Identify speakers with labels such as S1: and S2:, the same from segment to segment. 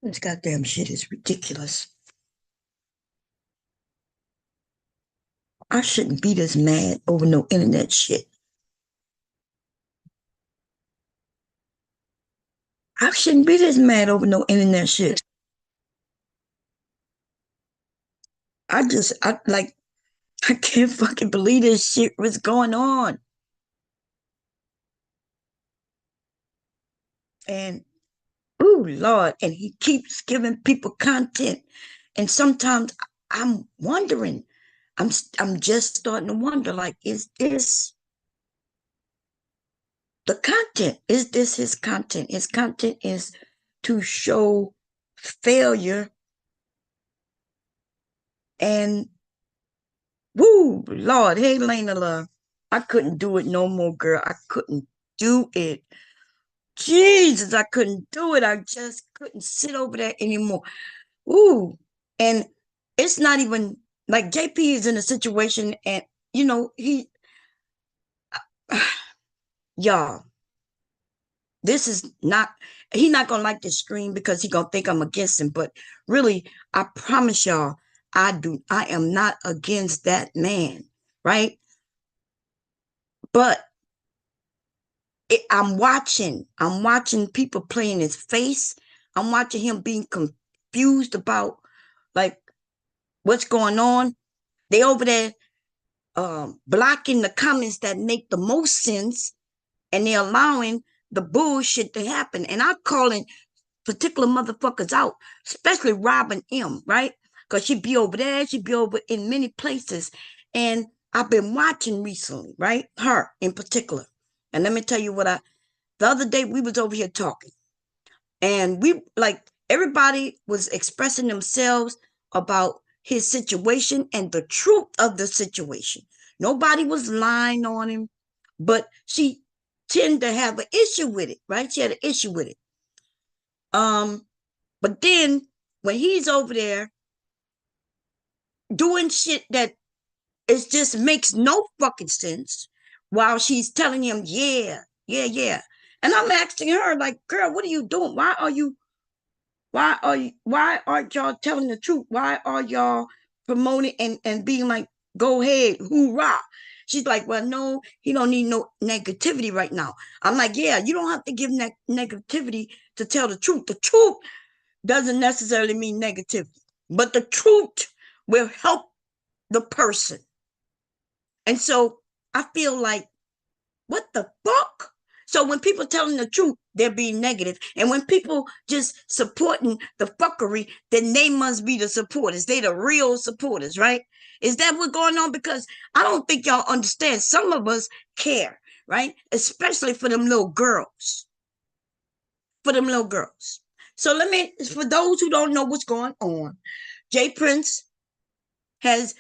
S1: This goddamn shit is ridiculous. I shouldn't be this mad over no internet shit. I shouldn't be this mad over no internet shit. I like, I can't fucking believe this shit was going on. And, oh, Lord, and he keeps giving people content. And sometimes I'm wondering, I'm just starting to wonder, like, is this the content? Is this his content? His content is to show failure and woo, Lord, hey, Lena Love. I couldn't do it no more, girl. I couldn't do it. Jesus, I couldn't do it. I just couldn't sit over there anymore. Ooh. And it's not even like JP is in a situation and y'all, this is not he not gonna like this screen because he gonna think I'm against him. But really, I promise y'all, I am not against that man, right? But I'm watching people playing his face. I'm watching him being confused about like what's going on. They over there blocking the comments that make the most sense, and they're allowing the bullshit to happen. And I'm calling particular motherfuckers out, especially Robin M, right? Because she be over there, she be over in many places. And I've been watching recently, right? Her in particular. And let me tell you the other day we was over here talking. And we like everybody was expressing themselves about his situation and the truth of the situation. Nobody was lying on him, but she tended to have an issue with it, right? She had an issue with it. But then when he's over there doing shit that it just makes no fucking sense while she's telling him, yeah, yeah, yeah. And I'm asking her, like, girl, what are you doing? Why aren't y'all telling the truth? Why are y'all promoting and being like, go ahead, hoorah? She's like, well, no, he don't need no negativity right now. I'm like, yeah, you don't have to give negativity to tell the truth. The truth doesn't necessarily mean negativity, but the truth will help the person. And so I feel like, what the fuck? So when people telling the truth, they're being negative. And when people just supporting the fuckery, then they must be the supporters. They the real supporters, right? Is that what's going on? Because I don't think y'all understand. Some of us care, right? Especially for them little girls. For them little girls. So for those who don't know what's going on, Jay Prince has,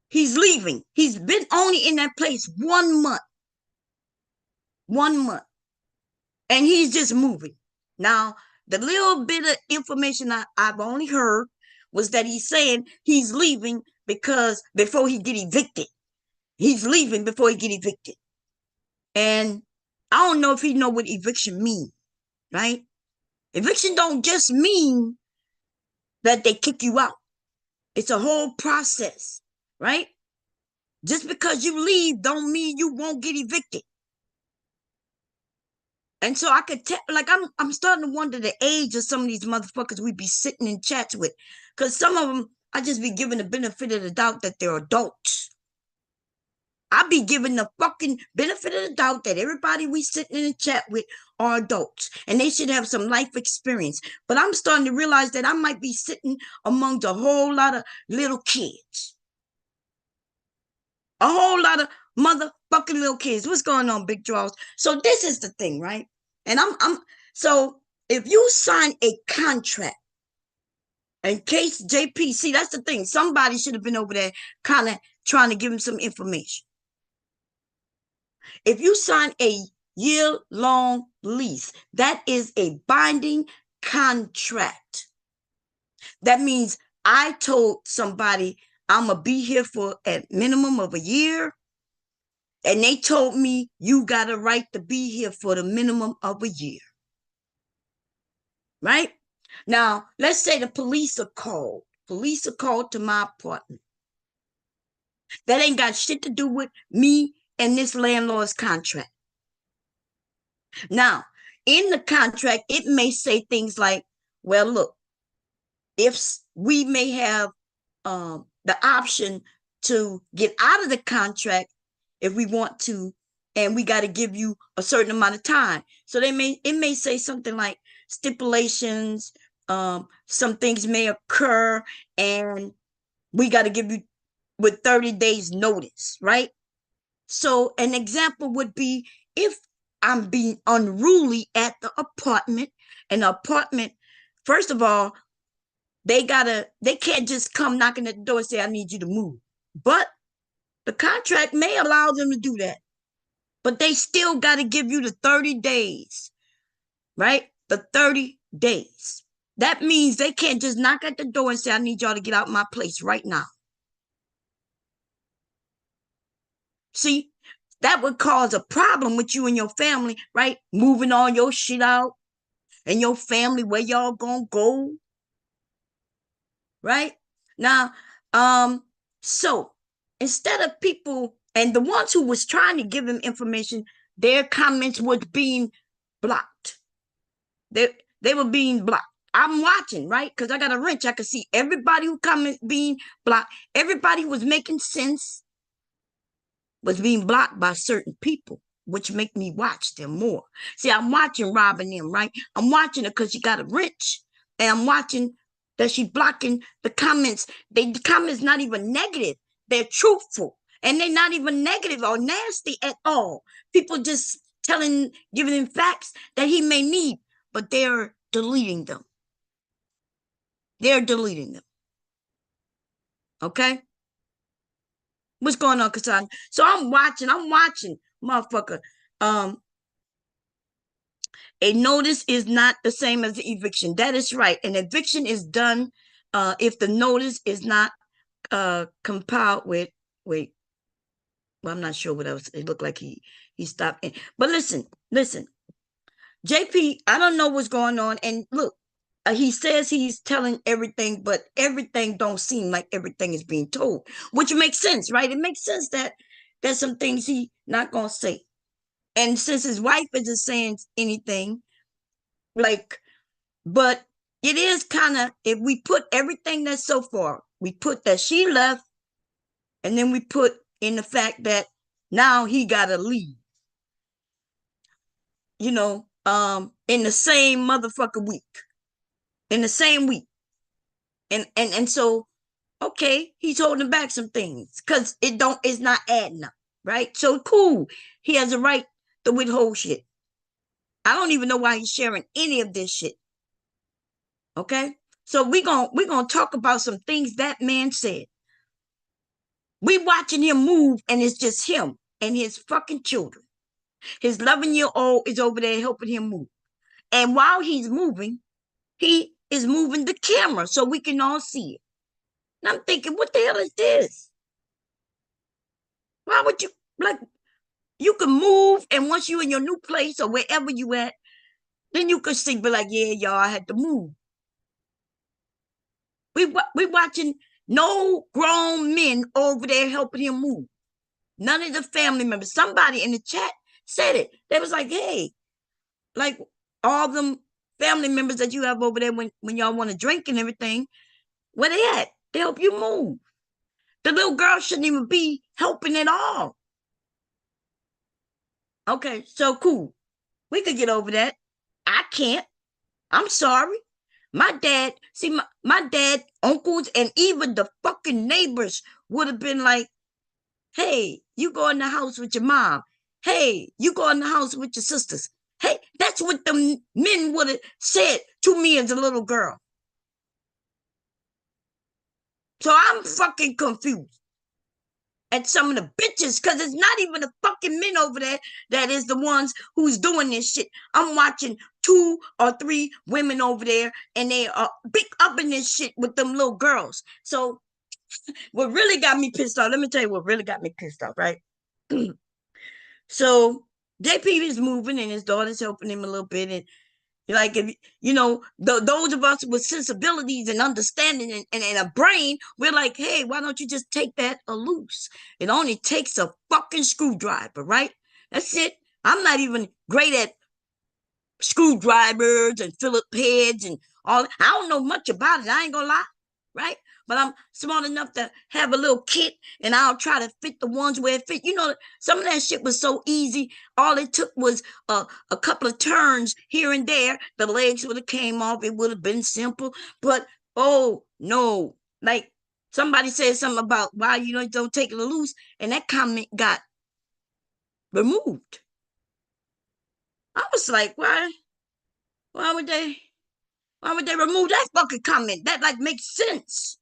S1: he's leaving. He's been only in that place 1 month. 1 month. And he's just moving. Now, the little bit of information I've only heard was that he's saying he's leaving because before he get evicted. He's leaving before he get evicted. And I don't know if he know what eviction means, right? Eviction don't just mean that they kick you out. It's a whole process, right? Just because you leave don't mean you won't get evicted. And so I could tell, like, I'm starting to wonder the age of some of these motherfuckers we be sitting in chats with, because some of them I just be giving the benefit of the doubt that they're adults. I be giving the fucking benefit of the doubt that everybody we sitting in a chat with are adults and they should have some life experience. But I'm starting to realize that I might be sitting amongst a whole lot of little kids, a whole lot of motherfucking little kids. What's going on, big draws? So this is the thing, right? And I'm so if you sign a contract, in case JP, see, that's the thing. Somebody should have been over there kind of trying to give him some information. If you sign a year-long lease, that is a binding contract. That means I told somebody I'm gonna be here for a minimum of a year, and they told me you got a right to be here for the minimum of a year, right? Now, let's say the police are called. Police are called to my apartment. That ain't got shit to do with me and this landlord's contract. Now, in the contract, it may say things like, well, look, if we may have the option to get out of the contract if we want to, and we got to give you a certain amount of time. So it may say something like stipulations, some things may occur, and we got to give you with 30 days notice, right? So an example would be if I'm being unruly at the apartment, and the apartment, first of all, they can't just come knocking at the door and say, I need you to move. But the contract may allow them to do that. But they still got to give you the 30 days, right? The 30 days. That means they can't just knock at the door and say, I need y'all to get out my place right now. See, that would cause a problem with you and your family, right? Moving all your shit out and your family, where y'all gonna go, right? Now, so instead of people, and the ones who was trying to give him information, their comments was being blocked. They were being blocked. I'm watching, right? Because I got a wrench. I could see everybody who comments being blocked. Everybody who was making sense was being blocked by certain people, which make me watch them more. See, I'm watching Robin them, right? I'm watching her because she got a wrench. And I'm watching that she's blocking the comments. The comments not even negative. They're truthful. And they're not even negative or nasty at all. People just giving him facts that he may need, but they're deleting them. They're deleting them. Okay? What's going on, Kassan? So I'm watching, motherfucker. A notice is not the same as the eviction. That is right. An eviction is done if the notice is not compiled with, wait, well, I'm not sure what else. It looked like he stopped in. But listen. JP, I don't know what's going on. And look, he says he's telling everything, but everything don't seem like everything is being told, which makes sense, right? It makes sense that there's some things he not gonna say. And since his wife isn't saying anything, like, but it is kind of, if we put everything that's so far, we put that she left, and then we put in the fact that now he gotta leave. You know, in the same motherfucker week. In the same week. And so, okay, he's holding back some things because it's not adding up, right? So cool. He has a right to withhold shit. I don't even know why he's sharing any of this shit. Okay? So we're gonna talk about some things that man said. We watching him move, and it's just him and his fucking children. His 11-year-old is over there helping him move. And while he's moving, he is moving the camera so we can all see it. And I'm thinking, what the hell is this? Why would you, like, you can move, and once you're in your new place or wherever you at, then you could see, be like, yeah, y'all, I had to move. We watching no grown men over there helping him move. None of the family members. Somebody in the chat said it. They was like, hey, like all them family members that you have over there when y'all want to drink and everything, where they at? They help you move. The little girl shouldn't even be helping at all. Okay, so cool. We could get over that. I can't. I'm sorry. My dad, see, my dad, uncles, and even the fucking neighbors would have been like, hey, you go in the house with your mom. Hey, you go in the house with your sisters. Hey, that's what the men would have said to me as a little girl. So I'm fucking confused at some of the bitches, because it's not even the fucking men over there that is the ones who's doing this shit. I'm watching 2 or 3 women over there, and they are big up in this shit with them little girls. So what really got me pissed off, let me tell you what really got me pissed off, right? So JP is moving, and his daughter's helping him a little bit, Like, if you know, those of us with sensibilities and understanding and a brain, we're like, hey, why don't you just take that loose? It only takes a fucking screwdriver, right? That's it. I'm not even great at screwdrivers and Phillips heads and all. I don't know much about it. I ain't gonna lie, right? But I'm smart enough to have a little kit, and I'll try to fit the ones where it fit. You know, some of that shit was so easy. All it took was a couple of turns here and there. The legs would have came off. It would have been simple. But oh no, like somebody said something about why you don't take it loose, and that comment got removed. I was like, why? Why would they? Why would they remove that fucking comment? That like makes sense.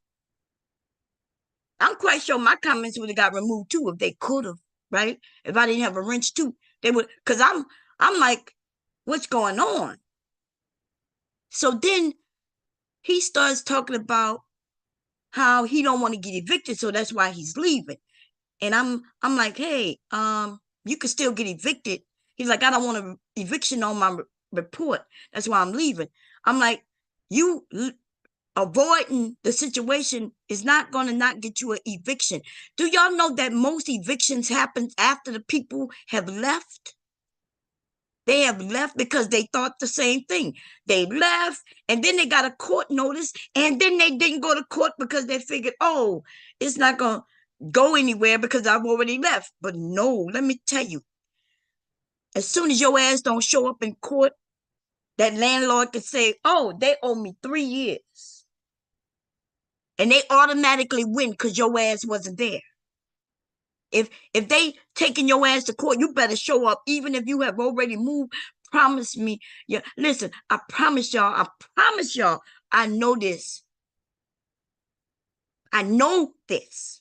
S1: I'm quite sure my comments would have got removed too if they could have, right? If I didn't have a wrench too, they would. Cause I'm like, what's going on? So then he starts talking about how he don't want to get evicted, so that's why he's leaving. And I'm like, hey, you could still get evicted. He's like, I don't want an eviction on my report. That's why I'm leaving. I'm like, you avoiding the situation is not going to not get you an eviction. Do y'all know that most evictions happen after the people have left? They have left because they thought the same thing. They left and then they got a court notice and then they didn't go to court because they figured, oh, it's not going to go anywhere because I've already left. But no, let me tell you, as soon as your ass don't show up in court, that landlord can say, oh, they owe me 3 years. And they automatically win because your ass wasn't there. If they taking your ass to court, you better show up, even if you have already moved. Promise me. Yeah, listen, I promise y'all, I know this. I know this.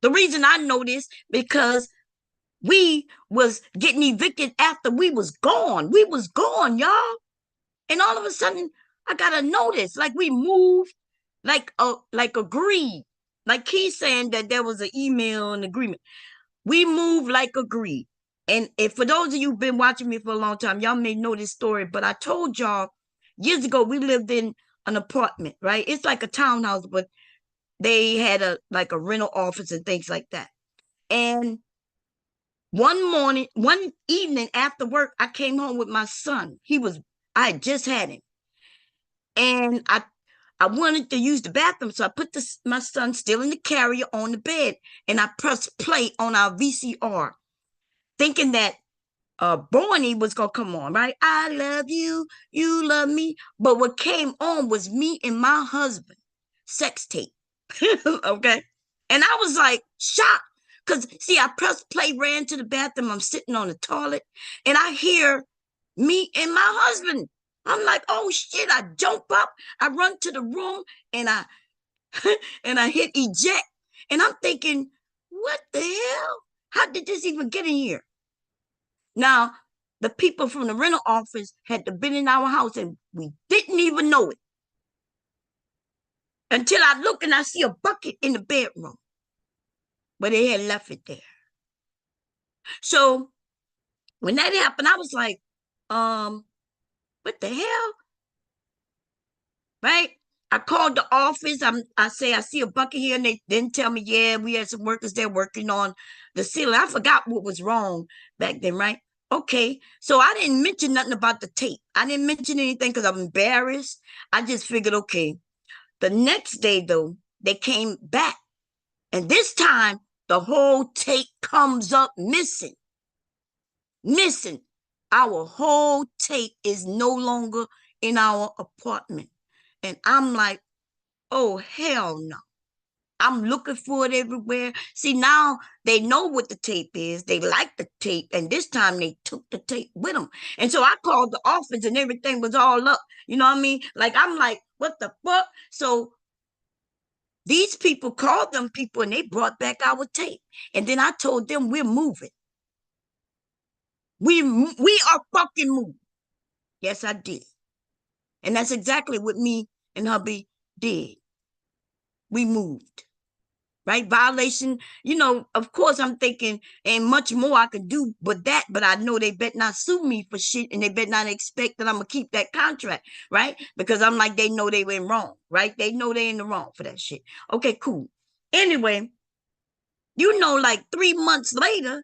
S1: The reason I know this because we was getting evicted after we was gone. We was gone, y'all. And all of a sudden, I got a notice. Like we moved, like agreed. Like he's saying that there was an email and agreement. We moved like agreed. And if for those of you who've been watching me for a long time, y'all may know this story, but I told y'all years ago we lived in an apartment, right? It's like a townhouse, but they had a rental office and things like that. And one evening after work, I came home with my son. I had just had him. And I wanted to use the bathroom, so I put my son still in the carrier on the bed, and I pressed play on our VCR, thinking that Barney was gonna come on, right? I love you, you love me. But what came on was me and my husband, sex tape. Okay. And I was like shocked. Cause see, I pressed play, ran to the bathroom, I'm sitting on the toilet, and I hear me and my husband. I'm like, oh shit, I jump up, I run to the room, and I and I hit eject. And I'm thinking, what the hell? How did this even get in here? Now, the people from the rental office had been in our house and we didn't even know it until I look and I see a bucket in the bedroom, but they had left it there. So when that happened, I was like, what the hell? Right? I called the office. I say, I see a bucket here, and they didn't tell me, yeah, we had some workers there working on the ceiling. I forgot what was wrong back then, right? Okay, so I didn't mention nothing about the tape. I didn't mention anything because I'm embarrassed. I just figured, okay. The next day, though, they came back. And this time, the whole tape comes up missing. Missing. Our whole tape is no longer in our apartment. And I'm like, oh, hell no. I'm looking for it everywhere. See, now they know what the tape is. They like the tape. And this time they took the tape with them. And so I called the office and everything was all up. You know what I mean? Like, I'm like, what the fuck? So these people called them people and they brought back our tape. And then I told them we're moving. We are fucking moving. Yes, I did. And that's exactly what me and hubby did. We moved. right? Violation, of course I'm thinking, and much more I could do but that, but I know they bet not sue me for shit, and they bet not expect that I'm gonna keep that contract, right? Because I'm like, they know they went wrong, right? They know they in the wrong for that shit. Okay, cool. Anyway, like 3 months later,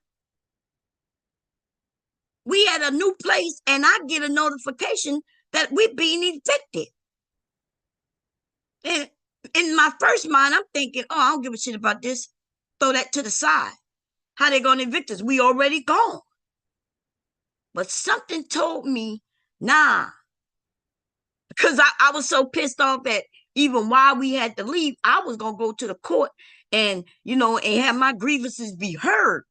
S1: we at a new place and I get a notification that we're being evicted. And in my first mind, I'm thinking, oh, I don't give a shit about this. Throw that to the side. How they gonna evict us? We already gone. But something told me, nah, because I was so pissed off that even while we had to leave, I was gonna go to the court and and have my grievances be heard.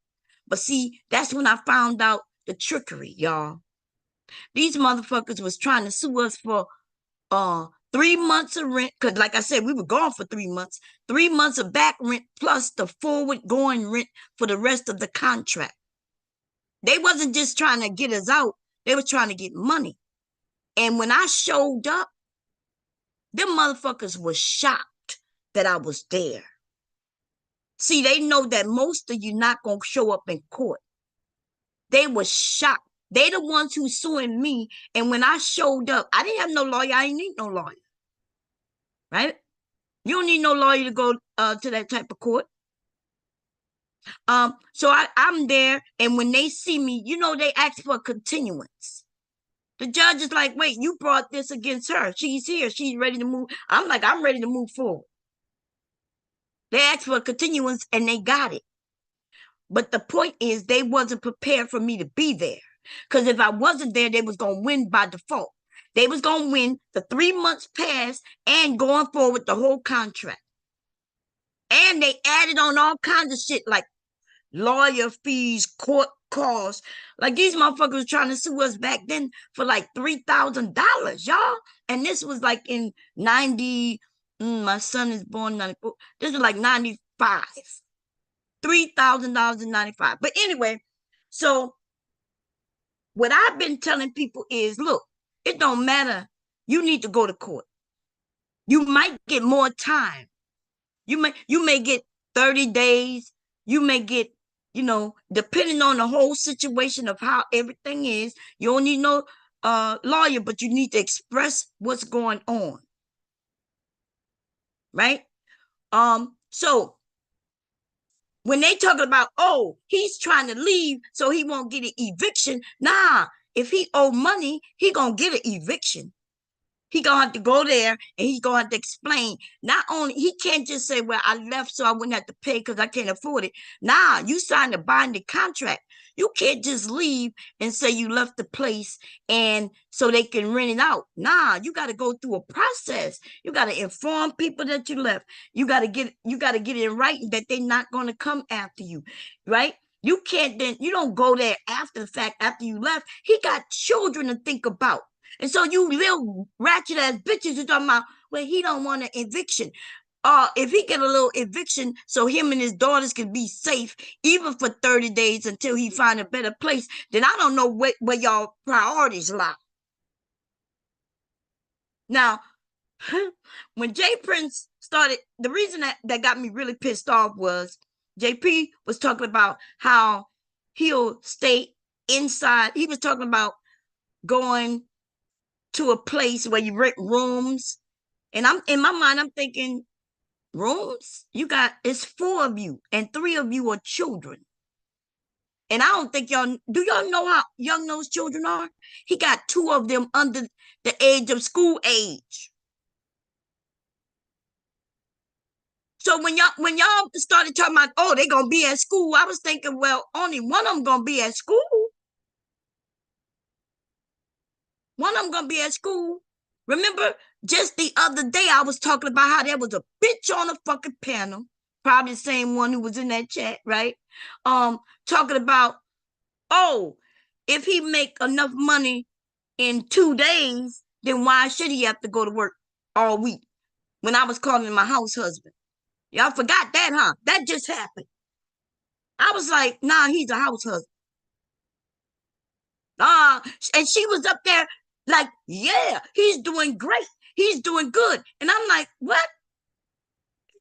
S1: But see, that's when I found out the trickery, y'all. These motherfuckers was trying to sue us for 3 months of rent, because like I said, we were gone for 3 months. 3 months of back rent plus the forward going rent for the rest of the contract. They wasn't just trying to get us out, they were trying to get money. And when I showed up, them motherfuckers was shocked that I was there. See, they know that most of you not gonna show up in court. They were shocked. They the ones who suing me. And when I showed up, I didn't have no lawyer. I ain't need no lawyer. Right? You don't need no lawyer to go to that type of court. So I'm there, and when they see me, they ask for a continuance. The judge is like, wait, you brought this against her. She's here. She's ready to move. I'm like, I'm ready to move forward. They asked for a continuance, and they got it. But the point is, they wasn't prepared for me to be there. Because if I wasn't there, they was going to win by default. They was going to win the 3 months past and going forward the whole contract. And they added on all kinds of shit like lawyer fees, court costs. Like these motherfuckers were trying to sue us back then for like $3,000, y'all. And this was like in 90. My son is born in 94. This was like 95. $3,000 in 95. But anyway, so what I've been telling people is, look, it don't matter. You need to go to court. You might get more time. You may get 30 days. You may get, depending on the whole situation of how everything is, you don't need no lawyer, but you need to express what's going on. Right? So when they talking about, oh, he's trying to leave so he won't get an eviction. Nah, if he owe money, he gonna get an eviction. He gonna have to go there and he's gonna have to explain. Not only, he can't just say, well, I left so I wouldn't have to pay because I can't afford it. Nah, you signed a binding contract. You can't just leave and say you left the place and so they can rent it out. Nah, you got to go through a process. You got to inform people that you left. You got to get it in writing that they're not going to come after you, right? You don't go there after the fact, after you left. He got children to think about. And so you little ratchet ass bitches, you're talking about, well, he don't want an eviction. If he get a little eviction so him and his daughters can be safe, even for 30 days until he find a better place, then I don't know where y'all priorities lie. Now, when JayPrince started, the reason that got me really pissed off was JP was talking about how he'll stay inside. He was talking about going to a place where you rent rooms. And I'm in my mind, I'm thinking, rooms? It's 4 of you, and 3 of you are children. And I don't think do y'all know how young those children are? He got 2 of them under the age of school age. So when y'all started talking about, oh, they're gonna be at school, I was thinking, well, only one of them gonna be at school. One of them gonna be at school. Remember, just the other day, I was talking about how there was a bitch on the fucking panel, probably the same one who was in that chat, right? Talking about, oh, if he make enough money in 2 days, then why should he have to go to work all week? When I was calling him my house husband. Y'all forgot that, huh? That just happened. I was like, nah, he's a house husband. And she was up there like, yeah, he's doing great. He's doing good. And I'm like, what?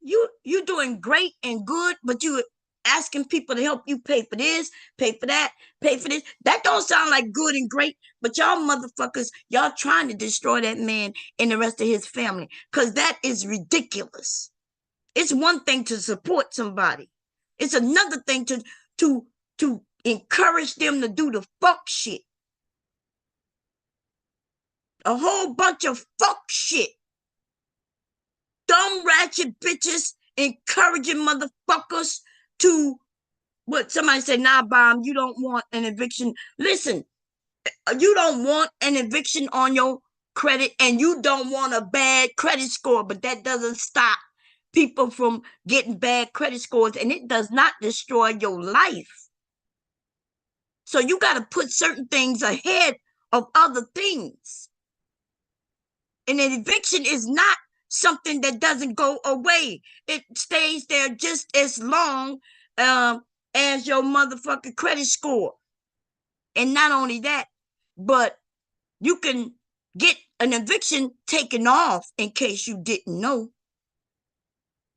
S1: you doing great and good, but you asking people to help you pay for this, pay for that, pay for this. That don't sound like good and great, but y'all motherfuckers, y'all trying to destroy that man and the rest of his family, because that is ridiculous. It's one thing to support somebody. It's another thing to to encourage them to do the fuck shit. A whole bunch of fuck shit. Dumb ratchet bitches encouraging motherfuckers to what somebody said, nah, Bomb, you don't want an eviction. Listen, you don't want an eviction on your credit and you don't want a bad credit score, but that doesn't stop people from getting bad credit scores, and it does not destroy your life. So you got to put certain things ahead of other things. And an eviction is not something that doesn't go away. It stays there just as long as your motherfucking credit score. And not only that, but you can get an eviction taken off, in case you didn't know,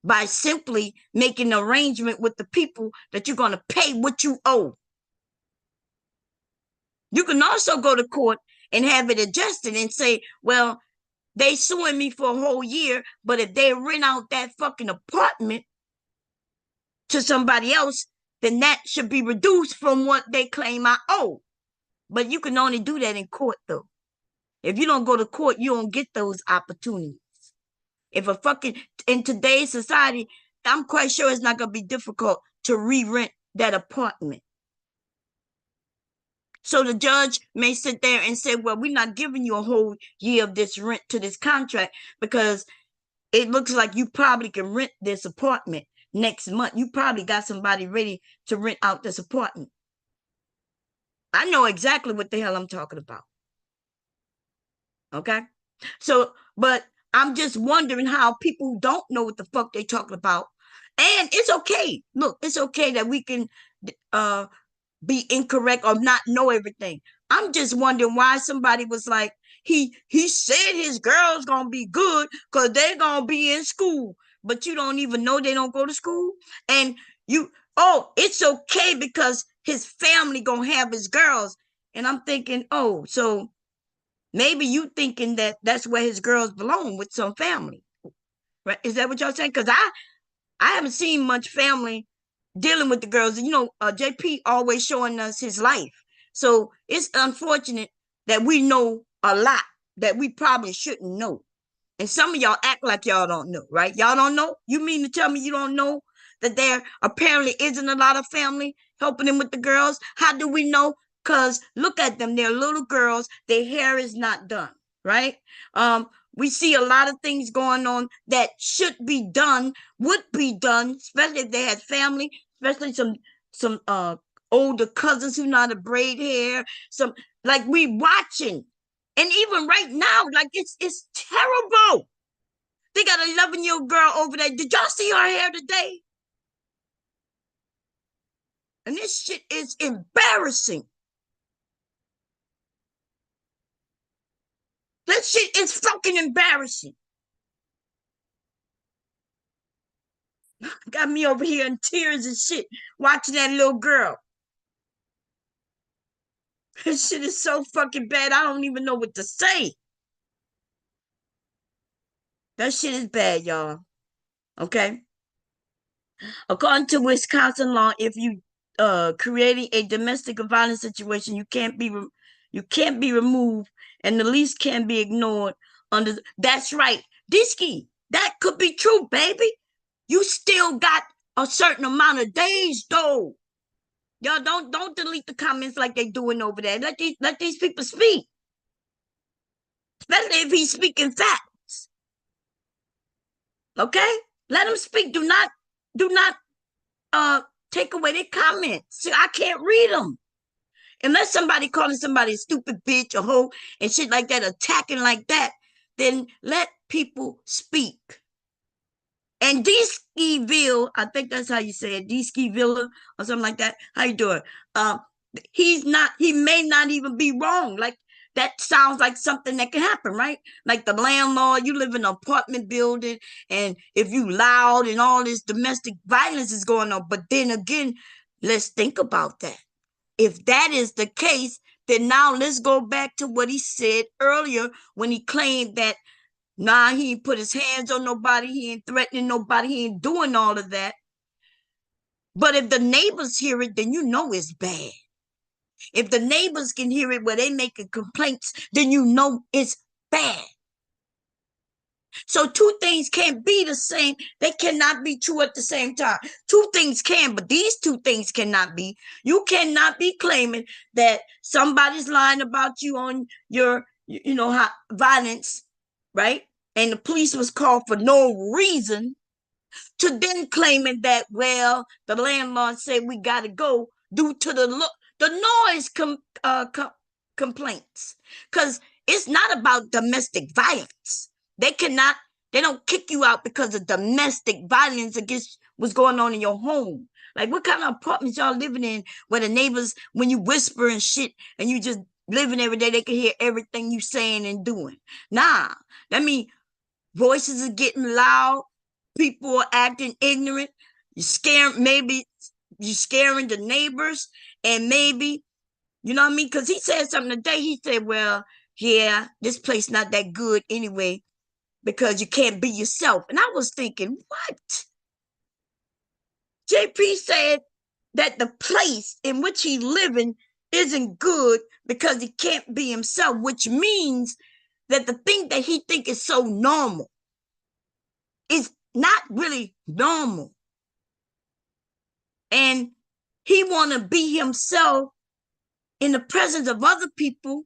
S1: by simply making an arrangement with the people that you're going to pay what you owe. You can also go to court and have it adjusted and say, well, they suing me for a whole year, but if they rent out that fucking apartment to somebody else, then that should be reduced from what they claim I owe. But you can only do that in court, though. If you don't go to court, you don't get those opportunities. If a fucking, in today's society, I'm quite sure it's not going to be difficult to re-rent that apartment. So the judge may sit there and say, well, we're not giving you a whole year of this rent to this contract because it looks like you probably can rent this apartment next month. You probably got somebody ready to rent out this apartment. I know exactly what the hell I'm talking about. Okay? So, but I'm just wondering how people who don't know what the fuck they talking about. And it's okay. Look, it's okay that we can be incorrect or not know everything. I'm just wondering why somebody was like, he said his girl's gonna be good because they're gonna be in school, but you don't even know they don't go to school. And you, oh, it's okay because his family gonna have his girls. And I'm thinking, oh, so maybe you thinking that that's where his girls belong, with some family, right? Is that what y'all saying? Because I haven't seen much family dealing with the girls. You know, JP always showing us his life. So it's unfortunate that we know a lot that we probably shouldn't know. And some of y'all act like y'all don't know, right? Y'all don't know? You mean to tell me you don't know that there apparently isn't a lot of family helping them with the girls? How do we know? Because look at them. They're little girls. Their hair is not done, right? We see a lot of things going on that should be done, would be done, especially if they had family, especially some older cousins who know how to braid hair. Some, like, we watching. And even right now, like, it's terrible. They got an 11-year-old girl over there. Did y'all see her hair today? And this shit is embarrassing. That shit is fucking embarrassing. Got me over here in tears and shit watching that little girl. This shit is so fucking bad. I don't even know what to say. That shit is bad, y'all. Okay? According to Wisconsin law, if you creating a domestic violence situation, you can't be removed, and the lease can't be ignored. That's right, Disky. That could be true, baby. You still got a certain amount of days, though. Y'all don't delete the comments like they doing over there. Let these people speak, especially if he's speaking facts. Okay, let them speak. Do not take away their comments. See, I can't read them unless somebody calling somebody a stupid bitch or hoe and shit like that, attacking like that. Then let people speak. And Deeskiville, I think that's how you say it, Deeskiville or something like that. How you doing? He may not even be wrong. Like, that sounds like something that can happen, right? Like the landlord, you live in an apartment building, and if you loud and all this domestic violence is going on. But then again, let's think about that. If that is the case, then now let's go back to what he said earlier when he claimed that, nah, he ain't put his hands on nobody, he ain't threatening nobody, he ain't doing all of that. But if the neighbors hear it, then you know it's bad. If the neighbors can hear it where they making complaints, then you know it's bad. So two things can't be the same. They cannot be true at the same time. Two things can, but these two things cannot be. You cannot be claiming that somebody's lying about you on your, violence, right? And the police was called for no reason, to then claiming that, well, the landlord said we got to go due to the noise complaints. Because it's not about domestic violence. They don't kick you out because of domestic violence against what's going on in your home. Like, what kind of apartments y'all living in where the neighbors, when you whisper and shit and you just living every day, they can hear everything you saying and doing? Nah, that means voices are getting loud. People are acting ignorant. Maybe you're scaring the neighbors, and maybe, you know what I mean? Because he said something today. He said, well, yeah, this place not that good anyway, because you can't be yourself. And I was thinking, what? JP said that the place in which he living isn't good because he can't be himself, which means that the thing that he think is so normal is not really normal. And he want to be himself in the presence of other people,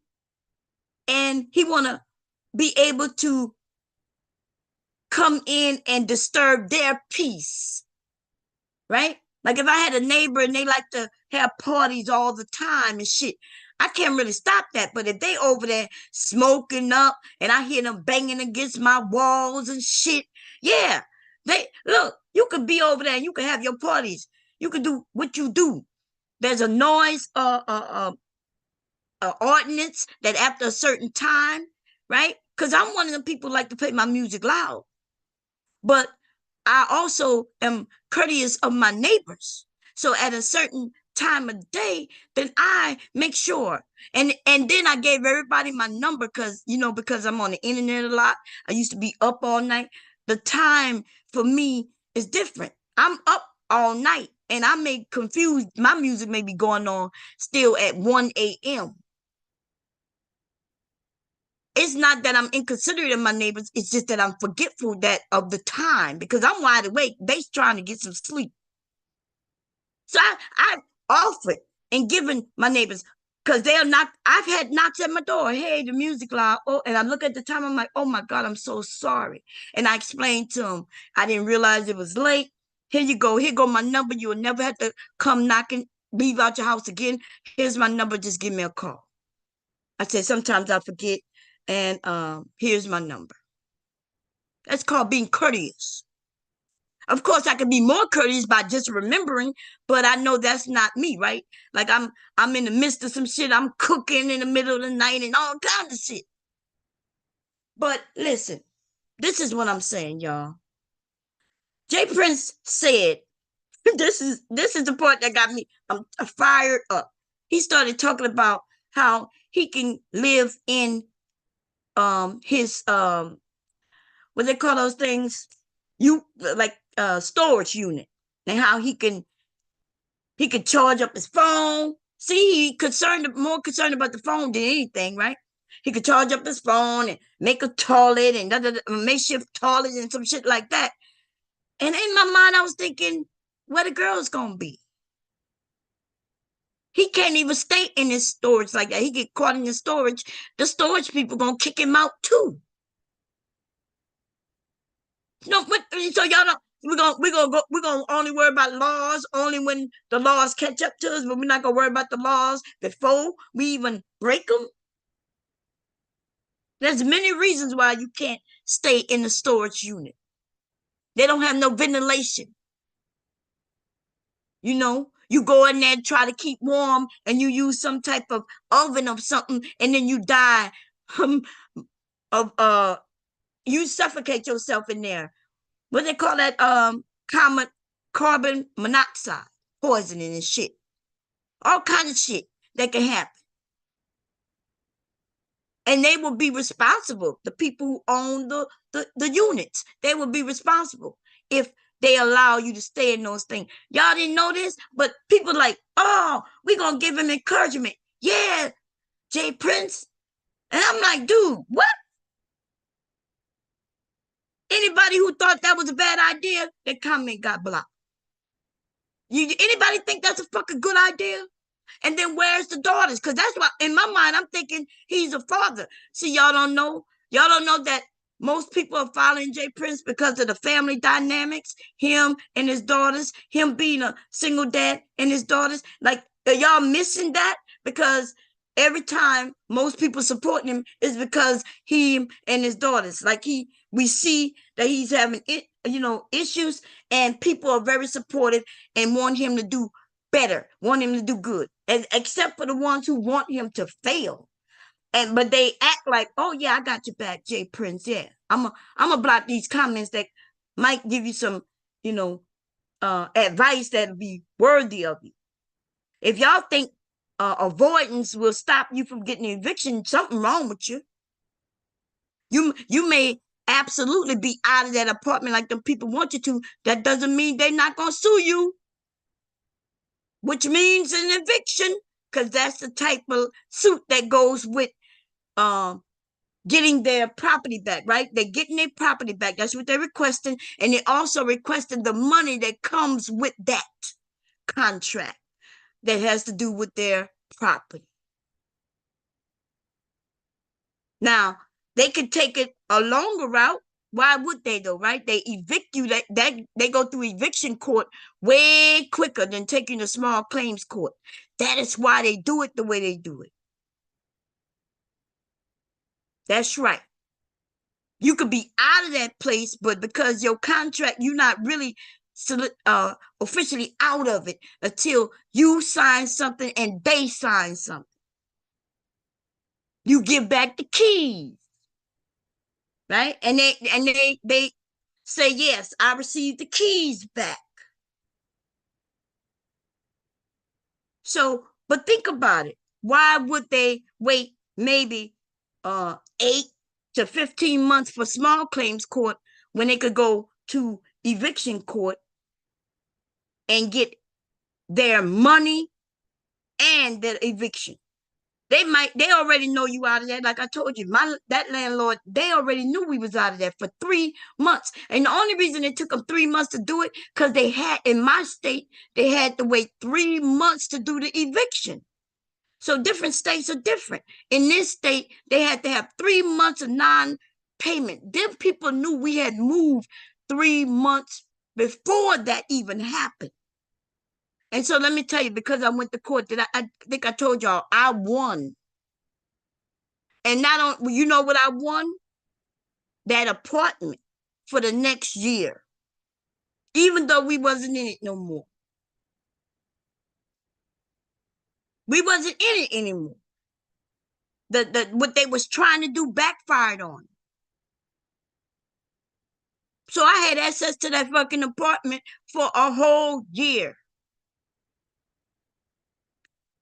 S1: and he want to be able to come in and disturb their peace, right? Like if I had a neighbor and they like to have parties all the time and shit, I can't really stop that. But if they over there smoking up and I hear them banging against my walls and shit, yeah, they look, you could be over there and you could have your parties. You could do what you do. There's a noise ordinance that after a certain time, right? Because I'm one of the people like to play my music loud. But I also am courteous of my neighbors. So at a certain time of day, then I make sure. And then I gave everybody my number because I'm on the internet a lot. I used to be up all night. The time for me is different. I'm up all night and I may confuse, my music may be going on still at 1 a.m. It's not that I'm inconsiderate of my neighbors. It's just that I'm forgetful of the time because I'm wide awake. They trying to get some sleep. So I offered and given my neighbors, because they'll knock. I've had knocks at my door. Hey, the music loud. Oh, and I look at the time. I'm like, oh my God, I'm so sorry. And I explained to them, I didn't realize it was late. Here you go. Here go my number. You will never have to come knocking, leave out your house again. Here's my number. Just give me a call. I said, sometimes I forget. And here's my number. That's called being courteous. Of course, I can be more courteous by just remembering, but I know that's not me, right? Like I'm in the midst of some shit. I'm cooking in the middle of the night and all kinds of shit. But listen, this is what I'm saying, y'all. Jay Prince said, this is the part that got me fired up. He started talking about how he can live in his what they call those things, you like storage unit, and how he can charge up his phone. See, more concerned about the phone than anything, right? He could charge up his phone and make a toilet and a makeshift toilet and some shit like that. And in my mind, I was thinking, where the girl's gonna be? He can't even stay in his storage like that. He get caught in the storage. The storage people gonna kick him out too. No, but so y'all don't. We're gonna only worry about laws only when the laws catch up to us, but we're not gonna worry about the laws before we even break them. There's many reasons why you can't stay in the storage unit. They don't have no ventilation. You go in there and try to keep warm, and you use some type of oven or something, and then you die of you suffocate yourself in there. What they call that? Common carbon monoxide poisoning and shit. All kind of shit that can happen. And they will be responsible. The people who own the units, they will be responsible if they allow you to stay in those things. Y'all didn't know this, but people like, oh, we're going to give him encouragement. Yeah, Jay Prince. And I'm like, dude, what? Anybody who thought that was a bad idea, their comment got blocked. Anybody think that's a fucking good idea? And then where's the daughters? Because that's why, in my mind, I'm thinking he's a father. See, y'all don't know. Y'all don't know that most people are following Jay Prince because of the family dynamics, him and his daughters, him being a single dad and his daughters. Like, are y'all missing that? Because every time most people support him is because he and his daughters. Like we see that he's having issues, and people are very supportive and want him to do better, want him to do good, except for the ones who want him to fail. But they act like, oh yeah, I got your back, Jay Prince. Yeah, I'm gonna block these comments that might give you some, advice that'll be worthy of you. If y'all think avoidance will stop you from getting an eviction, something wrong with you. You may absolutely be out of that apartment like the people want you to. That doesn't mean they're not gonna sue you, which means an eviction, because that's the type of suit that goes with getting their property back, right? They're getting their property back. That's what they're requesting. And they also requested the money that comes with that contract that has to do with their property. Now, they could take it a longer route. Why would they though, right? They evict you, that they go through eviction court way quicker than taking a small claims court. That is why they do it the way they do it. That's right. You could be out of that place, but because your contract, you're not really officially out of it until you sign something and they sign something. You give back the keys, right? And they say, yes, I received the keys back. So, but think about it. Why would they wait maybe 8 to 15 months for small claims court when they could go to eviction court and get their money and their eviction? They already know you out of there. Like I told you, that landlord, they already knew we was out of there for 3 months. And the only reason it took them 3 months to do it, because they had, in my state, they had to wait 3 months to do the eviction. So different states are different. In this state, they had to have 3 months of non-payment. Them people knew we had moved 3 months before that even happened. And so let me tell you, because I went to court, that I think I told y'all, I won. And not on, you know what I won? That apartment for the next year. Even though we wasn't in it no more. We wasn't in it anymore. What they was trying to do backfired on. So I had access to that fucking apartment for a whole year.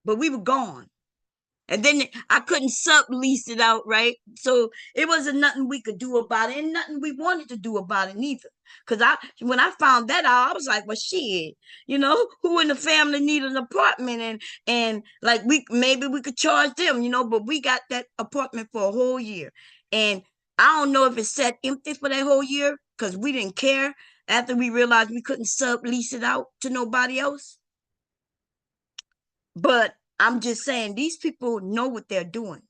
S1: But we were gone. And then I couldn't sublease it out, right? So it wasn't nothing we could do about it, and nothing we wanted to do about it neither. Because when I found that out, I was like, well, shit, who in the family need an apartment? And like maybe we could charge them, but we got that apartment for a whole year. And I don't know if it sat empty for that whole year because we didn't care after we realized we couldn't sublease it out to nobody else. But I'm just saying, these people know what they're doing.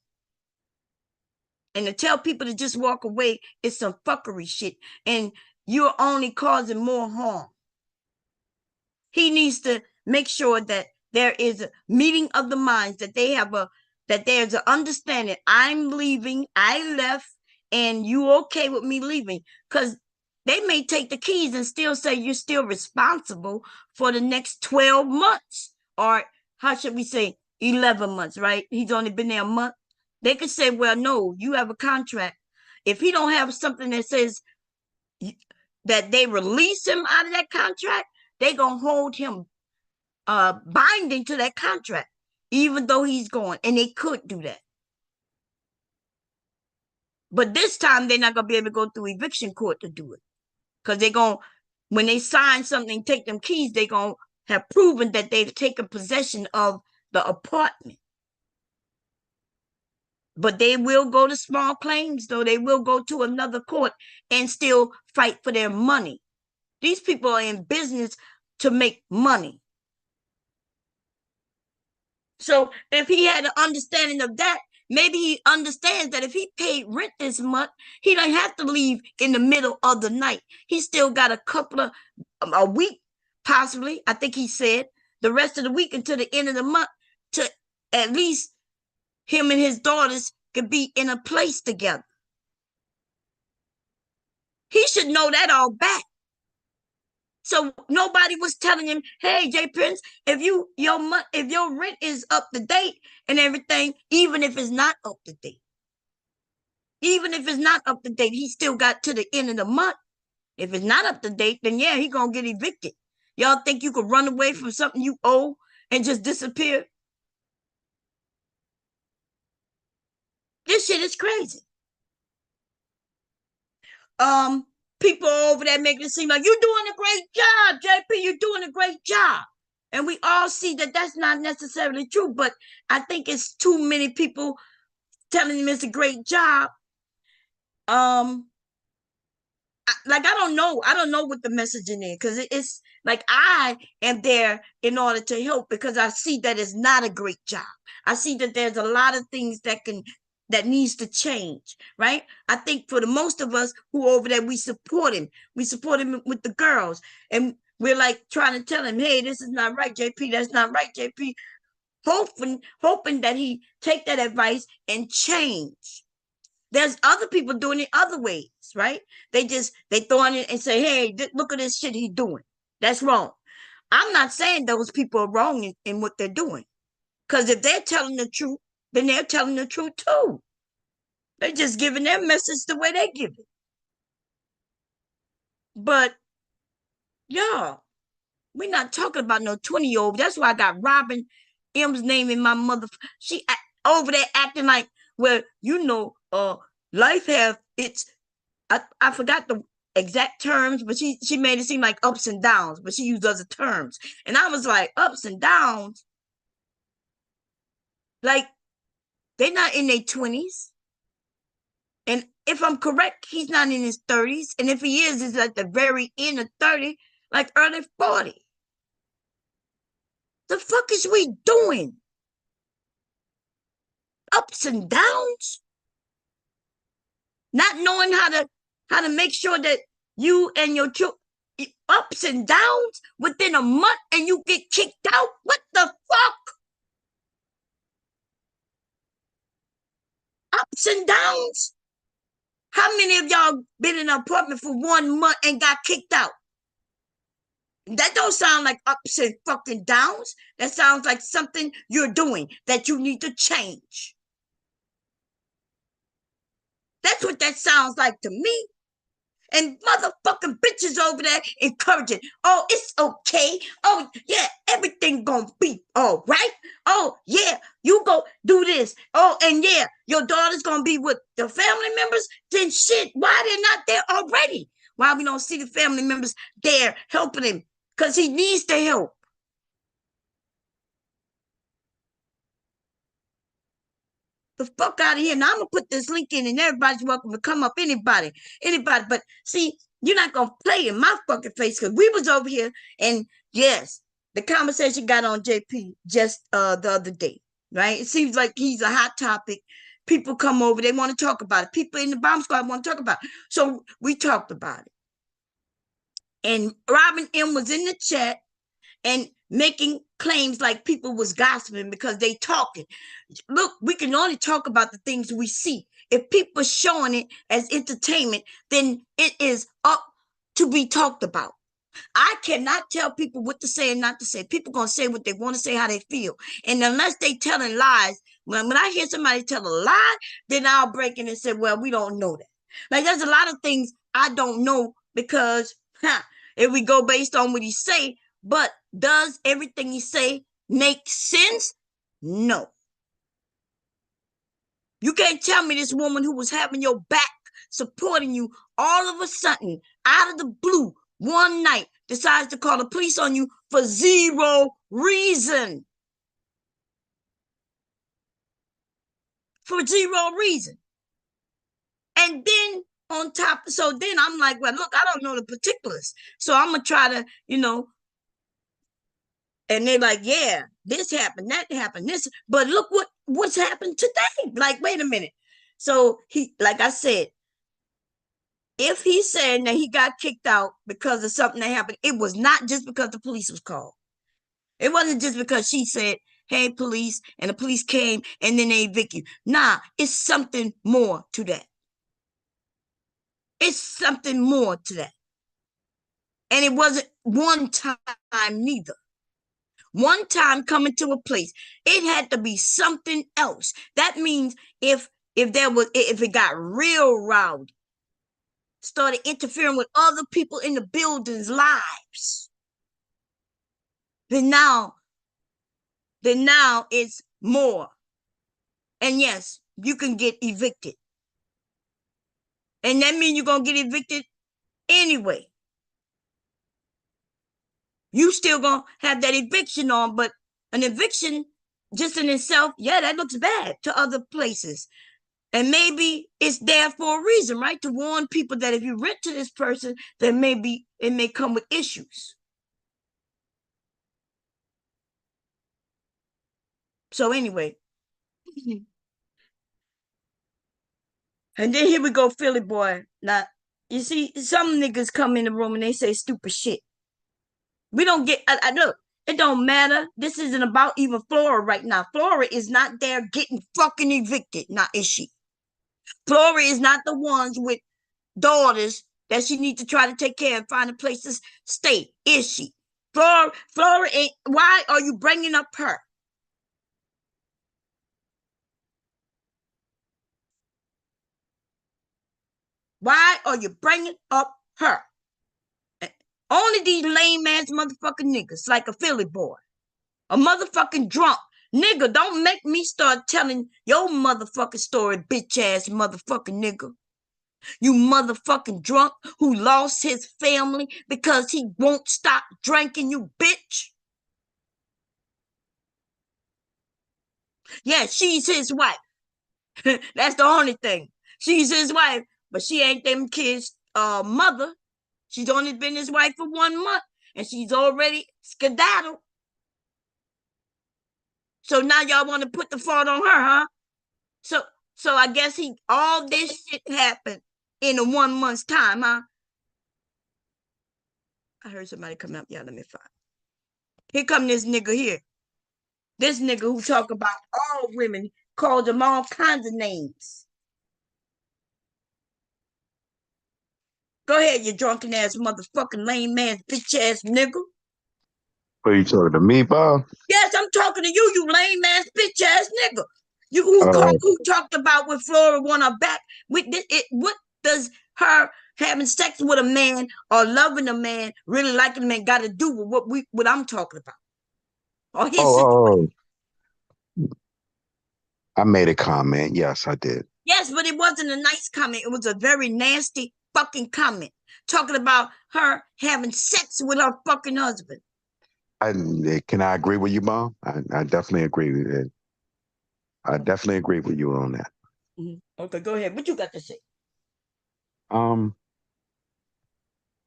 S1: And to tell people to just walk away is some fuckery shit. And you're only causing more harm. He needs to make sure that there is a meeting of the minds, that that there's an understanding. I'm leaving, I left, and you okay with me leaving? Because they may take the keys and still say you're still responsible for the next 12 months. Or how should we say 11 months, right? He's only been there a month. They could say, well, no, you have a contract. If he don't have something that says that they release him out of that contract, they gonna hold him binding to that contract, even though he's gone. And they could do that. But this time they're not gonna be able to go through eviction court to do it. Because they're gonna, when they sign something, take them keys, they're gonna have proven that they've taken possession of the apartment. But they will go to small claims, though. They will go to another court and still fight for their money. These people are in business to make money. So if he had an understanding of that, maybe he understands that if he paid rent this month, he don't have to leave in the middle of the night. He still got a week, possibly, I think he said, the rest of the week until the end of the month to at least him and his daughters could be in a place together. He should know that all back. So nobody was telling him, hey, JayPrince, if your rent is up to date and everything, even if it's not up to date, he still got to the end of the month. If it's not up to date, then yeah, he gonna get evicted. Y'all think you could run away from something you owe and just disappear? This shit is crazy. People over there making it seem like you're doing a great job, JP. You're doing a great job. And we all see that that's not necessarily true, but I think it's too many people telling him it's a great job. I don't know what the messaging is, because it's like I am there in order to help, because I see that it's not a great job. I see that there's a lot of things that needs to change, right? I think for the most of us who over there, we support him with the girls, and we're like trying to tell him, hey, this is not right, JP, that's not right, JP, hoping that he take that advice and change. There's other people doing it other ways, right? They throw in it and say, hey, look at this shit he's doing. That's wrong. I'm not saying those people are wrong in what they're doing, because if they're telling the truth, then they're telling the truth too. They're just giving their message the way they give it. But y'all, we're not talking about no 20-year-old. That's why I got Robin M's name in my mother. She over there acting like, well, life have its, I forgot the exact terms, but she made it seem like ups and downs, but she used other terms. And I was like, ups and downs? Like, they're not in their 20s. And if I'm correct, he's not in his 30s. And if he is, it's at the very end of 30, like early 40. The fuck is we doing? Ups and downs? Not knowing how to make sure that you and your children, ups and downs within a month, and you get kicked out? What the fuck? Ups and downs? How many of y'all been in an apartment for 1 month and got kicked out? That don't sound like ups and fucking downs. That sounds like something you're doing that you need to change. That's what that sounds like to me. And motherfucking bitches over there encouraging, oh, it's okay. Oh, yeah, everything gonna be all right. Oh, yeah, you go do this. Oh, and yeah, your daughter's gonna be with the family members. Then shit, why they're not there already? Why we don't see the family members there helping him? Because he needs the help. The fuck out of here. Now I'm gonna put this link in and everybody's welcome to come up. Anybody. But see, you're not gonna play in my fucking face, because we was over here, and yes, the conversation got on JP just the other day, right? It seems like he's a hot topic. People come over, they want to talk about it. People in the bomb squad want to talk about it. So we talked about it. And Robin M was in the chat and making claims like people was gossiping because they talking. Look, we can only talk about the things we see. If people showing it as entertainment, then it is up to be talked about. I cannot tell people what to say and not to say. People gonna say what they want to say, how they feel. And unless they telling lies, when I hear somebody tell a lie, then I'll break in and say, well, we don't know that. Like there's a lot of things I don't know because if we go based on what he say, but does everything he say make sense? No. You can't tell me this woman who was having your back, supporting you, all of a sudden, out of the blue, one night, decides to call the police on you for zero reason. For zero reason. And then on top, so then I'm like, well, look, I don't know the particulars. So I'm going to try to, and they're like, yeah, this happened, that happened, this, but look what's happened today. Like, wait a minute. So he, like I said, if he's saying that he got kicked out because of something that happened, it was not just because the police was called. It wasn't just because she said, hey, police, and the police came and then they evict you. Nah, it's something more to that. It's something more to that. And it wasn't one time neither. One time coming to a place, it had to be something else. That means if it got real rowdy, started interfering with other people in the building's lives, then now it's more. And yes, you can get evicted. And that means you're going to get evicted anyway. You still going to have that eviction on, but an eviction just in itself, yeah, that looks bad to other places. And maybe it's there for a reason, right? To warn people that if you rent to this person, then maybe it may come with issues. So anyway. And then here we go, Philly boy. Now, you see, some niggas come in the room and they say stupid shit. We don't get, I look, it don't matter. This isn't about even Flora right now. Flora is not there getting fucking evicted. Now, is she? Flora is not the ones with daughters that she needs to try to take care and find a place to stay. Is she? Flora ain't, why are you bringing up her? Why are you bringing up her? Only these lame ass motherfucking niggas like a Philly boy, a motherfucking drunk. Nigga, don't make me start telling your motherfucking story, bitch ass motherfucking nigga. You motherfucking drunk who lost his family because he won't stop drinking, you bitch. Yeah, she's his wife. That's the only thing. She's his wife, but she ain't them kids' mother. She's only been his wife for 1 month, and she's already skedaddled. So now y'all want to put the fault on her, huh? So I guess all this shit happened in a 1 month's time, huh? I heard somebody come up. Yeah, let me find. Here come this nigga here. This nigga who talk about all women, called them all kinds of names. Go ahead, you drunken ass motherfucking lame ass bitch ass nigga.
S2: Are you talking to me, Bob?
S1: Yes, I'm talking to you, you lame ass bitch ass nigga. You
S2: Uh,
S1: who talked about with Flora want her back? With what does her having sex with a man or loving a man, really liking a man, got to do with what I'm talking about? Or his situation?
S2: oh, I made a comment. Yes, I did.
S1: Yes, but it wasn't a nice comment. It was a very nasty fucking comment talking about her having sex with her fucking husband.
S2: Can I agree with you, Bob? I definitely agree with it. I definitely agree with you on that.
S1: Okay, go ahead. What you got to say?
S2: Um,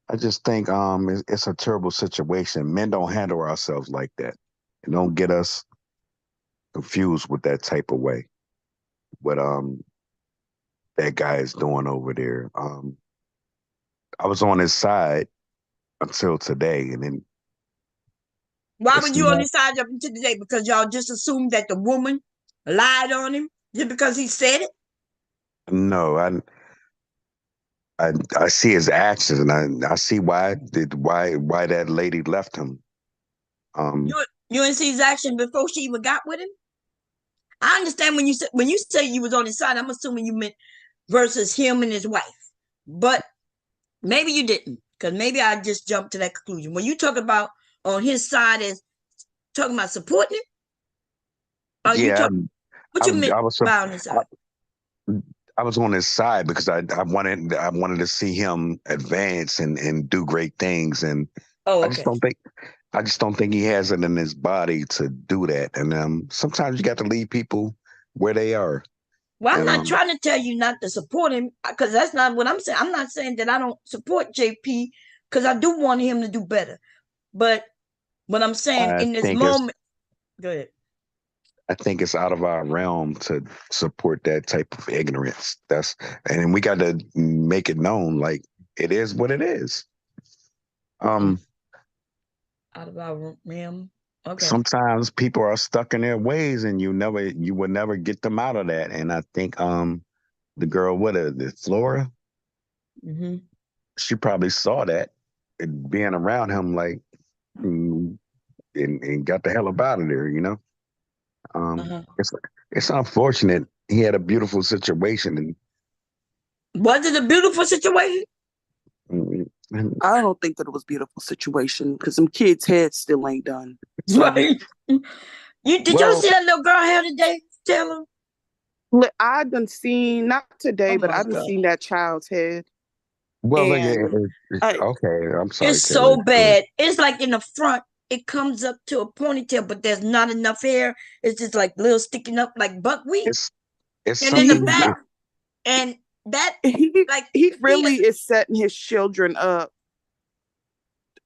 S2: I just think it's a terrible situation. Men don't handle ourselves like that, and don't get us confused with that type of way. What that guy is doing over there. I was on his side until today, and then
S1: Why
S2: it's
S1: were you on
S2: not.
S1: his side up until today? Because y'all just assumed that the woman lied on him just because he said it?
S2: No, I see his actions, and I see why that lady left him. Um,
S1: You didn't see his action before she even got with him. I understand when you say you was on his side. I'm assuming you meant versus him and his wife, but maybe you didn't, because maybe I just jumped to that conclusion. When you talk about on his side as talking about supporting him, are you
S2: yeah,
S1: talking what
S2: I,
S1: you meant
S2: I was
S1: by on his
S2: I,
S1: side?
S2: I was on his side because I wanted to see him advance and do great things, and
S1: Oh,
S2: I just
S1: okay.
S2: don't think I just don't think he has it in his body to do that. And sometimes you got to leave people where they are.
S1: Well, I'm
S2: And
S1: not trying to tell you not to support him, because that's not what I'm saying. I'm not saying that I don't support JP, because I do want him to do better. But what I'm saying
S2: I
S1: in this
S2: think it's
S1: moment, go ahead.
S2: I think it's out of our realm to support that type of ignorance. And we got to make it known, like it is what it is.
S1: Mm,
S2: Um,
S1: out of our realm. Okay.
S2: Sometimes people are stuck in their ways, and you will never get them out of that. And I think the girl with her, the Flora,
S1: Mm-hmm.
S2: she probably saw that and being around him, like, mm, and got the hell up out of there. Um,
S1: Uh-huh.
S2: it's it's unfortunate. He had a beautiful situation,
S1: Was it a beautiful situation?
S2: and
S3: I don't think that it was a beautiful situation because some kids' heads still ain't done. So
S1: Right. You did y'all
S2: well,
S1: see that little girl hair today, Taylor?
S3: I done seen, not today,
S1: Oh
S3: but
S1: my
S3: I done
S1: god.
S3: seen that child's head.
S2: like,
S3: And I,
S2: okay. I'm sorry,
S1: It's
S2: Taylor.
S1: so bad. It's like in the front, it comes up to a ponytail, but there's not enough hair. It's just like little sticking up like buckwheat.
S2: It's it's
S1: And in the
S2: something.
S1: back, and that
S3: he
S1: like
S3: he
S1: he
S3: really is setting his children up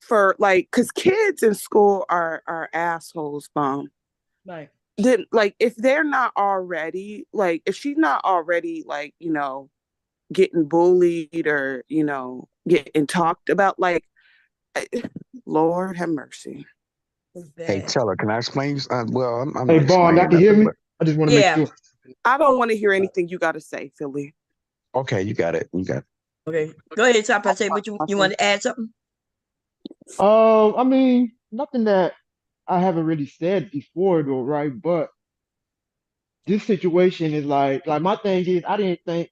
S3: for like, because kids in school are assholes, mom.
S1: right.
S3: Then like if they're not already like if she's not already like getting bullied or getting talked about, like Lord have mercy.
S1: It's
S2: Hey,
S1: bad.
S2: Taylor, can I explain? Well, I'm
S4: Hey,
S2: not
S4: Bond, y'all
S2: explaining
S4: can hear
S2: nothing,
S4: me?
S2: but
S4: I just want to make
S1: Yeah.
S4: sure.
S3: I don't want to hear anything you got to say, Philly.
S2: okay, you got it. You got it.
S1: Okay. Go ahead, Top. I say what you want
S3: Awesome.
S1: to add something?
S4: I mean, nothing that I haven't really said before though, right? But this situation is like my thing is I didn't think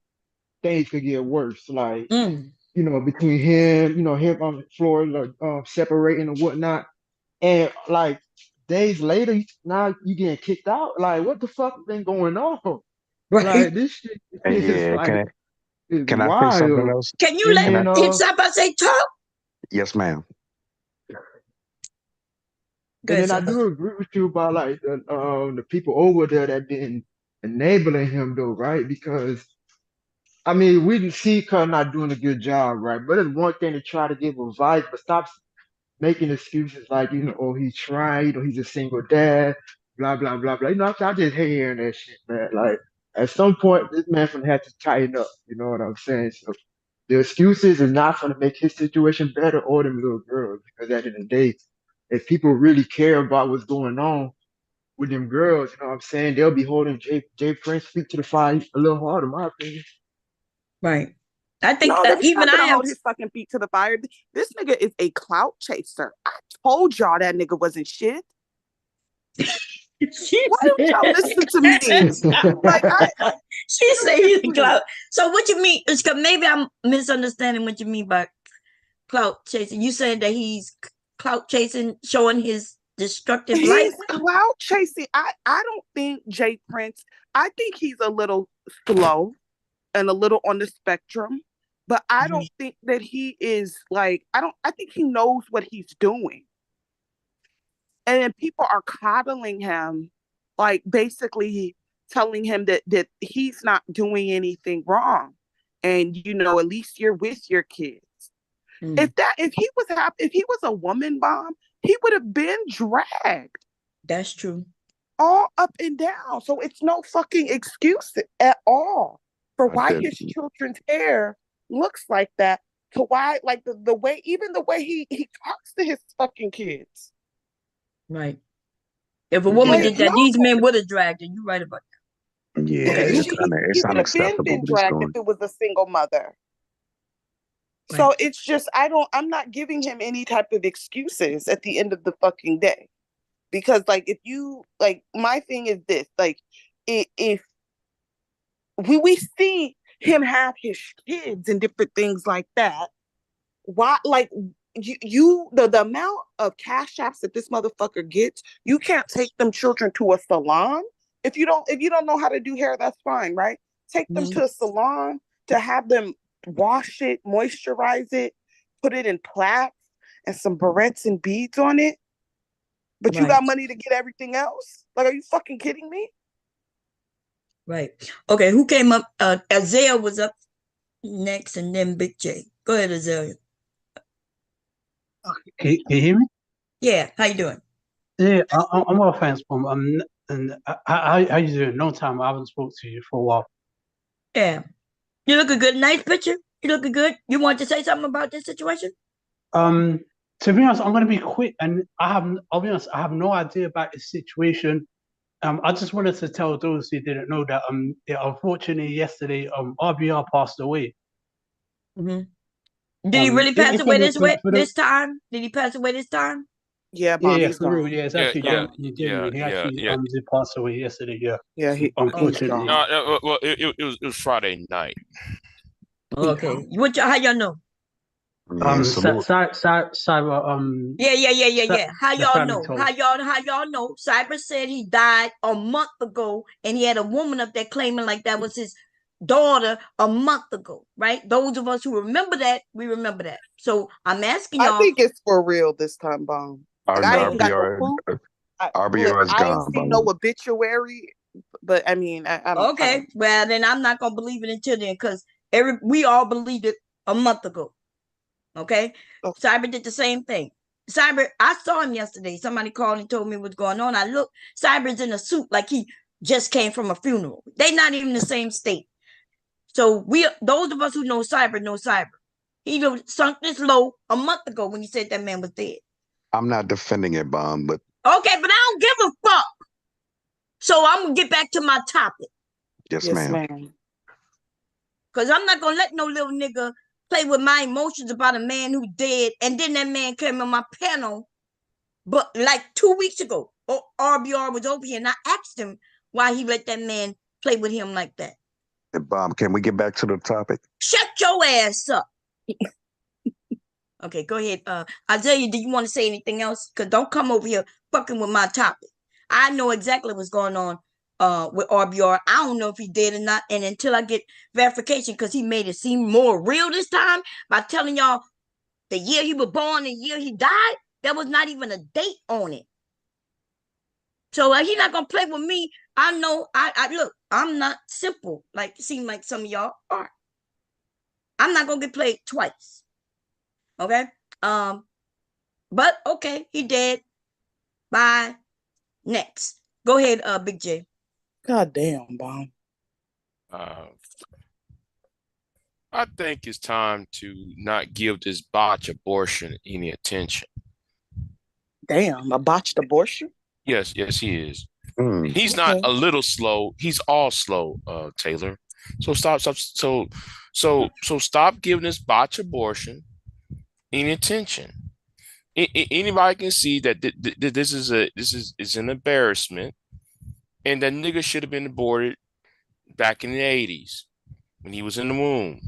S4: things could get worse. Like,
S1: Mm.
S4: between him, him on Florida, separating and whatnot. And like days later, now you getting kicked out. Like, what the fuck been going on?
S1: Right.
S4: Like, this shit
S2: Hey,
S4: is
S2: yeah,
S4: like is
S2: can I say something
S4: wild.
S2: else?
S1: Can you
S4: And
S1: let
S2: Can I?
S4: then
S1: him stop? I say talk?
S2: Yes, ma'am.
S1: Go
S4: And
S1: ahead,
S4: then I
S1: Top.
S4: do agree with you about like the people over there that been enabling him though, right? Because I mean we can see her not doing a good job, right? But it's one thing to try to give advice, but stop making excuses like oh he's trying, he's a single dad, blah blah blah blah. I just hate hearing that shit, man. Like at some point this man gonna have to tighten up. You know what I'm saying? So the excuses is not going to make his situation better or them little girls because at the end of the day, if people really care about what's going on with them girls, you know what I'm saying, they'll be holding Jay Prince feet to the fire a little harder, in my opinion.
S1: Right. I think
S3: No, they're
S1: even
S3: not
S1: I
S3: gonna
S1: have.
S3: hold his fucking feet to the fire. This nigga is a clout chaser. I told y'all that nigga wasn't shit.
S1: She
S3: Why don't y'all listen to me? Like
S1: she say he's a
S3: seriously.
S1: clout. So what you mean? It's 'cause maybe I'm misunderstanding what you mean by clout chasing. You saying that he's clout chasing, showing his destructive light?
S3: He's clout chasing. I don't think Jay Prince. I think he's a little slow and a little on the spectrum, but I
S1: Mhm.
S3: don't think that he is like I think he knows what he's doing. And then people are coddling him, like basically telling him that he's not doing anything wrong. And at least you're with your kids.
S1: Mm,
S3: If he was a woman bomb, he would have been dragged
S1: that's true.
S3: all up and down. So it's no fucking excuse at all for
S2: I
S3: why
S2: did.
S3: his children's hair looks like that. To why, like the way, even the way he talks to his fucking kids.
S1: Right. If a woman
S2: Yeah,
S3: Like,
S1: did that,
S3: no,
S1: these men would have dragged her. You right about
S2: yeah.
S1: that. Okay.
S3: he
S2: It's
S3: should he,
S2: it's
S3: he would have been
S2: unacceptable
S3: been
S2: what he's
S3: dragged if
S2: doing.
S3: it was a single mother. So
S1: Right.
S3: it's just I'm not giving him any type of excuses at the end of the fucking day. Because like if you like my thing is this, like if we see him have his kids and different things like that, why like the amount of cash apps that this motherfucker gets, you can't take them children to a salon. If you don't know how to do hair, that's fine, right? Take them
S1: Mhm.
S3: to a salon to have them wash it, moisturize it, put it in plaits and some barrettes and beads on it. But you
S1: Right.
S3: got money to get everything else? Like, are you fucking kidding me?
S1: Right. Okay. Who came up? Isaiah was up next, and then Big J. Go ahead, Azalea.
S5: Can you hear me?
S1: Yeah. How you doing?
S5: Yeah, I'm well, thanks, Mom. And how you doing? Long time. I haven't spoke to you for a while.
S1: Yeah. You looking good. Nice picture. You looking good. You want to say something about this situation?
S5: Um, to be honest, I'm gonna be quick, and I'll be honest, I have no idea about this situation. I just wanted to tell those who didn't know that yeah, unfortunately yesterday RBR passed away.
S1: Hmm. Did he really pass
S5: If for
S1: away
S5: the for the
S1: this time? Did he pass away this time?
S3: Yeah,
S5: yeah,
S3: Bomb,
S5: yeah,
S3: he's
S5: for real,
S3: gone.
S5: yeah, it's
S6: Yeah,
S3: He's
S5: actually
S6: yeah,
S3: gone.
S5: genuinely. He actually did pass away yesterday, yeah,
S3: Yeah, he's
S5: unfortunately.
S3: gone.
S6: Well, it was Friday night.
S1: Okay. How y'all know?
S2: Yeah, salute.
S5: Cyber
S1: Yeah. How
S5: the
S1: y'all
S5: family
S1: know?
S5: told.
S1: How y'all know? Cyber said he died a month ago, and he had a woman up there claiming like that was his daughter a month ago, right? Those of us who remember that, we remember that. So I'm asking
S3: I
S1: y'all.
S3: think it's for real this time, Bomb. Like I ain't got no proof. Look,
S2: RBR is
S3: I ain't
S2: gone,
S3: seen no
S2: bro.
S3: obituary, but I mean, I don't. I
S1: Okay,
S3: don't.
S1: well then I'm not gonna believe it until then, because we all believed it a month ago. Okay,
S3: Oh,
S1: Cyber did the same thing. Cyber, I saw him yesterday. Somebody called and told me what's going on. I look, Cyber's in a suit like he just came from a funeral. They not even the same state. So those of us who know Cyber. He sunk this low a month ago when he said that man was dead.
S2: I'm not defending it, Bomb, but
S1: Okay, but I don't give a fuck. So I'm gonna get back to my topic.
S2: yes,
S3: yes,
S2: ma'am.
S3: ma'am.
S1: Because I'm not going to let no little nigga play with my emotions about a man who dead. And then that man came on my panel, but like 2 weeks ago, RBR was over here, and I asked him why he let that man play with him like that.
S2: Hey, Bomb, can we get back to the topic?
S1: Shut your ass up. Okay, go ahead. Isaiah, do you want to say anything else? Because don't come over here fucking with my topic. I know exactly what's going on with RBR. I don't know if he did or not. And until I get verification, because he made it seem more real this time by telling y'all the year he was born, the year he died, there was not even a date on it. So he's not gonna play with me. I know. I look. I'm not simple like it seems like some of y'all are. I'm not gonna get played twice. Okay. Um. But okay, he dead. Bye. Next. Go ahead, Big J.
S3: God damn, Bomb.
S6: Uh, I think it's time to not give this botch abortion any attention.
S3: Damn, a botched abortion.
S6: Yes, he is.
S2: Mm.
S6: He's not
S3: Okay.
S6: a little slow. He's all slow, Taylor. So stop giving this botch abortion any attention. Anybody can see that this is an embarrassment, and that nigga should have been aborted back in the 80s when he was in the womb.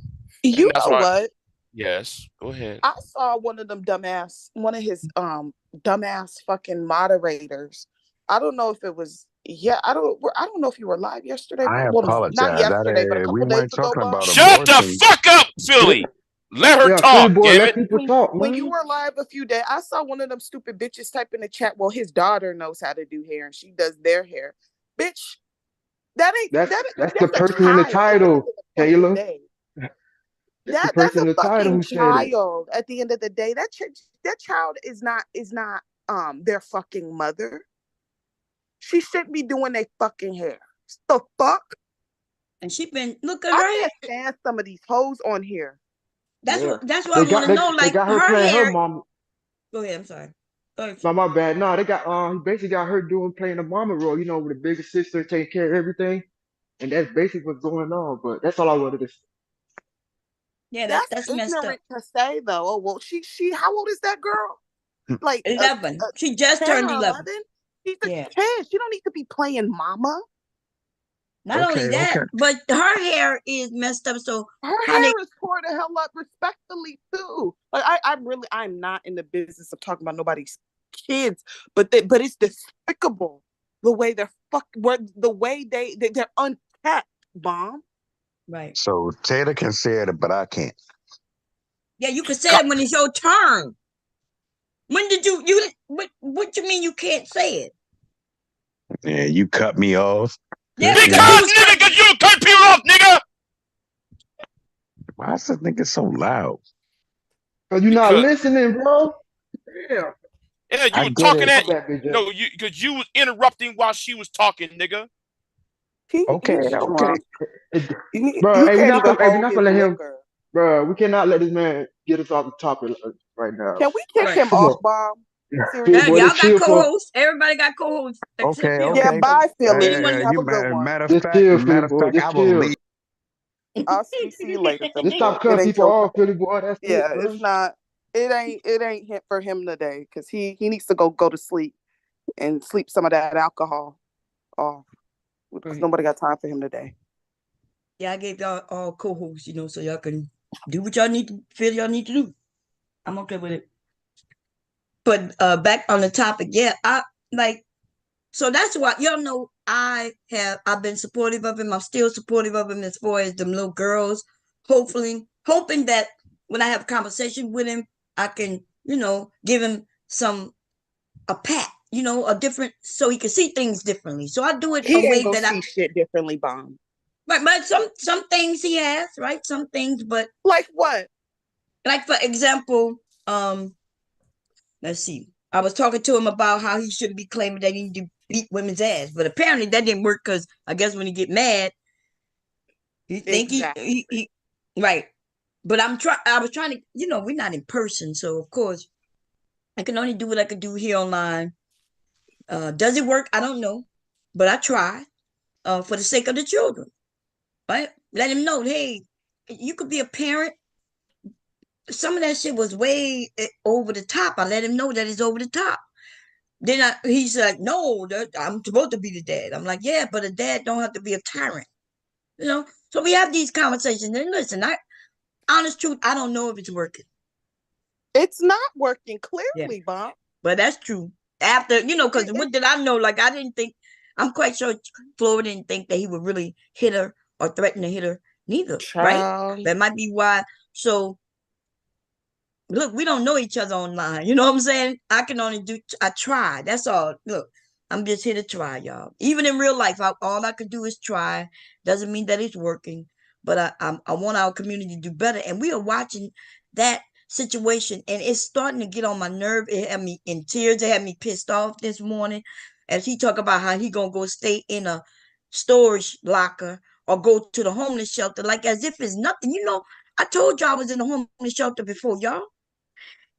S3: You
S6: And that's
S3: know
S6: why,
S3: what?
S6: yes, go ahead.
S3: I saw one of them one of his dumbass fucking moderators. I don't know if it was. Yeah, I don't know if you were live yesterday.
S2: I
S3: Well, not
S2: apologize.
S3: yesterday, but a
S2: We
S3: couple days
S2: weren't
S3: ago,
S2: talking
S3: Bomb.
S2: about
S6: Shut the
S2: abortion.
S6: fuck up, Philly. Let her
S4: Yeah, Philly
S6: talk,
S4: boy,
S6: damn
S4: let
S6: it.
S4: people talk,
S3: When you
S4: man.
S3: were live a few days, I saw one of them stupid bitches type in the chat. Well, his daughter knows how to do hair, and she does their hair. Bitch, that ain't
S4: That's
S3: that.
S4: that's the
S3: That's a
S4: person in the
S3: child at the end
S4: title,
S3: of the fucking
S4: Taylor.
S3: day.
S4: That's the
S3: That's
S4: person
S3: a
S4: in the title
S3: fucking
S4: who said it.
S3: child at the end of the day. That child is not their fucking mother. She shouldn't be doing their fucking hair. The fuck?
S1: And she been look at
S3: I
S1: her hair.
S3: can't stand some of these hoes on here.
S4: Yeah,
S1: That's what I
S4: they
S1: want
S4: got
S1: to know.
S4: they
S1: Like
S4: got her
S1: her
S4: playing her
S1: hair.
S4: mom.
S1: Go ahead. I'm sorry. Go ahead.
S4: No, my bad. No, they got he basically got her playing the mama role. You know, with the bigger sister taking care of everything, and that's basically what's going on. But that's all I wanted to say.
S1: Yeah,
S3: That's
S1: that's messed up.
S3: ignorant to say though. Oh well, she how old is that girl? Like
S1: 11. She just
S3: 10
S1: turned
S3: or
S1: 11.
S3: 11? She's a
S1: Yeah.
S3: kid. She don't need to be playing mama.
S1: Not only
S2: Okay,
S1: that,
S2: okay.
S1: but her hair is messed up. So
S3: Her
S1: how they
S3: hair is tore the hell up respectfully too. Like I'm not in the business of talking about nobody's kids, but it's despicable the way the way they're unkept, mom.
S1: right.
S2: So Taylor can say it, but I can't.
S1: Yeah, you can say it when it's your turn. When did you what you mean you can't say it?
S2: Yeah, you cut me off.
S1: Yeah,
S2: You
S1: because
S2: know,
S1: you
S6: Because
S1: was
S6: nigga, cause you cut people off, nigga.
S2: why is this nigga so loud?
S4: Cause you're not
S6: Because
S4: listening, bro. Yeah.
S6: yeah, you
S2: I
S6: were
S2: get
S6: talking
S2: it.
S4: My
S6: at
S4: bad, Big J.
S6: no, you because you was interrupting while she was talking, nigga.
S2: Okay,
S3: He's
S2: okay.
S3: drunk.
S4: Bro,
S3: He
S4: hey,
S3: can't even
S4: we're
S3: hold
S4: not
S3: his
S4: gonna let him,
S3: liquor.
S4: bro. We cannot let this man get us off the topic right now.
S3: Can we kick
S1: right.
S3: him
S4: Come
S3: off,
S4: on,
S3: Bob?
S4: Philly
S1: Yeah,
S4: boy,
S3: Seriously.
S1: y'all
S4: just
S1: got
S4: chill for,
S1: co-hosts. Everybody got co-hosts except
S2: Okay,
S1: him.
S3: Yeah,
S2: okay.
S3: bye,
S1: He didn't
S3: Philly.
S1: want
S3: Have a good one.
S2: Matter of
S4: just
S2: fact,
S4: chill, Philly boy,
S2: I
S4: just
S2: will
S4: chill.
S2: leave.
S3: I'll see you later, Philly
S4: Just stop
S3: boy. It
S4: cutting
S3: ain't
S4: people
S3: your
S4: off, Philly boy. That's it,
S3: yeah,
S4: bro.
S3: it's not it ain't hit for him today because he needs to go to sleep and sleep some of that alcohol off because
S1: right.
S3: nobody got time for him today.
S1: Yeah, I gave y'all all co-hosts, so y'all can do what y'all need to feel y'all need to do. I'm okay with it. But back on the topic, yeah, I like so that's why y'all know I've been supportive of him. I'm still supportive of him as far as them little girls. Hoping that when I have a conversation with him, I can, give him a pat, a different so he can see things differently. So I do it a
S3: He ain't
S1: way
S3: gonna
S1: that I
S3: see shit differently, Bomb.
S1: but some things he has, right? Some things, but
S3: Like what?
S1: like for example, um, let's see. I was talking to him about how he shouldn't be claiming that he need to beat women's ass, but apparently that didn't work because I guess when he get mad, he think
S3: Exactly.
S1: he right. But I was trying to, we're not in person, so of course I can only do what I could do here online. Does it work? I don't know, but I try. For the sake of the children, right? Let him know, hey, you could be a parent. Some of that shit was way over the top. I let him know that it's over the top. Then he's like, no, I'm supposed to be the dad. I'm like, yeah, but a dad don't have to be a tyrant, So we have these conversations. And listen, honest truth, I don't know if it's working.
S3: It's not working
S1: Yeah,
S3: clearly, Bomb.
S1: but that's true. After, because
S3: It,
S1: what did I know? Like, I didn't think, I'm quite sure Flora didn't think that he would really hit her or threaten to hit her neither, right?
S3: child.
S1: That might be why. So, look, we don't know each other online. You know what I'm saying? I try. That's all. Look, I'm just here to try, y'all. Even in real life, all I can do is try. Doesn't mean that it's working, but I want our community to do better. And we are watching that situation, and it's starting to get on my nerve. It had me in tears. It had me pissed off this morning as he talk about how he gonna go stay in a storage locker or go to the homeless shelter, like as if it's nothing. I told y'all I was in the homeless shelter before, y'all.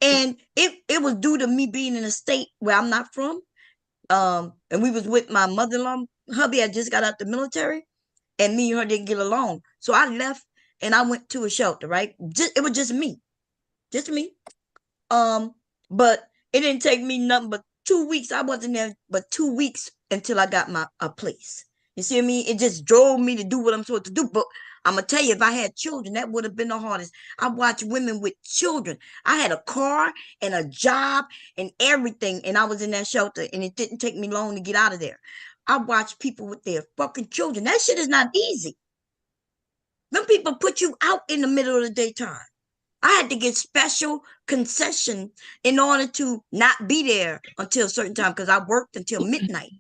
S1: And it was due to me being in a state where I'm not from. And we was with my mother-in-law. Hubby had just got out the military, and me and her didn't get along. So I left and I went to a shelter, right? It was just me. Just me. Um, but it didn't take me nothing but 2 weeks. I wasn't there but 2 weeks until I got my a place. You see what I mean? It just drove me to do what I'm supposed to do. But I'm gonna tell you, if I had children, that would have been the hardest. I watched women with children. I had a car and a job and everything, and I was in that shelter, and it didn't take me long to get out of there. I watched people with their fucking children. That shit is not easy. Them people put you out in the middle of the daytime. I had to get special concession in order to not be there until a certain time because I worked until midnight.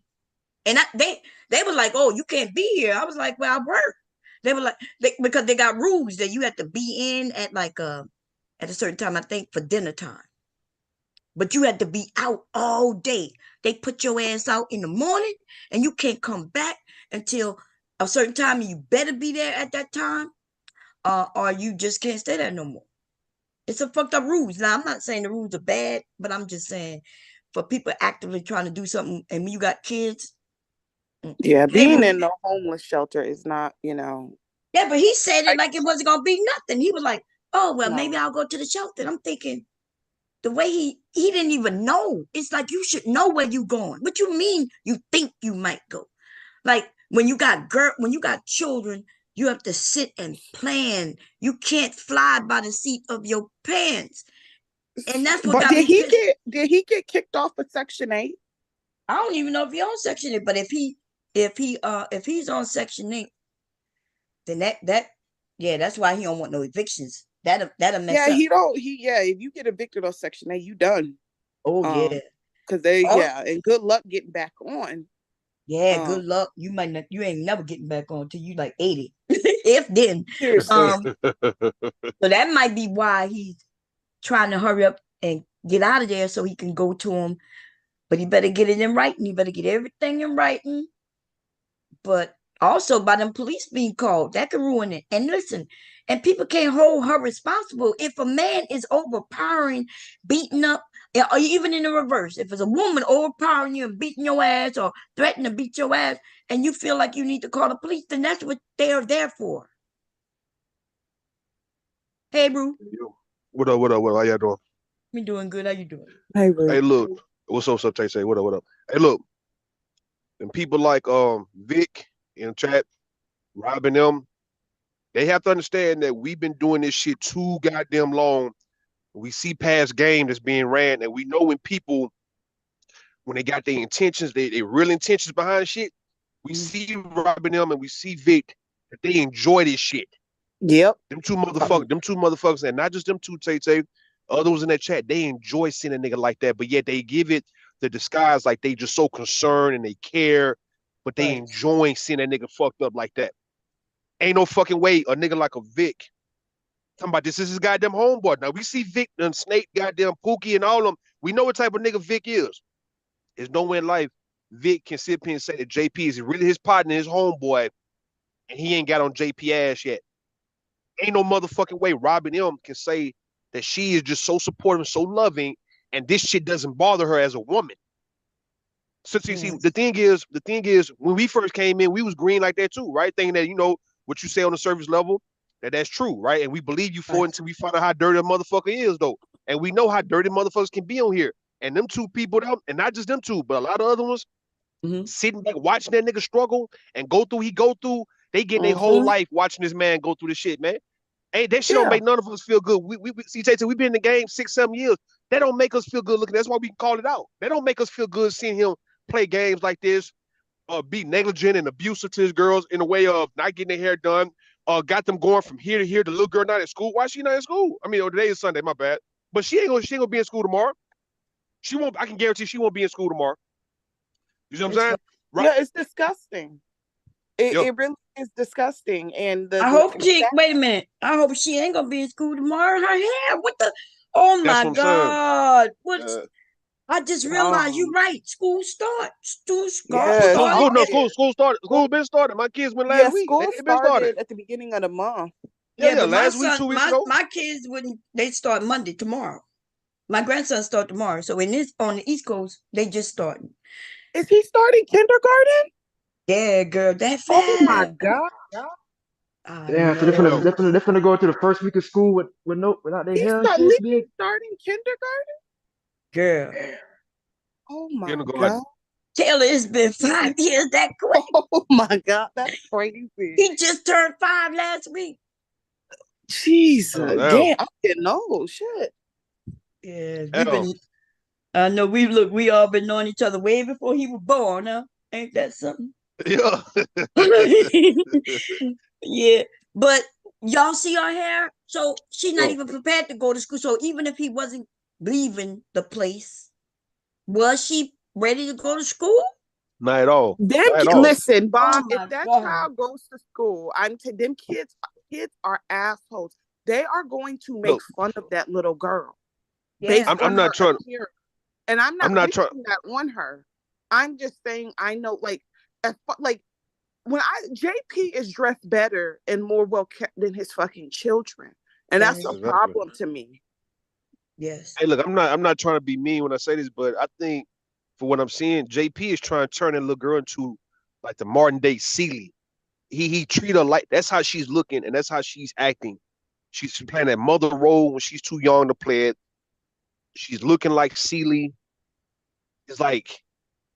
S1: And they were like, "Oh, you can't be here." I was like, "Well, I work." They were like, because they got rules that you have to be in at at a certain time, I think, for dinner time. But you had to be out all day. They put your ass out in the morning, and you can't come back until a certain time. And you better be there at that time, or you just can't stay there no more. It's a fucked up rules. Now, I'm not saying the rules are bad, but I'm just saying for people actively trying to do something, and when you got kids,
S3: Yeah,
S1: hey,
S3: being in the homeless shelter is not.
S1: yeah, but he said it
S3: I,
S1: like it wasn't gonna be nothing. He was like, oh, well,
S3: No.
S1: maybe I'll go to the shelter. And I'm thinking, the way he didn't even know. It's like you should know where you going. What you mean you think you might go? Like when you got children, you have to sit and plan. You can't fly by the seat of your pants. And that's what
S3: But
S1: got me pissed.
S3: did he get kicked off of Section 8?
S1: I don't even know if he's on Section 8, but if he's on Section 8, then yeah, that's why he don't want no evictions. That'll mess
S3: Yeah,
S1: up.
S3: if you get evicted on Section 8, you done.
S1: Oh yeah.
S3: Because
S1: Oh,
S3: and good luck getting back on.
S1: yeah, good luck. You ain't never getting back on till you like 80. If then.
S3: Seriously.
S1: So that might be why he's trying to hurry up and get out of there so he can go to him. But he better get it in writing. He better get everything in writing. But also by them police being called, that can ruin it. And listen, and people can't hold her responsible. If a man is overpowering, beating up, or even in the reverse, if it's a woman overpowering you and beating your ass or threatening to beat your ass, and you feel like you need to call the police, then that's what they're there for. Hey, Bru.
S7: What up? What up? What up? How y'all doing?
S1: Me doing good. How you doing?
S3: Hey, Ruth.
S7: Hey, look. What's up, Tay? Say what up? What up? Hey, look. And people like Vic in the chat, Robin them, they have to understand that we've been doing this shit too goddamn long. We see past game that's being ran, and we know when people, when they got their intentions, they real intentions behind shit. We see Robin them and we see Vic that they enjoy this shit.
S3: Yep.
S7: Them two motherfuckers, and not just them two, Tay. Others in that chat, they enjoy seeing a nigga like that, but yet they give it the disguise like they just so concerned and they care, but they
S1: Right.
S7: enjoying seeing that nigga fucked up like that. Ain't no fucking way a nigga like a Vic talking about this is his goddamn homeboy. Now we see Vic and Snake, goddamn Pookie and all of them. We know what type of nigga Vic is. There's no way in life Vic can sit here and say that JP is really his partner, his homeboy, and he ain't got on JP ass yet. Ain't no motherfucking way Robin M can say that she is just so supportive, so loving, and this shit doesn't bother her as a woman. So you see, the thing is, when we first came in, we was green like that too, right? Thinking that what you say on the surface level, that's true, right? And we believe you for it until we find out how dirty a motherfucker is, though. And we know how dirty motherfuckers can be on here. And them two people, and not just them two, but a lot of other ones, sitting back watching that nigga struggle and go through, they getting their whole life watching this man go through this shit, man. Hey, that shit don't make none of us feel good. We see, we've been in the game 6-7 years. That don't make us feel good looking. That's why we can call it out. That don't make us feel good seeing him play games like this, be negligent and abusive to his girls in a way of not getting their hair done, got them going from here to here. The little girl not at school. Why is she not at school? I mean, today is Sunday, my bad. But she ain't gonna be in school tomorrow. She won't. I can guarantee she won't be in school tomorrow. You know what I'm saying?
S3: Right. Yeah, it's disgusting. It really is disgusting. And
S1: I hope wait a minute. I hope she ain't gonna be in school tomorrow. Her hair, what the? Oh my God! What? I just realized you're right. School started. School started.
S7: School started. School been started. My kids went last week.
S3: School started at the beginning of the month.
S1: Yeah, but
S7: last week, 2 weeks ago.
S1: My kids wouldn't. They start Monday tomorrow. My grandson start tomorrow. So on the East Coast, they just starting.
S3: Is he starting kindergarten?
S1: Yeah, girl, that fast.
S3: Oh my God.
S4: Yeah, so they're gonna go to the first week of school without their hair.
S3: He's starting kindergarten?
S1: Girl.
S3: Oh my God.
S1: Taylor, it's been 5 years that quick.
S3: Oh my God, that's crazy.
S1: He just turned 5 last week.
S3: Jesus, damn, I'm getting old. Shit.
S1: Yeah, we've been. I know we all been knowing each other way before he was born. Huh? Ain't that something?
S7: Yeah.
S1: Yeah, but y'all see her hair. So she's not even prepared to go to school. So even if he wasn't leaving the place, was she ready to go to school?
S7: Not at all.
S3: Listen, Bomb, if that child goes to school, them kids are assholes. They are going to make fun of that little girl.
S1: Yeah.
S7: I'm not trying
S3: to, and I'm not trying that on her. I'm just saying I know, like when JP is dressed better and more well kept than his fucking children, and that's a problem to me.
S1: Yes.
S7: Hey, look, I'm not trying to be mean when I say this, but I think for what I'm seeing, JP is trying to turn that little girl into like the modern day Celie. He treat her like that's how she's looking and that's how she's acting. She's playing that mother role when she's too young to play it. She's looking like Celie. It's like,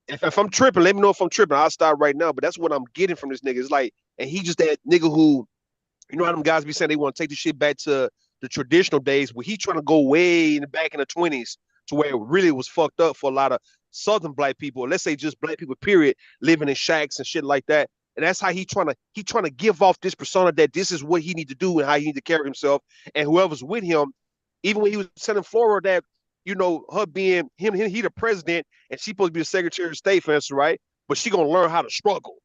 S7: if I'm tripping, let me know if I'm tripping. I'll stop right now. But that's what I'm getting from this nigga. It's like, and he just that nigga who, you know how them guys be saying they want to take the shit back to the traditional days where he trying to go way in the back in the 20s to where it really was fucked up for a lot of Southern black people. Let's say just black people, period, living in shacks and shit like that. And that's how he trying to give off this persona that this is what he need to do and how he need to carry himself. And whoever's with him, even when he was telling Flora that, you know, her being he the president and she supposed to be the Secretary of State, for instance, right? But she gonna learn how to struggle.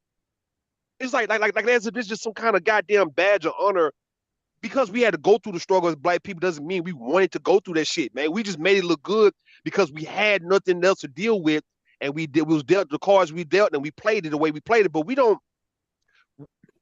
S7: It's like as if it's just some kind of goddamn badge of honor because we had to go through the struggle as black people doesn't mean we wanted to go through that shit, man. We just made it look good because we had nothing else to deal with, and we was dealt the cards we dealt, and we played it the way we played it. But we don't.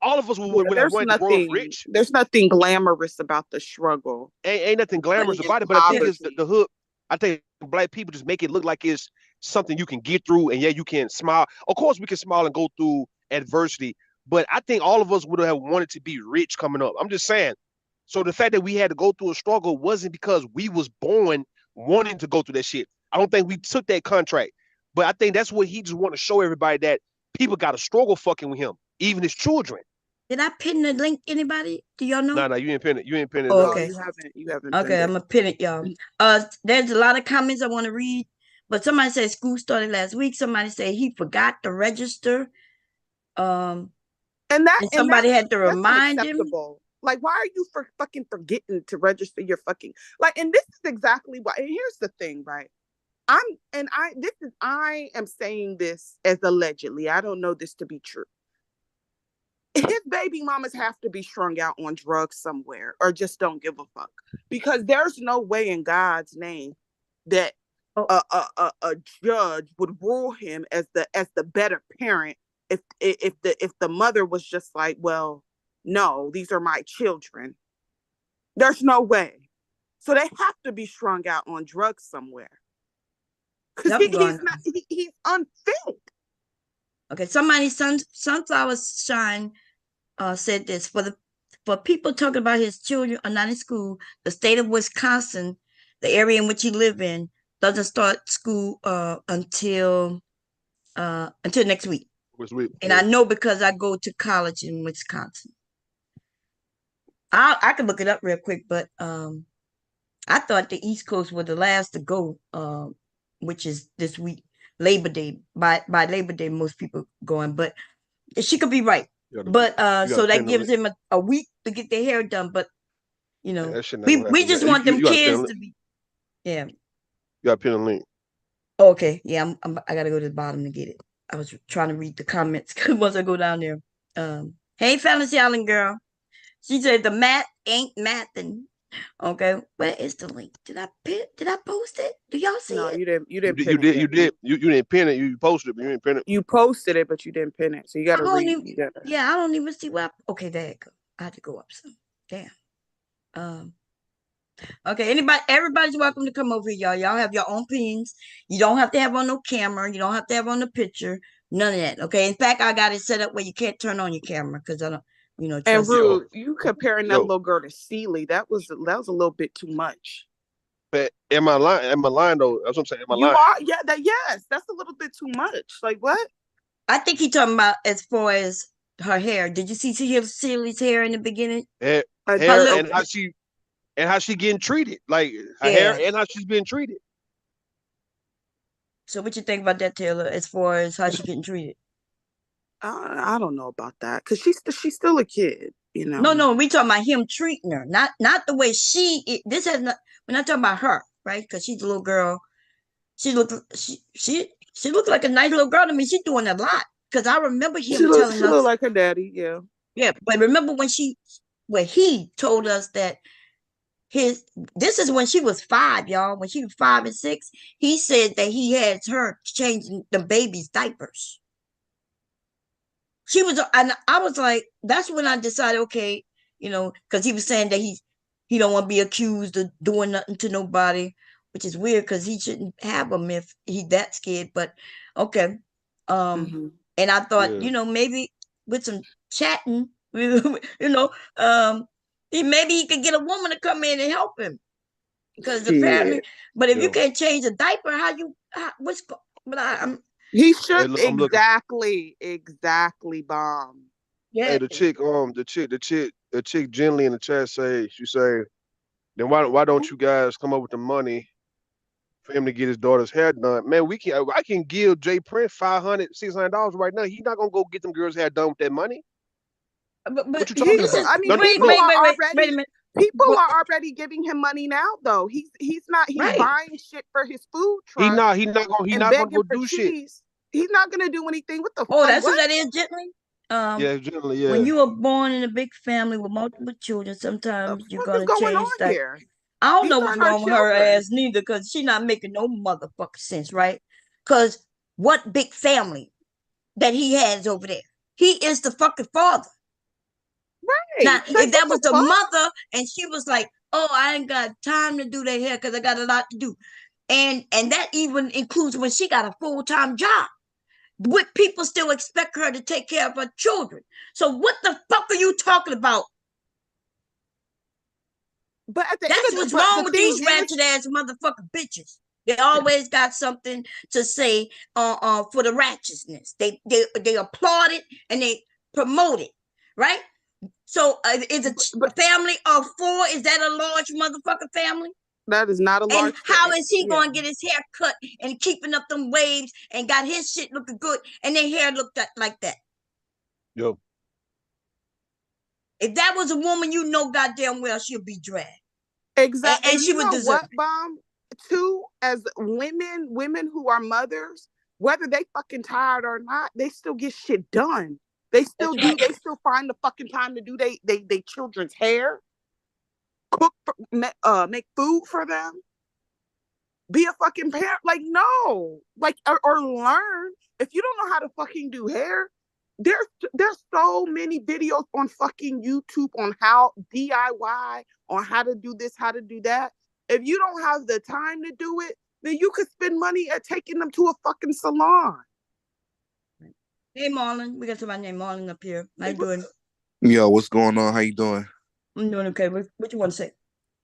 S7: All of us would have wanted to grow up rich.
S3: There's nothing glamorous about the struggle.
S7: Ain't nothing glamorous about it. But I think it's the hood. I think black people just make it look like it's something you can get through, and yeah, you can smile. Of course, we can smile and go through adversity. But I think all of us would have wanted to be rich coming up. I'm just saying. So the fact that we had to go through a struggle wasn't because we was born wanting to go through that shit. I don't think we took that contract. But I think that's what he just want to show everybody that people got to struggle fucking with him, even his children.
S1: Did I pin the link? Anybody? Do y'all know?
S7: No, you ain't pin it. You ain't pin it.
S1: Oh, okay.
S3: You haven't.
S1: Okay, I'm gonna pin it, y'all. There's a lot of comments I want to read, but somebody said school started last week. Somebody said he forgot to register. And somebody had to remind him.
S3: Like, why are you fucking forgetting to register your fucking like? And this is exactly why. And here's the thing, right? I am saying this as allegedly. I don't know this to be true. His baby mamas have to be strung out on drugs somewhere, or just don't give a fuck. Because there's no way in God's name that a judge would rule him as the better parent if the mother was just like, well, no, these are my children. There's no way. So they have to be strung out on drugs somewhere. Because he's unfit.
S1: Okay, somebody, Sunflower Shine said this. For people talking about his children are not in school, the state of Wisconsin, the area in which he live in, doesn't start school until next week. And I know because I go to college in Wisconsin. I could look it up real quick, but I thought the East Coast was the last to go, which is this week, Labor Day. By Labor Day, most people going, but she could be right. But so that gives him a week to get their hair done. But you know, we just want them kids to be. Yeah.
S7: You got to pin a link.
S1: Okay. Yeah, I gotta go to the bottom to get it. I was trying to read the comments once I go down there. Hey, Fantasy Island girl. She said the math ain't mathing. Okay, where is the link? Did I post it? Do y'all see it?
S3: No, you didn't.
S7: You did. You didn't pin it. You posted it, but you didn't pin it.
S3: You posted it, but you didn't pin it. So you gotta read.
S1: Yeah, I don't even see where. Okay, there you go. I had to go up some. Damn. Okay, everybody's welcome to come over here, y'all. Y'all have your own opinions. You don't have to have on no camera. You don't have to have on the picture. None of that. Okay. In fact, I got it set up where you can't turn on your camera because I don't. You know,
S3: and Rude, you comparing that little girl to Celie, that was a little bit too much.
S7: But am I lying? Am I lying though? That's what I'm saying. Am I lying?
S3: Yeah, yes, that's a little bit too much. Like what?
S1: I think he's talking about as far as her hair. Did you see Celie's hair in the beginning?
S7: Hair and how she getting treated, like her hair and how she's being treated.
S1: So what you think about that, Taylor? As far as how she's getting treated?
S3: I don't know about that because she's still a kid, you know.
S1: No, we talking about him treating her, not the way she. This has not. We're not talking about her, right? Because she's a little girl. She looked like a nice little girl to me. She's doing a lot because I remember him telling us.
S3: She looked like her daddy, yeah.
S1: Yeah, but remember when he told us that this is when she was 5, y'all. When she was 5 and 6, he said that he had her changing the baby's diapers. She was, and I was like, that's when I decided, okay, you know, because he was saying that he don't want to be accused of doing nothing to nobody, which is weird because he shouldn't have them if he's that scared. But okay, and I thought, you know, maybe with some chatting, you know, Maybe he could get a woman to come in and help him. Because
S3: Shit.
S1: apparently, but if you
S7: Yo.
S1: can't change a diaper, I'm
S3: He
S7: Hey,
S3: should
S7: look, I'm looking.
S3: exactly, bomb.
S1: yeah.
S7: Hey, the chick Jenly in the chat she say, then why don't you guys come up with the money for him to get his daughter's hair done? Man, I can give Jay Prince $500, $600 right now. He's not gonna go get them girls' hair done with that money.
S1: But
S7: What you
S3: He,
S7: talking
S1: this is
S7: about?
S3: I mean,
S7: No,
S1: wait,
S3: people
S7: no,
S1: wait,
S3: are
S1: wait, wait, wait a
S3: already
S1: minute.
S3: people
S1: Well,
S3: are already giving him money now, though. He's
S1: right.
S3: buying shit for his food truck
S7: he
S3: and
S7: not gonna
S3: begging
S7: go
S3: for
S7: do shit.
S3: cheese. He's not gonna do anything. What the
S1: Oh,
S3: like?
S1: that's who
S3: What?
S1: that is, gently.
S7: Yeah, generally,
S1: When
S7: yeah.
S1: you are born in a big family with multiple children,
S3: The
S1: sometimes you're
S3: fuck is
S1: gonna
S3: going
S1: change
S3: on
S1: that.
S3: here?
S1: I don't
S3: These
S1: know what's
S3: aren't our
S1: wrong with her
S3: children.
S1: ass neither, because she's not making no motherfucking sense, right? Because what big family that he has over there? He is the fucking father. Now,
S3: Right? Like,
S1: if
S3: what
S1: that was
S3: the
S1: the
S3: fuck?
S1: mother and she was like, "Oh, I ain't got time to do their hair because I got a lot to do," and that even includes when she got a full-time job, would people still expect her to take care of her children? So what the fuck are you talking about?
S3: But at the end
S1: That's
S3: of
S1: what's
S3: but
S1: wrong
S3: the
S1: with
S3: thing
S1: these
S3: is,
S1: ratchet ass motherfucking bitches. They always got something to say for the righteousness. They applaud it and they promote it, right? So is a
S3: but
S1: family of 4, is that a large motherfucking family?
S3: that is not a
S1: And
S3: large
S1: how is he
S3: yeah.
S1: going to get his hair cut and keeping up them waves and got his shit looking good and their hair looked like that?
S7: Yo,
S1: If that was a woman, you know goddamn well she'll be dragged.
S3: Exactly.
S1: And
S3: And
S1: she
S3: you
S1: would
S3: know
S1: deserve
S3: what,
S1: it.
S3: Bomb? Too, as women who are mothers, whether they fucking tired or not, they still get shit done. They still
S1: That's
S3: do.
S1: right.
S3: They still find the fucking time to do they children's hair, cook, make food for them, be a fucking parent. Like, no, like, or learn. If you don't know how to fucking do hair, there's so many videos on fucking YouTube on how DIY, on how to do this, how to do that. If you don't have the time to do it, then you could spend money at taking them to a fucking salon.
S1: Hey Marlon, we got somebody named Marlon up here. How you doing?
S8: Yo, what's going on? How you doing?
S1: I'm doing okay. What you want to say?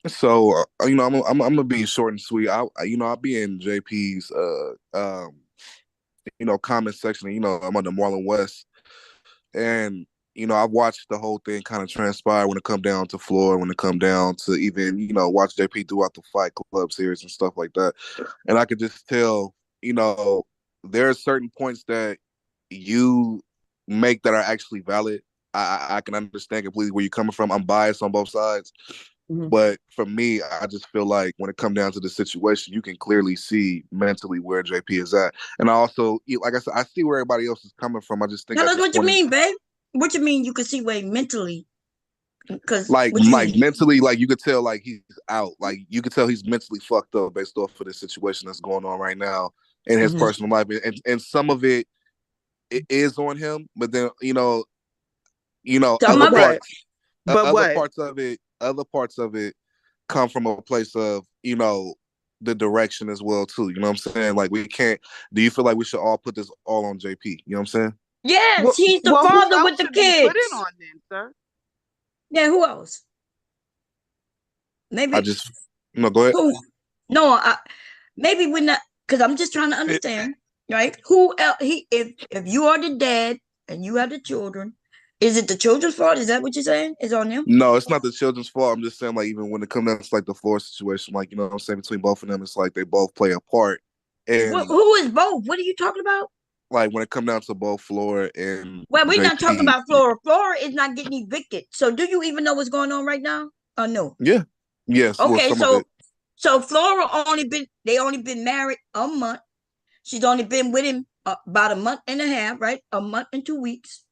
S8: So, I'm gonna be short and sweet. I'll be in JP's comment section. I'm on the Marlon West, and I've watched the whole thing kind of transpire when it come down to floor, when it come down to even watch JP throughout the Fight Club series and stuff like that, and I could just tell, there are certain points that you make that are actually valid. I can understand completely where you're coming from. I'm biased on both sides.
S1: Mhm.
S8: But for me, I just feel like when it comes down to the situation, you can clearly see mentally where JP is at. And I also, like I said, I see where everybody else is coming from. I just think
S1: Tell
S8: at
S1: us
S8: this
S1: what you
S8: point,
S1: mean, babe. What you mean you can see where mentally? Because
S8: like
S1: what you
S8: like
S1: mean?
S8: mentally, like you could tell like he's out. Like you could tell he's mentally fucked up based off of the situation that's going on right now in his
S1: Mhm.
S8: personal life. And some of it is on him, but then
S1: Some
S8: other
S1: of it.
S3: But
S8: parts
S3: but
S8: other
S3: what?
S8: parts of it come from a place of the direction as well too. You know what I'm saying? Like we can't. Do you feel like we should all put this all on JP? You know what I'm saying?
S1: Yes, he's the
S3: Well, who
S1: father
S3: else
S1: with the
S3: should we put it
S1: kids.
S3: on then, sir?
S1: Yeah, who else?
S8: I
S1: Maybe
S8: just go ahead.
S1: who? No, maybe we're not. Because I'm just trying to understand, right? Who else? If you are the dad and you have the children, is it the children's fault? Is that what you're saying? It's on them?
S8: No, it's not the children's fault. I'm just saying, like, even when it comes down to like the floor situation, like what I'm saying, between both of them, it's like they both play a part. And
S1: Who is both? What are you talking about?
S8: like when it comes down to both Floor and
S1: Well, we're not talking
S8: JP,
S1: about Flora. Flora is not getting evicted. So do you even know what's going on right now? Or no?
S8: yeah, yes, well,
S1: Okay,
S8: some of it.
S1: so Flora only been married a month. She's only been with him about a month and a half, right? A month and 2 weeks.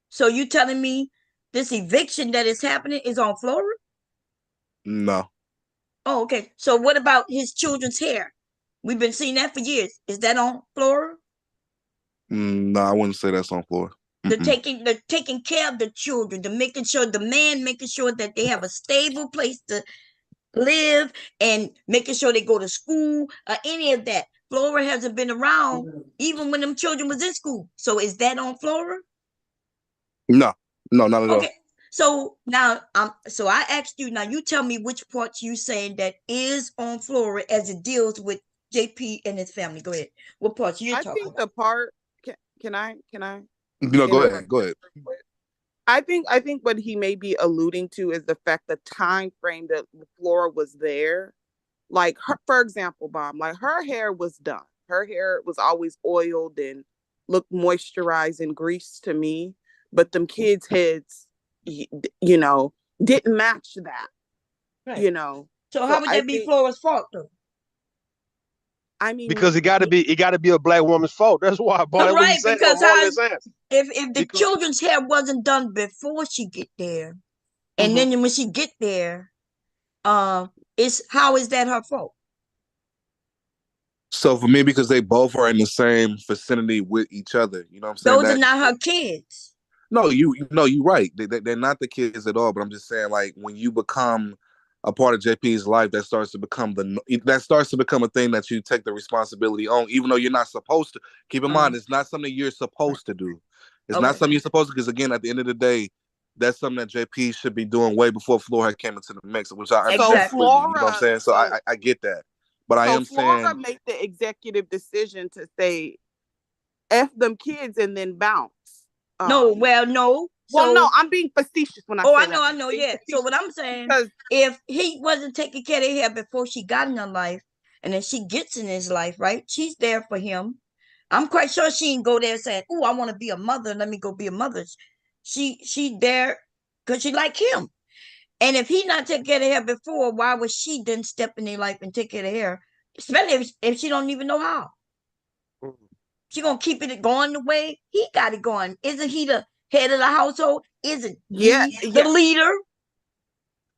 S1: So you telling me this eviction that is happening is on Flora?
S8: No,
S1: Oh, okay. So what about his children's hair? We've been seeing that for years. Is that on Flora?
S8: no, I wouldn't say that's on Floor. Mm-mm.
S1: The taking care of the children, the making sure the man making sure that they have a stable place to live and making sure they go to school or any of that. Flora hasn't been around even when them children was in school. So is that on Flora?
S8: No, no, not at
S1: Okay.
S8: all.
S1: So now, so I asked you. Now you tell me which parts you saying that is on Flora as it deals with JP and his family. Go ahead. What parts you're
S3: I
S1: talking
S3: think
S1: about?
S3: the part can I
S8: Go
S3: interrupt?
S8: ahead. Go ahead.
S3: I think what he may be alluding to is the fact the time frame that Flora was there. Like her, for example, Bomb, like her hair was done. Her hair was always oiled and looked moisturized and greased to me, but them kids' heads, you know, didn't match that,
S1: Right.
S3: you know.
S1: So how
S3: So
S1: would
S3: I
S1: that be
S3: think,
S1: Flora's fault though?
S3: I mean,
S7: Because it gotta be a black woman's fault. That's why, boy. That's what
S1: Right,
S7: he's saying. What
S1: because
S7: Marlon
S1: how
S7: is saying.
S1: if the
S7: Because
S1: children's hair wasn't done before she get there, and
S3: mhm.
S1: then when she get there, is how is that her fault?
S8: So for me, because they both are in the same vicinity with each other, you know what I'm saying?
S1: Those are
S8: That
S1: not her kids.
S8: no, you're right. They're not the kids at all. But I'm just saying, like, when you become a part of JP's life, that starts to become a thing that you take the responsibility on, even though you're not supposed to. Keep in
S1: Uh,
S8: mind, it's not something you're
S1: right.
S8: supposed to do. It's not
S1: Okay.
S8: something you're supposed to. Because again, at the end of the day, that's something that JP should be doing way before Flora came into the mix, which I
S3: So
S8: understand
S1: Exactly.
S8: completely. You know what I'm
S3: Flora,
S8: saying? So I get that, but I
S3: so
S8: am
S3: Flora
S8: saying
S3: made the executive decision to say F them kids and then bounce.
S1: No, well, no.
S3: Well, no,
S1: So,
S3: I'm being facetious when I
S1: oh,
S3: say that.
S1: I
S3: I'm
S1: know,
S3: being
S1: yeah. So
S3: facetious
S1: what I'm saying,
S3: because
S1: if he wasn't taking care of her hair before she got in her life, and then she gets in his life, right? She's there for him. I'm quite sure she didn't go there saying, "Oh, I want to be a mother. Let me go be a mother." She there because she like him. And if he not taking care of her hair before, why would she then step in their life and take care of her hair? Especially if she don't even know how. She gonna keep it going the way he got it going. Isn't he the head of the household? Isn't
S3: yeah,
S1: he the
S3: yeah,
S1: leader?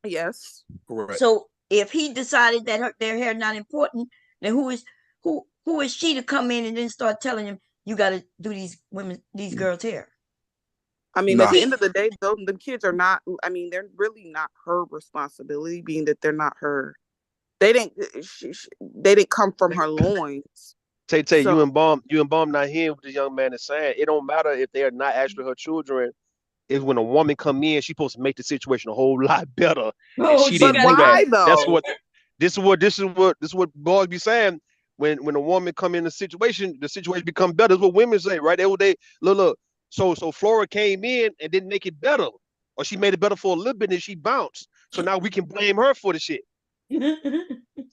S3: yes.
S8: correct.
S1: So if he decided that their hair not important, then who is she to come in and then start telling him you got to do these girls' hair?
S3: I mean, at
S8: Nah,
S3: the
S1: He
S3: end of the day, though, the kids are not. I mean, they're really not her responsibility, being that they're not her. They didn't. They didn't come from her loins.
S7: Tay,
S3: So
S7: you and Bomb not hearing what the young man is saying. It don't matter if they are not actually her children. Is when a woman come in, she's supposed to make the situation a whole lot better, and
S1: oh
S7: she
S1: she
S3: but
S7: didn't
S1: got to
S7: do
S1: go.
S7: that.
S3: why
S7: That's
S3: though?
S7: what this is what boys be saying. When a woman come in the situation become better. That's what women say, right? They look. So Flora came in and didn't make it better, or she made it better for a little bit and she bounced. So now we can blame her for the shit.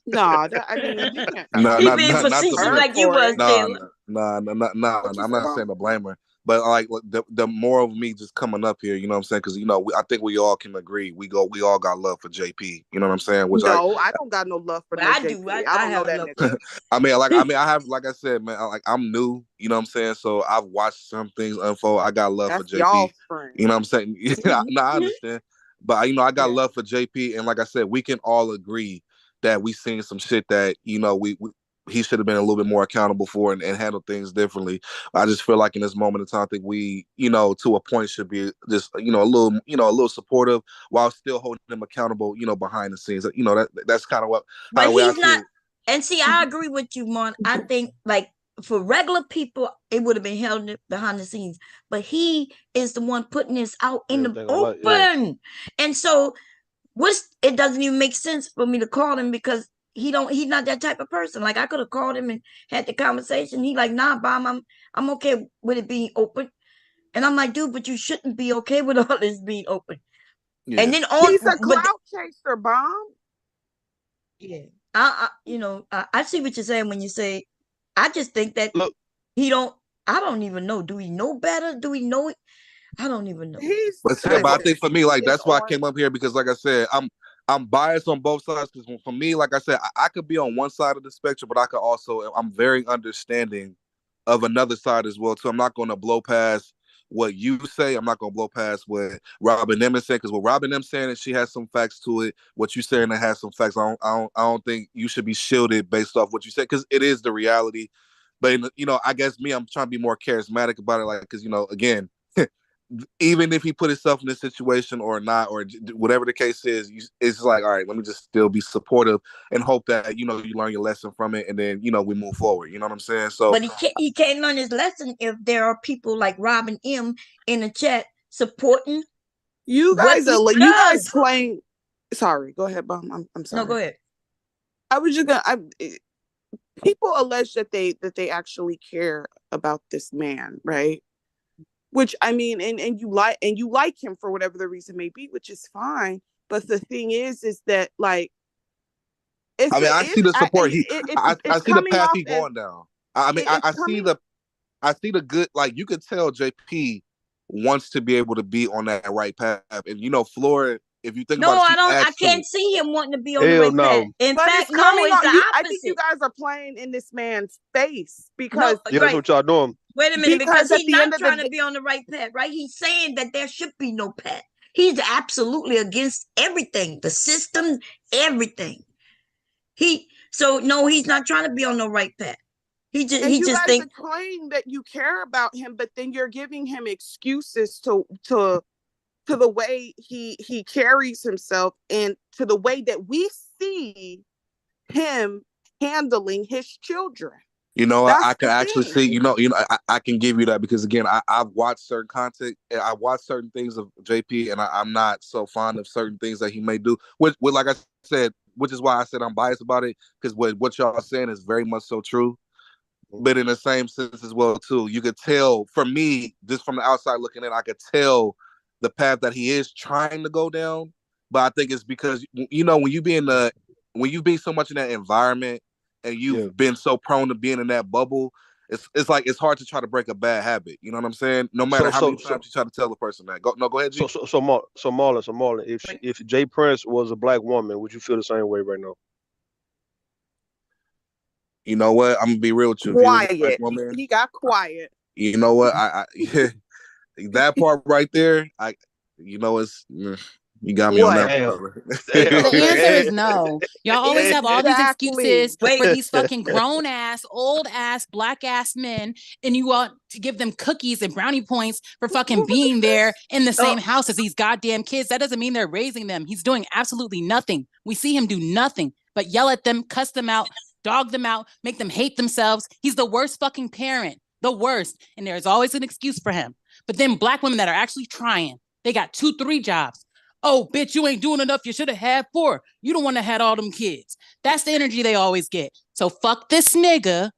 S3: No, that I mean, you can't
S8: nah,
S1: He
S3: blame
S1: being
S8: not the
S1: facetious
S8: blame.
S3: her
S1: like you
S3: for
S1: was,
S3: it.
S8: Nah,
S1: Taylor.
S8: nah, nah.
S3: What you
S8: I'm
S3: say,
S8: not
S3: Bob?
S8: saying to blame her, but like the more of me just coming up here, you know what I'm saying? Because I think we all can agree. We all got love for JP. You know what I'm saying? Which
S3: No, I don't got no love for
S1: But
S3: no
S1: I do.
S3: JP. I
S1: I
S3: don't know
S1: have
S3: that
S1: love for
S3: nigga.
S8: I have, like I said, man. I'm new. You know what I'm saying? So I've watched some things unfold. I got love for
S3: That's
S8: JP.
S3: y'all's friend.
S8: You know what I'm saying? No, I understand, but I got
S3: Yeah.
S8: love for JP, and like I said, we can all agree that we seen some shit that we he should have been a little bit more accountable for and handle things differently. I just feel like in this moment in time, I think we, to a point, should be just a little supportive while still holding them accountable, behind the scenes. That's kind of how
S1: But
S8: the way I
S1: he's not.
S8: feel.
S1: And see, I agree with you, Mon. I think like for regular people, it would have been held behind the scenes. But he is the one putting this out in the
S7: Everything on light, yeah.
S1: open. And so it doesn't even make sense for me to call him because he's not that type of person. Like I could have called him and had the conversation. He like, nah, Bomb, I'm okay with it being open. And I'm like, dude, but you shouldn't be okay with all this being open. And
S8: Yeah.
S1: then
S3: He's a
S1: but
S3: clout chaser, Bomb.
S1: yeah, I see what you're saying when you say, I just think that
S7: Look,
S1: he don't. I don't even know. Do we know better? Do we know it? I don't even know.
S3: He's
S8: But see, but I
S3: listen.
S8: think for me, like
S3: Is
S8: that's why I
S3: on.
S8: came up here because, like I said, I'm biased on both sides. Because for me, like I said, I could be on one side of the spectrum, but I could also I'm very understanding of another side as well. So I'm not going to blow past what you say. I'm not going to blow past what Robin M is saying because what Robin M saying, and she has some facts to it. What you saying, that has some facts. I don't think you should be shielded based off what you say because it is the reality. But I guess me, I'm trying to be more charismatic about it, like because again. Even if he put himself in this situation or not, or whatever the case is, it's like, all right, let me just still be supportive and hope that, you learn your lesson from it and then, we move forward. You know what I'm saying? So,
S1: But he can't learn his lesson if there are people like Robin M in the chat supporting
S3: You
S1: what
S3: guys
S1: he
S3: you guys
S1: does.
S3: claim. Sorry, go ahead, Bum. I'm
S1: No, go
S3: sorry.
S1: ahead.
S3: I was just gonna. People allege that they actually care about this man, right? Which I mean, and you like him for whatever the reason may be, which is fine. But the thing is that like
S8: I mean, I see the support. I
S3: it's
S8: see the
S3: coming
S8: path
S3: off
S8: he
S3: as
S8: going down. I mean,
S3: it's coming.
S8: I see the good. Like you could tell, JP wants to be able to be on that right path. And you know, Flora, if you think
S1: No,
S8: about it,
S1: I
S8: she
S1: don't. I
S8: adds to
S1: can't
S8: it.
S1: see him wanting to be on the
S7: Hell
S1: right path.
S7: no.
S1: In
S3: But
S1: fact,
S3: it's
S1: no,
S3: coming
S1: it's
S3: on.
S1: the
S3: I think you
S1: opposite.
S3: guys are playing in this man's face
S1: No,
S3: because
S7: Yeah, that's
S1: right.
S7: what y'all doing.
S1: Wait a minute, because
S3: at
S1: he's
S3: the end
S1: not
S3: of the
S1: trying to
S3: day,
S1: be on the right path, right? He's saying that there should be no path. He's absolutely against everything, the system, everything. So no, he's not trying to be on the right path.
S3: and
S1: He
S3: you
S1: just
S3: guys are
S1: think
S3: claiming that you care about him, but then you're giving him excuses to the way he carries himself and to the way that we see him handling his children.
S8: You know,
S3: That's
S8: I can
S3: the
S8: actually
S3: thing.
S8: see. I can give you that because again, I've watched certain content. I watch certain things of JP, and I'm not so fond of certain things that he may do. Which like I said, which is why I said I'm biased about it because what y'all are saying is very much so true. But in the same sense as well too, you could tell for me, just from the outside looking in, I could tell the path that he is trying to go down. But I think it's because you know when you be so much in that environment and
S7: Yeah.
S8: you've been so prone to being in that bubble, it's like it's hard to try to break a bad habit. You know what I'm saying? No matter
S7: So
S8: how many
S7: so
S8: times
S7: so
S8: you try to tell the person that. Go ahead, G.
S7: Marlon, if Jay Prince was a black woman, would you feel the same way right now?
S8: You know what? I'm gonna be real with you. If he was a black
S3: Quiet.
S8: woman,
S3: He got quiet.
S8: you know what? That part right there, you know, you got me on
S3: What?
S8: that
S7: Damn.
S8: one, brother.
S7: Damn,
S9: The answer is
S7: man.
S9: no. Y'all always have all these
S3: Exactly.
S9: excuses
S1: wait,
S9: for these fucking grown ass, old ass, black ass men, and you want to give them cookies and brownie points for fucking being there in the
S1: oh,
S9: same house as these goddamn kids. That doesn't mean they're raising them. He's doing absolutely nothing. We see him do nothing but yell at them, cuss them out, dog them out, make them hate themselves. He's the worst fucking parent, the worst. And there's always an excuse for him. But then black women that are actually trying, they got 2, 3 jobs. Oh, bitch, you ain't doing enough. You should have had 4. You don't want to have all them kids. That's the energy they always get. So fuck this nigga.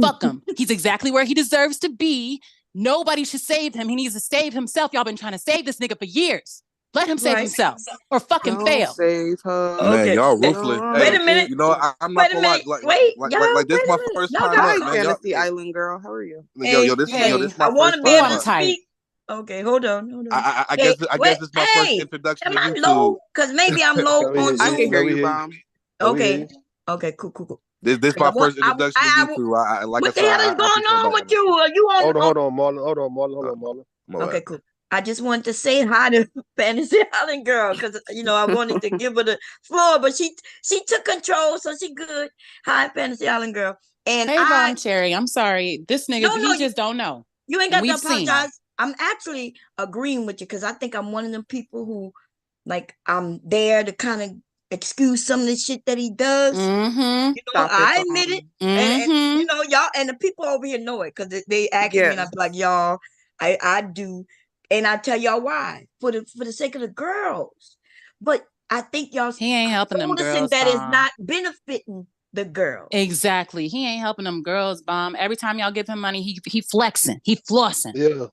S9: Fuck him. He's exactly where he deserves to be. Nobody should save him. He needs to save himself. Y'all been trying to save this nigga for years. Let him save
S1: right.
S9: himself or fucking
S3: Don't
S9: fail.
S3: save her.
S8: Man,
S1: Okay.
S8: y'all ruthless.
S1: Wait
S8: Hey,
S1: a minute.
S8: you know, I'm not
S1: Wait a
S8: gonna lie.
S1: minute. Wait, y'all.
S8: This
S1: Wait
S8: my
S1: a minute.
S8: first
S1: Y'all
S8: time
S1: got
S8: up,
S3: Hi,
S8: man. Y'all,
S3: Fantasy Island girl. How are you?
S8: this
S9: Hey,
S8: is
S1: I
S8: my
S1: want
S8: first
S1: to be
S9: oh,
S8: time
S1: able
S9: I'm
S1: to
S8: up.
S9: tight.
S1: speak. Okay, hold on, hold on.
S8: I
S1: Hey,
S8: guess
S1: wait.
S8: this is my first
S1: Hey,
S8: introduction
S1: am
S8: to
S1: I
S8: YouTube.
S1: low? Because maybe I'm low
S7: No, we
S1: on
S7: hear
S3: I
S7: you.
S3: can
S1: Zoom.
S3: hear
S7: No, we
S3: you,
S7: hear you.
S3: Bomb.
S7: No, we hear
S1: Okay.
S7: you.
S1: Okay, cool.
S8: This
S1: Because
S8: my first introduction to YouTube. Like I
S1: what the
S8: said,
S1: hell is
S8: I
S1: going
S8: appreciate
S1: on
S8: everybody
S1: with
S8: having
S1: you?
S8: me.
S1: Are you on?
S7: Hold on, Marlon. Hold on, Marlon.
S8: My bad.
S1: Okay, cool. I just wanted to say hi to Fantasy Island girl because I wanted to give her the floor, but she took control, so she good. Hi, Fantasy Island girl. And
S9: Hey, Bomb Cherry. I'm sorry. This nigga,
S1: no,
S9: he just don't know.
S1: you ain't
S9: And
S1: got to
S9: we've seen.
S1: apologize. I'm actually agreeing with you because I think I'm one of them people who, like, I'm there to kind of excuse some of the shit that he does.
S9: Mm-hmm.
S3: Stop it,
S1: I admit it.
S3: Bomb.
S1: And
S9: Mm-hmm.
S1: y'all, and the people over here know it because they ask me, and I
S3: Yeah.
S1: be like, y'all, I do, and I tell y'all why for the sake of the girls. But I think y'all
S9: He ain't helping them
S1: noticing
S9: girls,
S1: that is
S9: Bomb.
S1: not benefiting the girls.
S9: Exactly. He ain't helping them girls, Bomb. Every time y'all give him money, he flexing. He flossing.
S7: Yeah.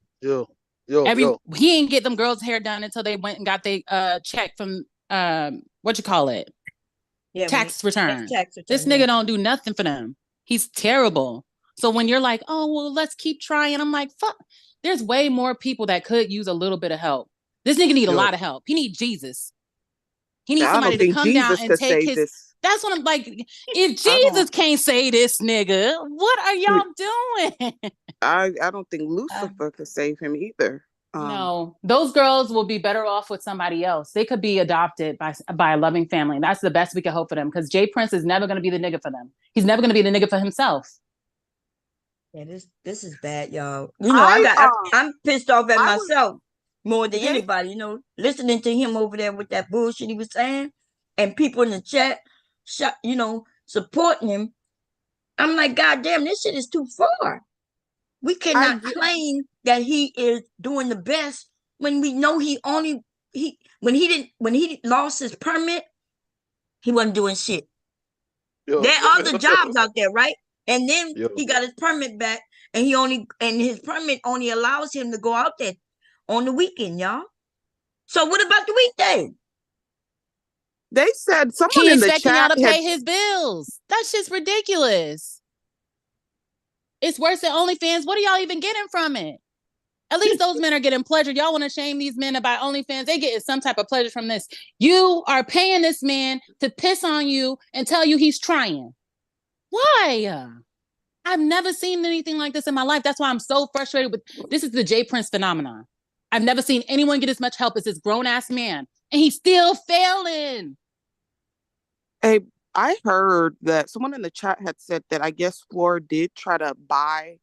S9: He ain't get them girls' hair done until they went and got their check from what you call it?
S1: Yeah,
S9: Tax return.
S1: tax
S9: This
S1: return. Yeah.
S9: nigga don't do nothing for them. He's terrible. So when you're like, oh well, let's keep trying, I'm like, fuck. There's way more people that could use a little bit of help. This nigga need a lot of help. He need Jesus. He needs
S3: I
S9: somebody
S3: don't
S9: to
S3: think
S9: come down
S3: Jesus
S9: and
S3: could
S9: take
S3: save
S9: his.
S3: this.
S9: That's what I'm like. If
S3: I
S9: Jesus
S3: don't.
S9: can't say this nigga, what are y'all doing?
S3: I don't think Lucifer could save him either.
S9: No, those girls will be better off with somebody else. They could be adopted by a loving family. That's the best we can hope for them because Jay Prince is never going to be the nigga for them. He's never going to be the nigga for himself.
S1: Yeah, this is bad, y'all. I'm pissed off at myself more than anybody. Listening to him over there with that bullshit he was saying, and people in the chat, supporting him. I'm like, God damn, this shit is too far. We cannot claim that he is doing the best when we know he only when he lost his permit, he wasn't doing shit.
S7: Yeah.
S1: There are other jobs out there, right? And then
S7: Yeah.
S1: he got his permit back, and his permit only allows him to go out there on the weekend, y'all. So what about the weekday?
S3: They said someone
S9: He
S3: in the
S9: expecting y'all
S3: chat
S9: to
S3: had,
S9: pay his bills. That shit's ridiculous. It's worse than OnlyFans. What are y'all even getting from it? At least those men are getting pleasure. Y'all want to shame these men about OnlyFans. They get some type of pleasure from this. You are paying this man to piss on you and tell you he's trying. Why? I've never seen anything like this in my life. That's why I'm so frustrated with this. Is the JayPrince phenomenon. I've never seen anyone get as much help as this grown-ass man. And he's still failing.
S3: Hey, I heard that someone in the chat had said that I guess Floor did try to buy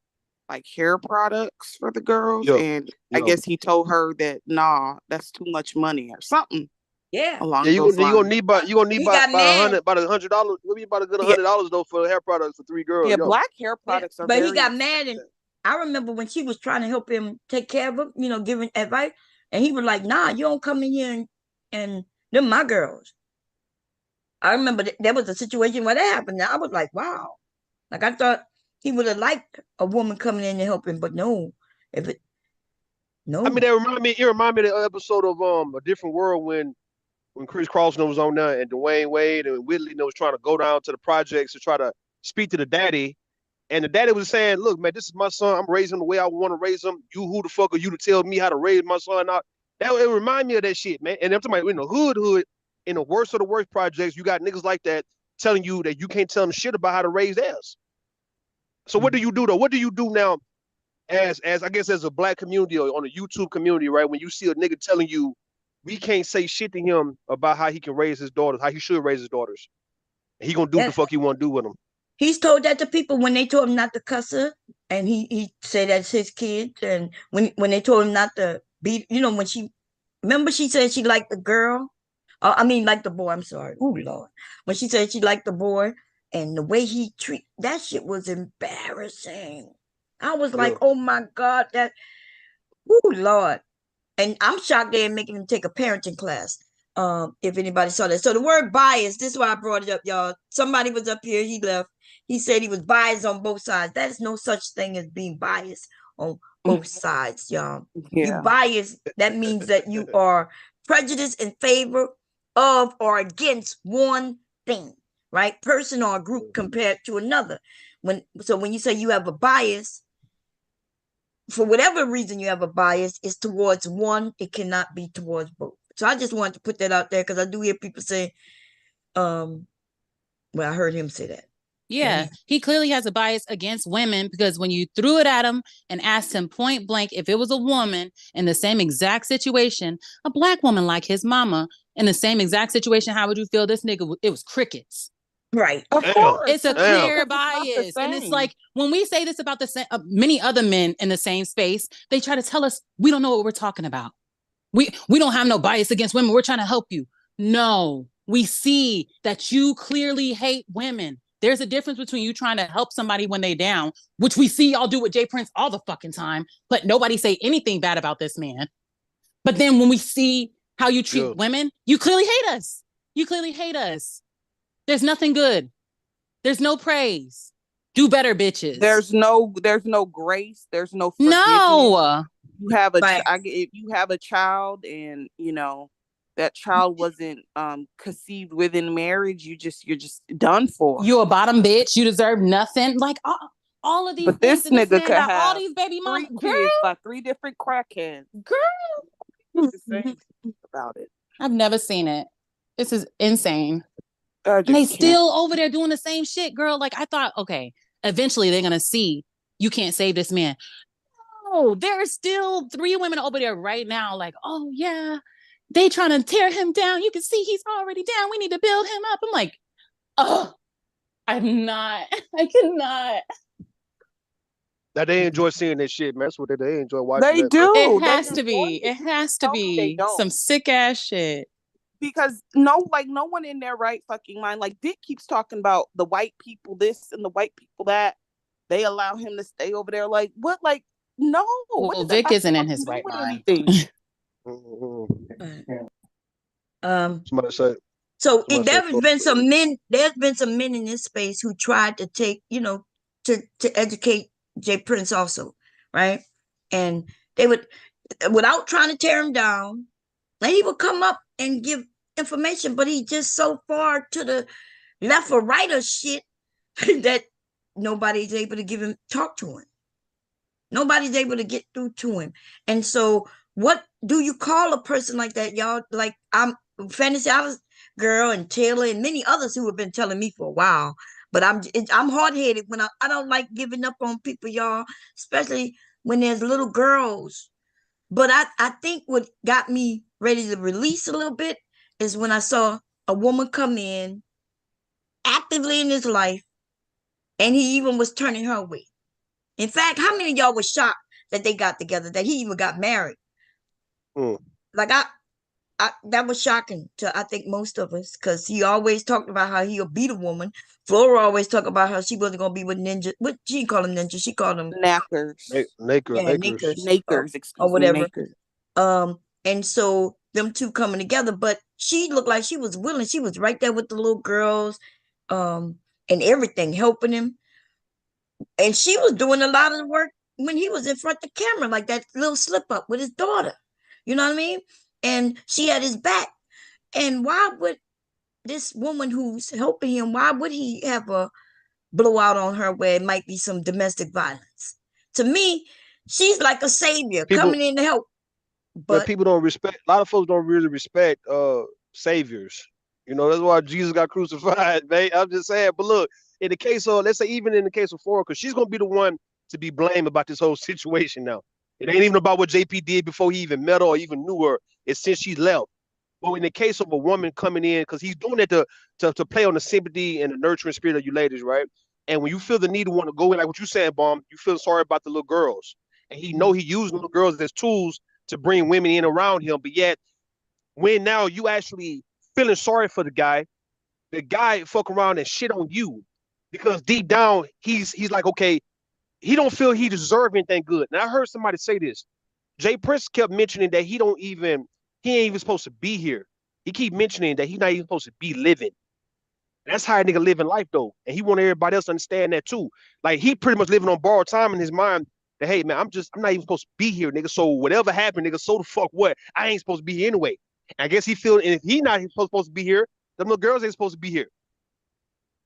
S3: like hair products for the girls,
S7: Yeah.
S3: and I
S7: Yeah.
S3: guess he told her that nah, that's too much money or something
S1: Yeah.
S3: along
S7: Yeah,
S3: those
S7: you gonna
S3: lines.
S7: need about
S1: He got mad.
S7: about $100. We'll be about a good
S3: Yeah.
S7: $100 though for hair products for 3 girls.
S3: Yeah,
S7: Yo.
S3: black hair
S1: Yeah,
S3: products are
S1: but he
S3: very
S1: got mad, and
S3: expensive.
S1: I remember when she was trying to help him take care of him, giving advice, and he was like, "Nah, you don't come in here and they're my girls." I remember there was a situation where that happened. And I was like, "Wow!" Like I thought he would have liked a woman coming in and helping, but no, if it
S7: I mean,
S1: no,
S7: it remind me of the episode of A Different World when Chris Crossman was on there and Dwayne Wade and Whitley was trying to go down to the projects to try to speak to the daddy. And the daddy was saying, "Look, man, this is my son. I'm raising him the way I want to raise him. You, who the fuck are you to tell me how to raise my son?" Out. That it remind me of that shit, man. And I'm talking about in the hood, in the worst of the worst projects, you got niggas like that telling you that you can't tell them shit about how to raise theirs. So what do you do though? What do you do now as I guess as a black community or on a YouTube community, right? When you see a nigga telling you we can't say shit to him about how he can raise his daughters, how he should raise his daughters. He gonna do what the
S1: that
S7: fuck he want to do with them.
S1: he's told that to people when they told him not to cuss her, and he said that's his kids, and when they told him not to beat, when she said she liked the girl, I mean like the boy. I'm sorry. Oh Lord, when she said she liked the boy, and the way he treat that shit was embarrassing. I was like,
S7: Yeah.
S1: oh my God, oh Lord. And I'm shocked they're making him take a parenting class. If anybody saw that. So the word bias, this is why I brought it up, y'all. Somebody was up here, he left. He said he was biased on both sides. That is no such thing as being biased on both sides, y'all. You
S3: Yeah.
S1: biased, that means that you are prejudiced in favor of or against one thing, right? Person or a group compared to another. When you say you have a bias, for whatever reason you have a bias, is towards one, it cannot be towards both. So I just wanted to put that out there because I do hear people say, well, I heard him say that.
S9: Yeah, he clearly has a bias against women because when you threw it at him and asked him point blank if it was a woman in the same exact situation, a black woman like his mama in the same exact situation, how would you feel? This nigga, it was crickets.
S1: Right.
S3: Of
S7: Damn.
S3: course.
S9: It's a
S7: Damn.
S9: clear
S3: Because it's not the
S9: bias. And it's
S3: same.
S9: like when we say this about many other men in the same space, they try to tell us we don't know what we're talking about. We don't have no bias against women. We're trying to help you. No, we see that you clearly hate women. There's a difference between you trying to help somebody when they down, which we see y'all do with JayPrince all the fucking time, but nobody say anything bad about this man. But then when we see how you treat women, you clearly hate us. You clearly hate us. There's nothing good. There's no praise. Do better, bitches.
S3: There's no grace. There's no forgiveness.
S9: No.
S3: You have a
S1: Right.
S3: if you have a child and that child wasn't conceived within marriage, you're just done for.
S9: You a bottom bitch. You deserve nothing. Like all of these
S3: But
S9: things.
S3: this
S9: And this
S3: nigga
S9: man
S3: could
S9: got all
S3: have
S9: these baby
S3: 3
S9: mamas.
S3: kids by 3 different crackheads.
S9: Girl.
S3: What's the same about it?
S9: I've never seen it. This is insane.
S3: I
S9: And they
S3: just
S9: still over there doing the same shit, girl. Like I thought, okay, eventually they're gonna see you can't save this man. No, there are still 3 women over there right now, like, oh yeah, they trying to tear him down. You can see he's already down. We need to build him up. I'm like, oh, I cannot.
S7: That they enjoy seeing that shit, man. That's what they enjoy watching.
S3: They
S7: that,
S3: do.
S9: It
S3: They
S9: has to
S3: enjoy
S9: be.
S3: it.
S9: It has to
S3: Tell me they
S9: be
S3: don't.
S9: some sick ass shit.
S3: Because no one in their right fucking mind. Like Dick keeps talking about the white people this and the white people that. They allow him to stay over there. Like what? Like no.
S9: Well,
S3: What does
S9: Vic
S3: that have
S9: isn't
S3: to
S9: in his
S3: do
S9: right
S3: with
S9: mind.
S3: anything?
S7: Somebody say.
S1: So
S7: Somebody say.
S1: there's been some men. There's been some men in this space who tried to take, to educate Jay Prince also, right? And they would, without trying to tear him down, and he would come up and give information, but he just so far to the left or right of shit that nobody's able to talk to him. Nobody's able to get through to him. And so what do you call a person like that, y'all? Like, I'm Fantasy Alice Girl and Taylor and many others who have been telling me for a while. But I'm hard-headed when I don't like giving up on people, y'all, especially when there's little girls. But I think what got me ready to release a little bit is when I saw a woman come in actively in his life, and he even was turning her away. In fact, how many of y'all were shocked that they got together, that he even got married? Like that was shocking to, I think, most of us, because he always talked about how he'll beat a woman. Flora always talked about how she wasn't gonna be with ninja. What she called him, ninja? She called him
S3: Knackers.
S1: Nakers,
S3: excuse
S1: whatever.
S3: me, Nakers.
S1: And so them two coming together, but she looked like she was willing. She was right there with the little girls, and everything, helping him. And she was doing a lot of the work when he was in front of the camera, like that little slip up with his daughter. You know what I mean? And she had his back. And why would this woman who's helping him, why would he have a blowout on her where it might be some domestic violence? To me, she's like a savior coming in to help.
S7: But people don't respect. A lot of folks don't really respect saviors. You know, that's why Jesus got crucified, man. I'm just saying. But look, in the case of, let's say, even in the case of Flora, because she's gonna be the one to be blamed about this whole situation now. It ain't even about what JP did before he even met her or even knew her. It's since she left. But in the case of a woman coming in, because he's doing it to play on the sympathy and the nurturing spirit of you ladies, right? And when you feel the need to want to go in, like what you saying, Bomb, you feel sorry about the little girls. And he know he used little girls as tools to bring women in around him. But yet, when now you actually feeling sorry for the guy fuck around and shit on you, because deep down he's like, okay, he don't feel he deserve anything good. And I heard somebody say this. Jay Prince kept mentioning that he ain't even supposed to be here. He keep mentioning that he's not even supposed to be living. That's how a nigga living life though. And he want everybody else to understand that too. Like, he pretty much living on borrowed time in his mind that, hey man, I'm not even supposed to be here, nigga. So whatever happened, nigga, so the fuck what? I ain't supposed to be here anyway. And I guess he feel, and if he not supposed to be here, them little girls ain't supposed to be here.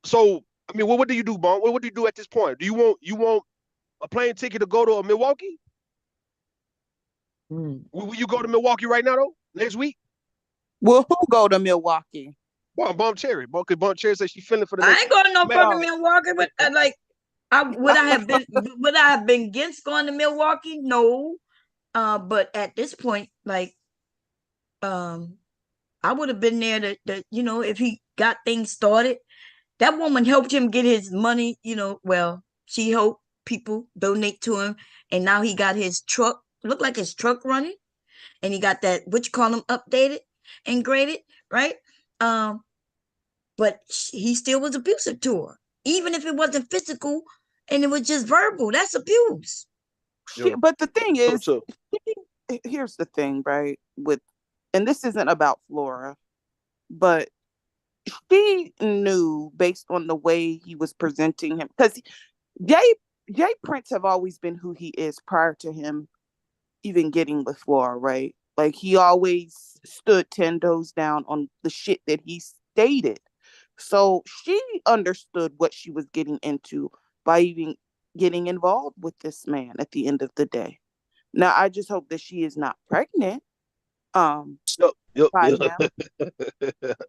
S7: So I mean, what do you do, Bon? What do you do at this point? Do you want a plane ticket to go to Milwaukee? Will you go to Milwaukee right now though? Next week?
S3: Will who go to Milwaukee?
S7: Bomb Cherry. Bomb Cherry says she feeling for the
S1: I
S7: next.
S1: ain't going to no fucking Milwaukee, but would I have been against going to Milwaukee? No. But at this point, like, I would have been there to if he got things started. That woman helped him get his money, well, she helped people donate to him, and now he got his truck, look like his truck running, and he got that, what you call them, updated and graded, right? But he still was abusive to her, even if it wasn't physical and it was just verbal. That's abuse.
S3: But the thing is, here's the thing, right? And this isn't about Flora, but she knew based on the way he was presenting him, because Jay Prince have always been who he is prior to him even getting with Flora, right? Like, he always stood 10 toes down on the shit that he stated. So she understood what she was getting into by even getting involved with this man at the end of the day. Now, I just hope that she is not pregnant. By him.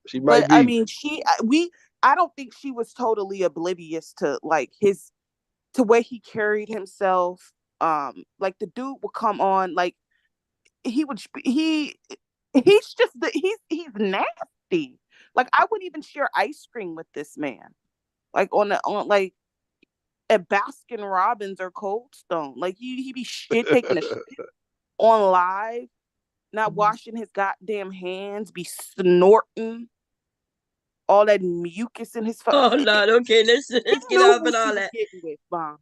S7: She might be.
S3: I mean, I don't think she was totally oblivious to like to way he carried himself. Like, the dude would come on, like he's nasty. Like, I wouldn't even share ice cream with this man. Like, on like at Baskin Robbins or Cold Stone. Like, he be taking a shit on live, not washing his goddamn hands, be snorting all that mucus in his face.
S1: Oh Lord, okay, let's get off and all that.
S3: With, Bomb.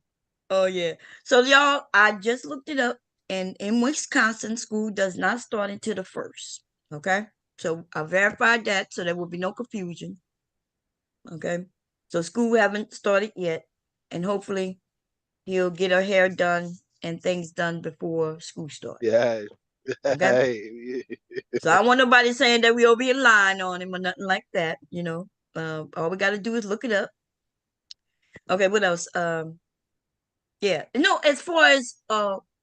S1: Oh yeah. So y'all, I just looked it up. And in Wisconsin, school does not start until the 1st. Okay. So I verified that so there will be no confusion. Okay. So school haven't started yet. And hopefully he'll get her hair done and things done before school starts.
S7: Yeah.
S1: Okay.
S7: Hey.
S1: So I don't want nobody saying that we'll be lying on him or nothing like that. All we got to do is look it up. Okay. What else? Yeah. No, as far as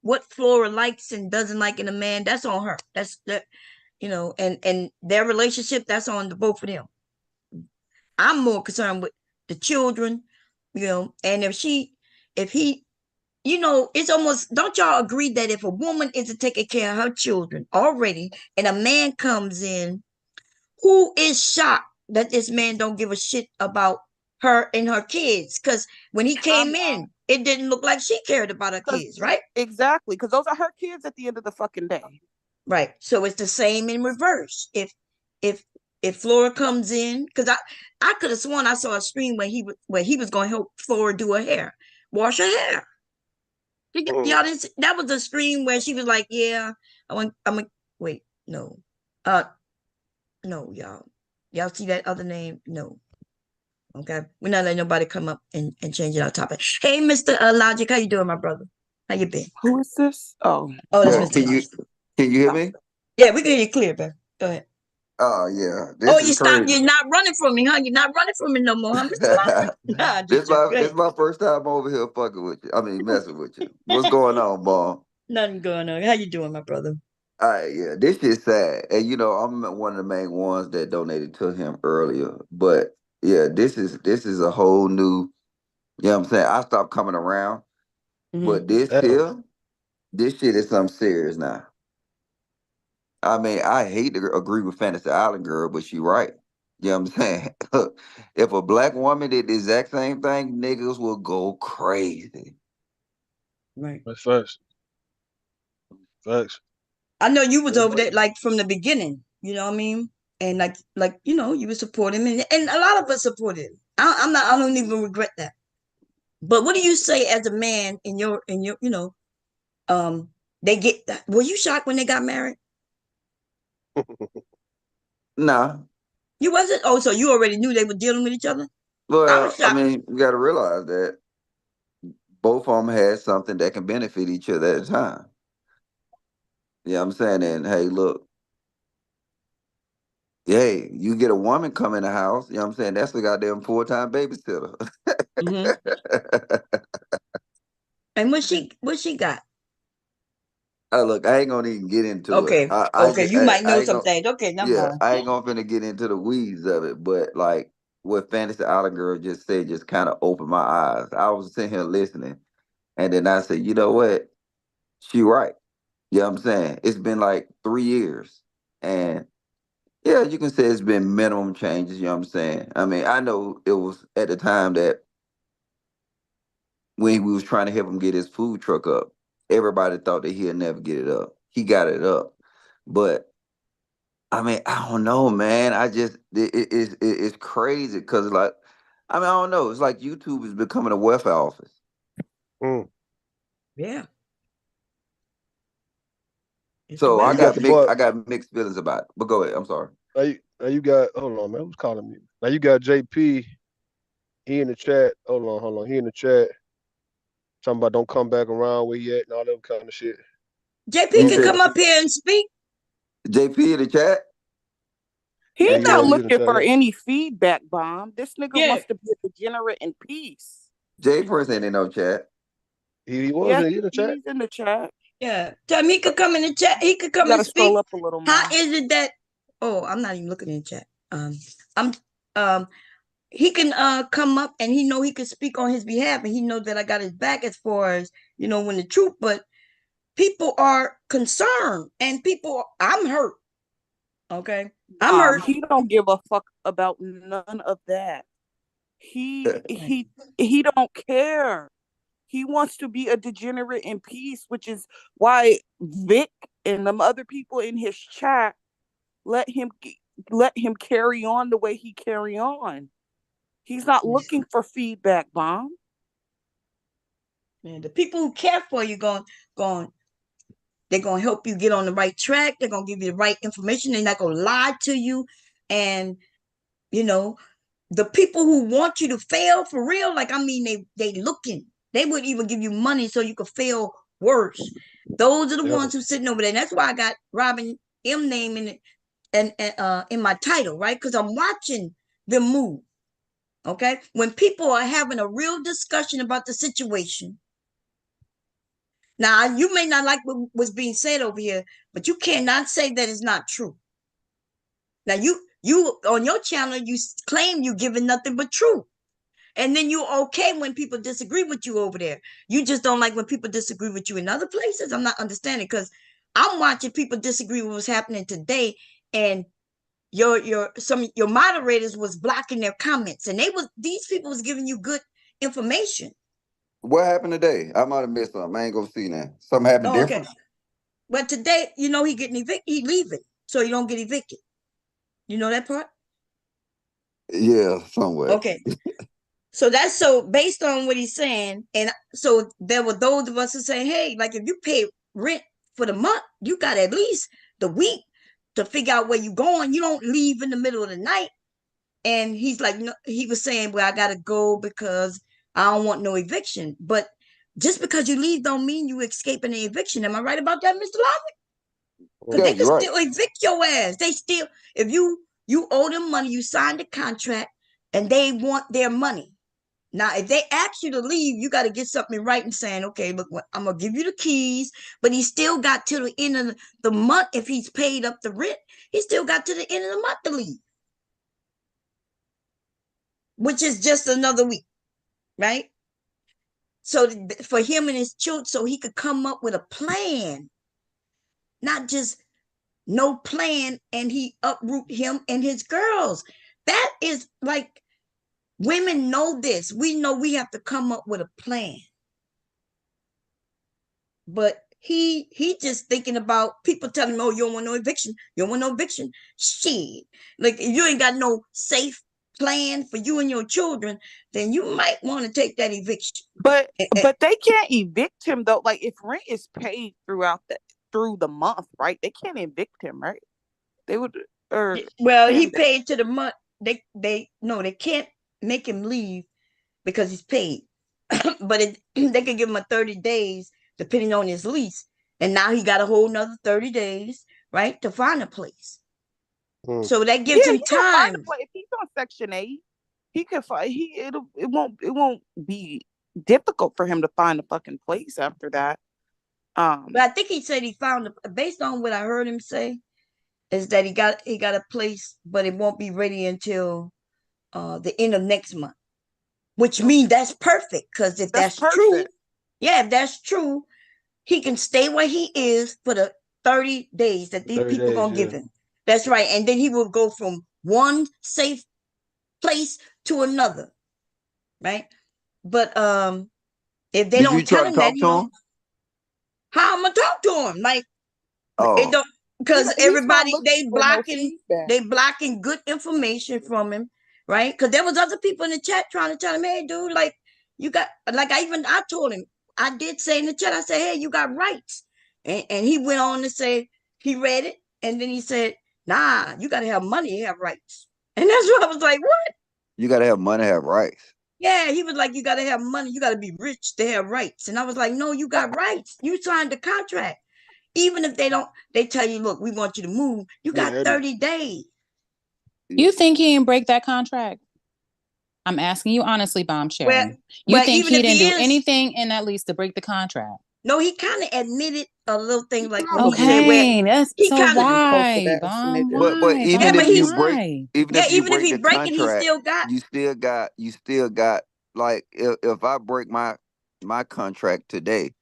S1: what Flora likes and doesn't like in a man, that's on her. That's that. And their relationship, that's on the both of them. I'm more concerned with the children, and if he, it's almost, don't y'all agree that if a woman isn't taking care of her children already and a man comes in, who is shocked that this man don't give a shit about her and her kids? Because when he came in, it didn't look like she cared about her kids, right?
S3: Exactly, because those are her kids at the end of the fucking day.
S1: Right. So it's the same in reverse. If Flora comes in, because I could have sworn I saw a stream where he was going to help Flora do her hair, wash her hair. Y'all didn't see, that was a stream where she was like, "Yeah, wait, no, no, y'all see that other name? No, okay, we're not letting nobody come up and change our topic. Hey, Mr. Logic, how you doing, my brother? How you been?
S3: Who is this? Oh,
S1: That's
S10: Yeah,
S1: Mr. Logic.
S10: can you hear me?
S1: Yeah, we can hear you clear, baby. Go ahead.
S10: Oh yeah,
S1: Oh,
S10: this is
S1: you stopped.
S10: crazy.
S1: You're not running from me, huh? You're not running from me no more, huh, Mr. Logic? Nah,
S10: this
S1: just
S10: my
S1: go
S10: this
S1: ahead.
S10: my first time over here fucking with you. I mean messing with you. What's going on, Bob?
S1: Nothing going on. How you doing, my brother?
S10: All right, yeah, this is sad, and I'm one of the main ones that donated to him earlier. But yeah, this is a whole new. You know what I'm saying? I stopped coming around, but
S7: Damn.
S10: this shit is something serious now. I mean, I hate to agree with Fantasy Island Girl, but she right. You know what I'm saying? If a black woman did the exact same thing, niggas will go crazy.
S1: Right.
S7: That's facts. Facts.
S1: I know you was over there like from the beginning. You know what I mean? And you would support him, and a lot of us supported him. I'm not. I don't even regret that. But what do you say as a man in your they get? Were you shocked when they got married?
S10: Nah.
S1: You wasn't. Oh, so you already knew they were dealing with each other? I was
S10: Well, I
S1: shocked.
S10: mean, you got to realize that both of them had something that can benefit each other at a time. You know what I'm saying? And hey, look, hey, you get a woman come in the house, you know what I'm saying? That's a goddamn full-time babysitter.
S1: Mm-hmm. And what she got?
S10: Look, I ain't gonna even get into it.
S1: Okay,
S10: I
S1: okay,
S10: just,
S1: you might
S10: I
S1: know
S10: ain't
S1: some
S10: gonna,
S1: things. Okay, never
S10: yeah,
S1: mind.
S10: I ain't gonna finna get into the weeds of it. But like what Fantasy Island Girl just said, just kind of opened my eyes. I was sitting here listening, and then I said, you know what? She right. You know what I'm saying? It's been like 3 years, and yeah, you can say it's been minimum changes. You know what I'm saying? I mean, I know it was at the time that when we was trying to help him get his food truck up, everybody thought that he'd never get it up. He got it up, but I mean, I don't know, man. I just it's crazy because like, I mean, I don't know. It's like YouTube is becoming a welfare office.
S7: Mm.
S1: Yeah, it's a
S10: So
S7: Now
S10: I
S7: you got
S1: welfare
S10: got
S7: the
S1: state.
S10: mixed
S7: boy.
S10: I got mixed feelings about it. But go ahead. I'm sorry.
S7: Now you got. Hold on, man. Who's calling me? Now you got JP. He in the chat. Hold on. He in the chat. Talking about don't come back around where you at and all that kind of shit.
S1: JP
S10: You
S7: Hold
S1: can
S7: on.
S10: said
S1: come up here and speak.
S10: JP in the chat?
S3: He's
S7: Yeah,
S3: not
S7: he in the
S3: looking
S7: chat.
S3: for
S7: Yeah.
S3: any feedback, Bomb. This nigga
S1: Yeah,
S3: wants to be a degenerate in peace.
S10: JayPrince ain't in no chat.
S7: He was
S3: Yeah,
S7: in the chat.
S3: he's in the chat.
S1: yeah. Tell me he could come in the chat. He could
S3: You
S1: come
S3: got
S1: and
S3: to scroll
S1: speak.
S3: up a little
S1: How
S3: more.
S1: is it that? Oh, I'm not even looking in the chat. I'm he can come up and he know he can speak on his behalf and he know that I got his back as far as when the truth. But people are concerned and I'm hurt. Okay, I'm hurt.
S3: He don't give a fuck about none of that. He don't care. He wants to be a degenerate in peace, which is why Vic and them other people in his chat let him let him carry on the way he carry on. He's not looking for feedback, Bomb.
S1: Man, the people who care for you going. They're going to help you get on the right track. They're going to give you the right information. They're not going to lie to you. And, you know, the people who want you to fail for real, like, I mean, they looking. They would even give you money so you could fail worse. Those are the ones who sitting over there. And that's why I got Robin M name in it and in my title, right? Because I'm watching them move. Okay. When people are having a real discussion about the situation. Now, you may not like what was being said over here, but you cannot say that it's not true. Now, you on your channel, you claim you're giving nothing but truth. And then you're okay when people disagree with you over there. You just don't like when people disagree with you in other places. I'm not understanding, because I'm watching people disagree with what's happening today, and your moderators was blocking their comments, and these people was giving you good information.
S10: What happened today? I might have missed something. I ain't gonna see now. Something happened different.
S1: Okay. But today, he getting evicted, he leaving, so you don't get evicted. You know that part?
S10: Yeah, somewhere.
S1: Okay. So based on what he's saying, and so there were those of us who say, hey, like, if you pay rent for the month, you got at least the week to figure out where you're going. You don't leave in the middle of the night. And he's like, no, he was saying, well, I gotta go because I don't want no eviction. But just because you leave don't mean you escaping the eviction. Am I right about that, Mr. Lovick? Because they can still evict your ass. They still, if you owe them money, you signed a contract, and they want their money. Now, if they ask you to leave, you got to get something in writing saying, okay, look, I'm going to give you the keys, but he still got to the end of the month. If he's paid up the rent, he still got to the end of the month to leave, which is just another week, right? So for him and his children, so he could come up with a plan, not just no plan, and he uproot him and his girls. That is like, women know this. We know we have to come up with a plan. But he just thinking about people telling him, oh, you don't want no eviction. You don't want no eviction. Shit. Like, if you ain't got no safe plan for you and your children, then you might want to take that eviction.
S3: But they can't evict him though. Like, if rent is paid through the month, right? They can't evict him, right? They would, or
S1: well, he paid to the month. They can't make him leave because he's paid. But they can give him a 30 days depending on his lease. And now he got a whole nother 30 days, right, to find a place. So that gives him time.
S3: If he's on Section 8, he could find it won't be difficult for him to find a fucking place after that.
S1: But I think he said he found based on what I heard him say, is that he got a place, but it won't be ready until the end of next month. Which means that's perfect, because if that's true, if that's true, he can stay where he is for the 30 days that these people gonna give him. That's right. And then he will go from one safe place to another, right? But if they don't tell him that, how I'm gonna talk to him? Like, it don't, because everybody they blocking good information from him. Right? Because there was other people in the chat trying to tell him, hey, dude, like, you got, like, I told him, I did say in the chat, I said, hey, you got rights. And he went on to say, he read it, and then he said, nah, you got to have money to have rights. And that's what I was like, what?
S10: You got to have money to have rights.
S1: Yeah, he was like, you got to have money. You got to be rich to have rights. And I was like, no, you got rights. You signed the contract. Even if they tell you, look, we want you to move. You got 30 days.
S9: You think he didn't break that contract? I'm asking you honestly, Bombshell. You think he didn't do anything in that lease to break the contract?
S1: No, he kind of admitted a little thing like,
S9: okay, that's
S1: he
S9: so why, Bomb?
S10: But even if you break, even if you break the contract, you still got like, if I break my contract today,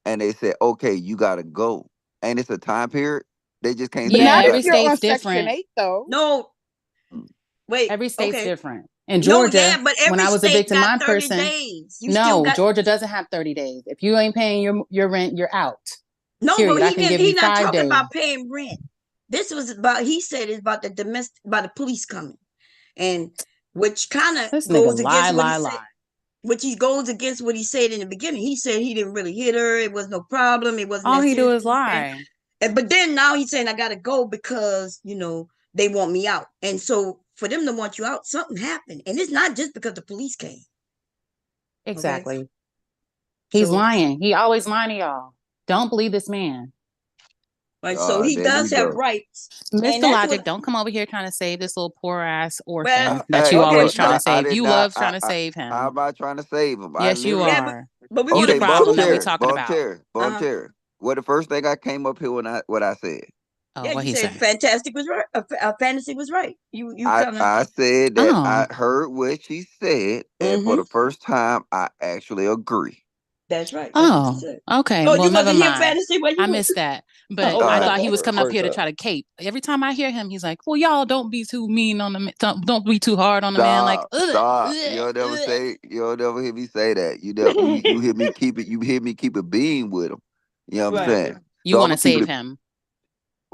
S10: and they say, okay, you gotta go, and it's a time period, they just can't.
S9: Yeah, every state's different.
S3: Section 8, though.
S1: No, wait,
S9: every state's different. In Georgia,
S1: but
S9: when I was evicting my
S1: 30
S9: person,
S1: days.
S9: Georgia doesn't have 30 days. If you ain't paying your rent, you're out.
S1: No,
S9: period.
S1: But he's not talking about paying rent. This was about, he said it's about the police coming, and which kind of goes against what he said. which he goes against what he said in the beginning. He said he didn't really hit her. It was no problem. It wasn't
S9: All
S1: that
S9: he do
S1: serious.
S9: is lie.
S1: But then now he's saying I gotta go because they want me out. And so for them to want you out, something happened, and it's not just because the police came.
S9: Exactly.
S1: Okay?
S9: He's
S1: So,
S9: lying. He always lying to y'all. Don't believe this man.
S1: right, so he
S10: There
S1: does
S10: you
S1: have
S10: go.
S1: rights. And
S9: Mr.
S1: that's
S9: Logic,
S1: what.
S9: don't come over here trying to save this little poor ass
S1: Well,
S9: orphan that
S10: Hey,
S9: you
S1: okay,
S9: always
S10: look,
S9: trying to
S1: but
S10: I
S9: save.
S10: did
S9: You
S10: not.
S9: love trying to save
S10: I'm
S9: him.
S10: not trying to save him. I
S9: Yes, you
S10: literally.
S1: yeah, but
S9: are.
S1: but we
S9: You
S1: want
S9: the
S10: Okay,
S1: to be
S10: Bum
S9: problem that we
S1: truthful.
S10: Cherry,
S9: talking
S10: Bum
S9: about.
S10: Cherry, Bum Cherry. What the first thing I came up here what I said?
S9: Oh,
S1: Yeah,
S9: what
S1: you
S9: he
S1: said
S9: say?
S1: fantastic was right. Fantasy was right. You kind of.
S10: I said that
S9: Oh,
S10: I heard what she said, and for
S1: Mm-hmm.
S10: the first time, I actually agree.
S1: That's right. That's what you
S9: oh,
S1: said.
S9: okay.
S1: Oh,
S9: Well,
S1: you
S9: never
S1: wasn't here,
S9: mind.
S1: fantasy. Where you
S9: I
S1: were?
S9: missed that. But
S1: Oh,
S9: I
S1: my
S9: thought he
S1: bad.
S9: was coming up here to try to cape. Every time I hear him, he's like, "Well, y'all don't be too mean on the man. Don't be too hard on the man." Like,
S10: Stop. You'll never hear me say that. You hear me keep it. You hear me keep it being with him. You know what I'm
S1: Right.
S10: saying?
S9: you
S10: So I'm
S9: want
S10: gonna
S9: to
S10: keep
S9: save
S10: it.
S9: him.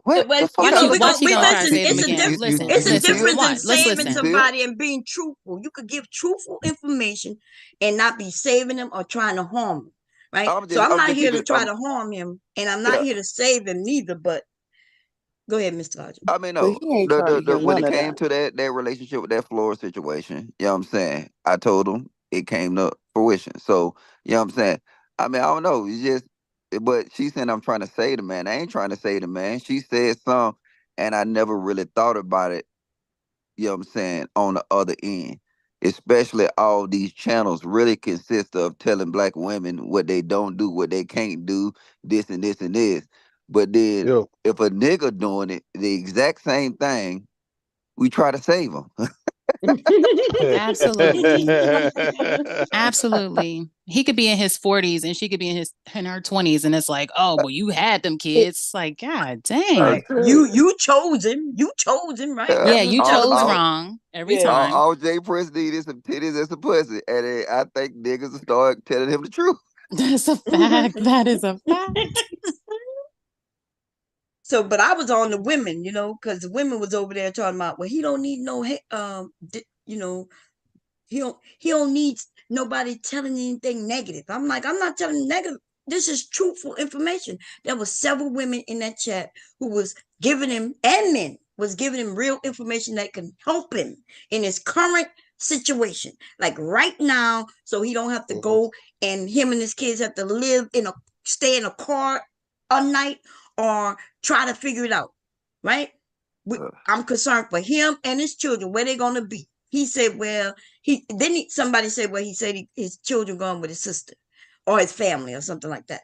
S10: What the fuck?
S1: You
S10: I
S1: know,
S10: look
S9: Watch
S10: like?
S9: he
S1: we
S9: gonna try to
S1: listen.
S9: save him again. Listen,
S1: It's a
S10: You see
S9: listen.
S10: it?
S1: difference in
S9: Watch. Let's
S1: saving
S10: You
S9: listen.
S10: see it?
S1: somebody and being truthful. You could give truthful information and not be saving them or trying to harm them. Right. So I'm
S10: I'm
S1: not
S10: just
S1: here to
S10: keeping.
S1: try to harm him, and I'm not
S10: Yeah.
S1: here to save him neither. But go ahead, Mr. Hodges.
S10: I mean,
S3: But
S10: no.
S3: he ain't trying to
S10: The
S3: hear
S10: when
S3: none
S10: it
S3: of
S10: came
S3: that.
S10: to that relationship with that Florida situation, you know what I'm saying? I told him it came to fruition. So, you know what I'm saying? I mean, I don't know. It's just, but she said I'm trying to say the man. I ain't trying to say the man. She said some, and I never really thought about it, you know what I'm saying, on the other end. Especially all these channels really consist of telling black women what they don't do, what they can't do, this and this and this. But then
S7: Yo,
S10: if a nigga doing it, the exact same thing, we try to save them.
S9: Absolutely. Absolutely. He could be in his 40s and she could be in her 20s, and it's like, oh, well, you had them kids. It's like, God dang.
S1: Right. You chose him. You chose him. Right.
S10: Yeah,
S1: That's
S9: Yeah,
S1: what
S9: you
S1: I'm telling
S9: chose
S1: women.
S9: wrong every
S1: Yeah.
S9: time.
S10: all JayPrince need is some titties and some pussy, and then I think niggas will start telling him the truth.
S9: That's a fact. That is a fact.
S1: So, but I was on the women, because the women was over there talking about, well, he don't need no, he don't need nobody telling anything negative. I'm like, I'm not telling negative. This is truthful information. There were several women in that chat who was giving him, and men was giving him real information that can help him in his current situation, like right now, so he don't have to go and him and his kids have to stay in a car a night or try to figure it out. Right? I'm concerned for him and his children, where they're gonna be. He said, well, somebody said, well, he said his children going with his sister or his family or something like that.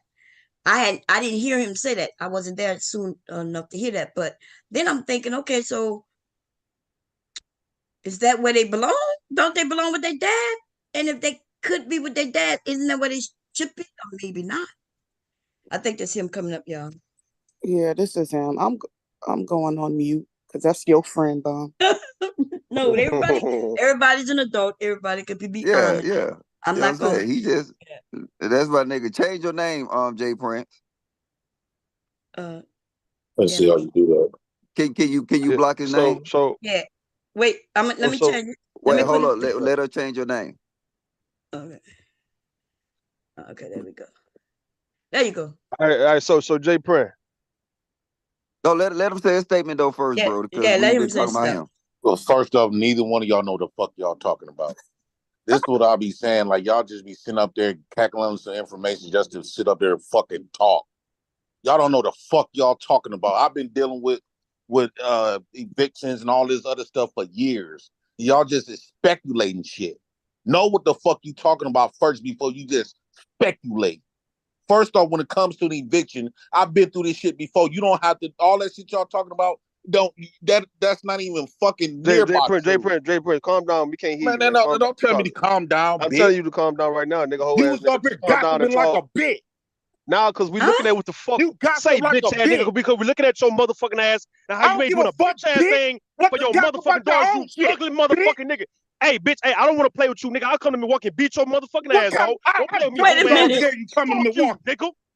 S1: I didn't hear him say that. I wasn't there soon enough to hear that. But then I'm thinking, okay, so is that where they belong? Don't they belong with their dad? And if they could be with their dad, isn't that where they should be? Or maybe not. I think that's him coming up, y'all.
S3: Yeah, this is him. I'm going on mute because that's your friend, Bum.
S1: No, everybody's an adult. Everybody could be
S10: Yeah,
S1: honest.
S10: yeah.
S1: I'm
S10: You know what I'm
S1: not going.
S10: saying? He just that's my nigga. Change your name, JayPrince.
S11: Let's
S1: Yeah.
S11: see how you do that.
S10: Can you block his name?
S1: Yeah. Wait, let me change it. Let
S10: Wait,
S1: me put
S10: hold
S1: it.
S10: on. Let her change your name.
S1: Okay. Okay, there we go. There you go.
S7: all right. So JayPrince.
S10: No, let him say his statement though first, bro, because
S1: let
S10: we've
S1: him
S10: been
S1: say
S10: talking about
S1: stuff.
S10: him.
S11: Well, first off, neither one of y'all know the fuck y'all talking about. This is what I'll be saying. Like, y'all just be sitting up there cackling some information just to sit up there and fucking talk. Y'all don't know the fuck y'all talking about. I've been dealing with evictions and all this other stuff for years. Y'all just is speculating shit. Know what the fuck you talking about first before you just speculate. First off, when it comes to the eviction, I've been through this shit before. You don't have to, all that shit y'all talking about, that's not even fucking nearby true.
S7: JayPrince, calm down. We can't hear
S11: Man,
S7: you, man.
S11: don't tell me to calm down,
S7: I'm
S11: bitch.
S7: telling you to calm down right now, nigga. Whole
S11: You
S7: ass
S11: was
S7: nigga.
S11: up here
S7: Calm down and
S11: gossiping like
S7: talk.
S11: a bitch.
S7: Now, because we looking at what the fuck
S11: you
S7: say,
S11: like
S7: bitch ass nigga, because we looking at your motherfucking ass and how you ain't doing a bitch ass thing for your motherfucking daughters, you ugly motherfucking nigga. Hey, bitch, hey, I don't want to play with you, nigga. I'll come to Milwaukee and beat your motherfucking ass, dog. Don't play with me,
S1: Wait a minute.
S11: You coming to Milwaukee,
S7: nigga.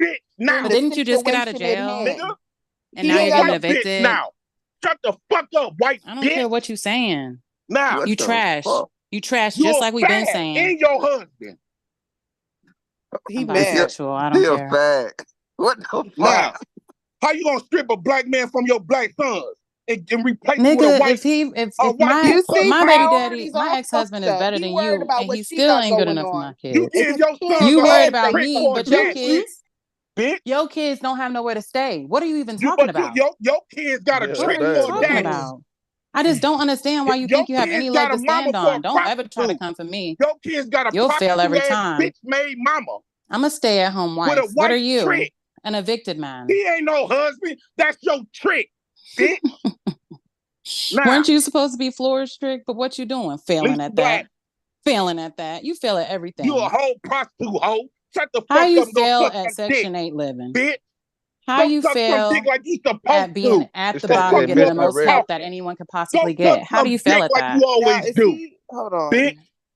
S11: bitch now.
S9: But didn't you just get out of
S3: situation at
S9: jail?
S3: hand.
S11: Nigga,
S9: And
S3: He
S9: now
S11: you a
S9: you're
S3: ain't
S9: getting
S11: white bitch
S9: evicted?
S11: now. Shut the fuck up, white
S9: I don't
S11: bitch.
S9: care what you saying.
S11: Now,
S10: What
S9: You
S10: the
S9: trash.
S10: fuck?
S9: You trash
S11: you
S9: just
S11: a
S9: like we've been
S11: fag
S9: saying.
S11: and your husband.
S3: He
S9: I'm
S3: mad.
S9: bisexual. I don't
S10: He a
S9: care.
S10: fag. What the fuck?
S11: Now, how you gonna strip a black man from your black sons and replace him with a
S9: Nigga,
S11: white
S9: if
S11: white
S3: You see,
S9: my baby daddy,
S3: priorities
S9: my
S3: all
S9: ex-husband
S3: fucked
S9: is
S3: up.
S9: better
S3: He
S9: than
S3: worried
S9: you,
S3: about
S9: and
S3: what
S9: he
S3: she
S9: still
S3: got
S9: ain't good
S3: going
S9: enough for
S3: on.
S9: my
S11: You
S9: kids.
S3: And
S11: give
S3: his
S11: your
S3: kids
S11: sons
S9: You
S11: a
S9: worried
S11: whole
S3: mad
S9: about
S3: that
S11: trick
S3: he
S9: me,
S11: for a
S3: ain't
S9: but your
S11: jack,
S3: changing.
S9: kids,
S11: bitch.
S9: your kids don't have nowhere to stay. What are you even
S11: You
S9: talking
S11: but you
S9: about?
S11: your kids got a
S4: Yeah,
S9: What
S11: trick
S9: are you
S11: for a
S9: talking
S11: daddy.
S9: about? I just don't understand why you
S11: Your
S9: think you have
S11: kids
S9: any leg
S11: got a
S9: to
S11: mama
S9: stand
S11: for
S9: on.
S11: a
S9: Don't ever try to
S11: prostitute.
S9: come for me.
S11: Your kids got a
S9: You'll fail every
S11: prostitute ass
S9: time.
S11: bitch made mama
S9: I'm a stay-at-home
S11: with a
S9: wife. What are
S11: white
S9: you?
S11: trick.
S9: An evicted man.
S11: He ain't no husband. That's your trick, bitch. Now,
S9: Weren't you supposed to be floor strict? But what you doing? Failing
S11: Lisa
S9: at
S11: Black,
S9: that. Failing at that. You fail at
S11: you a
S9: everything.
S11: whole prostitute hoe. Shut the
S9: How
S11: fuck
S9: you
S11: up and go
S9: fail
S11: suck
S9: at
S11: some dick,
S9: Section 8 living?
S11: bitch.
S9: How
S11: Go
S9: you
S11: suck some dick
S9: fail
S11: like you supposed
S9: at being
S11: to.
S9: at
S4: it's
S9: the
S11: Go
S4: that
S9: bottom
S11: fuck
S4: that
S9: getting
S11: your
S9: the
S4: midnight
S9: most
S11: mother
S4: red.
S9: help that
S11: talking.
S9: anyone could
S11: Go
S9: possibly
S11: suck
S9: get? How do
S11: some
S9: you fail
S11: dick
S9: at
S11: like
S9: that?
S11: you
S3: Now,
S11: always
S3: is
S11: do,
S3: he? Hold
S11: bitch.
S3: on.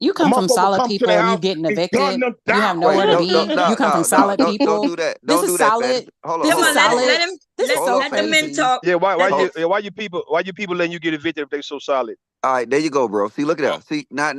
S9: You
S12: The
S9: come from
S12: motherfucker
S9: solid
S12: come to their
S9: people and you
S12: house
S9: getting
S12: and gun
S9: evicted.
S12: them
S9: You have
S12: down.
S9: nowhere
S10: Wait,
S9: to
S10: don't,
S9: be.
S10: no,
S9: You come from
S10: no,
S9: solid
S10: don't
S9: people.
S10: do that.
S9: This
S10: Don't
S9: is
S10: do that, Fantasy.
S9: solid.
S10: Hold on,
S9: This
S1: Come
S10: hold
S9: is
S1: on,
S10: on, hold on.
S1: let
S9: solid.
S1: him
S9: This is
S10: Hold
S9: so
S10: on,
S1: let the men
S10: Fantasy.
S9: crazy.
S1: talk.
S7: Yeah,
S1: Let
S10: Hold,
S7: why you people letting you get evicted if they so solid?
S10: All right, there you go, bro. See, look at that. See, not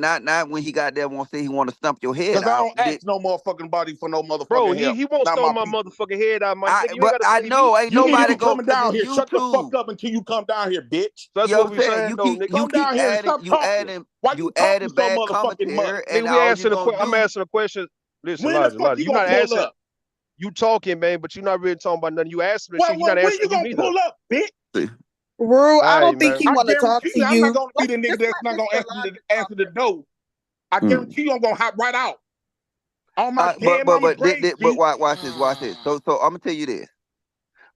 S10: when he got there, won't say he want to stump your head
S12: Because I
S10: out.
S12: don't ask no motherfucking body for no
S7: Bro,
S12: motherfucking help.
S7: he won't
S12: Not
S7: stomp
S12: my
S7: my
S12: people.
S7: motherfucking head out, my nigga. You ain't
S10: But
S7: gotta
S10: I
S7: believe me.
S10: know ain't
S12: You need to
S10: nobody
S12: be
S10: go
S12: coming
S10: because
S12: down
S10: it's
S12: here. Shut the fuck
S10: YouTube.
S12: up until you come down here, bitch.
S7: So that's
S10: You know
S7: what
S10: what
S7: we
S10: I'm saying?
S7: saying, though, nigga.
S12: Come down here and stop talking. Why
S10: you
S12: you talking
S10: adding
S12: so
S10: bad
S12: motherfucking much?
S10: commentary, and
S7: Nigga, we
S10: all you
S7: answering
S10: gonna
S7: I'm
S10: do.
S7: answering a question. Listen,
S12: When the
S7: Elijah,
S12: fuck you
S7: you're not
S12: gonna pull
S7: answering.
S12: up?
S7: You talking, man, but you're not really talking about nothing. You asking the
S12: Well,
S7: shit. You're not
S12: when
S7: answering
S12: you
S7: you
S12: gonna
S7: neither.
S12: pull up, bitch?
S3: Rue, I
S7: Right,
S3: don't think
S7: man.
S3: he
S12: I
S3: want to talk
S12: guarantee
S3: to
S12: you, I'm not
S3: you.
S12: gonna be the nigga that's not gonna answer the door. I guarantee you, I'm gonna hop right out. On my dead mama's grave,
S10: But
S12: bitch.
S10: watch this. So I'm gonna tell you this.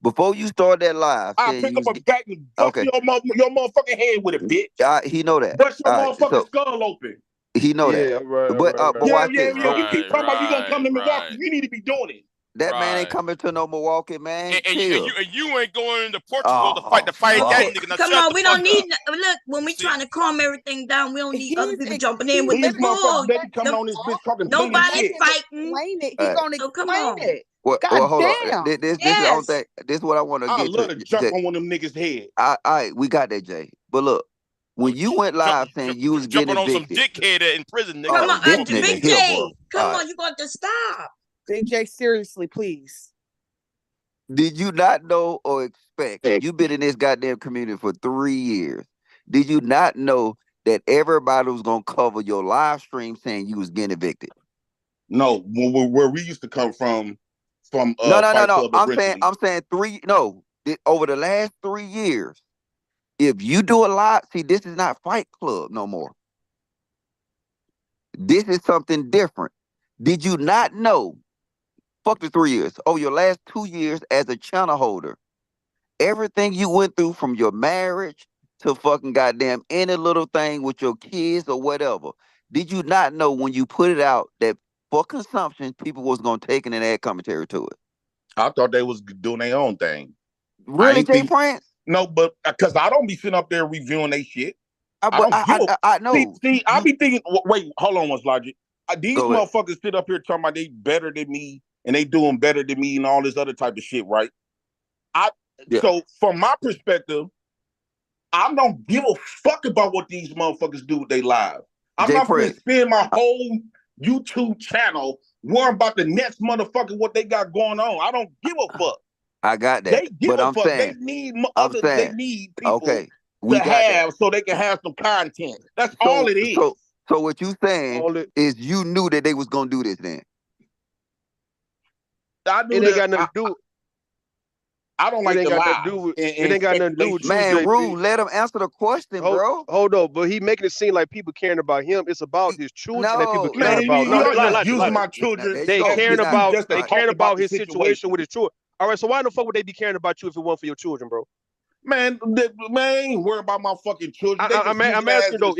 S10: Before you start that live,
S12: I'll
S10: saying
S12: pick
S10: you
S12: up
S10: was
S12: a bat and bust
S10: okay,
S12: your motherfucking head with it, bitch.
S10: he know that.
S12: Bust your
S10: All right,
S12: motherfucking
S10: so
S12: skull open.
S10: he know that.
S7: Yeah, all
S10: But
S7: right,
S12: Yeah,
S10: watch
S12: yeah,
S10: this.
S12: yeah.
S10: So
S12: You keep talking about you gonna come to Milwaukee.
S6: Right.
S12: You need to be doing it.
S10: that man ain't
S6: Right.
S10: coming to no Milwaukee, man.
S6: And
S10: Chill.
S6: you ain't going to Portugal to
S10: Oh,
S6: fight that
S1: Okay,
S10: fuck.
S6: nigga. Now
S1: come
S6: shut
S1: on.
S6: the
S1: We
S6: fuck
S1: don't
S6: up.
S1: need. Look, when we
S6: See?
S1: trying to calm everything down, we don't need other people jumping in with
S12: These
S1: this
S12: motherfuckers,
S1: bull.
S12: they be coming on this bitch talking plenty
S1: Nobody's
S12: shit.
S1: fighting.
S10: All right.
S1: So come on.
S10: Well, hold on. This is the only
S1: Yes.
S10: thing. This is what I want to
S12: I
S10: get
S12: love
S10: to.
S12: to jump
S10: Jay.
S12: on one of them niggas' head.
S10: All right, we got that, Jay. But look, when you went live saying you was getting
S6: Jumping on some
S10: evicted,
S6: dickhead in prison, nigga.
S1: Come
S6: That's
S1: on,
S6: what you
S10: this
S6: gonna
S10: nigga
S6: do.
S1: Big
S10: here,
S1: J.
S10: bro.
S1: Come
S10: All right.
S1: on, you got to stop.
S3: Big J, seriously, please.
S10: Did you not know or expect? You've been in this goddamn community for 3 years. Did you not know that everybody was gonna cover your live stream saying you was getting evicted?
S12: No, where we used to come from
S10: No.
S12: Fight Club originally.
S10: I'm saying three. No, over the last 3 years, if you do a live, see, this is not Fight Club no more. This is something different. Did you not know? Fuck the 3 years. Over your last 2 years as a channel holder, everything you went through from your marriage to fucking goddamn any little thing with your kids or whatever. Did you not know when you put it out that for consumption, people was gonna take it and add commentary to it?
S12: I thought they was doing their own thing.
S10: Really, Jay Prince?
S12: No, but because I don't be sitting up there reviewing they shit.
S10: I know.
S12: See, I be thinking. Wait, hold on, what's logic? These
S10: Go ahead.
S12: motherfuckers sit up here talking about they better than me and they doing better than me and all this other type of shit, right? So from my perspective, I don't give a fuck about what these motherfuckers do with their lives. I'm not gonna spend my whole YouTube channel worrying about the next motherfucker what they got going on. I don't give a fuck.
S10: I got that.
S12: They give
S10: but
S12: a
S10: I'm
S12: fuck.
S10: saying,
S12: They need others. They need people
S10: okay, we
S12: to
S10: got that.
S12: have so they can have some content. That's all it is.
S10: So what you saying is you knew that they was gonna do this then?
S12: I knew
S7: it ain't got nothing to do.
S12: I don't like
S7: it ain't
S12: the
S7: got
S12: lies.
S7: nothing to do with it. Ain't got nothing to do with you,
S10: Man,
S7: JP.
S10: Rue, let him answer the question, bro.
S7: Hold on, but he making it seem like people caring about him. It's about his children that people caring about.
S12: Y'all using my children.
S7: They caring about his situation with his children. All right, so why the fuck would they be caring about you if it wasn't for your children, bro?
S12: Man, ain't worried about my fucking children.
S7: I'm asking though.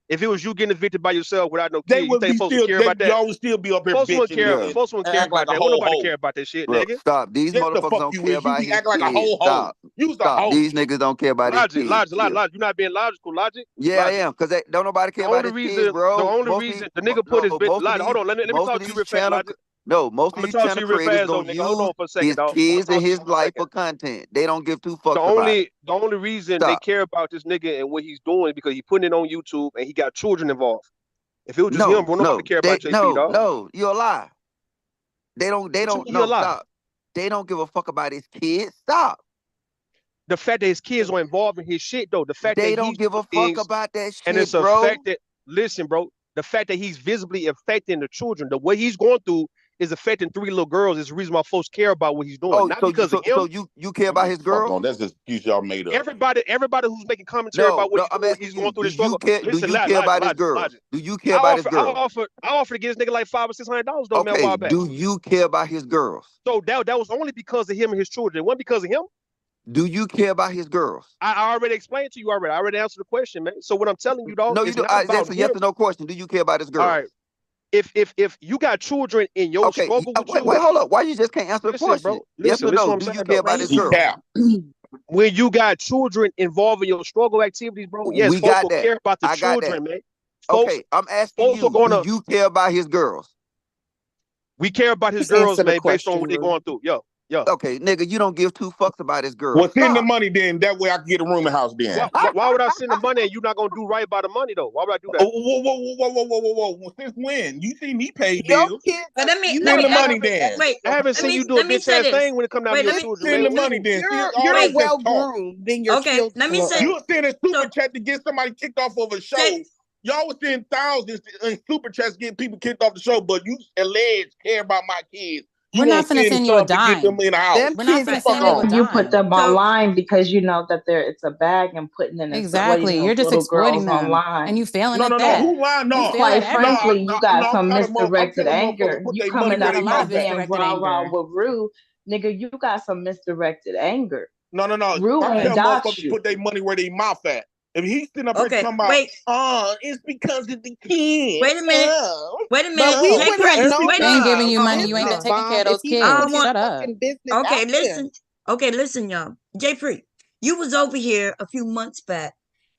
S7: If it was you getting evicted by yourself without no kids, you think folks would care about that?
S12: Y'all would still be up here
S7: Folks wouldn't care.
S12: bitching.
S7: Folks wouldn't care about that. Won't nobody care about that shit, nigga.
S10: Stop. These motherfuckers don't care about his kids.
S12: Like a whole hoe.
S10: Stop. These niggas don't care about his kids.
S7: Logic. You're not being logical. Logic.
S10: Yeah, I am, because don't nobody care about his kids, bro.
S7: The only reason the nigga put his bitch. Hold on. Let me talk to you real fast. Logic.
S10: No, most of these channel creators gonna use his kids and his life for content. They don't give two fucks about it.
S7: The only reason they care about this nigga and what he's doing is because he's putting it on YouTube and he got children involved. If it was just him, nobody care about JP, dog.
S10: No, you're a lie. They don't stop. They don't give a fuck about his kids. Stop.
S7: The fact that his kids are involved in his shit, though. The fact
S10: they
S7: that
S10: don't give a fuck about that shit,
S7: and it's
S10: bro.
S7: a fact that listen, bro. The fact that he's visibly affecting the children, the way he's going through is affecting 3 little girls. Is the reason why folks care about what he's doing. Not because of him.
S10: So you care about his girls?
S12: No, that's just excuse y'all made up.
S7: Everybody who's making commentary about what he's going through this struggle.
S10: Do you care about his girls? Do you care about his girls?
S7: I offered to get this nigga like $500 or $600 though, man, a while back.
S10: Do you care about his girls?
S7: So that was only because of him and his children. It wasn't because of him.
S10: Do you care about his girls?
S7: I already explained to you already. I already answered the question, man. So what I'm telling you, dog,
S10: no, you do. That's a yes or no question. Do you care about his girls?
S7: All right. If you got children in your struggle with
S10: wait, hold up. Why you just can't answer the question?
S7: Bro.
S10: Yes or no? Do you care about his girls?
S7: When you got children involved in your struggle activities, bro, yes,
S10: we
S7: folks
S10: got
S7: will
S10: that.
S7: care about the
S10: I
S7: children, man.
S10: Okay, I'm asking you, do you care about his girls?
S7: We care about his girls, man, based on what they're going through. Yo. Yeah.
S10: Okay, nigga, you don't give two fucks about this girl.
S12: Well, send the
S10: Stop.
S12: money then. That way I can get a room and house then.
S7: Why would I send the money and you're not gonna do right by the money though? Why would I do that?
S12: Oh, whoa. Since when? You see me pay
S3: Your
S12: bills.
S3: kids,
S1: But
S3: you
S12: Send the
S3: have
S12: money
S3: never
S12: then.
S1: wait.
S7: I haven't seen you do a
S1: Let me
S7: bitch
S1: say
S7: ass
S1: this.
S7: thing when it come down to
S1: Wait,
S7: your
S1: let me
S7: children,
S12: Send the
S7: baby.
S12: money then. See, all
S3: You're
S12: that
S1: wait.
S12: just
S3: well
S12: talk.
S3: groomed, then your
S1: Okay,
S3: children
S1: let me
S3: look.
S1: say.
S12: You send a super
S1: So
S12: chat to get somebody kicked off of a show.
S1: say,
S12: Y'all was sending thousands in super chats getting people kicked off the show, but you alleged care about my kids. You
S9: We're not
S12: won't
S9: finna
S12: send
S9: send you a
S12: some to get them
S9: dime.
S12: in the house.
S3: Them
S9: We're not
S3: kids
S9: finna
S3: is
S12: Fuck
S9: send you a
S12: on.
S13: You put
S9: dime.
S13: them
S1: so
S13: online because you know that it's a bag and putting and exploiting
S9: Exactly. You're
S13: those
S9: just
S13: little
S9: exploiting
S13: girls
S9: them, and
S13: online.
S9: you failing
S12: No,
S9: at
S12: no, no.
S9: that.
S12: Who lying?
S9: You
S13: And
S12: No,
S9: fail at
S13: quite
S12: no,
S9: everything.
S13: frankly, you got some
S12: I'm
S13: misdirected
S12: telling
S13: anger.
S12: motherfuckers put
S13: You
S12: their
S13: coming
S12: money
S9: You got
S12: where
S9: a
S12: their
S13: up
S9: lot
S13: here
S9: of
S12: mouth at.
S13: being
S9: misdirected
S13: rah rah
S9: anger.
S13: with Rue, nigga. You got some misdirected anger.
S12: No.
S13: Rue
S12: I'm
S13: ain't
S12: telling
S13: dox
S12: motherfuckers
S13: you.
S12: put their money where their mouth at. If he's sitting up here
S1: okay,
S12: talking about,
S1: wait.
S12: it's because of the kids.
S1: Wait a minute.
S12: Oh,
S1: Wait a minute.
S3: But we
S1: Jay
S12: no.
S3: wouldn't have
S1: Prince.
S3: known
S1: Wait
S9: They
S1: a
S9: ain't
S1: minute.
S9: giving
S3: about
S9: you
S3: his
S1: Oh
S9: money. You ain't
S3: business
S1: Lord.
S9: taking care of
S3: bomb if
S9: those
S3: he
S1: I
S3: put
S1: don't
S9: kids.
S3: his
S1: want.
S9: Shut up.
S3: fucking business
S1: Okay,
S3: out there.
S1: listen. Okay, listen, y'all. Jay Pre, you was over here a few months back,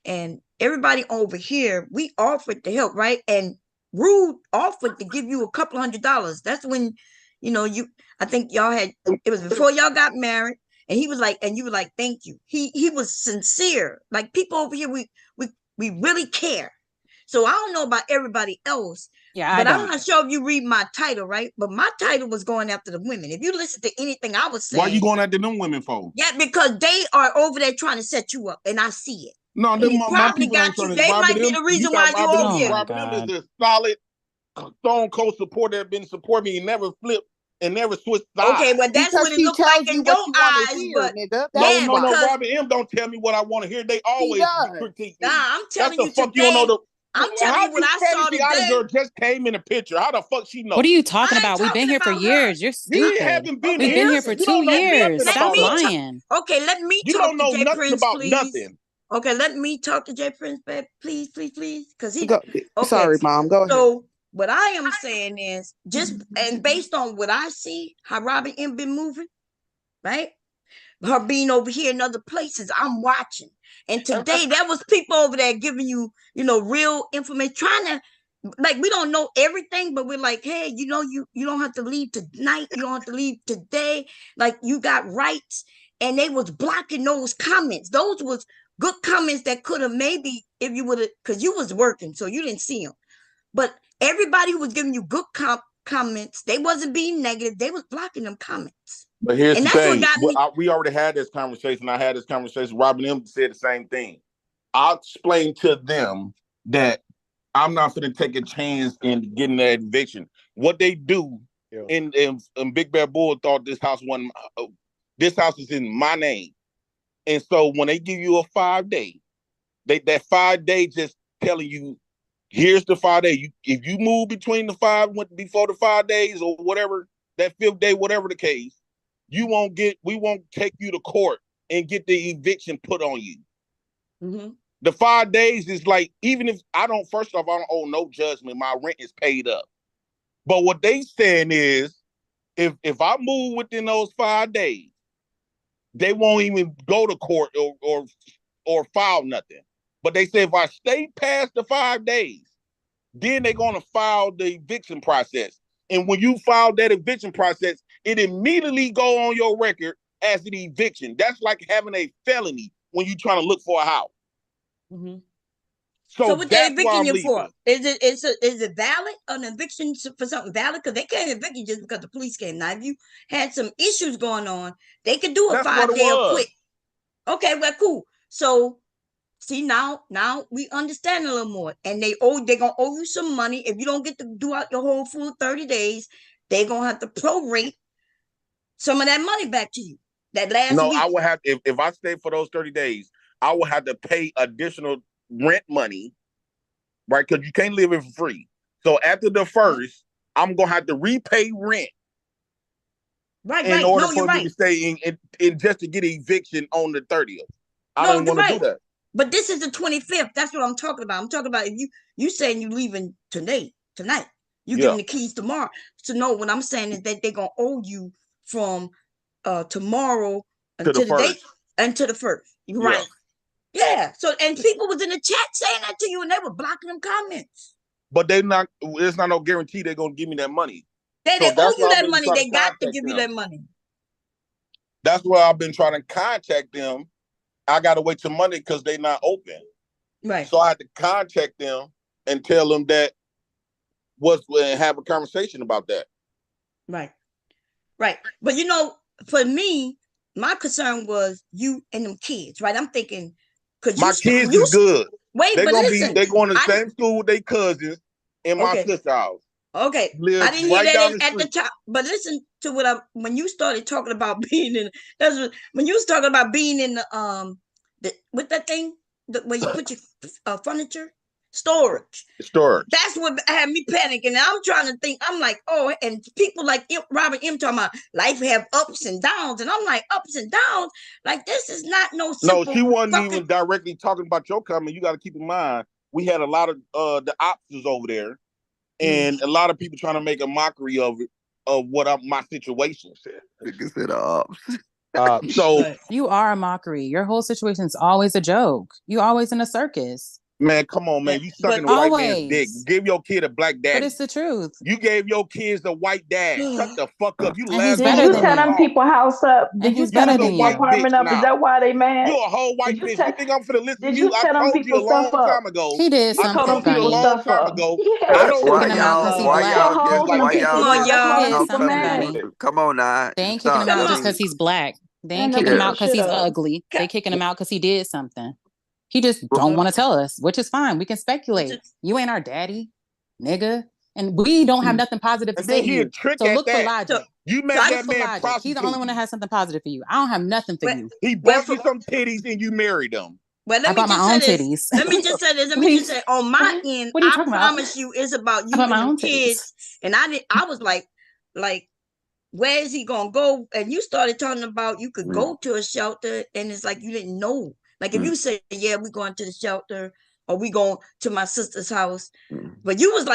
S1: and everybody over here, we offered to help, right? And Rude offered to give you a couple $100. That's when, you. I think y'all had. It was before y'all got married, and he was like, and you were like, "Thank you." He was sincere. Like people over here, we really care. So I don't know about everybody else,
S9: Yeah, I
S1: but I'm
S9: don't.
S1: not sure if you read my title, right? But my title was going after the women. If you listen to anything I was
S12: Why you
S1: saying,
S12: going after them women for?
S1: yeah, because they are over there trying to set you up, and I see it.
S12: No,
S1: And they
S12: my
S1: probably
S12: people ain't
S1: got you.
S12: trying to.
S1: They
S12: Robert
S1: might be
S12: M.
S1: the
S12: You
S1: reason
S12: got
S1: why you
S12: Robert
S1: over
S12: M.
S9: Oh
S1: here.
S9: my
S12: Robert M. is
S9: God.
S12: a solid Stone Cold supporter. That been supporting me and never flipped and never switched
S1: Okay,
S12: sides.
S1: well, that's
S3: Because
S1: what it
S3: he
S1: looked like
S3: tells you
S1: in
S3: what
S1: your
S3: you want to
S1: eyes.
S3: hear,
S1: But
S3: nigga. That's
S1: yeah,
S3: why.
S1: because
S12: Robert M. don't tell me what I want to hear. They
S3: He
S12: always
S3: does.
S12: critique
S1: nah,
S12: me.
S1: I'm
S12: That's
S1: telling
S12: the
S1: you
S12: fuck you don't know
S1: today.
S12: the.
S1: I'm telling
S12: How
S1: you what
S12: you
S1: I saw
S12: Fantasy Island
S1: today.
S12: girl just came in the picture? How the fuck she
S9: What are
S12: know?
S9: you talking
S1: I ain't
S9: about? We've been
S1: talking
S9: here for
S1: about her.
S9: years. You're
S12: You
S9: stupid.
S12: haven't been
S9: We've been
S12: here.
S9: here for
S1: Listen,
S12: You
S9: two
S12: don't know
S9: years.
S12: nothing
S1: let
S9: Stop
S12: about
S1: me
S12: us.
S1: talk.
S9: lying.
S1: Okay, let me
S12: You
S1: talk
S12: don't
S1: to
S12: know
S1: Jay
S12: nothing
S1: Prince,
S12: about
S1: please.
S12: nothing.
S1: Okay, let me talk to Jay Prince, babe. Please, because he.
S3: Go,
S1: Okay,
S3: sorry, Mom. Go ahead.
S1: so what I am saying is just and based on what I see, how Robin M been moving, right? Her being over here in other places, I'm watching. And today there was people over there giving you, real information, trying to like we don't know everything, but we're like, hey, you don't have to leave tonight, you don't have to leave today, like you got rights. And they was blocking those comments. Those was good comments that could have maybe if you would have, because you was working, so you didn't see them. But everybody who was giving you good comments, they wasn't being negative. They was blocking them comments.
S12: But here's
S1: And
S12: the
S1: that's what
S12: thing.
S1: got me.
S12: We already had this conversation. I had this conversation. Robin M. said the same thing. I explained to them that I'm not going to take a chance in getting that eviction. What they do in Big Bear Bull thought this house wasn't. This house is in my name, and so when they give you a 5 day, that 5 day just telling you, here's the 5 day. If you move between the before the 5 days or whatever, that fifth day, whatever the case, we won't take you to court and get the eviction put on you.
S1: Mm-hmm.
S12: The 5 days is like, even if first off, I don't owe no judgment. My rent is paid up. But what they saying is, if I move within those 5 days, they won't even go to court or file nothing. But they say if I stay past the 5 days, then they're gonna file the eviction process. And when you file that eviction process, it immediately go on your record as an eviction. That's like having a felony when you're trying to look for a house.
S1: Mm-hmm. So
S12: So
S1: what they
S12: that's why
S1: evicting
S12: I'm
S1: you for?
S12: leaving.
S1: Is it valid, an eviction for something valid? Because they can't evict you just because the police came. Now, if you had some issues going on, they could do a
S12: That's what it
S1: 5 day or
S12: was.
S1: quit. Okay, well, cool. So see now we understand a little more. And they're gonna owe you some money. If you don't get to do out your whole full 30 days, they're gonna have to prorate some of that money back to you. That last
S12: No,
S1: week.
S12: I would have if I stay for those 30 days, I would have to pay additional rent money, right? Because you can't live it for free. So after the first, I'm gonna have to repay rent in
S1: Right.
S12: order
S1: No, you're
S12: for me
S1: right.
S12: to stay in just to get eviction on the 30th. I
S1: No,
S12: don't
S1: you're
S12: want to do
S1: right.
S12: that.
S1: But this is the 25th. That's what I'm talking about. I'm talking about if you saying you leaving tonight. You
S12: Yeah.
S1: getting the keys tomorrow. So no, what I'm saying is that they're gonna owe you from tomorrow
S12: To the
S1: until the date
S12: first.
S1: until the first. You're
S12: Yeah.
S1: right. Yeah. So and people was in the chat saying that to you and they were blocking them comments.
S12: But there's not no guarantee they're gonna give me that money.
S1: They
S12: So
S1: owe
S12: that's
S1: you
S12: why I've
S1: that
S12: been
S1: money.
S12: trying to
S1: They got to
S12: contact
S1: give you
S12: them.
S1: that money.
S12: That's why I've been trying to contact them. I got to wait till Monday because they're not open.
S1: Right.
S12: So I had to contact them and tell them that and have a conversation about that.
S1: Right. Right. But for me, my concern was you and them kids, right? I'm thinking,
S12: my kids is good.
S1: Wait, but listen.
S12: They going to the same school with their cousins in my sister's house.
S1: Okay. I didn't hear that at the top. But listen to when you started talking about being in when you was talking about being in with that thing where you put your furniture storage. That's what had me panicking. And I'm trying to think. I'm like, oh, and people like Robert M. talking about life have ups and downs, and I'm like, ups and downs. Like this is not no simple.
S12: No, she wasn't even directly talking about your comment. You got to keep in mind we had a lot of the options over there, and a lot of people trying to make a mockery of it, of what my situation said.
S10: Nigga said ops.
S12: So
S9: you are a mockery. Your whole situation is always a joke. You always in a circus.
S12: Man, come on, man. You sucking a white man's dick. Give your kid a black dad.
S9: But it's the truth.
S12: You gave your kids a white dad. Shut the fuck up. You
S13: Did you tear them people house up? Did you tear them people apartment up? Is that why they mad?
S12: You a whole white bitch. You think I'm finna listen to
S13: Did
S12: you?
S13: you tear them people stuff up?
S9: He did something.
S12: I told you a long time ago.
S10: Why y'all come on now.
S9: They ain't kicking him out just because he's black. They ain't kicking him out because he's ugly. They kicking him out because he did something. He just don't want to tell us, which is fine. We can speculate. You ain't our daddy, nigga. And we don't have nothing positive to say to you. So look for logic.
S12: You met that man prostitute.
S9: He's the only one that has something positive for you. I don't have nothing for you.
S12: He bought you some titties and you married them.
S1: Well,
S9: I bought my own titties.
S1: Let me just say this. Let me just say, on my end, I promise you, it's about you and the kids. And I was like, where is he gonna go? And you started talking about you could go to a shelter, and it's like you didn't know. Like if you say, yeah, we going to the shelter or we going to my sister's house, but you was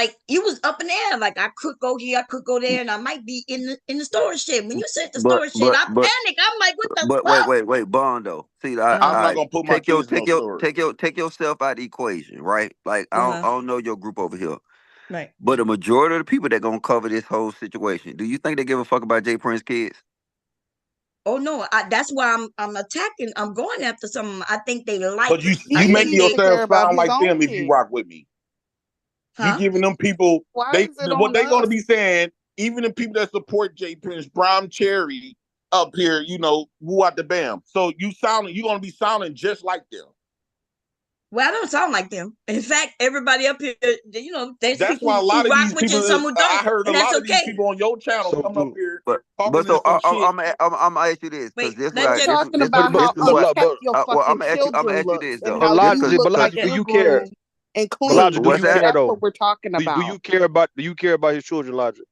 S1: up in the air. Like I could go here, I could go there, and I might be in the storage shed. When you said the storage shed, I panicked. I'm like, what the fuck?
S10: Wait, Bondo. See,
S12: I'm not gonna put my kids in no storage.
S10: Take yourself out of the equation, right? Like I don't know your group over here.
S1: Right.
S10: But the majority of the people that gonna cover this whole situation, do you think they give a fuck about JayPrince kids?
S1: Oh no, that's why I'm attacking. I'm going after some. I think they like.
S12: But you make yourself sound like them if you rock with me. You giving them people what they gonna be saying. Even the people that support JayPrince, Brown Cherry up here, woo out the bam. So you gonna be sounding just like them.
S1: Well, I don't sound like them. In fact, everybody up here, there's
S12: that's
S1: people
S12: why a lot
S1: who
S12: of
S1: rock
S12: these
S1: with
S12: people.
S1: you and some who don't.
S12: I heard a lot of these people on your channel come up here.
S10: But so I'm gonna ask you this because this
S3: is talking about I'm gonna ask you
S10: this though.
S7: But do you care?
S3: And clean.
S7: Do you care
S3: That's
S7: though?
S3: what we're talking about.
S7: Do you care about his children, Logic?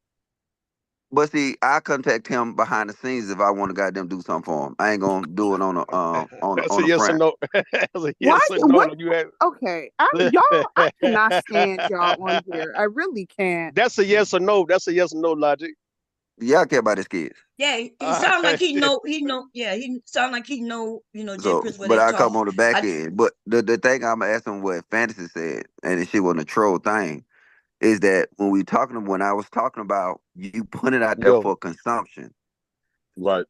S10: But see, I contact him behind the scenes if I want to goddamn do something for him. I ain't gonna do it on
S7: That's
S10: a
S7: yes
S10: front.
S7: or no. That's a yes or no.
S3: Okay, I cannot stand y'all on here. I really can't.
S7: That's a yes or no. That's a yes or no, Logic.
S10: Yeah, I care about his kids.
S1: Yeah, he sounds like he know. Yeah, he sound like he know.
S10: So, but I come on the back end. But the thing I'm asking what Fantasy said, and it shit wasn't a troll thing, is that when I was talking about you putting it out there for consumption,
S12: right?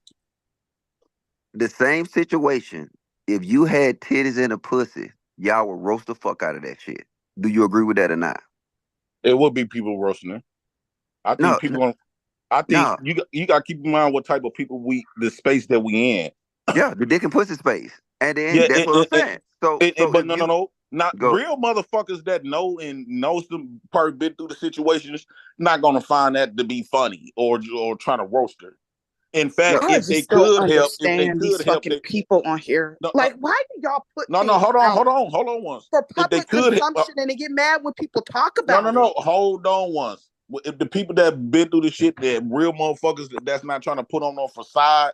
S10: The same situation. If you had titties and a pussy, y'all would roast the fuck out of that shit. Do you agree with that or not?
S12: It would be people roasting it. I think you got to keep in mind what type of people the space that we in.
S10: Yeah, the dick and pussy space, and then that's what I'm saying.
S12: But no. Not real motherfuckers that know some part been through the situations, not gonna find that to be funny or trying to roast her. In fact, if they could help,
S3: people on here, why do y'all put
S12: hold on once
S3: for public consumption and they get mad when people talk about
S12: it? Hold on once. If the people that been through the shit, that real motherfuckers that's not trying to put on no facade,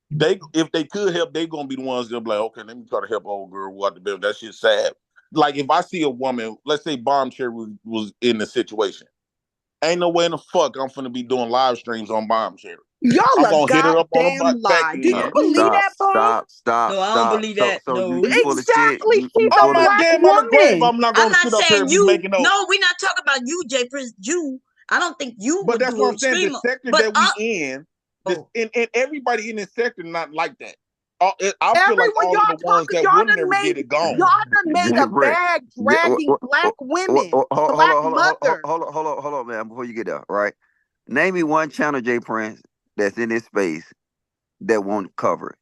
S12: if they could help, they gonna be the ones that be like, okay, let me try to help old girl what the bill. That shit's sad. Like if I see a woman, let's say Bombshare was in the situation, ain't no way in the fuck I'm finna be doing live streams on Bombshare.
S3: Y'all gonna hit her up on her back. Do you believe that, Bob?
S10: Stop.
S1: No, I don't believe that.
S10: So
S1: no.
S3: Exactly. She's
S12: a black woman. I'm not gonna sit up here and be making no.
S1: No, we're not talking about you, JayPrince. I don't think you.
S12: But that's what I'm saying. The sector that we in. And everybody in this sector not like that. I feel like
S3: Everyone,
S12: all of the ones that would never get it gone.
S3: Y'all done made a bag dragging black women, black mothers.
S10: Hold on, man. Before you get there, right? Name me one channel, J Prince, that's in this space that won't cover it.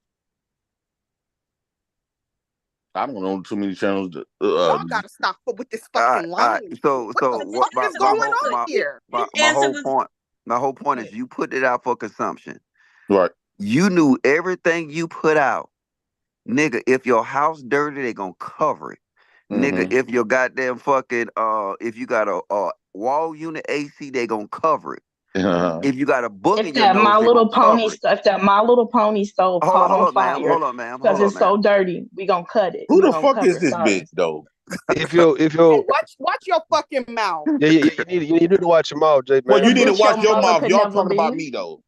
S11: I don't know too many channels.
S3: Y'all gotta stop with this fucking line.
S10: So
S3: what is going on here?
S10: My whole point is you put it out for consumption.
S11: Right.
S10: You knew everything you put out. Nigga, if your house dirty, they gonna cover it. Nigga, if your goddamn fucking if you got a wall unit AC, they gonna cover it. If you got a book
S13: if
S10: in your nose,
S13: My
S10: they
S13: Little
S10: gonna
S13: Pony,
S10: cover it.
S13: if that My Little Pony stove caught on fire,
S10: hold on, ma'am,
S13: because it's so dirty, we gonna cut it.
S11: Who the fuck is this bitch though?
S7: If you
S3: watch your fucking mouth.
S7: You need to watch your mouth, Jay.
S12: Well,
S7: Man.
S12: you need to watch your mouth. Y'all talking about me though.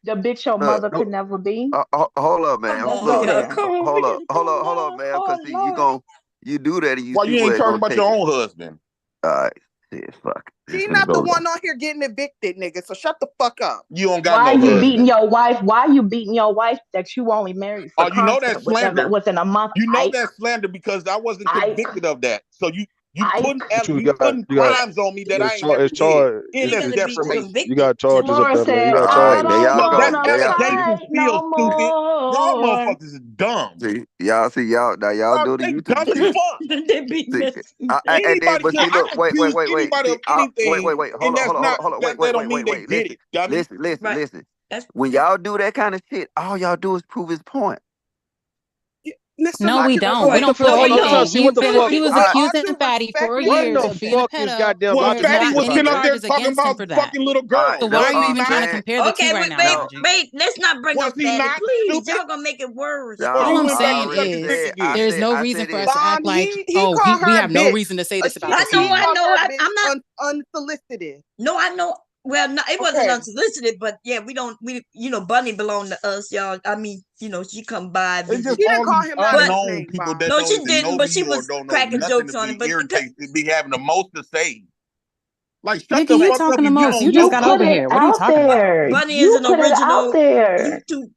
S13: The bitch your mother could never be.
S10: Hold up, man. Hold up, man. Because you do that and you
S11: Why
S10: see
S11: you
S10: where
S11: ain't
S10: it's
S11: talking
S10: gonna
S11: about
S10: take
S11: your
S10: it.
S11: own husband?
S10: All right. Shit, fuck.
S3: She's not the one on here getting evicted, nigga. So shut the fuck up.
S11: You don't got
S13: Why
S11: no
S13: you
S11: husband.
S13: beating your wife? Why you beating your wife that you only married for
S11: you know that's
S13: content
S11: slander.
S13: within a month?
S11: You know that's slander because I wasn't convicted of that. So you putting crimes on me that I ain't never did. And that's defamation.
S7: You got charges up
S13: Laura
S7: there, man. You
S13: said,
S7: got
S13: I
S7: charges.
S13: don't
S10: There
S13: wanna
S10: y'all go.
S13: fight no
S11: Stupid. Y'all
S13: more.
S11: motherfuckers is dumb.
S10: See, y'all now y'all do the
S11: They
S10: YouTube
S11: dumb as
S10: shit.
S11: fuck.
S1: They be
S11: Anybody can accuse anybody of anything,
S10: wait.
S11: and that's not
S10: Hold on.
S11: that don't mean they did it. Dummy.
S10: Listen. When y'all do that kind of shit, all y'all do is prove his point.
S3: Listen,
S9: No, we don't. We don't
S7: fuck?
S9: prove
S7: I'm trying to
S9: anything.
S7: see what the fuck.
S9: He was accusing Fatty for years of being a pedo.
S11: Well,
S9: There's
S11: Fatty
S9: not
S11: was
S9: any
S11: sitting up there
S9: charges
S11: talking
S9: against him
S11: about
S9: for that.
S11: fucking little girls.
S9: So why are you even trying to compare the two right now?
S1: Wait, let's not bring
S11: Was
S1: up
S11: he
S1: Fatty,
S11: not
S1: please.
S11: stupid?
S1: Y'all gonna make it worse.
S9: All I'm saying is there's no reason for us to act like, oh, we have no reason to say this about this man.
S1: I know. I'm not
S3: unsolicited.
S1: No, I know. Well, no, it wasn't unsolicited, but yeah, we Bunny belonged to us, y'all. I mean, she come by.
S11: It's just
S3: She didn't
S11: all
S3: call
S11: these
S3: him out his
S11: unknown
S3: name,
S11: people
S3: Bob.
S11: that
S1: No,
S11: don't
S1: she
S11: even
S1: didn't,
S11: know
S1: but she
S11: you or
S1: was
S11: don't know
S1: cracking
S11: nothing
S1: jokes
S11: to
S1: on
S11: be
S1: it. But
S11: irritated, be having the most to say. Like, shut
S9: Nigga,
S11: the
S9: you
S11: fuck up
S9: talking
S11: if
S9: the
S11: you
S9: most.
S11: don't
S9: You just
S11: know.
S9: got over here. What are you talking about?
S1: Bunny is an
S13: put it out
S1: original
S13: there.
S1: YouTube.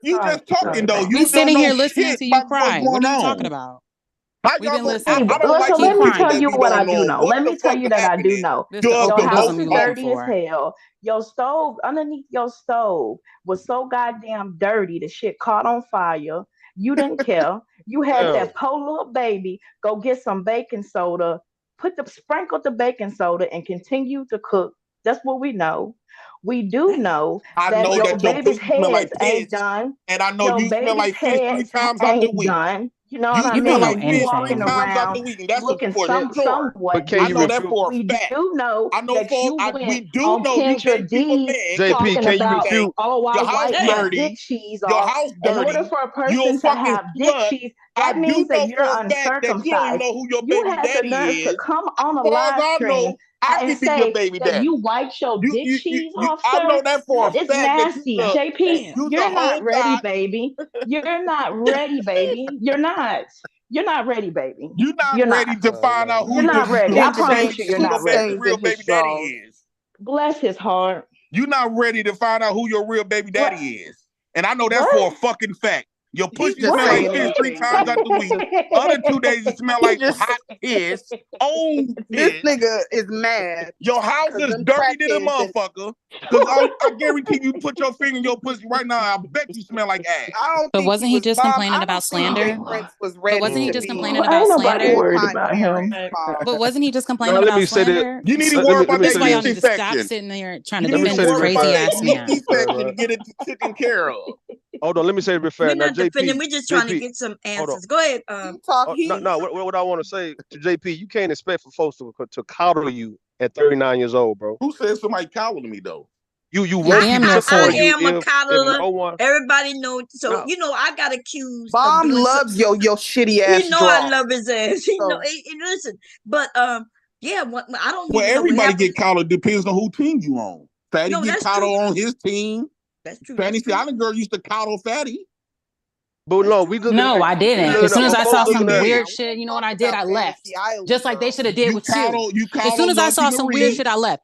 S11: You just talking though.
S9: We
S11: You don't
S9: sitting
S11: know
S9: here listening
S11: shit
S9: to you
S11: about what's
S9: cry. What
S11: going
S9: are you talking
S11: on.
S9: about?
S11: How
S9: We've
S11: y'all
S9: been
S11: gonna,
S9: listening.
S11: I don't like
S13: So
S11: these
S13: let me
S11: people
S13: tell
S11: that
S13: you
S11: we
S13: what I
S11: don't
S13: do
S11: know
S13: know.
S11: what
S13: Let
S11: the
S13: me tell
S11: fuck
S13: you that I do
S11: happening.
S13: know.
S9: This the
S11: Dug
S13: Your
S11: the
S9: okey-doke
S13: house
S9: we
S13: is
S11: most
S9: looking
S13: dirty as
S9: for.
S13: hell. Your stove, underneath your stove, was so goddamn dirty, the shit caught on fire. You didn't care. You had that poor little baby go get some baking soda, sprinkle the baking soda, and continue to cook. That's what we know. We do know
S11: I
S13: that
S11: know
S13: your
S11: that your
S13: baby's
S11: pussy smell like
S13: heads ain't
S11: piss,
S13: done.
S11: and I know
S13: Your
S11: you smell
S13: baby's
S11: like fish 3
S13: heads
S11: times out the
S13: ain't
S11: week.
S13: done. You know what
S11: You
S13: I
S9: You
S11: smell
S9: don't know
S11: like
S13: mean? You
S11: fish
S9: anything.
S11: 3
S13: walking
S11: times out
S13: around
S11: the week, and that's
S13: looking
S11: for sure.
S13: somewhat
S11: I know
S13: decent.
S11: that for a
S13: We
S11: fact.
S13: do know
S11: I know
S13: that you
S11: we
S13: went
S11: do
S13: on
S11: know you
S13: Kendra
S11: can't keep a
S13: D
S11: man because
S13: talking about,
S11: everything.
S13: oh, I
S11: Your house
S13: wipe my dick
S11: dirty.
S13: cheese
S11: Your
S13: off.
S11: house
S13: In order
S11: dirty.
S13: for a
S11: You a
S13: person to
S11: fucking
S13: have dick
S11: slut.
S13: cheese,
S11: I
S13: that
S11: do
S13: means that
S11: know
S13: you're
S11: for a fact that you don't even
S13: uncircumcised.
S11: know who your
S13: You
S11: baby
S13: had the
S11: daddy
S13: nerve to
S11: is.
S13: come on a
S11: As far as
S13: live
S11: I
S13: stream
S11: know, I
S13: and
S11: could be your
S13: say
S11: baby
S13: that
S11: daddy.
S13: you wiped your dick cheese off,
S11: I know
S13: sir.
S11: that for a
S13: That is
S11: fact that
S13: nasty. JP,
S11: you's a
S13: you're not
S11: whole
S13: ready,
S11: guy.
S13: baby. You're not ready, baby. You're not. You're not ready, baby.
S11: You're not
S13: You're not.
S11: ready to find out
S13: You're not ready. I promise you, you're
S11: who
S13: not ready.
S11: your real baby daddy is.
S13: Bless his heart.
S11: You're not ready to find out who your real baby daddy is. And I know that's for a fucking fact. Your pussy smell like fish 3 times out the week. Other 2 days it smell like hot piss, old
S3: This
S11: piss.
S3: nigga is mad.
S11: Your house is dirty than a motherfucker. Because I guarantee you put your finger in your pussy right now, I bet you smell like ass.
S3: I don't
S9: But
S3: think
S9: wasn't he just complaining about slander?
S3: Prince was
S9: But
S3: ready
S9: wasn't he
S3: to
S9: just
S3: be
S9: complaining about slander? But wasn't he just complaining about slander?
S11: You need to worry about
S9: This
S11: that
S9: is why y'all need to stop
S11: section.
S9: sitting there trying to
S11: You need
S9: defend
S11: to
S9: this
S11: worry about
S9: crazy
S11: that
S9: ass man.
S11: section to get it taken care of.
S7: Hold on, let me say it real
S1: We're
S7: fast. Now,
S1: not defending.
S7: JP,
S1: We're just trying to
S7: JP,
S1: get some
S7: hold on.
S1: answers. Go ahead.
S7: No, what I want to say to JP, you can't expect for folks to coddle you at 39 years old, bro.
S11: Who said somebody coddling me though?
S7: You want people to support
S1: I
S7: you
S1: am a
S7: if
S1: coddler.
S7: no one.
S1: Everybody knows. So
S7: No.
S1: I got accused.
S3: Bomb
S1: of doing
S3: loves your shitty ass.
S1: You know I love his ass.
S3: So.
S1: Listen, but yeah, I don't.
S11: Well,
S1: even know
S11: everybody get coddled. Depends on who team you on. Fatty get coddled on his team.
S1: That's true.
S11: Fatty, see, Island girl used to coddle Fatty.
S7: But no, we looking
S9: No,
S7: at,
S9: I didn't.
S7: looking
S9: As soon
S7: at
S9: as I saw some
S7: at,
S9: weird shit, you know what I did? I left. Just like they should have did with you. As soon as I saw some weird shit, I left.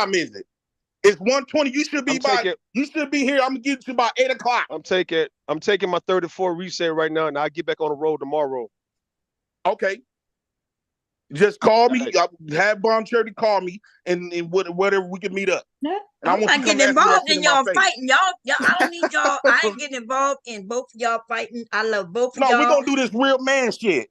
S12: time is it? It's 1:20. You should be you should be here. I'm gonna get you about 8 o'clock.
S7: I'm taking my 34 reset right now, and I'll get back on the road tomorrow.
S12: Okay. Just call me. Have Bomb Charity call me, and whatever we can meet up.
S1: Yeah.
S12: And
S1: I'm not getting involved in y'all fighting. Y'all, I don't need y'all. I ain't getting involved in both of y'all fighting. I love both of y'all.
S12: No, we're gonna do this real man shit.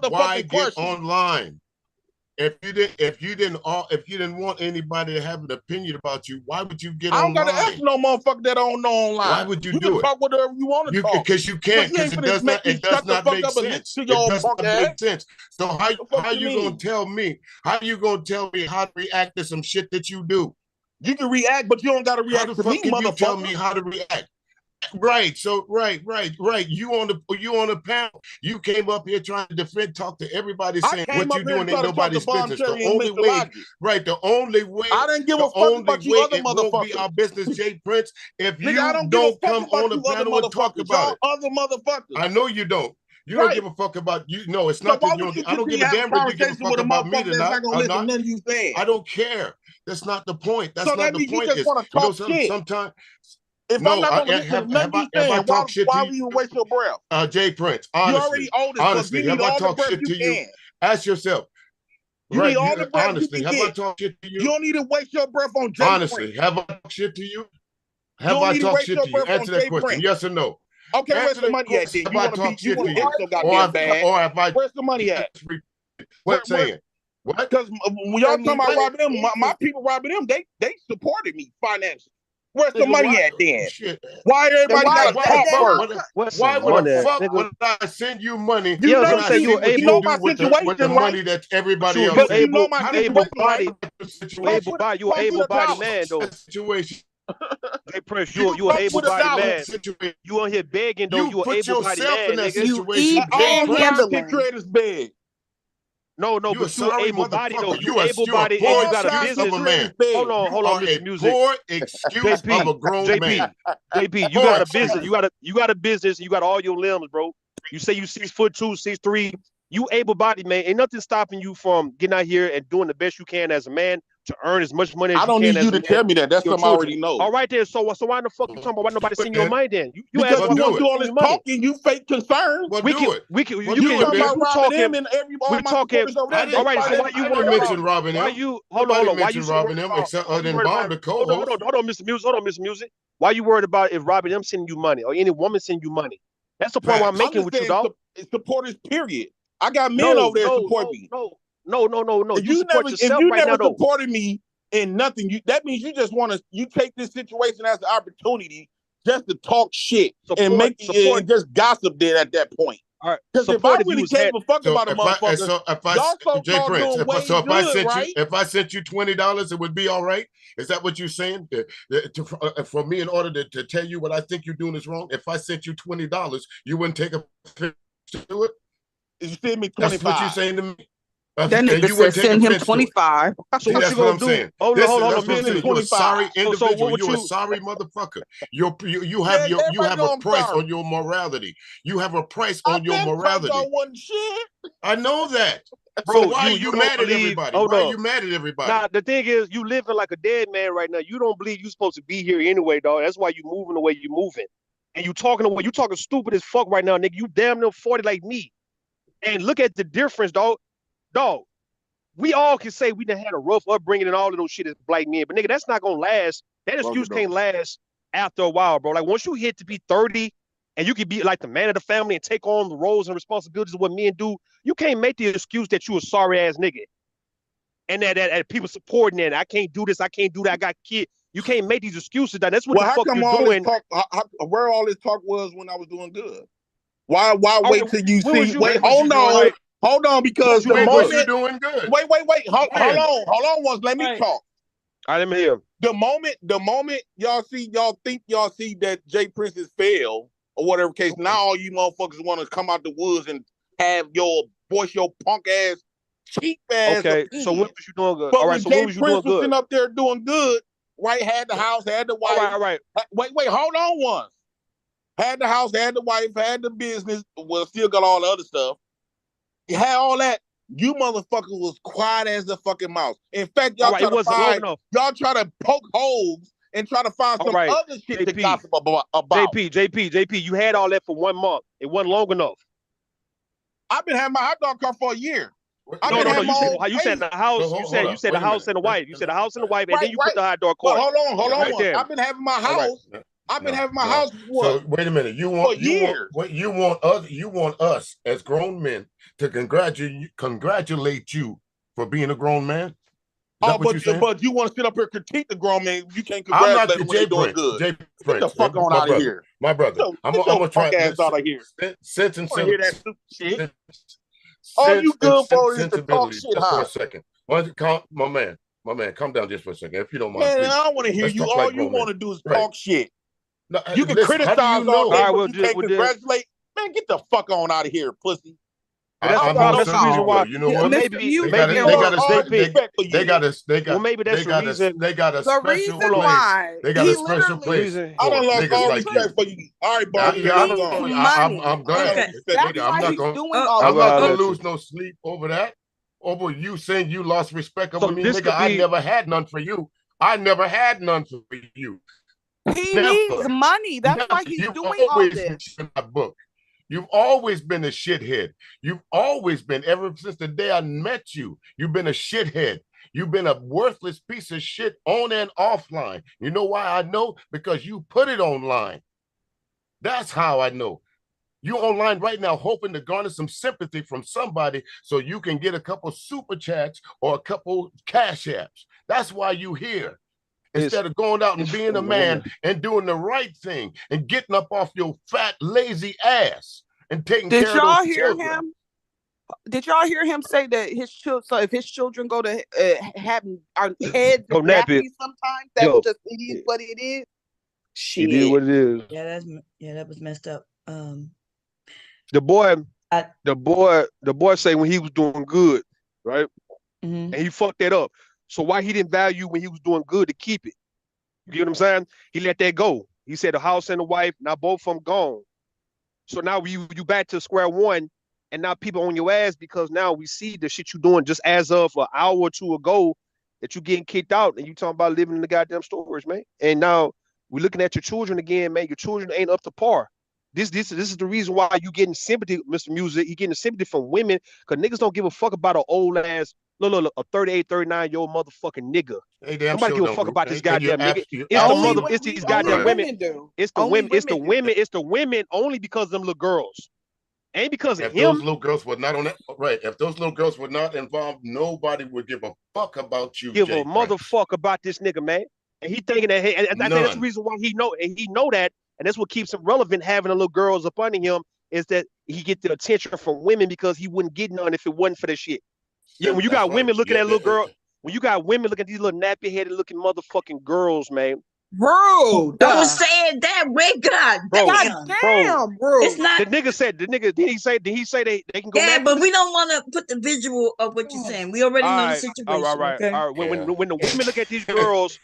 S12: motherfucking
S14: Why get
S12: question.
S14: online? if you didn't want anybody to have an opinion about you, why would you get
S12: I don't got to
S14: online?
S12: answer no motherfucker that I don't know online.
S14: Why would you
S12: can
S14: do it?
S12: talk whatever you want to talk.
S14: Because you can't,
S12: But you
S14: because
S12: ain't
S14: it
S12: finna
S14: does
S12: make
S14: not,
S12: me
S14: it does
S12: shut the
S14: not
S12: fuck
S14: make
S12: up and listen
S14: sense.
S12: to
S14: It
S12: your
S14: does
S12: punk
S14: not
S12: ass.
S14: make sense. So how
S12: you
S14: you gonna
S12: mean?
S14: tell me? How you gonna tell me how to react to some shit that you do?
S12: You can react, but you don't got to
S14: How
S12: react
S14: the
S12: to me,
S14: fuck can you tell
S12: motherfucker.
S14: me how to react? Right. So right. You on the panel. You came up here trying to defend, talk to everybody,
S12: I
S14: saying
S12: came
S14: what
S12: up
S14: you
S12: here to
S14: doing
S12: try
S14: ain't
S12: to talk to
S14: nobody's
S12: Bomb
S14: business. The
S12: Cherry and
S14: only
S12: Mr.
S14: way,
S12: Logic.
S14: right? The only way,
S12: I didn't give a fuck about you other
S14: it won't be
S12: motherfuckers.
S14: our business, Jay Prince, if
S12: Nigga,
S14: you
S12: I don't give a fuck
S14: come
S12: about
S14: on the
S12: you other
S14: panel and talk
S12: motherfuckers.
S14: about
S12: Y'all
S14: it.
S12: other motherfuckers.
S14: I know you don't. You don't
S12: Right.
S14: give a fuck about you. No, it's
S12: So
S14: not
S12: why
S14: that you
S12: would you
S14: don't. I don't give
S12: continue
S14: a
S12: to have a
S14: damn whether you give a
S12: conversation
S14: fuck
S12: with a
S14: about me
S12: motherfucker that's not gonna
S14: or
S12: listen to
S14: not.
S12: nothing you saying?
S14: I don't care. That's not the point. That's
S12: So
S14: not
S12: that
S14: the
S12: means you
S14: point.
S12: just
S14: Is
S12: want to talk shit.
S14: sometimes.
S12: If I'm
S14: No,
S12: not gonna listen to nothing you
S14: have I
S12: saying,
S14: talked shit to
S12: why
S14: you?
S12: would you waste your breath?
S14: Jay Prince,
S12: You already
S14: honestly,
S12: old as fuck. You need
S14: have I
S12: all the
S14: talked
S12: breath
S14: shit
S12: you
S14: to you?
S12: can.
S14: Ask yourself.
S12: You need
S14: Right,
S12: all the breath you
S14: honestly,
S12: can
S14: have I
S12: get.
S14: talked shit to
S12: You
S14: you?
S12: don't need to waste your breath on Jay
S14: Honestly,
S12: Prince.
S14: have I talked shit to you?
S12: You
S14: Have
S12: don't
S14: I
S12: need to
S14: talked
S12: waste
S14: shit
S12: your
S14: to you?
S12: breath on
S14: Answer that
S12: Jay
S14: question,
S12: Prince.
S14: yes or no.
S12: Okay, where's
S14: Answer
S12: the
S14: that
S12: money at
S14: question.
S12: then?
S14: Have I talked
S12: You
S14: shit
S12: want
S14: to
S12: to
S14: you?
S12: get so goddamn bad.
S14: Or have I?
S12: Where's the money at?
S14: What saying? What?
S12: Because when y'all talking about robbing them, my people robbing them, they supported me financially. Where's the money at then?
S14: Shit.
S12: Why everybody got to talk first?
S14: Why would the fuck would I send you money
S12: You know,
S14: when I see what
S12: you
S14: you
S12: know
S14: do
S12: my
S14: with
S12: situation,
S14: the
S12: right?
S14: money that everybody else
S12: But
S14: sends?
S12: you know my situation, right?
S11: You an able-bodied man, though.
S14: Situation.
S11: Hey, Prince, you an able-bodied man. You on here begging, though. You an
S14: put
S11: able-bodied
S14: yourself
S11: man,
S14: in that
S11: nigga.
S14: situation.
S12: All
S14: Jay
S12: content creators beg.
S11: No,
S14: You a
S11: but you
S14: sorry
S11: able-bodied, though.
S14: motherfucker.
S11: You
S14: You a
S11: able-bodied, and
S14: poor
S11: you got a
S14: excuse
S11: business.
S14: of a man.
S11: Hold
S14: You
S11: on,
S14: are
S11: Mr.
S14: a
S11: Music.
S14: poor excuse of a grown man.
S11: JP, you
S14: Poor
S11: got a
S14: excuse.
S11: business. You got a business. You got all your limbs, bro. You say you 6'2", 6'3". You able-bodied, man. Ain't nothing stopping you from getting out here and doing the best you can as a man to earn as much money as
S12: I
S11: you
S12: don't
S11: can
S12: need
S11: as
S12: you
S11: a
S12: to
S11: man.
S12: tell me that. That's
S11: Your
S12: something I
S11: children.
S12: already know.
S11: All right, then. So why the fuck you talking about? Why nobody send your money then? You
S12: Because
S11: ask
S12: you
S11: why
S12: want to do all
S11: send
S12: this
S11: you money.
S12: talking, you fake concern.
S14: Well,
S11: We
S14: do
S11: can,
S14: it.
S11: we can,
S14: Well,
S11: you
S14: do
S11: can,
S14: it,
S12: Talking
S11: if
S12: about
S14: bitch.
S11: you
S12: robbing
S11: talking,
S12: them and all
S11: we
S12: my
S11: talking.
S12: supporters over
S14: I
S12: there.
S11: All
S14: didn't,
S11: right, so
S14: I
S11: why
S14: didn't,
S11: you
S14: I
S11: worried
S14: didn't
S11: about?
S14: mention robbing
S11: Why
S14: him.
S11: you? Hold
S14: Nobody
S11: on. Why you
S14: mentioned
S11: so
S14: robbing
S11: worried
S14: him
S11: about?
S14: except
S11: Why
S14: other
S11: you
S14: than
S11: worried
S14: Bomb,
S11: about?
S14: the co-host.
S11: Hold on, Mr. Music. Hold on, Mr. Music. Why you worried about if Robin them sending you money or any woman sending you money? That's the point I'm
S14: Facts.
S12: I'm
S11: making
S12: just
S11: with you,
S12: saying
S11: dog.
S12: supporters, period. I got men
S11: No,
S12: over there
S11: no,
S12: support
S11: no,
S12: me.
S11: no.
S12: If
S11: You support
S12: if
S11: yourself
S12: you
S11: right now,
S12: never
S11: though.
S12: supported me in nothing, that means you just want to you take this situation as an opportunity just to talk shit and just gossip then at that point.
S11: All right.
S12: Because if I
S11: Support if you
S12: really
S11: was
S12: gave
S11: had.
S12: a fuck
S14: So
S12: about a motherfucker,
S14: if
S12: y'all
S14: Jay
S12: so-called
S14: Prince,
S12: doing way good, right?
S14: if I sent you $20, it would be all right. Is that what you're saying? For me, in order to tell you what I think you're doing is wrong, if I sent you $20, you wouldn't take offense to it.
S12: You send me
S14: 25. That's what you're saying to me.
S15: That nigga
S14: You wouldn't
S15: said
S14: take
S15: send him
S14: offense to it.
S15: 25.
S11: So
S14: See,
S11: what
S14: that's
S11: you
S14: what
S11: gonna
S14: I'm
S11: do?
S14: saying.
S11: Hold
S14: That's
S11: on,
S14: what I'm
S11: Mr.
S14: saying. You're a sorry individual.
S11: So what
S14: You're a
S11: you?
S14: sorry motherfucker. You have
S12: Yeah,
S14: you
S12: everybody
S14: have
S12: know
S14: a
S12: I'm
S14: price
S12: sorry.
S14: on your morality. You have a price
S12: I
S14: on your
S12: been told
S14: morality.
S12: y'all wasn't shit.
S14: I know that.
S11: Bro,
S14: So why are you
S11: don't
S14: mad at
S11: believe.
S14: everybody?
S11: Hold
S14: Why are
S11: on.
S14: you mad at everybody?
S11: Nah, the thing is, you living like a dead man right now. You don't believe you're supposed to be here anyway, dog. That's why you moving the way you moving, and you talking the way you talking stupid as fuck right now, nigga. You damn near 40 like me, and look at the difference, dog. Dog, we all can say we done had a rough upbringing and all of those shit as black men, but nigga, that's not gonna last. That excuse can't last after a while, bro. Like once you hit to be 30 and you can be like the man of the family and take on the roles and responsibilities of what men do, you can't make the excuse that you a sorry ass nigga and that people supporting it. I can't do this, I can't do that, I got kids. You can't make these excuses. That's what
S12: Well,
S11: the
S12: how
S11: fuck
S12: come
S11: you're
S12: all this
S11: doing.
S12: talk? Where all this talk was when I was doing good? Why wait till you see? Wait, hold on, because the moment
S14: doing good.
S12: Wait, hold on once. Let me talk.
S11: All right, let me hear.
S12: The moment y'all think y'all see that Jay Prince has failed or whatever case, now all you motherfuckers want to come out the woods and have your voice your punk ass, cheap ass.
S11: Okay,
S12: opinion.
S11: so when was you doing good?
S12: But
S11: All right,
S12: when
S11: so
S12: Jay
S11: when was you
S12: Prince
S11: doing
S12: was sitting
S11: good?
S12: up there doing good, right? Had the house, had the wife.
S11: All right.
S12: Wait, hold on once. Had the house, had the wife, had the business. Well, still got all the other stuff. You had all that. You motherfucker was quiet as the fucking mouse. In fact, y'all try to find, y'all try to poke holes and try to find some other shit to gossip about.
S11: JP, you had all that for 1 month. It wasn't long enough.
S12: I've been having my hot dog car for a year.
S11: No. You said the house. You said the house and the wife. You said the house and the wife, and then you put the hot dog car.
S12: But hold on.
S11: Right there.
S12: I've been having my house. I've been having my house.
S14: So wait a minute. You want us as grown men to congratulate you for being a grown man? Is
S12: Oh,
S14: that what you're saying?
S12: but you want to sit up here and critique the grown man? You can't
S14: I'm not
S12: congratulate
S14: the
S12: them when they doing
S14: JayPrince.
S12: good. Get the
S14: JayPrince,
S12: fuck on
S14: my
S12: out of
S14: brother.
S12: here.
S14: My brother. I'm
S12: Get your
S14: gonna try
S12: fuck ass out of here.
S14: sense
S12: I
S14: and
S12: want to hear that stupid shit.
S14: sense,
S12: All you good for is to talk
S14: sensibility.
S12: shit,
S14: Just for
S12: huh?
S14: a second. My man, calm down just for a second, if you don't mind,
S12: Man,
S14: please.
S12: I don't want to hear
S14: Let's
S12: you.
S14: talk
S12: All
S14: like
S12: you
S14: grown men.
S12: want to do is
S14: Right.
S12: talk shit.
S14: No,
S12: You can
S14: listen, how do
S12: criticize
S14: you know?
S12: all day,
S8: All right,
S12: but you can't congratulate. Man, get the fuck on out of here, pussy.
S8: But that's
S14: I
S8: the problem.
S14: most
S8: That's the
S14: certainly
S8: reason
S14: will.
S8: why.
S14: You know what?
S3: Mr.
S8: Maybe,
S3: Music,
S14: They
S8: maybe,
S3: and with
S14: got
S3: all
S14: a
S3: respect for
S14: they
S3: you,
S14: got a
S8: well, maybe that's the reason.
S14: they got a
S3: the
S14: special
S3: reason
S14: place.
S3: why
S14: They got
S3: he
S14: a special
S8: The
S3: literally
S14: place
S8: reason.
S12: I
S14: for
S12: done lost
S14: niggas
S12: all
S14: like you.
S12: respect for you. All right, Barbie,
S14: Yeah,
S12: you
S3: needs
S12: gone.
S3: money.
S14: I'm
S12: I
S14: glad.
S12: got no
S3: Okay,
S12: respect for
S3: that's
S14: Nigga,
S12: you.
S3: why he's doing all
S8: I'm
S14: I'm
S3: this
S14: not
S8: gonna
S14: gonna
S3: shit.
S8: let you.
S14: lose no sleep over that. Over you saying you lost respect over
S8: So
S14: me,
S8: this
S14: nigga.
S8: could
S14: I
S8: be.
S14: never had none for you. I never had none for you.
S3: He needs
S14: Never.
S3: money. That's
S14: Never.
S3: why he's
S14: You've
S3: doing all
S14: always been
S3: this.
S14: in my book. You've always been a shithead. You've always been, ever since the day I met you, you've been a shithead. You've been a worthless piece of shit on and offline. You know why I know? Because you put it online. That's how I know. You online right now hoping to garner some sympathy from somebody so you can get a couple super chats or a couple cash apps. That's why you here. Instead of going out and being a man and doing the right thing and getting up off your fat, lazy ass and taking
S3: Did
S14: care of those
S3: y'all hear
S14: children.
S3: him? Did y'all hear him say that his children? So if his children go to having our heads
S8: Go
S3: and
S8: nap it.
S3: nappies, sometimes that's
S8: Yo,
S3: just it is what it is.
S8: it is what
S3: Shit.
S8: it is.
S1: Yeah, that was messed up.
S8: The boy,
S1: I
S8: the boy say when he was doing good, right?
S1: mhm.
S8: And he fucked that up. So why he didn't value when he was doing good to keep it? You get what I'm saying? He let that go. He said the house and the wife, now both of them gone. So now you back to square one, and now people on your ass because now we see the shit you doing just as of an hour or two ago that you getting kicked out and you talking about living in the goddamn storage, man. And now we're looking at your children again, man. Your children ain't up to par. This is the reason why you getting sympathy, Mr. Music. You getting sympathy from women because niggas don't give a fuck about an old ass, look, a 38, 39-year-old motherfucking nigga.
S14: They damn
S8: Nobody
S14: sure
S8: give a
S14: don't.
S8: fuck about this
S14: And
S8: goddamn nigga.
S14: you're
S8: It's the
S3: Only
S8: mother,
S14: absolutely
S8: it's
S3: we
S8: these
S3: only
S8: goddamn
S14: right.
S8: women.
S3: women do.
S8: It's the
S3: Only
S8: women, it's the
S3: women do.
S8: women, it's the women only because of them little girls. Ain't because of
S14: If those
S8: him.
S14: little girls were not on that, right? If those little girls were not involved, nobody would give a fuck about you,
S8: Give a
S14: JayPrince.
S8: motherfucker about this nigga, man. And he thinking that, and I think that's the
S14: None.
S8: reason why he know that, and that's what keeps him relevant. Having the little girls up under him is that he get the attention from women because he wouldn't get none if it wasn't for that shit. Yeah, when you
S14: That's
S8: got
S14: right.
S8: women looking
S14: Yeah,
S8: at little girl, when you got women looking at these little nappy headed looking motherfucking girls, man.
S3: Rude.
S1: Don't say it that way, God
S8: Bro,
S1: damn.
S3: Damn,
S1: It's
S3: rude.
S1: not.
S8: The nigga said, did he say they can go
S1: Yeah,
S8: nappy?
S1: but we don't want to put the visual of what you're saying. We already know the situation, okay?
S8: All right. When
S6: Yeah.
S8: when the women look at these girls,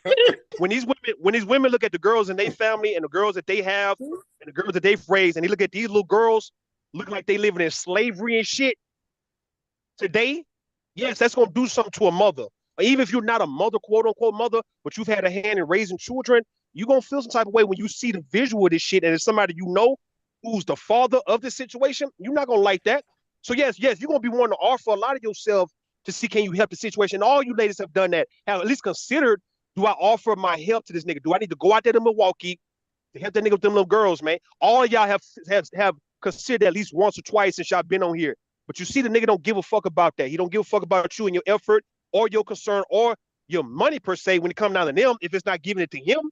S8: when these women look at the girls in their family and the girls that they have and the girls that they've raised, and they look at these little girls looking like they living in slavery and shit today, yes, that's gonna do something to a mother. Or even if you're not a mother, quote unquote mother, but you've had a hand in raising children, you're gonna feel some type of way when you see the visual of this shit, and it's somebody you know who's the father of this situation. You're not gonna like that. So yes, you're gonna be wanting to offer a lot of yourself to see can you help the situation. All you ladies have done that, have at least considered, do I offer my help to this nigga? Do I need to go out there to Milwaukee to help that nigga with them little girls, man? All of y'all have considered at least once or twice since y'all been on here. But you see, the nigga don't give a fuck about that. He don't give a fuck about you and your effort or your concern or your money per se when it comes down to them. If it's not giving it to him,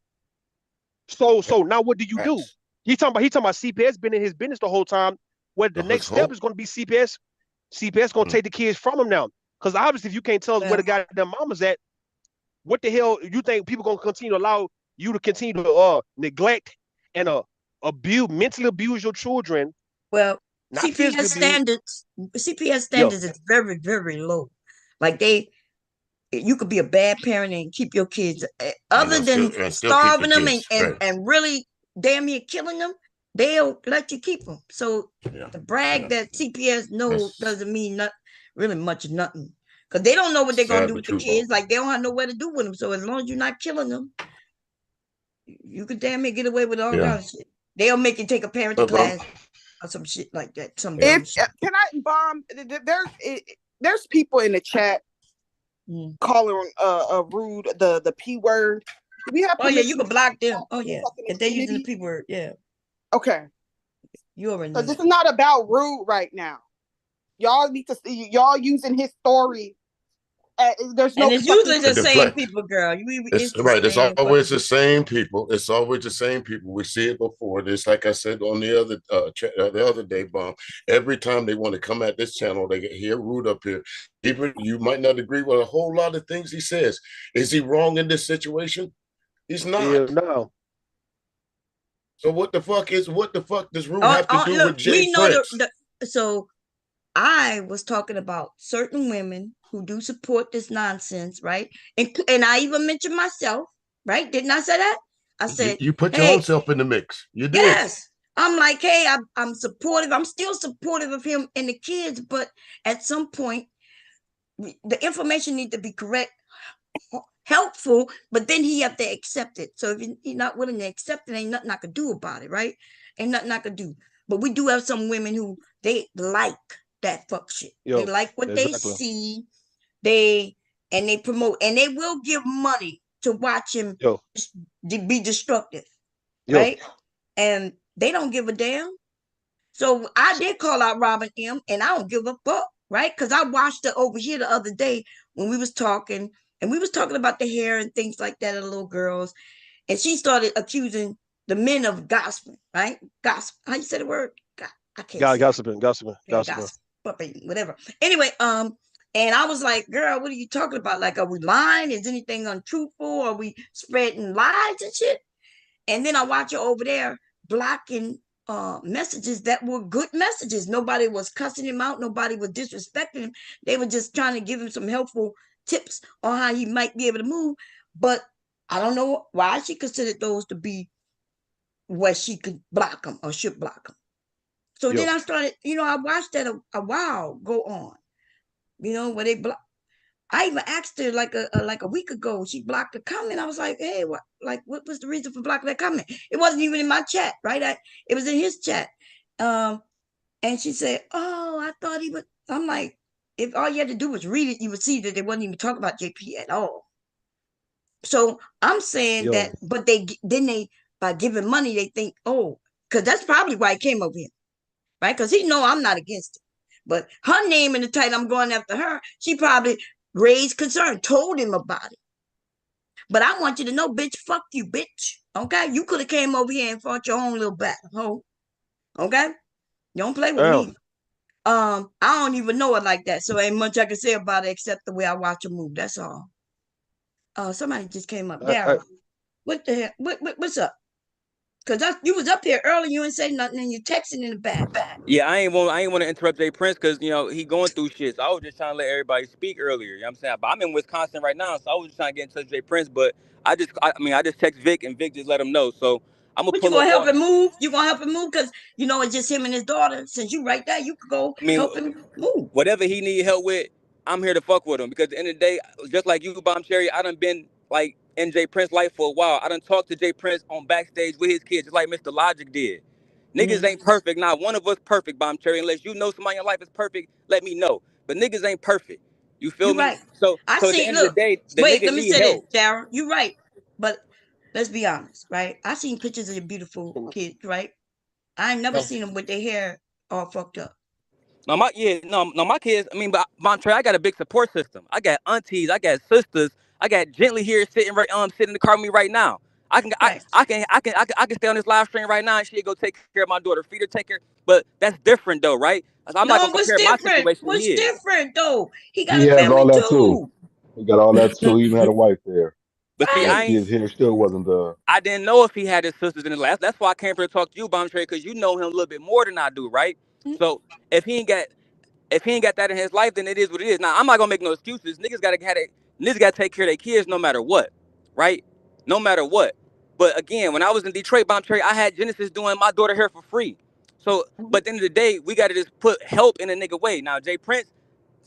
S8: so now what do you do?
S14: Facts.
S8: He talking about CPS been in his business the whole time. Where the next step is going to be CPS. CPS going to take the kids from him now. Because obviously, if you can't tell us where the goddamn mama's at, what the hell you think people going to continue to allow you to continue to neglect and mentally abuse your children?
S1: Well,
S8: Not physically abuse.
S1: CPS standards is very, very low. Like you could be a bad parent and keep your kids, other than
S14: still keep the
S1: starving them
S14: kids. Right.
S1: and really damn near killing them, they'll let you keep them. So the brag that CPS knows doesn't mean not really much nothing. Because they don't know what they're going to do with the kids. Like, they don't have nowhere to do with them. So as long as you're not killing them, you could damn near get away with all kinds of shit. They'll make you take a parenting class or some shit like that. Some dumb shit.
S3: Can I bomb? There's people in the chat calling rude the P word. Do we have
S1: Oh yeah, you can block them. Oh yeah, if they're using the P word, yeah.
S3: Okay.
S1: You already know.
S3: This is not about rude right now. Y'all need to see y'all using his story there's
S1: And
S3: no
S1: it's
S3: fucking
S1: usually the same
S14: deflect.
S1: people, girl.
S14: It's
S1: It's the
S14: right. It's
S1: same
S14: always
S1: fucking
S14: the same people. It's always the same people. We see it before. Just like I said on the other day, bomb. Every time they want to come at this channel, they get here rude up here. Even you might not agree with a whole lot of things he says. Is he wrong in this situation? He's
S7: Yeah,
S14: not.
S7: no.
S14: So what the fuck does Rue have to do
S1: look,
S14: with Jay
S1: we know
S14: Prince?
S1: so I was talking about certain women who do support this nonsense, right? And I even mentioned myself, right? Didn't I say that? I said,
S14: You put your own
S1: hey,
S14: self in the mix. You did.
S1: yes. I'm like, hey, I'm supportive. I'm still supportive of him and the kids, but at some point, the information needs to be correct, helpful, but then he have to accept it. So if he's not willing to accept it, ain't nothing I could do about it, right? Ain't nothing I could do. But we do have some women who they like that fuck shit. They
S7: Yo,
S1: like what they
S7: exactly.
S1: see. They promote and they will give money to watch him
S7: Yo,
S1: be destructive,
S7: yo,
S1: right? And they don't give a damn. So I did call out Robin M, and I don't give a fuck, right? Because I watched it over here the other day when we was talking, and we was talking about the hair and things like that of the little girls, and she started accusing the men of gossiping, right? Gossip. How you say the word? I can't say it.
S7: gossiping.
S1: Yeah, gossip, whatever. Anyway, and I was like, girl, what are you talking about? Like, are we lying? Is anything untruthful? Are we spreading lies and shit? And then I watch her over there blocking messages that were good messages. Nobody was cussing him out. Nobody was disrespecting him. They were just trying to give him some helpful tips on how he might be able to move. But I don't know why she considered those to be where she could block them or should block them. So then
S7: Yo,
S1: I started, I watched that a while go on, where they block. I even asked her like a week ago. She blocked a comment. I was like, "Hey, what was the reason for blocking that comment?" It wasn't even in my chat, right? It was in his chat. And she said, "Oh, I thought he would." I'm like, if all you had to do was read it, you would see that they wasn't even talking about JP at all. So I'm saying
S7: yo,
S1: that, but they by giving money, they think, oh, because that's probably why it came over him, right? Because he know I'm not against it. But her name in the title, I'm going after her. She probably raised concern, told him about it. But I want you to know, bitch, fuck you, bitch. Okay? You could have came over here and fought your own little battle, ho. Okay? You don't play with
S7: damn.
S1: me. I don't even know it like that. So ain't much I can say about it except the way I watch her move. That's all. Somebody just came up.
S7: I,
S1: Daryl. What the hell? What's up? Because you was up here early, you ain't say nothing, and you texting in the back.
S15: Yeah, I ain't want to interrupt Jay Prince because he going through shit. So I was just trying to let everybody speak earlier. You know what I'm saying? But I'm in Wisconsin right now, so I was just trying to get in touch with Jay Prince. But I just text Vic and Vic just let him know. So I'm gonna
S1: But you
S15: pull
S1: gonna
S15: up
S1: help
S15: on.
S1: him move? You gonna help him move? Because it's just him and his daughter. Since you right there, you could go
S15: I mean,
S1: help him move.
S15: whatever he need help with, I'm here to fuck with him. Because at the end of the day, just like you, Bomb Cherry, I done been like in Jay Prince life for a while. I done talked to Jay Prince on backstage with his kids, just like Mr. Logic did. Niggas
S1: Mm-hmm.
S15: ain't perfect. Not one of us perfect, Bomb Cherry. Unless you know somebody in your life is perfect, let me know. But niggas ain't perfect. You feel
S1: You're
S15: me?
S1: right. I
S15: So at the
S1: see.
S15: end of the
S1: Look,
S15: day, the
S1: wait.
S15: nigga
S1: Let me
S15: need
S1: say this,
S15: help.
S1: Daryl. You're right. But let's be honest, right? I seen pictures of your beautiful kids, right? I ain't never
S15: No,
S1: seen them with their hair all fucked up.
S15: no, my kids. I mean, but Bomb Cherry, I got a big support system. I got aunties, I got sisters, I got Gently here sitting in the car with me right now.
S1: Right.
S15: I can stay on this live stream right now and she go take care of my daughter, feed her, take care. But that's different though, right? I'm not
S1: No,
S15: gonna
S1: what's
S15: compare my
S1: different?
S15: situation to
S1: What's
S15: his.
S1: different though? He got
S2: He
S1: a
S2: has all
S1: family
S2: that too.
S1: too,
S2: He got all that too. He even had a wife there.
S15: But see,
S2: But
S1: right?
S2: his hair still wasn't done.
S15: I didn't know if he had his sisters in his life. That's why I came here to talk to you, Bomb Trade, because you know him a little bit more than I do, right? So if he ain't got that in his life, then it is what it is. Now I'm not gonna make no excuses. Niggas gotta take care of their kids no matter what, right? No matter what. But again, when I was in Detroit, Bomb Trade, I had Genesis doing my daughter hair for free. So, but at the end of the day, we gotta just put help in a nigga way. Now, Jay Prince,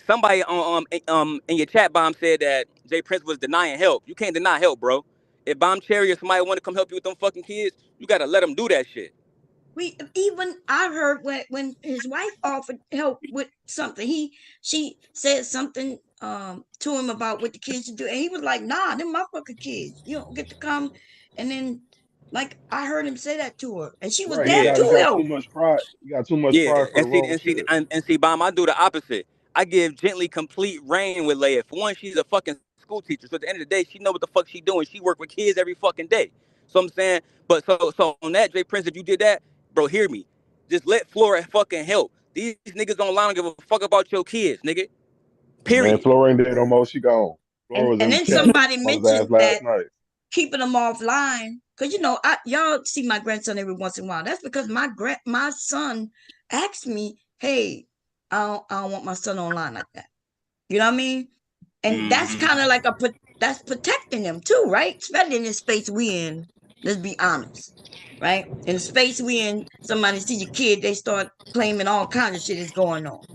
S15: somebody in your chat bomb said that Jay Prince was denying help. You can't deny help, bro. If Bomb Cherry or somebody want to come help you with them fucking kids, you gotta let them do that shit.
S1: I heard when his wife offered help with something, she said something to him about what the kids should do, and he was like, "Nah, them my fucking kids. You don't get to come." And then, like, I heard him say that to her, and she was
S2: Right. He
S1: there
S15: Yeah,
S2: got he
S1: too,
S2: got too
S1: though.
S2: much pride. He got too much
S15: yeah,
S2: pride for the
S15: and see,
S2: wrong
S15: and see,
S2: shit.
S15: and see, Bomb, I do the opposite. I give gently complete reign with Leia. For one, she's a fucking school teacher. So at the end of the day, she know what the fuck she doing. She work with kids every fucking day. So I'm saying, but so on that, Jay Prince, if you did that, bro, hear me. Just let Flora fucking help. These niggas online don't give a fuck about your kids, nigga.
S16: Man,
S15: Period.
S16: Flora ain't dead no more. She gone. Flora was
S1: And
S16: in the
S1: then
S16: chat with
S1: somebody
S16: mother's ass
S1: mentioned
S16: last
S1: that
S16: night.
S1: keeping them offline, because y'all see my grandson every once in a while. That's because my son asked me, "Hey, I don't want my son online like that." You know what I mean? And that's kind of like that's protecting them too, right? Especially in the space we in. Let's be honest, right? In the space we in, somebody see your kid, they start claiming all kinds of shit is going on.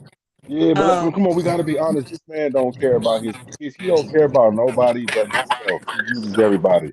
S16: Yeah, but come on, we gotta be honest. This man don't care about his kids. He don't care about nobody but himself. He uses everybody.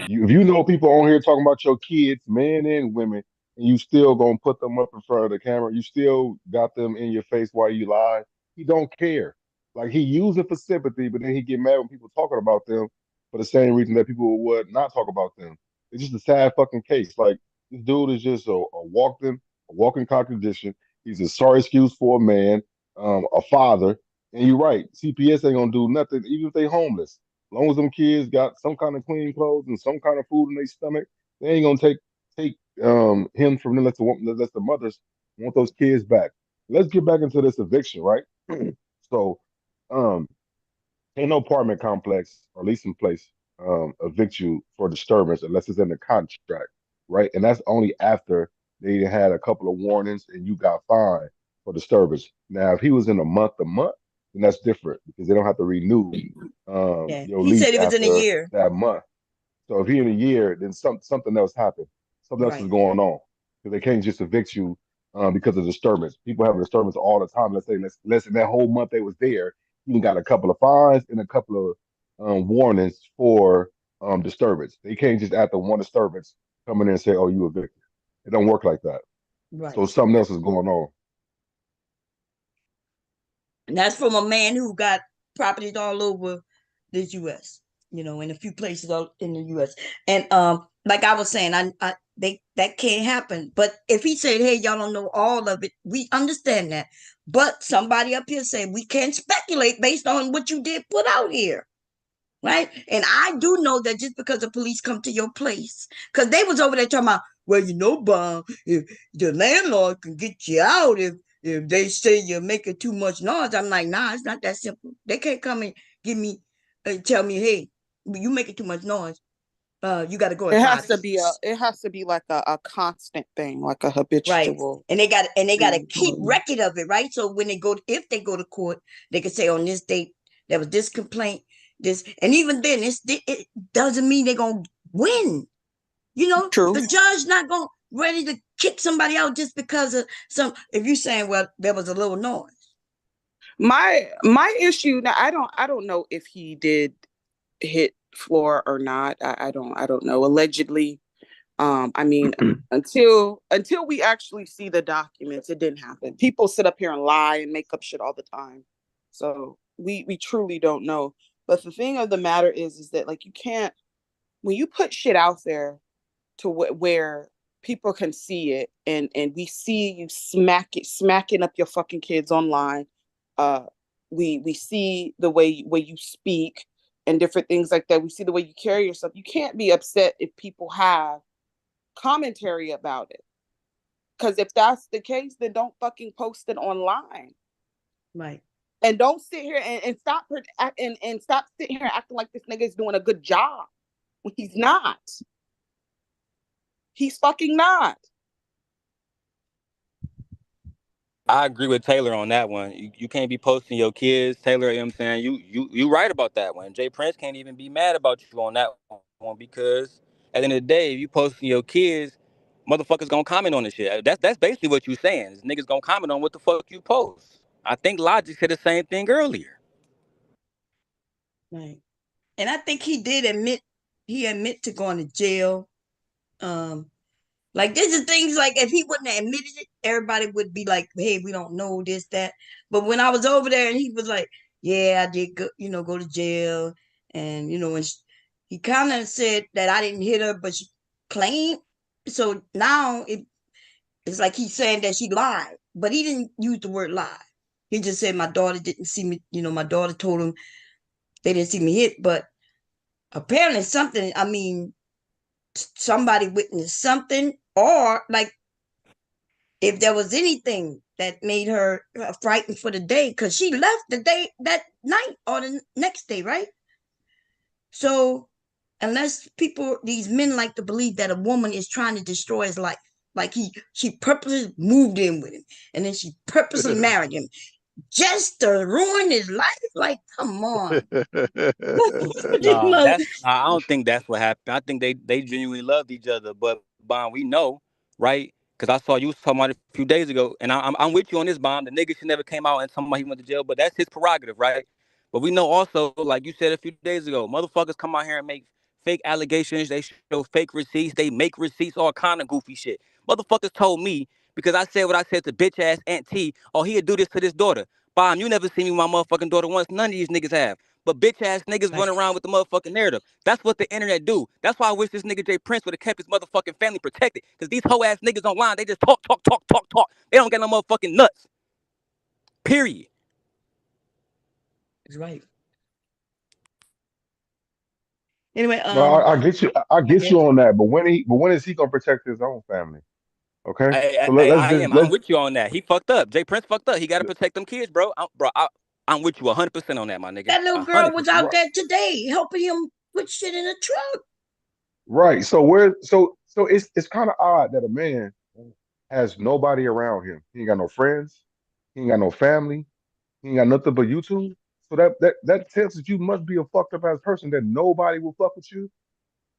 S16: If you know people on here talking about your kids, men and women, and you still gonna put them up in front of the camera, you still got them in your face while you lie. He don't care. Like he use it for sympathy, but then he get mad when people talking about them for the same reason that people would not talk about them. It's just a sad fucking case. Like this dude is just a walking contradiction. He's a sorry excuse for a man, a father. And you're right. CPS ain't gonna do nothing, even if they homeless. As long as them kids got some kind of clean clothes and some kind of food in their stomach, they ain't gonna take him from them unless the mothers want those kids back. Let's get back into this eviction, right? So, um, ain't no apartment complex or leasing place evict you for disturbance unless it's in the contract, right? And that's only after they had a couple of warnings and you got fined for disturbance. Now, if he was in a month, then that's different because they don't have to renew
S1: Yeah,
S16: your
S1: he said
S16: lease
S1: it was in a
S16: after
S1: year,
S16: that month. So if he in a year, then something else happened. Something else is
S1: right?
S16: going on because they can't just evict you because of disturbance. People have disturbance all the time. Let's say that whole month they was there, he got a couple of fines and a couple of warnings for disturbance. They can't just after one disturbance come in and say, "Oh, you evicted." It don't work like that.
S1: Right.
S16: So something else is going on.
S1: And that's from a man who got properties all over the U.S. In a few places all in the U.S. And like I was saying, they that can't happen. But if he said, "Hey, y'all don't know all of it," we understand that. But somebody up here said we can't speculate based on what you did put out here, right? And I do know that just because the police come to your place, because they was over there talking about, well, Bob, if the landlord can get you out if they say you're making too much noise. I'm like, nah, it's not that simple. They can't come and give me tell me, hey, you making too much noise. You got to go
S3: It
S1: inside.
S3: has to be like a constant thing, like a
S1: Right.
S3: habitual.
S1: And they got to keep
S3: Mhm.
S1: record of it, right? So when if they go to court, they can say on this date there was this complaint, this, and even then it doesn't mean they're gonna win.
S3: True.
S1: The judge not gonna ready to kick somebody out just because of some. If you're saying, well, there was a little noise.
S3: My issue now, I don't know if he did hit Floor or not. I don't know. Allegedly, I mean, until we actually see the documents, it didn't happen. People sit up here and lie and make up shit all the time, so we truly don't know. But the thing of the matter is that like you can't, when you put shit out there to where people can see it, and we see you smacking up your fucking kids online. uh we see the way you speak and different things like that. We see the way you carry yourself. You can't be upset if people have commentary about it, because if that's the case, then don't fucking post it online.
S1: Right.
S3: And don't sit here and stop sitting here acting like this nigga is doing a good job when he's not. He's fucking not.
S15: I agree with Taylor on that one. You can't be posting your kids, Taylor. You know what I'm saying? You right about that one. Jay Prince can't even be mad about you on that one because at the end of the day, if you posting your kids, motherfuckers gonna comment on the shit. That's basically what you saying. Is niggas gonna comment on what the fuck you post. I think Logic said the same thing earlier.
S1: Right. And I think he admit to going to jail. Um, Like this is things like if he wouldn't have admitted it, everybody would be like, "Hey, we don't know this, that." But when I was over there and he was like, "Yeah, I did go to jail," and and he kind of said that I didn't hit her, but she claimed. So now it's like he's saying that she lied, but he didn't use the word lie. He just said my daughter didn't see me. My daughter told him they didn't see me hit, but apparently something. I mean, somebody witnessed something, or like if there was anything that made her frightened for the day, because she left the day that night or the next day, right? So unless these men like to believe that a woman is trying to destroy his life, like she purposely moved in with him, and then she purposely married him just to ruin his life. Like, come on.
S15: I don't think that's what happened. I think they genuinely loved each other. But Bond, we know, right? Because I saw you talking about it a few days ago, and I'm with you on this, Bond. The nigga should never came out and talking about he went to jail, but that's his prerogative, right? But we know also, like you said a few days ago, motherfuckers come out here and make fake allegations. They show fake receipts. They make receipts, all kind of goofy shit. Motherfuckers told me because I said what I said to bitch ass Aunt T. Oh, he'd do this to this daughter. Bomb, you never seen me with my motherfucking daughter once. None of these niggas have. But bitch ass niggas run around with the motherfucking narrative. That's what the internet do. That's why I wish this nigga Jay Prince would have kept his motherfucking family protected. Because these hoe ass niggas online, they just talk, talk, talk, talk, talk. They don't get no motherfucking nuts. Period.
S1: That's right. Anyway,
S16: No, I get you. I get you on that. But when is he gonna protect his own family? Okay, so let's
S15: I
S16: just
S15: am. I'm with you on that. He fucked up. Jay Prince fucked up. He got to protect them kids, bro. I'm with you 100% on that, my nigga.
S1: that little girl was
S15: 100%.
S1: out there today helping him put shit in the truck.
S16: right. So it's kind of odd that a man has nobody around him. He ain't got no friends. He ain't got no family. He ain't got nothing but YouTube. So that tells that you must be a fucked up ass person that nobody will fuck with you.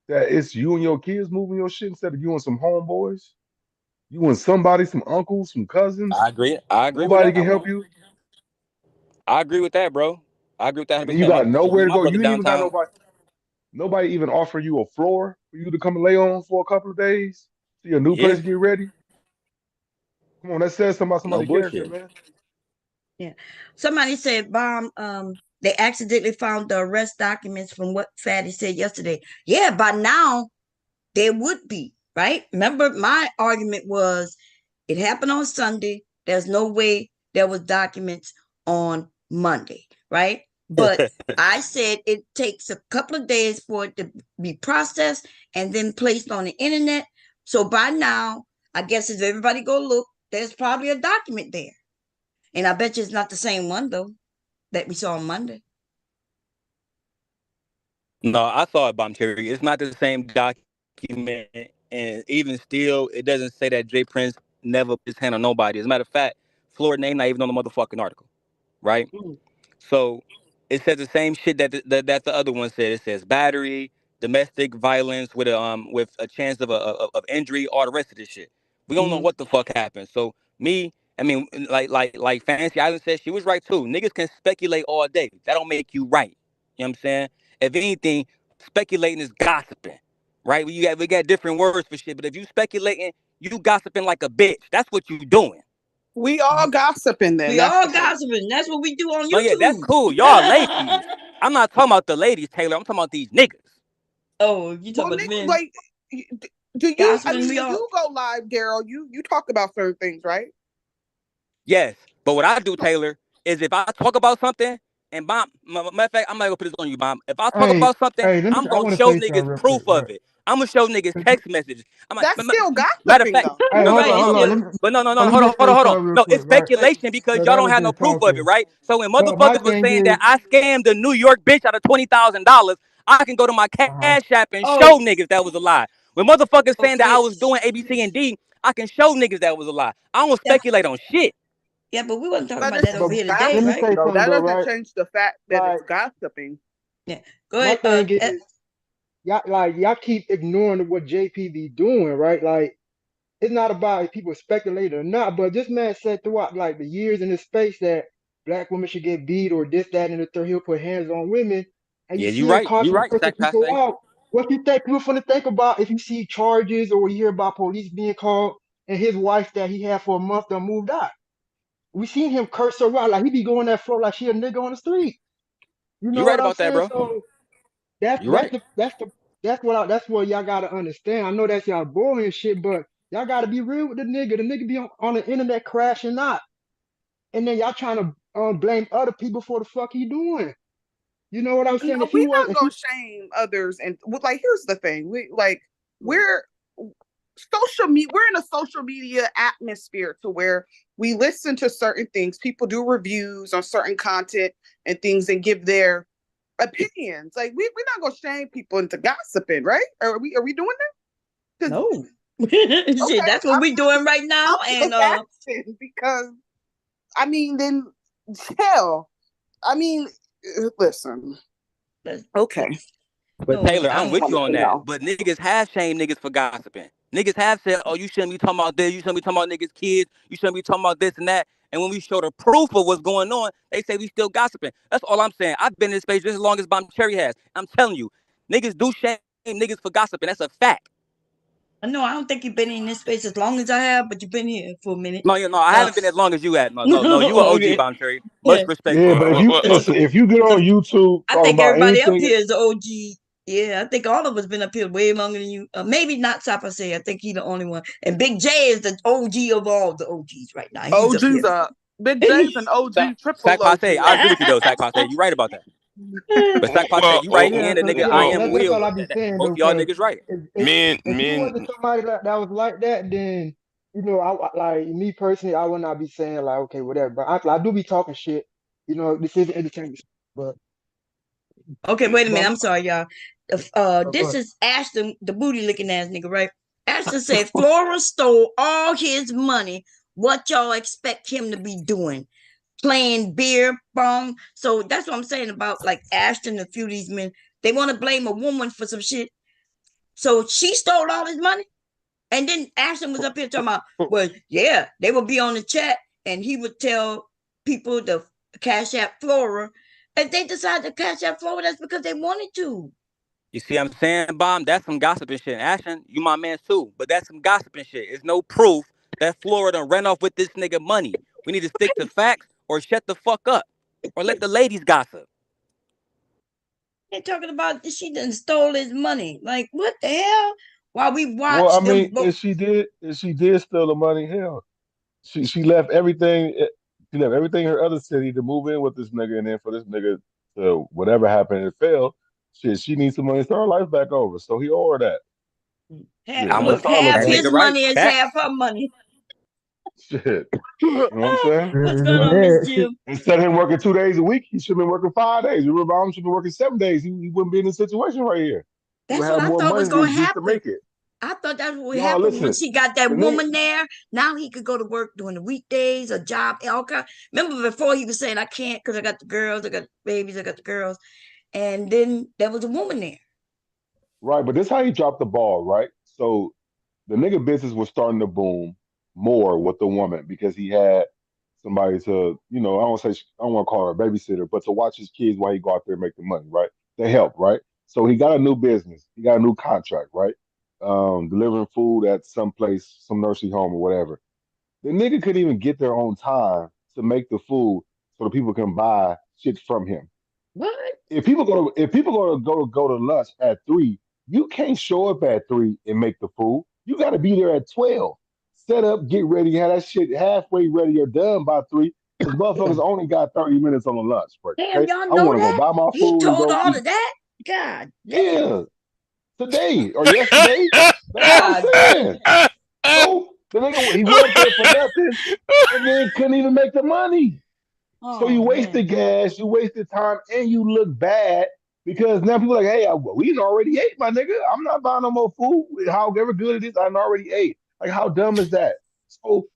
S16: That it's you and your kids moving your shit instead of you and some homeboys. You and somebody, some uncles, some cousins.
S15: I agree. I agree with
S16: Nobody
S15: that.
S16: can help you.
S15: I agree with that, bro. I agree with that
S16: And then you
S15: 100%.
S16: got nowhere to
S15: My
S16: go.
S15: brother
S16: You ain't even got
S15: downtown.
S16: nobody even offer you a floor for you to come and lay on for a couple of days. See your new
S15: Yeah.
S16: place get ready. Come on, that says something about
S15: No
S16: somebody's character,
S15: bullshit.
S16: man.
S1: Yeah. Somebody said, Bomb, they accidentally found the arrest documents from what Fatty said yesterday. Yeah, by now there would be, right? Remember, my argument was it happened on Sunday. There's no way there was documents on Monday, right? But I said it takes a couple of days for it to be processed and then placed on the internet. So by now, I guess if everybody go look, there's probably a document there. And I bet you it's not the same one though that we saw on Monday.
S15: No, I saw it, Bomb Cherry. It's not the same document, and even still, it doesn't say that Jay Prince never put his hand on nobody. As a matter of fact, Florida name not even on the motherfucking article, right? So it says the same shit that the other one said. It says battery, domestic violence with a chance of injury, all the rest of this shit. We don't know what the fuck happened. So I mean, like Fancy Island said, she was right too. Niggas can speculate all day. That don't make you right. You know what I'm saying? If anything, speculating is gossiping, right? We got different words for shit, but if you speculating, you gossiping like a bitch. That's what you doing.
S3: We all gossiping then.
S1: We
S3: That's
S1: all
S3: the thing.
S1: gossiping. That's what we do on
S15: No, yeah, that's
S1: YouTube.
S15: cool. Y'all ladies. I'm not talking about the ladies, Taylor. I'm talking about these niggas.
S1: Oh, you talk
S3: Well,
S1: about the
S3: Nick,
S1: men
S3: like, do you? I
S1: gossiping.
S3: mean,
S1: We
S3: when
S1: all.
S3: you go live, Daryl, you talk about certain things, right?
S15: Yes, but what I do, Taylor, is if I talk about something, and matter of fact, I'm not gonna put this on you, Bomb. If I talk
S4: Hey,
S15: about something,
S4: hey, let me.
S15: I'm
S4: I
S15: gonna
S4: want to
S15: show
S4: say something
S15: niggas
S4: real quick,
S15: proof
S4: right?
S15: of it. I'm gonna show niggas text messages. I'm like,
S3: That's still
S15: matter of
S3: gossiping,
S15: fact,
S3: though.
S4: Hey,
S1: You're right. It's
S4: hold on.
S1: still.
S4: Let
S15: but no,
S4: me
S15: hold on,
S4: just
S15: hold on,
S4: say
S15: hold on.
S4: something real
S15: No, it's
S4: quick, right?
S15: speculation because
S4: Because
S15: y'all
S4: I
S15: don't
S4: was
S15: have no
S4: just
S15: proof of it,
S4: talking.
S15: right? So when
S4: But my
S15: motherfuckers was
S4: thing
S15: saying that
S4: is,
S15: I scammed the New York bitch out of $20,000, I can go to my
S4: uh-huh.
S15: cash app and
S1: Oh,
S15: show niggas that was a lie. When motherfuckers saying that I
S1: okay.
S15: was doing A, B, C, and D, I can show niggas that was a lie. I don't
S1: Yeah,
S15: speculate on shit.
S1: yeah, but we wasn't talking
S3: But
S1: about
S3: it's
S1: that
S4: But
S1: over
S3: still
S1: here today,
S4: let me
S1: right?
S3: gossiping,
S4: say
S3: though.
S4: something
S3: That
S4: though,
S3: doesn't
S4: right?
S3: change the fact that
S4: Like
S3: it's gossiping.
S1: Yeah. Go
S4: my
S1: ahead.
S4: thing is, y'all keep ignoring what JPD doing, right? Like it's not about if people speculate or not, but this man said throughout like the years in this space that black women should get beat or this, that, and the third. He'll put hands on women, and you
S15: Yeah,
S4: see
S15: you
S4: him
S15: right. You
S4: constantly
S15: right,
S4: cursing
S15: Sack
S4: people
S15: Passe.
S4: out. What you think people finna think about if you see charges or you hear about police being called and his wife that he had for a month done moved out? We seen him curse her out like he be going that floor like she a nigga on the street. You
S15: You
S4: know
S15: right
S4: what I'm
S15: about that,
S4: saying?
S15: bro.
S4: So that's
S15: You
S4: that's
S15: right.
S4: the that's the that's what y'all gotta understand. I know that's y'all boring and shit, but y'all gotta be real with the nigga. The nigga be on the internet crashing out, and then y'all trying to blame other people for the fuck he doing. You know what I'm saying?
S3: No,
S4: If he
S3: we're
S4: was,
S3: not gonna shame others, and like, here's the thing: we're we're in a social media atmosphere to where we listen to certain things. People do reviews on certain content and things and give their opinions. Like, we're not gonna shame people into gossiping, right? Are we doing that?
S1: No.
S3: Okay,
S1: Shit, that's what we're doing right now.
S3: I'm
S1: And
S3: just asking because I mean, then hell, I mean, listen, okay.
S15: But
S1: no,
S15: Taylor,
S1: I
S15: I'm
S1: don't.
S15: with you
S3: Wanted
S15: on
S3: to
S15: that.
S3: know.
S15: But niggas have shamed niggas for gossiping. Niggas have said, oh, you shouldn't be talking about this. You shouldn't be talking about niggas' kids. You shouldn't be talking about this and that. And when we show the proof of what's going on, they say we still gossiping. That's all I'm saying. I've been in this space just as long as Bomb Cherry has. I'm telling you, niggas do shame niggas for gossiping. That's a fact.
S1: No, I don't think you've been in this space as long as I have, but you've been here for a minute.
S15: No, I haven't been as long as you had. No, you an OG,
S1: Okay.
S15: Bomb Cherry. Much
S1: Yeah.
S15: respect to
S16: Yeah,
S15: you,
S16: but if
S15: bro.
S16: you listen, if you get on YouTube
S1: I
S16: talking
S1: think
S16: about
S1: everybody up
S16: anything,
S1: here is the OG. Yeah, I think all of us been up here way longer than you. Maybe not Sapa say. I think he the only one. And Big J is the OG of all the OGs right now. He's up
S3: OG's
S1: here.
S3: Big J's an OG, triple
S15: Sack
S3: OG.
S15: Passe, I agree with you though, Sack Passe. You right about that. But Sack Passe,
S14: Well,
S15: you right.
S4: yeah,
S15: And the
S4: cause
S15: nigga I
S4: yeah,
S15: am
S4: that's all
S15: Will.
S4: I be saying
S15: Both
S4: though.
S15: y'all
S4: Cause
S15: niggas right.
S14: men,
S4: if he
S14: men,
S4: wasn't somebody that was like that, then like me personally, I would not be saying like okay, whatever. But I do be talking shit. You know, this is entertainment. But
S1: Okay, wait a
S4: but
S1: minute.
S4: I'm,
S1: I'm sorry, y'all.
S4: go
S1: This
S4: ahead.
S1: is Ashton, the booty licking ass nigga, right? Ashton said Flora stole all his money. What y'all expect him to be doing? Playing beer pong. So that's what I'm saying about like Ashton and a few of these men. They want to blame a woman for some shit. So she stole all his money. And then Ashton was up here talking about, well, yeah, they would be on the chat and he would tell people to cash out Flora. If they decide to cash out Flora, that's because they wanted to.
S15: You see what I'm saying, Bomb? That's some gossiping shit. Ashton, you my man too. But that's some gossiping shit. It's no proof that Florida ran off with this nigga money. We need to stick to facts or shut the fuck up. Or let the ladies gossip.
S1: They're talking about she done stole his money. Like, what the hell? While we
S16: well, I
S1: watch them
S16: mean,
S1: both.
S16: if she did steal the money, hell, she left everything. She left everything in her other city to move in with this nigga, and then for this nigga to whatever happened, it failed. Shit, she needs some money to start her life back over. So he owe her that. Shit,
S15: I'm
S1: Look,
S15: with
S16: that's all I'm
S1: half
S15: that
S16: saying.
S1: his
S15: nigga right.
S1: money is
S15: Facts.
S1: half her money.
S16: Shit, you know what I'm saying?
S1: What's going on, Miss Jim?
S16: Instead of him working 2 days a week, he should have been working 5 days. Remember, I should be working 7 days. He wouldn't be in this situation right here. He would
S1: That's what
S16: have
S1: I
S16: more
S1: thought was
S16: money
S1: going to
S16: just to
S1: happen.
S16: make it.
S1: I thought that's what would
S16: No,
S1: happen when
S16: listen,
S1: she got that
S16: the nigga,
S1: woman there. Now he could go to work during the weekdays, a job, all kind. Remember before he was saying, I can't because I got the girls, I got the babies, I got the girls. And then there was a woman there.
S16: right, but this how he dropped the ball, right? So the nigga business was starting to boom more with the woman because he had somebody to, I don't want to call her a babysitter, but to watch his kids while he go out there and make the money, right? They help, right? So he got a new business. He got a new contract, right? Delivering food at some place, some nursing home or whatever. The nigga couldn't even get there on time to make the food so the people can buy shit from him.
S1: What?
S16: If people go to lunch at 3, you can't show up at 3 and make the food. You got to be there at 12. Set up, get ready, have that shit halfway ready or done by 3. Because motherfuckers only got 30 minutes on the lunch break.
S1: Damn,
S16: Okay,
S1: y'all
S16: I
S1: know
S16: want to go
S1: that?
S16: buy my
S1: He
S16: food and
S1: told
S16: go
S1: all
S16: eat.
S1: of that? God damn.
S16: Yeah, today or yesterday. That's what I'm
S1: God
S16: saying.
S1: damn.
S16: So the nigga he went up there for nothing and then couldn't even make the money. So
S1: Oh,
S16: you
S1: man.
S16: wasted gas, you wasted time, and you look bad because now people are like, hey, we already ate, my nigga. I'm not buying no more food. However good it is, I already ate. Like, how dumb is that? So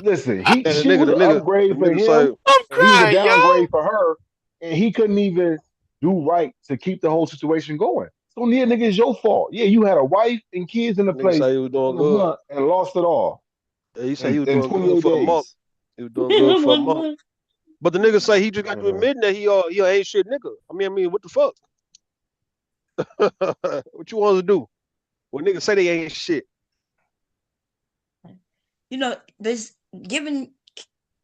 S16: listen,
S7: And
S16: she was
S7: the
S16: an
S7: nigga, the
S16: upgrade for
S7: nigga
S16: him,
S7: say,
S14: I'm
S16: and he was a
S14: crying, yo.
S16: downgrade for her, and he couldn't even do right to keep the whole situation going. So yeah, nigga, it's your fault. Yeah, you had a wife and kids in the
S7: the nigga
S16: place
S7: say he was
S16: in
S7: doing
S16: a
S7: good.
S16: month and lost it all
S7: He say he
S16: in,
S7: was
S16: in
S7: doing good
S16: 28
S7: for a month.
S16: days.
S7: He was doing good for a
S1: One
S7: month.
S1: month.
S7: But the nigga say he just got to
S16: Mhm.
S7: admit that he ain't shit nigga. I mean, what the fuck? What you want to do? When niggas say they ain't shit.
S1: This giving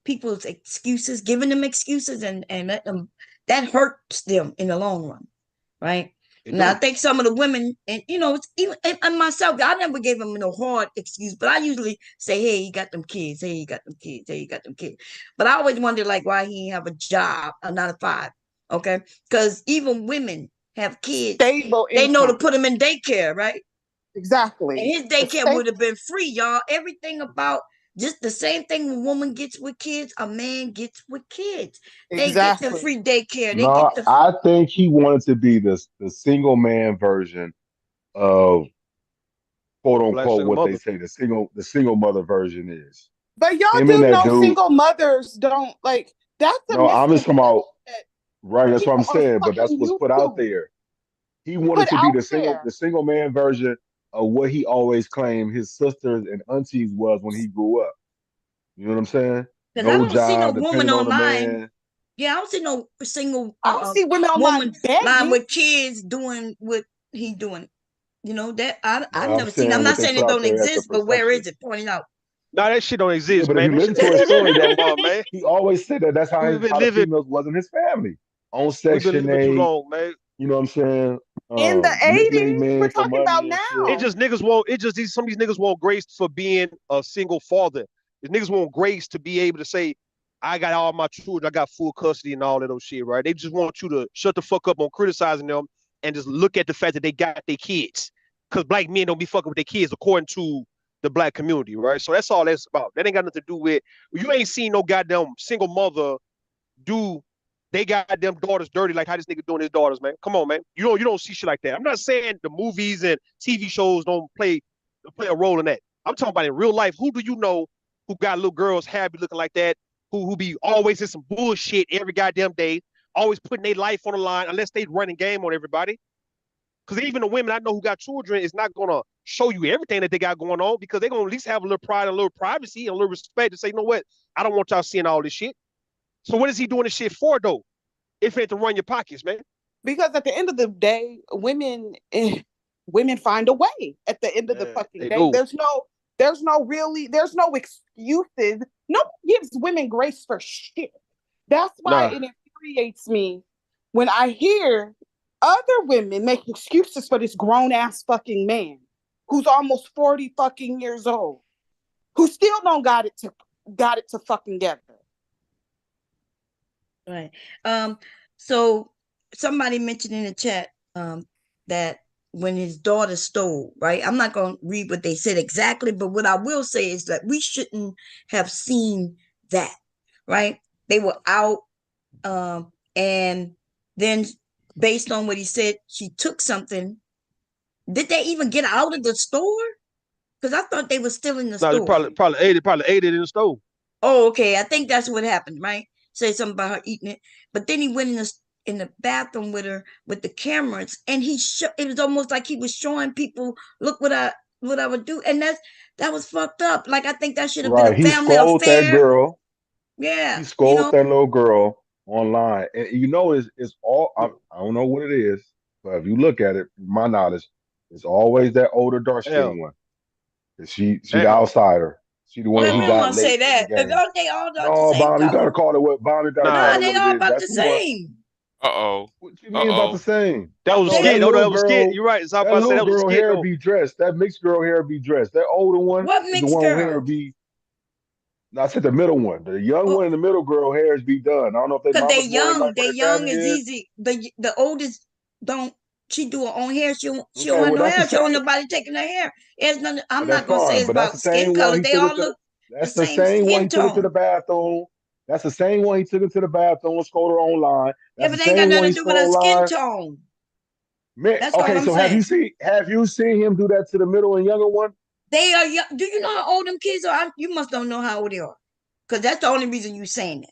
S1: people's excuses, giving them excuses and let them, that hurts them in the long run, right? Now I think some of the women, and it's even and myself, I never gave them no hard excuse, but I usually say, "Hey, you got them kids. Hey, you got them kids. Hey, you got them kids." But I always wondered like why he didn't have a job, a 9 to 5. Okay, because even women have kids.
S3: Stable
S1: They know to
S3: income.
S1: put them in daycare, right? And
S3: Exactly.
S1: his daycare would have been free, y'all. Everything about just the same thing a woman gets with kids, a man gets with kids. They get the
S3: Exactly.
S1: free daycare. They
S16: No,
S1: get the
S16: I think he wanted to be the single man version of quote
S7: Black
S16: unquote
S7: single
S16: what they
S7: mother.
S16: say the single mother version is.
S3: But y'all
S16: Him and
S3: do
S16: that
S3: know
S16: dude.
S3: single mothers don't like that's a
S16: No, I'm just talking
S3: misconception
S16: about
S3: that
S16: right. That's what I'm
S3: people are
S16: saying. But that's
S3: fucking
S16: what's
S3: used
S16: put out
S3: to.
S16: there. He wanted
S3: Put
S16: to be
S3: out
S16: the
S3: there.
S16: single man version of what he always claimed his sisters and aunties was when he grew up. You know what I'm saying?
S1: because I
S16: No
S1: don't see no
S16: job,
S1: woman
S16: depending on the
S1: online.
S16: man.
S1: Yeah, I don't see no single
S3: I don't see women online
S1: woman line
S3: begging.
S1: with kids doing what he doing. That I've
S16: Well, I'm
S1: never seen. I'm
S16: saying what
S1: not
S16: they
S1: saying
S16: put
S1: it
S16: out
S1: don't
S16: there as the
S1: exist, but where
S16: perception.
S1: is it? Pointing out.
S7: Nah, that shit don't
S16: Yeah,
S7: exist,
S16: but if
S7: man.
S16: you
S7: That shit
S16: listen
S7: been
S16: to his
S7: existing
S16: story
S7: too
S16: though,
S7: long, man.
S16: he always said that that's
S7: We've been
S16: how the
S7: living,
S16: females was in his family. On
S7: we've been
S16: Section
S7: living too
S16: 8,
S7: long, man.
S16: you know what I'm saying?
S3: In the
S16: Manipulate
S3: 80s, we're
S16: men for
S3: talking about
S16: money and shit.
S7: It
S3: now.
S7: just niggas want. It just some of these niggas want grace for being a single father. These niggas want grace to be able to say, "I got all my children. I got full custody and all that those shit." Right? They just want you to shut the fuck up on criticizing them and just look at the fact that they got their kids. Because black men don't be fucking with their kids according to the black community, right? So that's all that's about. That ain't got nothing to do with. You ain't seen no goddamn single mother do they got them daughters dirty like how this nigga doing his daughters, man. Come on, man. You don't see shit like that. I'm not saying the movies and TV shows don't play a role in that. I'm talking about in real life. Who do you know who got little girls happy looking like that? Who be always in some bullshit every goddamn day, always putting their life on the line unless they running game on everybody. Because even the women I know who got children is not gonna show you everything that they got going on because they're gonna at least have a little pride, a little privacy, and a little respect to say, you know what? I don't want y'all seeing all this shit. So what is he doing this shit for though? If it to run your pockets, man.
S3: Because at the end of the day, women find a way at the end of the fucking
S7: They
S3: day.
S7: do.
S3: There's no excuses. Nobody gives women grace for shit. That's why
S7: Nah.
S3: it infuriates me when I hear other women make excuses for this grown ass fucking man who's almost 40 fucking years old, who still don't got it to fucking together.
S1: Right. So somebody mentioned in the chat that when his daughter stole, right? I'm not going to read what they said exactly, but what I will say is that we shouldn't have seen that, right? They were out, and then based on what he said, she took something. Did they even get out of the store? Because I thought they were still in the
S7: Nah, they
S1: store.
S7: probably ate it in the stove.
S1: Oh, okay. I think that's what happened, right? Say something about her eating it, but then he went in the bathroom with her with the cameras, and it was almost like he was showing people, look what I would do, and that was fucked up. Like I think that should have been
S16: Right.
S1: a
S16: He
S1: family
S16: scolded that
S1: affair.
S16: girl. He
S1: Yeah,
S16: scolded that little girl online. And it's all I don't know what it is, but if you look at it, from my knowledge, it's always that older dark skinned
S7: Hell,
S16: one. She the
S7: hell.
S16: outsider. She the one
S1: Well,
S16: he
S1: we don't
S16: got
S1: want to say
S16: late in the
S1: that because
S16: game.
S1: aren't they all about the
S16: No,
S1: same
S16: Bonnie, you
S1: color?
S16: gotta call it what Bonnie gotta call
S1: Nah,
S16: it
S7: Nah.
S1: they
S16: what it
S1: all
S16: is.
S1: about
S16: That's
S1: the
S16: the one.
S1: same.
S6: Uh-oh.
S16: What you mean about the
S6: Uh-oh.
S16: same?
S7: That was a
S16: No,
S7: skit.
S16: that
S7: No,
S16: little
S7: that was a skit.
S16: girl,
S7: You're right. So I'm
S16: that
S7: about to say
S16: little
S7: that was a
S16: girl
S7: skit
S16: hair
S7: though.
S16: be dressed. That mixed girl hair be dressed. That older one
S1: What
S16: is the
S1: mixed
S16: one who hair
S1: girl?
S16: be. No, I said the middle one. The young
S1: Oh,
S16: one and the middle girl hairs be done. I don't know if they
S1: because they
S16: mama's boy like
S1: young.
S16: or
S1: They
S16: their
S1: young
S16: family
S1: is
S16: is.
S1: easy. The oldest don't. She do her own hair. She
S16: Okay,
S1: don't have
S16: well
S1: no
S16: that's the
S1: hair. She
S16: same.
S1: don't want nobody taking her hair. It's nothing. I'm
S16: That's
S1: not gonna say
S16: fine.
S1: it's
S16: But that's the
S1: about skin
S16: same one
S1: color.
S16: he
S1: They
S16: took her
S1: all
S16: to.
S1: look the
S16: That's the
S1: same
S16: same one
S1: skin
S16: he took her to the
S1: tone.
S16: bathroom. That's the same one he took her to the bathroom and scolded her online.
S1: Yeah,
S16: That's
S1: but
S16: the
S1: they ain't got
S16: same one
S1: nothing
S16: he
S1: to do with
S16: scolded
S1: her skin
S16: online.
S1: tone.
S16: Man,
S1: That's all
S16: okay,
S1: I'm
S16: so
S1: saying.
S16: have you seen him do that to the middle and younger one?
S1: They are young. Do you know how old them kids are? You must don't know how old they are, because that's the only reason you saying that.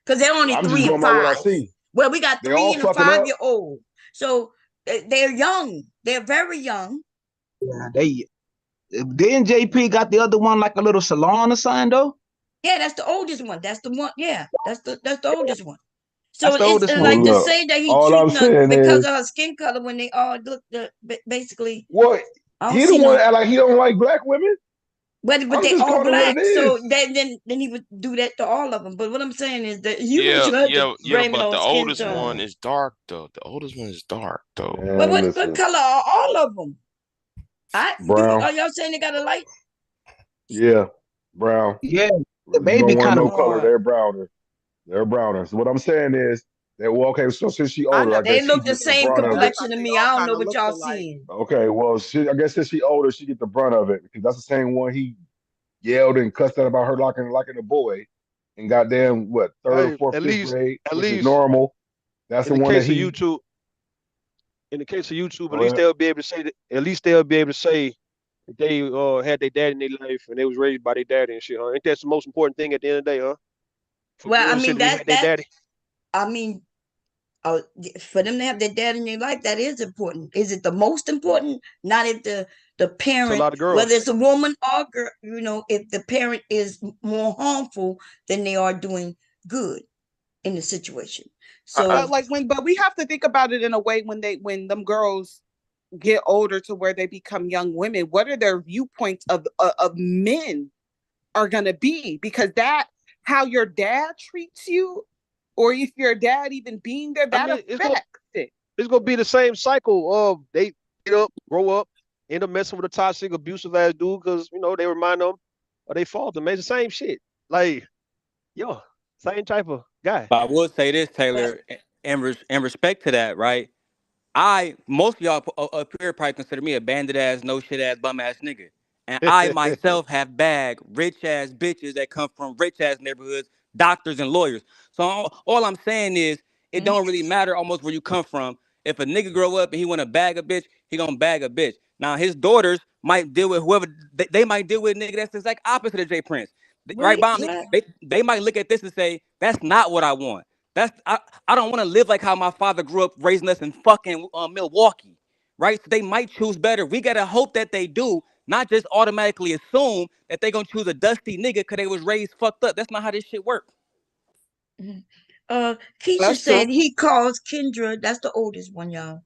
S1: Because they're only
S16: I'm just
S1: 3 and
S16: going by what I
S1: 5.
S16: see.
S1: Well, we got
S16: They
S1: 3
S16: all
S1: and a
S16: fucking up.
S1: 5-year old. So they're young. They're very young.
S17: Yeah, they then JP got the other one like a little salon or something though.
S1: Yeah, that's the oldest one. That's the one. Yeah, that's the oldest one. So
S17: That's the
S1: it's
S17: oldest
S16: Well,
S17: one.
S1: like to
S16: look,
S1: say that he
S16: all I'm
S1: treating her
S16: saying
S1: because
S16: is,
S1: of her skin color when they all look basically.
S16: what
S1: I don't
S16: he the
S1: see
S16: one
S1: no.
S16: that act like he don't like black women.
S1: But
S16: I'm
S1: they
S16: just
S1: all
S16: calling it what it
S1: black, so
S16: is.
S1: then he would do that to all of them. But what I'm saying is that you don't
S6: Yeah,
S1: judge a
S6: yeah,
S1: blame it
S6: but
S1: on
S6: the
S1: skin
S6: oldest one
S1: tone.
S6: is dark though. The oldest one is dark though.
S1: But
S16: Man,
S1: what
S16: listen,
S1: color are all of them?
S16: brown.
S1: Are y'all saying they got a light?
S16: Yeah, brown.
S17: Yeah, the
S16: You
S17: baby
S16: don't want
S17: kind of.
S16: no color.
S1: Lord,
S16: They're browner. They're browner. So what I'm saying is that well, okay. So since she
S3: I
S16: older, I
S3: never
S1: they
S16: guess she
S1: look
S3: seen
S1: the
S3: them
S16: gets the
S1: same
S16: brunt of
S3: together. I
S16: it.
S3: thought
S1: complexion to
S3: they
S1: me.
S3: all
S1: I don't
S3: kind
S1: know
S3: of
S1: what
S3: looked
S1: y'all
S3: alike.
S1: seeing.
S16: Okay, well, I guess since she older, she get the brunt of it because that's the same one he yelled and cussed out about her liking a boy, and goddamn what third,
S7: Hey,
S16: fourth, fifth grade,
S7: at
S16: which is
S7: least
S16: normal. That's
S7: in
S16: the
S7: the
S16: one that
S7: case of
S16: he.
S7: YouTube, in the case of YouTube, at
S16: Go
S7: least
S16: ahead.
S7: they'll be able to say that. At least they'll be able to say that they had their dad in their life and they was raised by their daddy and shit. Huh? Ain't that the most important thing at the end of the day, huh? For
S1: Well, I
S7: girls to say
S1: mean
S7: that they had their
S1: that
S7: daddy.
S1: I mean uh, for them to have their dad in their life, that is important. Is it the most important? Not if the
S7: To a
S1: parent,
S7: lot of
S1: whether
S7: girls.
S1: it's a woman or girl, if the parent is more harmful than they are doing good in the situation.
S7: I,
S1: So
S3: But we have to think about it in a way when them girls get older to where they become young women. What are their viewpoints of men are gonna be? Because that how your dad treats you, or if your dad even being there,
S7: I
S3: that
S7: mean,
S3: affects it.
S7: it's gonna be the same cycle of they get up, grow up, end up messing with a toxic, abusive ass dude because they remind them of they fault them. It's the same shit. Like, yo, same type of guy.
S15: But I would say this,
S1: well,
S15: Taylor, in respect to that, right? Most of y'all up here probably consider me a bandit ass, no shit ass, bum ass nigga. And I myself have bagged rich ass bitches that come from rich ass neighborhoods, doctors and lawyers. So all I'm saying is it
S1: mm,
S15: don't really matter almost where you come from. If a nigga grow up and he want to bag a bitch, he gonna bag a bitch. Now his daughters might deal with whoever they might deal with a nigga that's the exact opposite of Jay Prince. Right, Bomb?
S1: well,
S15: They might look at this and say, that's not what I want. I don't want to live like how my father grew up raising us in fucking Milwaukee, right? So they might choose better. We gotta hope that they do, not just automatically assume that they gonna choose a dusty nigga because they was raised fucked up. That's not how this shit works.
S1: mhm. Keisha
S3: That's true.
S1: said he calls Kendra, that's the oldest one, y'all,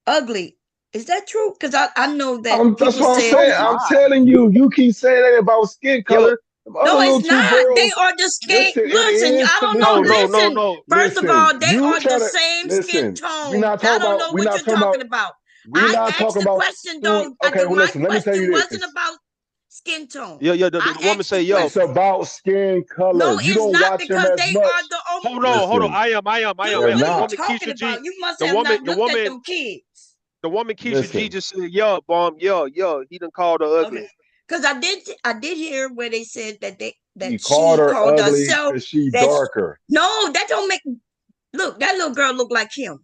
S1: ugly. Is that true? Because I know that
S16: That's
S1: people
S16: what I'm
S1: said,
S16: saying.
S3: Oh
S16: I'm
S3: my.
S16: telling you, you keep saying that about skin
S7: Yo,
S16: color. The other
S1: no, it's
S16: little two
S1: not. They
S16: girls,
S1: are the same.
S16: listen, it
S1: Listen,
S16: is.
S1: I don't
S7: no,
S1: know.
S16: Listen,
S7: no, no,
S1: Listen,
S7: no.
S1: first of
S16: listen.
S1: all, they
S16: You
S1: are the
S16: try to
S1: same skin
S16: listen.
S1: tone. I don't know
S16: We
S1: what
S16: not
S1: you're
S16: talking about.
S1: talking about.
S16: We
S1: I
S16: not
S1: asked
S16: talking
S1: the
S16: about
S1: question,
S16: skin.
S1: though.
S16: Okay, well,
S1: My
S16: listen. Let me tell you
S1: question wasn't
S16: this.
S1: about skin tone.
S7: Yeah, yeah.
S1: I
S7: The woman
S1: asked the
S7: say, yo,
S16: It's
S1: question.
S16: about skin
S1: No,
S16: color. You
S1: it's
S16: don't
S1: not
S16: watch them
S1: because
S16: as
S1: they are
S16: much.
S1: the only.
S7: hold on.
S16: Listen,
S7: I am,
S1: Dude,
S16: they're
S7: man.
S1: what are
S7: The
S1: you
S16: not.
S7: woman
S1: talking
S7: Keisha
S1: about?
S7: G,
S1: You must
S7: the
S1: have
S7: woman,
S1: not looked at them kids.
S7: the woman Keisha G
S16: Listen.
S7: just said, yo, bomb, yo, he done called her
S1: Okay.
S7: ugly.
S1: Because I did hear where they said
S16: He
S1: that
S16: called
S1: she
S16: her
S1: called
S16: ugly
S1: herself
S16: because she
S1: that
S16: darker.
S1: no, that don't make look, that little girl look like him.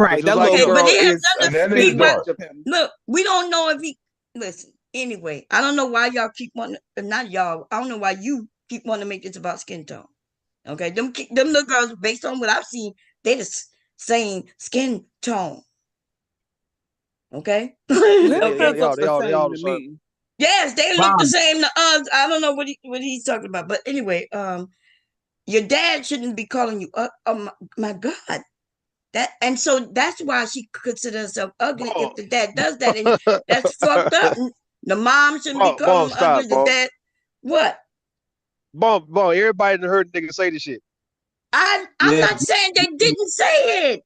S7: Look
S3: Right.
S7: just
S3: That
S7: like
S3: little
S1: Okay,
S7: him.
S1: but
S3: girl
S1: it has
S3: is a
S16: And
S1: nothing
S16: that
S1: to
S16: nigga's
S1: be
S3: spitting
S1: with
S3: image
S16: dark.
S3: of him.
S1: look, we don't know if he listen, anyway, I don't know why y'all keep wanting not y'all, I don't know why you keep wanting to make this about skin tone. Okay, them little girls, based on what I've seen, they the same skin tone. Okay?
S3: Jay
S1: Okay.
S3: Prince looks the
S7: They all
S3: same
S7: the
S3: to
S7: same.
S3: me.
S1: Yes, they look the
S17: Bomb.
S1: same to us. I don't know what he's talking about, but anyway, your dad shouldn't be calling you. Oh my God, that and so that's why she considers herself ugly. If
S7: Bomb,
S1: the dad does that, and that's fucked up. The mom shouldn't be calling
S7: bomb,
S1: him ugly.
S7: stop,
S1: The
S7: bomb.
S1: dad, what?
S7: Bomb. Everybody done heard niggas say this shit.
S1: I'm
S17: Yeah.
S1: not saying they didn't say it.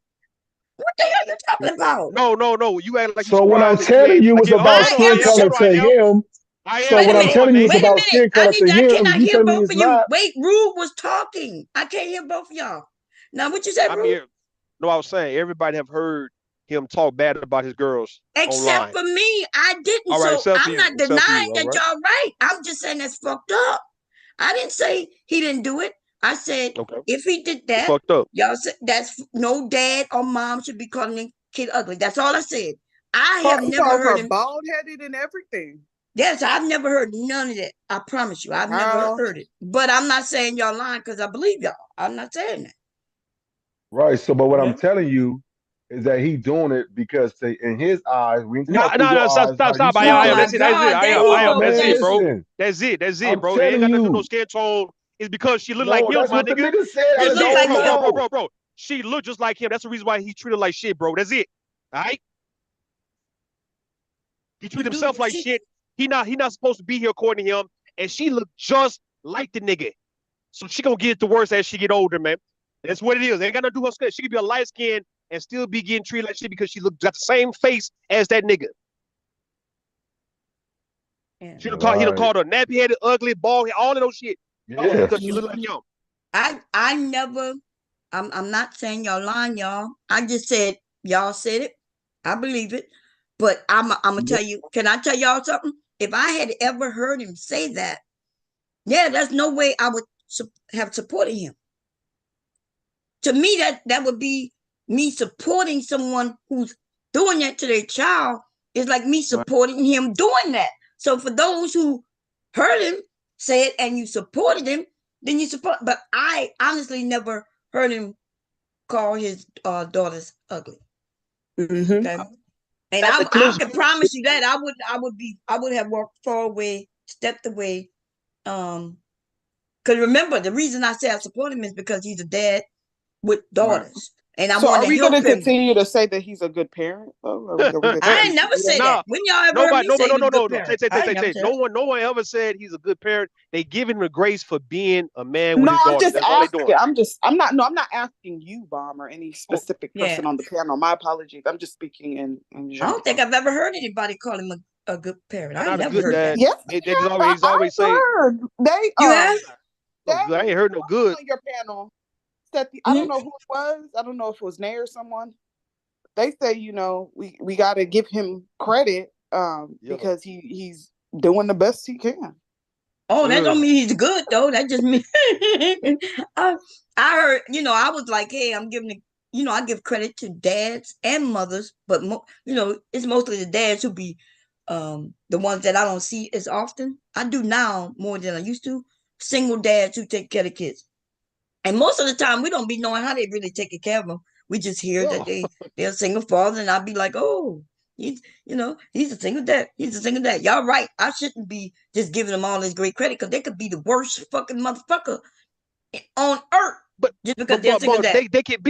S1: What the hell are you talking about?
S7: No. You act like you
S16: So what I'm
S7: surprised that you
S16: telling
S7: ain't
S16: you
S7: like
S16: was
S7: it.
S16: about
S1: I
S16: skin
S1: am.
S16: color to him. So
S7: I
S1: Wait a
S16: what
S7: am.
S16: I'm
S1: minute.
S7: Hold on,
S16: telling you
S7: man.
S16: was
S1: Wait a
S16: about
S1: minute.
S16: skin color to
S1: I
S16: him.
S1: cannot
S16: You
S1: hear
S16: telling me
S1: both
S16: it's
S1: of you.
S16: not?
S1: Wait, Rue was talking. I can't hear both of y'all. Now, what you said,
S7: I
S1: Rue?
S7: mean, no, I was saying everybody have heard him talk bad about his girls
S1: Except
S7: online.
S1: for me, I didn't.
S7: All right,
S1: So
S7: except for
S1: I'm
S7: you.
S1: not
S7: Except for you.
S1: denying
S7: All
S1: that
S7: right.
S1: y'all right. I'm just saying that's fucked up. I didn't say he didn't do it. I said
S7: Okay.
S1: if he did
S7: It's
S1: that,
S7: fucked up.
S1: y'all said that's no dad or mom should be calling a kid ugly. That's all I said. I have
S3: He
S1: never
S3: calls
S1: heard
S3: her
S1: him.
S3: bald headed and everything.
S1: Yes, I've never heard none of that. I promise you, I've never
S3: Wow.
S1: heard it. But I'm not saying y'all lying because I believe y'all. I'm not saying that.
S16: Right. So, but what I'm
S1: Okay.
S16: telling you is that he doing it because in his eyes, we ain't talking
S7: No,
S16: about through
S7: no,
S16: your
S7: stop,
S16: eyes,
S7: stop,
S16: how you
S7: stop.
S16: see
S1: Oh
S7: I am.
S1: my
S16: things.
S7: That's it.
S1: God, there he
S7: I
S16: No,
S7: am.
S1: go.
S7: That's
S16: man,
S7: it,
S1: That's
S7: bro.
S16: listen.
S7: That's it,
S16: I'm
S7: bro. It ain't
S16: telling
S7: got nothing to do no
S16: you.
S7: skin tone. It's because she look like
S16: No,
S7: him,
S16: that's
S7: my
S16: what the
S7: nigga.
S16: nigga said.
S1: he
S16: I
S1: look
S16: don't
S1: like him.
S16: know.
S7: Bro. She look just like him. That's the reason why he treated like shit, bro. That's it. All right. He treat
S1: He do.
S7: himself like
S1: She
S7: shit. He not supposed to be here according to him. And she looked just like the nigga. So she gonna get the worse as she get older, man. That's what it is. They ain't got nothing to do with her skin. She could be a light skin and still be getting treated like shit because she got the same face as that nigga.
S1: Yeah.
S7: He done called her nappy headed, ugly, bald head, all of those shit.
S16: Yeah.
S7: Because she look like him.
S1: I never. I'm not saying y'all lying, y'all. I just said y'all said it. I believe it. But I'm gonna tell you. Can I tell y'all something? If I had ever heard him say that, yeah, there's no way I would have supported him. To me, that would be me supporting someone who's doing that to their child. Is like me supporting him doing that. So for those who heard him say it and you supported him, then you support. But I honestly never heard him call his daughters ugly.
S3: Mm-hmm.
S1: Okay? And I can promise you that I would have walked far away, stepped away. Because remember, the reason I say I support him is because he's a dad with daughters. Right. And I want
S3: are we going to
S1: him.
S3: continue to say that he's a good parent?
S1: I ain't never say that. When y'all ever heard me say he's a good parent?
S7: No one ever said he's a good parent. They giving him the grace for being a man with his
S3: I'm
S7: daughter.
S3: just
S7: That's all they doing.
S3: I'm not asking you, Bomb, or any specific person on the panel. My apologies. I'm just speaking in general.
S1: I don't think I've ever heard anybody call him a good parent. I never heard that.
S7: Yes, he's always saying.
S1: You have?
S7: I ain't heard no good.
S3: On your panel, I don't know who it was. I don't know if it was Nay or someone. They say, we got to give him credit because he's doing the best he can.
S1: Oh, that don't mean he's good though. That just means I heard, I was like, hey, I'm giving I give credit to dads and mothers, but it's mostly the dads who be the ones that I don't see as often. I do now more than I used to. Single dads who take care of kids. And most of the time, we don't be knowing how they really taking care of them. We just hear that they're a single father, and I'll be like, oh, he's a single dad. He's a single dad. Y'all right. I shouldn't be just giving them all this great credit because they could be the worst fucking motherfucker on earth.
S7: But
S1: just because they're single dad.
S7: They could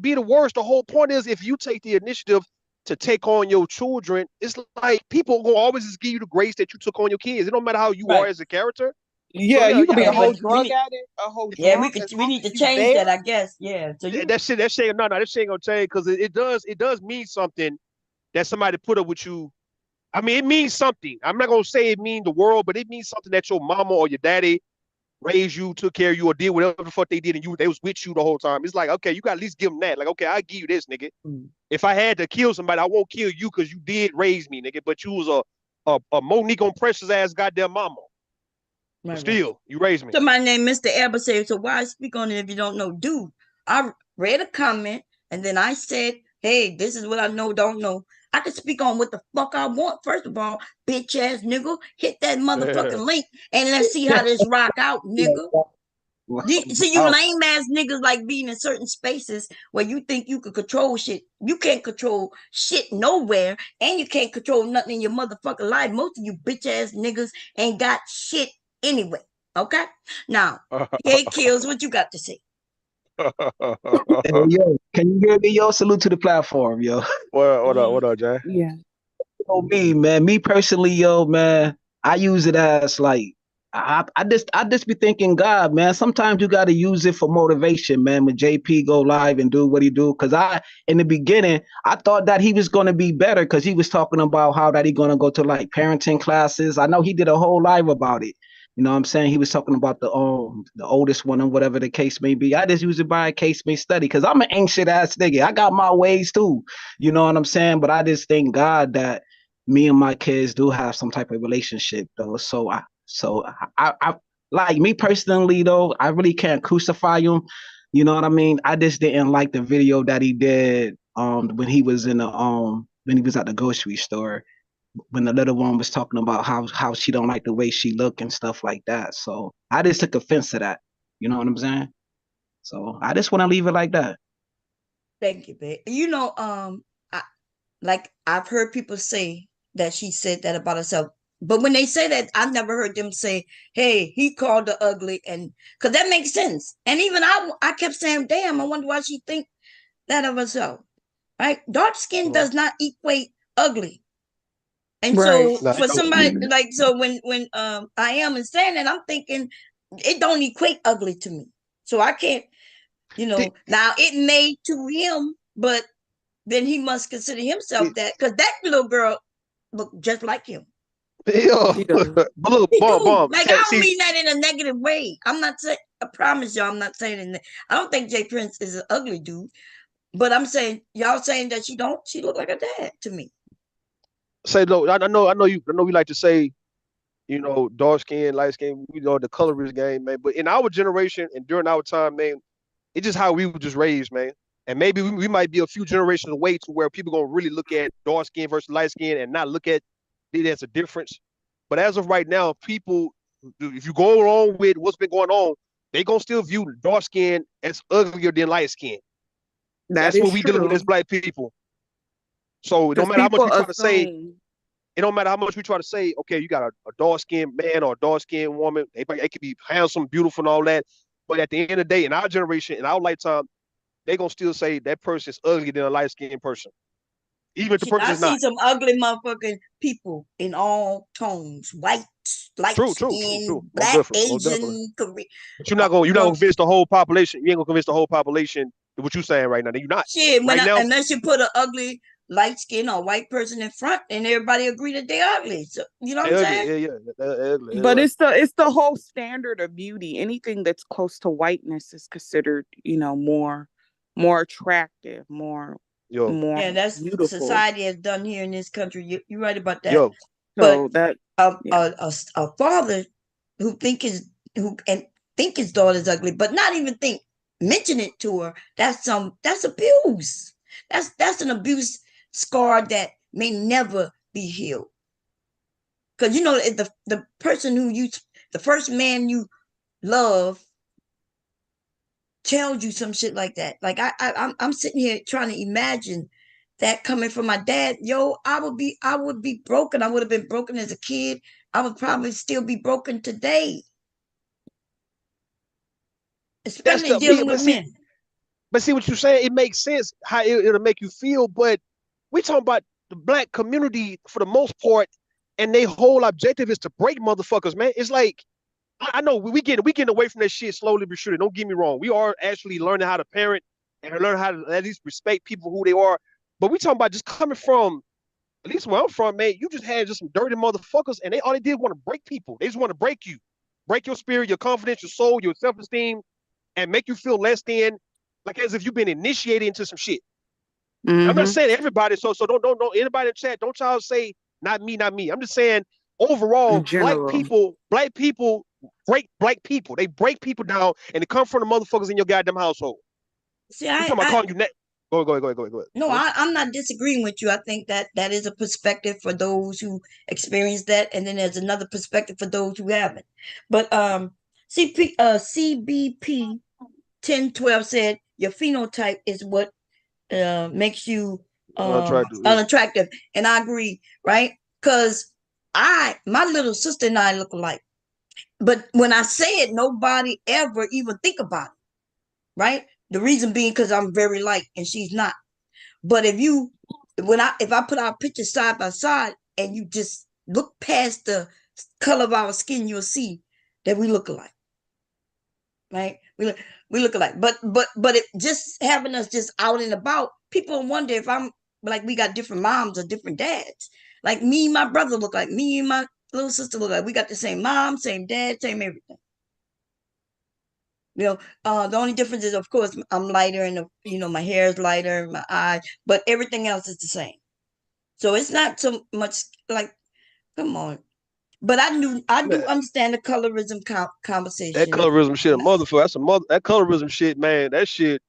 S7: be the worst. The whole point is if you take the initiative to take on your children, it's like people will always just give you the grace that you took on your kids. It don't matter how you are as a character.
S3: Yeah, you can be a whole drug addict, a whole drunk.
S1: Yeah, we need to change that, I guess. Yeah. So
S7: that shit ain't gonna change because it does mean something that somebody put up with you. I mean, it means something. I'm not gonna say it means the world, but it means something that your mama or your daddy raised you, took care of you, or did whatever the fuck they did, and they was with you the whole time. It's like, okay, you got to at least give them that. Like, okay, I'll give you this, nigga. If I had to kill somebody, I won't kill you because you did raise me, nigga. But you was a Monique on Precious ass goddamn mama. Right, still, you raised me.
S1: Somebody named Mr. Eber said, so why speak on it if you don't know? Dude, I read a comment and then I said, hey, this is what I know, don't know. I can speak on what the fuck I want. First of all, bitch ass nigga, hit that motherfucking link and let's see how this rock out, nigga. See, you lame ass niggas like being in certain spaces where you think you can control shit. You can't control shit nowhere, and you can't control nothing in your motherfucking life. Most of you bitch ass niggas ain't got shit anyway. Okay? Now, hey Kills, what you got to say?
S17: Hey, yo, can you hear me, yo? Salute to the platform, yo.
S7: What up, Jay?
S3: Yeah.
S17: Me personally, yo, man, I use it as like I just be thinking, God, man, sometimes you got to use it for motivation, man. When JP go live and do what he do, because in the beginning I thought that he was gonna be better because he was talking about how that he gonna go to like parenting classes. I know he did a whole live about it. You know what I'm saying? He was talking about the oldest one and whatever the case may be. I just use it by a case may study because I'm an ancient ass nigga. I got my ways too. You know what I'm saying? But I just thank God that me and my kids do have some type of relationship though. So I like me personally though, I really can't crucify him. You know what I mean? I just didn't like the video that he did when he was in the when he was at the grocery store, when the little one was talking about how she don't like the way she look and stuff like that. So I just took offense to that. You know what I'm saying? So I just want to leave it like that.
S1: Thank you, babe. I've heard people say that she said that about herself. But when they say that, I've never heard them say, hey, he called her ugly. And because that makes sense. And even I kept saying, damn, I wonder why she think that of herself. Right? Dark skin does not equate ugly. And
S13: Right.
S1: so
S7: Nah,
S1: for
S7: it don't.
S1: somebody like so when I am and saying that, I'm thinking it don't equate ugly to me. So I can't,
S7: Did,
S1: now it may to him, but then he must consider himself
S7: did,
S1: that because that little girl looked just like him.
S7: yeah.
S3: She does.
S7: But look,
S1: He do.
S7: bomb.
S1: Like I don't
S7: See,
S1: mean that in a negative way. I'm not saying. I promise y'all, I'm not saying in. I don't think Jay Prince is an ugly dude, but I'm saying y'all saying that she don't. She look like her dad to me.
S7: say no. I know we like to say, dark skin, light skin, the colorist game, man. But in our generation and during our time, man, it's just how we were just raised, man. And maybe we might be a few generations away to where people gonna really look at dark skin versus light skin and not look at it as a difference. But as of right now, people, if you go along with what's been going on, they gonna still view dark skin as uglier than light skin.
S3: That
S7: That's what
S3: is
S7: we dealing with as
S3: true.
S7: black people. So no
S3: Because
S7: matter how much
S3: people
S7: we try to say,
S3: assume.
S7: it don't matter how much we try to say, okay, you got a dark skinned man or a dark skinned woman. They could be handsome, beautiful, and all that. But at the end of the day, in our generation, in our lifetime, they gonna still say that person's uglier than a light skinned person, even if the
S1: Shit,
S7: person
S1: I
S7: is not.
S1: seen some ugly motherfucking people in all tones: white, light
S7: True.
S1: skin,
S7: Most
S1: black,
S7: definitely, most definitely.
S1: Asian, Korean.
S7: But you're not gonna
S1: Don't
S7: convince the whole population. You ain't gonna convince the whole population of what you're saying right now. You're not.
S1: shit
S7: Right now,
S1: unless you put an ugly light skin or white person in front, and everybody agree that they're ugly. So you know what
S7: they
S1: I'm
S7: ugly.
S1: saying?
S7: Yeah. They ugly. You're
S3: But
S7: right.
S3: it's the whole standard of beauty. Anything that's close to whiteness is considered, more attractive, more
S7: Yo,
S3: more
S1: Yeah, that's
S3: beautiful.
S1: society has done here in this country. You're right about that.
S7: yo,
S1: But
S3: So that
S1: a
S3: yeah.
S1: a, a father who think his who and think his daughter's ugly, but not even think mention it to her. That's abuse. That's an abuse scar that may never be healed. Because the person the first man you love tells you some shit like that. Like I'm sitting here trying to imagine that coming from my dad. Yo, I would be broken. I would have been broken as a kid. I would probably still be broken today,
S7: that's
S1: especially
S7: the yeah.
S1: dealing with
S7: But see,
S1: men.
S7: what you're saying, it makes sense how it'll make you feel. But we talking about the black community for the most part, and their whole objective is to break motherfuckers, man. It's like I know we getting away from that shit slowly but surely. Don't get me wrong. We are actually learning how to parent and learn how to at least respect people who they are. But we talking about just coming from at least where I'm from, man. You just had just some dirty motherfuckers, and all they did want to break people. They just want to break you, break your spirit, your confidence, your soul, your self esteem, and make you feel less than, like as if you've been initiated into some shit. I'm not
S3: Mm-hmm.
S7: saying everybody, so don't anybody in chat, don't y'all say not me, not me. I'm just saying overall,
S3: In general.
S7: black people break black people. They break people down and they come from the motherfuckers in your goddamn household.
S1: See,
S7: We talking about calling you net. Go ahead.
S1: no,
S7: Hmm?
S1: I'm not disagreeing with you. I think that is a perspective for those who experience that, and then there's another perspective for those who haven't. But CBP 1012 said your phenotype is what makes you
S7: Try to, yeah.
S1: unattractive, and I agree, right? Because my little sister and I look alike, but when I say it, nobody ever even think about it, right? The reason being because I'm very light and she's not. But if I put our pictures side by side and you just look past the color of our skin, you'll see that we look alike, right? We look alike. But it just having us just out and about, people wonder if I'm like we got different moms or different dads. Like me and my brother look like me and my little sister look like we got the same mom, same dad, same everything. The only difference is, of course, I'm lighter and my hair is lighter, my eye, but everything else is the same. So it's not so much like, come on. But I
S7: Man,
S1: do understand the colorism
S7: that
S1: conversation.
S7: colorism shit, a motherfucker. That colorism shit, man. That shit.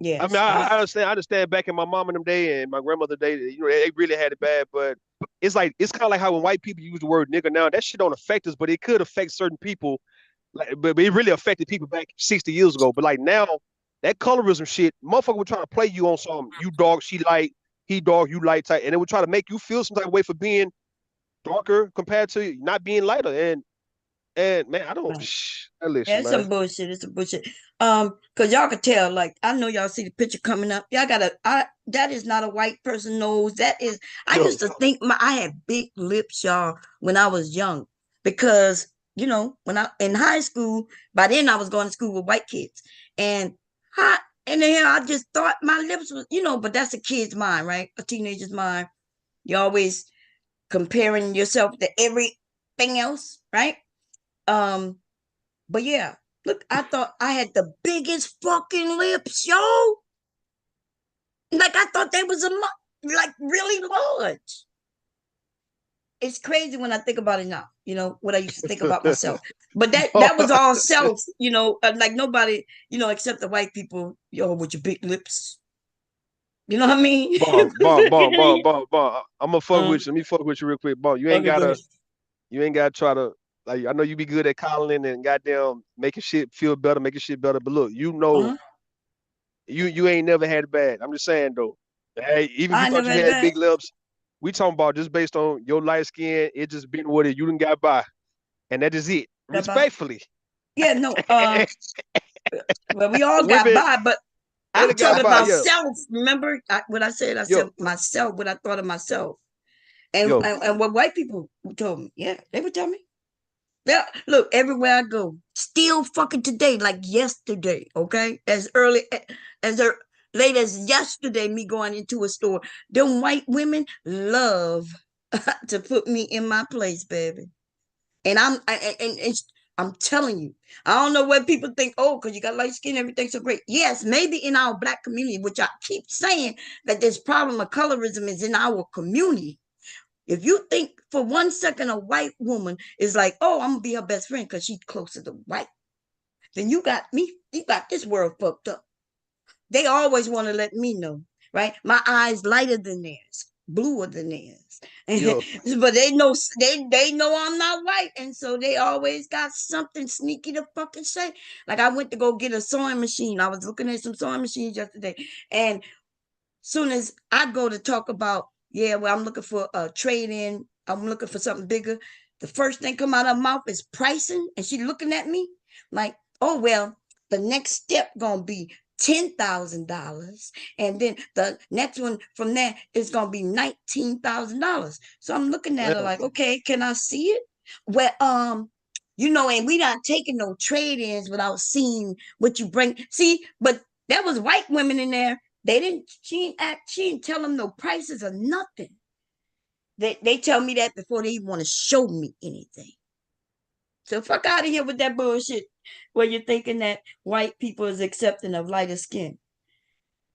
S7: I mean,
S1: Yes,
S7: I understand. I understand. Back in my mom and them day and my grandmother day, they really had it bad. But it's kind of like how when white people use the word nigga now, that shit don't affect us, but it could affect certain people. Like, but it really affected people back 60 years ago. But like now, that colorism shit, motherfucker would try to play you on some you dog, she light, he dog, you light type, and it would try to make you feel some type of way for being darker compared to not being lighter. And And man, I don't.
S1: Right.
S7: Listen,
S1: It's
S7: man.
S1: some bullshit. It's some bullshit. Cause y'all could tell, like, I know y'all see the picture coming up. Y'all that is not a white person nose. That is, I
S7: Yo,
S1: used to think I had big lips, y'all, when I was young. Because, when I in high school, by then I was going to school with white kids. And hot and then I just thought my lips was, but that's a kid's mind, right? A teenager's mind. You always comparing yourself to everything else, right? Um, but yeah, look, I thought I had the biggest fucking lips, yo. Like I thought they was like really large. It's crazy when I think about it now. What I used to think about myself. But that was all self. Like nobody, except the white people. Yo, with your big lips. You know what I mean?
S7: bomb. I'm gonna fuck
S1: um,
S7: with you. Let me fuck with you real quick, bomb.
S1: okay, go ahead.
S7: You ain't gotta try to like. I know you be good at calling and goddamn making shit feel better, making shit better. But look,
S1: Uh-huh.
S7: you ain't never had it bad. I'm just saying though. Hey, even if you
S1: I
S7: thought
S1: never
S7: you
S1: had it
S7: had
S1: bad.
S7: big lips, we talking about just based on your light skin. It just been what it. You done got by, and that is it.
S1: Got by.
S7: Respectfully,
S1: Yeah, no. Well, we all got
S7: women
S1: by, but
S7: they
S1: I'm
S7: done got
S1: talking
S7: by.
S1: about
S7: Yeah,
S1: self. Remember what I said? I said
S7: yo,
S1: myself, what I thought of myself. And,
S7: yo.
S1: and, and what white people told me. Yeah, they would tell me. Yeah, look, everywhere I go, still fucking today, like yesterday, okay? As late as yesterday, me going into a store. Them white women love to put me in my place, baby. And I'm telling you, I don't know what people think. Oh, because you got light skin, everything's so great. Yes, maybe in our black community, which I keep saying that this problem of colorism is in our community. If you think for 1 second a white woman is like, oh, I'm gonna be her best friend because she's closer to white, then you got this world fucked up. They always want to let me know, right? My eyes lighter than theirs, bluer than theirs.
S7: Yo,
S1: But they know I'm not white. And so they always got something sneaky to fucking say. Like I went to go get a sewing machine. I was looking at some sewing machines yesterday. And soon as I go to talk about, yeah, well, I'm looking for a trade in, I'm looking for something bigger. The first thing come out of her mouth is pricing, and she looking at me like, oh well, the next step gonna be $10,000, and then the next one from there is gonna be $19,000. So I'm looking at her
S7: damn.
S1: like, okay, can I see it? Well, and we not taking no trade-ins without seeing what you bring. See, but there was white women in there. She didn't tell them no prices or nothing. They tell me that before they even want to show me anything. So fuck out of here with that bullshit where you're thinking that white people is accepting of lighter skin.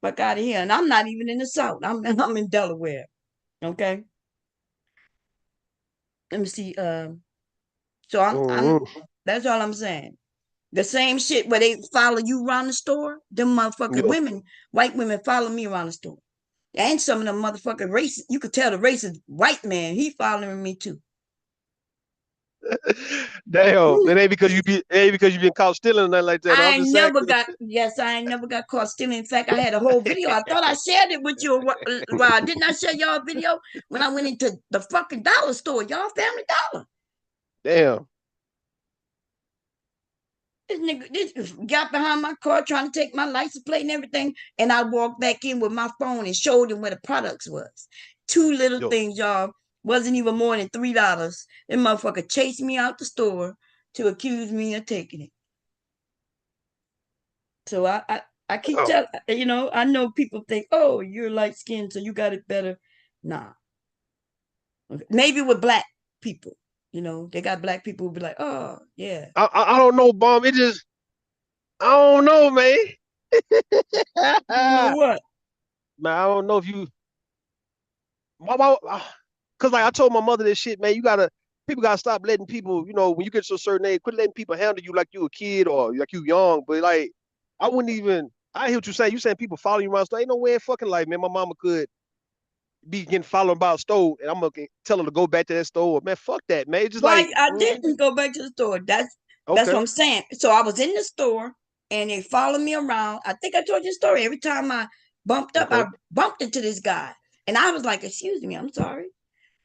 S1: Fuck out of here. And I'm not even in the South. I'm in Delaware. Okay. Let me see. So I'm
S7: Mm-hmm.
S1: that's all I'm saying. The same shit where they follow you around the store, them motherfucking
S7: Yo.
S1: women, white women follow me around the store. And some of them motherfucking racist, you could tell the racist white man, he following me too.
S7: Damn,
S1: Ooh,
S7: it ain't because you been caught stealing or nothing like that. I'm just saying.
S1: I ain't never got caught stealing. In fact, I had a whole video. I thought I shared it with you. Well, didn't I share y'all video when I went into the fucking dollar store, y'all Family Dollar?
S7: Damn.
S1: This got behind my car trying to take my license plate and everything. And I walked back in with my phone and showed him where the products was. Two little
S7: Yo.
S1: things, y'all. Wasn't even more than $3. That motherfucker chased me out the store to accuse me of taking it. So I keep
S7: Oh.
S1: telling, I know people think, oh, you're light skinned, so you got it better. Nah. Okay. Maybe with black people, they got black people who be like, oh, yeah.
S7: I don't know, bomb. I don't know, man.
S1: You don't know what?
S7: Man, I don't know if you cause like I told my mother this shit, man, people gotta stop letting people, when you get to a certain age, quit letting people handle you like you a kid or like you young. But like I hear what you saying. You saying people follow you around store. Ain't no way in fucking life, man. My mama could be getting followed by a store and I'm gonna tell her to go back to that store. Man, fuck that, man. It's just
S1: Why
S7: like,
S1: I didn't go back to the store. That's what
S7: okay,
S1: I'm saying. So I was in the store and they followed me around. I think I told you a story. Every time I bumped up,
S7: okay.
S1: I bumped into this guy. And I was like, excuse me, I'm sorry.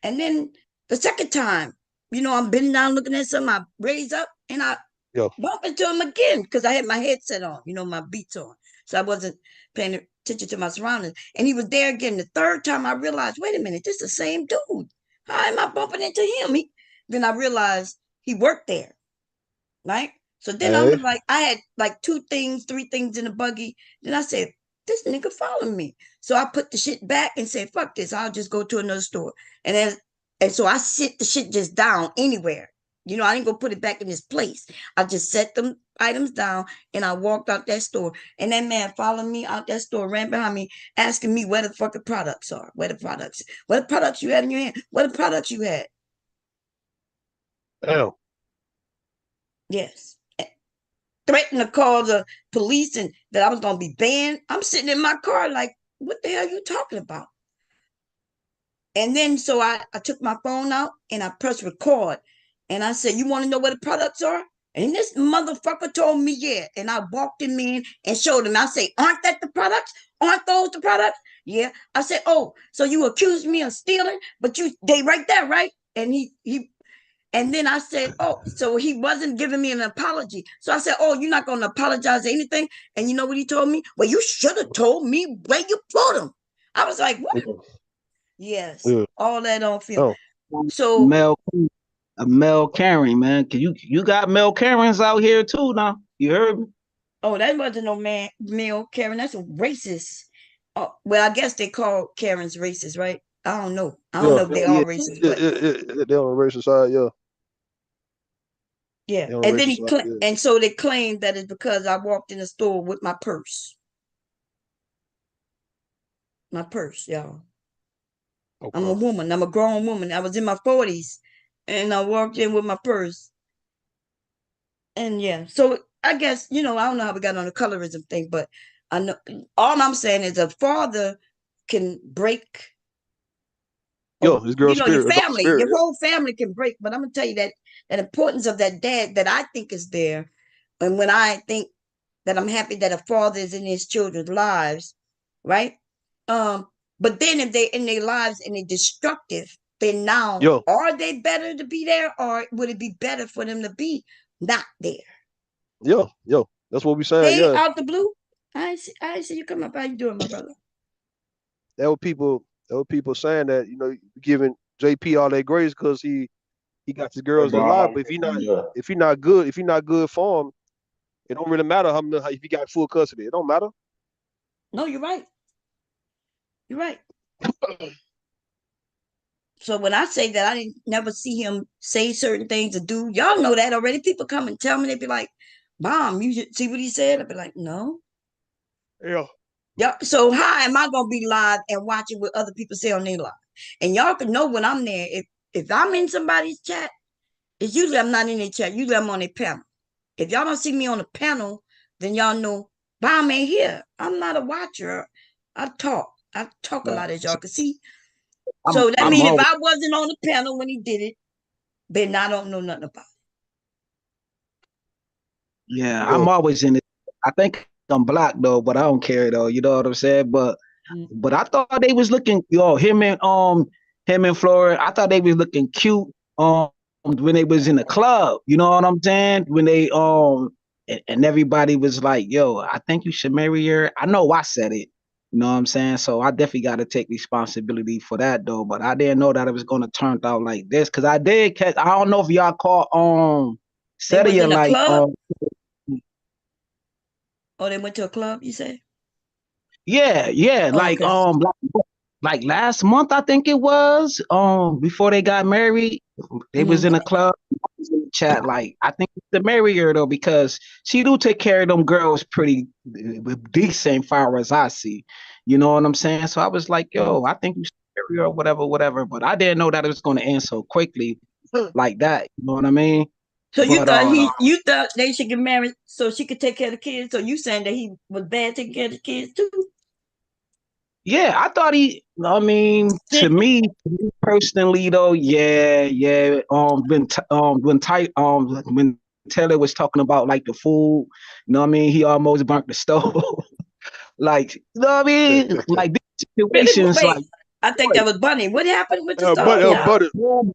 S1: And then the second time, I'm bending down looking at something. I raise up and I bump into him again because I had my headset on, my beats on. So I wasn't paying attention to my surroundings. And he was there again. The third time I realized, wait a minute, this is the same dude. How am I bumping into him? Then I realized he worked there, right? So then I was like, I had like 3 things in the buggy. Then I said, this nigga following me. So I put the shit back and said, fuck this. I'll just go to another store. And so I sit the shit just down anywhere. I ain't gonna put it back in its place. I just set them items down and I walked out that store. And that man followed me out that store, ran behind me, asking me where the fucking products are. Where the products you had in your hand? Where the products you had?
S18: Oh.
S1: Yes. Threatened to call the police and that I was gonna be banned. I'm sitting in my car like, what the hell are you talking about? And then so I took my phone out and I pressed record and I said, you want to know where the products are? And this motherfucker told me, yeah. And I walked him in and showed him. I say, aren't that the products? Aren't those the products? Yeah. I said, oh, so you accused me of stealing, but they right there, right? And and then I said, oh, so he wasn't giving me an apology. So I said, oh, you're not going to apologize or anything? And you know what he told me? Well, you should have told me where you put them. I was like, what? Yes, all that on film. So
S17: Mel Karen, man, you got Mel Karens out here too now. You heard me?
S1: Oh, that wasn't no Mel Karen. That's a racist. Oh, well, I guess they call Karens racist, right? I don't know. I don't know if they are racist, but
S18: they're on the racist side, yeah.
S1: Yeah, and then and so they claim that it's because I walked in the store with my purse. My purse, y'all. Okay. I'm a woman. I'm a grown woman. I was in my 40s, and I walked in with my purse. And yeah, so I guess I don't know how we got on the colorism thing, but I know all I'm saying is a father can break.
S18: This girl's
S1: your family, your whole family can break. But I'm gonna tell you that importance of that dad that I think is there, and when I think that I'm happy that a father is in his children's lives, right? But then if they're in their lives and they're destructive, then now are they better to be there, or would it be better for them to be not there?
S18: That's what we saying.
S1: Hey, out the blue. I see you come up. How you doing, my brother?
S18: There were people saying that giving JP all that grace because he got his girls alive, but if he not good for him, it don't really matter if he got full custody. It don't matter.
S1: No, you're right. You're right. So when I say that I didn't never see him say certain things or do, y'all know that already. People come and tell me, they be like, Mom, you should see what he said. I'd be like, no. Yeah. So how am I gonna be live and watching what other people say on their live? And y'all can know when I'm there. If I'm in somebody's chat, it's usually I'm not in their chat. Usually I'm on a panel. If y'all don't see me on a panel, then y'all know Bomb ain't here. I'm not a watcher. I talk a lot, as y'all can see. So that means if I wasn't on the panel when he did it, then I don't know nothing about it.
S17: Yeah, I'm always in it. I think I'm blocked though, but I don't care though. You know what I'm saying? But I thought they was looking, him and Flora. I thought they was looking cute when they was in the club. You know what I'm saying? When they and everybody was like, "Yo, I think you should marry her." I know I said it. You know what I'm saying? So I definitely got to take responsibility for that though. But I didn't know that it was gonna turn out like this because I did catch. I don't know if y'all caught Sedia like
S1: Oh, they went to a club, you say?
S17: Yeah, like last month I think it was. Before they got married, they was in a club chat. Like I think to marry her though because she do take care of them girls pretty decent, far as I see. You know what I'm saying? So I was like, yo, I think you should marry her, whatever. But I didn't know that it was going to end so quickly like that. You know what I mean?
S1: So you thought they should get married so she could take care of the kids? So you saying that he was bad taking care of the kids too?
S17: Yeah, I thought to me personally though, yeah. When Taylor was talking about like the food, you know what I mean? He almost burnt the stove. Like, you know what I mean? Like these situations,
S1: really? Wait, I think that was Bunny. What happened with the stove?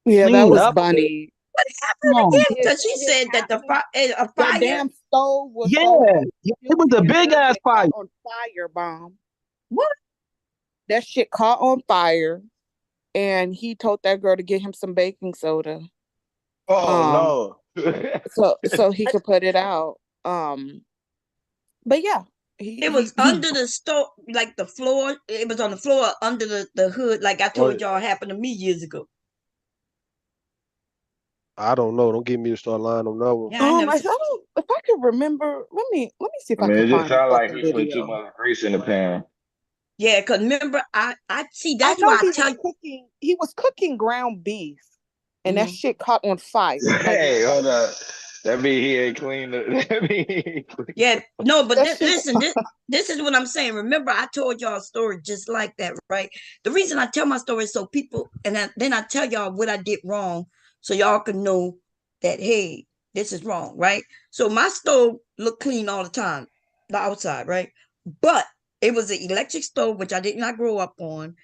S3: Yeah, that
S17: clean
S3: was
S17: up.
S3: Bunny.
S1: What
S17: Come
S1: happened
S17: on.
S1: again? Because she
S3: His
S1: said that a
S3: that
S1: fire.
S3: damn stove was
S17: Yeah,
S3: so
S17: yeah, it
S3: huge
S17: was a
S3: and
S17: big
S3: dirty
S17: ass
S3: it
S17: fire.
S3: caught on fire, bomb.
S1: What?
S3: That shit caught on fire, and he told that girl to get him some baking soda.
S2: Oh
S3: Um,
S2: no.
S3: so he could put it out. But yeah,
S1: It was
S3: he
S1: under the stove, like the floor. It was on the floor under the hood, like I
S18: Oh,
S1: told y'all happened to me years ago.
S18: I don't know. Don't get me to start lying on that one.
S1: Yeah, I never.
S3: I don't, if I can remember, let me see if
S2: I
S3: I
S2: mean,
S3: can
S2: it just
S3: find the
S2: sounds like
S3: fucking
S2: he put too
S3: video.
S2: much grease in the pan.
S1: Yeah, because remember, I see.
S3: I
S1: That's
S3: know
S1: why I tell you.
S3: he was cooking ground beef, and that
S1: Mhm.
S3: shit caught on fire. Like
S2: Hey, hold up. That mean he ain't clean. That mean he ain't clean.
S1: Yeah, no, but
S3: that shit.
S1: listen, this is what I'm saying. Remember, I told y'all a story just like that, right? The reason I tell my story is so people, then I tell y'all what I did wrong, so y'all can know that hey, this is wrong, right? So my stove looked clean all the time, the outside, right? But it was an electric stove, which I did not grow up on.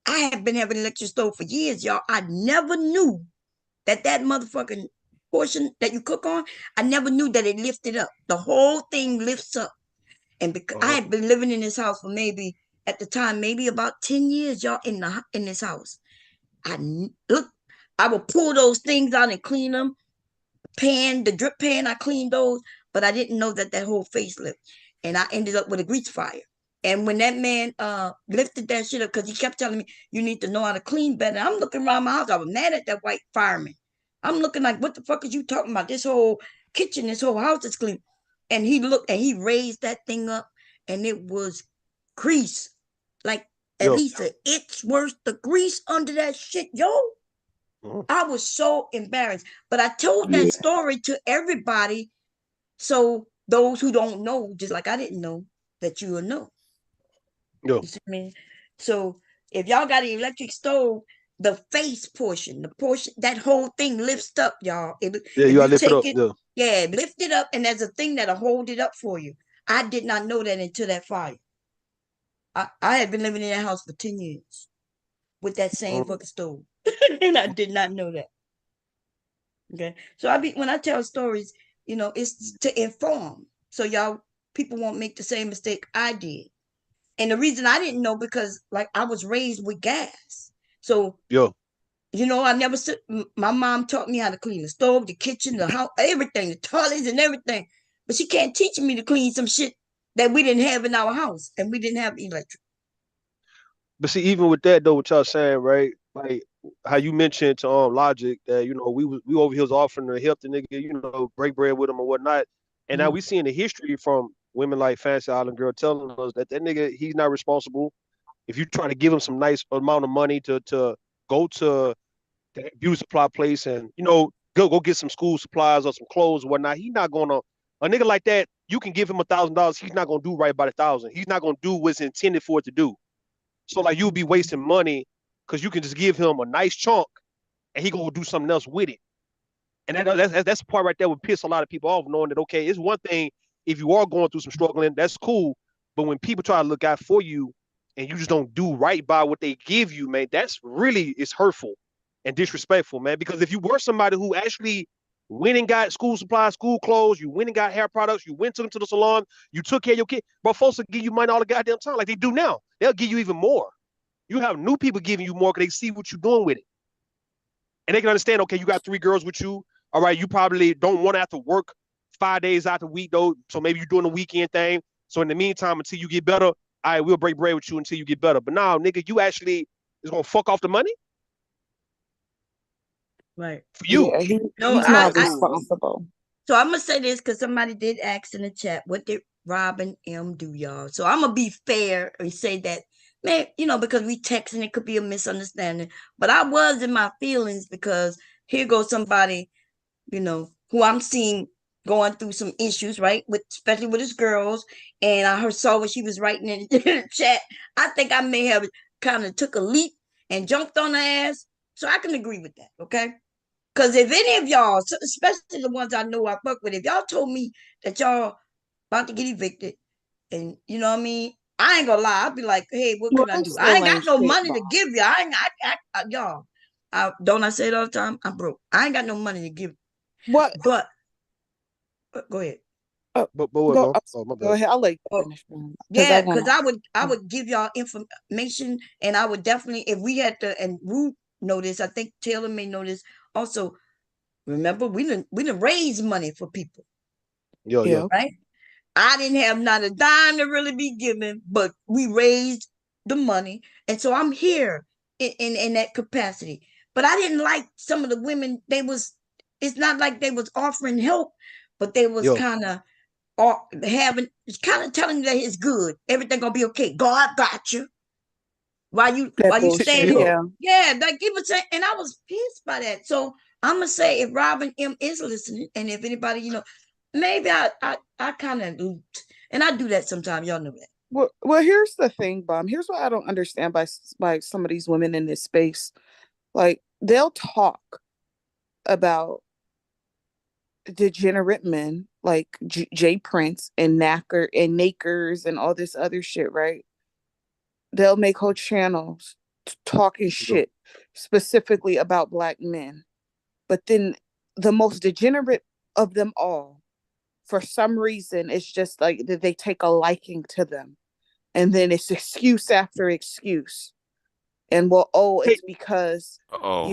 S1: I have been having an electric stove for years, y'all. I never knew that motherfucking portion that you cook on, I never knew that it lifted up. The whole thing lifts up. And because I had been living in this house for maybe at the time, maybe about 10 years, y'all, in this house. Look, I would pull those things out and clean them. The drip pan, I cleaned those, but I didn't know that whole facelift. And I ended up with a grease fire. And when that man lifted that shit up, because he kept telling me, you need to know how to clean better. I'm looking around my house. I was mad at that white fireman. I'm looking like, what the fuck is you talking about? This whole kitchen, this whole house is clean. And he looked and he raised that thing up, and it was grease. Like at
S18: Yo.
S1: least an inch worth of grease under that shit, yo. I was so embarrassed. But I told
S2: Yeah.
S1: that story to everybody. So those who don't know, just like I didn't know, that you will know.
S18: Yo.
S1: You see what I mean? So if y'all got an electric stove, the face portion, the portion, that whole thing lifts up, y'all.
S18: Yeah, you
S1: If
S18: gotta
S1: you
S18: lift it
S1: take
S18: up.
S1: it,
S18: Yeah.
S1: yeah, lift it up, and there's a thing that'll hold it up for you. I did not know that until that fire. I had been living in that house for 10 years with that same fucking stove. And I did not know that. Okay. So when I tell stories, it's to inform. So y'all people won't make the same mistake I did. And the reason I didn't know because like I was raised with gas. So
S18: Yo.
S1: I never my mom taught me how to clean the stove, the kitchen, the house, everything, the toilets and everything. But she can't teach me to clean some shit that we didn't have in our house and we didn't have electric.
S18: But see, even with that though, what y'all saying, right? Like how you mentioned to Logic that we over here was offering to help the nigga, break bread with him or whatnot. And now we seeing the history from women like Fancy Island Girl telling us that nigga he's not responsible. If you try to give him some nice amount of money to go to the beauty supply place and go get some school supplies or some clothes or whatnot, he's not gonna a nigga like that. You can give him $1,000, he's not gonna do right by the 1,000. He's not gonna do what's intended for it to do. So like you'll be wasting money because you can just give him a nice chunk and he gonna do something else with it. And that's the part right there would piss a lot of people off, knowing that okay, it's one thing if you are going through some struggling, that's cool. But when people try to look out for you and you just don't do right by what they give you, man, that's really it's hurtful and disrespectful, man. Because if you were somebody who actually went and got school supplies, school clothes, you went and got hair products, you went to them to the salon, you took care of your kid, but folks will give you money all the goddamn time like they do now. They'll give you even more. You have new people giving you more because they see what you're doing with it. And they can understand, okay, you got 3 girls with you. All right, you probably don't want to have to work 5 days out the week, though. So maybe you're doing a weekend thing. So in the meantime, until you get better, all right, we'll break bread with you until you get better. But now, nigga, you actually is going to fuck off the money
S1: Right.
S18: for you.
S3: Yeah,
S1: No,
S3: he's not responsible.
S1: So I'm gonna say this because somebody did ask in the chat, what did Robin M do, y'all? So I'm gonna be fair and say that, man, because we texting, it could be a misunderstanding. But I was in my feelings because here goes somebody, who I'm seeing going through some issues, right? Especially with his girls. And I saw what she was writing in the chat. I think I may have kind of took a leap and jumped on her ass. So I can agree with that, okay? Because if any of y'all, especially the ones I know I fuck with, if y'all told me that y'all about to get evicted, and you know what I mean, I ain't gonna lie, I'd be like, hey, what
S3: Well,
S1: can I
S3: I'm
S1: do? I ain't
S3: still
S1: got
S3: ain't
S1: no
S3: shit,
S1: money to
S3: Bob.
S1: give you. Y'all. Don't I say it all the time? I'm broke. I ain't got no money to give.
S3: What?
S1: But go ahead.
S3: But
S18: what,
S3: go,
S18: Mom? Oh, my
S3: go
S18: bad.
S3: ahead. I'll let you
S1: Oh,
S3: finish, because
S1: yeah,
S3: I want
S1: because I
S3: to.
S1: would give y'all information, and I would definitely, if we had to, and Ruth notice, I think Taylor may notice also. Remember, we didn't raise money for people,
S18: Yeah.
S1: right? I didn't have not a dime to really be given, but we raised the money, and so I'm here in that capacity. But I didn't like some of the women. It's not like they was offering help, but they was
S18: Yo.
S1: kind of it's kind of telling you that it's good, everything gonna be okay. God got you.
S3: That
S1: While you
S3: bullshit,
S1: standing there,
S18: Yo.
S3: yeah.
S1: yeah, like give us, and I was pissed by that. So I'm gonna say, if Robin M is listening, and if anybody, maybe I kind of looped, and I do that sometimes. Y'all know that.
S3: Well, here's the thing, Bomb. Here's what I don't understand by some of these women in this space. Like, they'll talk about degenerate men like Jay Prince and Nakers and all this other shit, right? They'll make whole channels talking shit specifically about black men. But then the most degenerate of them all, for some reason, it's just like that they take a liking to them. And then it's excuse after excuse. And well, oh, it's because,
S6: Uh-oh.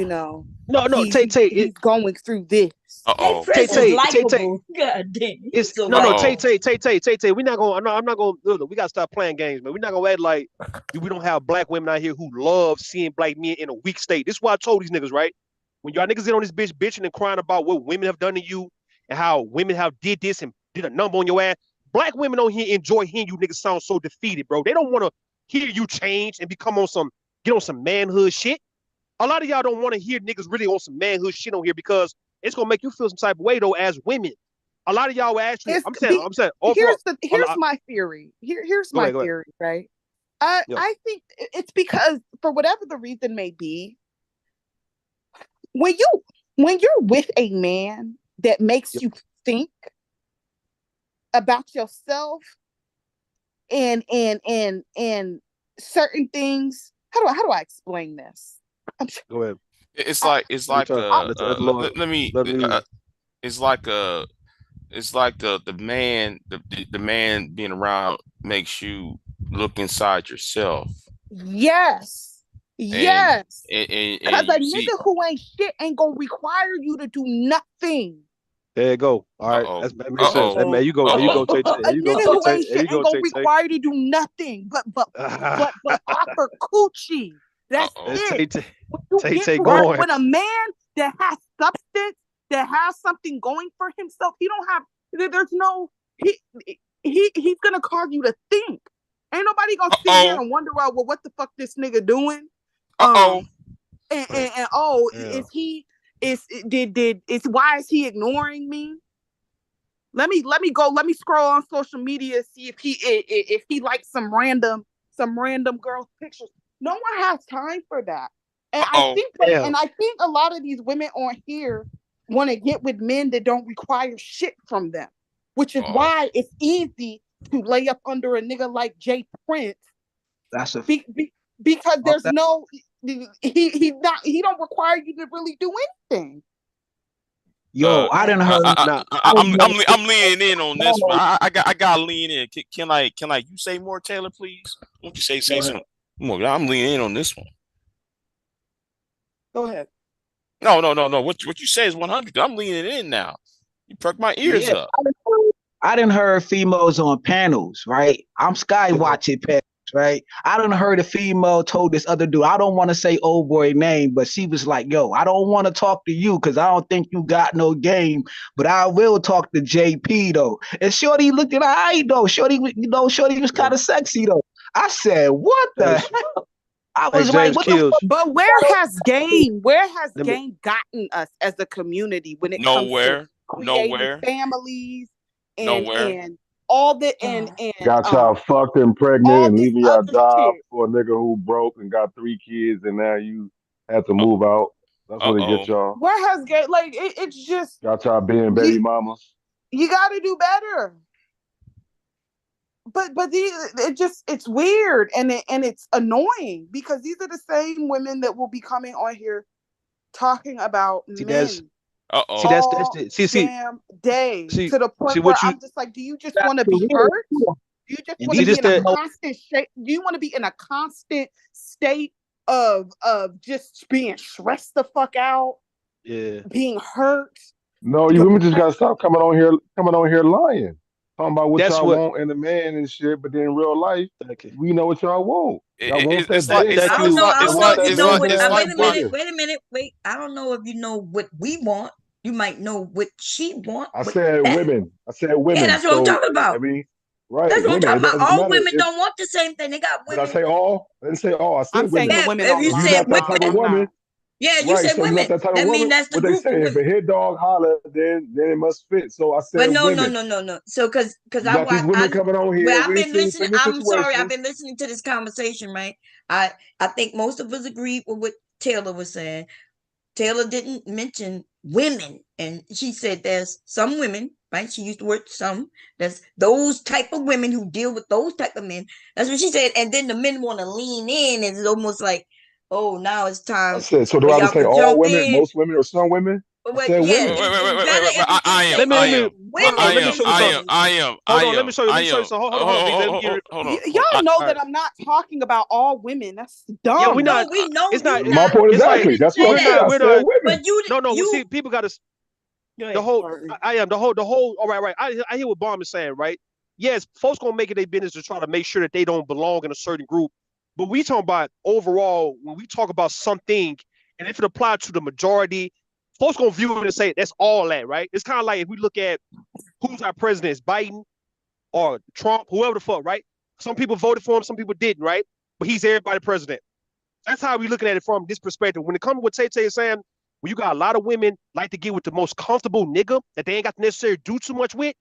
S18: No,
S3: he's going through this.
S6: Uh-oh.
S1: Prince is likable. God damn,
S18: It's
S1: he's so
S18: no,
S1: likable.
S18: Tay. We're not gonna. No, I'm not gonna. Look, we gotta stop playing games, man. We're not gonna act like we don't have black women out here who love seeing black men in a weak state. This is why I told these niggas, right? When y'all niggas get on this bitch bitching and crying about what women have done to you and how women have did this and did a number on your ass, black women on here enjoy hearing you niggas sound so defeated, bro. They don't want to hear you change and get on some manhood shit. A lot of y'all don't want to hear niggas really on some manhood shit on here because it's gonna make you feel some type of way though as women. A lot of y'all will actually. I'm saying overall.
S3: Here's my theory. Here's
S18: Go
S3: my
S18: ahead. Go ahead.
S3: theory, right?
S18: Yo.
S3: I think it's because, for whatever the reason may be, when you're with a man that makes you think about yourself and certain things. How do I explain this?
S18: Go ahead.
S6: It's
S3: I,
S6: like
S18: Lord,
S6: let me
S18: let him use.
S6: it's like the man being around makes you look inside yourself,
S3: yes,
S6: and
S3: yes. Because a
S6: you see.
S3: nigga who ain't shit ain't gonna require you to do nothing.
S18: There you go. All right,
S6: Uh-oh.
S18: that makes sense.
S6: Uh-oh.
S18: Hey, man, you go. There you go,
S6: Uh-oh.
S18: Tay. There
S3: A
S18: you go,
S3: nigga
S18: Tay.
S3: who
S18: Tay.
S3: ain't
S18: There
S3: shit
S18: you
S3: ain't
S18: go,
S3: gonna
S18: Tay. Tay.
S3: require you to do nothing but offer coochie. That's
S6: Uh-oh.
S3: it.
S18: Tay. Tay.
S3: When you
S18: Tay.
S3: get
S18: Tay
S3: right
S18: going.
S3: with a man that has substance, that has something going for himself, he don't have. There's no he's gonna cause you to think. Ain't nobody gonna sit here
S6: Uh-oh.
S3: and wonder, well, what the fuck this nigga doing?
S6: Uh-oh.
S3: And oh,
S18: Yeah.
S3: why is he ignoring me? Let me scroll on social media, see if he likes some random girl's pictures. No one has time for that. And
S6: Uh-oh.
S3: I think a lot of these women on here want to get with men that don't require shit from them, which is
S6: Uh-oh.
S3: why it's easy to lay up under a nigga like Jay Prince.
S17: That's a
S3: Because there's no he don't require you to really do anything.
S17: Yo, I didn't heard.
S18: Nah.
S6: I'm leaning in on this one. I gotta lean in. Can I you say more, Taylor, please? Won't you say something more? I'm leaning in on this one.
S3: Go ahead.
S6: No. What you say is 100. I'm leaning in now. You perk my ears
S17: Yeah,
S6: up.
S17: I didn't heard females on panels, right? I'm sky watching panels, right? I didn't heard a female told this other dude, I don't want to say old boy name, but she was like, yo, I don't want to talk to you because I don't think you got no game, but I will talk to JP though. And Shorty looked at her eye though. Shorty was kind of sexy though. I said, what the hell? I
S18: Hey,
S17: was like,
S18: James
S17: what the
S18: Kills.
S17: fuck?
S3: But where has game gotten us as a community when it comes to
S6: Nowhere.
S3: creating
S6: Nowhere.
S3: families
S6: Nowhere.
S3: and all the and
S16: Got y'all fucked and pregnant
S3: all
S16: and
S3: this
S16: leaving your
S3: other
S16: job
S3: shit?
S16: for a nigga who broke and got 3 kids and now you had to move out. That's what it get
S6: Uh-oh.
S16: y'all.
S3: Where has game it's just
S16: Got y'all being baby
S3: you
S16: mamas.
S3: you got to do better. But it's weird and it's annoying because these are the same women that will be coming on here talking about
S18: See, that's
S3: men
S18: see,
S6: Uh-oh.
S18: that's
S3: all
S18: the see
S3: damn day
S18: see
S3: to the point where
S18: what you
S3: I'm just like, do you just want to be hurt? Do you just want
S18: see
S3: to be
S18: this
S3: in a
S18: that
S3: constant shape? Do you want to be in a constant state of just being stressed the fuck out,
S18: yeah.
S3: being hurt,
S16: No, you women just
S3: depressed?
S16: gotta stop coming on here lying. Talking about what
S18: That's
S16: y'all
S18: what.
S16: want in a man and shit, but then in real life,
S18: Thank you.
S16: we know what y'all want. Y'all want that
S6: It's like
S16: dick.
S6: it's
S3: I
S6: like
S3: don't
S6: it's
S3: know.
S6: like
S3: I
S16: Y'all
S6: it's
S3: don't know
S16: want
S6: like
S3: if you
S16: that
S6: it's
S3: know
S6: like
S16: bad,
S3: what.
S6: it's
S16: bad
S6: like
S3: Wait a minute.
S16: nigga.
S3: Wait a minute. Wait. I don't know if you know what we want. You might know what she want.
S16: I
S3: But
S16: said
S3: that,
S16: women. I said
S3: yeah,
S16: women.
S3: that's what I'm
S16: So
S3: talking
S16: I
S3: about.
S16: mean, right,
S3: That's what I'm
S16: women.
S3: talking
S16: It
S3: about.
S16: doesn't
S3: All
S16: matter
S3: women
S16: if
S3: don't want the same thing. They got
S16: did I
S3: women.
S16: say all? I didn't say all. I
S3: I'm
S16: said
S3: saying
S16: women.
S3: the
S1: Yeah,
S3: women
S1: if you
S16: If you're
S3: online.
S1: said
S16: not that
S3: Not
S16: type of
S1: women,
S16: woman,
S3: online.
S1: yeah, you
S16: right?
S1: said
S16: So you're not
S1: women.
S16: that type of
S1: That means
S16: woman.
S1: that's the
S16: What they
S1: group of
S16: say, if a
S1: women.
S16: hit dog holler, then it must fit. So I
S1: But
S16: said
S1: no, no,
S16: women.
S1: no, no, no. So, because
S16: You
S1: I
S16: got these
S1: watch,
S16: women coming on
S1: well,
S16: here.
S1: I've
S16: We
S1: been
S16: seen
S1: listening.
S16: plenty of
S1: I'm sorry, I've
S16: situations.
S1: been listening to this conversation, right? I think most of us agreed with what Taylor was saying. Taylor didn't mention women, and she said there's some women, right? She used the word some. There's those type of women who deal with those type of men. That's what she said. And then the men want to lean in, and it's almost like, oh, now it's
S16: I
S1: time
S16: said, so
S1: for
S16: do I have to
S1: y'all
S16: say
S1: to
S16: all
S1: jump
S16: women,
S1: in.
S16: most women, or some women? I
S1: But
S16: said
S1: yeah,
S6: wait,
S16: women.
S6: wait, wait,
S1: it's
S6: wait,
S1: better
S6: wait, wait.
S1: if we just say
S18: Let
S1: all
S18: me
S6: I
S18: hold on. Let
S1: women
S18: me
S1: and
S18: show you something.
S1: men.
S18: Hold on. Let me show you. Let me show you something. Hold on, big. Let me get rid.
S6: hold on.
S3: Y'all know
S18: All right.
S3: that I'm not talking about all women. That's
S18: Yeah, we
S3: dumb.
S18: not.
S1: No, we know
S18: It's not.
S1: you
S16: My
S1: not.
S16: point
S18: It's
S1: You
S18: like
S16: exactly.
S1: didn't
S16: That's what
S1: say
S16: I
S18: we're
S16: said.
S1: that.
S18: not.
S16: I
S18: We're
S16: said
S18: not.
S16: women.
S1: But you,
S18: No. Well, see,
S1: you.
S18: people got to.
S3: Go
S18: The
S3: ahead,
S18: whole.
S3: Martin.
S18: I am the whole. All right. I hear what Bomb is saying. Right. Yes, folks gonna make it their business to try to make sure that they don't belong in a certain group. But we talking about overall when we talk about something, and if it applies to the majority, folks gonna view it and say that's all that. Right. It's kind of like if we look at who's our president, is Biden or Trump, whoever the fuck. Right. Some people voted for him, some people didn't. Right. But he's everybody president. That's how we looking at it from this perspective. When it comes to what Tay Tay is saying, when you got a lot of women like to get with the most comfortable nigga that they ain't got to necessarily do too much with.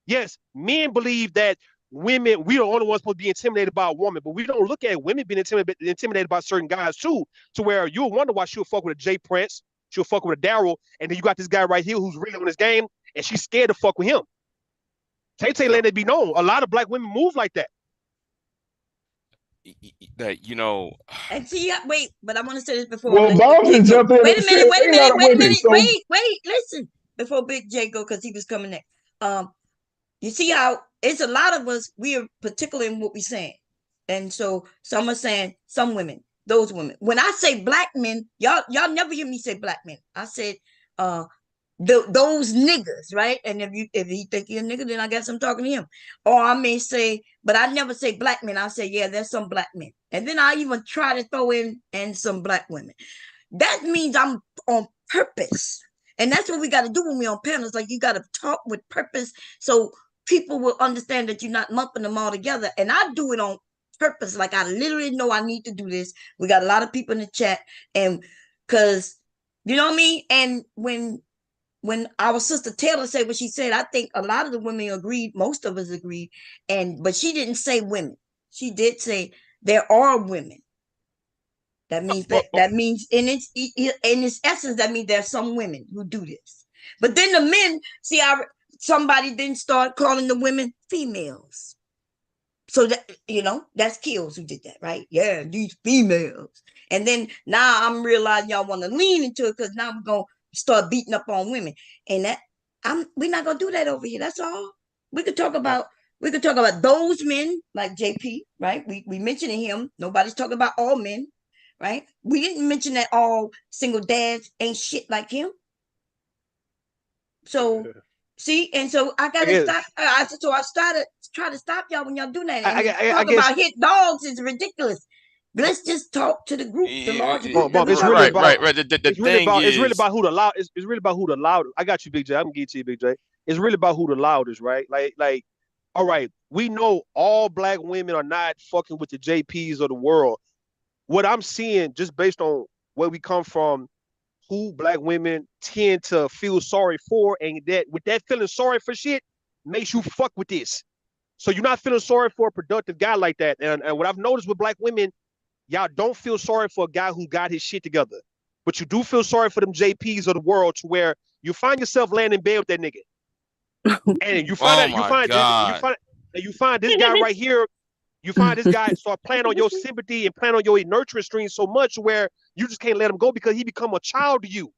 S18: Yes, men believe that women, we are the only ones supposed to be intimidated by a woman, but we don't look at women being intimidated by certain guys too, to where you'll wonder why she'll fuck with a Jay Prince, she'll fuck with a Daryl, and then you got this guy right here who's really on his game, and she's scared to fuck with him. Tay Tay let it be known. A lot of black women move like that.
S6: That
S1: And see, wait, but I want to say this before
S16: Well,
S1: let Big
S16: Bob
S1: J
S16: just
S1: go.
S16: jumped in
S1: Wait a
S16: and
S1: minute,
S16: said
S1: wait a
S16: they lot
S1: minute,
S16: of
S1: wait a
S16: women.
S1: minute,
S16: So
S1: wait, listen. Before Big J go, because he was coming next. You see how it's a lot of us, we are particular in what we're saying. And so some are saying some women, those women. When I say black men, y'all never hear me say black men. I said uh those niggas, right? And if you think you're a nigga, then I guess I'm talking to him. Or I may say, but I never say black men. I say, yeah, there's some black men. And then I even try to throw in and some black women. That means I'm on purpose. And that's what we got to do when we're on panels. Like you got to talk with purpose so people will understand that you're not lumping them all together. And I do it on purpose. Like I literally know I need to do this. We got a lot of people in the chat, and because you know what I mean. And when our sister Taylor said what she said, I think a lot of the women agreed. Most of us agreed, but she didn't say women. She did say there are women. That means that means in its essence, that means there's some women who do this. But then the men, see, somebody then start calling the women females. So that that's Kills who did that, right? Yeah, these females. And then now I'm realizing y'all want to lean into it because now we're gonna start beating up on women. And we're not gonna do that over here. That's all. We could talk about those men like JP, right? We mentioning him. Nobody's talking about all men, right? We didn't mention that all single dads ain't shit like him. So see, and so I gotta stop. So I started try to stop y'all when y'all do that. And
S18: I
S1: talk
S18: guess.
S1: about hit dogs is ridiculous. Let's just talk to the group, the larger group that
S18: Bob,
S1: we
S18: it's really
S1: talking
S6: right,
S1: about.
S18: about.
S6: right, right. The
S18: It's really
S6: thing
S18: about. It's really
S6: is,
S18: about who the loud. It's really about who the loud. I got you, Big J. I can get to you, Big J. It's really about who the loudest, right? Like. All right, we know all black women are not fucking with the JPs of the world. What I'm seeing, just based on where we come from, who black women tend to feel sorry for, and that with that feeling sorry for shit makes you fuck with this. So you're not feeling sorry for a productive guy like that. And what I've noticed with black women, y'all don't feel sorry for a guy who got his shit together, but you do feel sorry for them JPs of the world, to where you find yourself laying in bed with that nigga, and you find
S6: oh
S18: out
S6: my God.
S18: you find this guy right here. You find this guy start playing on your sympathy and playing on your nurturing stream so much where you just can't let him go because he become a child to you.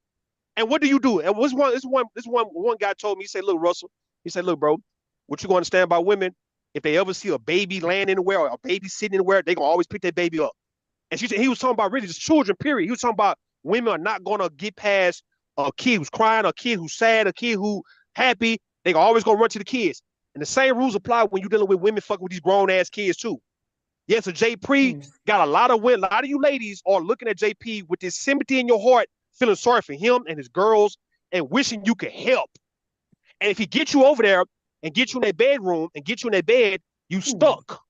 S18: And what do you do? And one guy told me, he said, look, Russell, he said, look, bro, what you gonna understand about women, if they ever see a baby laying anywhere or a baby sitting anywhere, they gonna always pick that baby up. And she said he was talking about really just children, period. He was talking about women are not gonna get past a kid who's crying, a kid who's sad, a kid who happy. They always gonna run to the kids. And the same rules apply when you're dealing with women fucking with these grown ass kids too. Yeah, so JP got a lot of women, a lot of you ladies are looking at JP with this sympathy in your heart, feeling sorry for him and his girls, and wishing you could help. And if he gets you over there and get you in that bedroom and get you in that bed, you stuck.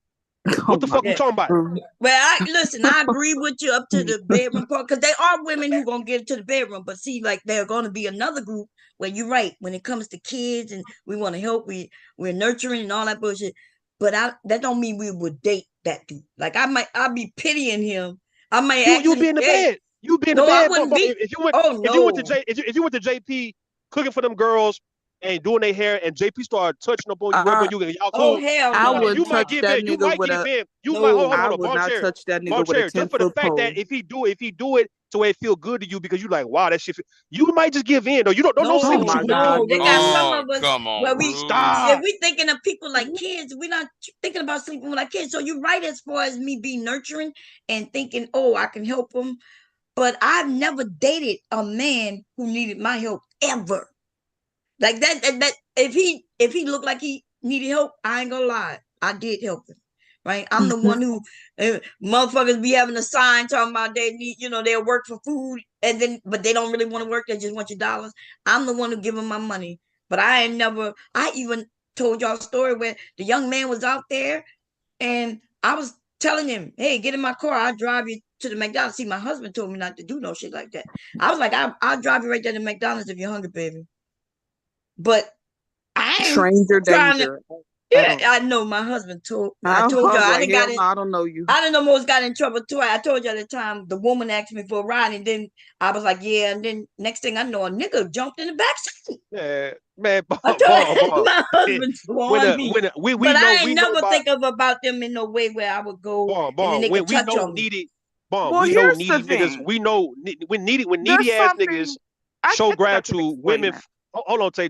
S18: What the fuck we talking about?
S1: Well, listen, I agree with you up to the bedroom part, because there are women who gonna get to the bedroom, but see, like there are gonna be another group where you're right when it comes to kids and we want to help, we're nurturing and all that bullshit. But that don't mean we would date that dude. Like I'll be pitying him. I might
S18: you be in the bed. You be in the bed. If you went to JP cooking for them girls and doing their hair, and JP started touching up on you, rubbing you, and y'all cool.
S1: Hell no.
S3: I would
S18: you might
S3: touch
S18: give
S3: that
S18: in. You
S3: nigga
S18: might
S3: with
S18: give
S3: a.
S18: in. You
S3: No,
S18: might hold
S3: I
S18: on,
S3: would not touch that nigga with a 10-foot
S18: just for the fact
S3: pole.
S18: that if he do it to where it feel good to you because you like, wow, that shit. You might just give in though. You don't sleep with you.
S1: No, they got some of us
S6: come on,
S1: where
S18: stop.
S1: if we thinking of people like kids, we're not thinking about sleeping with our kids. So you're right as far as me being nurturing and thinking, oh, I can help them. But I've never dated a man who needed my help ever. Like that if he looked like he needed help, I ain't gonna lie, I did help him. Right, I'm the one who motherfuckers be having a sign talking about they need, they'll work for food, and then but they don't really want to work. They just want your dollars. I'm the one who give them my money. But I even told y'all a story where the young man was out there, and I was telling him, "Hey, get in my car. I'll drive you to the McDonald's." See, my husband told me not to do no shit like that. I was like, I'll drive you right there to McDonald's if you're hungry, baby. But I ain't
S3: Stranger
S1: trying
S3: danger.
S1: to. Yeah, I know. My husband told. I told y'all.
S3: I don't know you.
S1: I didn't know most got in trouble too. I told you at the time the woman asked me for a ride, and then I was like, yeah. And then next thing I know, a nigga jumped in the back seat.
S18: Yeah, man.
S1: I told my husband on me. But I ain't never think about them in no way where I would go and then they could touch on me.
S18: We know needy niggas. We know when needy ass niggas show gratitude. Women, hold on, Tay.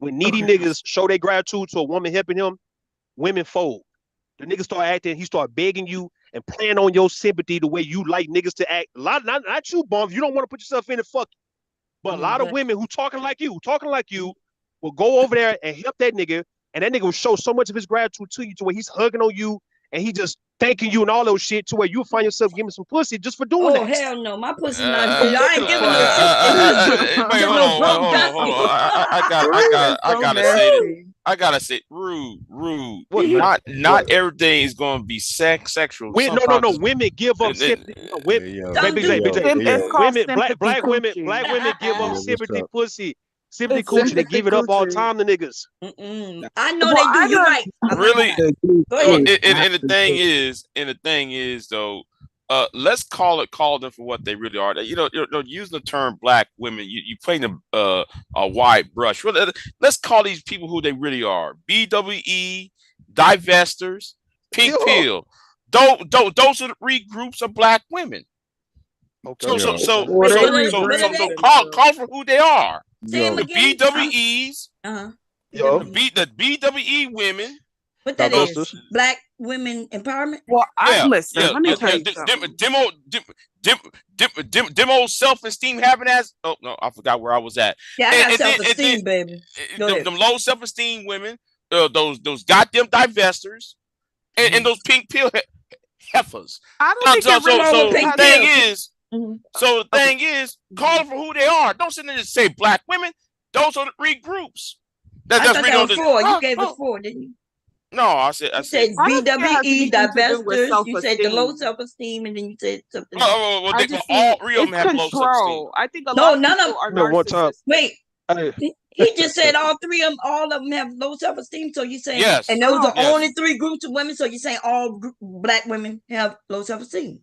S18: When needy niggas show their gratitude to a woman helping him, women fold. The niggas start acting. He start begging you and playing on your sympathy the way you like niggas to act. A lot, not you, bum. You don't want to put yourself in it. Fuck. But a lot of women who talking like you, will go over there and help that nigga, and that nigga will show so much of his gratitude to you to where he's hugging on you and he just thanking you and all those shit to where you find yourself giving some pussy just for doing that.
S1: Oh hell no, my pussy not good. I ain't giving no
S6: hold on. I gotta say, rude. Not everything is gonna be sexual.
S18: No. Women give up sympathy. Black women give up sympathy pussy. Sympathy coochie, they give it up all the time to niggas.
S1: I know they do. You're right.
S6: Really? And the thing is though, let's call them for what they really are. Using the term black women, you paint a wide brush. Let's call these people who they really are: BWE, divestors, pink pill. Those are the three groups of black women. Okay. So call for who they are. The BWEs, the BWE women.
S1: What that is? Black women empowerment.
S3: Well, listen. Let me tell you something.
S6: Demo self-esteem having as. Oh no, I forgot where I was at.
S1: Yeah, I got self-esteem, baby.
S6: Them low self-esteem women, those goddamn divestors, and those pink pill heifers.
S3: I don't think
S6: the thing is, call them for who they are. Don't sit there and say black women. Those are the three groups.
S1: I thought that was four. You gave us four, didn't you?
S6: No, I said
S1: BWE, divestors. You said the low self-esteem, and then you said something.
S6: All three of them have low self-esteem.
S3: I think none of them are narcissists.
S1: Wait. He just said all of them have low self-esteem. So you're saying,
S6: yes,
S1: and those are only three groups of women. So you're saying all black women have low self-esteem.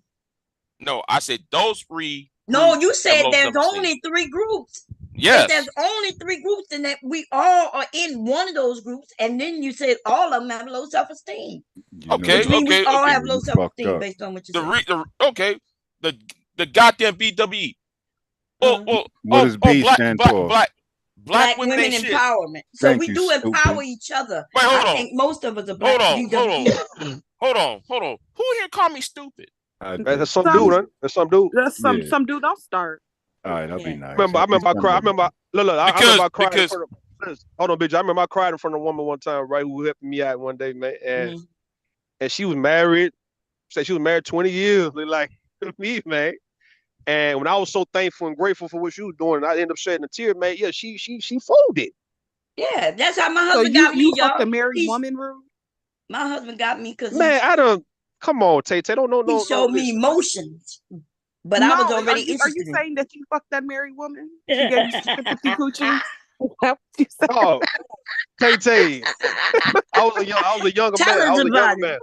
S6: No, I said those three.
S1: No, you said there's only three groups. If
S6: Yes.
S1: there's only 3 groups, then that we all are in one of those groups, and then you said all of them have low self-esteem. Which means we all have low self-esteem based on what you said.
S6: Okay, the goddamn BWE.
S19: What does B stand for?
S6: Black women
S1: women
S6: ain't shit.
S1: empowerment. So
S19: Thank
S1: we
S19: you,
S1: do empower
S19: stupid.
S1: each other.
S6: Wait, hold
S1: I
S6: on.
S1: think most of us are black.
S6: Hold on. Who here called me stupid?
S18: That's some dude, huh? That's some dude.
S3: That's some dude. Don't start.
S19: All right, I'll be nice.
S18: I remember I cried. I remember I cried in front of. Hold on, bitch. I remember I cried in front of a woman one time, right? Who helped me out one day, man, and she was married. Said she was married 20 years, like me, man. And when I was so thankful and grateful for what she was doing, I ended up shedding a tear, man. Yeah, she folded.
S1: Yeah, that's how my husband got me,
S3: you
S1: y'all.
S3: fucked a married woman, Rue?
S1: My husband got me because
S18: man, I don't. Come on, Tay. Don't know.
S1: He showed me emotions, but I was already interested.
S3: Are you saying that you fucked that married woman? She gave you sympathy coochie.
S18: Oh, Tay. I was a younger man. I was a younger man.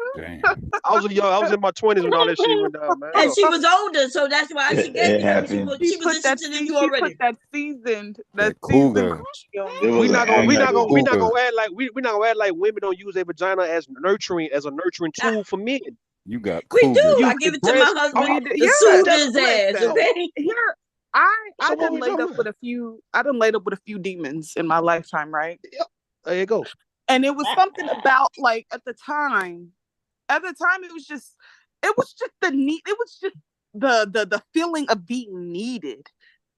S18: I was in my 20s when all that shit went down, man.
S1: And she was older, so that's why she gave me. She was interested in you already.
S3: She put that seasoned
S19: cougar.
S18: We're not gonna act like women don't use their vagina as a nurturing tool for men.
S19: You got
S1: we
S19: cougar.
S1: do. I give it to my husband to soothe his ass. Okay.
S3: Here, I done laid up with a few. I done laid up with a few demons in my lifetime, right?
S18: Yep. There you go.
S3: And it was something about like at the time it was just the need. It was just the feeling of being needed.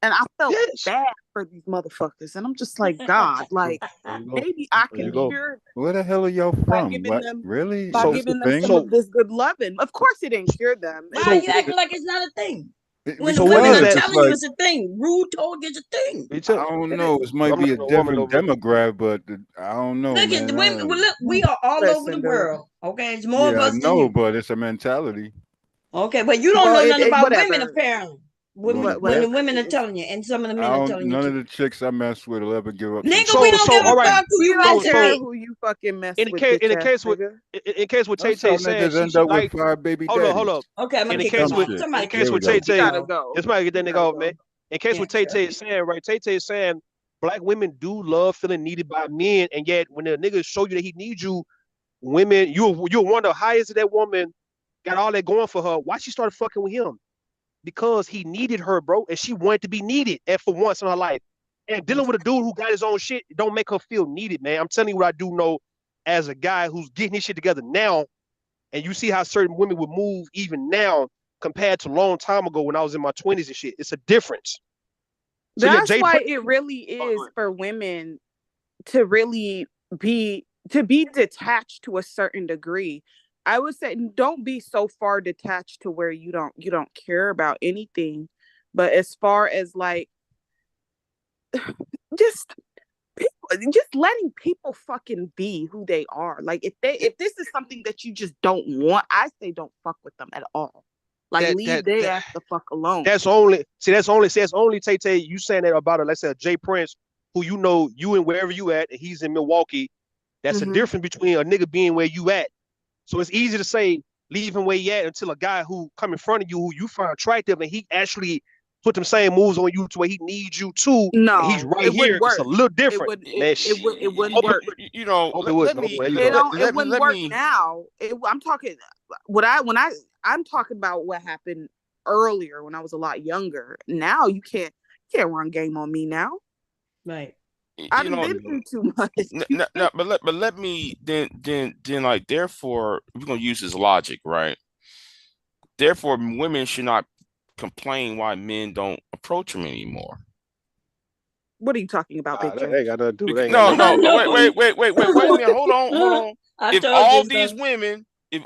S3: And I felt bad for these motherfuckers. And I'm just like, God, like maybe I can cure.
S19: Where the hell are y'all from? Really?
S3: By giving them some of this good loving. Of course it didn't cure them.
S1: Why are you acting like it's not a thing? When
S19: So
S1: women
S19: what
S1: are
S19: is
S1: telling
S19: it?
S1: you it's a thing, rude talk is a thing.
S19: I don't know. It might be a different demographic, but I don't know,
S1: Look at
S19: man.
S1: the women. Look, we are all over the world. Okay, it's more of
S19: I
S1: us than
S19: know,
S1: you.
S19: but it's a mentality.
S1: Okay, but you don't know nothing about
S3: whatever.
S1: women apparently. When the women are telling you, and some of the men are telling you.
S19: None of the chicks I mess with will ever give up.
S1: Nigga, we don't give a fuck who you mess with.
S3: Who you fucking mess
S18: in
S3: with.
S18: the case what Tay Tay said,
S19: niggas end up with 5 baby daddies.
S18: Hold up.
S1: Okay, I'm gonna kick
S18: case
S1: him
S18: with,
S1: out.
S18: in case with Tay Tay, this might get that nigga off, man. In case
S1: Yeah,
S18: what Tay Tay is saying, right? Tay Tay is saying black women do love feeling needed by men, and yet when the nigga show you that he needs you, women, you'll wonder how is it that woman got all that going for her? Why she started fucking with him? Because he needed her, bro, and she wanted to be needed, and for once in her life. And dealing with a dude who got his own shit don't make her feel needed, man. I'm telling you what I do know as a guy who's getting his shit together now, and you see how certain women would move even now compared to a long time ago when I was in my 20s and shit. It's a difference.
S3: So that's why it really is for women to really be detached to a certain degree. I would say don't be so far detached to where you don't care about anything. But as far as like just letting people fucking be who they are. Like if this is something that you just don't want, I say don't fuck with them at all. Like leave their ass the fuck alone.
S18: That's only Tay Tay, you saying that about let's say Jay Prince, who you know you and wherever you at, and he's in Milwaukee. That's a difference between a nigga being where you at. So it's easy to say leave him where you at until a guy who come in front of you who you find attractive and he actually put them same moves on you to where he needs you too.
S3: No,
S18: he's right here. It's a little different.
S3: It wouldn't work.
S6: You know,
S3: it wouldn't work now. I'm talking I'm talking about what happened earlier when I was a lot younger. Now you can't run game on me now.
S1: Right.
S3: I've been through too much.
S6: No, but let me then like therefore we're gonna use his logic, right? Therefore, women should not complain why men don't approach them anymore.
S3: What are you talking about, Big J?
S18: Ain't got nothing to do with it.
S6: No, wait a minute. Hold on. If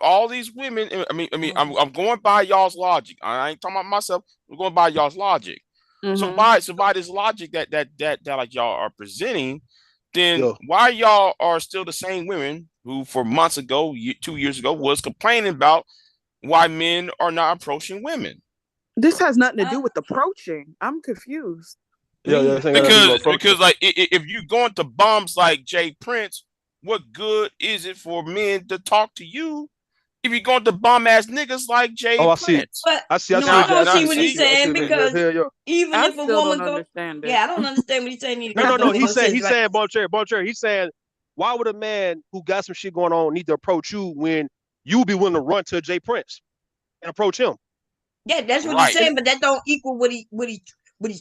S6: all these women, I mean, I'm going by y'all's logic. I ain't talking about myself. I'm going by y'all's logic. So by this logic that like y'all are presenting, then why y'all are still the same women who for months ago, 2 years ago, was complaining about why men are not approaching women?
S3: This has nothing to do with approaching. I'm confused.
S6: Because like if you go into bums like Jay Prince, what good is it for men to talk to you If you're going to bomb ass niggas like Jay
S18: Oh, I see.
S6: Prince.
S1: But
S18: I see. I
S1: no,
S18: see.
S1: I
S18: What you, I
S1: don't
S18: see.
S1: see
S18: I
S1: what he's
S18: see. I see.
S1: saying because
S18: Yeah, yeah.
S1: even
S3: I
S1: if a
S3: still
S1: woman
S3: don't
S1: go,
S3: understand it.
S1: yeah, I don't understand what he's saying. Either,
S18: No, no, no.
S1: because
S18: He's saying.
S1: says,
S18: He's
S1: right,
S18: saying. Bonchair. He's saying. Why would a man who got some shit going on need to approach you when you be willing to run to Jay Prince and approach him?
S1: yeah, that's what he's
S6: Right.
S1: saying, but that don't equal what he's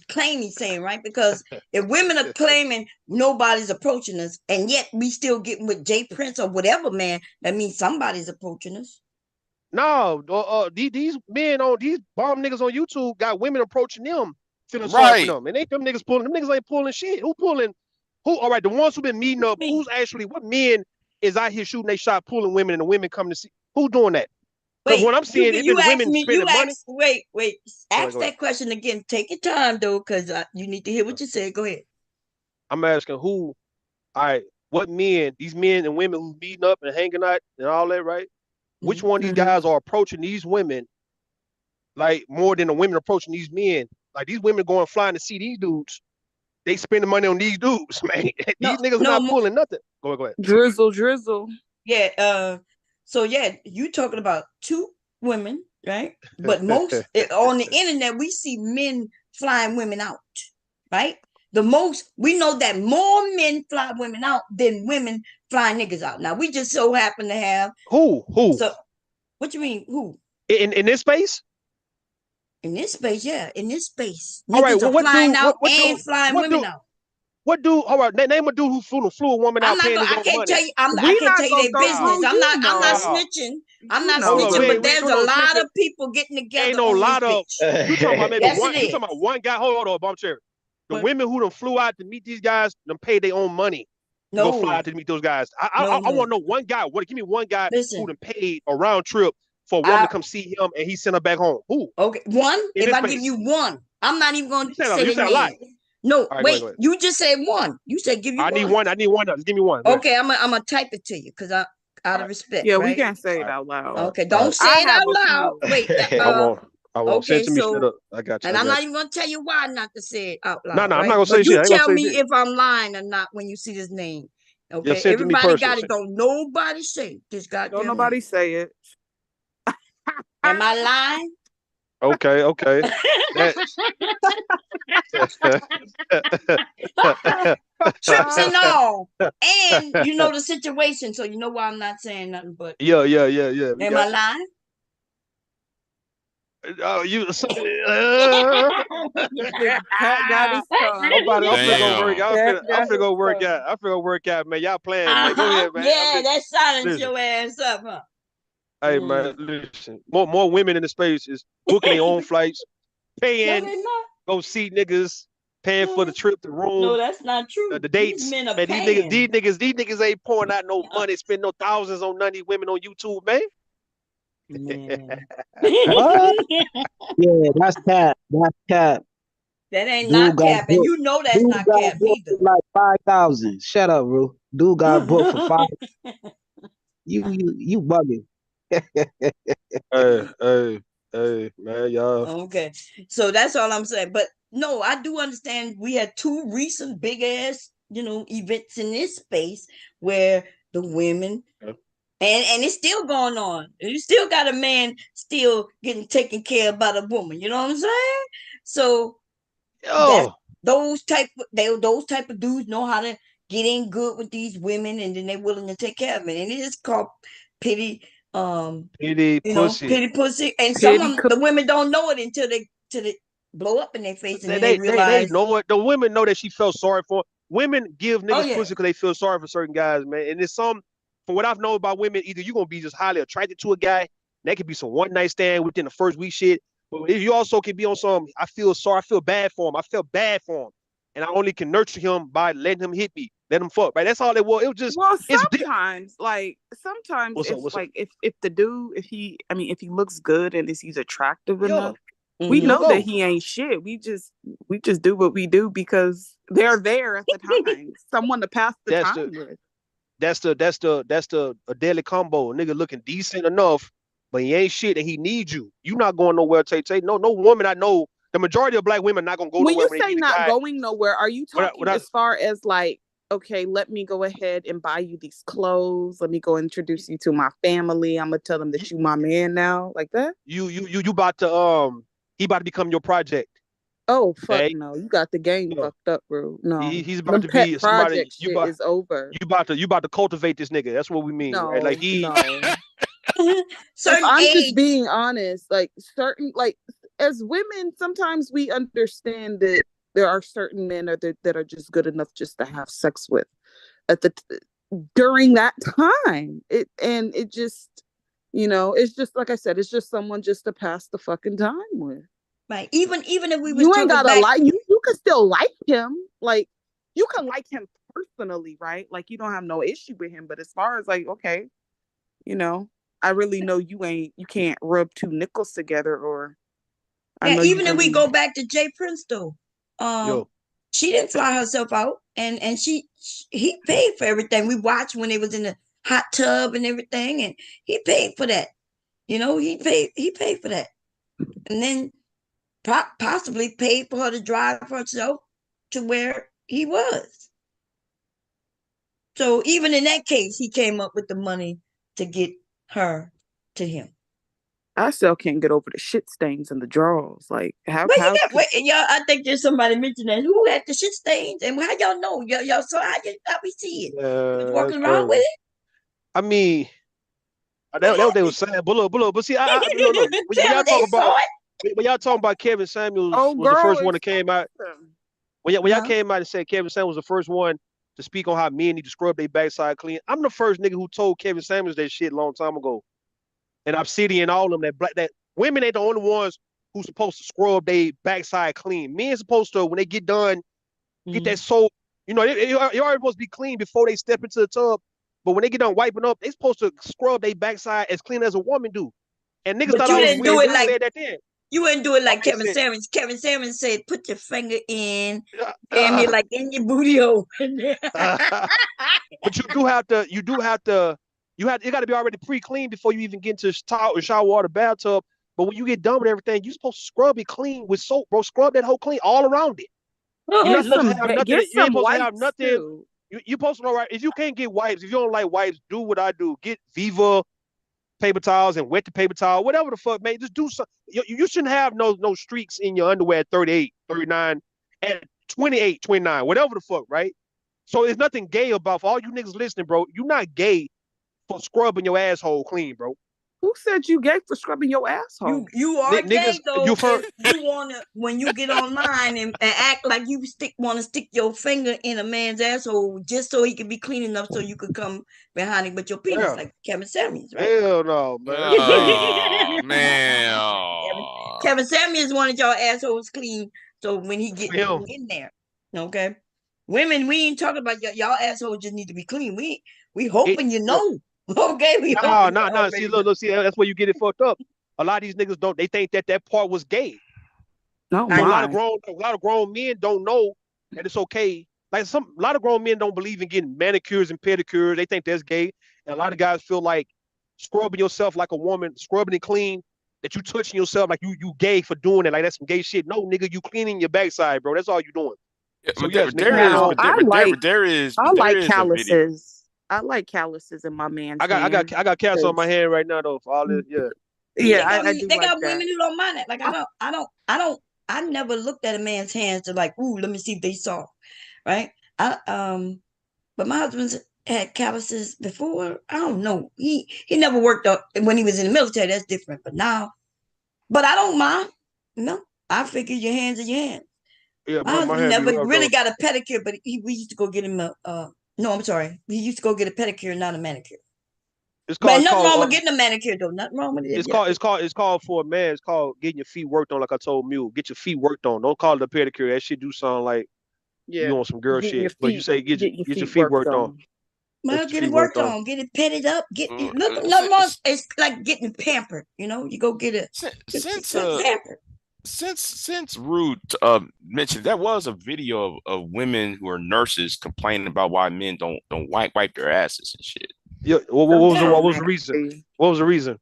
S1: claiming he's saying, right? Because if women are claiming nobody's approaching us, and yet we still getting with Jay Prince or whatever man, that means somebody's approaching us.
S18: No, these men on these bomb niggas on YouTube got women approaching them, feeling sorry for
S6: Right.
S18: them, and ain't them niggas pulling. Them niggas ain't pulling shit. Who pulling? Who? All right, the ones who been meeting up. Who's actually? What men is out here shooting they shot, pulling women, and the women coming to see? Who's doing that? Because what I'm seeing, it
S1: You
S18: been
S1: asked
S18: women
S1: me,
S18: spending money.
S1: wait,
S18: Go ahead,
S1: ask
S18: go ahead.
S1: that question again. Take your time though, because you need to hear what you said. Go ahead.
S18: I'm asking who? All right, what men? These men and women who meeting up and hanging out and all that, right? Which one of these guys are approaching these women like more than the women approaching these men? Like these women going flying to see these dudes. They spending money on these dudes, man. These niggas not pulling nothing. Go ahead.
S3: Drizzle.
S1: Yeah. So yeah, you talking about two women, right? But most on the internet, we see men flying women out, right? The most we know that more men fly women out than women fly niggas out. Now we just so happen to have
S18: who?
S1: So what you mean who?
S18: In this space?
S1: In this space, yeah. In this space,
S18: All right.
S1: niggas
S18: Well,
S1: are flying out and flying
S18: What
S1: women
S18: dude?
S1: out.
S18: What dude? All right. Name a dude who flew a woman
S1: I'm
S18: out
S1: not
S18: paying
S1: gonna.
S18: his
S1: I
S18: own
S1: can't
S18: money.
S1: tell you. I
S3: We
S1: can't
S3: not
S1: tell you
S3: gonna
S1: their
S3: go
S1: business.
S3: through.
S1: I'm not. I'm not
S18: No.
S1: snitching. I'm not
S18: Hold on.
S1: snitching. But
S18: Wait.
S1: there's a
S18: No.
S1: lot
S18: Snitching.
S1: of people getting together
S18: Ain't no
S1: on
S18: lot
S1: this
S18: of.
S1: bitch.
S18: You talking about maybe
S1: Yes,
S18: one?
S1: it
S18: You
S1: is.
S18: talking about one guy? Hold on, Bump Cherry. The
S1: But
S18: women who done flew out to meet these guys, them paid their own money to go fly
S1: no,
S18: out to meet those guys. I
S1: no.
S18: want to know one guy. Give me one guy who
S1: Listen,
S18: done paid a round trip for a woman to come see him and he sent her back home. Who?
S1: okay. One.
S18: In
S1: If
S18: this
S1: I give
S18: space?
S1: you one, I'm not even gonna say
S18: You
S1: their
S18: said a lot.
S1: name. No,
S18: All right,
S1: wait.
S18: go ahead.
S1: You just said one. You said give you
S18: I need
S1: one.
S18: one. I need one. Just give me one. Go ahead.
S1: Okay, I'm gonna type it to you because I out of respect,
S3: Yeah, we
S1: right?
S3: can't say
S18: All
S3: it
S18: right.
S3: out loud.
S1: Okay,
S18: All
S1: don't
S18: right.
S1: say
S3: I
S1: it
S3: have
S1: out
S3: a
S1: loud.
S3: few.
S1: Wait.
S18: I won't. Send
S1: Okay,
S18: it to me
S1: so
S18: straight up. I got you.
S1: and
S18: I
S1: I'm
S18: got
S1: not
S18: you.
S1: even gonna tell you why not to say it out
S18: No,
S1: loud,
S18: I'm not
S1: right?
S18: gonna say
S1: But
S18: shit.
S1: you
S18: I ain't gonna
S1: tell
S18: say
S1: me
S18: shit.
S1: if I'm lying or not when you see this name.
S18: Just
S1: Okay,
S18: send it to me
S1: everybody
S18: personally.
S1: got it. Don't nobody say this
S3: Don't
S1: goddamn
S3: nobody
S1: name.
S3: say it.
S1: Am I lying?
S18: Okay. That
S1: Trips and all, and you know the situation, so you know why I'm not saying nothing. But
S18: yeah. We
S1: am I
S18: got you.
S1: lying?
S18: Oh, you.
S3: Pat got his tongue.
S18: I'm finna go work out.
S3: Pat
S18: I'm
S3: got
S18: finna
S3: his
S18: go work
S3: tongue.
S18: out. I'm finna go work out, man. Y'all playing, man. Go ahead, man.
S1: Yeah, that silence
S18: Listen.
S1: your ass up, huh?
S18: Hey, man. Listen. More women in the space is booking their own flights,
S1: No,
S18: paying,
S1: they're not.
S18: go see niggas, paying for the trip, the room,
S1: No, that's not true.
S18: the
S1: These
S18: dates.
S1: men are
S18: Man,
S1: paying.
S18: these niggas ain't pouring out no money, spend no thousands on none of these women on YouTube, man.
S1: Man.
S17: What? Yeah, that's cap. That's cap.
S1: That ain't
S17: Dude
S1: not
S17: got
S1: cap, and
S17: booked.
S1: you know that's
S17: Dude
S1: not
S17: got
S1: cap
S17: booked
S1: either.
S17: for like 5,000. Shut up, bro. Dude got booked for 5. You bugging.
S18: Hey, man, y'all.
S1: Okay, so that's all I'm saying. But no, I do understand. We had two recent big ass, events in this space where the women and it's still going on. You still got a man still getting taken care of by the woman. You know what I'm saying? So that those type of dudes know how to get in good with these women, and then they're willing to take care of them. And it is called pity.
S18: Pity pussy.
S1: Pity pussy. And some
S3: Petty
S1: of the women don't know it until they blow up in their face, and then they
S18: They
S1: realize.
S18: know it. The women know that she felt sorry for. Women give
S1: Oh
S18: niggas
S1: yeah.
S18: pussy because they feel sorry for certain guys, man. And it's from what I've known about women, either you're gonna be just highly attracted to a guy, that could be some one night stand within the first week shit. But if you also can be on some, I feel sorry, I feel bad for him. I felt bad for him. And I only can nurture him by letting him hit me, let him fuck. Right? That's all it was. It was just
S3: Well,
S18: it's
S3: sometimes
S18: what's up?
S3: if the dude, if he looks good and if he's attractive enough, we
S18: He'll
S3: know that
S18: go.
S3: he ain't shit. We just do what we do because they're there at the time. Someone to pass the
S18: That's
S3: time
S18: the
S3: with.
S18: that's a deadly combo. A nigga looking decent enough, but he ain't shit and he needs you. You not going nowhere, Tay. No woman I know. The majority of black women not gonna go
S3: When
S18: nowhere
S3: you
S18: when they
S3: say
S18: meet a
S3: not
S18: guy.
S3: going nowhere, are you talking as far as like okay, let me go ahead and buy you these clothes. Let me go introduce you to my family. I'm gonna tell them that you my man now, like that.
S18: You about to he about to become your project.
S3: Oh fuck
S18: Hey,
S3: no, you got the game
S18: no.
S3: fucked up, bro. No,
S18: He's about
S3: them
S18: to
S3: pet
S18: be somebody
S3: project shit is over.
S18: you about to cultivate this nigga. That's what we mean, right? Like
S3: No, no. If
S1: Certain
S3: I'm just
S1: age.
S3: being honest, like certain, like as women, sometimes we understand that there are certain men that are just good enough just to have sex with at the during that time. It just, it's just like I said, it's just someone just to pass the fucking time with.
S1: Right. Even if we was
S3: You ain't
S1: talking
S3: gotta
S1: back.
S3: like you can still like him. Like you can like him personally, right? Like you don't have no issue with him. But as far as like, okay, I really know you can't rub two nickels together, or I
S1: Yeah,
S3: know you
S1: even if we
S3: really.
S1: go back to JayPrince though,
S18: yo.
S1: she didn't fly herself out, and he paid for everything. We watched when they was in the hot tub and everything, and he paid for that. He paid for that, and then possibly paid for her to drive herself to where he was. So even in that case, he came up with the money to get her to him.
S3: I still can't get over the shit stains in the drawers. Like how
S1: Well, you
S3: how
S1: got wait, y'all. I think there's somebody mentioned that. Who had the shit stains, and how y'all know? Y'all saw how we see it. You was
S18: That's
S1: walking around with
S18: crazy.
S1: it.
S18: I mean, that what they was saying. But see, look. When
S1: Tell
S18: y'all
S1: me they
S18: talk
S1: saw
S18: about
S1: it.
S18: when y'all talking about Kevin Samuels
S3: oh
S18: was the
S3: girl
S18: first one that came out.
S3: exposed
S18: When y'all
S1: Huh?
S18: came out and said Kevin Samuels was the first one to speak on how men need to scrub their backside clean. I'm the first nigga who told Kevin Samuels that shit a long time ago. And Obsidian, all of them that women ain't the only ones who's supposed to scrub their backside clean. Men supposed to, when they get done, get that soap. They already supposed to be clean before they step into the tub. But when they get done wiping up, they supposed to scrub their backside as clean as a woman do. And niggas
S1: But
S18: thought
S1: you
S18: I was
S1: didn't do
S18: weird.
S1: it
S18: Niggas
S1: like
S18: said that then.
S1: you wouldn't do it like
S18: They
S1: Kevin
S18: said,
S1: Samuels. Kevin Samuels said, "Put your finger in, damn you, like in your booty hole."
S18: but you got to be already pre-clean before you even get into shower water, bathtub. But when you get done with everything, you're supposed to scrub it clean with soap, bro. Scrub that whole clean all around it. You're not
S3: get
S18: supposed to
S3: some
S18: have nothing.
S3: get
S18: You ain't
S3: some
S18: supposed to have
S3: wipes
S18: nothing.
S3: too.
S18: You're supposed to know, right? If you can't get wipes, if you don't like wipes, do what I do. Get Viva paper towels and wet the paper towel, whatever the fuck, man. Just do something. You shouldn't have no streaks in your underwear at 38, 39, at 28, 29, whatever the fuck, right? So there's nothing gay about, for all you niggas listening, bro. You're not gay for scrubbing your asshole clean, bro.
S3: Who said you gay for scrubbing your
S1: You
S3: asshole?
S1: you are
S18: Niggas,
S1: gay though
S18: you've heard.
S1: if you wanna when you get online and act like you wanna stick your finger in a man's asshole just so he can be clean enough so you could come behind him with your penis
S18: Yeah.
S1: like Kevin Samuels, right?
S18: Hell no, man. That's crazy.
S6: Oh man.
S1: Kevin, Kevin Samuels wanted y'all assholes clean so when he
S18: For
S1: get
S18: him.
S1: in there, okay. Women, we ain't talking about y'all assholes just need to be clean. We
S18: It,
S1: hoping you know. Okay, we
S18: nah,
S1: hoping you
S18: nah, nah. See,
S1: already know.
S18: look, see, that's where you get it fucked up. A lot of these niggas don't. They think that part was gay.
S3: Oh
S18: So
S1: I know.
S3: my.
S18: a lot of grown men don't know that it's okay. Like a lot of grown men don't believe in getting manicures and pedicures. They think that's gay. And a lot of guys feel like scrubbing yourself like a woman, scrubbing it clean, that you touching yourself like you gay for doing it. Like that's some gay shit. No, nigga, you cleaning your backside, bro. That's all you doing.
S6: Yeah,
S18: So yes, nigga,
S6: there
S18: you
S6: is,
S3: Now
S18: wrong.
S3: I
S6: there
S3: like
S6: is a video.
S3: calluses. I like calluses in my man's hand.
S18: I got cats on my
S3: 'Cause-
S18: hand right now though for all this. Yeah.
S3: yeah,
S1: They got
S3: I do
S1: they
S3: like
S1: got
S3: that.
S1: women who don't mind it. Like I never looked at a man's hands to like, ooh, let me see if they soft, right? But my husband's had calluses before. I don't know. He never worked up when he was in the military. That's different. But I don't mind. No, I figure your hands are your hands.
S18: Yeah,
S1: My
S18: my
S1: husband
S18: hand be
S1: never
S18: rough
S1: really
S18: though.
S1: got a pedicure, but we used to go get him no, I'm sorry. He used to go get a pedicure, not a manicure.
S18: It's
S1: But
S18: called
S1: nothing wrong with getting a manicure though. Nothing wrong with it. Yeah.
S18: it's called for a man. It's called getting your feet worked on, like I told Mule. Get your feet worked on. Don't call it a pedicure. That shit do sound like you
S3: Yeah,
S18: on some girl
S3: getting your
S18: shit. But you
S3: feet
S18: say
S3: getting your
S18: get your
S3: feet
S18: feet
S3: worked
S18: worked on.
S3: on.
S18: Get
S1: Well,
S18: your
S1: get it
S18: feet worked
S1: worked
S18: on.
S1: on, get it petted up, get
S6: Uh,
S1: it look nothing wrong.
S6: since
S1: It's like getting pampered, you go get
S6: since
S1: pampered.
S6: since Rude mentioned there was a video of women who are nurses complaining about why men don't wipe their asses and shit.
S18: Yeah.
S3: That's
S18: What
S3: so
S18: was the reason?
S3: nasty.
S18: What was the reason?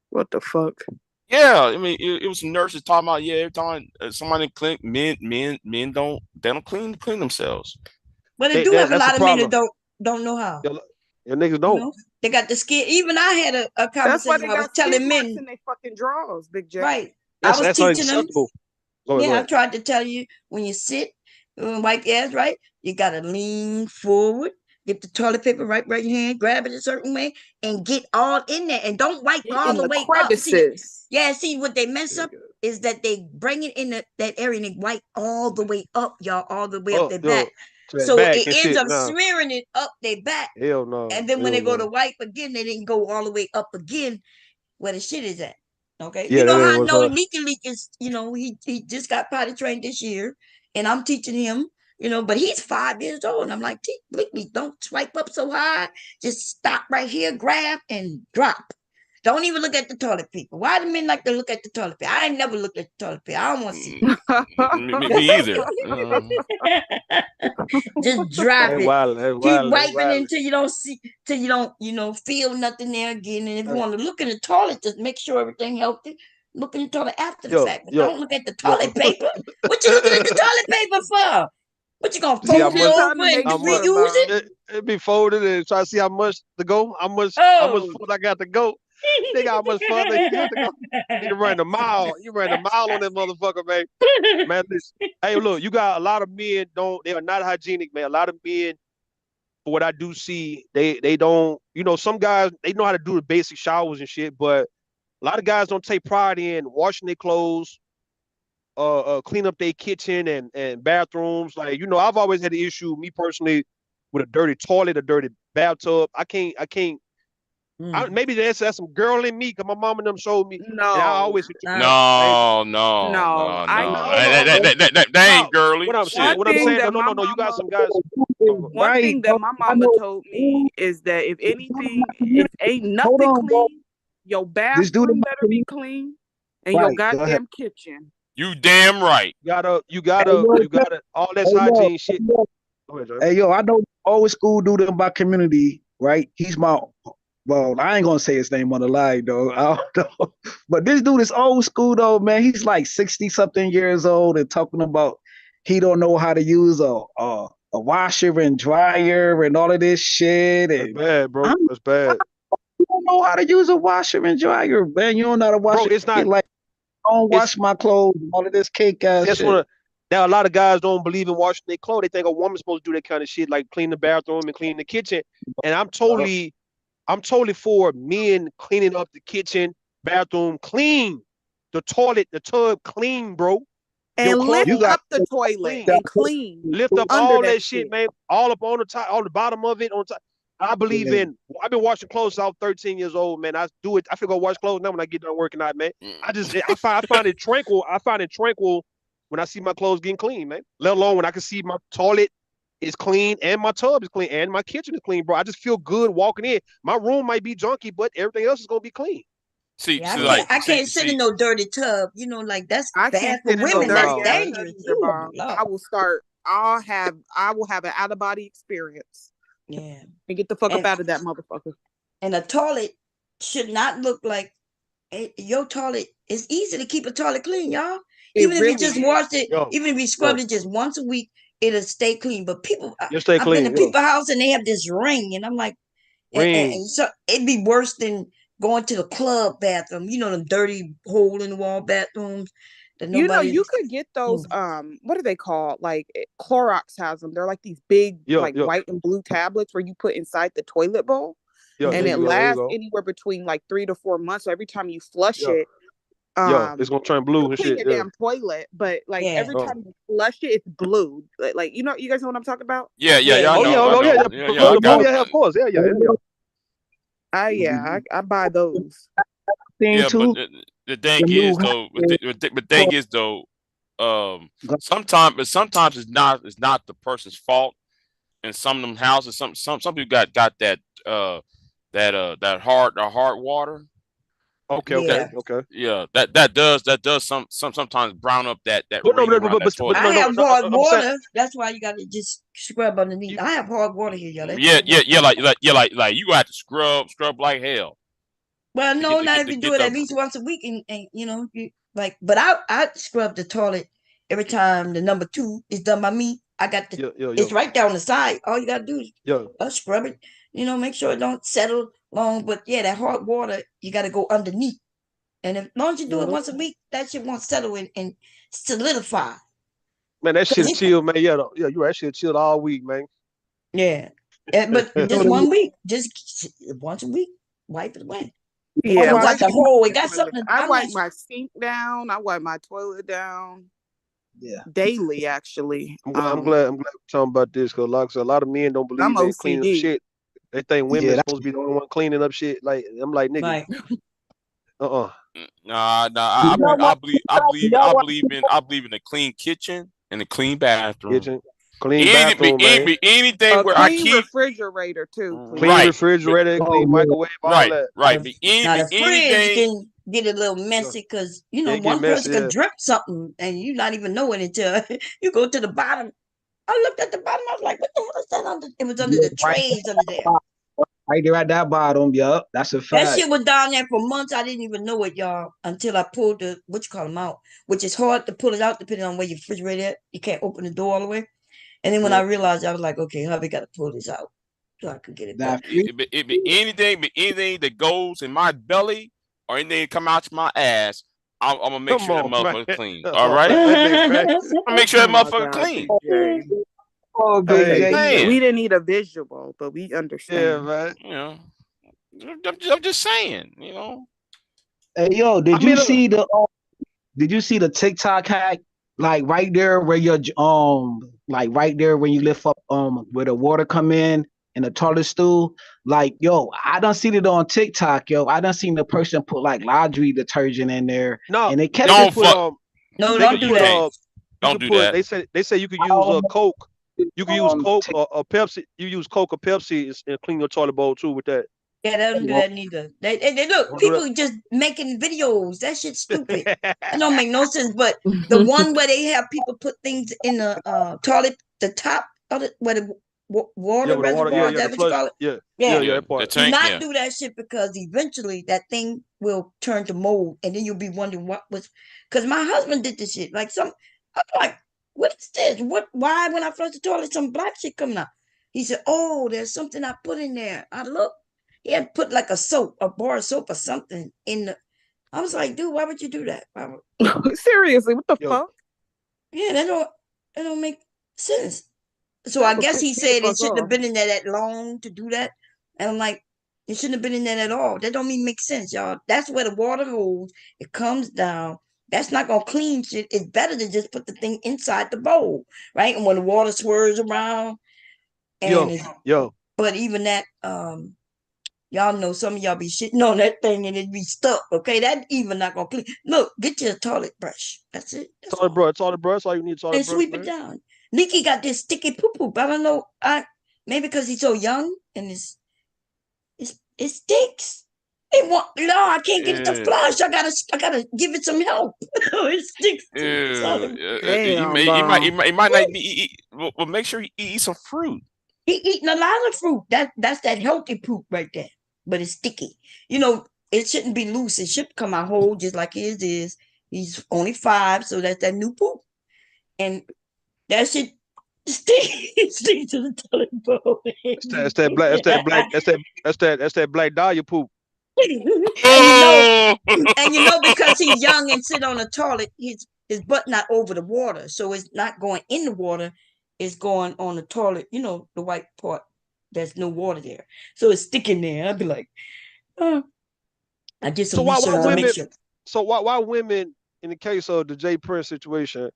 S3: What the fuck?
S6: Yeah, I mean it was some nurses talking about every time somebody clean men don't clean themselves.
S1: But they do have a
S18: That's the
S1: lot of men that
S18: problem.
S1: don't know how.
S18: Your niggas
S1: You
S18: don't.
S1: know, they got the skin. Even I had a
S3: That's why
S1: conversation.
S3: they
S1: I was
S3: got skid
S1: telling
S3: marks
S1: men,
S3: in their fucking drawers, Big J.
S1: right? I was
S18: That's
S1: teaching them.
S18: unacceptable. Go
S1: Yeah, I
S18: ahead.
S1: tried to tell you when you sit, wipe your ass, right? You gotta lean forward, get the toilet paper right in your hand, grab it a certain way, and get all in there. And don't wipe
S3: Get
S1: all
S3: in
S1: the
S3: the
S1: way up.
S3: crevices.
S1: See what they mess up is that they bring it in that area and they wipe all the way up, y'all, all the way up their back.
S18: To that
S1: So
S18: back
S1: it
S18: and
S1: ends
S18: shit.
S1: up
S18: Nah.
S1: smearing it up their back.
S18: Hell no.
S1: And then when
S18: Hell
S1: they go to
S18: no.
S1: wipe again, they didn't go all the way up again where the shit is at. Okay.
S18: Yeah,
S1: You know
S18: that
S1: how I
S18: was
S1: know Leak is, he just got potty trained this year and I'm teaching him, but he's 5 years old. And I'm like, Leak, don't swipe up so high. Just stop right here, grab and drop. Don't even look at the toilet paper. Why do men like to look at the toilet paper? I ain't never looked at the toilet paper. I don't want to see.
S6: Me either.
S1: Just drop
S18: That's
S1: it.
S18: wild. That's
S1: Keep
S18: wild. That's
S1: wiping
S18: wild.
S1: until you don't see, till you don't, feel nothing there again. And if you want to look in the toilet, just make sure everything healthy. Look in the toilet after the fact, but don't look at the toilet paper. What you looking at the toilet paper for? What you gonna
S18: See how
S1: fold it
S18: much,
S1: over and reuse it?
S18: it be folded and try to see how much to go, how much food I got to go. Think how much further you got to go. You can run a mile. You run a mile on that motherfucker, man. Man, listen. Hey, look, you got a lot of men they are not hygienic, man. A lot of men, for what I do see, they don't, some guys, they know how to do the basic showers and shit, but a lot of guys don't take pride in washing their clothes, clean up their kitchen and bathrooms. Like, I've always had the issue, me personally, with a dirty toilet, a dirty bathtub. I can't. Maybe that's some girl in me, because my mom and them showed me.
S3: No,
S18: and I always
S6: No.
S3: I know.
S6: That ain't girly.
S18: What I'm saying, no. You got some guys.
S3: One thing that my mama told me is that if ain't nothing clean, your bathroom better be clean, and your goddamn kitchen.
S6: You damn right.
S18: You gotta all this hygiene shit.
S17: Hey, yo, I know old school dude in my community, right? He's well, I ain't gonna say his name on the line though. I don't know. But this dude is old school though, man. He's like 60-something years old and talking about he don't know how to use a washer and dryer and all of this shit.
S18: That's bad, bro. That's bad.
S17: You don't know how to use a washer and dryer, man. You don't know how to wash it.
S18: It's not
S17: like don't wash my clothes and all of this cake ass shit.
S18: Now a lot of guys don't believe in washing their clothes. They think a woman's supposed to do that kind of shit, like clean the bathroom and clean the kitchen. And I'm totally for men cleaning up the kitchen, bathroom, clean, the toilet, the tub, clean, bro.
S3: And lift up the toilet and clean.
S18: Lift up all that shit, man. All up on the top, on the bottom of it, on top. I've been washing clothes since I was 13 years old, man. I do it. I feel go wash clothes now when I get done working out, man. I find it tranquil. I find it tranquil when I see my clothes getting clean, man. Let alone when I can see my toilet is clean and my tub is clean and my kitchen is clean, bro. I just feel good walking in. My room might be junky, but everything else is gonna be clean.
S1: I can't sit in no dirty tub. Like that's bad for women. That's dangerous.
S3: I will start. I will have an out of body experience.
S1: Yeah,
S3: and get the fuck up out of that motherfucker.
S1: And a toilet should not look like your toilet. It's easy to keep a toilet clean, y'all. Even if you just washed it, even if you scrubbed it just once a week, it'll stay clean. But people, I've been to people's house and they have this ring, and I'm like, and so it'd be worse than going to the club bathroom. Them dirty hole in the wall bathrooms.
S3: You could get those. What are they called? Like Clorox has them. They're like these big, white and blue tablets where you put inside the toilet bowl, and it lasts anywhere between like 3 to 4 months. So every time you flush it,
S18: it's gonna turn blue and
S3: clean
S18: shit.
S3: your damn toilet, but every time you flush it, it's blue. Like you guys know what I'm talking about?
S6: Yeah.
S18: Of course.
S3: I buy those.
S6: Yeah, but the thing is though, sometimes it's not the person's fault. In some of them houses, some people got that hard water.
S18: Okay.
S6: Yeah, that does sometimes brown up that ring around that toilet.
S1: I have hard water. That's why you got to just scrub underneath. I have hard water here, y'all.
S6: Like you got to scrub like hell.
S1: Well, no, not if you do it at least once a week, and but I scrub the toilet every time the number 2 is done by me. I got the.
S18: Yo,
S1: It's
S18: yo,
S1: right there on the side. All you gotta do is
S18: yo.
S1: scrub it. Make sure it don't settle long. But yeah, that hot water you got to go underneath. And as long as you do it once a week, that shit won't settle and solidify.
S18: Man, that shit
S1: Cause
S18: chill, man. Yeah, you right. That shit chilled all week, man.
S1: yeah, but just 1 week, just once a week, wipe it away. It
S3: Yeah,
S1: comes out
S3: wipe
S1: the hole. It
S3: my
S1: got
S3: toilet.
S1: something.
S3: I
S1: I'm not.
S3: wipe my sink down. I wipe my toilet down
S17: Yeah.
S3: daily, actually.
S18: I'm glad we're talking about this because, like I said, a lot of men don't
S3: I'm
S18: believe in cleaning up
S3: OCD.
S18: shit. They think women
S17: Yeah,
S18: are supposed to be the only one cleaning up shit. Like I'm like, nigga,
S1: Right.
S6: Nah.
S17: you know what? You know what?
S6: I believe in a clean kitchen and a clean bathroom.
S18: kitchen, clean bathroom, man,
S6: Anything
S3: A
S6: where I
S3: clean
S6: keep
S3: refrigerator too,
S18: clean
S3: please.
S6: right,
S18: refrigerator,
S17: Oh,
S18: clean
S17: yeah.
S18: microwave, all that.
S6: right.
S1: Now the fridge
S6: Anything.
S1: can get a little
S18: Yeah,
S1: messy because
S18: it get
S1: one person
S18: messy.
S1: could
S18: Yeah,
S1: drip something and you not even know it until you go to the bottom. I looked at the bottom. I was like, "What the hell is that under?" It was under
S17: Yeah,
S1: the trays under there.
S17: right there at that bottom. Yup, that's a
S1: That
S17: fact.
S1: shit was down there for months. I didn't even know it, y'all, until I pulled the what you call them out, which is hard to pull it out depending on where your refrigerator is. You can't open the door all the way. And then when I
S18: yeah.
S1: realized, I was like, okay, hubby got to pull this out so I could get it back.
S17: That free.
S6: It be anything that goes in my belly or anything that come out my ass. I'm gonna make
S18: Come
S6: sure that
S18: on, man.
S6: motherfucker clean.
S18: Come
S6: All
S18: on,
S6: right,
S18: man. That nigga crazy.
S6: I make sure
S3: Oh
S6: that
S3: my
S6: motherfucker
S3: God,
S6: clean.
S3: Big J.
S17: Oh, Big
S18: Hey,
S17: J.
S6: Man,
S3: We didn't need a visual, but we
S18: yeah,
S3: understand.
S18: man.
S6: you know, I'm just saying.
S17: Hey, yo,
S18: I mean,
S17: did you see the TikTok hack? Like right there where you're like right there when you lift up where the water come in the toilet stool. Like, yo, I done seen it on TikTok, yo. I done seen the person put like laundry detergent in there
S18: no,
S17: and it kept
S18: they can
S6: Don't
S18: put
S6: fuck.
S1: No,
S18: they
S1: don't
S18: can
S1: do
S6: You
S18: put
S1: that.
S6: can't.
S18: you
S6: Don't
S18: can
S6: do
S18: put.
S6: that.
S18: They say you could use Coke. You can use
S17: on
S18: Coke or Pepsi. You use Coke or Pepsi and clean your toilet bowl too with that.
S1: Yeah, they don't do that neither. They look,
S18: Don't do
S1: people just making videos. That shit's stupid.
S18: that.
S1: It don't make no sense. But the one where they have people put things in the toilet, the top of it, where the
S18: Yeah,
S1: water
S18: with the water. Yeah,
S1: reservoir, is
S18: yeah,
S1: that
S18: the
S1: what you
S18: flush.
S1: call it?
S18: Yeah,
S1: Yeah.
S18: yeah,
S6: Yeah,
S18: that
S6: the
S18: part.
S1: Do
S6: tank.
S1: not
S6: Yeah.
S1: do that shit because eventually that thing will turn to mold and then you'll be wondering what was because my husband did this shit. Like I'm like, what is this? Why when I flush the toilet some black shit coming out? He said, oh, there's something I put in there. I look. He had put like a bar of soap or something in the I was like, dude, why would you do that?
S3: Seriously, what the
S18: Yo,
S3: fuck?
S1: Yeah, that don't make sense. So I
S3: That would
S1: guess he
S3: piss me the
S1: said it
S3: fuck
S1: shouldn't have
S3: off.
S1: been in there that long to do that. And I'm like, it shouldn't have been in there at all. That don't even make sense, y'all. That's where the water goes. It comes down. That's not gonna clean shit. It's better to just put the thing inside the bowl, right? And when the water swirls around, and
S18: yo,
S1: it's
S18: yo.
S1: but even that, y'all know some of y'all be shitting on that thing and it be stuck. Okay, that even not gonna clean. Look, get your toilet brush. That's it. That's
S18: Toilet
S1: all.
S18: brush. Toilet brush. All you need, toilet
S1: And
S18: brush,
S1: sweep it
S18: man.
S1: down. Nikki got this sticky poo poo. I don't know. Maybe because he's so young and it stinks. It want no, I can't get it to
S6: Yeah.
S1: flush. I gotta give it some help. It stinks too. So
S3: Damn,
S6: It might not be. Well, make sure he eat some fruit.
S1: he eating a lot of fruit. That's that healthy poop right there. But it's sticky. It shouldn't be loose. It should come out whole just like his is. He's only 5, so that's that new poop. And that shit stick to the toilet bowl.
S18: That's that black. That's that black. That's that black dahlia poop.
S1: and you know,
S6: Oh.
S1: because he's young and sit on the toilet, his butt not over the water, so it's not going in the water. It's going on the toilet. The white part. There's no water there, so it's sticking there. I'd be like, oh. I did
S18: So
S1: some
S18: why
S1: research to make
S18: women?
S1: sure.
S18: So why women in the case of the Jay Prince situation?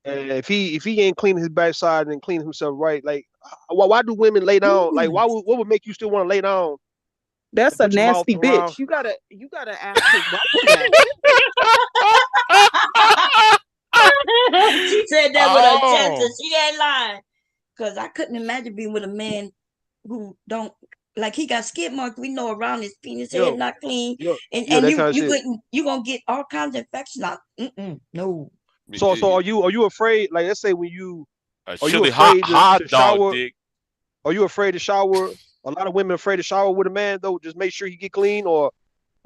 S18: And if he ain't cleaning his backside and cleaning himself right, like why do women lay down? Like what would make you still want to lay down
S3: that's
S18: and
S3: a
S18: put your mouth
S3: nasty
S18: around?
S3: bitch. You gotta ask his wife that.
S1: She said that with her chest,
S6: Oh.
S1: and she ain't lying. Because I couldn't imagine being with a man who don't like he got skid marks. We know around his penis head
S18: Yo,
S1: not clean,
S18: yo,
S1: and
S18: yo, that
S1: you
S18: kind of
S1: you
S18: shit.
S1: you gonna get all kinds of infections. Out. No.
S18: So are you afraid? Like let's say when you
S6: A
S18: are you
S6: chili
S18: afraid to
S6: hot dog
S18: shower?
S6: dick.
S18: Are you afraid to shower? A lot of women afraid to shower with a man though. Just make sure you get clean, or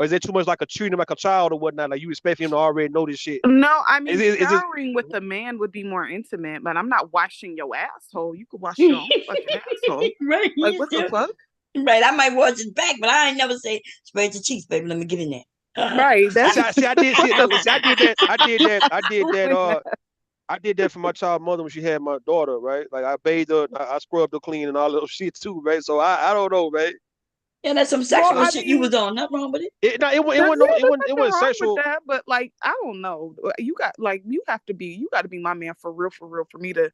S18: Or is it too much like a treating him like a child or whatnot? Like you expect him to already know this shit?
S3: No, I mean
S18: Is it
S3: showering with a man would be more intimate, but I'm not washing your asshole. You could wash your own fucking asshole.
S1: Right?
S3: Like what the fuck?
S1: Right. I might wash his back, but I ain't never say spread your cheeks, baby. Let me get in there.
S3: Right. That's
S18: I did see
S3: what
S18: look, see, I did that. I did that.
S3: doing that.
S18: I did that for my child mother when she had my daughter, right? Like I bathed her, I scrubbed her clean and all that shit too, right? So I don't know, right?
S1: Yeah, that's some
S3: Well,
S1: sexual
S3: I
S1: shit you
S3: mean,
S1: was on. Nothing wrong with it.
S18: It
S3: there's
S18: wasn't
S3: nothing wrong with
S18: sexual.
S3: that, but like I don't know. You got to be my man for real, for me to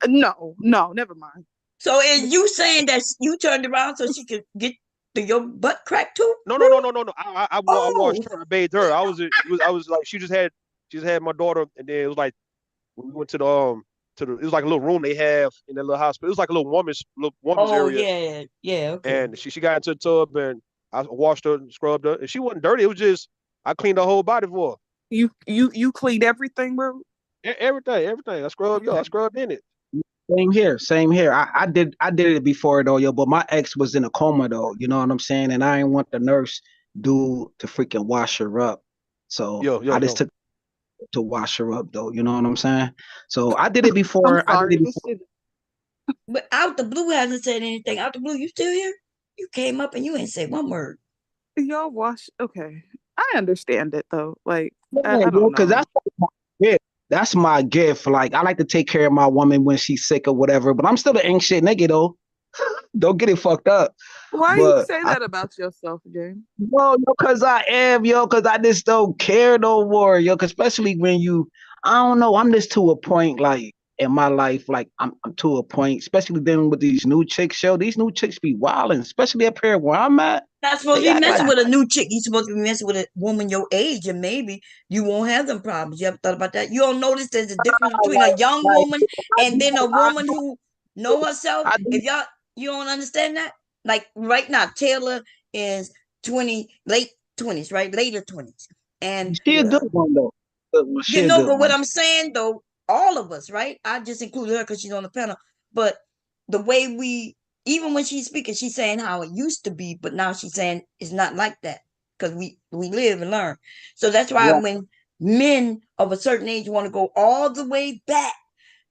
S3: no, never mind.
S1: So is you saying that you turned around so she could get your butt cracked too?
S18: No. I
S1: Oh,
S18: washed her, I bathed her. I was like she just had my daughter, and then it was like when we went to the it was like a little room they have in that little hospital. It was like a little woman's
S1: oh
S18: area.
S1: yeah, yeah, okay.
S18: And she got into the tub and I washed her and scrubbed her, and she wasn't dirty. It was just I cleaned her whole body for her.
S3: You cleaned everything, bro.
S18: Everything. I scrubbed in it.
S17: Same here. I did it before though, yo. But my ex was in a coma though. You know what I'm saying? And I didn't want the nurse dude to freaking wash her up. So I just took to wash her up though. You know what I'm saying? So I did it
S3: I'm
S17: before. I did
S3: sorry.
S17: it before.
S1: But out the blue hasn't said anything. Out the blue, you still here? You came up and you ain't said one word.
S3: Y'all wash. Okay, I understand it though. Like
S17: Yeah,
S3: I
S17: yo,
S3: don't
S17: because
S3: know.
S17: my gift. That's my gift. Like I like to take care of my woman when she's sick or whatever. But I'm still an ain't shit nigga though. Don't get it fucked up.
S3: Why you
S17: But
S3: say that about yourself, James?
S17: cause I am, yo, cause I just don't care no more, yo. 'Cause especially when I don't know, I'm just to a point, like in my life, like I'm to a point, especially dealing with these new chicks, yo. These new chicks be wilding, especially up here where I'm at.
S1: Not supposed
S17: They
S1: to be
S17: act like
S1: messing with a new chick. You supposed to be messing with a woman your age, and maybe you won't have them problems. You ever thought about that? You don't notice there's a difference between a young
S17: like
S1: woman and then a
S17: I,
S1: woman who know herself.
S17: I,
S1: If you don't understand that, like right now, Taylor is 20, late 20s, right? Later 20s, and
S17: she a good one though. Good one. She
S1: you
S17: a
S1: know,
S17: good
S1: but what
S17: one.
S1: I'm saying though, all of us, right? I just included her because she's on the panel. But the way even when she's speaking, she's saying how it used to be, but now she's saying it's not like that because we live and learn. So that's why
S17: Right.
S1: when men of a certain age want to go all the way back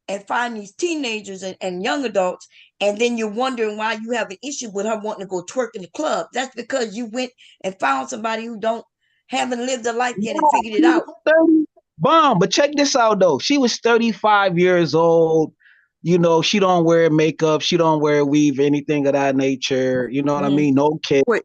S1: and find these teenagers and young adults, and then you're wondering why you have an issue with her wanting to go twerk in the club. That's because you went and found somebody who haven't lived a life yet and figured it
S17: She was
S1: out.
S17: 30. Bomb, but check this out though. She was 35 years old. You know, she don't wear makeup, she don't wear weave, anything of that nature. You know what I
S1: Mhm.
S17: mean? No kid.
S3: Wait,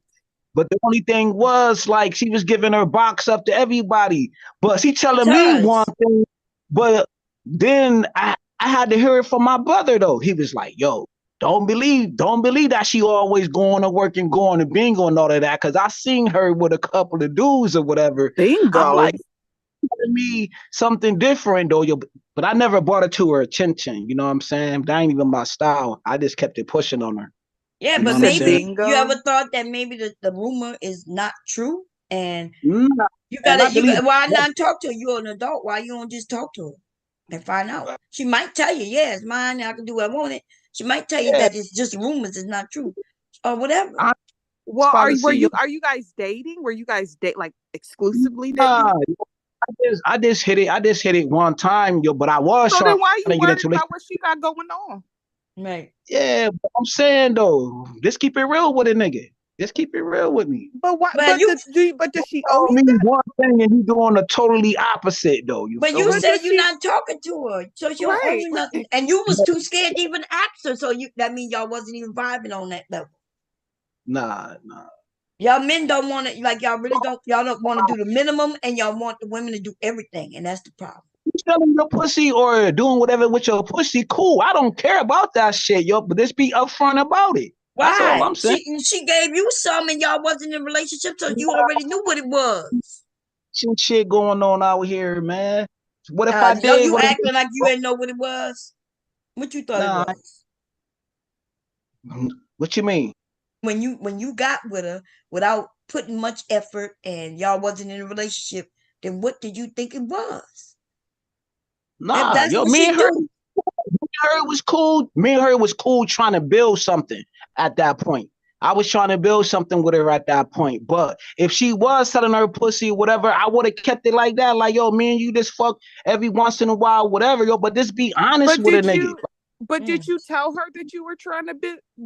S17: But the only thing was like she was giving her box up to everybody. But she telling me one
S1: Because
S17: thing, but then I had to hear it from my brother though. He was like, yo, don't believe that she always going to work and going to bingo and all of that. Cause I seen her with a couple of dudes or whatever. I'm
S3: bingo.
S17: like, telling me something different though. But I never brought it to her attention. You know what I'm saying? That ain't even my style. I just kept it pushing on her.
S1: yeah,
S17: You know
S3: You
S1: but
S17: what I'm
S3: said
S17: saying?
S1: maybe you
S3: bingo.
S1: ever thought that maybe the rumor is not true, and
S17: Nah,
S1: you
S17: and
S1: gotta
S17: I believe
S1: why not talk to her? You're an adult. Why you don't just talk to her and find out? She might tell you, yeah, it's mine. I can do what I want it. She might tell you
S17: yeah,
S1: that it's just rumors, it's not true, or whatever.
S17: I'm
S3: Well,
S17: about to see you.
S3: are you guys dating? Were you guys like exclusively
S17: Nah,
S3: dating?
S17: I just hit it. I just hit it one time, yo. But I was
S3: So
S17: trying
S3: then why
S17: to
S3: you
S17: get
S3: worried
S17: into it.
S3: about what she got going on?
S1: Right.
S17: Yeah, but I'm saying though, just keep it real with a nigga. Just keep it real with me.
S3: But why?
S1: But you
S3: But does she owe
S17: Tell
S3: you
S17: me
S3: that?
S17: one thing and you doing the totally opposite though. You
S1: but
S17: feel
S1: you
S3: But
S17: me?
S1: said
S3: does
S1: you're
S3: she?
S1: not talking to her, so she don't owe
S3: Right.
S1: you nothing, and you was too scared to even ask her. So that means y'all wasn't even vibing on that level.
S17: Nah.
S1: Y'all men don't want to like y'all don't want to do the minimum, and y'all want the women to do everything, and that's the problem.
S17: Selling your pussy or doing whatever with your pussy, cool. I don't care about that shit, yo. But just be upfront about it. That's all
S1: Why?
S17: I'm saying.
S1: She gave you some, and y'all wasn't in a relationship, so you already knew what it was.
S17: Some shit going on out here, man. What if I
S1: No,
S17: did?
S1: you
S17: What if
S1: acting like you didn't know what it was. What you thought it
S17: nah?
S1: was
S17: What you mean?
S1: when you got with her without putting much effort, and y'all wasn't in a relationship. Then what did you think it was?
S17: Nah,
S1: That's
S17: yo,
S1: what she do.
S17: her was cool. Me and her was cool trying to build something at that point. I was trying to build something with her at that point. But if she was selling her pussy or whatever, I would have kept it like that. Like, yo, me and you just fuck every once in a while, whatever, yo. But just be honest with a nigga.
S3: Did you tell her that you were trying to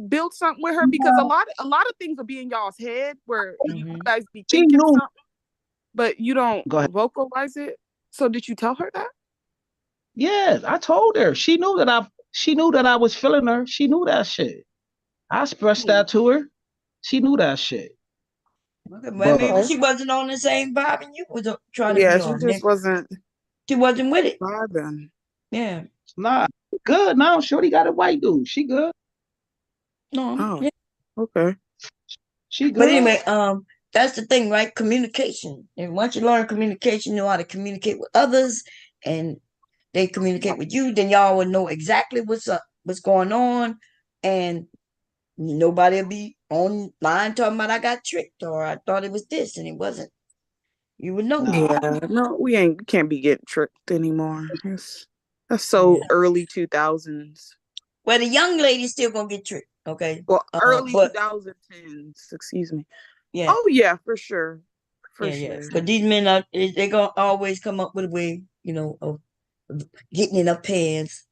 S3: build something with her? Because a lot of things will be in y'all's head where you guys be thinking something, but you don't vocalize it. So did you tell her that?
S17: Yeah, I told her. She knew that I was feeling her. She knew that shit. I expressed that to her. She knew that shit.
S1: Okay, well, maybe she wasn't on the same vibe and you was trying to be on.
S3: She just wasn't.
S1: She wasn't with it.
S3: Vibing.
S1: Yeah.
S17: Nah, good now. Shorty got a white dude. She good.
S1: No.
S3: Oh,
S1: yeah.
S3: okay.
S17: She good.
S1: But anyway, that's the thing, right? Communication. And once you learn communication, you know how to communicate with others, and they communicate with you, then y'all will know exactly what's up, what's going on, and nobody will be online talking about I got tricked or I thought it was this and it wasn't. You would know.
S3: Yeah, no, we can't be getting tricked anymore. That's so early 2000s.
S1: Well, the young lady's still gonna get tricked, okay?
S3: Well, early 2010s, excuse me.
S1: Yeah.
S3: Oh yeah, for sure. For sure.
S1: Yeah. But these men they're gonna always come up with a way, you know, of getting in their pants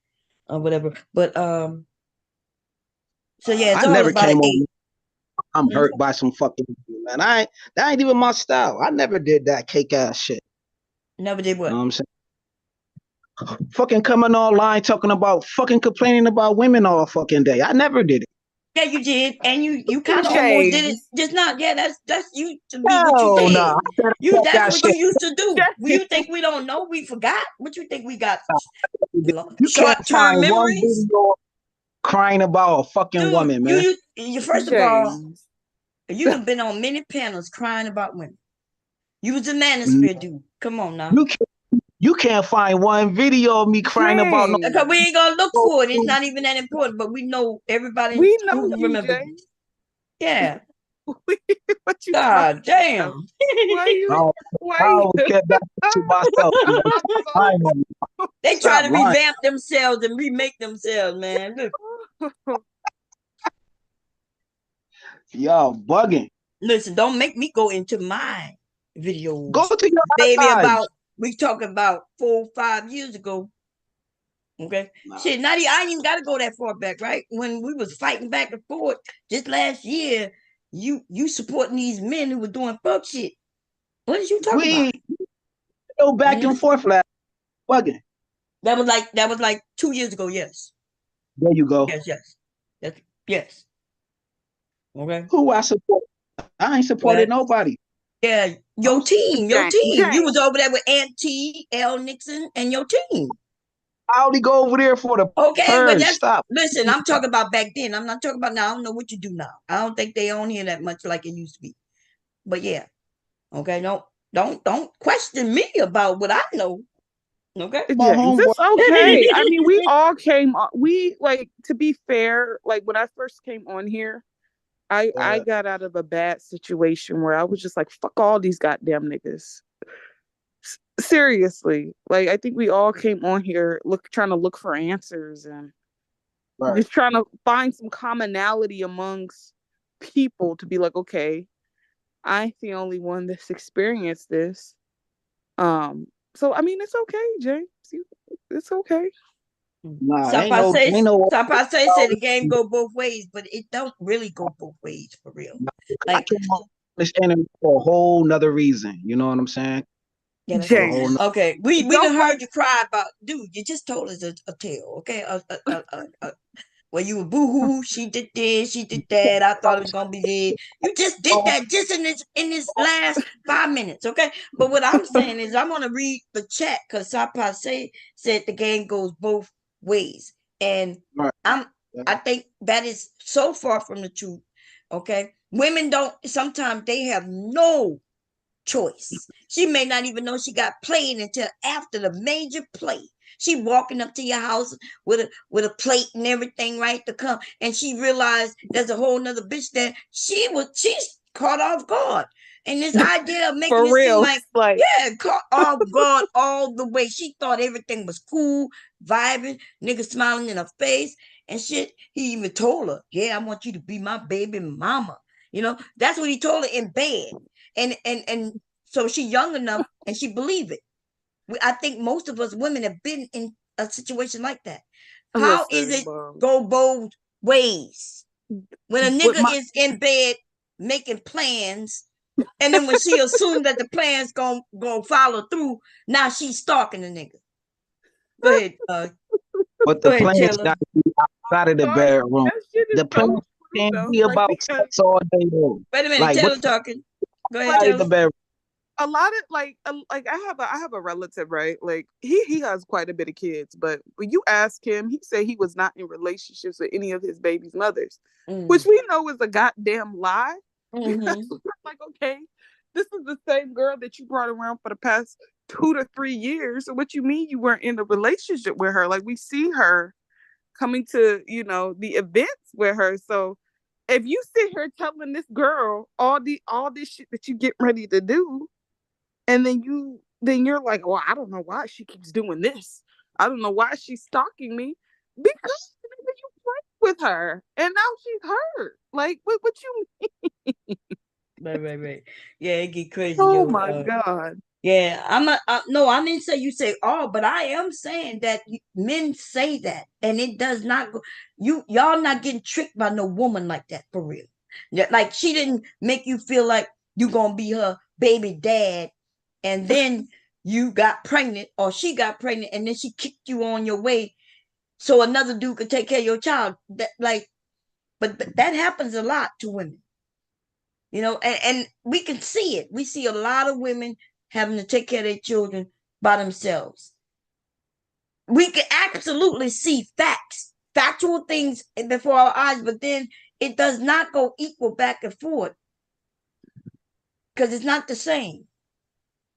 S1: or whatever. But so yeah, it's
S17: I
S1: all
S17: never
S1: about
S17: came
S1: an
S17: on. I'm hurt by some fucking man. That ain't even my style. I never did that cake ass shit.
S1: Never did what?
S17: You know what I'm saying? Fucking coming online talking about fucking complaining about women all fucking day. I never did it.
S1: Yeah, you did, and you kind of almost did it just not. Yeah, that's you to be what you
S17: Hell
S1: did.
S17: nah.
S1: That's what you used to do. You think we don't know? We forgot? What you think we got?
S17: You
S1: Short
S17: can't
S1: term
S17: find one
S1: memories.
S17: video crying about a fucking woman, man.
S1: You first of all, you have been on many panels crying about women. You was a manosphere dude. Come on now.
S17: You can't find one video of me crying about no.
S1: Because we ain't gonna look for it. It's not even that important. But we know everybody.
S3: We know you,
S1: remember.
S3: Jay.
S1: Yeah.
S3: What you
S1: God damn.
S3: Why
S17: I always kept that to myself.
S1: They try to revamp themselves and remake themselves, man. Look.
S17: Y'all bugging.
S1: Listen, don't make me go into my videos.
S17: Go to your
S1: baby
S17: archives.
S1: we talking about 4 or 5 years ago. Okay. Shit, I ain't even gotta go that far back, right? When we was fighting back and forth just last year, you supporting these men who were doing fuck shit. What did you talk about?
S17: Go back and forth last bugging.
S1: That was like 2 years ago, yes.
S17: There you go.
S1: Yes. Okay.
S17: Who I support? I ain't supported nobody.
S1: Yeah, your team. You was over there with Aunt T, L. Nixon, and your team.
S17: I only go over there for the
S1: but that's
S17: stop.
S1: Listen, I'm talking about back then. I'm not talking about now. I don't know what you do now. I don't think they own here that much like it used to be. But yeah, okay. No, don't question me about what I know. Okay,
S3: it's okay. I mean, we all came on. To be fair, like when I first came on here, I got out of a bad situation where I was just like, fuck all these goddamn niggas. Seriously, like I think we all came on here trying to look for answers and just trying to find some commonality amongst people to be like, okay, I ain't the only one that's experienced this. So I mean, it's okay, James. It's okay.
S17: Nah,
S1: Sapase said the game go both ways, but it don't really go both ways for real. Like
S17: this enemy for a whole nother reason. You know what I'm saying?
S1: Yeah, okay. We done heard you cry about, dude. You just told us a tale, okay? Where you were boo-hoo, she did this, she did that. I thought it was gonna be this. You just did that just in this last 5 minutes, okay? But what I'm saying is, I'm gonna read the chat because Sapase said the game goes both ways, and I think that is so far from the truth. Okay, women don't. Sometimes they have no choice. She may not even know she got played until after the major play. She walking up to your house with a plate and everything, right, to come, and she realized there's a whole nother bitch that she's caught off guard. And this idea of making it seem like caught off guard all the way. She thought everything was cool, vibing, nigga smiling in her face, and shit. He even told her, yeah, I want you to be my baby mama. That's what he told her in bed. And so she young enough and she believe it. I think most of us women have been in a situation like that. How is
S3: Listen,
S1: it go both ways? When a nigga is in bed making plans, and then when she assumed that the plans gonna follow through, now she's stalking the nigga. Go ahead.
S17: But the plans got to be outside of the bedroom. The plans can't be about sex all day long.
S1: Wait a minute, Taylor talking. Go ahead,
S17: Taylor. The bedroom.
S3: A lot of like I have a relative, right? Like he has quite a bit of kids, but when you ask him, he said he was not in relationships with any of his baby's mothers, which we know is a goddamn lie. Because like, okay, this is the same girl that you brought around for the past 2 to 3 years. So what you mean you weren't in a relationship with her? Like we see her coming to, the events with her. So if you sit here telling this girl all this shit that you get ready to do, and then you're like, well, I don't know why she keeps doing this. I don't know why she's stalking me, because you played with her and now she's hurt. Like, what you mean?
S1: Right. Yeah, it get crazy.
S3: Oh my God.
S1: Yeah, no, I didn't say you say all, but I am saying that men say that, and it does not go. Y'all not getting tricked by no woman like that for real. Like she didn't make you feel like you gonna be her baby dad, and then you got pregnant, or she got pregnant, and then she kicked you on your way, so another dude could take care of your child. But that happens a lot to women. And we can see it. We see a lot of women having to take care of their children by themselves. We can absolutely see factual things before our eyes, but then it does not go equal back and forth because it's not the same,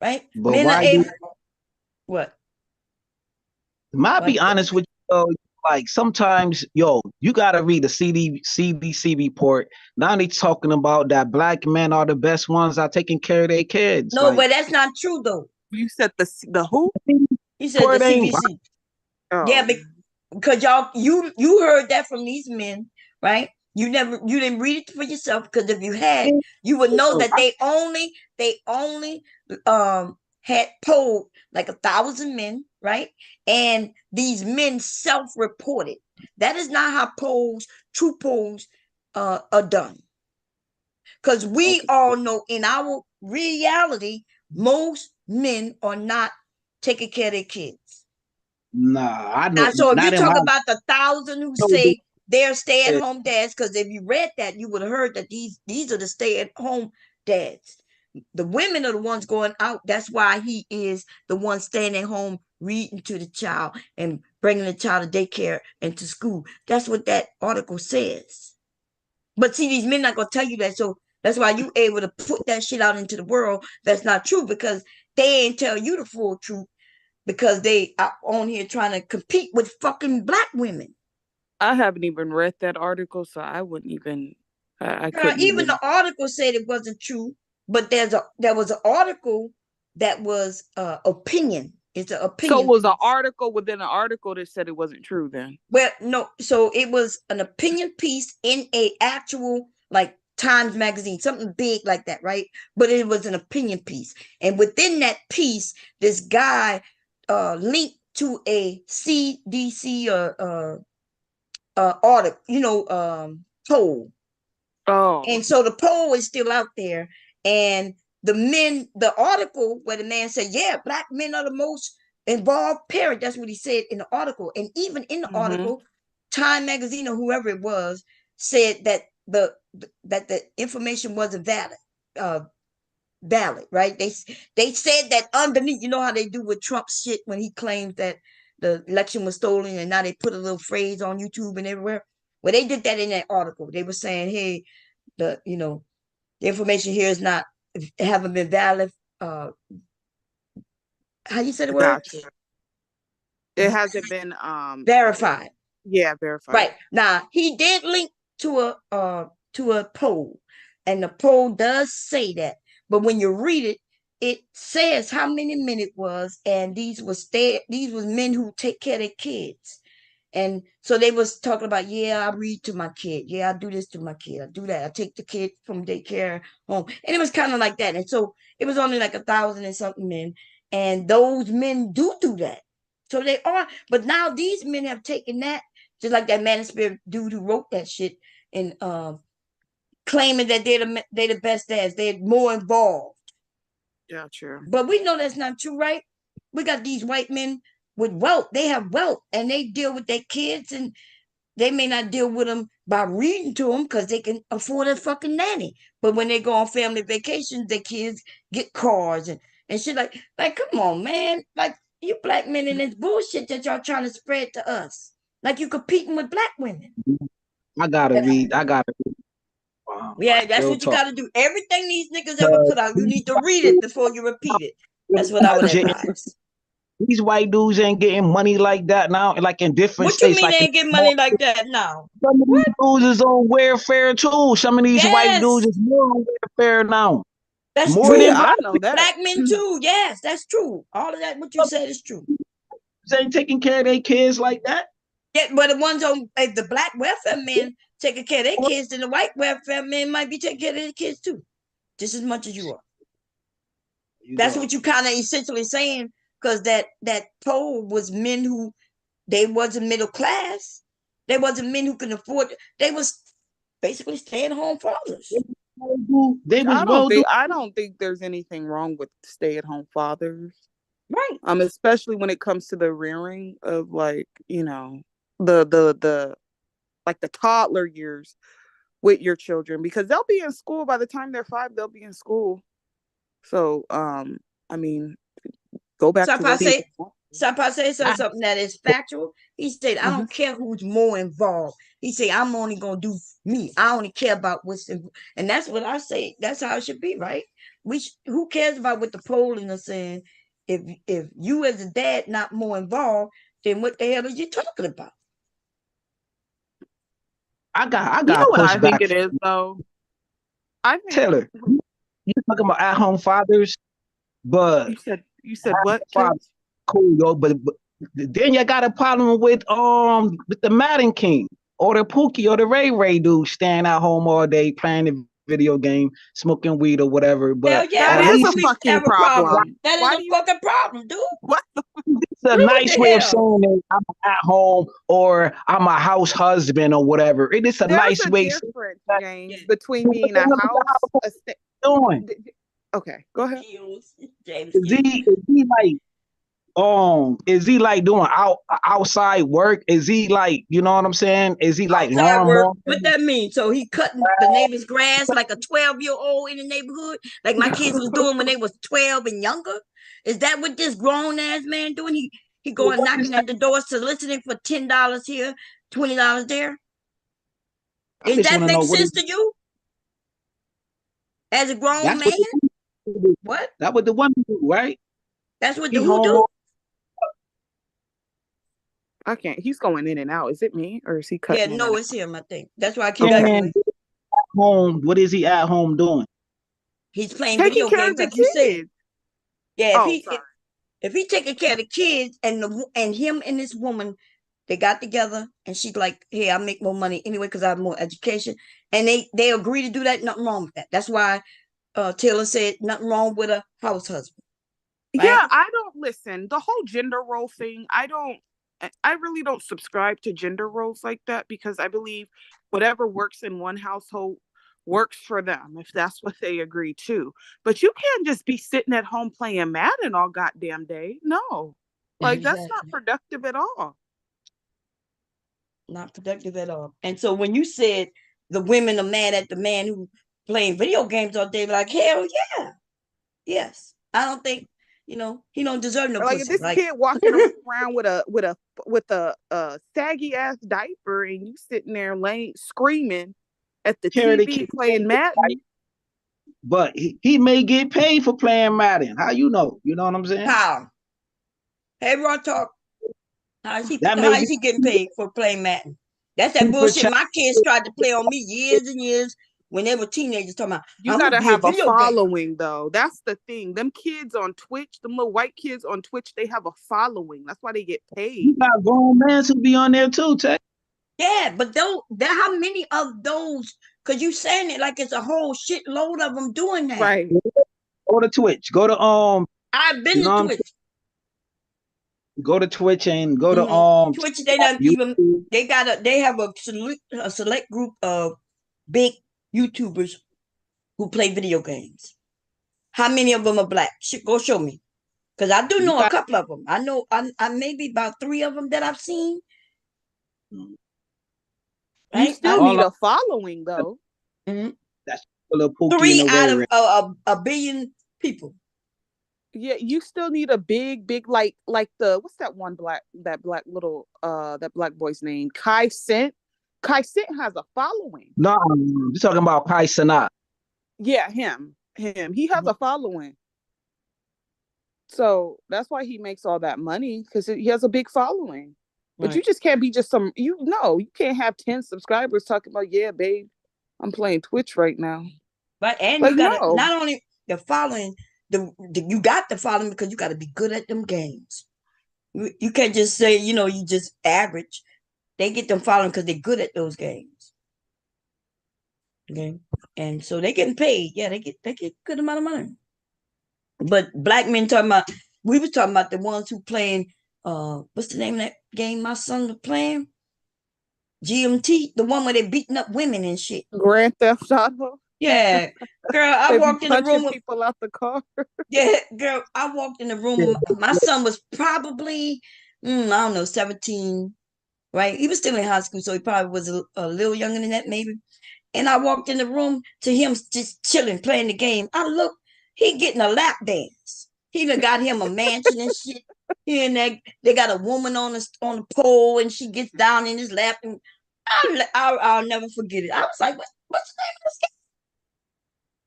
S1: right?
S17: But
S1: Men are able. What?
S17: Might be honest with you, like sometimes, you gotta read the CDC report. Now they talking about that black men are the best ones at taking care of their kids.
S1: No, but that's not true though.
S3: You said the who?
S1: He said the CDC.
S3: Oh.
S1: Yeah, because y'all you heard that from these men, right? You didn't read it for yourself, because if you had, you would know that they only had polled like 1,000 men, right? And these men self-reported. That is not how true polls are done. Because we all know in our reality, most men are not taking care of their kids.
S17: Nah, I know.
S1: So if you talk about the 1,000 who say they're stay-at-home dads, because if you read that, you would have heard that these are the stay-at-home dads. The women are the ones going out. That's why he is the one staying at home, reading to the child and bringing the child to daycare and to school. That's what that article says. But see, these men not gonna tell you that. So that's why you able to put that shit out into the world. That's not true, because they ain't tell you the full truth, because they are on here trying to compete with fucking black women.
S3: I haven't even read that article, so I wouldn't even. I couldn't
S1: even the article said it wasn't true, but there was an article that was opinion. It's an opinion.
S3: So it was an article within an article that said it wasn't true then?
S1: Well, no. So it was an opinion piece in a actual like Times magazine, something big like that, right? But it was an opinion piece. And within that piece, this guy linked to a CDC article, poll.
S3: Oh.
S1: And so the poll is still out there. And the article where the man said, yeah, black men are the most involved parent. That's what he said in the article. And even in the article, Time magazine or whoever it was said that the information wasn't valid, right? They said that underneath, you know how they do with Trump shit when he claims that the election was stolen, and now they put a little phrase on YouTube and everywhere. Well, they did that in that article. They were saying, hey, the information here is not haven't been valid. How you say the word?
S3: Gotcha. It hasn't been
S1: verified.
S3: Yeah, verified.
S1: Right. Now he did link to a poll, and the poll does say that. But when you read it, it says how many men it was, and these was men who take care of their kids. And so they was talking about, yeah, I read to my kid. Yeah, I do this to my kid. I do that. I take the kid from daycare home. And it was kind of like that. And so it was only like 1,000 and something men. And those men do that. So they are. But now these men have taken that, just like that Man of Spirit dude who wrote that shit, and claiming that they're the best dads. They're more involved.
S3: Yeah, true.
S1: But we know that's not true, right? We got these white men with wealth. They have wealth, and they deal with their kids, and they may not deal with them by reading to them because they can afford a fucking nanny. But when they go on family vacations, their kids get cars and shit like, come on, man. Like, you black men in this bullshit that y'all trying to spread to us. Like, you competing with black women.
S17: I gotta read.
S1: Yeah, that's what you got to do. Everything these niggas ever put out, you need to read it before you repeat it. That's what I would advise.
S17: These white dudes ain't getting money like that now, like in different
S1: What you
S17: states.
S1: mean
S17: Like
S1: they ain't getting money like that now?
S17: some of these dudes is on welfare too. Some of these white dudes is more on welfare now.
S1: That's
S17: more
S1: true.
S17: than
S3: I know that.
S1: Black men too. Yes, that's true. All of that, what you said is true.
S17: They ain't taking care of their kids like that.
S1: Yeah, but the ones on the black welfare men taking care of their kids, then the white welfare men might be taking care of their kids too, just as much as you are. That's what you kind of essentially saying, because that poll was men who they wasn't middle class. They wasn't men who could afford. They was basically stay-at-home fathers.
S17: They was
S3: I don't think there's anything wrong with stay-at-home fathers.
S1: Right.
S3: Especially when it comes to the rearing of, like, you know, the like the toddler years with your children, because they'll be in school by the time they're 5. They'll be in school. So, I mean, go back to what
S1: Sapase said something that is factual. He said, I don't care who's more involved. He said, I'm only going to do me. I only care about what's involved. And that's what I say. That's how it should be, right? Who cares about what the polling is saying? If you as a dad not more involved, then what the hell are you talking about?
S17: I got
S3: you know what I think
S17: pushback.
S3: it is, though? I think
S17: Taylor, you talking about at-home fathers, but
S3: you said what?
S17: Fathers, cool, yo, but then you got a problem with the Madden King or the Pookie or the Ray Ray dude staying at home all day playing the video game, smoking weed or whatever. But
S1: hell yeah,
S3: that is a fucking problem.
S1: That is a fucking problem, dude.
S3: What?
S17: It's a nice way of saying that I'm at home or I'm a house husband or whatever. It is a nice way.
S3: There's a difference, James, between being a house.
S17: Doing.
S3: Okay, go ahead.
S17: Is he like doing outside work? Is he like, you know what I'm saying? Is he like
S1: outside work? What that mean? So he cutting the neighbor's grass like a 12-year-old in the neighborhood, like my kids was doing when they was 12 and younger? Is that what this grown ass man doing? He going knocking at the doors, soliciting for $10 here, $20 there? Does that make sense to you? As a grown man? What?
S17: That's what the women do, right?
S1: That's what the who do?
S3: I can't. He's going in and out. Is it me or is he cutting?
S1: Yeah, no, it's him, I think. That's why I keep asking.
S17: Home. What is he at home doing?
S1: He's playing video games, like you said. Yeah, if he taking care of the kids and him and this woman, they got together and she's like, hey, I make more money anyway because I have more education. And they agree to do that. Nothing wrong with that. That's why Taylor said nothing wrong with a house husband.
S3: Right? Yeah, I don't listen. The whole gender role thing, I really don't subscribe to gender roles like that, because I believe whatever works in one household works for them, if that's what they agree to. But you can't just be sitting at home playing Madden all goddamn day. No. Like, that's not productive at all.
S1: Not productive at all. And so when you said the women are mad at the man who playing video games all day, like, hell yeah. Yes. I don't think, he don't deserve no
S3: like
S1: pussy.
S3: If this kid walking around with a saggy ass diaper and you sitting there screaming at the TV playing Madden.
S17: But he may get paid for playing Madden. How you know? You know what I'm saying?
S1: How? Hey, Raw Talk. How is he getting paid for playing Madden? That's that bullshit my kids tried to play on me years and years when they were teenagers talking about,
S3: You
S1: I'm
S3: gotta
S1: gonna be a
S3: have a
S1: video game.
S3: following though. That's the thing. Them kids on Twitch, them little white kids on Twitch, they have a following. That's why they get paid.
S17: You got grown men who be on there too, Tay.
S1: Yeah, but how many of those? Because you saying it like it's a whole shitload of them doing that.
S3: Right.
S17: Go to Twitch. Go to
S1: I've been
S17: you
S1: to
S17: know
S1: Twitch.
S17: Go to Twitch and go to
S1: Twitch. They don't even. They have a select group of big YouTubers who play video games. How many of them are black? Go show me, because I do know a couple of them. I know I maybe about 3 of them that I've seen.
S3: Right? You still need a following though.
S17: That's a little pookie
S1: 3 out of a billion people.
S3: Yeah, you still need a big like the what's that one black little that black boy's name? Kai Cent. Kai Cent has a following.
S17: No, you're talking about Kai Cenat.
S3: Yeah, him. He has a following. So that's why he makes all that money, because he has a big following. But you just can't be just you can't have 10 subscribers talking about, yeah, babe, I'm playing Twitch right now.
S1: But and like, you gotta not only the following, you got the following because you gotta be good at them games. You can't just say, you just average. They get them following because they're good at those games. Okay. And so they getting paid. Yeah, they get good amount of money. But black men we was talking about the ones who playing what's the name of that game my son was playing? GMT, the one where they beating up women and shit.
S3: Grand Theft Auto.
S1: Yeah, girl, I walked in the room with
S3: people out the car.
S1: Yeah, girl, I walked in the room. My son was probably, I don't know, 17, right? He was still in high school, so he probably was a little younger than that, maybe. And I walked in the room to him just chilling, playing the game. I look, he getting a lap dance. He done got him a mansion and shit. Here and there, they got a woman on the pole, and she gets down in his lap, and I'll never forget it. I was like, what's the name of this game?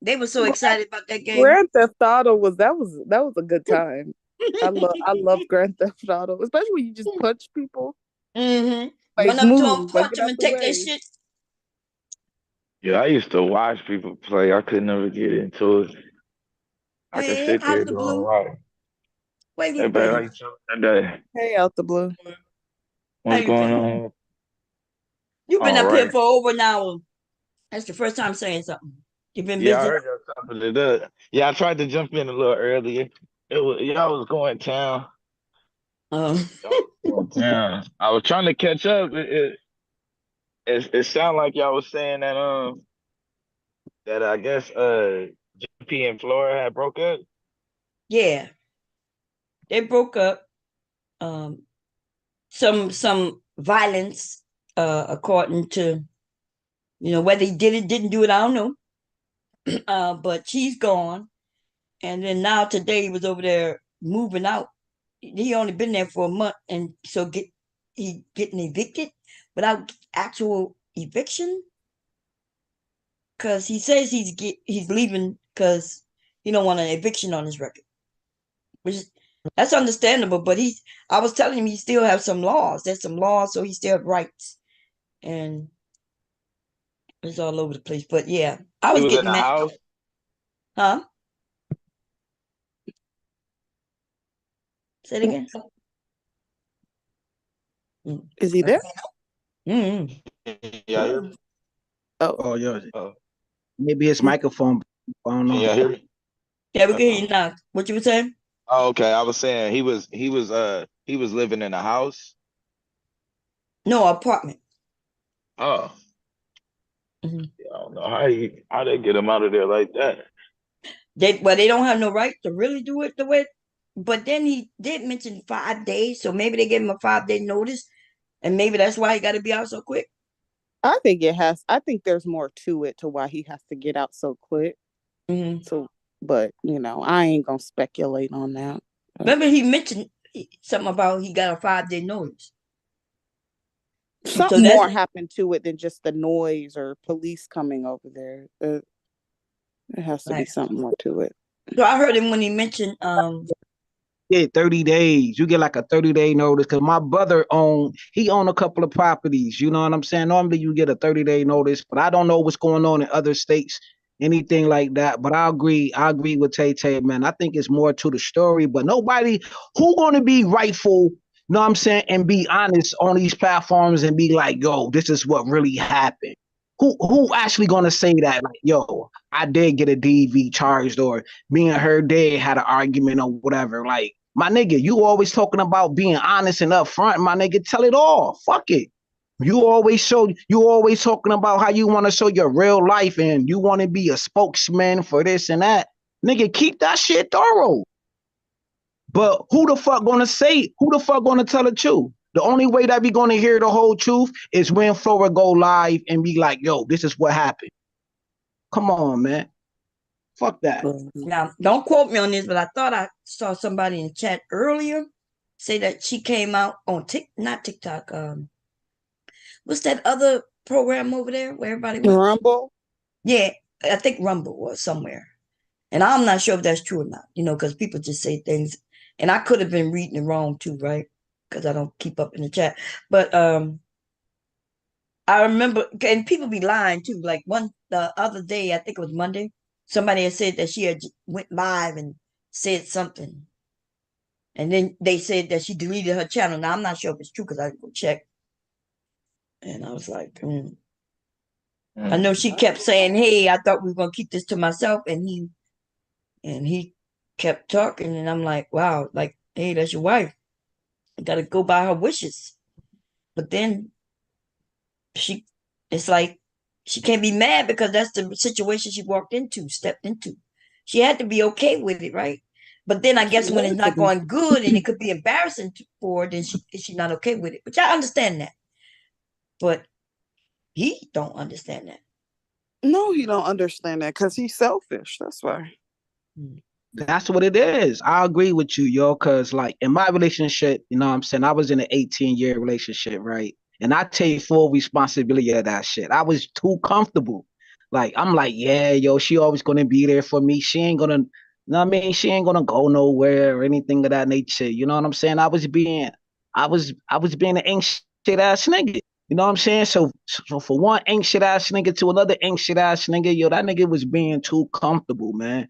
S1: They were so excited about that game.
S3: Grand Theft Auto was a good time. I love Grand Theft Auto, especially when you just punch people.
S1: Like,
S3: run
S1: up to them, punch them, and take their shit.
S20: Yeah, I used to watch people play. I could never get into it. I could sit there doing right.
S1: Wait,
S20: hey, babe, how you doing today?
S3: Hey, out the blue.
S20: What's going on?
S1: You've been up here for over an hour. That's the first time saying something. You've been busy.
S20: Yeah, I heard y'all talking to that. Yeah, I tried to jump in a little earlier. Y'all was going town. I was trying to catch up. It sounded like y'all was saying that I guess JP and Flora had broke up.
S1: Yeah, they broke up. Some violence, according to whether he did it, didn't do it, I don't know. But she's gone, and then now today he was over there moving out. He only been there for a month, and so he getting evicted without actual eviction, because he says he's leaving because he don't want an eviction on his record, which that's understandable. But I was telling him he still have some laws. There's some laws, so he still have rights, and it's all over the place. But yeah, I was getting mad.
S20: House?
S1: Huh? Say it again.
S3: Is he there?
S20: Yeah.
S17: Oh, yeah. Maybe his microphone. I don't know.
S20: Yeah, hear me?
S1: Yeah, we can hear you now. What you were saying?
S20: Oh, okay. I was saying he was living in a house.
S1: No, apartment.
S20: Oh. Yeah, I don't know how they get him out of there like that.
S1: They don't have no right to really do it the way. But then he did mention 5 days, so maybe they gave him a 5-day notice, and maybe that's why he got to be out so quick.
S3: I think there's more to it to why he has to get out so quick. So, but I ain't gonna speculate on that.
S1: Remember, he mentioned something about he got a 5-day notice.
S3: Something more happened to it than just the noise or police coming over there. There has to be something more to it.
S1: So I heard him when he mentioned
S17: get 30 days. You get like a 30-day notice. Cause my brother owned a couple of properties. You know what I'm saying? Normally you get a 30-day notice, but I don't know what's going on in other states, anything like that. But I agree with Tay Tay, man. I think it's more to the story, but nobody who gonna be rightful, you know what I'm saying, and be honest on these platforms and be like, yo, this is what really happened. Who actually gonna say that? Like, yo, I did get a DV charged, or me and her did had an argument or whatever. Like, my nigga, you always talking about being honest and upfront, my nigga. Tell it all. Fuck it. You always talking about how you want to show your real life and you want to be a spokesman for this and that. Nigga, keep that shit thorough. But who the fuck gonna tell the truth? The only way that we gonna hear the whole truth is when Flora go live and be like, yo, this is what happened. Come on, man. Fuck that.
S1: Now, don't quote me on this, but I thought I saw somebody in the chat earlier say that she came out on not TikTok. What's that other program over there where everybody went?
S3: Rumble.
S1: Yeah, I think Rumble or somewhere. And I'm not sure if that's true or not, because people just say things, and I could have been reading it wrong too, right? Because I don't keep up in the chat. But I remember, and people be lying too. Like the other day, I think it was Monday, somebody had said that she had went live and said something, and then they said that she deleted her channel. Now I'm not sure if it's true because I didn't go check, and I was like, I know she kept saying, "Hey, I thought we were gonna keep this to myself," and he kept talking, and I'm like, wow, like, hey, that's your wife. You gotta go by her wishes. But then it's like she can't be mad because that's the situation she stepped into. She had to be okay with it, right? But then I guess when it's not going good and it could be embarrassing for her, then she's not okay with it. But I understand that. But he don't understand that.
S3: No, he don't understand that because he's selfish. That's why.
S17: That's what it is. I agree with you, yo, because like in my relationship, you know what I'm saying? I was in an 18-year relationship, right? And I take full responsibility of that shit. I was too comfortable. Like, I'm like, yeah, yo, she always gonna be there for me. She ain't gonna, you know what I mean? She ain't gonna go nowhere or anything of that nature. You know what I'm saying? I was being an anxious ass nigga. You know what I'm saying? So for one anxious ass nigga to another anxious ass nigga, yo, that nigga was being too comfortable, man.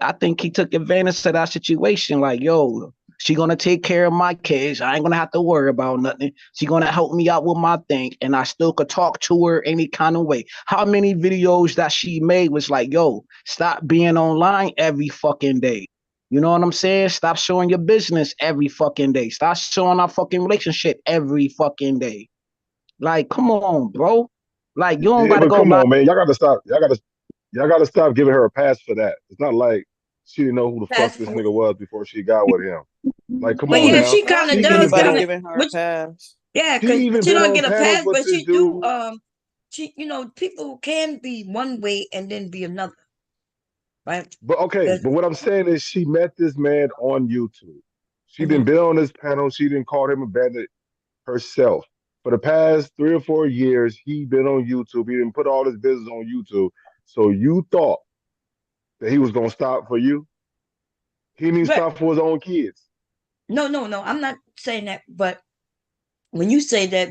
S17: I think he took advantage of that situation. Like, yo, she gonna take care of my kids. I ain't gonna have to worry about nothing. She gonna help me out with my thing, and I still could talk to her any kind of way. How many videos that she made was like, yo, stop being online every fucking day. You know what I'm saying? Stop showing your business every fucking day. Stop showing our fucking relationship every fucking day. Like, come on, bro. Like, you don't
S16: Yeah,
S17: gotta
S16: but
S17: go
S16: come
S17: live.
S16: on, man. Y'all gotta stop giving her a pass for that. It's not like she didn't know who the fuck this nigga was before she got with him. Like, come
S1: But
S16: on
S1: yeah,
S16: now.
S1: she kind
S16: She
S1: of
S16: even
S1: does
S16: been
S1: kind
S16: on
S1: of,
S3: giving her a
S1: which
S3: pass.
S1: yeah,
S16: she
S1: because
S16: even
S1: she
S16: been
S1: don't
S16: on
S1: get a
S16: panels
S1: pass,
S16: with
S1: but
S16: this
S1: she do.
S16: dude.
S1: People can be one way and then be another, right?
S16: But okay, but what I'm saying is she met this man on YouTube. She didn't been on this panel, she didn't call him a bandit herself. For the past 3 or 4 years, he been on YouTube. He didn't put all his business on YouTube. So you thought that he was gonna stop for you? He didn't even
S1: But
S16: stop for his own kids.
S1: no, I'm not saying that. But when you say that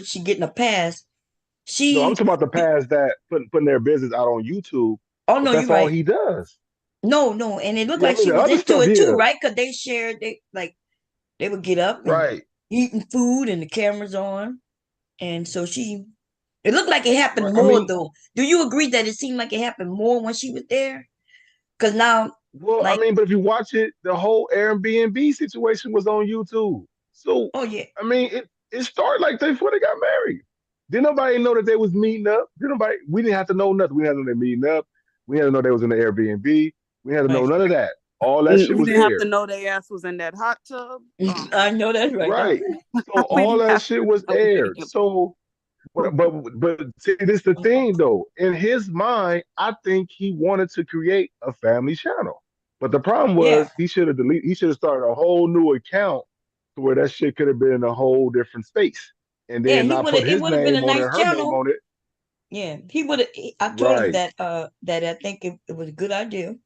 S1: she getting a pass,
S16: No, I'm
S1: she.
S16: talking about the past that putting their business out on YouTube,
S1: Oh
S16: but
S1: no, you're
S16: that's all
S1: right.
S16: he does.
S1: No, and it looked
S16: Yeah, I
S1: like
S16: mean
S1: she
S16: the
S1: was
S16: other
S1: into
S16: stuff,
S1: it too,
S16: yeah.
S1: right? Because they shared, they would get up and
S16: Right.
S1: eating food and the cameras on, and so she. It looked like it happened
S16: Right. I
S1: more
S16: mean,
S1: though. Do you agree that it seemed like it happened more when she was there? Because now,
S16: well, I
S1: like,
S16: mean, but if you watch it, the whole Airbnb situation was on YouTube. So
S1: oh yeah,
S16: I mean, it started like that before they got married. Didn't nobody know that they was meeting up? Didn't nobody? We didn't have to know nothing. We didn't have to know they meeting up. We had to know they was in the Airbnb. We had to know
S1: right.
S16: none of that. All that shit
S3: We
S16: was
S3: didn't have to
S16: aired.
S3: know their ass was in that hot tub.
S1: I know that's right.
S16: Right. So
S3: We
S16: all
S3: didn't
S16: that
S3: have
S16: shit
S3: to
S16: was
S3: know
S16: aired. So but see, this the thing though. In his mind, I think he wanted to create a family channel. But the problem
S1: Yeah,
S16: was he should have deleted. He should have started a whole new account to where that shit could have been in a whole different space, and
S1: yeah.
S16: then not put
S1: It
S16: his
S1: would have been a
S16: name on it,
S1: nice
S16: her name
S1: channel.
S16: on it.
S1: Yeah, he would have. I told him
S16: Right.
S1: that I think it was a good idea,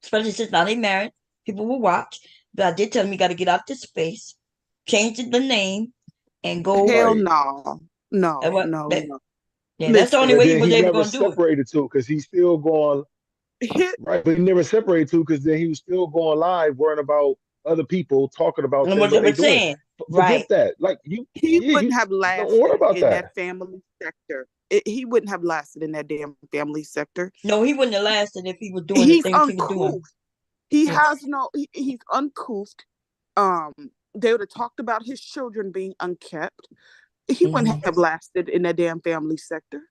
S1: especially since now they married. People will watch. But I did tell him he got to get out this space, change the name, and go.
S3: Hell
S2: Right.
S3: no. No, no, no.
S1: Yeah, that's the only
S3: Listen,
S2: But
S1: way he
S2: then
S1: was
S2: he
S1: ever
S2: never
S1: going to do it.
S2: separated too, because he's still going right. But he never separated too, because then he was still going live, worrying about other people talking about
S1: And
S2: them,
S1: what
S2: what
S1: I
S2: they
S1: was
S2: doing.
S1: saying,
S2: Forget
S1: right?
S2: that. Like you,
S3: he
S2: yeah,
S3: wouldn't
S2: you
S3: have
S2: don't worry
S3: lasted
S2: about
S3: in
S2: that.
S3: that family sector. He wouldn't have lasted in that damn family sector.
S1: No, he wouldn't have lasted if he was doing the
S3: He's
S1: things he was doing.
S3: uncouth. He has no. He's uncouth. They would have talked about his children being unkept. He wouldn't have lasted in that damn family sector.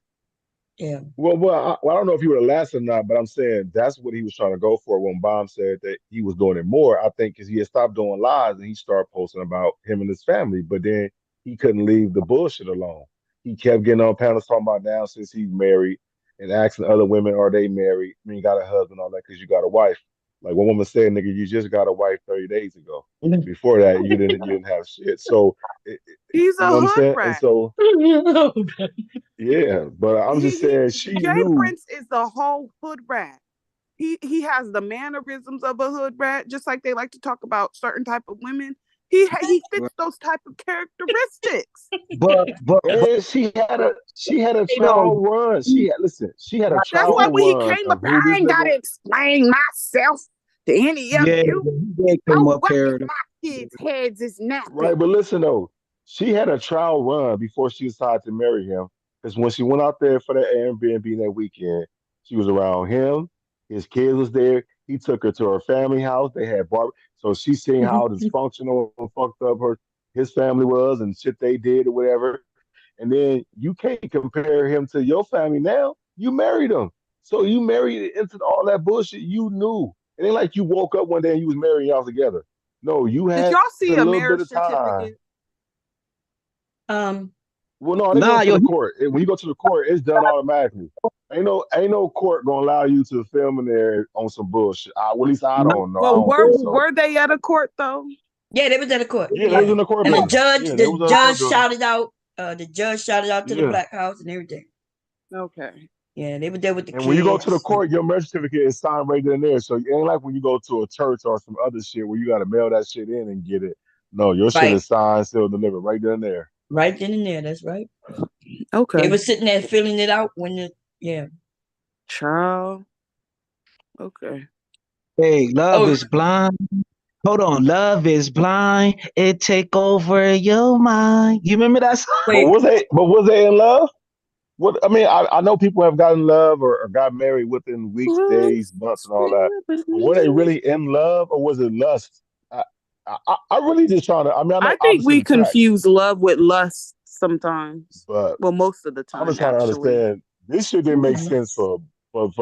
S1: Yeah.
S2: Well, I don't know if he would have lasted or not, but I'm saying that's what he was trying to go for when Bomb said that he was doing it more. I think because he had stopped doing lives and he started posting about him and his family, but then he couldn't leave the bullshit alone. He kept getting on panels talking about now since he's married and asking other women, are they married? I mean, you got a husband, all that, because you got a wife. Like one woman said, nigga, you just got a wife 30 days ago. Before that, you didn't have shit. So,
S3: He's
S2: you
S3: a
S2: know what I'm
S3: hood
S2: saying? And
S3: rat.
S2: so, yeah, but I'm just saying she
S3: Jay
S2: knew.
S3: Prince is the whole hood rat. He has the mannerisms of a hood rat, just like they like to talk about certain type of women. He fits those type of characteristics.
S2: And she had a
S17: you know,
S2: trial run. She had a
S3: That's why
S2: trial
S3: when he
S2: run
S3: came up
S2: of
S3: here,
S2: who
S3: I
S2: this
S3: ain't
S2: nigga.
S3: gotta explain myself to any of
S17: yeah,
S3: you.
S17: they came
S3: Go
S17: up
S3: work
S17: here.
S3: if my kids' heads is
S2: Right,
S3: nappy.
S2: but listen though, she had a trial run before she decided to marry him. Because when she went out there for that Airbnb that weekend, she was around him. His kids was there. He took her to her family house. They had bar. So she seen how dysfunctional and fucked up his family was and shit they did or whatever. And then you can't compare him to your family now. You married him. So you married into all that bullshit you knew. It ain't like you woke up one day and you was married y'all together. No, you
S3: Did
S2: had
S3: y'all
S2: a
S3: see a
S2: little bit
S3: marriage
S2: of time.
S3: certificate?
S2: Well, no, they go
S17: Nah,
S2: to
S17: yo,
S2: the court. When you go to the court, it's done automatically. Ain't no court gonna allow you to film in there on some bullshit. Well, at least I don't know. I
S3: Well,
S2: don't think so.
S3: were they at a court though?
S1: Yeah, they was at the court.
S2: Yeah, they was
S1: Yeah,
S2: in the court
S1: and the
S2: building.
S1: judge,
S2: Yeah, they
S1: the
S2: was in the
S1: judge
S2: court building.
S1: shouted out. The judge shouted out to the
S2: Yeah.
S1: Black House and everything.
S3: Okay.
S1: Yeah, they were there with the
S2: And when you go to the
S1: kids.
S2: court, your marriage certificate is signed right then and there. So it ain't like when you go to a church or some other shit where you got to mail that shit in and get it. No, your shit
S1: Right,
S2: is signed, sealed, delivered right then and there.
S1: right then and there. That's right. They
S3: Okay.
S1: were sitting there filling it out when yeah.
S3: Child. Okay.
S17: hey, love
S1: Oh,
S17: is blind. Hold on, love is blind. It take over your mind. You remember that song?
S2: But
S1: wait.
S2: was they in love? What I mean, I know people have gotten in love or got married within weeks, days, months, and all that. But were they really in love or was it lust? I really just trying to. I mean, I know
S3: I think
S2: obviously
S3: we
S2: the track,
S3: confuse love with lust sometimes.
S2: but
S3: Well, most of the
S2: I'm just
S3: time,
S2: trying to
S3: actually.
S2: understand. This shit didn't make sense
S3: Because
S2: for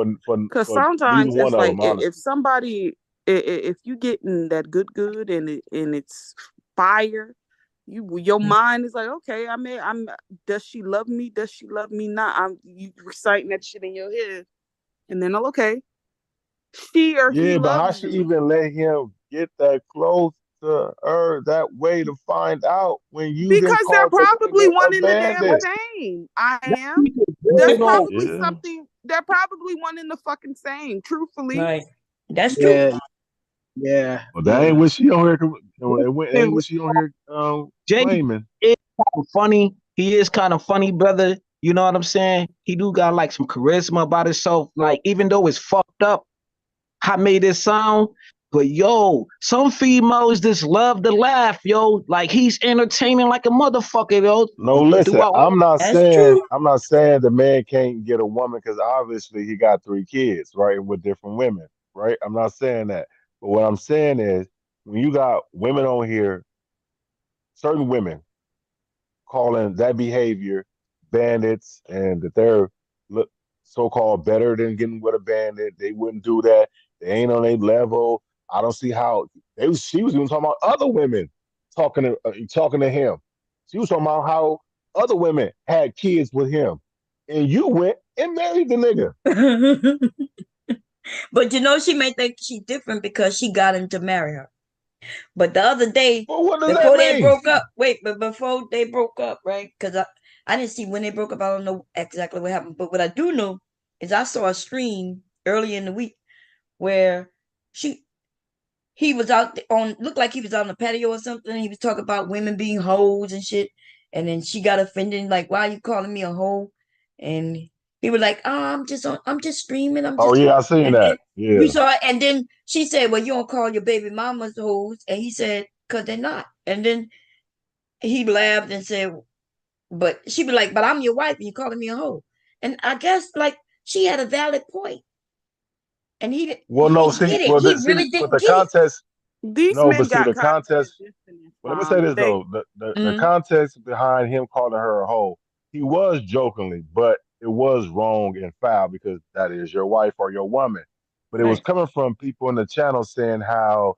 S2: neither
S3: sometimes
S2: one
S3: it's
S2: of
S3: like
S2: them,
S3: if
S2: honestly.
S3: somebody, if you getting that good and it's fire, your mind is like, okay, I'm. Does she love me? Does she love me not? I'm you reciting that shit in your head, and then okay, she or he
S2: Yeah, but how
S3: loves
S2: she
S3: you
S2: even let him get that close to her that way to find out when you then
S3: because they're
S2: called the
S3: probably
S2: nigga a
S3: one in the damn
S2: bandit?
S3: same. I am. There's
S17: No.
S3: probably
S2: Yeah.
S3: something. They're probably one in the fucking same. Truthfully,
S1: Right. That's true.
S17: Yeah, yeah,
S2: Well, that ain't
S17: yeah.
S2: what she on here. It ain't what she on here
S17: Jay
S2: claiming.
S17: is kind of funny. He is kind of funny, brother. You know what I'm saying? He do got like some charisma about himself. Like even though it's fucked up, how made it sound. But yo, some females just love to laugh, yo. Like he's entertaining like a motherfucker, yo.
S2: No, listen,
S17: Throughout.
S1: That's true.
S2: I'm not saying the man can't get a woman because obviously he got 3 kids, right, with different women, right? I'm not saying that. But what I'm saying is when you got women on here, certain women calling that behavior bandits and that they're look so-called better than getting with a bandit. They wouldn't do that. They ain't on a level. I don't see how she was even talking about other women talking to him. She was talking about how other women had kids with him. And you went and married the nigga.
S1: But she may think she's different because she got him to marry her. But the other day,
S2: Well, what does that
S1: before they
S2: mean?
S1: broke up, but before they broke up, right? Because I didn't see when they broke up. I don't know exactly what happened. But what I do know is I saw a stream early in the week where she he was out on, looked like he was on the patio or something. He was talking about women being hoes and shit. And then she got offended, like, why are you calling me a hoe? And he was like, oh, I'm just streaming. I'm
S16: Oh
S1: just,
S16: yeah, I seen
S1: and
S16: that.
S1: then
S16: Yeah.
S1: you saw it. And then she said, well, you don't call your baby mamas hoes. And he said, because they're not. And then he laughed and said, but she was like, but I'm your wife and you're calling me a hoe. And I guess like she had a valid point. And
S16: Well,
S1: he
S16: no,
S1: didn't
S16: see,
S1: get it. He
S16: see,
S1: really
S16: but
S1: didn't
S16: the
S1: get it.
S16: context.
S3: These
S16: No,
S3: men
S16: but see,
S3: got
S16: the
S3: cognitive
S16: context.
S3: dissonance,
S16: Well, let me say this
S3: They
S16: though: the context behind him calling her a hoe, he was jokingly, but it was wrong and foul because that is your wife or your woman. But it was
S1: Right.
S16: coming from people in the channel saying how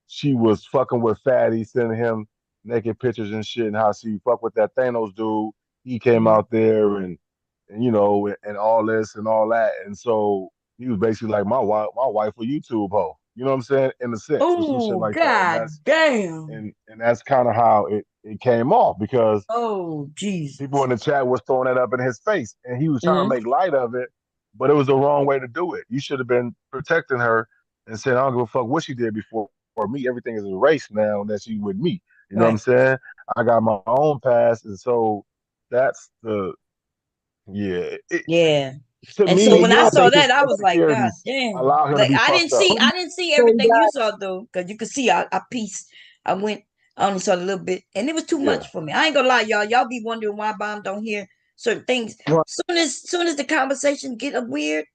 S16: she was fucking with Fatty, sending him naked pictures and shit, and how she fucked with that Thanos dude. He came out there and you know and all this and all that, and so he was basically like my wife a YouTube hoe. You know what I'm saying? In a sense, or some shit
S1: Oh,
S16: like that,
S1: God damn.
S16: and that's kind of how it came off because
S1: Oh,
S16: people
S1: Jesus.
S16: in the chat was throwing that up in his face, and he was trying to
S1: Mm-hmm.
S16: make light of it, but it was the wrong way to do it. You should have been protecting her and saying, "I don't give a fuck what she did before for me. Everything is erased now that she's with me." You know what I'm
S1: Right.
S16: saying? I got my own past, and so that's the yeah.
S1: Yeah.
S16: To
S1: And so
S16: me,
S17: Hey,
S1: when I
S16: I
S17: yo,
S1: saw
S16: think his
S1: that, I was like, God
S16: insecurities
S1: damn.
S16: allow him to
S1: Like
S16: be
S1: I didn't
S16: fucked up.
S1: see, I didn't see everything you saw though, because you could see I pieced. I went, I only saw a little bit, and it was too
S16: Yeah.
S1: much for me. I ain't gonna lie, y'all. Y'all be wondering why Bomb don't hear certain things.
S17: right.
S1: Soon as the conversation get up weird,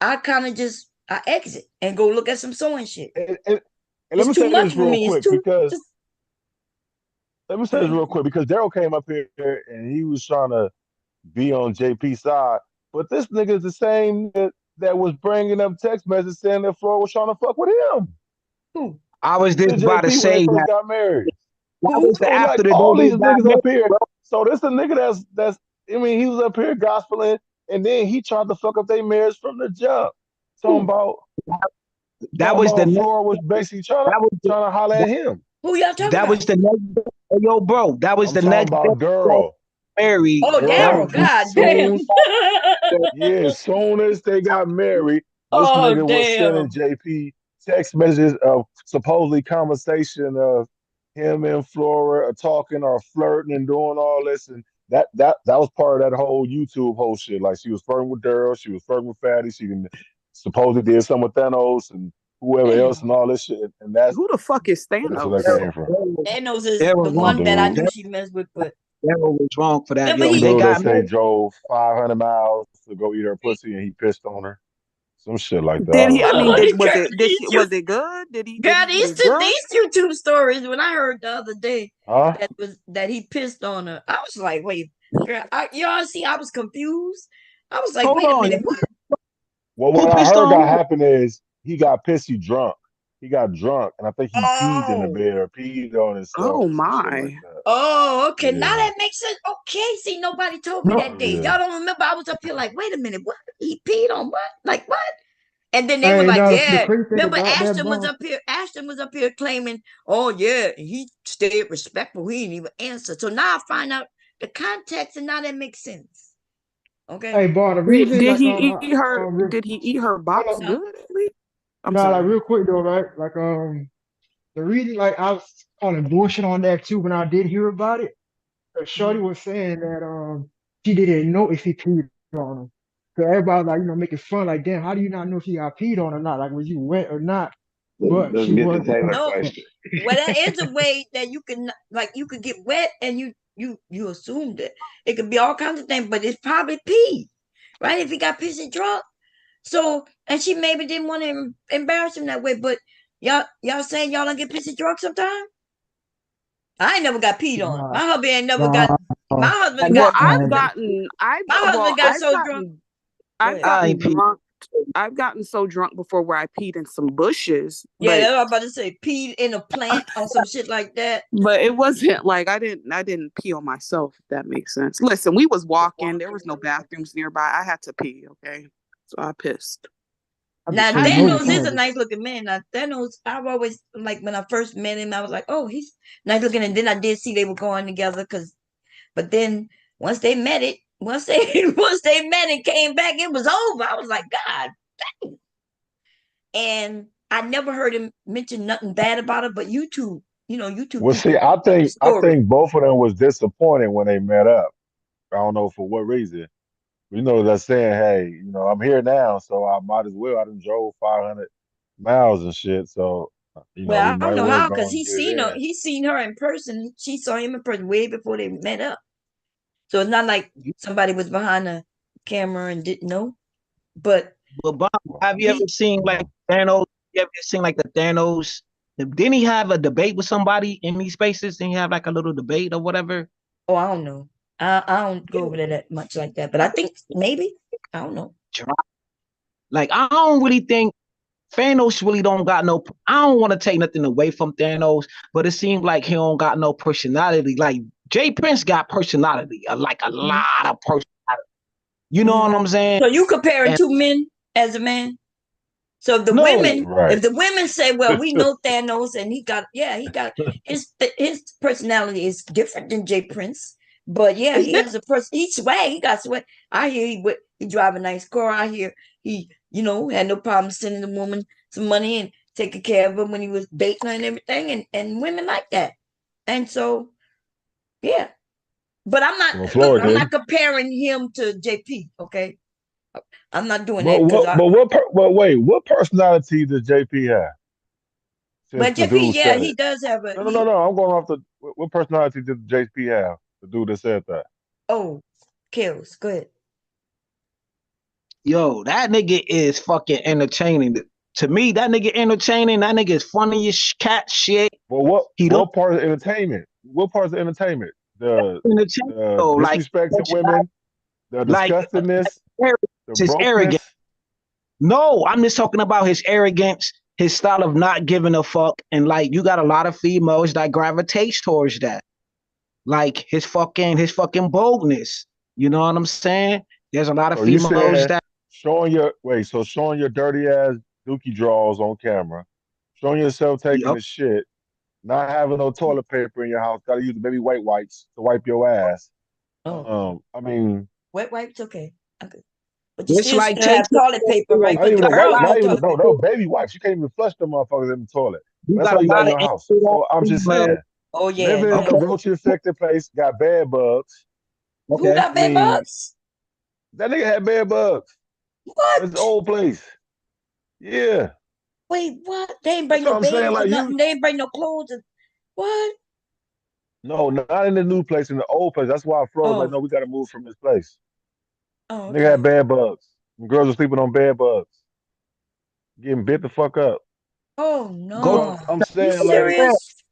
S1: I kind of just I exit and go look at some sewing shit.
S16: And let
S1: It's
S16: me
S1: too
S16: say
S1: much
S16: this
S1: for
S16: real
S1: me. It's
S16: quick
S1: too
S16: because
S1: just
S16: let me say this
S1: right.
S16: real quick because Daryl came up here and he was trying to be on JP's side, but this nigga is the same that was bringing up text messages saying that Flora was trying to fuck with him
S1: Who?
S17: I was
S16: to
S17: just about to
S16: JP when they
S17: say
S16: first
S17: that.
S16: got married.
S17: That
S1: Who?
S17: was
S16: So like
S17: after the day
S16: all
S17: they
S16: these
S17: got
S16: niggas
S17: married,
S16: up here.
S17: bro.
S16: So this a nigga that's I mean he was up here gospeling and then he tried to fuck up their marriage from the jump. Talking
S1: Who?
S16: about
S17: That was the next.
S16: Flora was basically
S17: That was the,
S16: trying to holler at him.
S1: Who y'all talking
S17: that was
S1: about?
S17: the next. Hey, yo, bro. That was
S16: I'm
S17: the
S16: talking
S17: next day
S16: about
S17: they
S16: Daryl.
S17: married.
S1: Oh,
S17: That
S16: Daryl,
S1: Daryl.
S17: was
S1: God damn.
S16: soon yeah, as soon as they got married, this
S1: Oh,
S16: nigga was sending
S1: damn.
S16: JP text messages of supposedly conversation of him and Flora talking or flirting and doing all this, and that was part of that whole YouTube whole shit. Like she was flirting with Daryl, she was flirting with Fatty, she supposedly did something with Thanos and whoever else
S1: Damn.
S16: and all this shit, and that's
S3: who the fuck is
S16: where that
S3: Thanos?
S16: came from.
S1: Thanos is the
S17: Daryl
S16: Some
S17: wrong.
S1: one that I
S16: dude,
S1: knew she messed with, but
S17: Daryl was wrong for that.
S1: remember
S17: Yo,
S16: some
S1: he
S17: they
S16: dude they
S17: got
S16: say
S17: married.
S16: drove 500 miles to go eat her pussy and he pissed on her. Some shit like that. I
S3: Did he?
S16: don't
S3: I
S16: know.
S3: mean,
S1: God,
S3: did was
S1: girl,
S3: it? Did
S1: these
S3: she?
S1: two,
S3: Was it good? Did
S1: girl,
S3: he get his drugs?
S1: these YouTube stories. When I heard the other day
S16: Huh?
S1: that he pissed on her, I was like, wait, girl, y'all see, I was confused. I was like,
S17: Hold
S1: wait a
S17: on.
S1: minute, what?
S16: Well,
S17: Who
S16: what I
S17: pissed
S16: heard
S17: on
S16: got
S17: who?
S16: happened is he got pissy drunk. He got drunk, and I think he peed in the
S1: Oh,
S16: bed or peed on himself
S3: Oh
S16: or some shit like
S3: my!
S16: that.
S1: oh, okay. Now
S16: Yeah.
S1: that makes sense. Okay, see, nobody told me
S4: No,
S1: that day.
S16: Yeah.
S1: Y'all don't remember? I was up here like, wait a minute, what? He peed on what? Like what? And then they were
S4: hey,
S1: like,
S4: now the
S1: yeah.
S4: crazy thing
S1: Remember
S4: about that
S1: Ashton was
S4: bomb,
S1: up here. Ashton was up here claiming, oh yeah, he stayed respectful. He didn't even answer. So now I find out the context, and now that makes sense. Okay.
S4: hey, bomb, the
S3: Did
S4: reason
S3: did
S4: like
S3: he eat her?
S4: real,
S3: Did he eat her
S4: hold
S3: box
S4: up,
S1: Huh?
S3: good at least? I'm
S4: now like
S3: sorry.
S4: real quick though, right? Like the reason like I was calling bullshit on that too when I did hear about it. Shorty
S1: Mhm.
S4: was saying that she didn't know if he peed on her. So everybody like making fun like damn, how do you not know if he got peed on or not? Like was you wet or not? But
S10: Let's
S4: she
S10: get the
S4: was
S10: Taylor
S1: No.
S10: question.
S1: Well, that is a way that you can like you could get wet and you assume that it could be all kinds of things, but it's probably pee, right? If he got pissy drunk. So and she maybe didn't want to embarrass him that way, but y'all saying y'all don't get pissy drunk sometimes? I ain't never got peed on.
S4: nah,
S1: My husband ain't never got.
S4: nah,
S1: My
S4: nah,
S1: husband
S3: Well,
S1: got.
S4: nah,
S1: My husband got
S3: I've
S1: so drunk.
S3: gotten
S1: Go
S3: I've
S1: ahead.
S17: I
S3: gotten
S17: ain't peed.
S3: drunk. I've gotten so drunk before where I peed in some bushes,
S1: Yeah, that's what I'm about to say. Peed in a plant or some shit like that.
S3: but it wasn't like I didn't pee on myself, if that makes sense. Listen, we was walking, there was no bathrooms nearby. I had to pee, okay? So I pissed.
S4: I be
S1: Now
S3: How
S4: shitting
S3: you
S1: Thanos
S3: pee?
S1: is a
S4: nosy.
S1: nice looking man. Now Thanos, I've always like when I first met him, I was like, oh, he's nice looking. And then I did see they were going together but then once they met it, once they once they met and came back, it was over. I was like, God. And I never heard him mention nothing bad about her, but YouTube, YouTube
S16: Well, see,
S1: people up the
S16: I
S1: story.
S16: think both of them was disappointed when they met up. I don't know for what reason. They're saying, hey, I'm here now, so I might as well. I done drove 500 miles and shit, so we
S1: Well, I
S16: might
S1: don't
S16: as
S1: know
S16: well
S1: how,
S16: go
S1: because
S16: and get it in.
S1: he's seen her in person. She saw him in person way before they met up. So it's not like somebody was behind the camera and didn't know. But
S17: Bob, have you ever seen like Thanos? You ever seen like the Thanos? Didn't he have a debate with somebody in these spaces? Didn't he have like a little debate or whatever?
S1: Oh, I don't know. I don't go over there that much like that. But I think maybe. I don't know.
S17: Like, I don't really think Thanos really don't got no. I don't want to take nothing away from Thanos, but it seems like he don't got no personality. Like JayPrince got personality, like a lot of personality. You know what I'm saying?
S1: So you comparing
S17: And
S1: two men as a man? So if the
S17: no,
S1: women say, well, we know Thanos and he got his personality is different than JayPrince. But yeah, he has a person. He swag. He got swag. I hear he drive a nice car. I hear he had no problem sending the woman some money and taking care of him when he was dating her and everything. And women like that. And so yeah, but I'm not.
S16: Well,
S1: Look,
S16: Florida
S1: I'm
S16: did.
S1: not comparing him to JP. Okay, I'm not doing
S16: But
S1: that because I.
S16: wait, what personality does JP have? Since
S1: But
S16: the
S1: JP,
S16: dude
S1: yeah,
S16: said
S1: he
S16: it.
S1: does have a
S16: No. I'm going off the what personality did JP have? The dude that said that.
S1: Oh, Kills. Go ahead.
S17: Yo, that nigga is fucking entertaining. To me, that nigga entertaining. That nigga is funny as cat shit.
S16: Well,
S17: He don't
S16: what part of entertainment? What part of entertainment?
S17: entertain
S16: The
S17: though. Like,
S16: disrespect to women, the
S17: like
S16: disgustingness, the
S17: his arrogance.
S16: brokenness.
S17: No, I'm just talking about his arrogance, his style of not giving a fuck, and like you got a lot of females that gravitate towards that. Like his fucking boldness. You know what I'm saying? There's a lot of
S16: So you
S17: females
S16: said
S17: that
S16: showing your dirty ass dookie drawers on camera, showing yourself taking
S17: yep.
S16: the shit, not having no toilet paper in your house, gotta use the baby white wipes to wipe your ass.
S1: Oh,
S16: I mean,
S1: wet wipes, okay. Okay. But you
S17: It's
S1: still
S17: like
S1: should have
S17: taking
S1: toilet paper, right?
S16: not
S1: Because
S16: even
S1: the
S16: a
S1: girls
S16: wipe,
S1: want
S16: not even
S1: toilet paper.
S16: no baby wipes. You can't even flush them motherfuckers in the toilet.
S17: you
S16: That's
S17: got
S16: all
S17: a
S16: you got
S17: lot
S16: in
S17: of
S16: your house. So I'm just
S17: females.
S16: saying,
S1: Oh yeah,
S16: living in a
S17: Okay,
S16: roach infected place, got bed bugs.
S1: Who
S17: okay.
S1: got
S16: I
S1: bed
S16: mean,
S1: bugs?
S16: that nigga had bed bugs. It's an
S1: What?
S16: old place. Yeah.
S1: Wait, what? They ain't
S16: That's
S1: bring
S16: what
S1: no
S16: I'm saying.
S1: beds or
S16: Like you
S1: nothing. They ain't bring no clothes. What?
S16: no, not in the new place, in the old place. That's why Florida's like,
S1: Oh,
S16: no, we gotta move from this place. Nigga had
S1: okay.
S16: bed bugs. And girls are sleeping on bed bugs. Getting bit the fuck up.
S1: Oh
S17: Go
S16: So
S1: no.
S16: I'm
S1: You
S16: saying like,
S1: serious?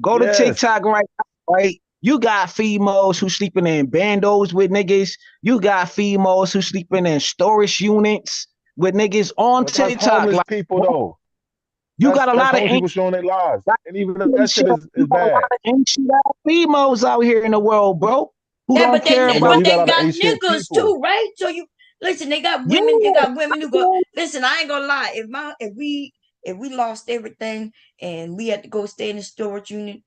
S17: go to
S16: yes.
S17: TikTok right now, right? You got females who sleeping in bandos with niggas. You got females who sleeping in storage units with niggas on
S16: But that's
S17: TikTok.
S16: homeless
S17: Like,
S16: people though.
S17: you got a
S16: That's
S17: lot of
S16: homeless people showing their lives. And even if that shit
S17: you
S16: is
S17: got a lot
S16: bad.
S17: of ancient females out here in the world, bro, who
S1: Yeah,
S17: don't care
S16: I know
S17: about
S16: you got a
S1: they
S16: lot of
S1: got
S16: ancient
S1: niggas
S16: people.
S1: too, right? So you listen, they got
S17: yeah.
S1: women, who go, listen, I ain't gonna lie. If we lost everything and we had to go stay in the storage unit,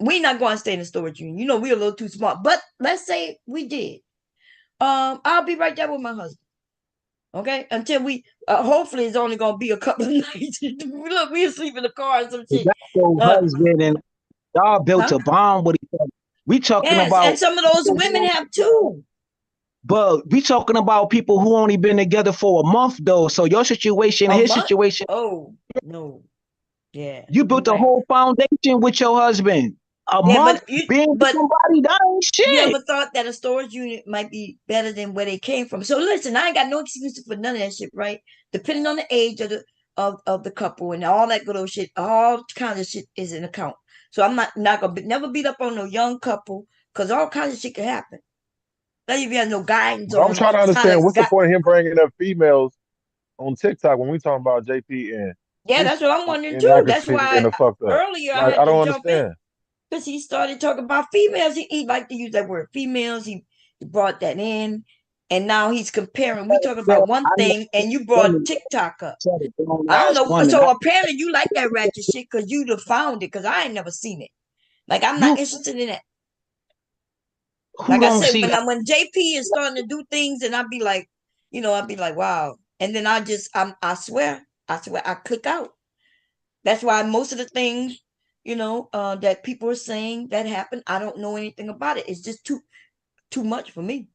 S1: we not going to stay in the storage unit. We're a little too smart. But let's say we did. I'll be right there with my husband. Okay, until we hopefully it's only gonna be a couple of nights. Look, we asleep in the car and some shit.
S17: That's your
S1: Uh,
S17: husband, and y'all built
S1: huh?
S17: a bond with each other. We talking
S1: Yes, and
S17: about
S1: some of those women have too.
S17: but we talking about people who only been together for a month though. So your situation,
S1: A
S17: his
S1: month?
S17: situation,
S1: Oh no, yeah,
S17: you
S1: you
S17: built a
S1: right.
S17: whole foundation with your husband. A
S1: Yeah,
S17: month being with somebody, that ain't
S1: you
S17: shit.
S1: ever thought that a storage unit might be better than where they came from? So listen, I ain't got no excuses for none of that shit, right? Depending on the age of the couple and all that good old shit, all kinds of shit is in account. So I'm not gonna never beat up on no young couple because all kinds of shit can happen. Not even have no guidance
S16: But
S1: on
S16: I'm
S1: them
S16: trying to
S1: how to
S16: understand what's the point of him bringing up females on TikTok when we talking about JP and
S1: Yeah,
S16: his
S1: that's what I'm wondering too. That's
S16: inaccuracy and
S1: why
S16: the fucked up.
S1: earlier I
S16: Like I
S1: had to
S16: don't
S1: jump in
S16: understand.
S1: because he started talking about females. He liked to use that word females. He brought that in, and now he's comparing. We talking
S17: Yeah,
S1: about one
S17: I know
S1: thing, and you brought
S17: women
S1: TikTok up.
S17: said it, they don't
S1: I don't
S17: last
S1: know.
S17: women.
S1: So apparently you like that ratchet shit because you'd have found it because I ain't never seen it. Like I'm not
S17: You
S1: interested in that.
S17: who
S1: Like I
S17: don't
S1: said,
S17: see that?
S1: when JP is starting to do things, and I'd be like, wow. And then I swear, I click out. That's why most of the things, that people are saying that happened, I don't know anything about it. It's just too much for me.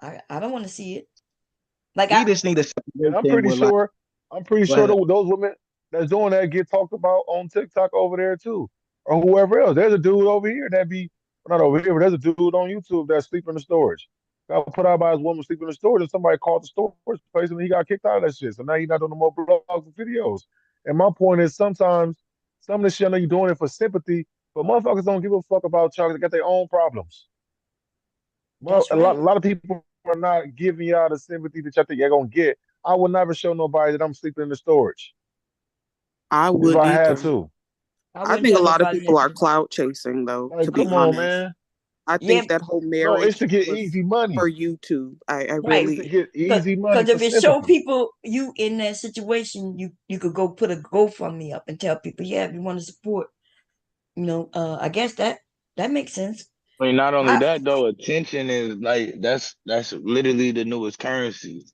S1: I don't want to see it. Like
S17: We just need a
S16: And I'm
S17: separation
S16: pretty
S17: with like,
S16: sure,
S17: go ahead.
S16: those women that's doing that get talked about on TikTok over there too, or whoever else. There's a dude over here that be not over here, but there's a dude on YouTube that's sleeping in the storage. Got put out by his woman sleeping in the storage, and somebody called the storage place, and he got kicked out of that shit. So now he's not doing no more blogs and videos. And my point is, sometimes some of this shit, I know you're doing it for sympathy, but motherfuckers don't give a fuck about y'all. They got their own problems. Well,
S1: That's right.
S16: a lot of people are not giving y'all the sympathy that y'all think you're gonna get. I would never show nobody that I'm sleeping in the storage
S3: I
S16: if
S3: wouldn't
S16: I
S3: either.
S16: had to.
S1: I
S3: I
S1: wouldn't
S3: think a
S1: tell
S3: lot of
S1: nobody
S3: people
S1: that.
S3: are clout chasing, though, to
S16: Like,
S3: be
S16: come on,
S3: honest.
S16: man.
S3: I
S1: Yeah,
S3: think that whole
S16: No, it's
S3: marriage
S16: to get
S3: was
S16: easy
S3: for
S16: money.
S3: YouTube. I
S1: right.
S16: It's to
S3: really,
S16: get easy money
S1: Because
S16: for
S1: if it show
S16: sympathy.
S1: people you in that situation, you could go put a GoFundMe up and tell people, yeah, if you want to support, I guess that makes sense.
S20: I mean, not only
S1: I,
S20: that though, attention is like that's literally the newest currency.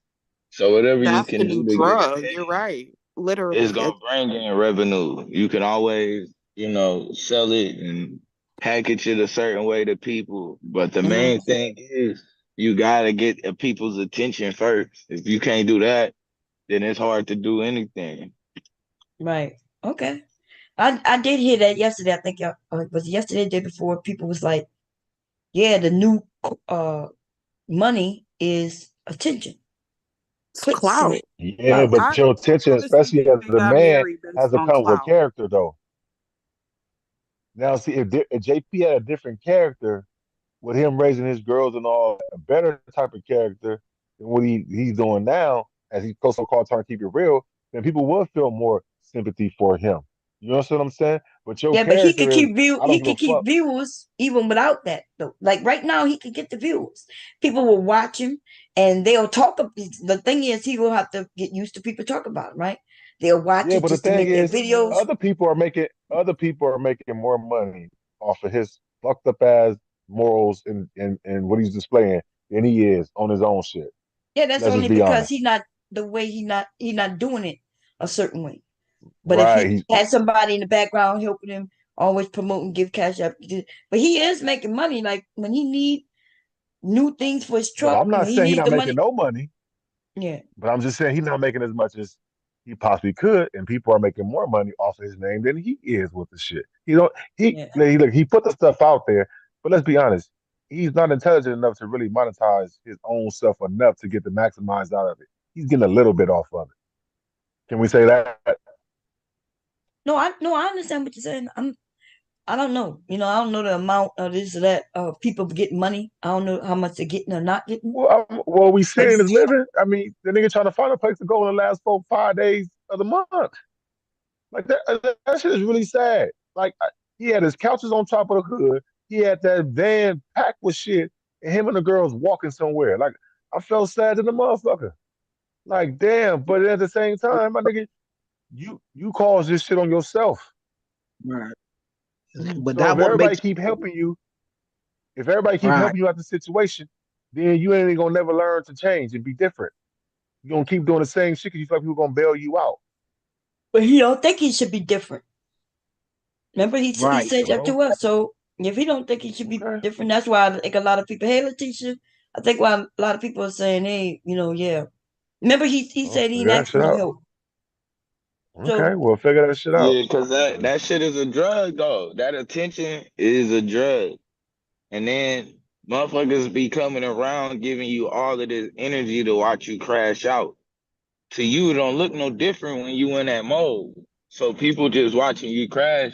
S20: So whatever you
S3: that's the
S20: can
S3: new
S20: do to get
S3: drug. You're
S20: attention
S3: right.
S20: is
S3: Literally.
S20: gonna bring in revenue. You can always, sell it and package it a certain way to people. But the
S1: mhm,
S20: main thing is you gotta get people's attention first. If you can't do that, then it's hard to do anything.
S1: right. Okay. I did hear that yesterday. I think it was yesterday, the day before. People was like, yeah, the new uh money is attention,
S3: It's
S1: clicks, and
S3: clout.
S16: Yeah,
S1: clout.
S16: but
S3: I
S16: your attention,
S3: honestly
S16: especially
S3: think
S16: as
S3: they
S16: a
S3: got
S16: man,
S3: married based
S16: has to
S3: on
S16: come with
S3: clout.
S16: character, though. Now, see, if JP had a different character, with him raising his girls and all, a better type of character than what he's doing now, as he's so-called trying to keep it real, then people will feel more sympathy for him. You know what I'm saying? But your
S1: Yeah, but he
S16: character
S1: could
S16: is,
S1: keep view
S16: I don't
S1: he
S16: give a
S1: could keep
S16: fuck.
S1: viewers even without that though. Like right now, he could get the viewers. People will watch him and they'll talk. The thing is, he will have to get used to people talk about him, right? They'll watch
S16: Yeah,
S1: it
S16: but the
S1: just to
S16: thing
S1: make their
S16: is,
S1: videos.
S16: other people are making more money off of his fucked up ass morals and what he's displaying than he is on his own shit.
S1: Yeah, that's
S16: Let's just
S1: only
S16: be
S1: because
S16: honest.
S1: he not the way he not doing it a certain way. But if
S16: Right.
S1: he had somebody in the background helping him, always promoting, give cash up, but he is making money. Like when he need new things for his
S16: But
S1: truck,
S16: I'm
S1: when
S16: not
S1: he
S16: saying he's
S1: need
S16: not
S1: the
S16: making
S1: money.
S16: no money.
S1: Yeah,
S16: But I'm just saying he's not making as much as he possibly could, and people are making more money off of his name than he is with the shit. You know,
S1: yeah.
S16: he put the stuff out there, but let's be honest, he's not intelligent enough to really monetize his own stuff enough to get the maximize out of it. He's getting a little bit off of it. Can we say that?
S1: No, I understand what you're saying. I don't know. I don't know the amount of this or that people getting money. I don't know how much they're getting or not getting.
S16: Well, we
S1: But
S16: seeing is living. I mean, the nigga trying to find a place to go in the last 4 5 days of the month. Like that shit is really sad. Like he had his couches on top of the hood. He had that van packed with shit, and him and the girls walking somewhere. Like I felt sad to the motherfucker. Like damn, but at the same time, my nigga, you caused this shit on yourself.
S17: Right. But
S16: So
S17: that what makes
S16: if everybody keep
S17: right.
S16: helping you out the situation, then you ain't gonna never learn to change and be different. You're gonna keep doing the same shit because you feel like people gonna bail you out.
S1: but he don't think he should be different. Remember, he
S17: Right.
S1: said that
S16: So
S1: to us. So if he don't think he should be
S16: okay,
S1: different, that's why I think a lot of people. Hey, Letitia, I think why a lot of people are saying, hey, yeah. Remember, he
S16: I'll
S1: said he ain't
S16: figure that
S1: asked for
S16: shit
S1: no
S16: out.
S1: help.
S16: Okay,
S1: So
S16: we'll figure that shit out.
S20: Yeah, because that shit is a drug though. That attention is a drug. And then motherfuckers be coming around giving you all of this energy to watch you crash out. To you, it don't look no different when you in that mode. So people just watching you crash.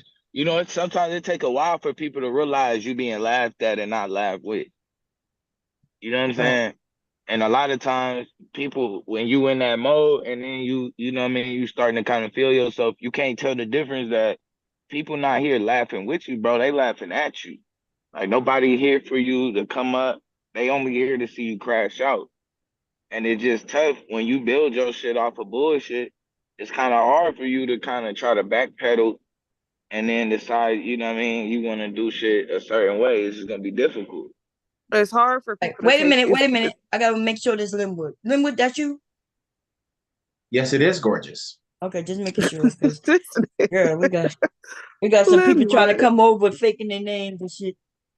S20: Sometimes it take a while for people to realize you being laughed at and not laughed with. You know what I'm
S1: right.
S20: saying? And a lot of times people, when you in that mode and then you know what I mean, you starting to kind of feel yourself, you can't tell the difference that people not here laughing with you, bro. They laughing at you. Like nobody here for you to come up. They only here to see you crash out. And it's just tough when you build your shit off of bullshit. It's kind of hard for you to kind of try to backpedal and then decide, you know what I mean, you want to do shit a certain way. It's just gonna be difficult.
S3: It's hard for
S1: Right.
S3: people to take
S1: Wait a
S3: it.
S1: minute. I gotta make sure this Linwood. Linwood, that's you?
S21: Yes, it is gorgeous.
S1: Okay, just making sure, because
S3: This
S1: girl, we got some people trying to come over faking their names and shit,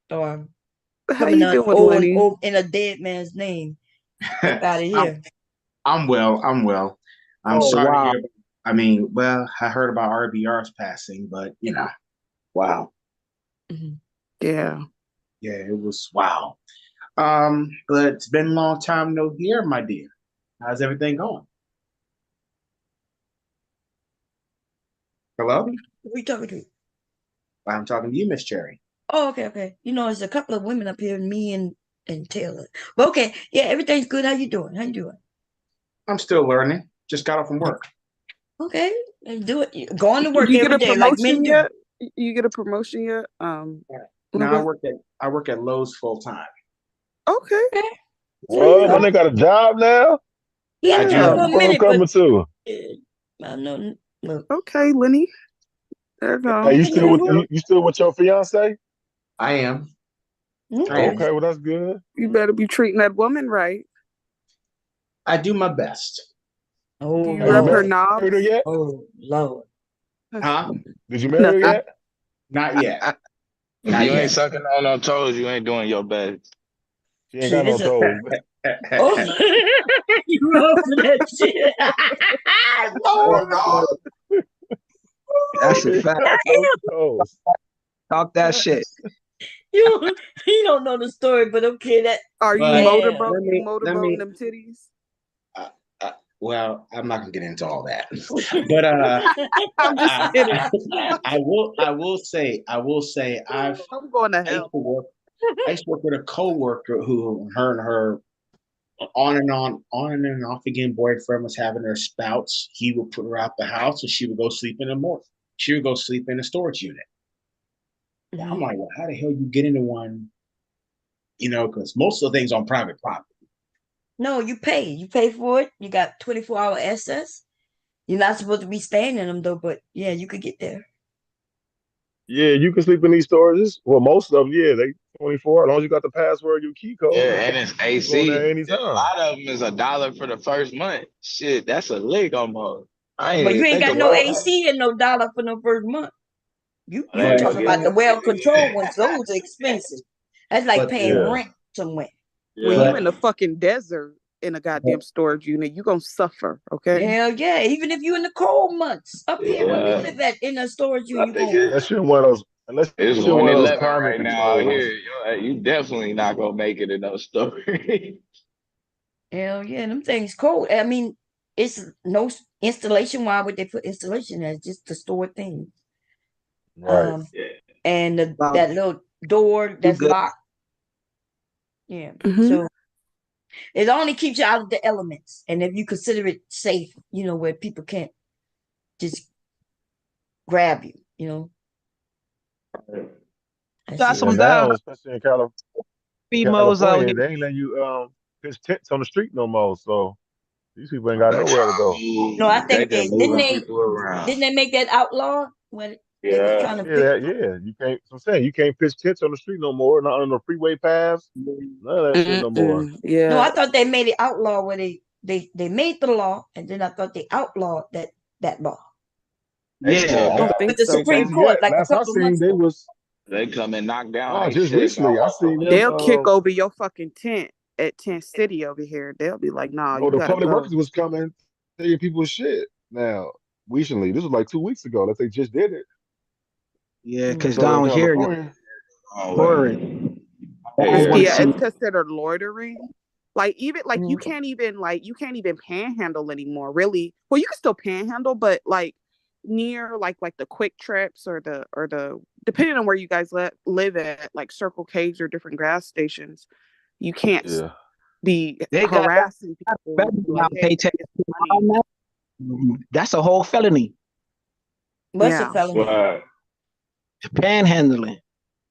S1: or
S3: How
S1: coming
S3: you
S1: on
S3: doing, Lenny?
S1: in a dead man's name. Fuck out of here.
S21: I'm well. I'm well. I'm
S17: Oh
S21: sorry to
S17: wow.
S21: hear. I mean, well, I heard about RBR's passing, but wow.
S3: Yeah.
S21: Yeah, it was wow. But it's been a long time no hear, my dear. How's everything going? Hello?
S1: Who you talking to?
S21: I'm talking to you, Miss Cherry.
S1: Oh, okay. There's a couple of women up here, me and Taylor. But okay, yeah, everything's good. How you doing?
S21: I'm still learning. Just got off from work.
S1: Okay, and do it. Going to
S3: Did
S1: work
S3: you get
S1: every
S3: a
S1: day like men
S3: promotion
S1: do.
S3: yet? You get a promotion yet?
S21: No, I work at Lowe's full time.
S3: Okay.
S16: What? My nigga got a job now?
S1: He had a
S3: Yeah.
S1: job for a
S16: What I'm
S1: minute, but
S16: coming to?
S1: I know. Look,
S3: Okay, Lenny. There you go.
S16: Hey, you still with your fiance?
S21: I am.
S16: Okay, well that's good.
S3: You better be treating that woman right.
S21: I do my best.
S1: Oh
S3: Do you rub her
S16: Married
S3: knobs?
S16: her yet?
S1: Oh Lord.
S21: Huh?
S16: Did you marry her
S3: Nothing.
S16: yet?
S21: Not yet.
S20: If
S21: Not
S20: you ain't
S21: yet.
S20: sucking on no toes, you ain't doing your best.
S16: She ain't got no toes.
S1: Oh, you wrong for that shit.
S21: No.
S17: That's a fact.
S16: No toes.
S17: Talk that shit.
S1: you don't know the story, but okay, that.
S3: Are you
S21: But
S3: motorboating them titties?
S21: Well, I'm not gonna get into all that. But
S3: I'm just kidding.
S21: I will say I've
S3: I'm going to
S21: I used
S3: hell.
S21: to work with a coworker who her and her on and off again boyfriend was having her spouts. He would put her out the house and she would go sleep in she would go sleep in a storage unit. Mm-hmm. I'm like, well, how the hell you get into one? Because most of the things on private property.
S1: No, you pay. You pay for it. You got 24-hour access. You're not supposed to be staying in them though, but yeah, you could get there.
S16: Yeah, you can sleep in these storages. Well, most of them, yeah, they 24. As long as you got the password, your key code.
S20: Yeah, and it's
S16: you can go in there
S20: AC.
S16: anytime.
S20: A lot of them is $1 for the first month. Shit, that's a lick almost. I ain't
S1: But
S20: even
S1: you ain't
S20: think
S1: got no
S20: about
S1: AC and no dollar for no first month. You
S20: that.
S1: talking about the well-controlled ones. Those are expensive. That's like paying rent somewhere.
S3: When you in the fucking desert in a goddamn storage unit, you gonna suffer, okay?
S1: Hell yeah. Even if you in the cold months. Up here where we live at in a storage unit, you gonna
S16: Unless you're one of those,
S20: It's
S16: you're one of those
S20: 111
S16: climate
S20: right now
S16: control
S20: out
S16: ones.
S20: here. You definitely not gonna make it in no story.
S1: Hell yeah, them things cold. I mean, it's no installation. Why would they put installation as just to store things?
S16: Right.
S1: And that little door that's locked. Yeah. So it only keeps you out of the elements. And if you consider it safe, where people can't just grab you.
S17: Got some
S16: now, especially in
S17: females out
S16: California,
S17: here.
S16: they ain't letting you pitch tents on the street no more. So these people ain't got nowhere to go.
S1: No, I think
S20: they
S1: didn't
S20: around.
S1: they make that outlaw when they was trying to
S16: You can't. I'm saying you can't pitch tents on the street no more. Not on the freeway paths. None of that shit no more.
S3: Yeah.
S1: No, I thought they made it outlaw where they made the law, and then I thought they outlawed that law.
S16: Yeah,
S1: With the Supreme Court, like a
S16: last I
S1: couple of
S16: seen,
S1: months ago.
S20: They come and knock down.
S16: No, just recently I seen them.
S3: They'll kick over your fucking tent at Tent City over here. They'll be like, nah, you
S16: the
S3: gotta
S16: public
S3: go.
S16: workers was coming, taking people's shit. Now, recently, this was like 2 weeks ago that they just did it.
S17: Yeah, because
S16: Southern
S17: down here,
S16: California.
S17: loitering.
S3: Yeah, it's considered loitering. Like even like you can't even panhandle anymore. Really, well, you can still panhandle, but like near like the Quick Trips or the depending on where you guys live at, like Circle K's or different gas stations, you can't be harassing people. Like, hey,
S17: that's a whole felony.
S1: What's a felony?
S17: Panhandling.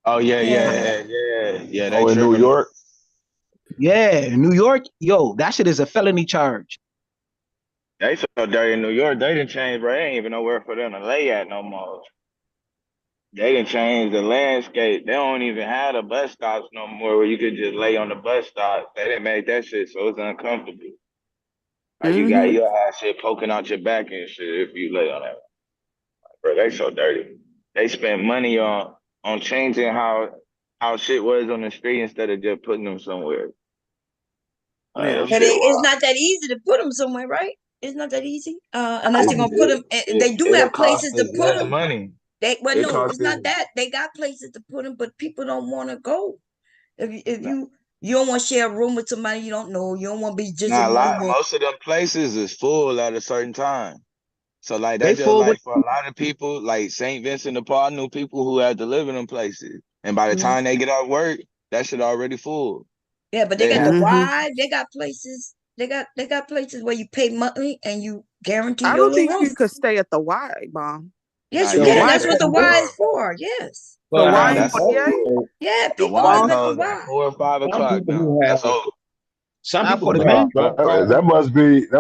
S20: Oh yeah.
S16: They in New York.
S17: Yeah, New York. Yo, that shit is a felony charge.
S20: They so dirty in New York. They didn't change, bro. They ain't even nowhere for them to lay at no more. They didn't change the landscape. They don't even have the bus stops no more where you could just lay on the bus stop. They didn't make that shit so it's uncomfortable. Like you got your ass shit poking out your back and shit if you lay on that. Like, bro, they so dirty. They spend money on changing how shit was on the street instead of just putting them somewhere. Like, that
S1: But
S20: shit
S1: it's
S20: wild.
S1: not that easy to put them somewhere, right? It's not that easy. Unless they're gonna put them. They do
S20: It'll
S1: have
S20: cost
S1: places to
S20: us
S1: put
S20: less
S1: them.
S20: money.
S1: Well,
S20: It
S1: no,
S20: costs
S1: it's not
S20: us.
S1: that. They got places to put them, but people don't want to go. If you don't want to share a room with somebody you don't know, you don't want to be just
S20: Now,
S1: in one room.
S20: most of them places is full at a certain time. So like
S17: They
S20: that just
S17: full with
S20: like for a lot of people, like St. Vincent de Paul knew people who had to live in them places. And by the time they get off work, that shit already full.
S1: Yeah, but they
S20: They
S1: got the
S20: have
S1: wide. They got places. They got places where you pay money and you guarantee
S3: I
S1: your
S3: don't
S1: little
S3: think
S1: room.
S3: you could stay at the Y, Bomb.
S1: Yes,
S20: nah,
S1: you
S20: you
S17: the
S1: can.
S20: ain't
S17: Y.
S1: That's
S20: staying
S1: what
S20: at
S1: the
S20: the
S1: Y is
S20: bar.
S1: for. Yes.
S3: The
S20: Nah,
S3: Y
S20: nah,
S3: in
S20: that's
S21: But
S3: 48?
S20: over.
S1: Yeah,
S20: The
S1: people
S20: Y
S1: live at the
S20: closed at
S1: Y.
S20: 4 or 5 o'clock now. That's over.
S21: some
S17: Not
S21: people
S17: for the
S21: who have
S17: men.
S21: dope
S16: That
S21: houses.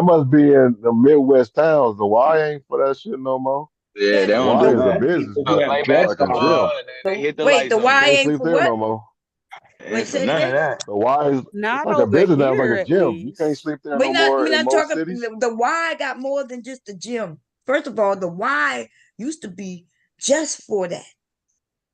S16: must be in the Midwest towns. The Y ain't for that shit no more.
S20: Yeah,
S1: Yeah,
S20: they
S16: The
S20: don't
S16: Y
S20: do
S16: is a
S20: that.
S21: Some
S16: business
S21: people who
S20: So
S16: now.
S21: have
S20: play
S16: It's
S21: guest
S16: like a
S21: houses.
S16: gym.
S20: basketball and then they hit the
S1: wait,
S20: lights
S1: the
S20: on.
S16: You
S1: Y
S16: can't
S1: ain't
S16: sleep
S1: for
S16: there
S1: what?
S16: no more.
S1: Wait,
S20: Ain't for
S1: say it
S20: none of
S1: again.
S20: that.
S16: The Y is it's
S3: Not
S16: like a
S3: over
S16: business now. It's like
S3: here,
S16: a
S3: at
S16: gym. You can't
S3: least.
S16: sleep there
S1: We're
S16: no
S1: not.
S16: more
S1: We're
S16: in
S1: not
S16: most
S1: talking.
S16: cities.
S1: The Y got more than just the gym. First of all, the Y used to be just for that.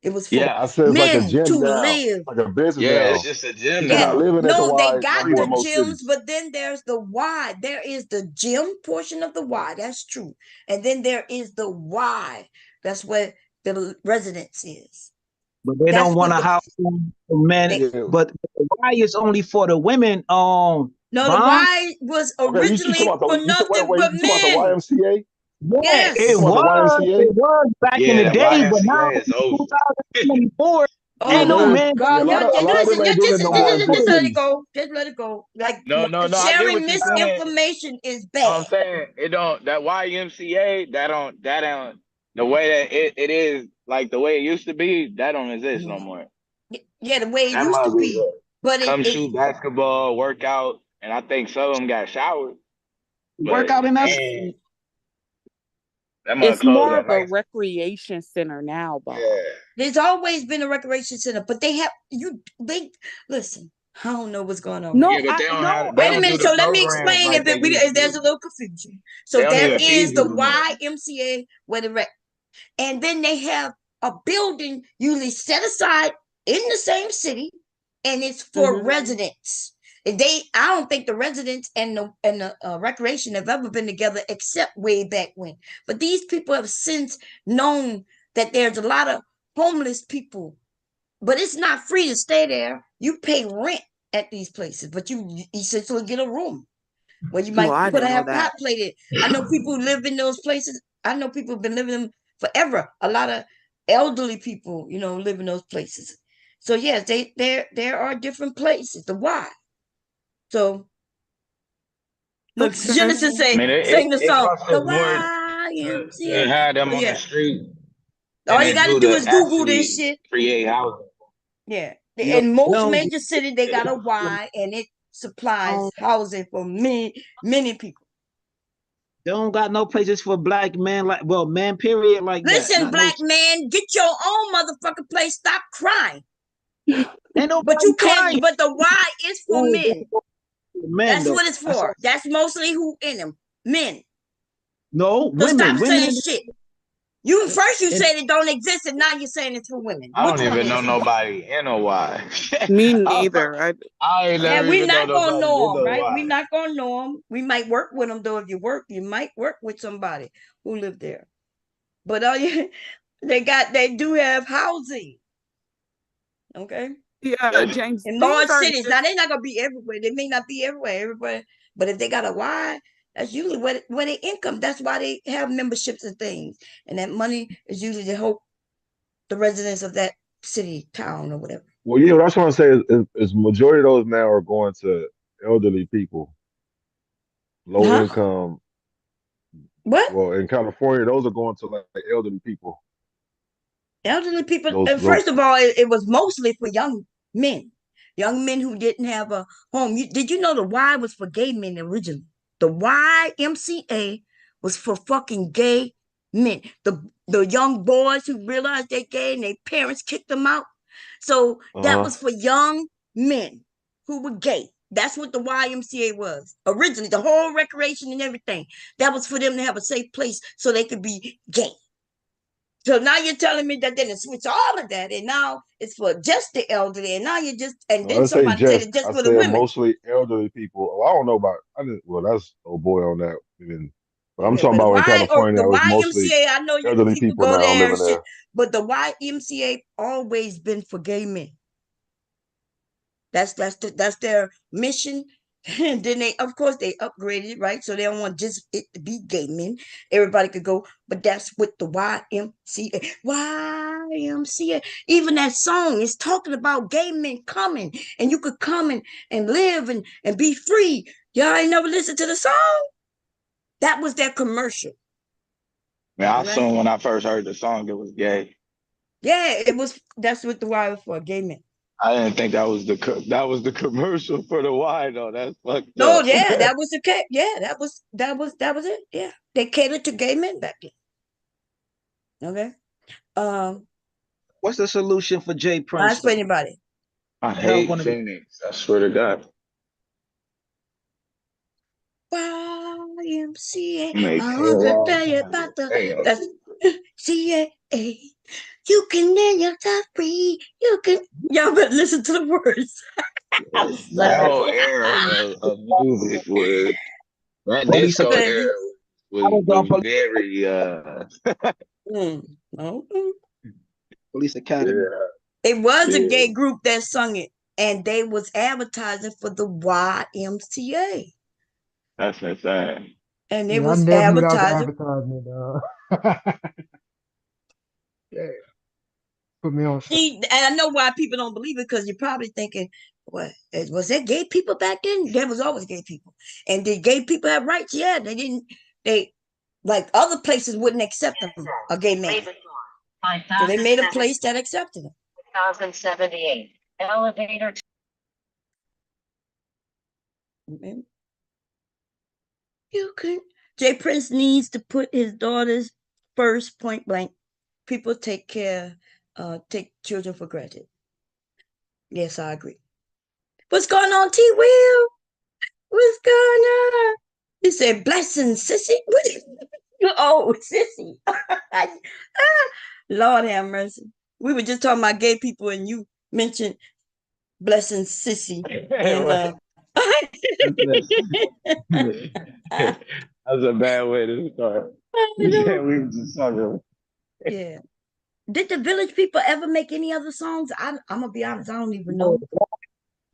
S1: It was for
S20: Yeah.
S16: I said it's like a
S1: men to
S16: gym now.
S1: live.
S16: It's like a business
S20: Yeah, it's
S16: now.
S20: just a gym
S16: People
S1: Yeah.
S16: not
S20: now.
S16: living at the
S1: No, they
S16: Y no
S1: got
S16: more
S1: the
S16: in most
S1: gyms,
S16: cities.
S1: but then there's the Y. There is the gym portion of the Y. That's true. And then there is the Y. That's where the residence is.
S17: But they
S1: That's
S17: don't want
S1: what
S17: a house for men.
S1: they.
S16: Yeah.
S17: But the Y is only for the women.
S1: No, the
S17: Bomb.
S1: Y was
S16: Okay, you talking
S1: originally
S16: about the
S1: for
S16: you talking
S1: nothing
S16: wait,
S1: but
S16: you talking about the
S1: men.
S16: YMCA?
S17: Yeah,
S16: You
S17: it
S1: Yes.
S16: talking about the
S17: was.
S16: YMCA?
S17: It was back in
S20: Yeah,
S17: the
S20: the
S17: day, but now
S20: YMCA is
S17: in
S20: over.
S17: 2024,
S1: Oh
S16: Yeah,
S17: ain't
S16: there
S17: no
S1: my
S16: was
S17: man.
S16: yeah,
S1: God! Y'all
S16: a
S1: just
S16: lot of
S1: listen.
S16: them ain't doing it no more in most
S1: Just let it
S16: cities.
S1: go. Just let it go. Like
S20: No, no, no. I get
S1: sharing
S20: what you're saying.
S1: misinformation is
S20: I'm
S1: bad.
S20: saying it don't that YMCA that don't the way that it is like the way it used to be that don't exist no more.
S1: Yeah, the way it
S20: That
S1: used to
S20: mother
S1: be, but
S20: come
S1: it
S20: shoot basketball, work out, and I think some of them got showers,
S17: Work
S20: but
S17: out in us.
S20: that mother
S3: It's
S20: closed
S3: more
S20: at
S3: of a
S20: night.
S3: recreation center now, Bomb.
S20: Yeah.
S1: there's always been a recreation center, but they listen. I don't know what's going on right
S3: No,
S20: Yeah,
S1: now.
S20: but
S3: I no,
S20: they
S1: Wait a
S20: don't
S3: I
S20: do
S1: minute.
S20: the
S1: So let me
S20: programs
S1: explain
S20: like they used
S1: if there's
S20: to.
S1: a little confusion.
S20: They
S1: So
S20: don't
S1: there
S20: even feed
S1: is the
S20: you as much.
S1: YMCA where the and then they have a building usually set aside in the same city, and it's for residents. I don't think the residents and the recreation have ever been together except way back when. But these people have since known that there's a lot of homeless people, but it's not free to stay there. You pay rent at these places, but you essentially get a room where you
S3: well,
S1: might
S3: I
S1: put a
S3: didn't know
S1: have
S3: that.
S1: hot plated. I know people who live in those places. I know people have been living in them forever. A lot of elderly people, live in those places. So yes, there are different places. The why. So look,
S3: Okay.
S1: Genesis
S20: I mean,
S1: sing the
S20: it
S1: song.
S20: costs
S1: The
S20: us more to
S1: YMCA.
S20: have them
S1: But
S20: on the
S1: yeah,
S20: street than
S1: all you
S20: it
S1: got to
S20: do
S1: do
S20: to
S1: is Google this
S20: actually
S1: shit.
S20: create housing.
S1: Yeah,
S17: You know,
S1: in
S17: they
S1: most
S17: don't,
S1: major cities, they got a Y, and it supplies
S3: Um,
S1: housing for many people.
S17: they don't got no places for black men like man period like that.
S1: Listen,
S17: Not no
S1: black man, get your own motherfucking place. Stop crying.
S17: ain't
S1: But
S17: nobody
S1: you can't.
S17: crying.
S1: But the Y is for
S17: Oh,
S1: men.
S17: men
S1: That's
S17: though.
S1: what it's
S17: That's all.
S1: for. That's mostly who in them, men.
S17: No
S1: So stop
S17: women. Women
S1: saying
S17: in
S1: shit. You first you
S17: and
S1: said it don't exist, and now you're saying it's for women.
S20: I
S1: Which
S20: don't
S1: one
S20: even
S1: is
S20: know
S1: it?
S20: nobody in a Y.
S3: me
S20: I,
S3: neither.
S20: I ain't
S1: Yeah,
S20: never
S1: we're
S20: even know
S1: not gonna
S20: nobody in
S1: know them,
S20: a
S1: right? We're
S20: Y.
S1: not gonna know them. We might work with them though. If you might work with somebody who live there. But they do have housing. Okay.
S3: Yeah, James.
S1: In
S3: These
S1: large
S3: are
S1: cities. Now
S3: just
S1: they're not gonna be everywhere. They may not be everywhere, but if they got a Y, that's usually where their income. That's why they have memberships and things. And that money is usually to help the residents of that city, town, or whatever.
S16: Well, yeah, what I was trying to say is majority of those now are going to elderly people, low
S1: Huh?
S16: income.
S1: What?
S16: Well, in California, those are going to like elderly people.
S1: Elderly people,
S16: Those
S1: first of all, it was mostly for young men who didn't have a home. Did you know the Y was for gay men originally? The YMCA was for fucking gay men. The young boys who realized they're gay and their parents kicked them out. So that
S16: uh
S1: was for young men who were gay. That's what the YMCA was originally. The whole recreation and everything. That was for them to have a safe place so they could be gay. So now you're telling me that they didn't switch all of that, and now it's for just the elderly, and now you just, and
S16: No,
S1: then
S16: let's say
S1: somebody said
S16: just.
S1: it's just
S16: I
S1: for the
S16: said
S1: women.
S16: mostly elderly people. Well, I don't know about. I didn't. Well, that's old boy on that. Even, but I'm
S1: Yeah,
S16: talking
S1: but
S16: about in
S1: the
S16: California. It was mostly
S1: YMCA, I know you
S16: elderly
S1: people
S16: people
S1: go
S16: now
S1: there and
S16: living
S1: shit,
S16: there.
S1: but the YMCA always been for gay men. That's their mission. And then they, of course, they upgraded it, right? So they don't want just it to be gay men. Everybody could go, but that's what the YMCA. YMCA. Even that song is talking about gay men coming, and you could come and live and be free. Y'all ain't never listened to the song? That was their commercial.
S20: Man, I
S1: Right?
S20: assumed when I first heard the song it was gay.
S1: Yeah, it was. That's what the Y was for, gay men.
S20: I didn't think that was the commercial for the Y though. That's fucked
S1: No,
S20: up.
S1: yeah, that was the case. Yeah, that was it. Yeah, they catered to gay men back then. Okay.
S17: What's the solution for Jay Prince
S1: Not for
S17: though?
S1: anybody.
S20: I
S17: Hell
S20: hate
S17: gonna be
S20: Phoenix. I swear to God.
S1: YMCA.
S20: Make
S1: I want to
S20: hell
S1: tell you about the
S20: damn.
S1: that's CAA. You can let yourself free. You can. Y'all better listen to the words.
S20: That whole era of music was that
S17: Police
S20: disco
S17: Academy.
S1: Baby.
S20: era
S17: I
S20: was
S17: was on
S20: very
S1: No.
S17: Police Academy.
S20: yeah,
S1: It was a
S20: yeah.
S1: gay group that sung it, and they was advertising for the YMCA,
S20: That's insane.
S1: and it
S4: Yeah, I
S1: was
S4: never knew that was
S1: advertising.
S4: advertisement. Yeah, put me on something.
S1: See, and I know why people don't believe it, because you're probably thinking, what, was there gay people back then? There was always gay people. And did gay people have rights? Yeah, they didn't. They, like, other places wouldn't accept them, a gay man. So they made a place that accepted them.
S5: 1078. Elevator.
S1: You can. Jay Prince needs to put his daughters first, point blank. People take children for granted. Yes, I agree. What's going on, T. Will? What's going on? He said, blessings, sissy. What is oh, sissy. Lord have mercy. We were just talking about gay people, and you mentioned blessings, sissy. And
S20: That's a bad way to start. Yeah, we were just talking.
S1: Yeah. Did the Village People ever make any other songs? I'm gonna be honest, I don't even know.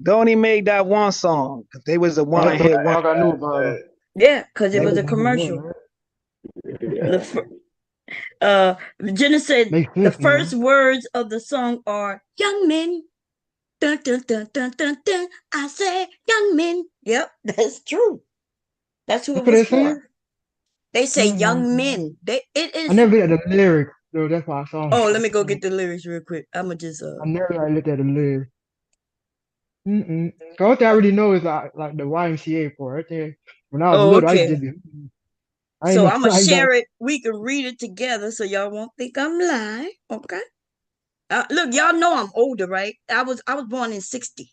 S17: They only made that one song. They was a one
S4: That's
S17: hit
S4: all
S17: one.
S4: I knew about him.
S1: Yeah, because it
S4: That
S1: was
S4: was
S1: a
S4: number one,
S1: commercial.
S4: man.
S1: Jenna said
S4: Makes
S1: the
S4: sense
S1: first
S4: now.
S1: words of the song are young men. Dun, dun, dun, dun, dun, dun. I said young men. Yep, that's true. That's who
S4: That's
S1: it
S4: what
S1: was
S4: they saying?
S1: for. They say young men. It
S4: I
S1: is.
S4: never looked at the lyrics, so that's why I saw
S1: Oh, let
S4: it.
S1: me go get the lyrics real quick. I'ma just
S4: I never really looked at the lyrics. Cause what I already know is like the YMCA part. Right there. When I was
S1: Oh,
S4: little, I
S1: okay.
S4: just be, I ain't
S1: So
S4: know,
S1: I'm gonna
S4: I ain't know.
S1: share it. We can read it together so y'all won't think I'm lying. Okay. Look, y'all know I'm older, right? I was born in '60s,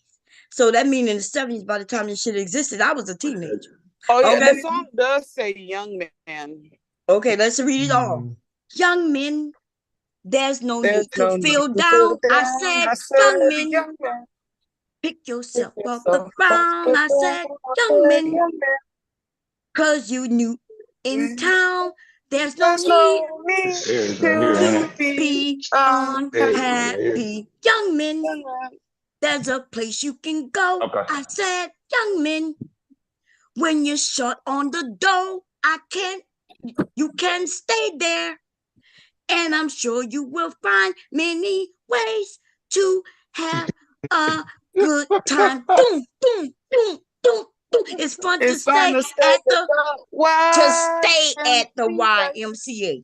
S1: so that means in the '70s, by the time this shit existed, I was a teenager.
S3: Oh yeah,
S1: Okay.
S3: the song does say young man.
S1: Okay, let's read it all. Young men, there's no need to feel down. I said,
S3: I
S1: young
S3: said
S1: men,
S3: young man.
S1: pick yourself off the ground. I said, young men, cause you new in town. There's no
S3: There's
S1: need
S3: no need
S20: Serious right here,
S1: to
S20: ain't
S3: to
S20: it?
S3: be
S1: be
S20: Serious right here.
S1: unhappy. Young men, there's a place you can go.
S20: Okay.
S1: I said, young men, when you're short on the dough, you can stay there. And I'm sure you will find many ways to have a good time. Boom, boom, boom, boom, boom. It's fun to
S3: It's fun
S1: stay
S3: to stay
S1: at
S3: at the
S1: the
S3: YMCA.
S1: YMCA.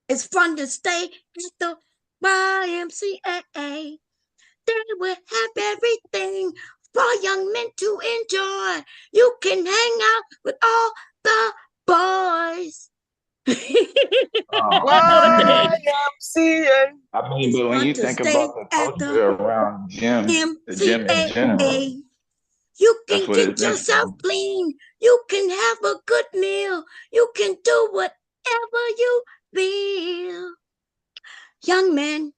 S1: It's fun to stay at the YMCA. They will have everything for young men to enjoy. You can hang out with all the boys.
S3: YMCA.
S20: I mean,
S1: It's
S20: but when
S1: fun
S20: you
S1: to
S20: think
S1: stay
S20: about the
S1: at the
S20: culture around the gym in general,
S1: MCA. You
S20: That's
S1: can
S20: what
S1: get
S20: it's in.
S1: yourself clean. You can have a good meal. You can do whatever you feel. Young man,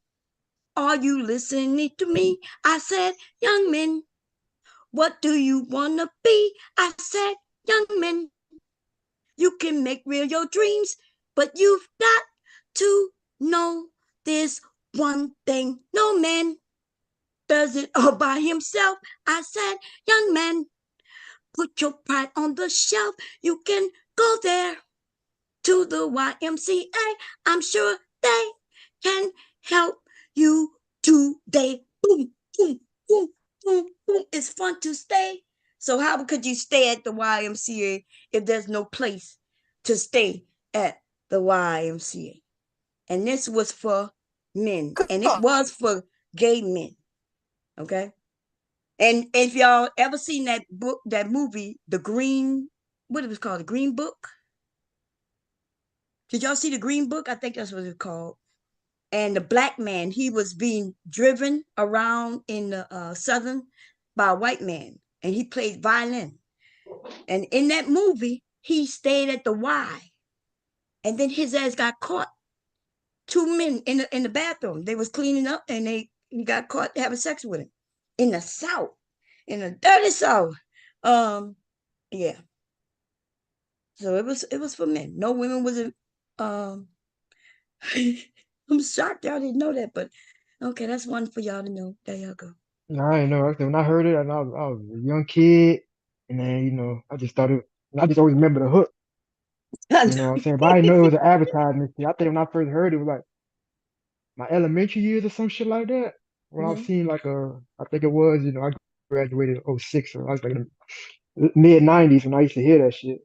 S1: are you listening to me? I said, young man, what do you want to be? I said, young man, you can make real your dreams, but you've got to know this one thing. No man does it all by himself. I said, young man, put your pride on the shelf. You can go there to the YMCA. I'm sure they can help you today. Boom, boom, boom, boom, boom. It's fun to stay. So how could you stay at the YMCA if there's no place to stay at the YMCA? And this was for men, and it was for gay men. Okay. And if y'all ever seen that book, that movie, The Green, what it was called, The Green Book? Did y'all see The Green Book? I think that's what it's called. And the black man, he was being driven around in the southern by a white man, and he played violin. And in that movie, he stayed at the Y, and then his ass got caught. Two men in the bathroom. They was cleaning up, and he got caught having sex with him in the South, in the dirty South. Yeah. So it was for men. No women was in. I'm shocked y'all didn't know that, but okay, that's one for y'all to know. There y'all go.
S4: No, I didn't know. When I heard it, I was a young kid, and then I just started. I just always remember the hook. You know what I'm saying? But I didn't know it was an advertisement. I think when I first heard it, it was like my elementary years or some shit like that. When I was
S1: Mhm.
S4: seeing I think it was, I graduated in '06, so I was like in the mid '90s when I used to hear that shit.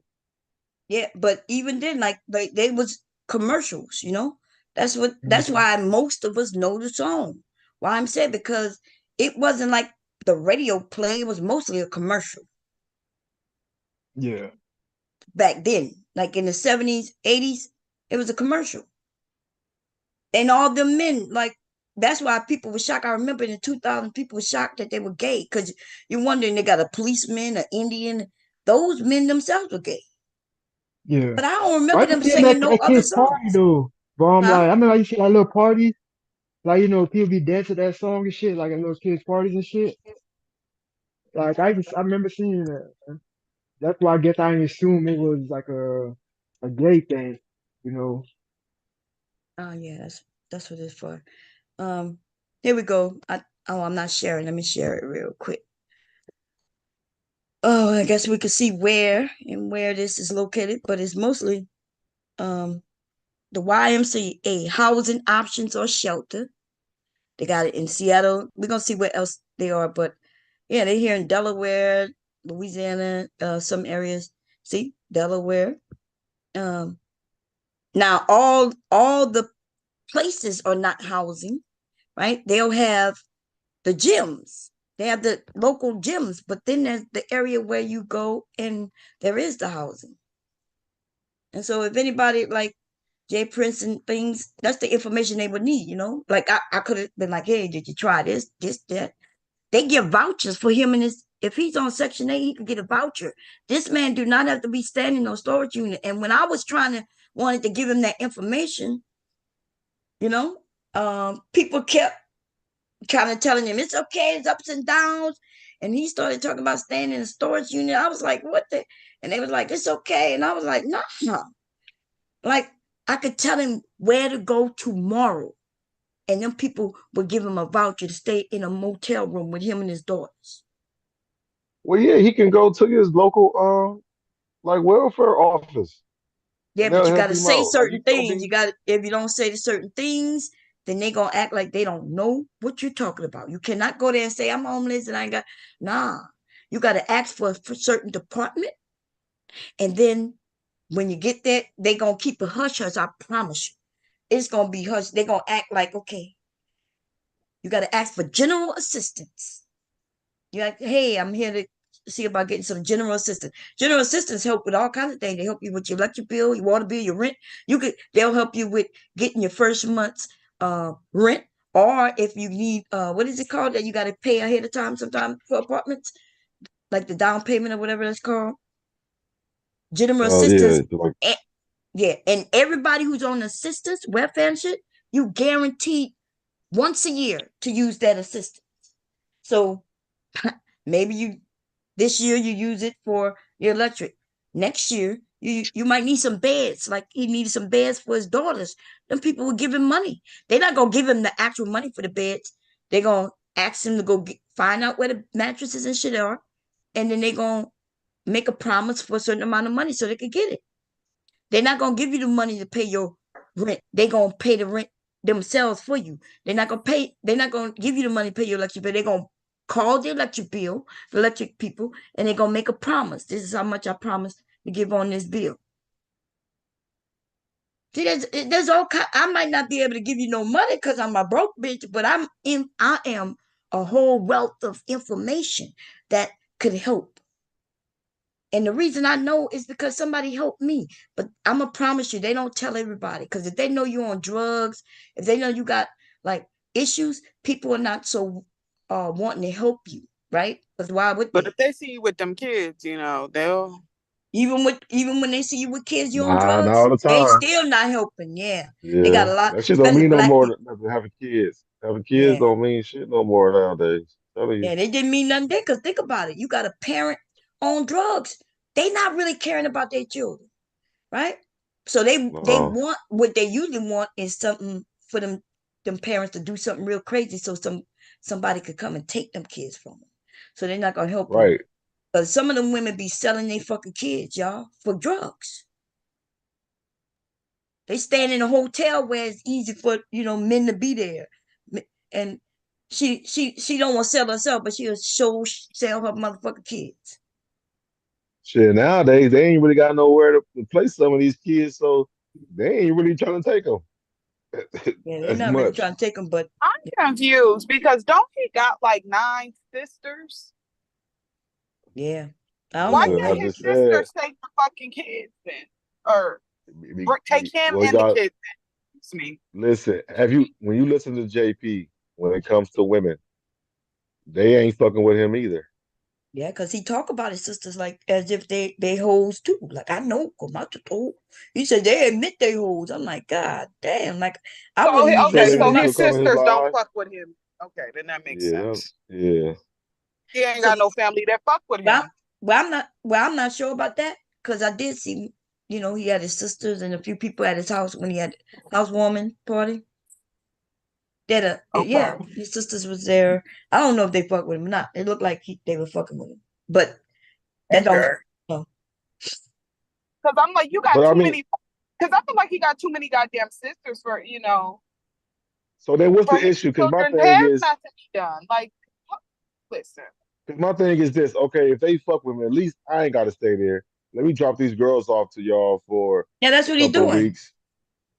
S1: Yeah, but even then, like they was commercials, you know. That's
S4: Mhm.
S1: why most of us know the song. Why I'm saying because it wasn't like the radio play, it was mostly a commercial
S4: Yeah.
S1: back then. Like in the 70s, 80s, it was a commercial. And all the men, like that's why people were shocked. I remember in the 2000, people were shocked that they were gay because you're wondering they got a policeman, an Indian. Those men themselves were gay.
S4: Yeah.
S1: But I don't
S4: But I
S1: remember them
S4: just see them
S1: singing no
S4: at
S1: other
S4: kids' party
S1: songs.
S4: though. But I'm
S1: Huh?
S4: like, I remember I used to see like little parties, like people be dancing to that song and shit, like at little kids' parties and shit. Like I remember seeing that. That's why I guess I didn't assume it was like a gay thing, you know.
S1: Oh yeah, that's what it's for. Um, Here we go. I'm not sharing. Let me share it real quick. Oh, I guess we could see where this is located, but it's mostly um the YMCA housing options or shelter. They got it in Seattle. We're gonna see where else they are, but yeah, they're here in Delaware, Louisiana, some areas. See, Delaware. Um, Now all the places are not housing, right? They'll have the gyms. They have the local gyms, but then there's the area where you go and there is the housing. And so if anybody like Jay Prince and things, that's the information they would need, you know? Like I could have been like, hey, did you try this, that? They give vouchers for him and his if he's on Section 8, he could get a voucher. This man do not have to be standing on storage unit. And when I was wanted to give him that information, you know, people kept kind of telling him it's okay, it's ups and downs. And he started talking about staying in a storage unit. I was like, what the? And they was like, it's okay. And I was like, no, no. Like I could tell him where to go tomorrow. And then people would give him a voucher to stay in a motel room with him and his daughters.
S16: Well, yeah, he can go to his local like welfare office,
S1: Yeah,
S16: and
S1: but
S16: they'll
S1: you got
S16: help
S1: to
S16: him
S1: say
S16: out. Like
S1: certain
S16: you told
S1: things.
S16: me,
S1: You got if you don't say certain things, then they gonna act like they don't know what you're talking about. You cannot go there and say I'm homeless and I ain't got. Nah, you got to ask for a certain department, and then when you get there, they gonna keep a hush hush. I promise you, it's gonna be hush. They gonna act like okay. You got to ask for general assistance. You're like, hey, I'm here to see about getting some general assistance. General assistance help with all kinds of things. They help you with your electric bill, your water bill, your rent. They'll help you with getting your first month's rent. Or if you need what is it called that you got to pay ahead of time sometimes for apartments? like the down payment or whatever that's called, general
S16: Oh yeah,
S1: assistance.
S16: like
S1: And, yeah, and everybody who's on assistance, welfare and shit, you guaranteed once a year to use that assistance. So maybe you this year you use it for your electric. Next year you might need some beds. Like he needed some beds for his daughters. Them people will give him money. They're not gonna give him the actual money for the beds. They're gonna ask him to go find out where the mattresses and shit are, and then they're gonna make a promise for a certain amount of money so they could get it. They're not gonna give you the money to pay your rent. They're gonna pay the rent themselves for you. They're not gonna give you the money to pay your electric bill. They're gonna call the electric bill, the electric people, and they're gonna make a promise. This is how much I promise to give on this bill. See, there's all kind. I might not be able to give you no money because I'm a broke bitch, but I am a whole wealth of information that could help. And the reason I know is because somebody helped me. But I'm going to promise you, they don't tell everybody. Because if they know you're on drugs, if they know you got like issues, people are not so wanting to help you, right? Because why would
S3: But
S1: they?
S3: if they see you with them kids, they'll.
S1: Even when they see you with kids, you on
S16: nah, not
S1: drugs,
S16: all the
S1: they
S16: time.
S1: still not helping. Yeah. They got
S16: Yeah,
S1: a lot,
S16: that shit don't
S1: especially
S16: mean no
S1: black
S16: more
S1: people.
S16: than having kids. Having kids
S1: Yeah.
S16: don't mean shit no more nowadays. Telling you.
S1: Yeah, they didn't mean nothing there because think about it. You got a parent on drugs. They not really caring about their children. Right? So they
S16: No.
S1: want what they usually want is something for them parents to do something real crazy so somebody could come and take them kids from them. So they're not gonna help them.
S16: Right.
S1: Because some of them women be selling their fucking kids, y'all, for drugs. They stand in a hotel where it's easy for men to be there, and she don't want to sell herself, but she'll sell her motherfucking kids.
S16: Shit, nowadays they ain't really got nowhere to place some of these kids, so they ain't really trying to take them
S1: Yeah, they're
S16: as
S1: not really
S16: much.
S1: trying to take them, but
S3: I'm confused because don't he got like 9 sisters?
S1: yeah, I don't
S3: Why
S1: know.
S16: Listen, I
S3: can't his
S16: just said,
S3: sisters take the fucking kids then, or take him
S16: well,
S3: and the
S16: y'all
S3: kids? Excuse me.
S16: listen. Have you when you listen to JP when it comes to women, they ain't fucking with him either.
S1: Yeah, because he talk about his sisters like as if they hoes too. Like I know, come out the toe. He said they admit they hoes. I'm like, God damn. Like I
S3: So
S1: wouldn't be
S16: Sure,
S3: okay,
S16: they
S1: messing
S3: so
S1: with
S16: do.
S1: my
S16: Still
S3: his
S16: come in his
S3: sisters don't
S16: live.
S3: fuck with him. Okay, then that makes
S16: Yeah,
S3: sense.
S16: yeah.
S3: He ain't
S1: so
S3: got no family that fuck with
S1: well,
S3: him.
S1: I'm not sure about that because I did see, he had his sisters and a few people at his house when he had housewarming party. That yeah,
S3: Okay.
S1: his sisters was there. I don't know if they fuck with him or not. It looked like they were fucking with him, but that don't.
S3: Okay.
S1: No.
S3: Because I'm like, you got
S16: But I
S3: too
S16: mean,
S3: many. Because I feel like he got too many goddamn sisters
S16: so then what's
S3: for
S16: the
S3: his
S16: issue?
S3: children. There's nothing to be done. Like, listen.
S16: Cause my thing is this. Okay, if they fuck with me, at least I ain't got to stay there. Let me drop these girls off to y'all for
S1: Yeah, that's
S16: a
S1: what he's
S16: couple of
S1: doing.
S16: weeks.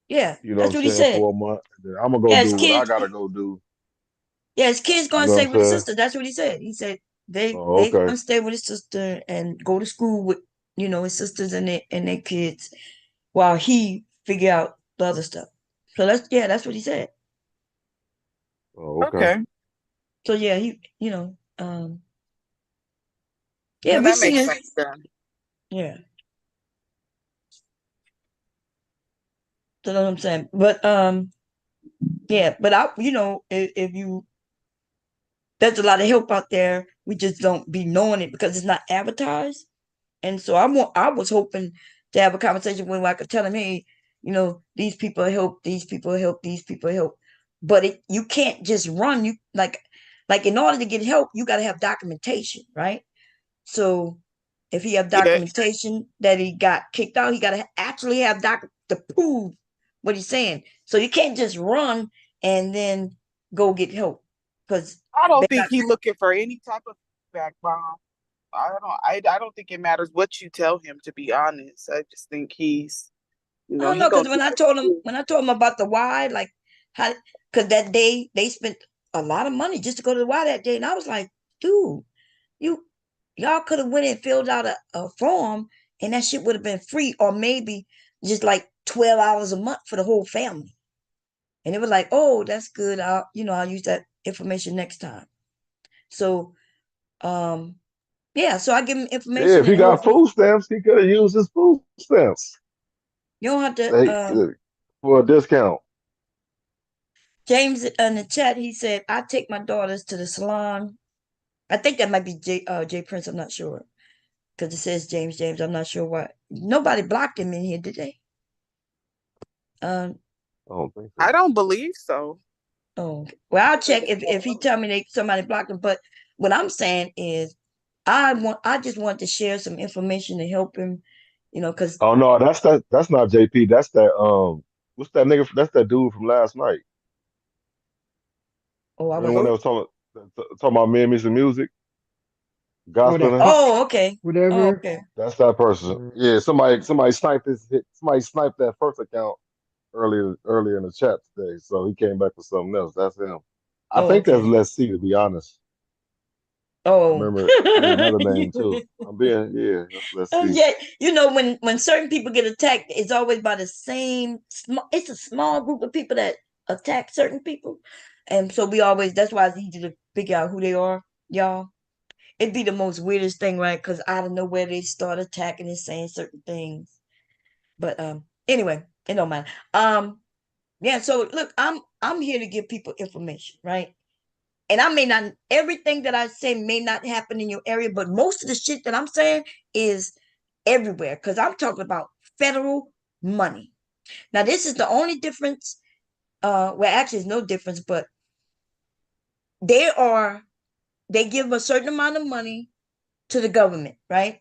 S1: Yeah,
S16: You know what
S1: that's
S16: I'm
S1: what he
S16: saying?
S1: said.
S16: For a month. And then I'm gonna go
S1: Yeah,
S16: do what I gotta go do.
S1: his kids
S16: You
S1: gonna
S16: know what
S1: stay
S16: I'm
S1: with his
S16: saying?
S1: sister. That's what he said. He said
S16: Oh,
S1: they
S16: okay.
S1: gonna stay with his sister and go to school with his sisters and their kids while he figure out the other stuff. So that's what he said.
S16: Oh, okay.
S3: Okay.
S1: So yeah, yeah,
S3: Then
S1: we
S3: that
S1: seen
S3: makes
S1: it.
S3: sense then.
S1: Yeah, so that's what I'm saying. But yeah, but if you there's a lot of help out there. We just don't be knowing it because it's not advertised. And so I was hoping to have a conversation where I could tell him, hey, these people help, these people help, these people help. But you can't just run. You like in order to get help, you got to have documentation, right? So if he have
S3: Yeah.
S1: documentation that he got kicked out, he got to actually have to prove what he's saying. So you can't just run and then go get help because
S3: I don't
S1: they
S3: think
S1: got.
S3: he's looking for any type of feedback, Bomb. I don't think it matters what you tell him, to be honest. I just think
S1: I don't
S3: he
S1: know
S3: gonna
S1: because
S3: do what he do.
S1: when I told him about the why, like how, because that day they spent a lot of money just to go to the Y that day, and I was like, dude, you y'all could have went and filled out a form, and that shit would have been free, or maybe just like $12 a month for the whole family. And it was like, oh, that's good. I'll use that information next time. So, um, Yeah, so I give him
S16: Yeah,
S1: information
S16: if he
S1: and
S16: got
S1: hopefully
S16: food stamps, he could have used his food stamps.
S1: you don't have to.
S16: They, for a discount.
S1: James in the chat, he said, "I take my daughters to the salon." I think that might be J Prince. I'm not sure because it says James. I'm not sure what. Nobody blocked him in here, did they?
S16: I don't think so.
S3: I don't believe so.
S1: Oh, well, I'll check if he tell me somebody blocked him. But what I'm saying is, I just want to share some information to help him, because
S16: Oh no, that's not JP. That's that what's that nigga? That's that dude from last night.
S1: I
S16: Remember
S1: was
S16: when they
S1: over.
S16: was talking about me and me some music,
S4: Oh,
S16: gospel
S4: that
S16: and
S4: pop,
S1: Oh, okay. Oh,
S4: whatever.
S1: okay.
S16: that's that person. Yeah, somebody sniped somebody sniped that first account earlier in the chat today. So he came back with something else. That's him. I
S1: Oh,
S16: think that's
S1: okay.
S16: Let's See, to be honest. I
S1: Oh,
S16: remember he had another name too. Yeah, that's Let's See.
S1: yeah. When certain people get attacked, it's always by the same. It's a small group of people that attack certain people, and so that's why it's easy to figure out who they are, y'all. It'd be the most weirdest thing, right? Because out of nowhere they start attacking and saying certain things. But anyway, it don't matter. Yeah. So look, I'm here to give people information, right? And I may not everything that I say may not happen in your area, but most of the shit that I'm saying is everywhere because I'm talking about federal money. Now, this is the only difference. Well, actually, there's no difference, but they are they give a certain amount of money to the government, right?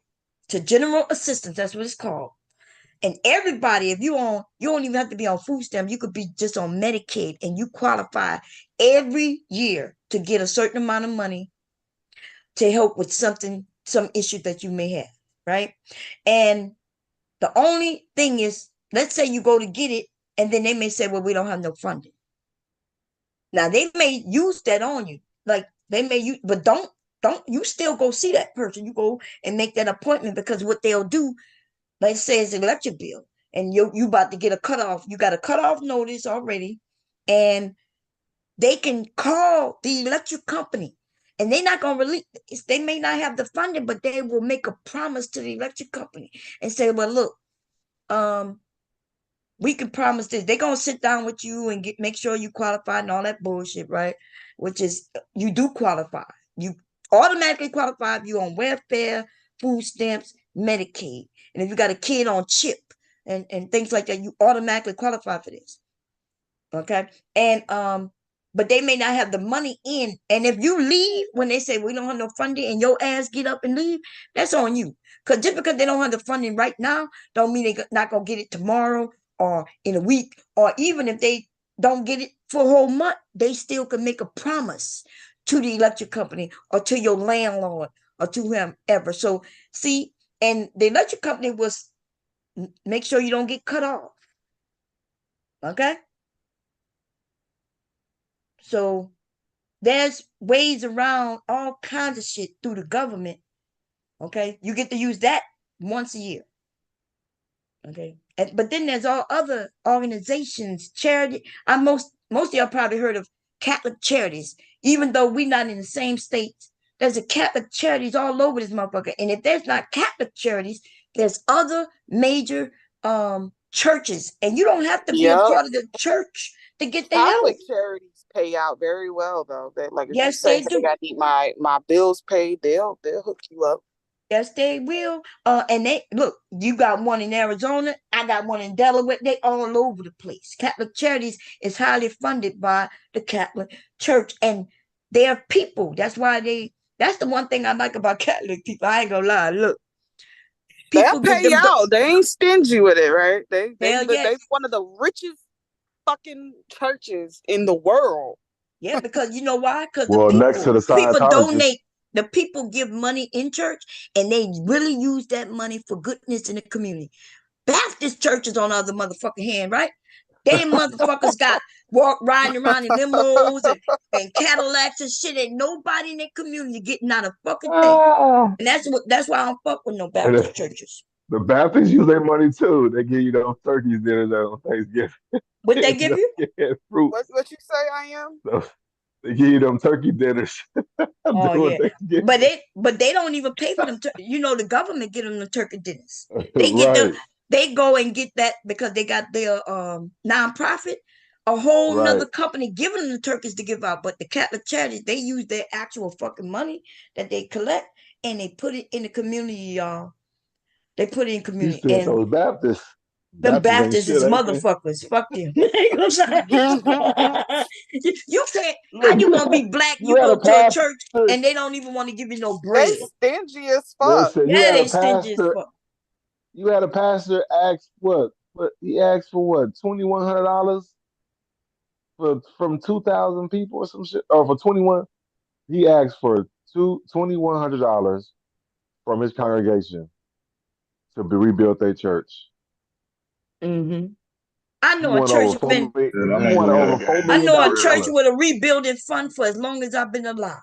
S1: To general assistance, that's what it's called. And everybody, if you don't even have to be on food stamp. You could be just on Medicaid, and you qualify every year to get a certain amount of money to help with some issue that you may have, right? And the only thing is, let's say you go to get it, and then they may say, well, we don't have no funding. Now they may use that on you. Like they may use, but don't you still go see that person. You go and make that appointment because what they'll do, let's say it's an electric bill, and you about to get a cutoff. You got a cutoff notice already, and they can call the electric company, and they're not going to release. They may not have the funding, but they will make a promise to the electric company and say, well, look, um we can promise this. They're going to sit down with you and make sure you qualify and all that bullshit, right? Which is, you do qualify. You automatically qualify if you're on welfare, food stamps, Medicaid, and if you got a kid on chip and things like that, you automatically qualify for this. Okay. And but they may not have the money in. And if you leave when they say we don't have no funding and your ass get up and leave, that's on you. Because just because they don't have the funding right now, don't mean they're not gonna get it tomorrow or in a week, or even if they don't get it for a whole month, they still can make a promise to the electric company or to your landlord or to whomever. So see, and the electric company was make sure you don't get cut off. Okay. So there's ways around all kinds of shit through the government. Okay. You get to use that once a year. Okay. But then there's all other organizations, charity. Most of y'all probably heard of Catholic charities, even though we're not in the same states. There's a Catholic charities all over this motherfucker. And if there's not Catholic charities, there's other major churches. And you don't have to be a
S3: Yep.
S1: part of the church to get the help.
S3: Catholic charities pay out very well though. That like if you
S1: Yes,
S3: say,
S1: they
S3: hey,
S1: do.
S3: I need my bills paid, they'll hook you up.
S1: Yes, they will. And they look, you got one in Arizona, I got one in Delaware. They all over the place. Catholic Charities is highly funded by the Catholic Church, and they're people. That's the one thing I like about Catholic people. I ain't gonna lie. Look,
S3: They'll
S1: people give
S3: pay
S1: them
S3: out. They ain't stingy with it, right? They
S1: hell
S3: they
S1: yes.
S3: one of the richest fucking churches in the world.
S1: Yeah, because you know why? Because
S16: Well, next to the
S1: people
S16: Scientologists.
S1: donate. The people give money in church, and they really use that money for goodness in the community. Baptist churches on the other motherfucking hand, right? They motherfuckers got riding around in limos and Cadillacs and shit. Ain't nobody in their community getting not a fucking thing. And that's why I don't fuck with no
S16: And
S1: Baptist churches.
S16: the Baptists use their money too. They give you those turkeys dinner on Thanksgiving.
S1: What they give you?
S16: Yeah, fruit.
S3: What you say, I am?
S16: They give you them turkey dinners.
S1: Oh
S16: Do what
S1: yeah,
S16: they get.
S1: but they don't even pay for them. The government get them the turkey dinners. They get them.
S16: Right,
S1: They go and get that because they got their nonprofit, a whole nother
S16: right.
S1: company giving them the turkeys to give out. But the Catholic charities, they use their actual fucking money that they collect and they put it in the community, y'all. They put it in
S16: You
S1: community,
S16: said
S1: and
S16: those Baptists.
S1: them
S16: Baptists ain't
S1: Baptists
S16: shit,
S1: is
S16: ain't they?
S1: motherfuckers. Fuck them. You can't. How
S16: Look,
S1: you gonna be black?
S16: you
S1: You
S16: had a
S1: go to a church
S16: pastor.
S1: and they don't even want to give you no
S3: They
S1: bread.
S3: stingy as fuck.
S16: Listen, you
S1: Yeah,
S16: had a
S1: they stingy as
S16: pastor.
S1: fuck.
S16: You had a pastor ask what? What he asked for? What $2,100 for from 2,000 people or some shit? Or for 21? He asked for $2,100 from his congregation to be rebuilt their church.
S1: Mm-hmm. I
S16: He
S1: know a
S16: won
S1: church
S16: over four
S1: been.
S16: million.
S20: Dude, I'm
S16: He
S20: gonna
S16: won
S20: go to
S16: over
S20: the
S16: four
S1: I
S20: game
S16: million
S1: know a
S20: for
S1: church
S20: real.
S16: dollars.
S1: with a rebuilding fund for as long as I've been alive.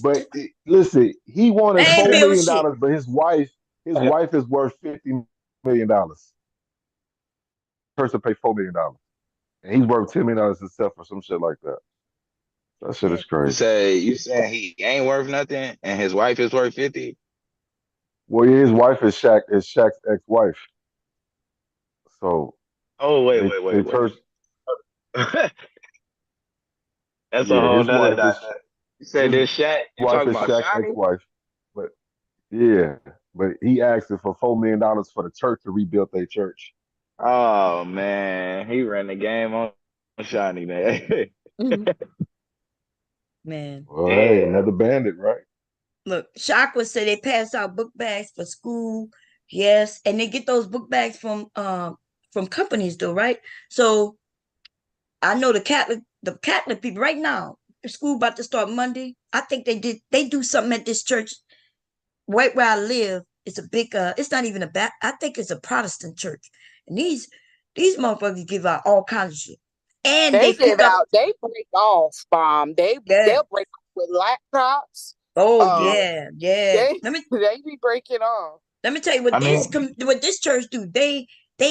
S16: But listen, he
S1: They
S16: wanted
S1: ain't
S16: four
S1: build
S16: million
S1: shit.
S16: dollars, but his wife is worth $50 million. Person pay $4 million, and he's worth $10 million himself or some shit like that. That shit
S1: Yeah.
S16: is crazy.
S20: You say he ain't worth nothing, and his wife is worth 50.
S16: Well, yeah, his wife is Shaq's ex-wife. So
S20: Oh wait,
S16: they
S20: wait,
S16: they
S20: wait,
S16: first
S20: wait. That's a
S16: yeah,
S20: whole
S16: his
S20: nother.
S16: wife is
S20: You said
S16: his
S20: this Shaq. You
S16: wife
S20: talking
S16: is
S20: about
S16: Shaq's
S20: Shiny?
S16: ex-wife. But yeah, but he asked for $4 million for the church to rebuild their church.
S20: Oh man, he ran the game on Shiny, man.
S1: Mhm. Man,
S16: Well, hey,
S20: Yeah.
S16: another bandit, right?
S1: look, Shock would say they pass out book bags for school. Yes, and they get those book bags from companies though, right? So I know the Catholic people right now. The school about to start Monday. I think they do something at this church right where I live. It's a big it's not even I think it's a Protestant church. And these motherfuckers give out all kinds of shit. And
S3: They
S1: they
S3: give
S1: pick up.
S3: out, they break off,
S1: Yeah.
S3: they'll break off with laptops.
S1: Oh
S3: Um,
S1: yeah, yeah.
S3: they they be breaking off.
S1: Let me tell you
S20: I mean,
S1: what this church do. They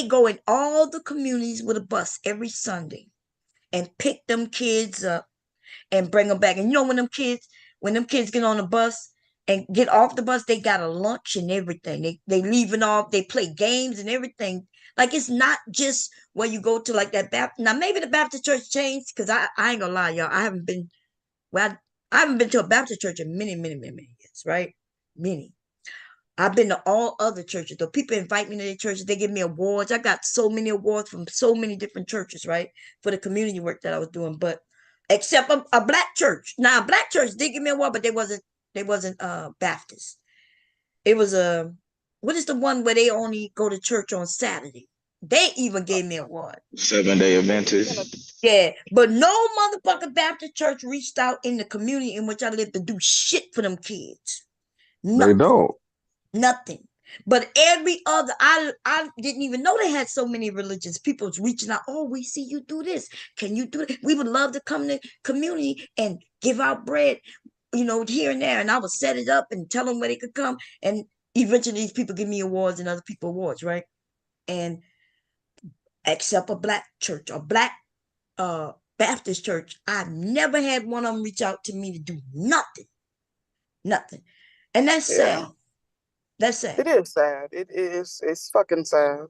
S1: go in all the communities with a bus every Sunday and pick them kids up and bring them back. And you know when them kids get on the bus and get off the bus, they got a lunch and everything. They leaving off. They play games and everything. Like it's not just where you go to like that Baptist. Now maybe the Baptist church changed because I ain't gonna lie, y'all. Well, I haven't been to a Baptist church in many, many, many, many years, right? Many. I've been to all other churches. Though people invite me to their churches, they give me awards. I got so many awards from so many different churches, right? For the community work that I was doing. But except a black church. Now a black church did give me an award, but they wasn't Baptist. It was a what is the one where they only go to church on Saturday? They even gave me an award.
S20: 7 Day Adventist.
S1: Yeah, but no motherfucking Baptist church reached out in the community in which I live to do shit for them kids.
S16: They
S1: Nothing.
S16: don't.
S1: Nothing. But every other, I didn't even know they had so many religions. People was reaching out. Oh, we see you do this. Can you do it? We would love to come to community and give out bread, here and there. And I would set it up and tell them where they could come. And eventually, these people give me awards and other people awards, right? And except a black church, a black Baptist church, I've never had one of them reach out to me to do nothing, nothing. And that's
S3: Yeah,
S1: sad. That's sad.
S3: it is sad. It is. It's fucking sad.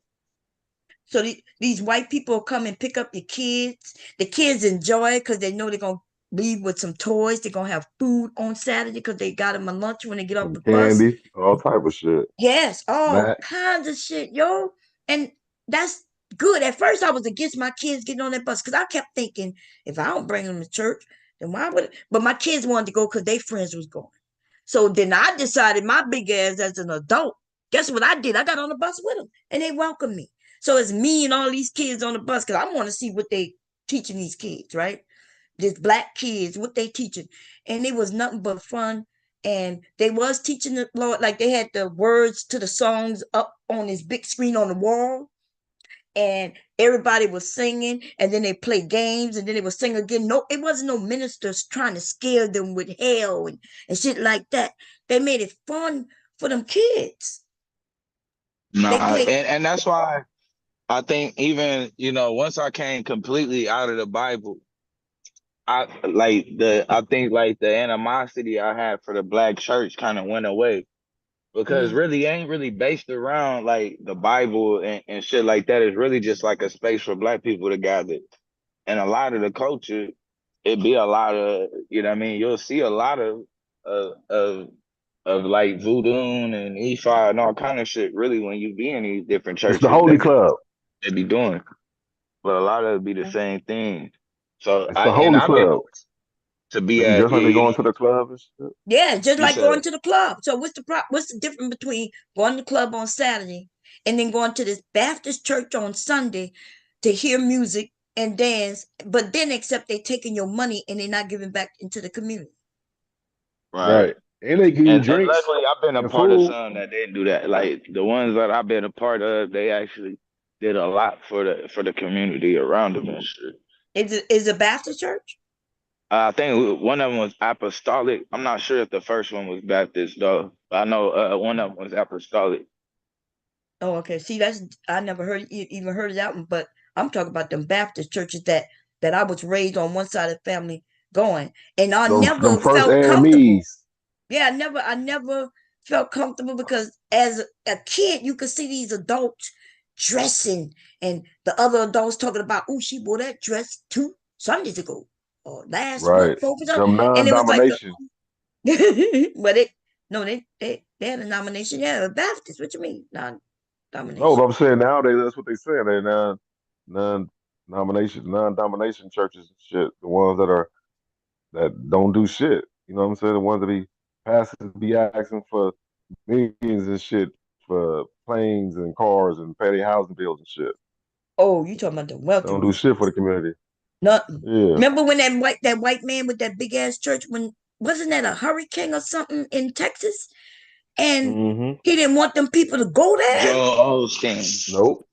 S1: So these white people come and pick up your kids. The kids enjoy it because they know they're going to leave with some toys. They're going to have food on Saturday because they got them a lunch when they get off
S16: Some
S1: the bus.
S16: candy, all type of shit.
S1: Yes, all
S16: Snacks.
S1: kinds of shit, yo. And that's good. At first, I was against my kids getting on that bus because I kept thinking, if I don't bring them to church, then why would? But my kids wanted to go because their friends was going. So then I decided my big ass as an adult. Guess what I did? I got on the bus with them, and they welcomed me. So it's me and all these kids on the bus because I want to see what they teaching these kids, right? These black kids, what they teaching, and it was nothing but fun. And they was teaching the Lord, like they had the words to the songs up on this big screen on the wall, and everybody was singing, and then they played games, and then they would sing again. No, it wasn't no ministers trying to scare them with hell and shit like that. They made it fun for them kids. They
S20: Nah,
S1: played.
S20: and that's why I think even once I came completely out of the Bible, I think like the animosity I had for the black church kind of went away because really it ain't really based around like the Bible and shit like that. It's really just like a space for black people to gather. And a lot of the culture, it be a lot of, you know what I mean? You'll see a lot of of of like voodoo and Ifa and all kind of shit really when you be in these different
S16: It's the
S20: churches
S16: Holy
S20: that
S16: Club.
S20: they be doing. But a lot of it be the same thing. So
S16: It's the Holy
S20: I've been
S16: Club.
S20: to be
S16: They
S20: at
S16: just like they
S20: you
S16: go
S20: know
S16: into the club and shit.
S1: Yeah, just
S20: you
S1: like
S20: said
S1: going to the club. So what's the difference between going to the club on Saturday and then going to this Baptist church on Sunday to hear music and dance, but then except they taking your money and they're not giving back into the community.
S20: right.
S16: Right. And they give you
S20: And
S16: drinks
S20: luckily I've been a
S16: and
S20: part of
S16: food.
S20: some that didn't do that. Like the ones that I've been a part of, they actually did a lot for the community around them and shit.
S1: Is a Baptist church?
S20: I think one of them was apostolic. I'm not sure if the first one was Baptist though. But I know one of them was apostolic.
S1: Oh, okay. See, that's I never even heard of that one, but I'm talking about them Baptist churches that I was raised on one side of the family going, and I
S16: Them
S1: never
S16: first
S1: felt comfortable.
S16: AMEs.
S1: Yeah, I never felt comfortable because as a kid, you could see these adults dressing and the other adults talking about, oh, she wore that dress 2 Sundays ago or last
S16: Right.
S1: month over there.
S16: Them
S1: And it was like
S16: non-domination.
S1: but they had a nomination. Yeah, a Baptist. What you mean?
S16: No,
S1: Non-domination.
S16: but I'm saying nowadays that's what they say. They're non-domination churches and shit. The ones that don't do shit. You know what I'm saying? The ones that be pastors be asking for millions and shit for planes and cars and pay their housing bills and shit.
S1: Oh, you talking about the wealthy
S16: Don't do
S1: ones.
S16: shit for the community.
S1: Nothing.
S16: Yeah.
S1: Remember when that white man with that big ass church, when wasn't that a hurricane or something in Texas? And
S16: Mm-hmm.
S1: he didn't want them people to go there.
S20: Joel Osteen.
S16: Nope.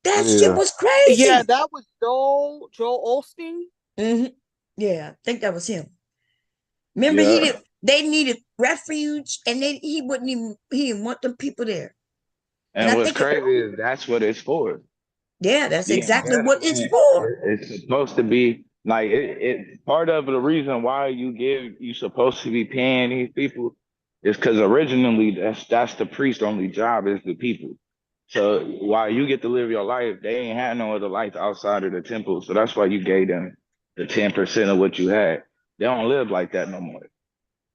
S1: That shit
S16: Yeah.
S1: was
S3: Yeah,
S1: crazy.
S3: that was Joel Osteen.
S1: Yeah, I think that was him. Remember,
S20: Yeah.
S1: they needed refuge, and he didn't want them people there. And
S20: And
S1: I
S20: what's
S1: think
S20: crazy is that's what it's for.
S1: yeah, that's
S20: The
S1: exactly what it's
S20: investment
S1: for.
S20: it's supposed to be like it part of the reason why you supposed to be paying these people is because originally that's the priest only job is the people. So while you get to live your life, they ain't had no other life outside of the temple. So that's why you gave them the 10% of what you had. They don't live like that no more.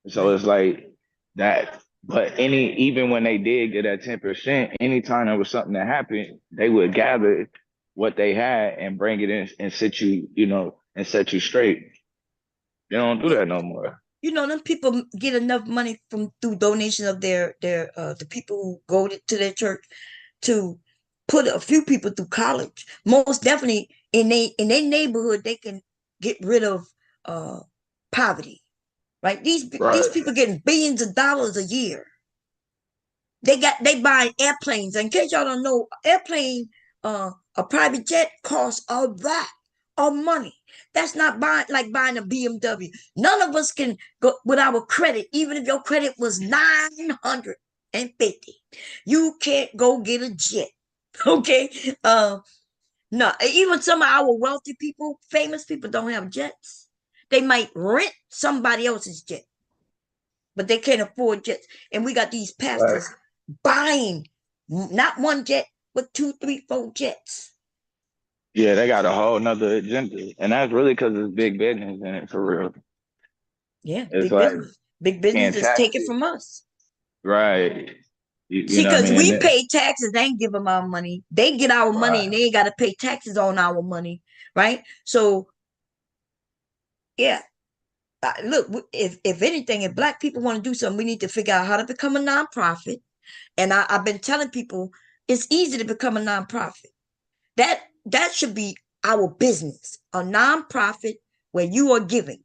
S20: So
S1: Right.
S20: it's like that. But even when they did get that 10%, anytime there was something that happened, they would gather what they had and bring it in and and set you straight. They don't do
S1: Yeah.
S20: that no more.
S1: Them people get enough money from through donation of their the people who go to their church to put a few people through college. Most definitely in their neighborhood, they can get rid of uh poverty. Right? These
S20: Right.
S1: people getting billions of dollars a year. They buying airplanes. In case y'all don't know, airplane, a private jet costs a lot of money. That's not buying a BMW. None of us can go with our credit, even if your credit was 950. You can't go get a jet. Okay. No, even some of our wealthy people, famous people, don't have jets. They might rent somebody else's jet, but they can't afford jets. And we got these
S20: Right.
S1: pastors buying not one jet, but 2, 3, 4 jets.
S20: Yeah, they got a whole nother agenda. And that's really because it's big business in it for real.
S1: Yeah,
S20: It's
S1: big
S20: like
S1: business. Big business
S20: can't
S1: is
S20: tax
S1: taking
S20: it.
S1: from us.
S20: Right. You
S1: See,
S20: know what I
S1: because
S20: mean?
S1: we pay taxes, they ain't give them our money. They get our money
S20: Right.
S1: and they ain't got to pay taxes on our money, right? So, yeah, look, if anything, if black people want to do something, we need to figure out how to become a nonprofit. And I've been telling people it's easy to become a nonprofit. That should be our business, a nonprofit where you are giving.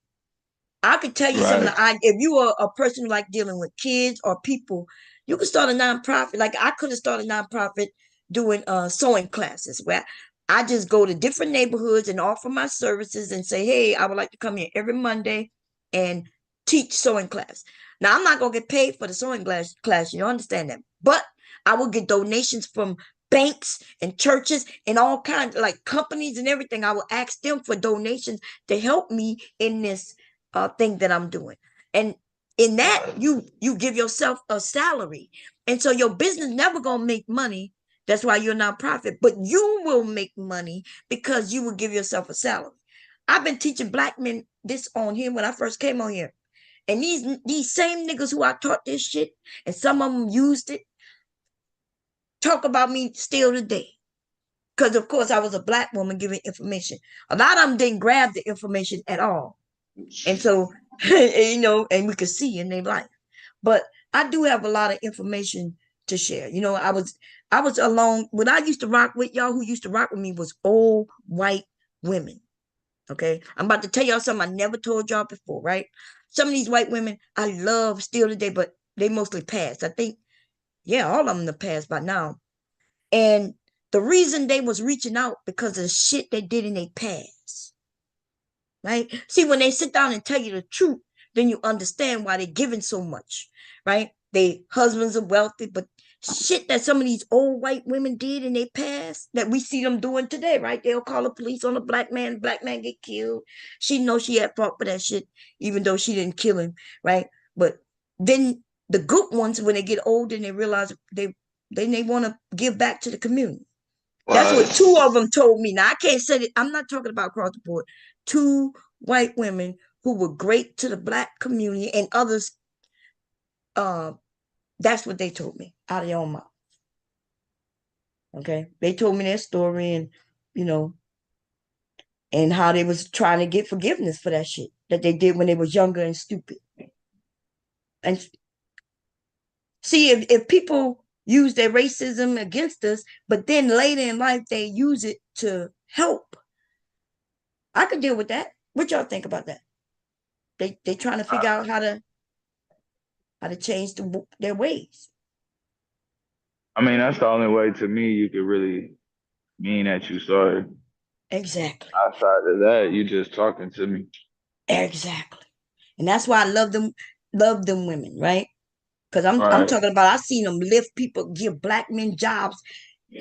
S1: I could tell you some of
S20: Right.
S1: the if you are a person who like dealing with kids or people, you could start a nonprofit. Like I could have started a nonprofit doing sewing classes where I just go to different neighborhoods and offer my services and say, hey, I would like to come here every Monday and teach sewing class. Now I'm not gonna get paid for the sewing class, you understand that. But I will get donations from banks and churches and all kinds of like companies and everything. I will ask them for donations to help me in this thing that I'm doing. And in that, you give yourself a salary. And so your business never gonna make money. That's why you're a nonprofit, but you will make money because you will give yourself a salary. I've been teaching black men this on here when I first came on here. And these same niggas who I taught this shit, and some of them used it, talk about me still today. Because of course I was a black woman giving information. A lot of them didn't grab the information at all. And so, and we could see in their life. But I do have a lot of information to share. I was alone. When I used to rock with y'all, who used to rock with me was old white women. Okay. I'm about to tell y'all something I never told y'all before, right? Some of these white women I love still today, but they mostly passed. I think, yeah, all of them have passed by now. And the reason they was reaching out because of the shit they did in their past. Right? See, when they sit down and tell you the truth, then you understand why they're giving so much. Right? They husbands are wealthy, but shit that some of these old white women did in their past that we see them doing today, right? They'll call the police on a black man get killed. She knows she had fought for that shit, even though she didn't kill him, right? But then the good ones, when they get old and they realize they want to give back to the community. That's what two of them told me. Now I can't say it. I'm not talking about across the board. Two white women who were great to the black community and others. That's what they told me out of their own mouth. Okay, they told me their story and and how they was trying to get forgiveness for that shit that they did when they was younger and stupid. And see, if people use their racism against us, but then later in life they use it to help, I could deal with that. What y'all think about that? They trying to figure out how to change their ways.
S9: I mean, that's the only way to me you could really mean that you sorry.
S1: Exactly.
S9: Outside of that, you just talking to me.
S1: Exactly. And that's why I love them women, right? Because I'm
S9: Right.
S1: talking about, I seen them lift people, give black men jobs,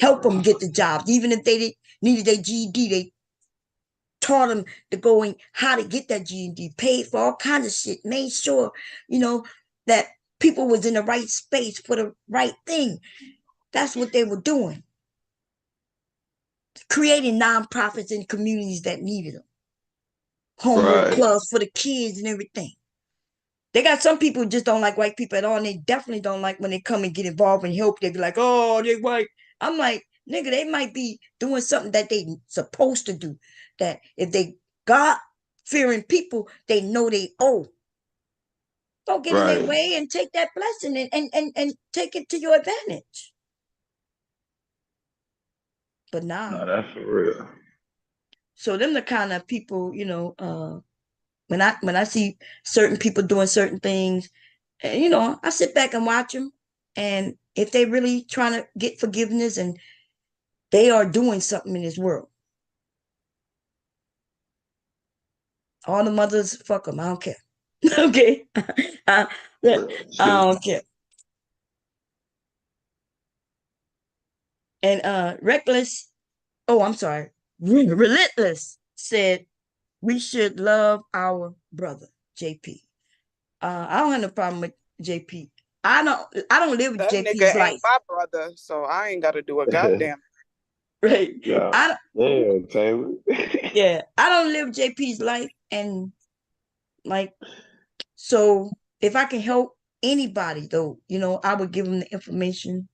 S1: help them get the jobs. Even if they needed their GED, they taught them to go and how to get that GED, paid for all kinds of shit, made sure, that people was in the right space for the right thing. That's what they were doing. Creating nonprofits in communities that needed them. Homework clubs for the kids and everything. They got some people who just don't like white people at all, and they definitely don't like when they come and get involved and help. They be like, oh, they white. I'm like, nigga, they might be doing something that they supposed to do. That if they God-fearing people, they know they owe. Don't get in their way and take that blessing and take it to your advantage. But now,
S9: no, that's for real.
S1: So them the kind of people, when I see certain people doing certain things, I sit back and watch them. And if they really trying to get forgiveness and they are doing something in this world, all the mothers, fuck them. I don't care. Okay. I don't care. And Relentless said we should love our brother, JP. I don't have no problem with JP. I don't live
S3: That
S1: JP's
S3: nigga
S1: life.
S3: ain't my brother, so I ain't got to do a goddamn.
S1: Right.
S9: Yeah, Taylor.
S1: Yeah, I don't live JP's life, and like, so if I can help anybody, though, I would give them the information.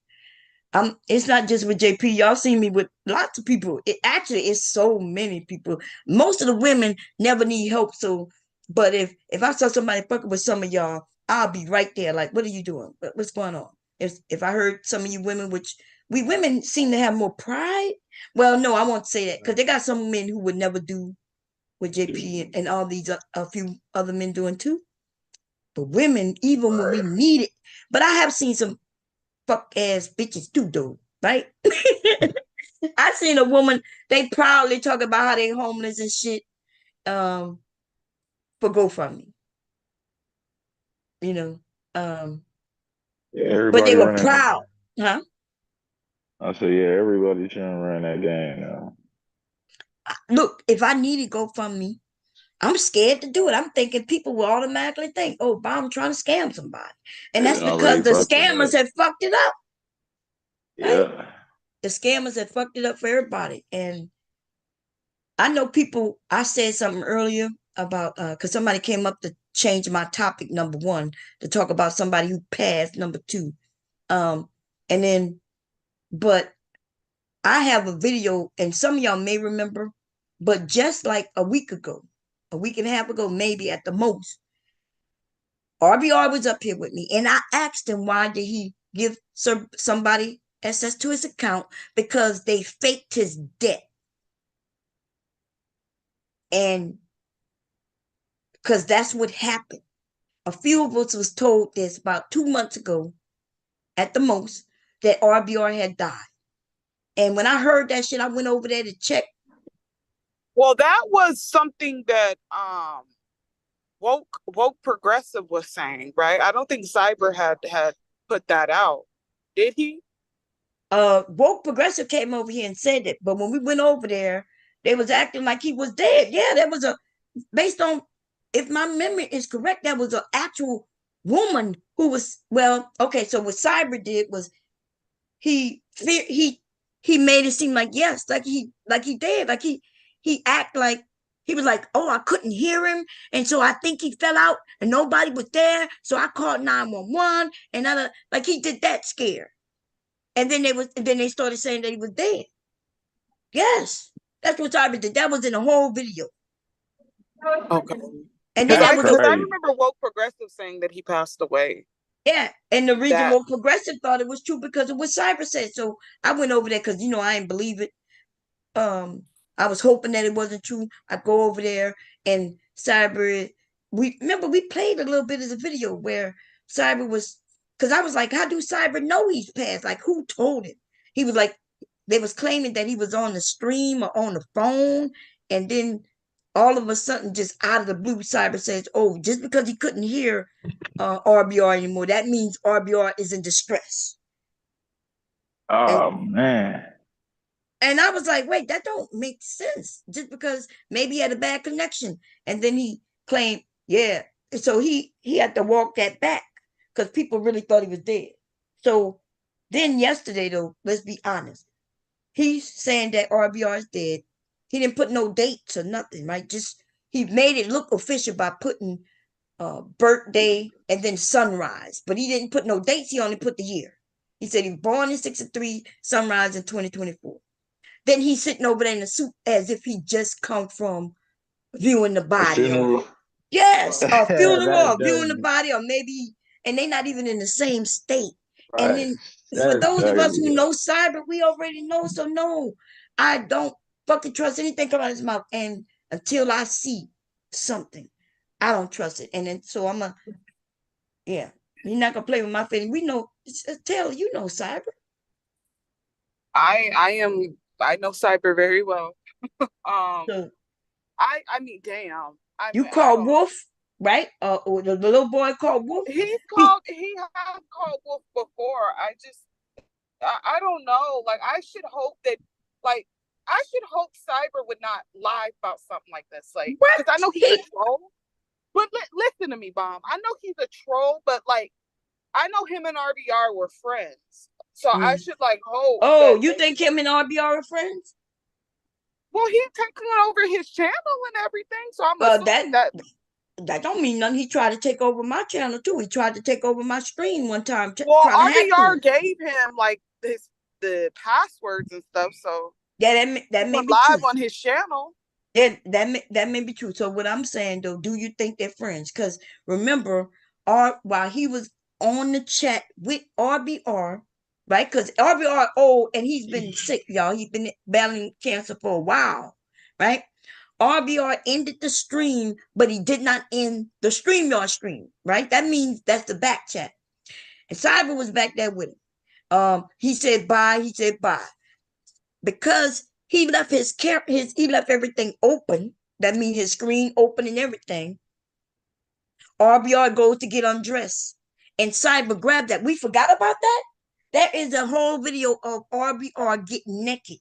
S1: It's not just with JP. Y'all see me with lots of people. It actually is so many people. Most of the women never need help. So, but if I saw somebody fucking with some of y'all, I'll be right there. Like, what are you doing? What's going on? If I heard some of you women, which we women seem to have more pride. Well, no, I won't say that because they got some men who would never do what JP and all these a few other men doing too. But women, even when we need it, but I have seen some fuck ass bitches too, though, right? I seen a woman, they proudly talk about how they homeless and shit, for GoFundMe.
S9: Yeah,
S1: But they
S9: everybody
S1: were
S9: running.
S1: proud, huh?
S9: I said, yeah, everybody trying to run that game now.
S1: Look, if I needed GoFundMe, I'm scared to do it. I'm thinking people will automatically think, oh, Bob trying to scam somebody. And
S9: They
S1: that's because
S9: already
S1: the
S9: fucked it
S1: scammers
S9: up.
S1: have fucked it up, right?
S9: Yeah.
S1: The scammers have fucked it up for everybody. And I know people, I said something earlier about, because somebody came up to change my topic, number one, to talk about somebody who passed, number two. Um, and then, but I have a video, and some of y'all may remember, but just like a week ago, a week and a half ago, maybe at the most, RBR was up here with me, and I asked him why did he give somebody access to his account, because they faked his debt, and because that's what happened. A few of us was told this about 2 months ago, at the most, that RBR had died. And when I heard that shit, I went over there to check.
S3: Well, that was something that woke progressive was saying, right? I don't think Cyber had put that out. Did he?
S1: Woke progressive came over here and said it, but when we went over there, they was acting like he was dead. Yeah, that was based on, if my memory is correct, that was an actual woman who was, well, okay, so what Cyber did was he he made it seem like, yes, like he did, like he act like he was like, oh, I couldn't hear him, and so I think he fell out and nobody was there, so I called 911, and like he did that scare. And then they started saying that he was dead. Yes, that's what Cyber did. That was in the whole video.
S3: Okay.
S1: And then
S3: Because
S1: that was
S3: I remember woke progressive saying that he passed away.
S1: yeah. And the reason
S3: That
S1: woke progressive thought it was true because of what Cyber said. So I went over there because I didn't believe it. I was hoping that it wasn't true. I go over there and Cyber, we played a little bit of the video where Cyber was, because I was like, how do Cyber know he's passed? Like, who told him? He was like, they was claiming that he was on the stream or on the phone, and then all of a sudden, just out of the blue, Cyber says, oh, just because he couldn't hear RBR anymore, that means RBR is in distress.
S9: Oh, man.
S1: And I was like, wait, that don't make sense. Just because maybe he had a bad connection. And then he claimed, yeah. So he had to walk that back because people really thought he was dead. So then yesterday, though, let's be honest. He's saying that RBR is dead. He didn't put no dates or nothing, right? Just he made it look official by putting birthday and then sunrise. But he didn't put no dates. He only put the year. He said he was born in 63, sunrise in 2024. Then he's sitting over there in a suit as if he just come from viewing the body. Yes, a funeral, or viewing the body, or maybe, and they not even in the same state. Right. And then for those of us who know Cyber, we already know. So no, I don't fucking trust anything coming out of his mouth. And until I see something, I don't trust it. And then so yeah, you're not gonna play with my feelings. We know, Taylor, you know Cyber.
S3: I know Cyber very well.
S1: So,
S3: I mean, damn.
S1: You call Wolf, right? Or the little boy called Wolf.
S3: He has called Wolf before. I don't know. Like I should hope Cyber would not lie about something like this. Like, because I know he's a troll. But listen to me, Bomb. I know he's a troll, but like, I know him and RBR were friends. So I should like hope.
S1: Oh, you think him and RBR are friends?
S3: Well, he's taking over his channel and everything. So I'm assuming
S1: that don't mean nothing. He tried to take over my channel too. He tried to take over my stream one time.
S3: Well, RBR gave him like the passwords and stuff. So
S1: yeah, that may be
S3: live
S1: true
S3: on his channel.
S1: Yeah, that may be true. So what I'm saying though, do you think they're friends? Because remember, while he was on the chat with RBR, right? Because RBR old and he's been sick, y'all. He's been battling cancer for a while, right? RBR ended the stream, but he did not end the StreamYard stream, right? That means that's the back chat. And Cyber was back there with him. He said bye. He said bye. Because he left he left everything open. That means his screen open and everything. RBR goes to get undressed. And Cyber grabbed that. We forgot about that? There is a whole video of RBR getting naked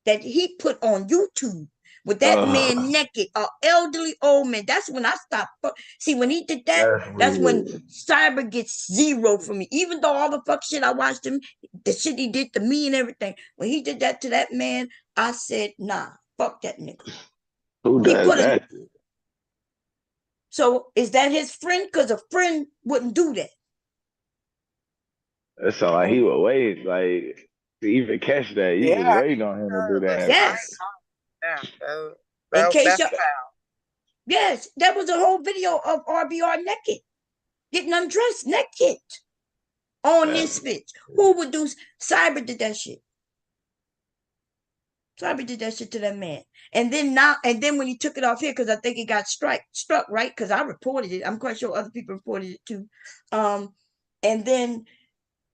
S1: that he put on YouTube with that man naked, an elderly old man. That's when I stopped. See, when he did that, that's when Cyber gets 0 for me. Even though all the fuck shit I watched him, the shit he did to me and everything, when he did that to that man, I said, nah, fuck that nigga.
S20: Who
S1: He
S20: does
S1: put
S20: that?
S1: So is that his friend? Because a friend wouldn't do that.
S20: It sound like he would wait, like to even catch that. You was waiting on him to do that.
S1: Yes. In case you, yes, that was a whole video of RBR naked, getting undressed naked on this bitch. Who would do? Cyber did that shit. Cyber did that shit to that man. And then when he took it off here, because I think it got struck, right? Because I reported it. I'm quite sure other people reported it too. And then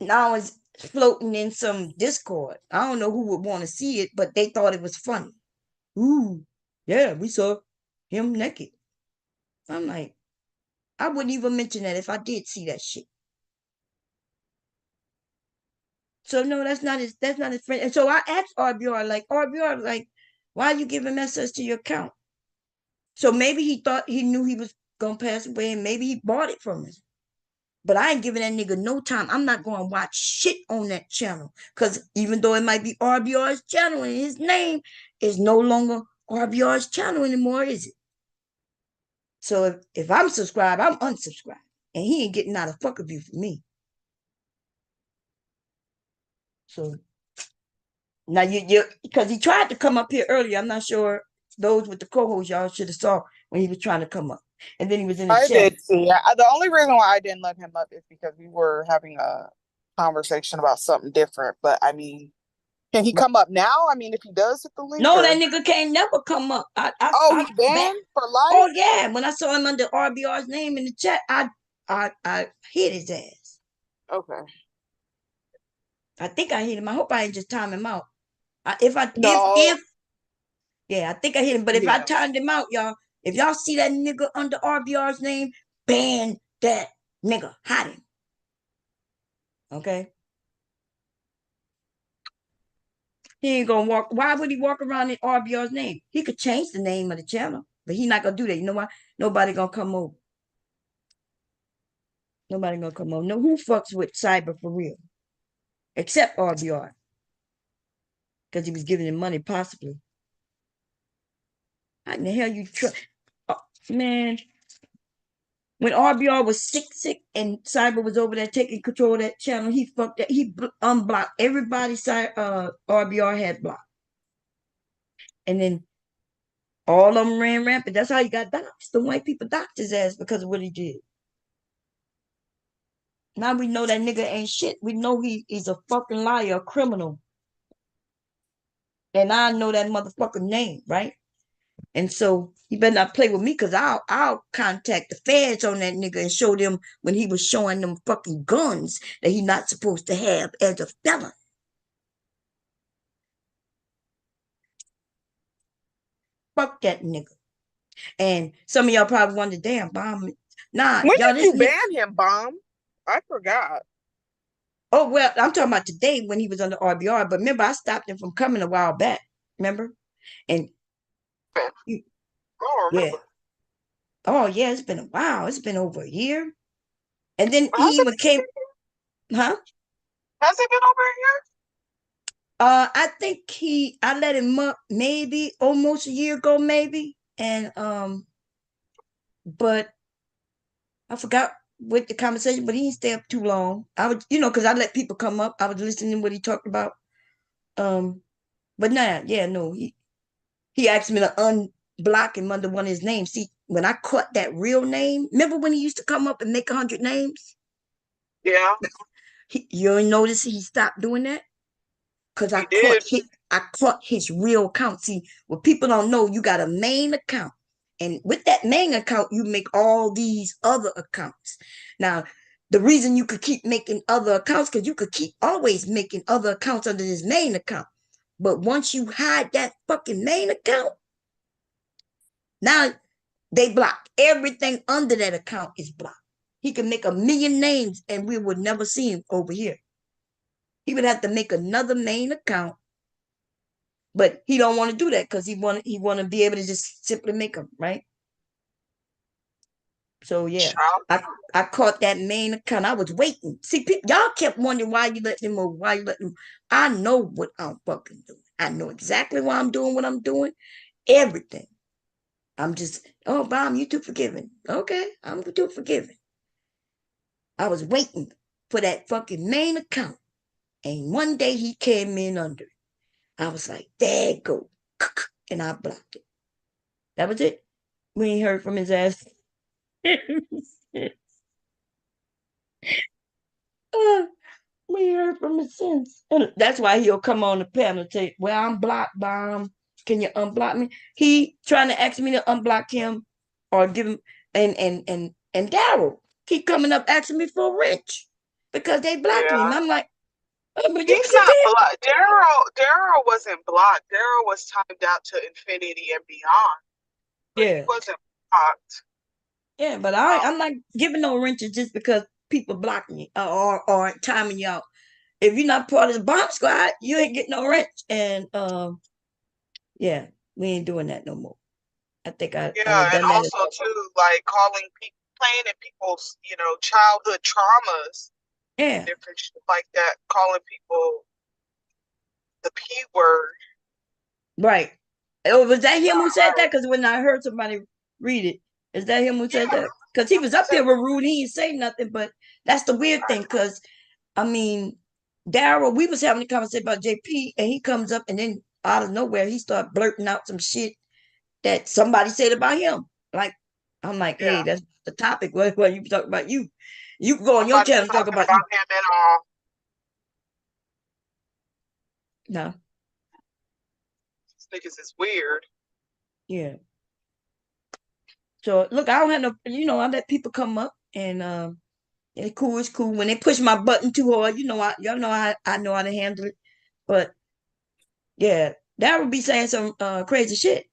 S1: now it's floating in some Discord. I don't know who would want to see it, but they thought it was funny. Ooh, yeah, we saw him naked. I'm like, I wouldn't even mention that if I did see that shit. So no, that's not his friend. And so I asked RBR, like, why are you giving messages to your account? So maybe he thought he knew he was gonna pass away, and maybe he bought it from him. But I ain't giving that nigga no time. I'm not going to watch shit on that channel. Because even though it might be RBR's channel and his name is no longer RBR's channel anymore, is it? So if I'm subscribed, I'm unsubscribed. And he ain't getting out of fuck of you for me. So now you because he tried to come up here earlier. I'm not sure those with the co-host, y'all should have saw when he was trying to come up. And then he was in the chat.
S3: I did see. The only reason why I didn't let him up is because we were having a conversation about something different. But I mean, can he come up now? I mean, if he does hit the link.
S1: No, that nigga can't never come up.
S3: He banned for life?
S1: Oh yeah. When I saw him under RBR's name in the chat, I hit his ass.
S3: Okay.
S1: I think I hit him. I hope I didn't just time him out. I think I hit him. But if I timed him out, y'all, if y'all see that nigga under RBR's name, ban that nigga. Hide him. Okay? He ain't gonna walk. Why would he walk around in RBR's name? He could change the name of the channel, but he not gonna do that. You know why? Nobody gonna come over. Nobody gonna come over. No, who fucks with Cyber for real? Except RBR. Because he was giving him money, possibly. How in the hell you try? Oh, man. When RBR was sick, and Cyber was over there taking control of that channel, he fucked that. He unblocked everybody RBR had blocked. And then all of them ran rampant. That's how he got doxxed. The white people doxxed his ass because of what he did. Now we know that nigga ain't shit. We know he's a fucking liar, a criminal. And I know that motherfucker name, right? And so he better not play with me, because I'll contact the feds on that nigga and show them when he was showing them fucking guns that he not supposed to have as a felon. Fuck that nigga. And some of y'all probably wonder, damn, Bomb. Nah,
S3: when
S1: y'all,
S3: did you ban him, Bomb? I forgot.
S1: Oh, well, I'm talking about today when he was under RBR. But remember, I stopped him from coming a while back. Remember? And yeah. Oh, yeah, it's been a while. It's been over a year. And then he even came, huh?
S3: Has it been over a year?
S1: I think I let him up maybe almost a year ago, maybe. And but I forgot what the conversation, but he didn't stay up too long. I would, because I let people come up. I was listening to what he talked about. But nah, yeah, no, he asked me to unblock him under one of his names. See, when I caught that real name, remember when he used to come up and make 100 names?
S3: Yeah.
S1: You notice he stopped doing that? Because I caught his real account. See, what people don't know, you got a main account. And with that main account, you make all these other accounts. Now, the reason you could keep making other accounts, because you could keep always making other accounts under this main account. But once you hide that fucking main account, now they block everything under that account is blocked. He can make 1 million names and we would never see him over here. He would have to make another main account, but he don't want to do that because he want to be able to just simply make them, right? So yeah, I caught that main account. I was waiting. See, y'all kept wondering why you let them move, why you let them. I know what I'm fucking doing. I know exactly why I'm doing what I'm doing. Everything. I'm just, oh, Bomb, you too forgiving. Okay, I'm too forgiving. I was waiting for that fucking main account. And one day he came in under it. I was like, there it go. And I blocked it. That was it. We ain't heard from his ass. We heard from him since. And that's why he'll come on the panel and say, well, I'm blocked, Bomb. Can you unblock me? He trying to ask me to unblock him or give him and Daryl keep coming up asking me for a wrench because they blocked him. I'm like, oh, but you
S3: He's
S1: should
S3: not
S1: be.
S3: blocked. Daryl wasn't blocked. Daryl was timed out to infinity and beyond. But
S1: Yeah.
S3: he wasn't blocked.
S1: Yeah, but I'm not giving no wrenches just because people blocking you or timing you out. If you're not part of the bomb squad, you ain't getting no wrench. And yeah, we ain't doing that no more. I think I
S3: Yeah, and
S1: done that.
S3: also too, like calling people, playing in people's, childhood traumas,
S1: Yeah,
S3: different shit like that, calling people the P word.
S1: right. Oh, was that him who said that? Because when I heard somebody read it, is that him who said that? Because he was up there with rude. He didn't say nothing, but that's the weird thing. Because I mean, Daryl, we was having a conversation about JP, and he comes up, and then out of nowhere, he started blurting out some shit that somebody said about him. Like, I'm like, hey, that's the topic. What you talking about? You can go on your channel and talk about you.
S3: Him at all.
S1: No.
S3: These niggas is weird.
S1: Yeah. So look, I don't have no, I let people come up and it's cool, it's cool. When they push my button too hard, y'all know I know how to handle it. But yeah, that would be saying some crazy shit.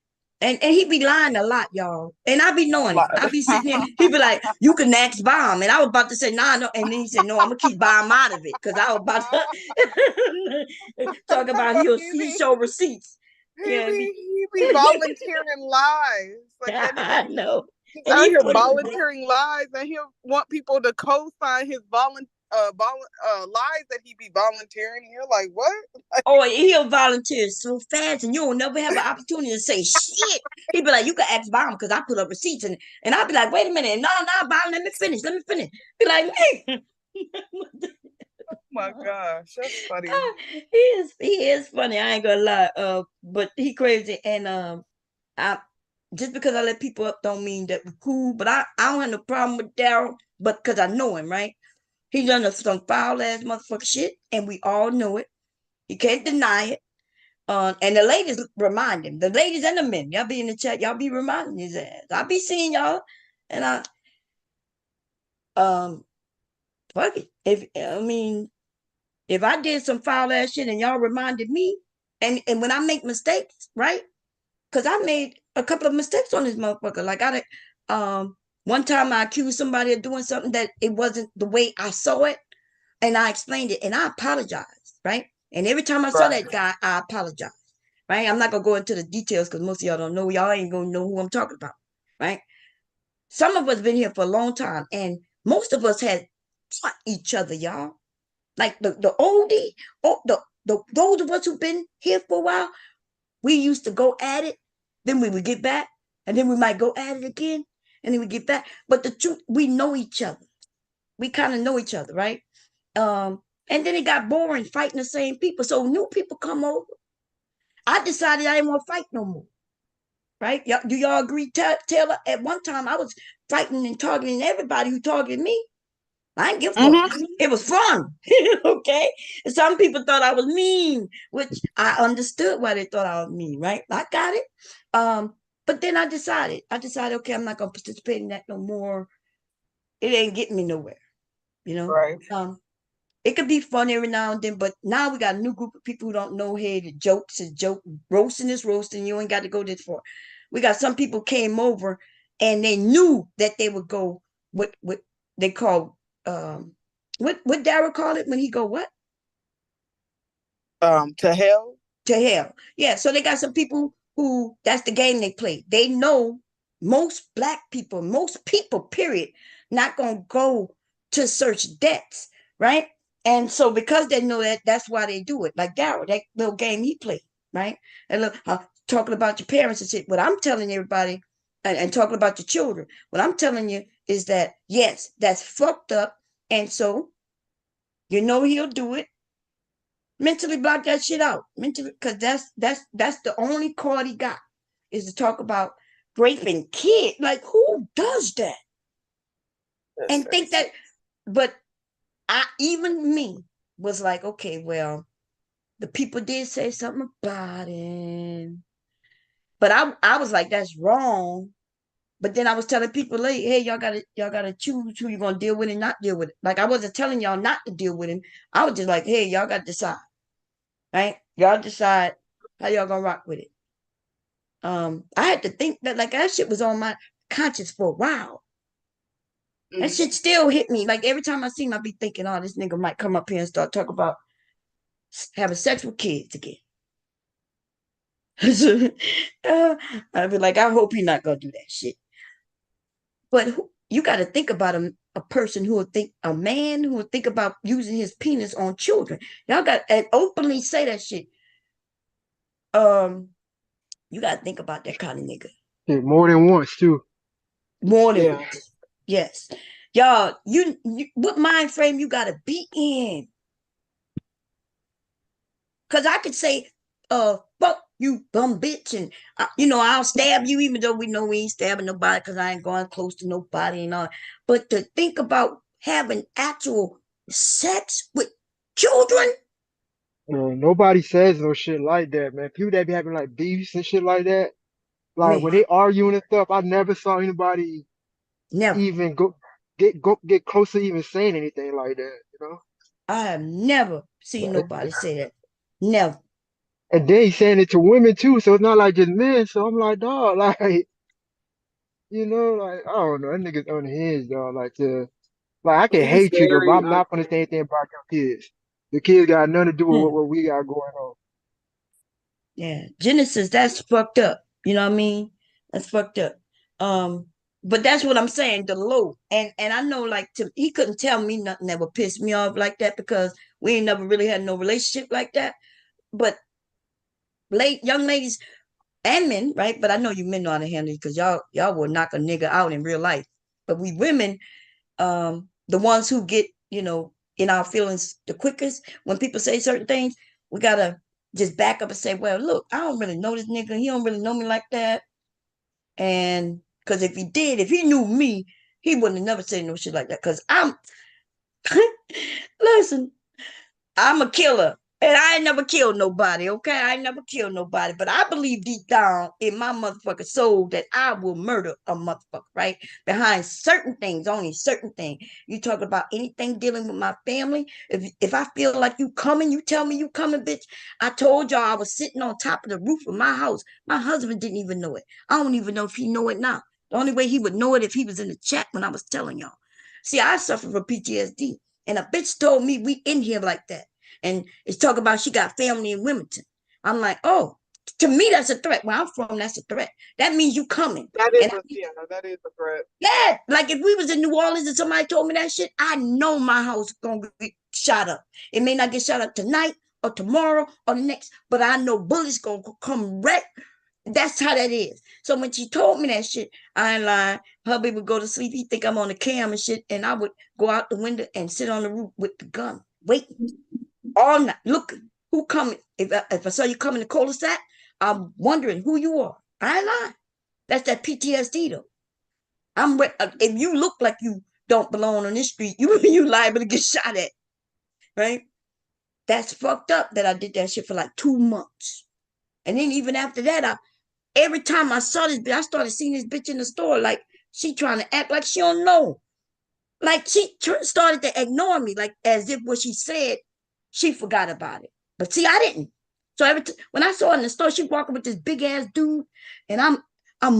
S1: And he be lying a lot, y'all. And I be knowing it. I be sitting there, he be like, you can ask Bomb. And I was about to say, nah, no. And then he said, no, I'm gonna keep Bomb out of it. Cause I was about to talk about he show receipts. Yeah,
S3: he be volunteering lies. Like that nigga,
S1: I know.
S3: He's
S1: And
S3: out
S1: he
S3: here
S1: put
S3: volunteering lies, and he'll want people to co-sign his lies that he be volunteering. And you're like, what?
S1: Oh, he'll volunteer so fast, and you'll never have an opportunity to say shit. He'd be like, "You can ask Bomb because I put up receipts," and I'll be like, "Wait a minute, no, Bomb, let me finish. Be like, "Hey."
S3: Oh my gosh, that's funny.
S1: He is funny. I ain't gonna lie. But he crazy, and I just because I let people up don't mean that we're cool. But I don't have no problem with Daryl, but because I know him, right? He done some foul ass motherfucker shit, and we all know it. He can't deny it. And the ladies remind him, the ladies and the men, y'all be in the chat, y'all be reminding his ass. I be seeing y'all, and fuck it. If I did some foul ass shit and y'all reminded me, and when I make mistakes, right? Because I made a couple of mistakes on this motherfucker. Like one time I accused somebody of doing something that it wasn't the way I saw it, and I explained it, and I apologized, right? And every time I saw that guy, I apologized. Right? I'm not gonna go into the details because most of y'all don't know. Y'all ain't gonna know who I'm talking about, right? Some of us been here for a long time, and most of us had taught each other, y'all. Like the oldie, those of us who've been here for a while, we used to go at it, then we would get back, and then we might go at it again, and then we get back. But the truth, we know each other. We kind of know each other, right? And then it got boring fighting the same people. So new people come over. I decided I didn't want to fight no more. Right? Do y'all agree, Taylor? At one time, I was fighting and targeting everybody who targeted me. I didn't give a fuck. It was fun. Okay? And some people thought I was mean, which I understood why they thought I was mean, right? I got it. But then I decided, okay, I'm not gonna participate in that no more. It ain't getting me nowhere, you know?
S3: Right.
S1: It could be fun every now and then, but now we got a new group of people who don't know, hey, the jokes is joke, roasting is roasting. You ain't got to go this far. We got some people came over and they knew that they would go what they call what Darryl call it when he go what?
S3: To hell.
S1: To hell. Yeah. So they got some people who that's the game they play. They know most black people, most people, period, not gonna go to search debts, right? And so because they know that, that's why they do it. Like Daryl, that little game he played, right? And look, talking about your parents and shit. What I'm telling everybody, and talking about your children, what I'm telling you is that yes, that's fucked up, and so you know he'll do it. Mentally block that shit out. Mentally, because that's the only card he got is to talk about raping kid. Like who does that? And think that, but even me was like, okay, well, the people did say something about him. But I was like, that's wrong. But then I was telling people, like, hey, y'all gotta choose who you're gonna deal with and not deal with it. Like I wasn't telling y'all not to deal with him. I was just like, hey, y'all gotta decide. Right? Y'all decide how y'all gonna rock with it. I had to think that like that shit was on my conscience for a while. That shit still hit me. Like every time I see him, I be thinking, oh, this nigga might come up here and start talking about having sex with kids again. I'd be like, I hope he's not gonna do that shit. But you got to think about a person who would think, a man who would think about using his penis on children. Y'all got and openly say that shit. You got to think about that kind of nigga.
S4: Yeah, more than once too.
S1: More than once. Yes. Y'all, you what mind frame you gotta be in? Cause I could say, fuck you, bum bitch, and I'll stab you, even though we know we ain't stabbing nobody, cause I ain't going close to nobody and all. But to think about having actual sex with children.
S4: Nobody says no shit like that, man. People that be having like beefs and shit like that, like when they arguing and stuff, I never saw anybody even get close to even saying anything like that, you know?
S1: I have never seen nobody say that. Never.
S4: And then he's saying it to women too, so it's not like just men. So I'm like, dog, like, like I don't know, that nigga's unhinged, dog. Like I can
S3: He's
S4: hate you though, but
S3: very
S4: I'm not gonna say anything about your kids. The kids got nothing to do with what we got going on.
S1: Yeah, Genesis, that's fucked up. You know what I mean? That's fucked up. But that's what I'm saying, the low. And I know like he couldn't tell me nothing that would piss me off like that because we ain't never really had no relationship like that. But young ladies and men, right? But I know you men know how to handle it because y'all will knock a nigga out in real life. But we women, the ones who get, in our feelings the quickest when people say certain things, we gotta just back up and say, well, look, I don't really know this nigga. He don't really know me like that. And because if he did, if he knew me, he wouldn't have never said no shit like that. Because listen, I'm a killer. And I ain't never killed nobody, okay? I ain't never killed nobody. But I believe deep down in my motherfucking soul that I will murder a motherfucker, right? Behind certain things, only certain things. You talk about anything dealing with my family. If I feel like you coming, you tell me you coming, bitch. I told y'all I was sitting on top of the roof of my house. My husband didn't even know it. I don't even know if he know it now. The only way he would know it if he was in the chat when I was telling y'all. See, I suffer from PTSD. And a bitch told me we in here like that. And it's talking about she got family in Wilmington. I'm like, oh, to me, that's a threat. Where I'm from, that's a threat. That means you coming.
S3: That is a threat.
S1: Yeah, like if we was in New Orleans and somebody told me that shit, I know my house is gonna get shot up. It may not get shot up tonight or tomorrow or next, but I know bullets gonna come right. That's how that is. So when she told me that shit, I ain't lying. Hubby would go to sleep. He think I'm on the cam and shit, and I would go out the window and sit on the roof with the gun, waiting all night, looking who coming. If I saw you coming to cul-de-sac, I'm wondering who you are. I ain't lying. That's that PTSD though. If you look like you don't belong on this street, you liable to get shot at, right? That's fucked up that I did that shit for like 2 months. And then even after that, every time I saw this bitch, I started seeing this bitch in the store, like she trying to act like she don't know. Like she started to ignore me, like as if what she said, she forgot about it. But see, I didn't. So when I saw her in the store, she walking with this big ass dude, and I'm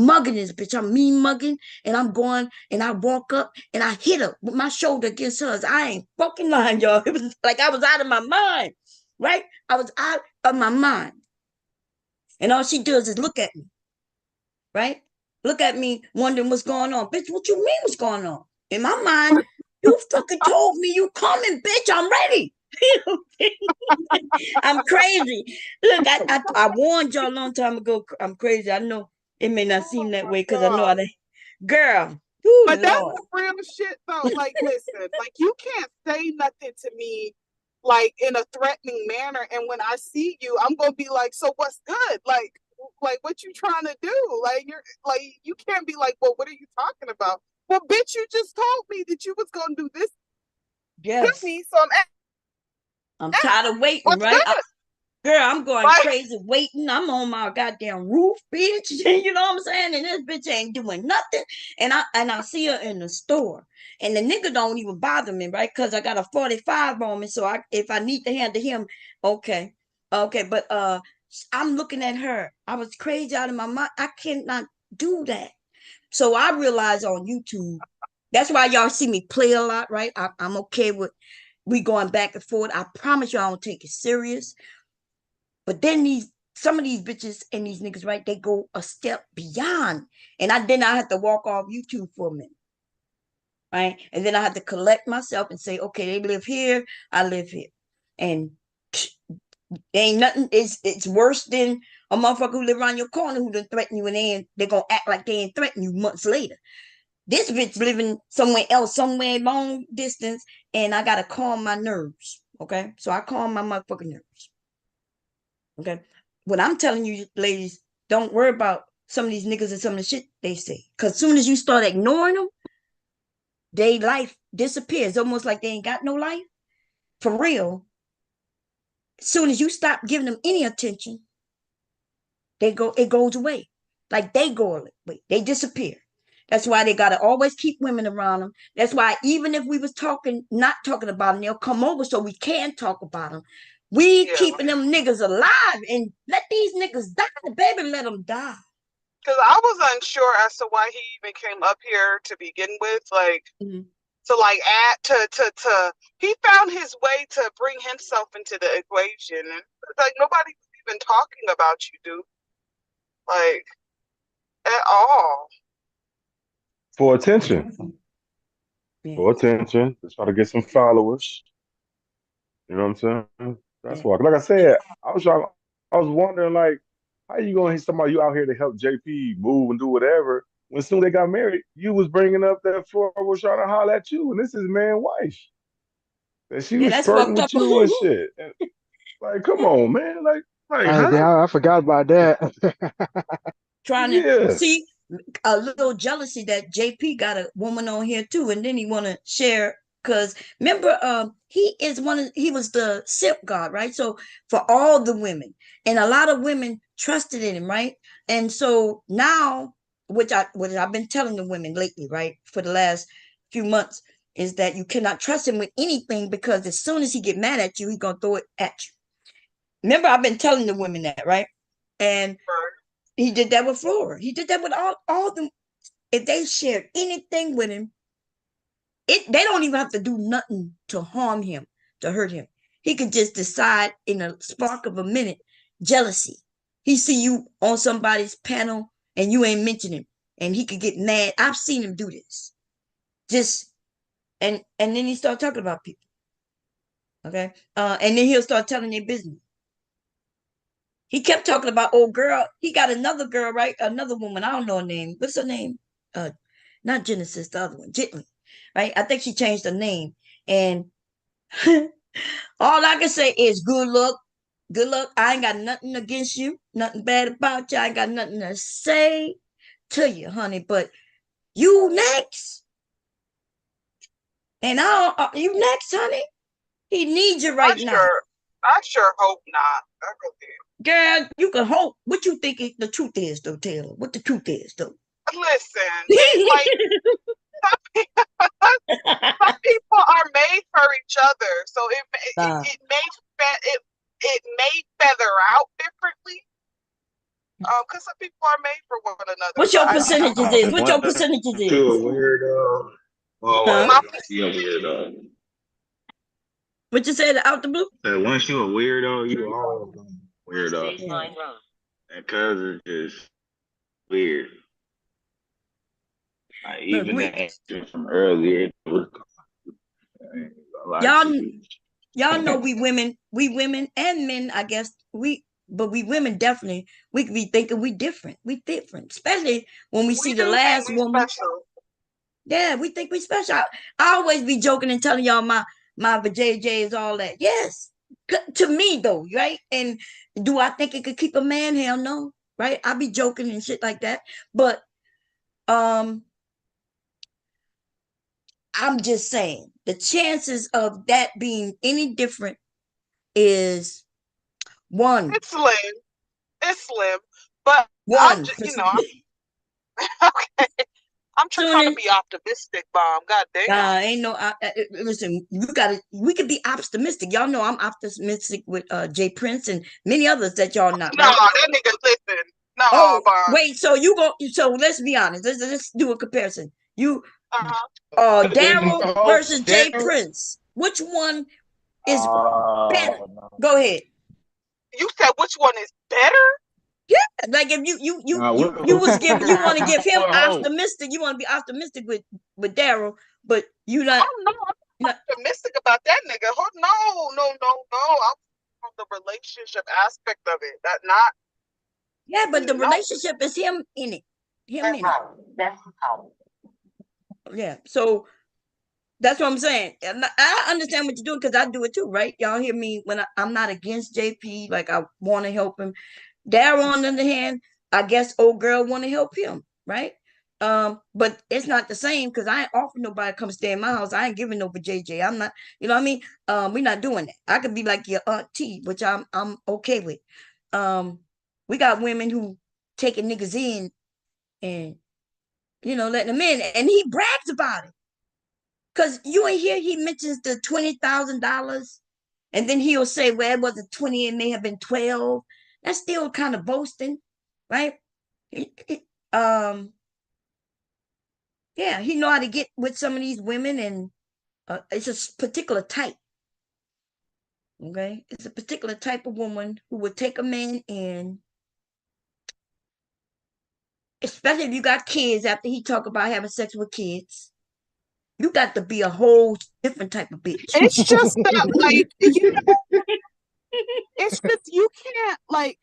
S1: mugging this bitch. I'm mean mugging, and I'm going, and I walk up, and I hit her with my shoulder against hers. I ain't fucking lying, y'all. It was like I was out of my mind. right? I was out of my mind. And all she does is look at me, right? Look at me wondering what's going on. Bitch, what you mean what's going on? In my mind, you fucking told me you coming, bitch. I'm ready. I'm crazy. Look, I warned y'all a long time ago. I'm crazy. I know it may not seem that way because I know how to. Girl, ooh,
S3: but that's
S1: Lord.
S3: the real shit, though. Like, listen, like you can't say nothing to me like in a threatening manner, and when I see you, I'm gonna be like, so what's good? Like what you trying to do? Like you're like you can't be like, well, what are you talking about? Well, bitch, you just told me that you was gonna do this
S1: Yes.
S3: to me, so
S1: I'm tired of waiting,
S3: what's
S1: right?
S3: good?
S1: Girl, I'm going crazy waiting. I'm on my goddamn roof, bitch. You know what I'm saying? And this bitch ain't doing nothing. And I see her in the store. And the nigga don't even bother me, right? Because I got a 45 on me. So if I need to hand to him, okay. Okay. But I'm looking at her. I was crazy out of my mind. I cannot do that. So I realized on YouTube, that's why y'all see me play a lot, right? I'm okay with we going back and forth. I promise you I don't take it serious. But then some of these bitches and these niggas, right, they go a step beyond. And then I had to walk off YouTube for a minute. Right. And then I had to collect myself and say, okay, they live here, I live here. And ain't nothing, it's worse than a motherfucker who live around your corner who done threaten you, and they're gonna act like they ain't threaten you months later. This bitch living somewhere else, somewhere long distance, and I gotta calm my nerves. Okay. So I calm my motherfucking nerves. Okay. What I'm telling you, ladies, don't worry about some of these niggas and some of the shit they say. Because as soon as you start ignoring them, their life disappears. Almost like they ain't got no life. For real. As soon as you stop giving them any attention, it goes away. Like they go away. They disappear. That's why they gotta always keep women around them. That's why even if we was not talking about them, they'll come over so we can talk about them. We keeping them niggas alive and let these niggas die, baby. Let them die.
S3: Because I was unsure as to why he even came up here to begin with, like to like add to he found his way to bring himself into the equation, and like nobody's even talking about you, dude, like at all.
S16: For attention. For attention. To try to get some followers. You know what I'm saying? That's why. Like I said, I was wondering, like, how you gonna hit somebody you out here to help JP move and do whatever? When soon they got married, you was bringing up that Flora was trying to holler at you, and this is man wife. That she was
S1: that's
S16: flirting
S1: fucked
S16: with
S1: up.
S16: you and shit. And, like, come on, man. Like huh?
S4: I forgot about that.
S1: Trying to
S16: Yeah.
S1: see a little jealousy that JP got a woman on here too, and then he want to share. Because remember, he was the simp god, right? So for all the women, and a lot of women trusted in him, right? And so now, which I've been telling the women lately, right, for the last few months, is that you cannot trust him with anything, because as soon as he get mad at you, he gonna throw it at you. Remember, I've been telling the women that, right? And he did that with Flora. He did that with all them. If they shared anything with him, they don't even have to do nothing to harm him, to hurt him. He could just decide in a spark of a minute, jealousy. He see you on somebody's panel and you ain't mention him, and he could get mad. I've seen him do this. Just and then he start talking about people. Okay, and then he'll start telling their business. He kept talking about old girl. He got another girl, right? Another woman. I don't know her name. What's her name? Not Genesis, the other one, Jitney, right? I think she changed her name. And all I can say is good luck. Good luck. I ain't got nothing against you, nothing bad about you. I ain't got nothing to say to you, honey. But you next. And you next, honey. He needs you right now.
S3: I sure hope not. I really
S1: Girl, you can hope. What you think the truth is, though, Taylor? What the truth is, though?
S3: listen. Like some people are made for each other, so it may feather out differently. Because some people are made for one another.
S1: What's your percentages is? What your percentages is?
S20: You a weirdo. Oh,
S1: huh?
S20: you a weirdo.
S1: What you said out the blue?
S9: That once you a weirdo, you always gonna be a weirdo.
S1: Yeah.
S9: And cuz it's just weird. Like,
S1: Look,
S9: even the answer from earlier, it was, I ain't gonna lie
S1: y'all,
S9: to you.
S1: y'all know we women and men, I guess but we women definitely we could be thinking we different. We different, especially when we see the
S3: do think
S1: last
S3: we
S1: woman.
S3: special.
S1: Yeah, we think we special. I always be joking and telling y'all my JJ is all that. Yes, to me though, right? And do I think it could keep a man? Hell no, right? I be joking and shit like that, but um, I'm just saying the chances of that being any different is one.
S3: It's slim. It's slim. But I'm
S1: One.
S3: just, okay. I'm trying to be optimistic, Bomb. God damn.
S1: Ain't no. Listen, you gotta. We could be optimistic. Y'all know I'm optimistic with JayPrince and many others that y'all not.
S3: No,
S1: Right?
S3: that nigga, listen. No,
S1: Oh,
S3: Bomb.
S1: wait. So you go. So let's be honest. Let's do a comparison. You, Daryl versus JayPrince. Which one is better? Go ahead.
S3: You said which one is better?
S1: Yeah, like if you was giving you want to give him optimistic, you want to be optimistic with Daryl, but you not.
S3: Oh no, I'm not optimistic about that nigga. Oh, no. I'm on the relationship aspect of it. That not.
S1: Yeah, but the relationship is him in it. Him in it. Yeah, so that's what I'm saying. And I understand what you're doing because I do it too, right? Y'all hear me when I'm not against JP, like I want to help him. Daryl, on the other hand, I guess old girl want to help him, right? But it's not the same because I ain't offering nobody to come stay in my house. I ain't giving over JJ. I'm not, you know what I mean? We're not doing that. I could be like your Aunt T, which I'm okay with. We got women who taking niggas in and letting them in, and he brags about it. Cause you ain't hear he mentions the $20,000, and then he'll say, "Well, it wasn't 20, it may have been 12." That's still kind of boasting, right? Um, yeah, he know how to get with some of these women, and it's a particular type. Okay, it's a particular type of woman who would take a man in, especially if you got kids. After he talk about having sex with kids, you got to be a whole different type of bitch.
S3: It's just that, like, it's just you can't, like,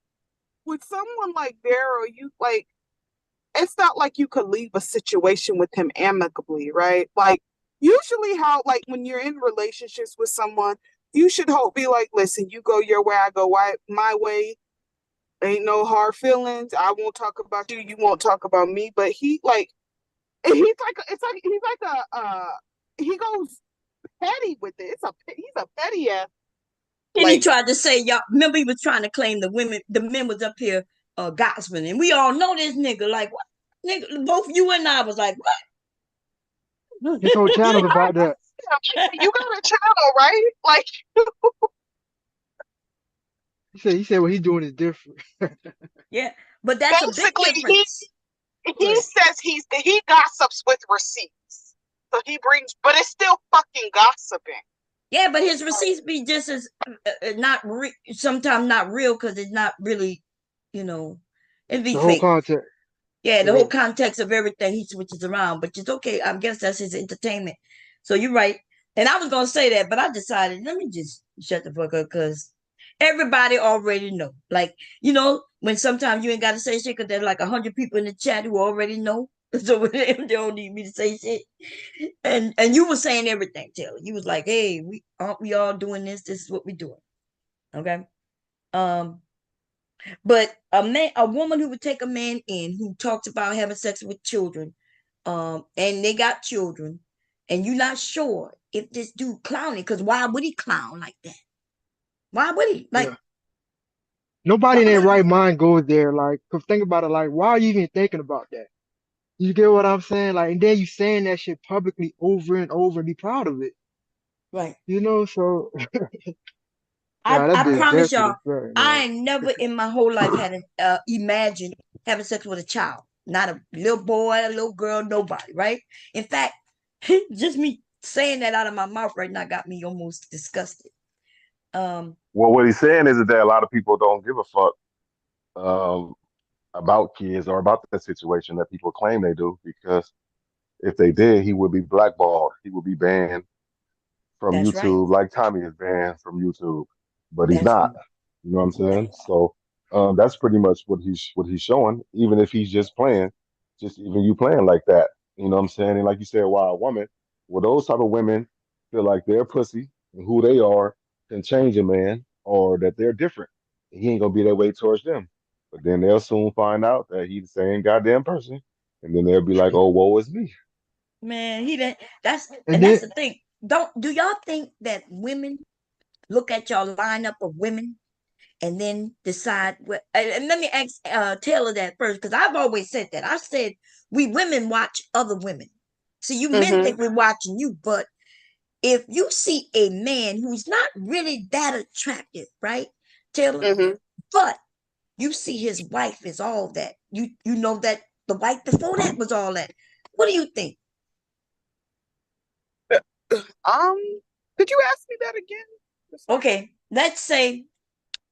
S3: with someone like Daryl, you like, it's not like you could leave a situation with him amicably, right? Like, usually how, like, when you're in relationships with someone, you should be like, listen, you go your way, I go my way. Ain't no hard feelings. I won't talk about you. You won't talk about me. But he's like, he's like he goes petty with it. He's a petty ass.
S1: And he tried to say, y'all remember he was trying to claim the men was up here gossiping, and we all know this nigga. Like, what nigga? Both you and I was like, what?
S4: His whole channel's about that.
S3: You got a channel, right? Like,
S4: he said what he's doing is different.
S1: Yeah, but that's basically a big difference.
S3: He says he gossips with receipts, so he brings, but it's still fucking gossiping.
S1: Yeah, but his receipts be just as sometimes not real because it's not really, it'd be
S4: The
S1: fake.
S4: whole context.
S1: Yeah, the whole context of everything he switches around, but it's okay. I guess that's his entertainment. So you're right. And I was gonna say that, but I decided let me just shut the fuck up because everybody already know. Like, when sometimes you ain't gotta say shit because there's like 100 people in the chat who already know. So they don't need me to say shit. And you were saying everything, Taylor. You was like, hey, aren't we all doing this? This is what we're doing. Okay. But a woman who would take a man in who talks about having sex with children, and they got children, and you're not sure if this dude clowning, because why would he clown like that? Why would he? Like,
S4: yeah. Nobody in their right mind goes there. Like, cause think about it. Like, why are you even thinking about that? You get what I'm saying? Like, and then you saying that shit publicly over and over and be proud of it.
S1: Right.
S4: So
S1: I promise y'all, I ain't never in my whole life had imagined having sex with a child. Not a little boy, a little girl, nobody, right? In fact, just me saying that out of my mouth right now got me almost disgusted.
S16: Well, what he's saying is that a lot of people don't give a fuck um, about kids or about that situation that people claim they do, because if they did, he would be blackballed. He would be banned from
S1: That's right.
S16: YouTube, like Tommy is banned from YouTube, but he's
S1: That's
S16: not.
S1: right.
S16: You know what I'm saying? So that's pretty much what he's showing. Even if he's just playing, just even you playing like that. You know what I'm saying? And like you said, why a woman? Well, those type of women feel like their pussy and who they are can change a man, or that they're different. He ain't gonna be that way towards them. But then they'll soon find out that he's the same goddamn person, and then they'll be like, "Oh, woe is me."
S1: Man, he didn't.
S4: And
S1: And that's
S4: then
S1: the thing. Do y'all think that women look at y'all lineup of women and then decide what? And let me ask Taylor that first, because I've always said that. I said we women watch other women. See, you men think we're watching you, but if you see a man who's not really that attractive, right, Taylor, but you see his wife is all that. You know that the wife before that was all that. What do you think?
S3: Could you ask me that again?
S1: Okay, let's say,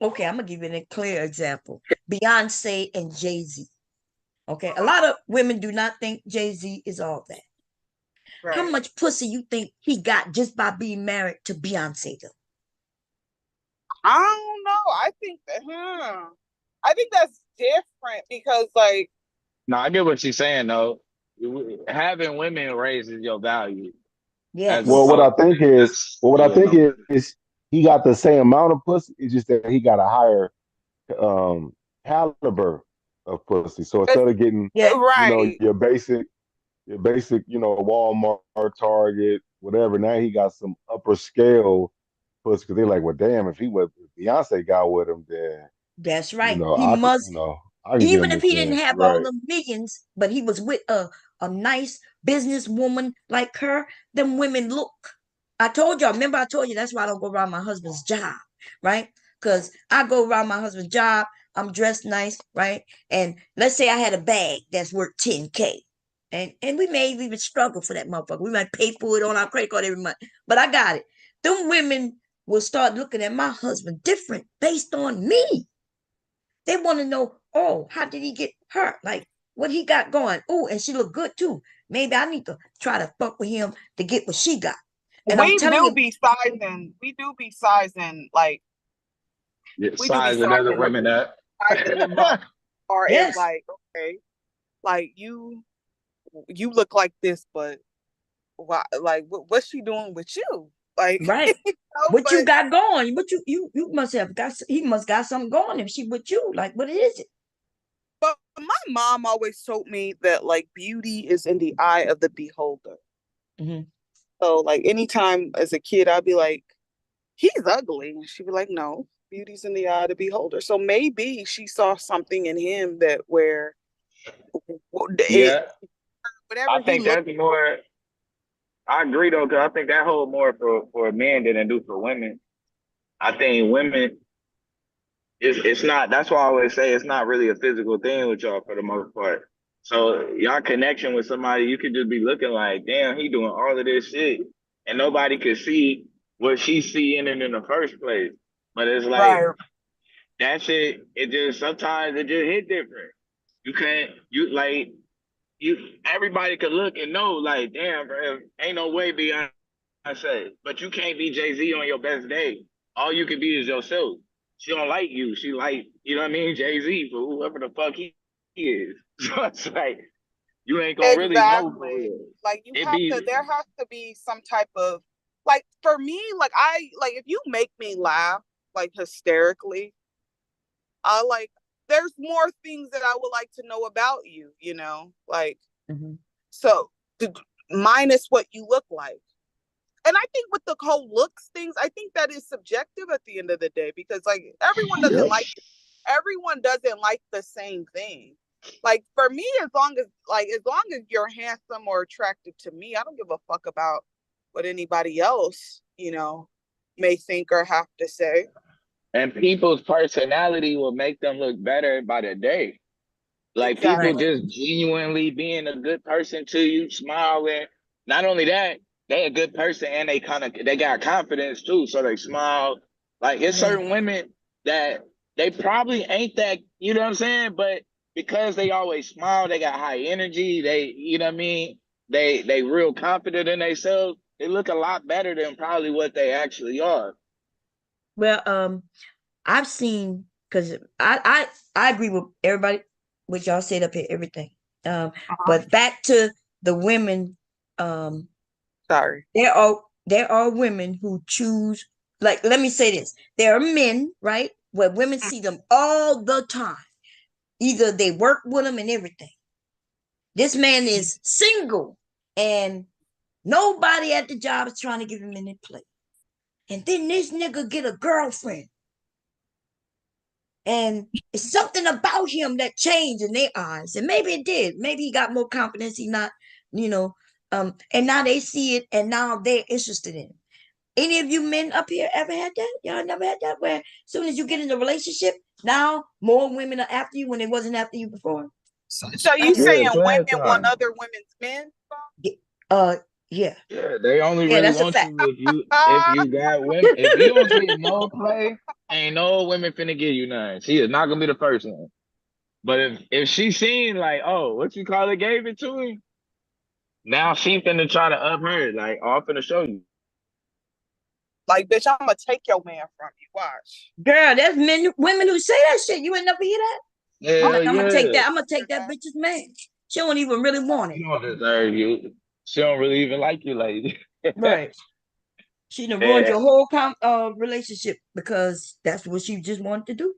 S1: okay, I'm gonna give you a clear example. Beyonce and Jay-Z. Okay, a lot of women do not think Jay-Z is all that. How
S3: Right.
S1: much pussy you think he got just by being married to Beyonce though?
S3: I don't know. I think that's different because like
S20: No, I get what she's saying though. Having women raises your value as
S16: Well,
S1: Yes.
S16: what I
S20: opposed
S16: think
S20: to
S16: is,
S20: just
S16: well, what I
S20: you
S16: think
S20: know.
S16: is he got the same amount of pussy. It's just that he got a higher um, caliber of pussy. So
S3: it's
S16: instead of getting,
S1: Yeah.
S16: you know,
S3: right.
S16: your basic, you know, Walmart, Target, whatever. Now he got some upper scale pussy because they're like, well, damn, if Beyonce got with him, then
S1: That's
S16: you
S1: right.
S16: know,
S1: He must,
S16: I can get
S1: even
S16: him
S1: if
S16: with
S1: he didn't
S16: that.
S1: have all
S16: Right.
S1: the millions, but he was with a nice businesswoman like her, them women look. I told y'all, remember I told you that's why I don't go around my husband's job, right? Because I go around my husband's job, I'm dressed nice, right? And let's say I had a bag that's worth 10K. And we may even struggle for that motherfucker. We might pay for it on our credit card every month. But I got it. Them women will start looking at my husband different based on me. They want to know, oh, how did he get hurt? Like, what he got going? Oh, and she look good too. Maybe I need to try to fuck with him to get what she got. And I'm
S3: We
S1: telling
S3: do
S1: you,
S3: be sizing. We do be sizing like we do be
S20: Sizing other
S3: sizing
S20: women up.
S3: sizing them up. Or as
S1: yes,
S3: like okay, like you look like this, but why? Like what's she doing with you? Like
S1: right. What you
S3: but
S1: got going? What you must have got? He must got something going if she with you. Like, what is it?
S3: but my mom always told me that like beauty is in the eye of the beholder.
S1: Mm-hmm.
S3: So like anytime as a kid, I'd be like, he's ugly. And she'd be like, no, beauty's in the eye of the beholder. So maybe she saw something in him that where it
S20: Yeah,
S3: whatever
S20: I
S3: he
S20: think
S3: looked
S20: that's more. I agree though, because I think that hold more for men than it do for women. I think women, it's not. That's why I always say it's not really a physical thing with y'all for the most part. So y'all connection with somebody, you could just be looking like, damn, he doing all of this shit, and nobody could see what she's seeing in the first place. But it's like
S3: right.
S20: that shit. It just sometimes it just hit different. You can't you like you. Everybody could look and know like, damn, bro, ain't no way Beyonce, but you can't be Jay-Z on your best day. All you can be is yourself. She don't like you. She like, you know what I mean, Jay-Z for whoever the fuck he is. So it's like you ain't gonna really know for
S3: Exactly.
S20: real.
S3: Like you
S20: It
S3: have to
S20: be
S3: there has to be some type of like for me, like I like if you make me laugh like hysterically, I like there's more things that I would like to know about you, you know? Like
S1: Mm-hmm.
S3: so minus what you look like. And I think with the whole looks things, I think that is subjective at the end of the day because like
S20: yep.
S3: everyone doesn't like the same thing. Like for me, as long as you're handsome or attractive to me, I don't give a fuck about what anybody else, may think or have to say.
S20: And people's personality will make them look better by the day. Like people
S1: Right.
S3: Exactly.
S20: just genuinely being a good person to you, smiling. Not only that, they a good person and they got confidence too. So they smile. Like it's certain women that they probably ain't that, you know what I'm saying? But because they always smile, they got high energy, they, you know what I mean? They real confident in themselves. They look a lot better than probably what they actually are.
S1: Well, I've seen, because I agree with everybody, what y'all said up here, everything. But back to the women,
S3: sorry,
S1: there are women who choose. Like, let me say this: there are men, right, where women see them all the time. Either they work with them and everything. This man is single, and nobody at the job is trying to give him any play. And then this nigga get a girlfriend. And it's something about him that changed in their eyes. And maybe it did. Maybe he got more confidence. He not, you know, and now they see it and now they're interested in it. Any of you men up here ever had that? Y'all never had that where as soon as you get in a relationship, now more women are after you when they wasn't after you before?
S3: So you saying women want other women's men?
S1: Yeah.
S20: Yeah, they only
S1: Yeah,
S20: really
S1: that's a
S20: want
S1: fact.
S20: you if you got women. If you don't get no play, ain't no women finna give you none. She is not gonna be the first one. But if she seen like, oh, what you call it, gave it to him, now she finna try to up her. Like, oh, I'm finna show you.
S3: Like, bitch, I'm gonna take your man from you. Watch.
S1: Girl, there's women who say that shit. You ain't never hear that?
S20: Hell
S1: Like, I'm gonna take
S20: yeah.
S1: that. I'm gonna take that bitch's man. She don't even really want it.
S20: She don't deserve you. She don't really even like you, lady.
S1: Right. She done ruined
S20: Yeah.
S1: your whole relationship because that's what she just wanted to do.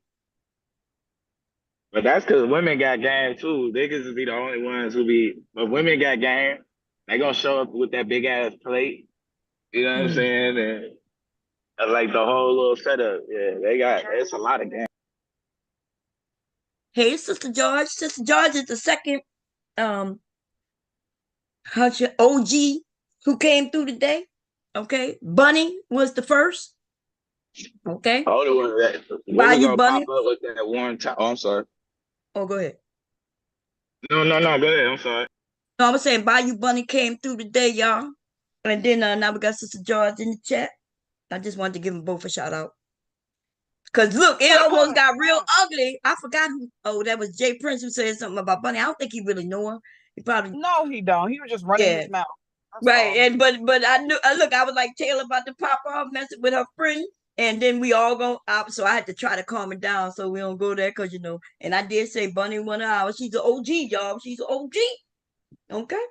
S20: But that's because women got game too. Niggas will be the only ones who be. But women got game. They gonna show up with that big ass plate. You know what I'm saying? And like the whole little setup. Yeah, they got. It's a lot of game.
S1: Hey, Sister George. Sister George is the second OG who came through today. Okay. Bunny was the first. Okay.
S20: Hold on, what was
S1: Bayou
S20: gonna pop
S1: Bunny.
S20: up with that one time? Oh, I'm sorry.
S1: Oh, go ahead.
S20: No. Go ahead. I'm sorry.
S1: No, I was saying Bayou Bunny came through today, y'all. And then now we got Sister George in the chat. I just wanted to give them both a shout out. Cause look, it almost got real ugly. I forgot who. Oh, that was JayPrince who said something about Bunny. I don't think he really knew her. He probably.
S3: No, he don't. He was just running his mouth. That's
S1: Right.
S3: all.
S1: And but I knew. Look, I was like Taylor about to pop off, messing with her friend, and then we all go out. So I had to try to calm it down so we don't go there, cause And I did say Bunny 1 hour. She's an OG, y'all. She's an OG. Okay.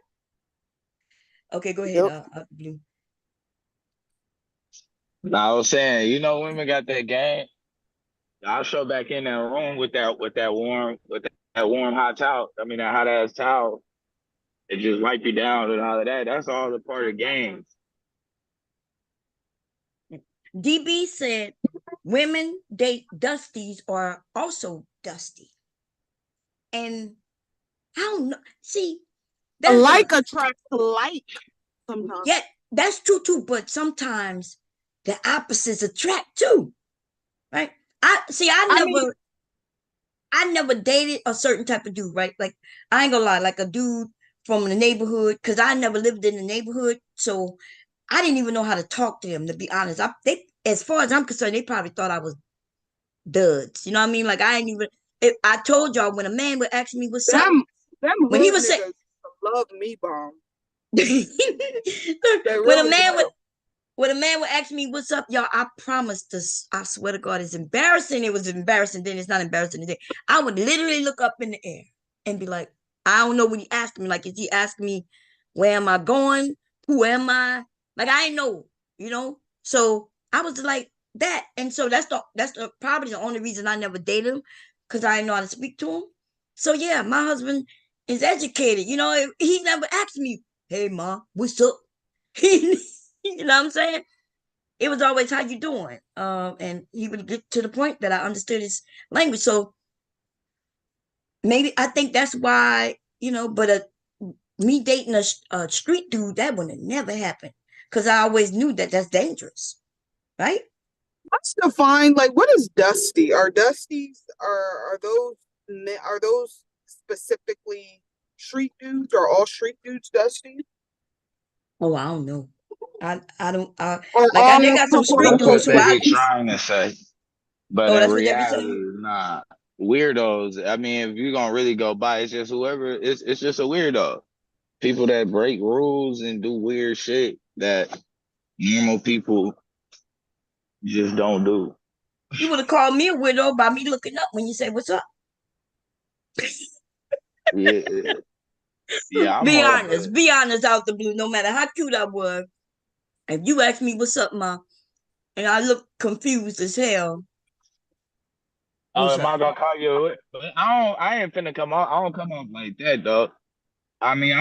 S1: Okay, go ahead. Blue.
S20: I was saying, women got that game. I'll show back in that room with that warm hot towel. I mean that hot ass towel. It just wipe you down and all of that. That's all a part of the game.
S1: DB said women date dusties are also dusty. And I don't know. See, that's
S3: like attracts like sometimes.
S1: Yeah, that's true too. But sometimes the opposites attract too, right? I never dated a certain type of dude, right? Like I ain't gonna lie, like a dude from the neighborhood, because I never lived in the neighborhood, so I didn't even know how to talk to them. To be honest, as far as I'm concerned, they probably thought I was duds. You know what I mean? Like I ain't even. I told y'all when a man would ask me what's up, when he was saying,
S3: "Love me, bomb."
S1: When a man would ask me what's up, y'all, I promise this. I swear to God, it's embarrassing. It was embarrassing. Then it's not embarrassing today. I would literally look up in the air and be like, I don't know what he asked me. Like, is he asking me, where am I going? Who am I? Like, I ain't know. So I was like that. And so that's probably the only reason I never dated him, because I didn't know how to speak to him. So yeah, my husband is educated. He never asked me, hey ma, what's up? You know what I'm saying? It was always how you doing. And he would get to the point that I understood his language. So maybe I think that's why, but me dating a street dude, that would have never happened. Because I always knew that that's dangerous. Right?
S3: Let's define, like, what is dusty? Are dusties are those specifically street dudes? Are all street dudes dusty?
S1: Oh, I don't know. I don't like I
S20: I
S1: they
S20: don't
S1: got some street
S20: support
S11: That's
S1: dudes
S11: what
S1: who
S11: they
S1: I
S11: be trying to say. But
S1: oh
S11: in
S1: that's what they be
S11: reality,
S1: saying.
S11: nah. Weirdos. I mean, if you're gonna really go by, it's just whoever it's just a weirdo. People that break rules and do weird shit that normal people just don't do.
S1: You would have called me a widow by me looking up when you say what's up.
S11: Yeah, yeah, I'm
S1: Be
S11: hard, but
S1: honest. Be honest out the blue. No matter how cute I was, if you ask me what's up, ma, and I look confused as hell,
S11: oh,
S1: what's
S11: am
S1: up?
S11: I gonna call you? But I ain't finna come off. I don't come off like that, though. I mean,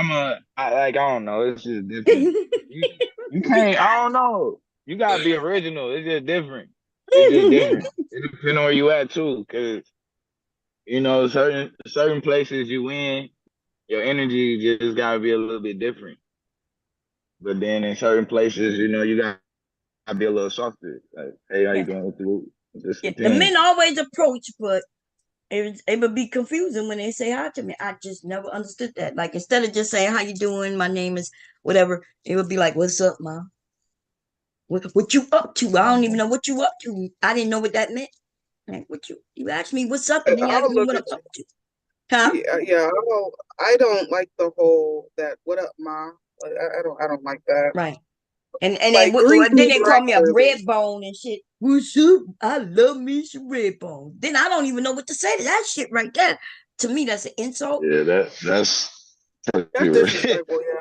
S11: I don't know. It's just different. You can't. I don't know. You gotta be original. It's just different. It's just different. It depends on where you at too, cause certain places you in, your energy just gotta be a little bit different. But then in certain places, you gotta be a little softer. Like, hey, how you
S1: Yeah.
S11: doing with the It just
S1: Yeah. The
S11: depends.
S1: men always approach, but it would be confusing when they say hi to me. I just never understood that. Like instead of just saying how you doing, my name is whatever, it would be like, "What's up, ma? What you up to? I don't even know what you up to. I didn't know what that meant. Like, what you asked me what's up, and then you asked
S3: I'll
S1: me
S3: look
S1: what I'm
S3: at
S1: up to, huh?
S3: yeah. I don't like the whole that what up, ma. Like, I don't like that.
S1: Right. And then
S3: Like greet
S1: then
S3: me
S1: they call me a
S3: regularly.
S1: red bone and shit. What's up? I love me some red bone. Then I don't even know what to say to that shit right there. To me, that's an insult.
S11: Yeah, that's
S3: That's disrespectful, yeah.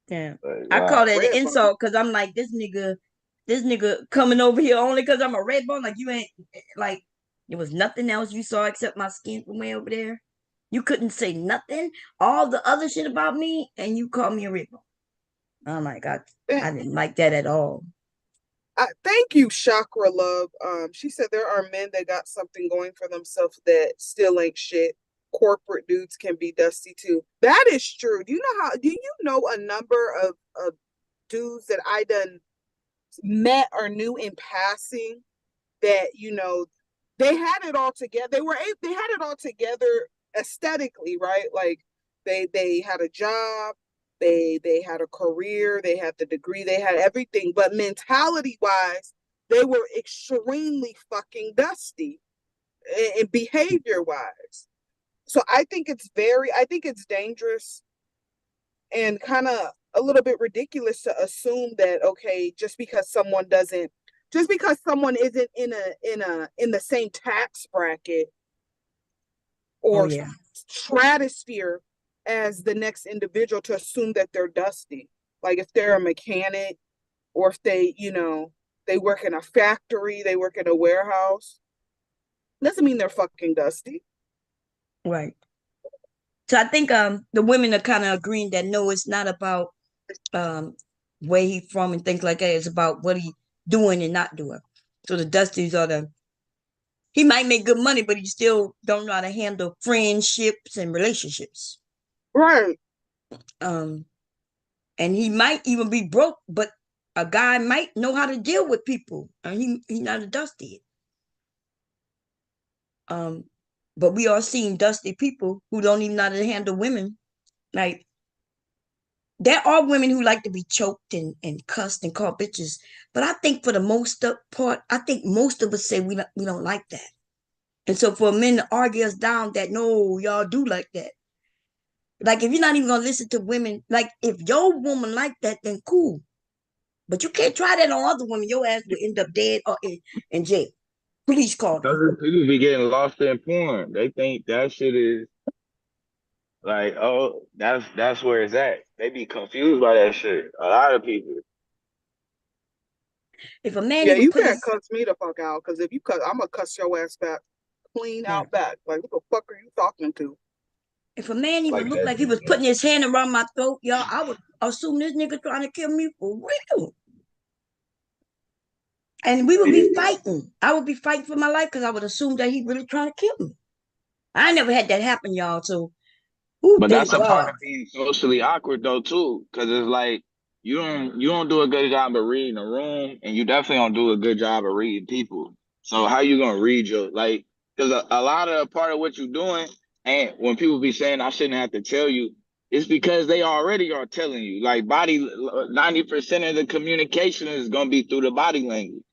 S1: Yeah.
S11: like
S1: I call
S11: wow.
S1: that an
S3: Red bone.
S1: insult because I'm like, this nigga coming over here only because I'm a red bone. Like you ain't like there was nothing else you saw except my skin from way over there. You couldn't say nothing, all the other shit about me, and you called me a red bone. Oh my god, I didn't like that at all.
S3: Thank you, Chakra Love. She said there are men that got something going for themselves that still ain't shit. Corporate dudes can be dusty too. That is true. Do you know a number of dudes that I done met or knew in passing that, they had it all together. They had it all together aesthetically, right? Like they had a job, they had a career, they had the degree, they had everything, but mentality wise, they were extremely fucking dusty and behavior wise. So I think it's dangerous and kind of a little bit ridiculous to assume that, okay, just because someone isn't in the same tax bracket
S1: Oh
S3: or
S1: yeah.
S3: stratosphere as the next individual, to assume that they're dusty. Like if they're a mechanic, or if they work in a factory, they work in a warehouse, doesn't mean they're fucking dusty.
S1: Right. So I think the women are kind of agreeing that no, it's not about um where he from and things like that. It's about what he doing and not doing. So the Dusties are the he might make good money, but he still don't know how to handle friendships and relationships.
S3: Right.
S1: Um, and he might even be broke, but a guy might know how to deal with people, and he not a Dusty. Um, but we are seeing Dusty people who don't even know how to handle women. Like there are women who like to be choked and cussed and called bitches. But I think for the most part, I think most of us say we don't like that. And so for men to argue us down that no, y'all do like that. Like if you're not even gonna listen to women, like if your woman like that, then cool. But you can't try that on other women. Your ass will end up dead or in jail. Police call them.
S11: Other people be getting lost in porn. They think that shit is like, oh, that's where it's at. They be confused by that shit. A lot of people.
S1: If a man
S3: Yeah,
S1: even
S3: you
S1: put
S3: can't
S1: his
S3: cuss me the fuck out, because if you cuss, I'm gonna cuss your ass back clean
S1: yeah.
S3: out back. Like, who the fuck are you talking to?
S1: If a man even
S11: Like
S1: looked
S11: that
S1: like he was
S11: shit.
S1: putting his hand around my throat, y'all, I would assume this nigga trying to kill me for real. And we would be
S11: Yeah.
S1: fighting. I would be fighting for my life because I would assume that he really trying to kill me. I never had that happen, y'all. So,
S11: But
S1: thank
S11: that's a part
S1: God.
S11: of being socially awkward though too, because it's like you don't do a good job of reading a room, and you definitely don't do a good job of reading people. So how you gonna read your like? Because a lot of part of what you're doing, and when people be saying I shouldn't have to tell you, It's because they already are telling you. Like 90% of the communication is gonna be through the body language.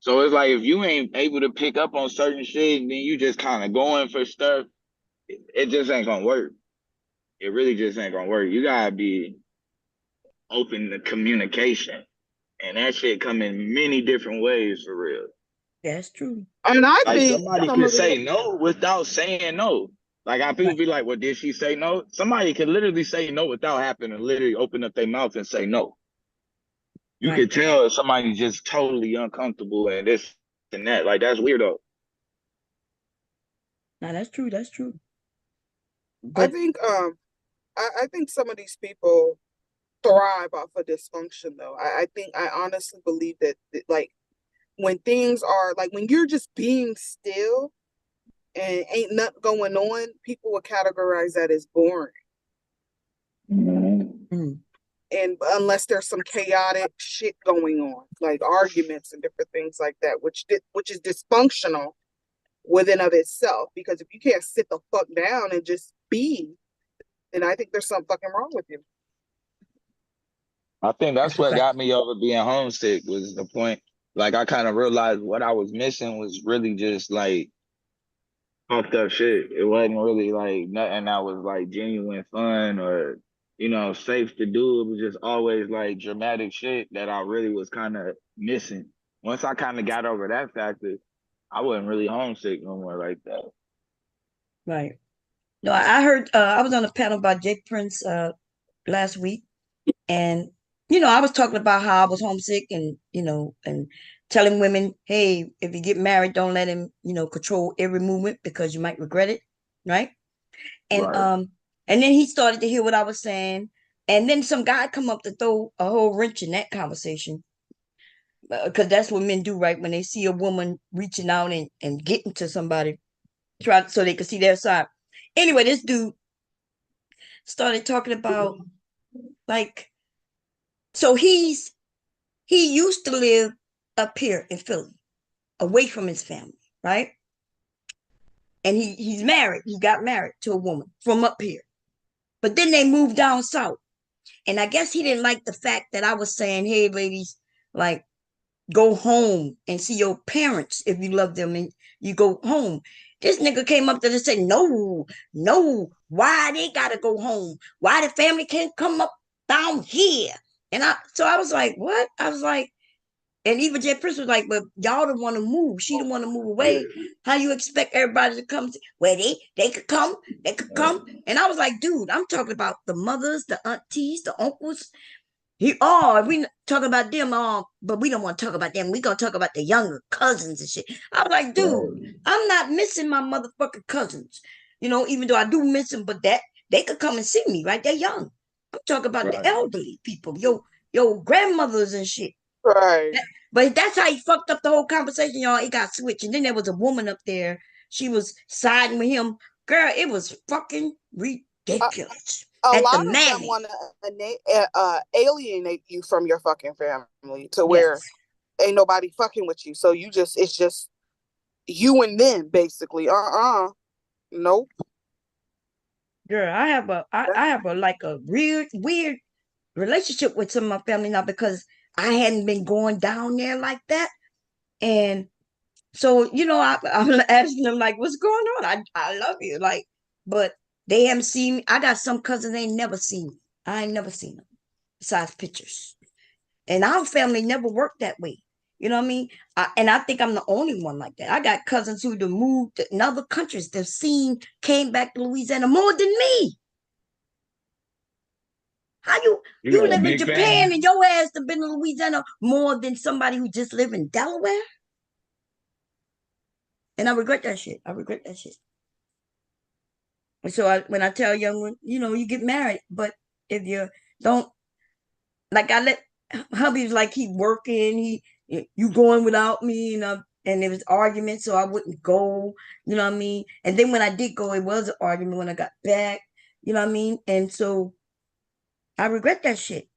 S11: So it's like if you ain't able to pick up on certain shit, then you just kind of going for stuff. It just ain't gonna work. It really just ain't gonna work. You gotta be open to communication, and that shit come in many different ways for real.
S1: That's true.
S3: And I
S11: Like
S3: think
S11: somebody
S3: some
S11: could
S3: of it,
S11: say no without saying no. Like how people be like, "Well, did she say no?" Somebody could literally say no without having to literally open up their mouth and say no. You
S1: Right.
S11: could tell if somebody's just totally uncomfortable and this and that. Like that's weirdo.
S1: Now that's true. That's true.
S3: I
S1: But
S3: think I think some of these people thrive off of dysfunction though. I honestly believe that like when things are like when you're just being still and ain't nothing going on, people will categorize that as boring.
S1: mm,
S3: And unless there's some chaotic shit going on, like arguments and different things like that, which is dysfunctional within of itself. Because if you can't sit the fuck down and just be, then I think there's something fucking wrong with you.
S11: I think that's
S1: that's a
S11: what
S1: fact.
S11: got me over being homesick was the point. Like I kind of realized what I was missing was really just like fucked up shit. It wasn't really like nothing that was like genuine fun or safe to do. It was just always like dramatic shit that I really was kind of missing. Once I kind of got over that factor, I wasn't really homesick no more like that.
S1: Right. No, I heard. I was on a panel by Jake Prince last week, and I was talking about how I was homesick, and and telling women, hey, if you get married, don't let him, control every movement because you might regret it, right? And
S11: Right.
S1: and then he started to hear what I was saying, and then some guy come up to throw a whole wrench in that conversation, because that's what men do, right? When they see a woman reaching out and getting to somebody, try so they can see their side. Anyway, this dude started talking about like, so he used to live up here in Philly, away from his family, right? And he's married. He got married to a woman from up here. But then they moved down south. And I guess he didn't like the fact that I was saying, hey, ladies, like, go home and see your parents if you love them and you go home. This nigga came up there and said, no, no, why they gotta go home? Why the family can't come up down here? And I was like, what? I was like, and even JayPrince was like, but y'all don't want to move. She don't want to move away. How you expect everybody to come? Well, they could come. They could come. And I was like, dude, I'm talking about the mothers, the aunties, the uncles. We talking about them all, but we don't want to talk about them. We gonna talk about the younger cousins and shit. I was like, dude, I'm not missing my motherfucking cousins. Even though I do miss them, but that they could come and see me, right? They're young. I'm talking about the
S11: Right.
S1: elderly people, your grandmothers and shit.
S3: Right.
S1: But that's how he fucked up the whole conversation, y'all. It got switched. And then there was a woman up there. She was siding with him. Girl, it was fucking ridiculous.
S3: A
S1: At the
S3: lot of them
S1: Manning.
S3: want to alienate you from your fucking family to where
S1: Yes.
S3: ain't nobody fucking with you. So it's just you and them basically. Nope.
S1: Girl, I have a like a weird relationship with some of my family now because I hadn't been going down there like that. And so, I'm asking them like, what's going on? I love you. Like, but they haven't seen me. I got some cousins they ain't never seen me. I ain't never seen them besides pictures. And our family never worked that way. You know what I mean? And I think I'm the only one like that. I got cousins who moved in other countries. Came back to Louisiana more than me. How
S11: You
S1: you
S11: got a
S1: live in
S11: big family?
S1: Japan and your ass have been to Louisiana more than somebody who just live in Delaware? And I regret that shit. I regret that shit. And so when I tell young one, you get married, but if you don't, like I let hubby's like he working, you going without me, and there was arguments, so I wouldn't go, you know what I mean? And then when I did go, it was an argument when I got back, you know what I mean? And so I regret that shit.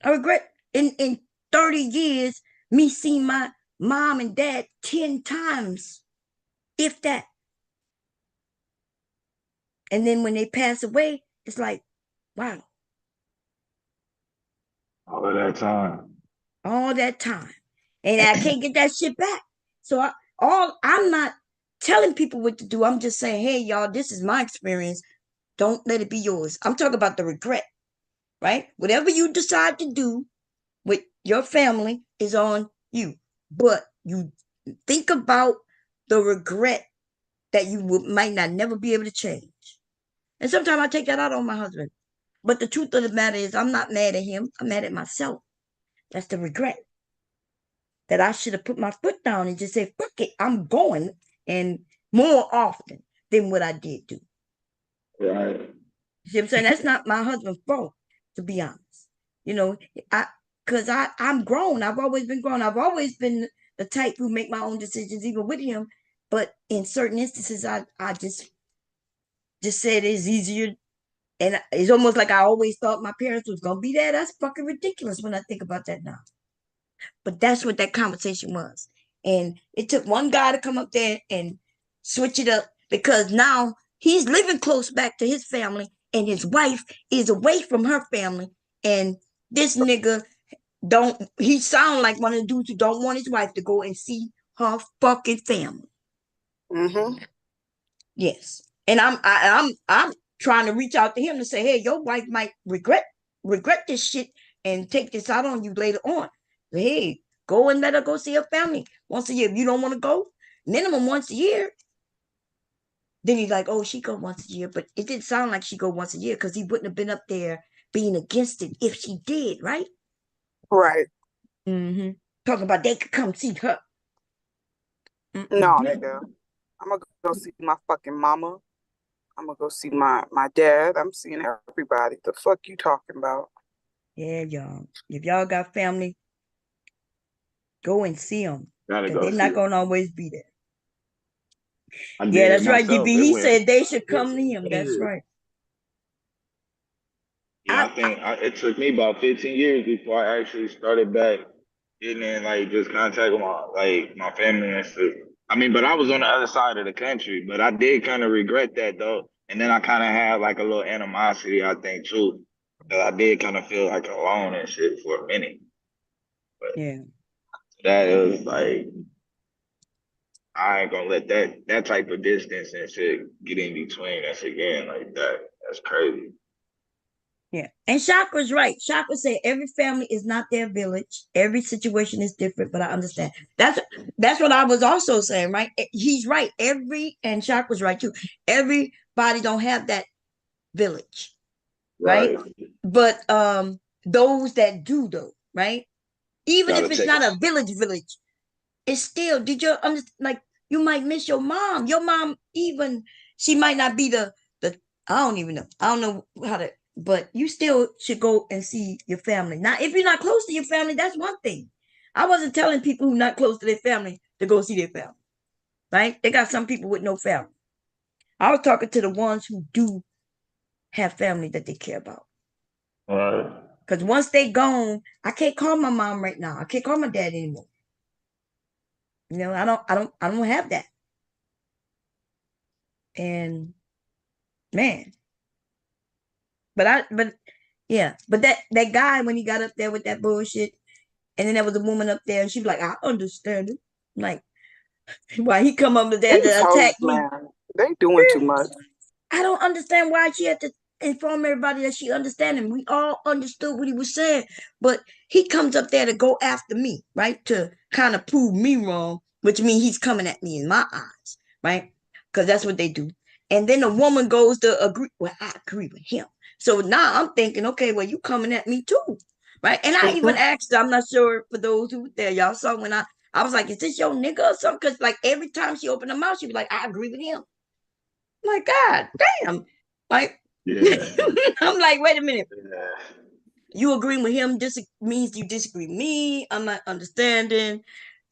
S1: I regret in 30 years me seeing my mom and dad 10 times, if that. And then when they pass away, it's like, wow.
S9: All of that time.
S1: All that time. And I can't get that shit back. So I'm not telling people what to do. I'm just saying, hey, y'all, this is my experience. Don't let it be yours. I'm talking about the regret, right? Whatever you decide to do with your family is on you. But you think about the regret that you might not never be able to change. And sometimes I take that out on my husband. But the truth of the matter is, I'm not mad at him. I'm mad at myself. That's the regret. That I should have put my foot down and just said, fuck it, I'm going. And more often than what I did do.
S9: Right.
S1: You see what I'm saying? That's not my husband's fault, to be honest. You know, because I'm grown. I've always been grown. I've always been the type who make my own decisions, even with him. But in certain instances, I just said it's easier. And it's almost like I always thought my parents was going to be there. That's fucking ridiculous when I think about that now. But that's what that conversation was. And it took one guy to come up there and switch it up because now he's living close back to his family and his wife is away from her family. And this nigga he sound like one of the dudes who don't want his wife to go and see her fucking family.
S3: Mm-hmm.
S1: Yes. And I'm trying to reach out to him to say, hey, your wife might regret this shit and take this out on you later on. Hey, go and let her go see her family once a year. If you don't want to go, minimum once a year. Then he's like, oh, she go once a year. But it didn't sound like she go once a year because he wouldn't have been up there being against it if she did, right?
S3: Right.
S1: Mm-hmm. Talking about they could come see her.
S3: No, nigga. I'm gonna go see my fucking mama. I'm gonna go see my dad. I'm seeing everybody. The fuck you talking about?
S1: Yeah, y'all. If y'all got family, go and see them.
S9: Gotta
S1: Because
S9: go
S1: they're
S9: see
S1: not
S9: it.
S1: going to always be there.
S9: I
S1: Yeah,
S9: did it
S1: that's right, DB.
S9: myself. It
S1: He
S9: went
S1: said they should come to
S9: 15
S1: him. That's
S9: years.
S1: right.
S9: Yeah, I think it took me about 15 years before I actually started back getting in, like, just contact with my family and stuff. I mean, but I was on the other side of the country, but I did kind of regret that though. And then I kind of had like a little animosity, I think, too. 'Cause I did kind of feel like alone and shit for a minute. But
S1: yeah,
S9: that was like, I ain't gonna let that type of distance and shit get in between us again like that. That's crazy.
S1: yeah. And Chakra's right. Chakra said every family is not their village. Every situation is different, but I understand. That's what I was also saying, right? He's right. And Chakra's right too. Everybody don't have that village, right?
S9: Right.
S1: But those that do though, right? Even
S9: Gotta
S1: if it's
S9: take
S1: not
S9: it.
S1: a village, it's still, did you understand? Like, you might miss your mom. Your mom, even, she might not be the, I don't even know. I don't know how to, but you still should go and see your family. Now, if you're not close to your family, that's one thing. I wasn't telling people who are not close to their family to go see their family, right? They got some people with no family. I was talking to the ones who do have family that they care about.
S9: All right.
S1: Because once they gone, I can't call my mom right now. I can't call my dad anymore. You know, I don't have that. And man, but yeah, but that guy when he got up there with that bullshit, and then there was a woman up there, and she was like, I understand it. I'm like, why he come up there
S3: These
S1: to
S3: hoes,
S1: attack me?
S3: man, they doing too much.
S1: I don't understand why she had to inform everybody that she understand him. We all understood what he was saying, but he comes up there to go after me, right? To kind of prove me wrong, which means he's coming at me in my eyes, right? Because that's what they do. And then the woman goes to agree. Well, I agree with him. So now I'm thinking, okay, well, you coming at me too, right? And I even asked, I'm not sure for those who were there, y'all saw when I was like, is this your nigga or something? Because like every time she opened her mouth, she was like, I agree with him. My God, damn. Like,
S9: Yeah.
S1: I'm like, wait a minute.
S9: Yeah.
S1: You agreeing with him means you disagree with me. I'm not understanding,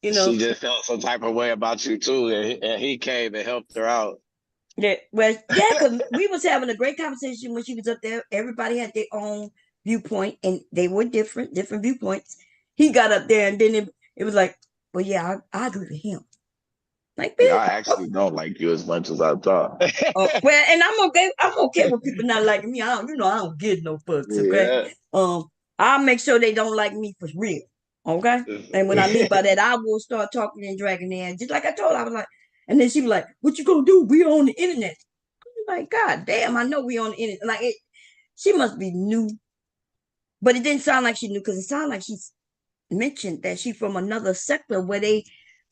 S1: you know.
S20: She just felt some type of way about you too, and he came and helped her out.
S1: Yeah, well, yeah, because we was having a great conversation when she was up there. Everybody had their own viewpoint, and they were different viewpoints. He got up there, and then it was like, well, yeah, I agree with him. Like,
S20: Yeah,
S1: bitch.
S20: I actually don't like you as much as I thought.
S1: Well, and I'm okay. I'm okay with people not liking me. I don't get no fucks. Okay.
S20: Yeah.
S1: I'll make sure they don't like me for real. Okay. And when I mean by that, I will start talking and dragging in. Just like I told her, I was like, and then she was like, "What you gonna do? We on the internet." I'm like, God damn, I know we on the internet. Like she must be new, but it didn't sound like she knew because it sounded like she mentioned that she from another sector where they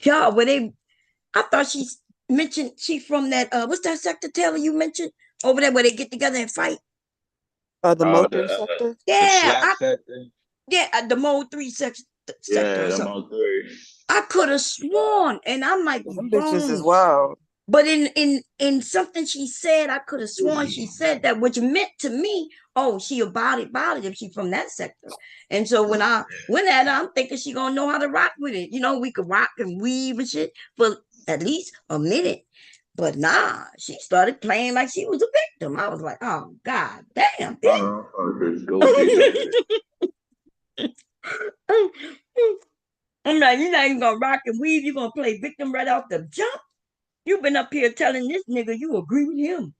S1: I thought she mentioned she from that what's that sector, Taylor, you mentioned over there where they get together and fight.
S3: The
S20: Oh,
S3: Mo 3 sector?
S20: the
S1: Yeah,
S20: slap sector.
S1: the Mode 3 sector
S20: Yeah,
S1: or
S20: the
S1: something.
S20: Mo 3.
S1: I could have sworn, and I might be
S3: Them bitches is
S1: wrong,
S3: wild.
S1: but in something she said, I could have sworn she said that, which meant to me, oh, she about it if she from that sector. And so when I went at her, I'm thinking she gonna know how to rock with it. We could rock and weave and shit for at least a minute. But nah, she started playing like she was a victim. I was like, oh God damn,
S20: Motherfuckers goofy, man.
S1: I'm like, you're not even gonna rock and weave, you're gonna play victim right off the jump. You've been up here telling this nigga you agree with him.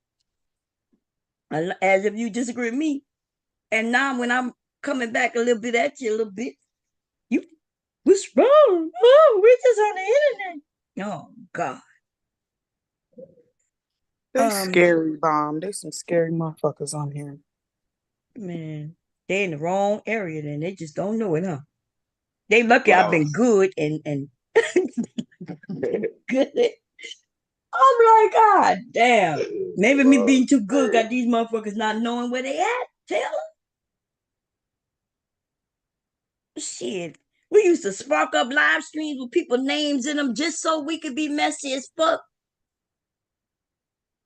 S1: As if you disagree with me. And now when I'm coming back a little bit at you a little bit, you what's wrong? Oh, we're just on the internet. Oh God.
S3: They scary, Bomb. They some scary motherfuckers on here.
S1: Man, they in the wrong area then. They just don't know it, huh? They lucky I've
S20: Wow.
S1: been good and good. I'm like, God damn. Maybe me being too good got these motherfuckers not knowing where they at. Taylor. Shit. We used to spark up live streams with people names in them just so we could be messy as fuck.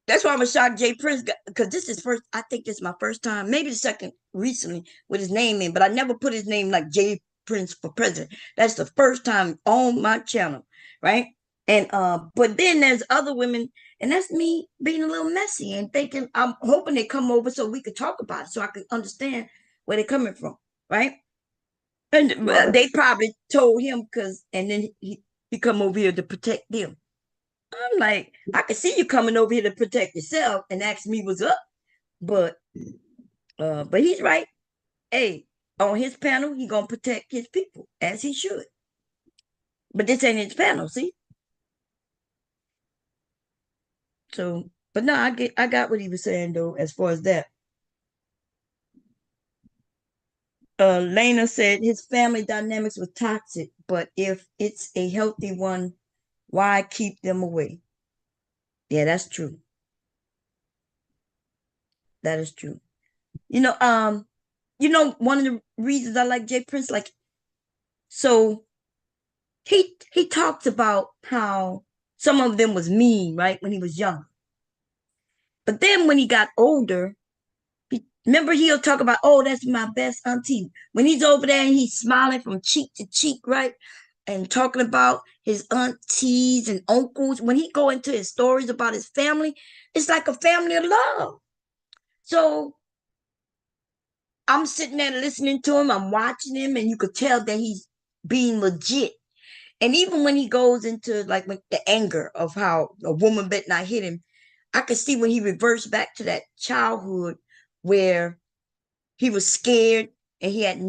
S1: That's why I'm shocked Jay Prince got, because this is first. I think this is my first time, maybe the second recently with his name in, but I never put his name like Jay Prince for president. That's the first time on my channel, right? And but then there's other women, and that's me being a little messy and thinking I'm hoping they come over so we could talk about it, so I could understand where they're coming from, right? And
S20: Right.
S1: they probably told him because, and then he come over here to protect them. I'm like, I can see you coming over here to protect yourself and ask me what's up, but he's right. Hey, on his panel, he gonna protect his people as he should. But this ain't his panel, see? So, but no, I got what he was saying though, as far as that. Lena said his family dynamics was toxic, but if it's a healthy one, why keep them away? Yeah, that's true. That is true. One of the reasons I like Jay Prince, like, so he talks about how some of them was mean, right, when he was young. But then when he got older, remember he'll talk about, oh, that's my best auntie. When he's over there and he's smiling from cheek to cheek, right? And talking about his aunties and uncles. When he go into his stories about his family, it's like a family of love. So I'm sitting there listening to him, I'm watching him, and you could tell that he's being legit. And even when he goes into like the anger of how a woman bet not hit him, I could see when he reversed back to that childhood where he was scared and he had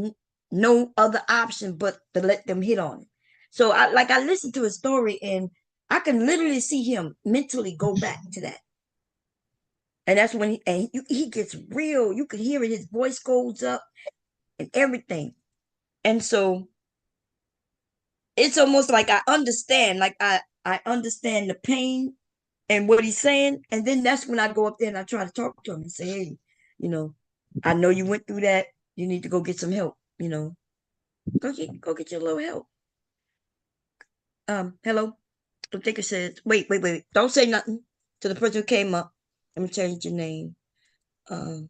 S1: no other option but to let them hit on him. So I listened to his story and I can literally see him mentally go back to that. And that's when he gets real. You could hear it. His voice goes up and everything. And so it's almost like I understand, like I understand the pain and what he's saying. And then that's when I go up there and I try to talk to him and say, hey, I know you went through that. You need to go get some help, go get your little help. Hello. The thinker says, wait. Don't say nothing to the person who came up. Let me change your name. I'm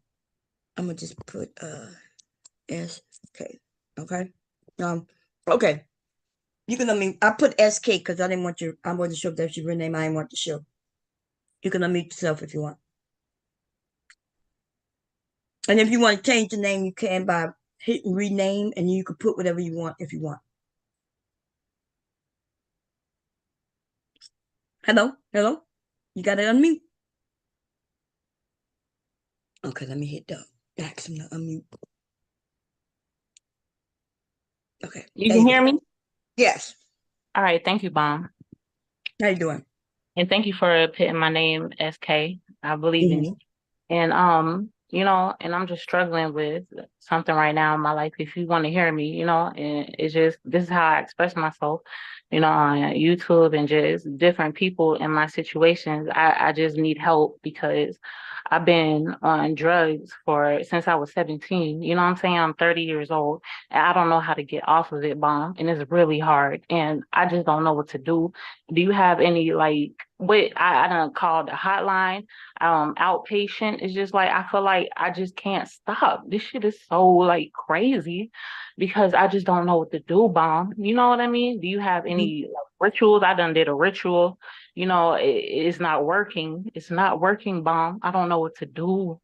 S1: gonna just put SK. Okay. Okay. You can I put SK because I didn't want I wasn't sure if that's your real name. I didn't want to show. You can unmute yourself if you want. And if you want to change the name, you can by hitting rename and you can put whatever you want if you want. Hello, hello. You got to unmute. Okay, let me hit the ask him to unmute. Okay.
S12: You can hear me?
S1: Yes.
S12: All right. Thank you, Bomb.
S1: How you doing?
S12: And thank you for putting my name SK. I believe in
S1: Mhm.
S12: you. And and I'm just struggling with something right now in my life. If you want to hear me, and it's just this is how I express myself, on YouTube and just different people in my situations. I just need help because I've been on drugs for since I was 17. You know what I'm saying? I'm 30 years old and I don't know how to get off of it, Bomb. And it's really hard. And I just don't know what to do. Do you have any I done called the hotline, outpatient? It's just like I feel like I just can't stop. This shit is so like crazy because I just don't know what to do, Bomb. You know what I mean? Do you have any rituals? I done did a ritual. It's not working. It's not working, Bomb. I don't know what to do.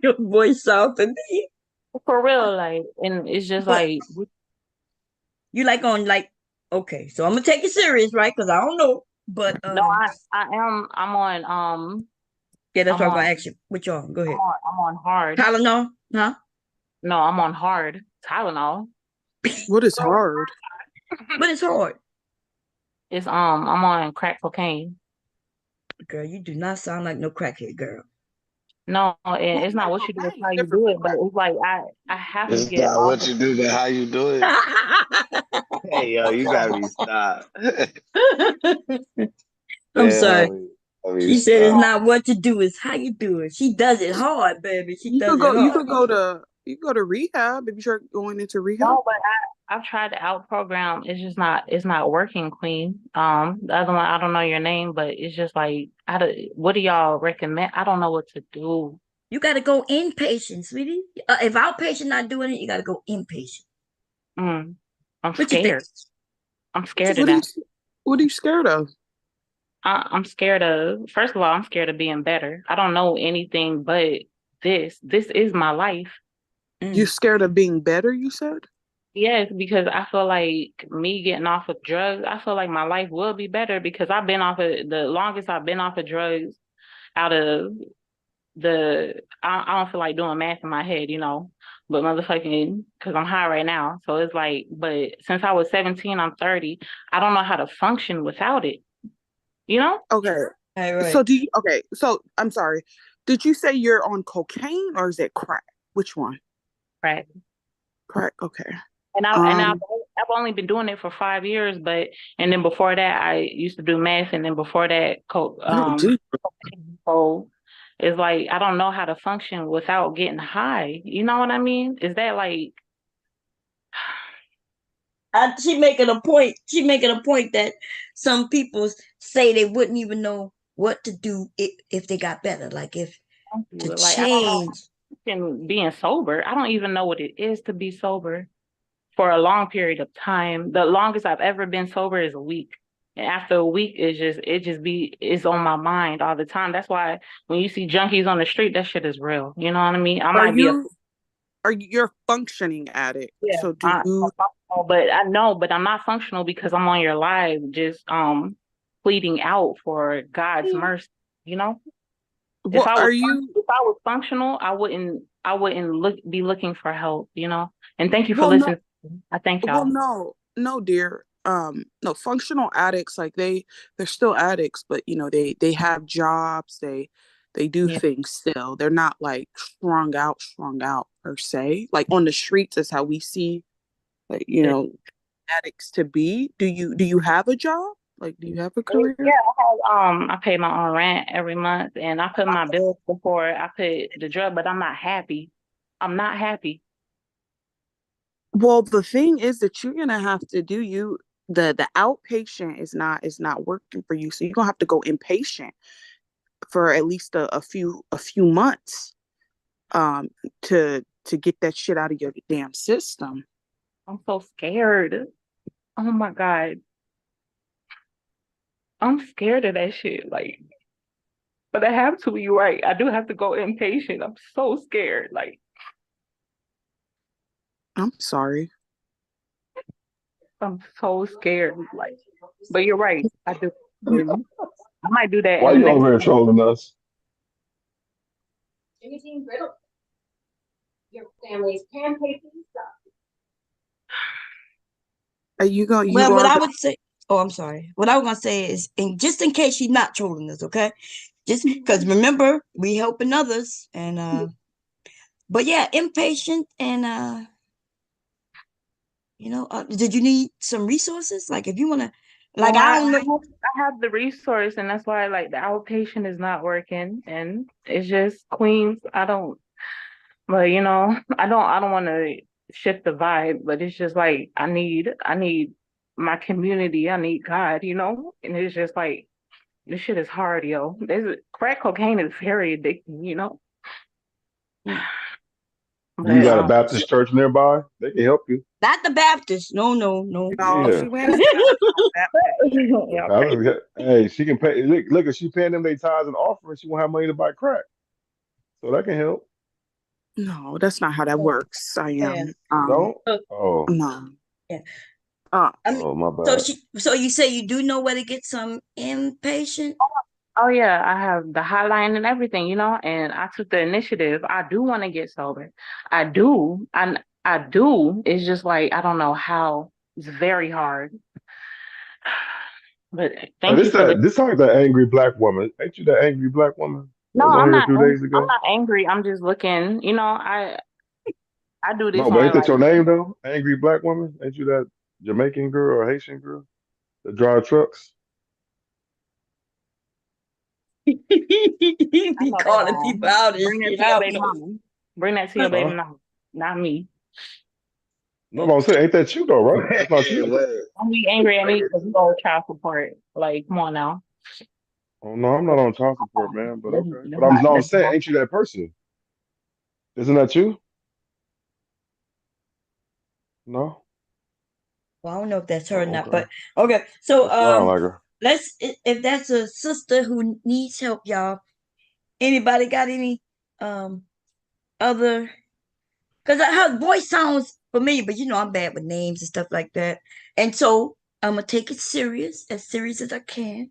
S1: Your voice softened.
S12: For real, and it's just
S1: But
S12: like
S1: you okay, so I'm gonna take it serious, right? Because I don't know. But
S12: no, I'm on
S1: yeah, that's
S12: I'm
S1: what I'm
S12: on
S1: gonna ask you. Which y'all? Go ahead.
S12: I'm on hard.
S1: Tylenol, huh?
S12: No, I'm on hard Tylenol.
S3: What is hard?
S1: But it's hard.
S12: It's I'm on crack cocaine.
S1: Girl, you do not sound like no crackhead girl.
S12: No, and it's not what you do, it's how you do it. But it's like I have to
S20: It's
S12: get
S20: not
S12: off
S20: what
S12: of
S20: you do, but how you do it. Hey, yo, you gotta be stopped.
S1: I'm
S20: Yeah,
S1: sorry. She said it's
S20: stop.
S1: not what you do, it's how you do it. She does it hard, baby. She does it
S3: You
S1: hard.
S3: could go to rehab if you're going into rehab.
S12: No, but I've tried the out program. It's not working, Queen. The other one, I don't know your name, but it's just like what do y'all recommend? I don't know what to do.
S1: You got to go inpatient, sweetie. If outpatient not doing it, you got to go inpatient.
S12: I'm
S1: What you think?
S12: scared. I'm scared of
S3: What are you
S12: that.
S3: What are you scared of?
S12: I'm scared of, first of all, I'm scared of being better. I don't know anything but this. This is my life.
S3: You scared of being better, you said?
S12: Yes, because I feel like me getting off of drugs, I feel like my life will be better because I've been off of the longest I've been off of drugs out of I don't feel like doing math in my head, but motherfucking, because I'm high right now. So it's like, but since I was 17, I'm 30. I don't know how to function without it, you know?
S3: Okay.
S1: Right.
S3: So so I'm sorry. Did you say you're on cocaine or is it crack? Which one?
S12: Crack.
S3: Crack, okay.
S12: And I've only been doing it for 5 years, and then before that I used to do meth, and then before that so it's like I don't know how to function without getting high. You know what I mean? Is that like
S1: She making a point. She making a point that some people say they wouldn't even know what to do if they got better. Like if to
S12: like I don't know
S1: change.
S12: and being sober. I don't even know what it is to be sober for a long period of time. The longest I've ever been sober is a week. And after a week, it's on my mind all the time. That's why when you see junkies on the street, that shit is real. You know what I mean? I
S3: Are
S12: might be a
S3: you you're functioning addict?
S12: yeah,
S3: So do you
S12: but I know, but I'm not functional because I'm on your live, just pleading out for God's mercy. You know,
S3: what are you
S12: if I was functional, I wouldn't be looking for help. You know, and thank you for
S3: well no
S12: listening. I thank
S3: well
S12: y'all.
S3: no dear. No, functional addicts, like they're still addicts, but they have jobs, they do
S12: Yeah.
S3: things still. They're not like strung out per se. Like on the streets is how we see, like, addicts to be. Do you have a job? Like, do you have a
S12: Yeah,
S3: career?
S12: I pay my own rent every month, and I put my bills before I put the drug. But I'm not happy. I'm not happy.
S3: Well, the thing is that you're gonna have to do the outpatient is not working for you, so you're gonna have to go inpatient for at least a few months um to get that shit out of your damn system.
S12: I'm so scared. Oh my God, I'm scared of that shit. Like, but I have to. You're right. I do have to go inpatient. I'm so scared. Like,
S3: I'm sorry.
S12: I'm so scared. Like, but you're right. I do. I might do that
S16: Why
S12: in the
S16: you
S12: next
S16: over here
S12: month.
S16: trolling us?
S8: Your family's pancakes and stuff.
S3: Are you going?
S1: Well,
S3: You
S1: what
S3: are.
S1: I would say, oh, I'm sorry. What I was gonna say is, and just in case she's not trolling us, okay? Just because remember, we helping others, and but yeah, impatient and did you need some resources? Like if you wanna,
S12: No,
S1: like I don't know.
S12: I have the resource, and that's why like the outpatient is not working, and it's just Queens. I don't, but I don't want to shift the vibe, but it's just like I need my community. I need God, and it's just like this shit is hard, yo. Crack cocaine is very addicting.
S16: Do you
S12: But
S16: got a Baptist church nearby? They can help you.
S1: Not the Baptist. No, no, no.
S3: No,
S16: Yeah.
S3: she went to that.
S12: yeah, okay.
S16: Hey, she can pay. Look, if she paying them their tithes and offering, she won't have money to buy crack. So that can help.
S3: No, that's not how that works. I
S1: Yeah.
S3: am.
S16: Don't? Oh.
S3: No.
S1: Yeah.
S3: Uh,
S16: Oh, my
S1: So
S16: bad.
S1: so you say you do know where to get some inpatient?
S12: Oh yeah, I have the hotline and everything, and I took the initiative. I do want to get sober. I do. I do. It's just like I don't know how. It's very hard. But
S16: Hey,
S12: thank you for this.
S16: this like that angry black woman. Ain't you that angry black woman that
S12: No,
S16: was on
S12: I'm
S16: here a
S12: not.
S16: few days
S12: I'm
S16: ago?
S12: not angry. I'm just looking. I do this
S16: No, but
S12: on
S16: ain't that
S12: like.
S16: your name though? Angry black woman? Ain't you that Jamaican girl or Haitian girl that drive trucks?
S12: I
S1: Be
S12: know that
S1: calling people out and
S12: Bring that
S1: shit.
S12: to your
S1: I don't
S12: baby
S1: know.
S12: mama. Bring that to your baby
S16: Huh?
S12: mama. Not me.
S16: No, but I'm saying, ain't that you though, right? That's not you.
S12: Don't be angry at me because you owe child support. Like, come on now.
S16: Oh no, I'm not on child support, man. But okay.
S12: That's
S16: But I'm
S12: not,
S16: no, I'm
S12: that's
S16: saying,
S12: not.
S16: ain't you that person? Isn't that you? No.
S1: Well, I don't know if that's her or
S16: Oh,
S1: not,
S16: okay.
S1: but okay. So
S16: That sound like her.
S1: if that's a sister who needs help, y'all. Anybody got any um other? Because her voice sounds familiar, but I'm bad with names and stuff like that. And so I'm gonna take it as serious as I can.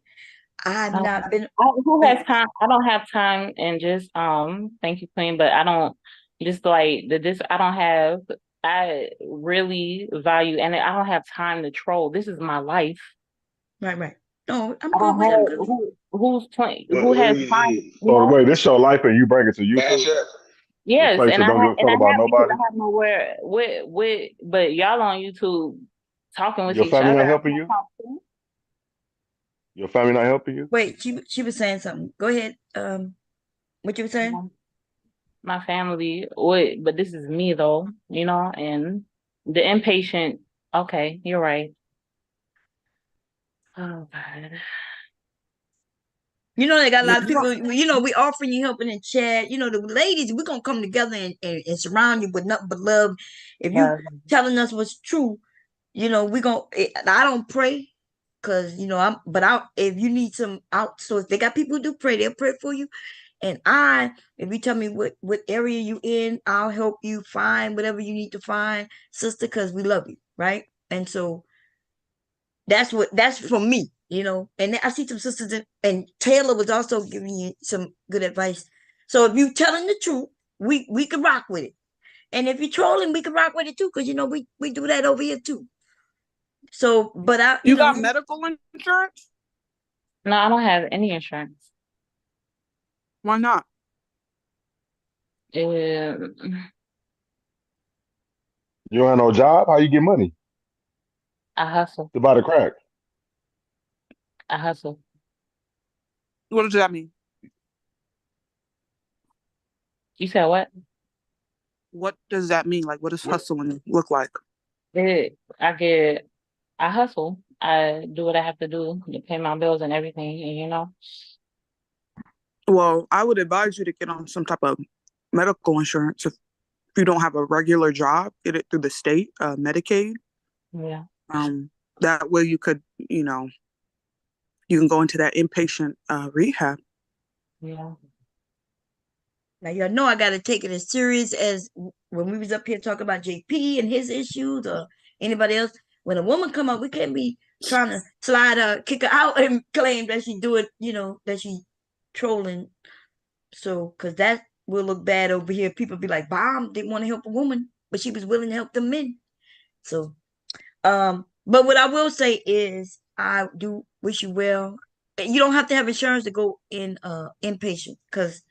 S1: I've not been.
S12: Who has time? I don't have time, and just thank you, Queen, but I don't just like this. I don't have. I really value, and I don't have time to troll. This is my life.
S1: Right. No, I'm
S12: I
S1: good
S12: don't
S1: with it. I'm
S12: have
S1: good with it.
S12: who's playing.
S9: What
S12: Who
S9: what
S12: has
S9: do you
S12: time?
S9: need?
S16: So wait, this your life and you bring it to
S9: Cash
S16: YouTube?
S9: App?
S16: This
S12: Yes,
S16: place
S12: and
S16: that don't give a fuck
S12: I
S16: about
S12: have because
S16: nobody?
S12: I have nowhere but y'all on YouTube talking with
S16: Your
S12: each
S16: family
S12: other.
S16: not
S12: I
S16: helping
S12: can't
S16: you?
S12: talk to
S16: Your family not helping you?
S1: Wait, she was saying something. Go ahead. What you were saying?
S12: my family. But this is me though, and the impatient. Okay, you're right. Oh God.
S1: They got a
S3: yeah,
S1: lot of people. We offering you help in the chat. The ladies, we're gonna come together and surround you with nothing but love. If you telling us what's true, we gonna. I don't pray, cause I'm. But if you need some out, so if they got people who do pray, they'll pray for you. And if you tell me what area you in, I'll help you find whatever you need to find, sister, cause we love you, right? And so that's for me. And I see some sisters and Taylor was also giving you some good advice. So if you telling the truth, we can rock with it. And if you're trolling, we can rock with it too, because we do that over here too. So, but
S3: you got medical insurance?
S12: No, I don't have any insurance.
S3: Why not?
S16: You don't have no job? How you get money
S12: I hustle.
S16: to buy the crack?
S12: I hustle.
S3: What does that mean?
S12: You said what?
S3: What does that mean? Like, what does hustling look like?
S12: I hustle. I do what I have to do to pay my bills and everything, and
S3: Well, I would advise you to get on some type of medical insurance. If you don't have a regular job, get it through the state, Medicaid.
S12: Yeah.
S3: That way you could, you can go into that inpatient rehab.
S12: Yeah.
S1: Now y'all know I gotta take it as serious as when we was up here talking about JP and his issues or anybody else. When a woman come up, we can't be trying to slide her, kick her out, and claim that she do it, that she trolling. So, because that will look bad over here. People be like, Bomb didn't want to help a woman, but she was willing to help the men. So, but what I will say is, I do wish you well. You don't have to have insurance to go in inpatient, because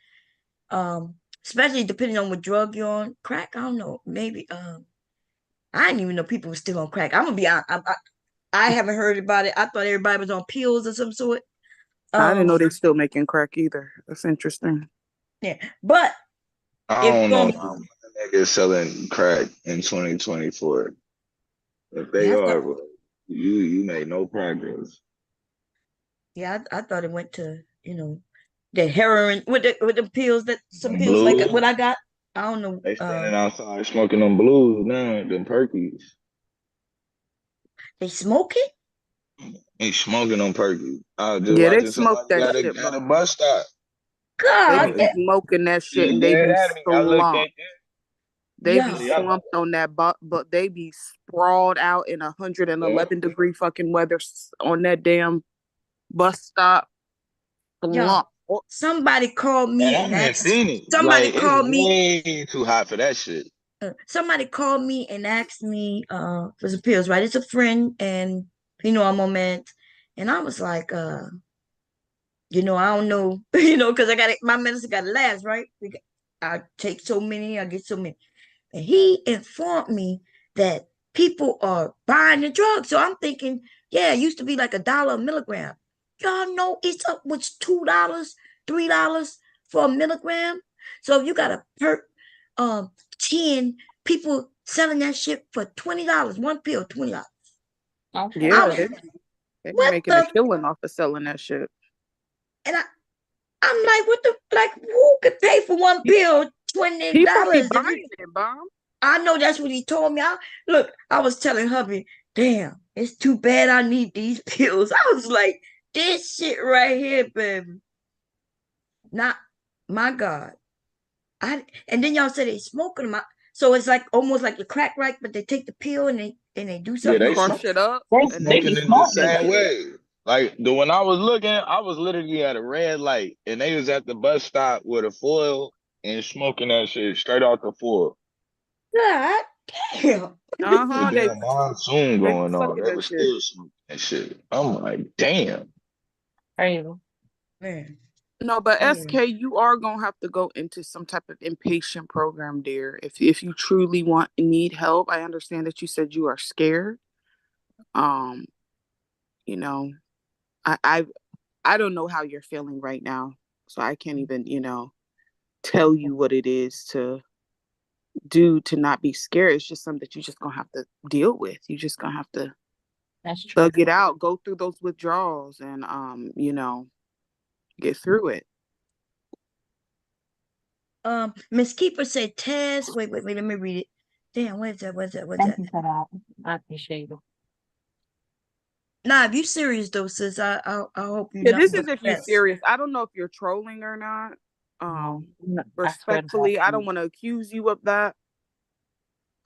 S1: especially depending on what drug you're on. Crack, I don't know, maybe I didn't even know people were still on crack. I'm gonna be honest, I haven't heard about it. I thought everybody was on pills of some sort.
S3: I didn't know they still making crack either. That's interesting.
S1: Yeah, but
S9: I don't know how niggas selling crack in 2024. If they are, bro, you made no progress.
S1: Yeah, I thought it went to the heroin with the pills, that some pills like
S9: Blues.
S1: what I got. I don't know.
S9: They standing outside smoking them blues now, them perkies.
S1: They smoke it?
S9: They smoking them perkies. I was just
S3: Yeah, they
S9: watching
S3: smoke
S9: somebody
S3: that
S9: at
S3: shit,
S9: a
S3: bro.
S9: bus stop.
S1: God,
S3: They be smoking that shit and they be
S20: I looked at
S3: slumped. They be
S1: Yeah.
S3: slumped on that, but they be sprawled out in 111-degree fucking weather on that damn bus stop.
S1: Yo,
S3: Slump.
S1: somebody called me
S9: And
S1: and
S9: I ain't
S1: asked.
S9: seen it.
S1: Somebody
S9: Like, it's
S1: called me.
S9: way too hot for that shit.
S1: Somebody called me and asked me for some pills. Right, it's a friend, and I'm on meds, and I was like, I don't know, because I got it. My medicine got to last, right? I take so many, I get so many. And he informed me that people are buying the drug. So I'm thinking, yeah, it used to be like $1 a milligram. Y'all know it's up with $2, $3 for a milligram. So if you got a 10 people selling that shit for $20, one pill, $20.
S3: Yeah, they be
S1: What
S3: making a
S1: the?
S3: killing off of selling that shit.
S1: And I'm like, what the, like, who could pay for one pill
S3: People be
S1: $20?
S3: buying it, Bomb.
S1: I know that's what he told me. Look, I was telling hubby, damn, it's too bad I need these pills. I was like, this shit right here, baby. Not my God. And then y'all say they smoking them. So it's like almost like the crack, right? But they take the pill and they do
S9: Yeah,
S1: something.
S3: Crush it up and they
S9: smoking
S3: just
S9: it the
S3: smoke that
S9: same
S3: shit.
S9: way. Like when I was looking, I was literally at a red light, and they was at the bus stop with a foil and smoking that shit straight off the foil.
S1: God damn.
S9: The
S3: They
S9: damn monsoon
S3: be
S9: going on,
S3: sucking
S9: they
S3: that
S9: was
S3: shit.
S9: still smoking that shit. I'm like, damn.
S1: Man.
S3: No, but
S1: Yeah.
S3: SK, you are gonna have to go into some type of inpatient program, dear. If you truly need help, I understand that you said you are scared. Um, you know, I don't know how you're feeling right now, so I can't even tell you what it is to do to not be scared. It's just something that you just gonna have to deal with. You just gonna have to thug it out, go through those withdrawals, and get through it.
S1: Miss Keeper said Taz. Wait, let me read it. Damn, where's that?
S12: Thank you for that. I appreciate it.
S1: Nah, if you serious though, sis, I hope you
S3: Yeah,
S1: nothing
S3: this
S1: but
S3: is
S1: the
S3: if you're
S1: best.
S3: serious. I don't know if you're trolling or not. Respectfully, I don't want to accuse you of that.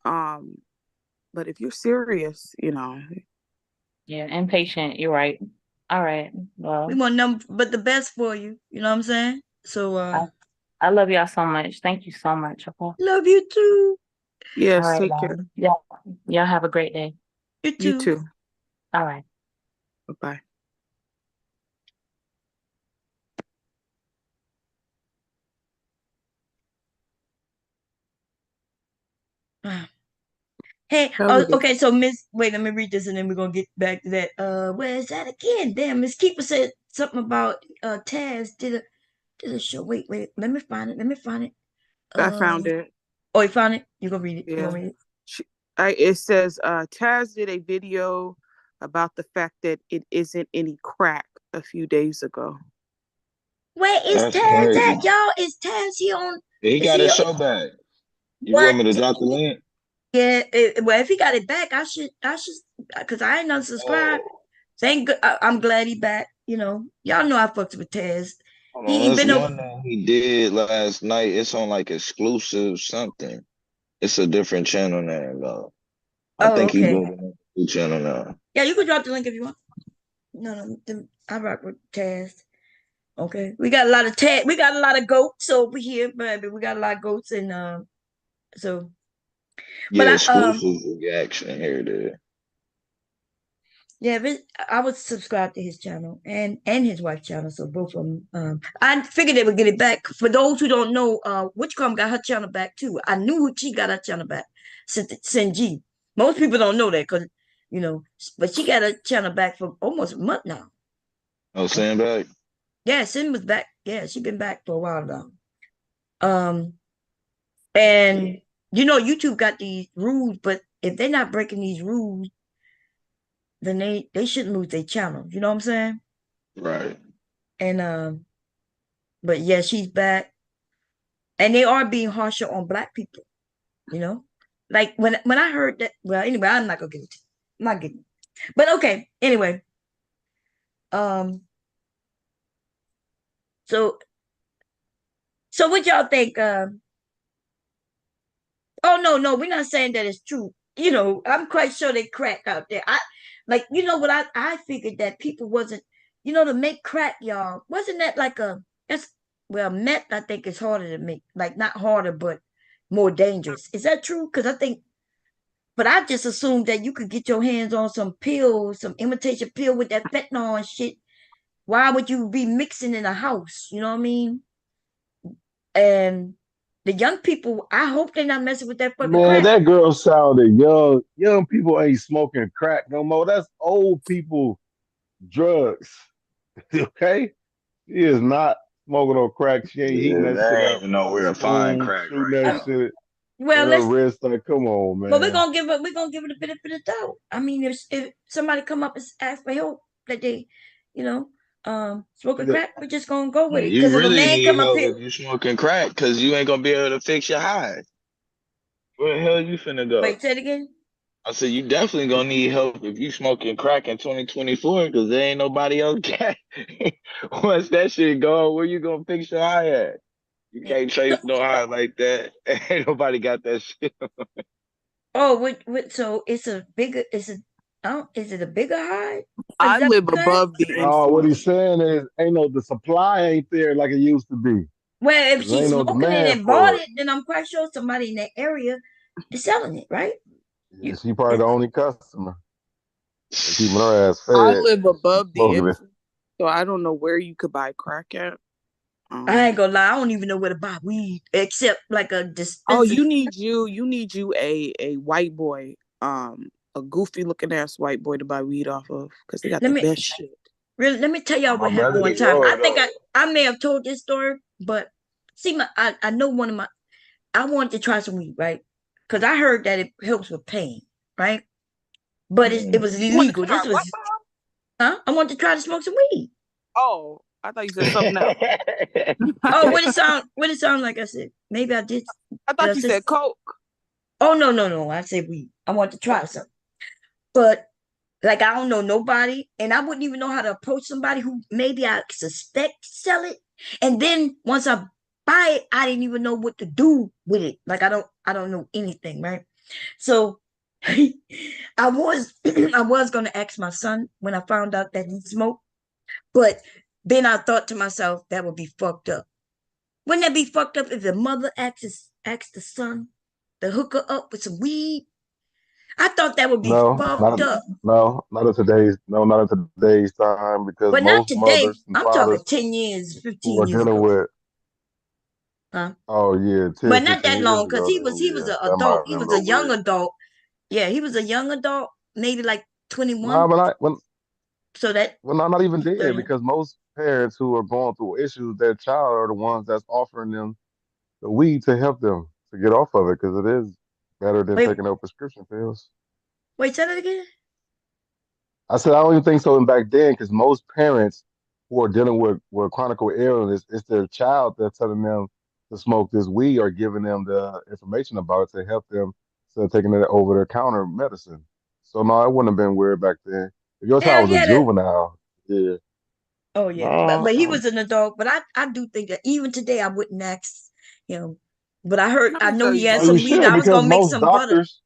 S3: But if you're serious,
S12: Yeah, impatient. You're right. All right. Well,
S1: We want nothing but the best for you. You know what I'm saying? So
S12: I love y'all so much. Thank you so much. Okay.
S1: love you too.
S3: Yes,
S12: All right,
S3: take care.
S12: Yeah. Y'all have a great day.
S1: You too.
S3: You too.
S12: All right.
S3: Bye.
S1: Hey, okay, so wait, let me read this and then we're gonna get back to that. Where is that again? Damn, Miss Keeper said something about Taz did a show. Wait, let me find it.
S3: I found it.
S1: Oh, you found it? You gonna read it?
S3: Yeah.
S1: You gonna read it?
S3: It says Taz did a video about the fact that it isn't any crack a few days ago.
S1: Where is Taz at, y'all? Is Taz here on?
S9: He got his show back. You want me to drop the link?
S1: Yeah, well, if he got it back, I should, because I ain't unsubscribed. Thank I'm glad he back. Y'all know I fucked with Taz. He
S9: There's
S1: been
S9: one that he did last night. It's on like exclusive something. It's a different channel now, though. I think he moved to a new channel now.
S1: Yeah, you can drop the link if you want. No, I rock with Taz. Okay, we got a lot of we got a lot of goats over here, baby. We got a lot of goats, and so. But
S20: Yeah, exclusive action here, dude.
S1: Yeah, but I was subscribed to his channel and his wife's channel, so both of them. I figured they would get it back. For those who don't know, Witchcom got her channel back too. I knew she got her channel back. Sinji. Most people don't know that because but she got her channel back for almost a month now.
S20: Oh, Sin back.
S1: Yeah, Sin was back. Yeah, she been back for a while now. And YouTube got these rules, but if they're not breaking these rules, then they shouldn't lose their channel. You know what I'm saying?
S20: Right.
S1: And but yeah, she's back. And they are being harsher on black people, Like when I heard that, well, anyway, I'm not gonna get it. I'm not getting it. But okay, anyway. So what y'all think? Oh no, we're not saying that it's true. I'm quite sure they crack out there. What I figured that people wasn't, to make crack, y'all, wasn't that like meth, I think is harder to make, like not harder, but more dangerous. Is that true? Because but I just assumed that you could get your hands on some pills, some imitation pill with that fentanyl and shit. Why would you be mixing in a house? You know what I mean? And the young people, I hope they're not messing with that fucking
S16: Man,
S1: crack.
S16: that girl sounded young. Young people ain't smoking crack no more. That's old people drugs. Okay? She is not smoking no crack. She ain't heating
S20: Yeah,
S16: that shit
S20: they ain't
S16: up
S20: even know
S16: with
S20: where
S16: a
S20: to find
S16: spoon,
S20: crack
S16: shooting
S20: right
S16: that
S20: now.
S16: shit
S1: Well,
S16: in her wrist. Like, come on,
S1: but we're
S16: man.
S1: gonna give it a benefit of doubt. I mean, if somebody come up and ask for help that they, smoking
S16: The-
S1: crack, we're just gonna go with
S20: Man,
S1: it.
S20: you
S1: Because if a
S20: really
S1: man
S20: need
S1: come up
S20: help
S1: here,
S20: if you smoking crack, cause you ain't gonna be able to fix your high. Where the hell you finna go?
S1: wait, say it again.
S20: I said you definitely gonna need help if you smoking crack in 2024, cause there ain't nobody else got. Once that shit gone, where you gonna fix your high at? You can't trace no high like that. Ain't nobody got that shit.
S1: Oh, so it's a bigger, is it a bigger high? Is
S3: I
S1: that
S3: live
S1: what you're saying?
S3: above the
S16: No, what he's
S3: influence.
S16: saying is, the supply ain't there like it used to be.
S1: Well, if
S16: There
S1: she's
S16: ain't no
S1: smoking it
S16: demand
S1: and bought
S16: for it.
S1: it, then I'm quite sure somebody in that area is selling it, right?
S16: Yeah, she probably the only customer. They keeping her ass
S3: I
S16: fed.
S3: live above the
S16: Smoking it.
S3: influence, so I don't know where you could buy crack at.
S1: I ain't gonna lie, I don't even know where to buy weed except like a
S3: Oh,
S1: dispensary.
S3: you need you a white boy, a goofy looking ass white boy to buy weed off of, because they got
S1: Let
S3: the
S1: me
S3: best shit.
S1: really let me tell y'all
S20: My
S1: what happened
S20: brother
S1: one
S20: to
S1: time.
S20: grow
S1: I
S20: it
S1: think
S20: up.
S1: I may have told this story, but see, I know one of my. I wanted to try some weed, right? Because I heard that it helps with pain, right? But it was
S3: You want to
S1: illegal.
S3: try
S1: This
S3: what?
S1: was, huh? I wanted to try to smoke some weed.
S3: Oh, I thought you said something else.
S1: Oh, what it sound? What it sound like? I said maybe I did.
S3: I
S1: Did I
S3: thought you
S1: say?
S3: said coke.
S1: Oh no! I said weed. I wanted to try something, but like I don't know nobody, and I wouldn't even know how to approach somebody who maybe I suspect sell it. And then once I buy it, I didn't even know what to do with it. Like I don't know anything, right? So I was I was gonna ask my son when I found out that he smoked, but then I thought to myself that would be fucked up. Wouldn't that be fucked up if the mother asks the son to hook her up with some weed? I thought that would be
S16: No,
S1: fucked up.
S16: not in today's time because
S1: But not
S16: most
S1: today.
S16: mothers and
S1: I'm talking
S16: fathers
S1: 10 years,
S16: who
S1: 15
S16: are
S1: years
S16: dealing
S1: ago.
S16: with,
S1: Huh?
S16: oh yeah, 10,
S1: But not
S16: 15
S1: that
S16: years
S1: long because
S16: ago,
S1: he
S16: then
S1: was
S16: yeah,
S1: an
S16: that might
S1: adult.
S16: have
S1: He
S16: been a
S1: was a
S16: little
S1: young
S16: weird.
S1: adult. Yeah, he was a young adult, maybe like
S16: No,
S1: 21.
S16: but
S1: So that
S16: I'm not even there
S1: 30.
S16: because most parents who are going through issues, their child are the ones that's offering them the weed to help them to get off of it because it is better than
S1: Wait,
S16: taking no prescription pills.
S1: say that again?
S16: I said I don't even think so in back then because most parents who are dealing with chronic illness, it's their child that's telling them to smoke this weed or giving them the information about it to help them instead of taking it over the counter medicine. So no, it wouldn't have been weird back then. If your
S1: Hell
S16: child was a
S1: yeah.
S16: juvenile, yeah.
S1: Oh, yeah.
S16: No,
S1: But he was an adult. But I do think that even today I wouldn't ask him. But I
S3: Let
S1: I
S3: me
S1: know
S3: tell
S1: he
S3: you
S1: had
S16: no, you
S1: some
S3: something.
S1: weed.
S16: should
S1: I was
S16: because
S1: going to make
S16: most
S1: some butter.
S16: doctors,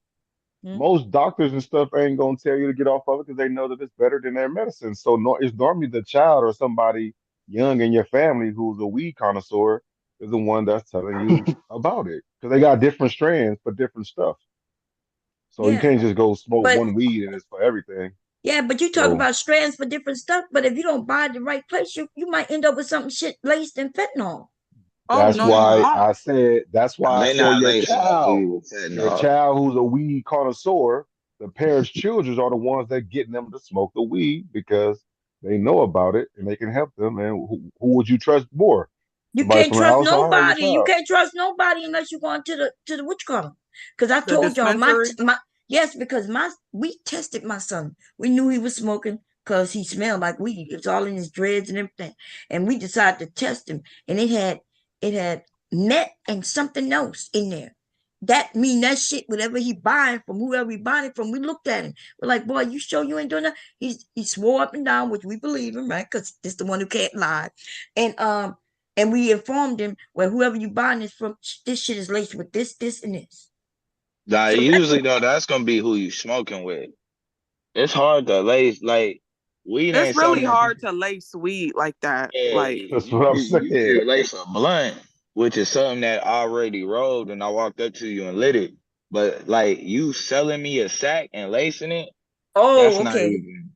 S16: most doctors and stuff ain't gonna tell you to get off of it because they know that it's better than their medicine. So no, it's normally the child or somebody young in your family who's a weed connoisseur is the one that's telling you about it because they got different strands for different stuff. So you
S1: Yeah,
S16: can't just go smoke
S1: but
S16: one weed and it's for everything.
S1: yeah, but you talk
S16: So
S1: about strands for different stuff. But if you don't buy the right place, you might end up with something shit laced in fentanyl.
S3: Oh
S16: that's
S3: no, you
S16: why
S3: won't.
S16: I said that's
S9: No,
S16: why I
S9: they
S16: said
S9: not lacing no weed with
S16: your
S9: fentanyl.
S16: child who's a weed connoisseur, the parents' children are the ones that getting them to smoke the weed because they know about it and they can help them. And who would you trust more?
S1: You
S16: Somebody
S1: can't
S16: from the
S1: trust
S16: outside or your
S1: nobody. You
S16: child?
S1: can't trust nobody unless you go into the what you call them. Because I
S3: The
S1: told y'all
S3: dispensary.
S1: my yes, because we tested my son. We knew he was smoking because he smelled like weed. It was all in his dreads and everything. And we decided to test him, and it had net and something else in there. That mean that shit, whatever he buying from whoever he buying it from, we looked at him. We're like, boy, you sure you ain't doing that? He swore up and down, which we believe him, right? Because this the one who can't lie. And we informed him, well, whoever you buying this from, this shit is laced with this, and this.
S9: Nah,
S1: So that,
S9: usually though, that's gonna be who you smoking with. It's hard to lace like weed
S3: It's
S9: ain't something
S3: really
S9: that
S3: hard
S9: people.
S3: to lace weed like that.
S9: Yeah,
S3: Like,
S16: That's
S9: you
S16: what I'm
S9: you
S16: saying.
S9: could lace a blunt, which is something that already rolled, and I walked up to you and lit it. But like you selling me a sack and lacing it, that's
S1: oh,
S9: not
S1: okay.
S9: even.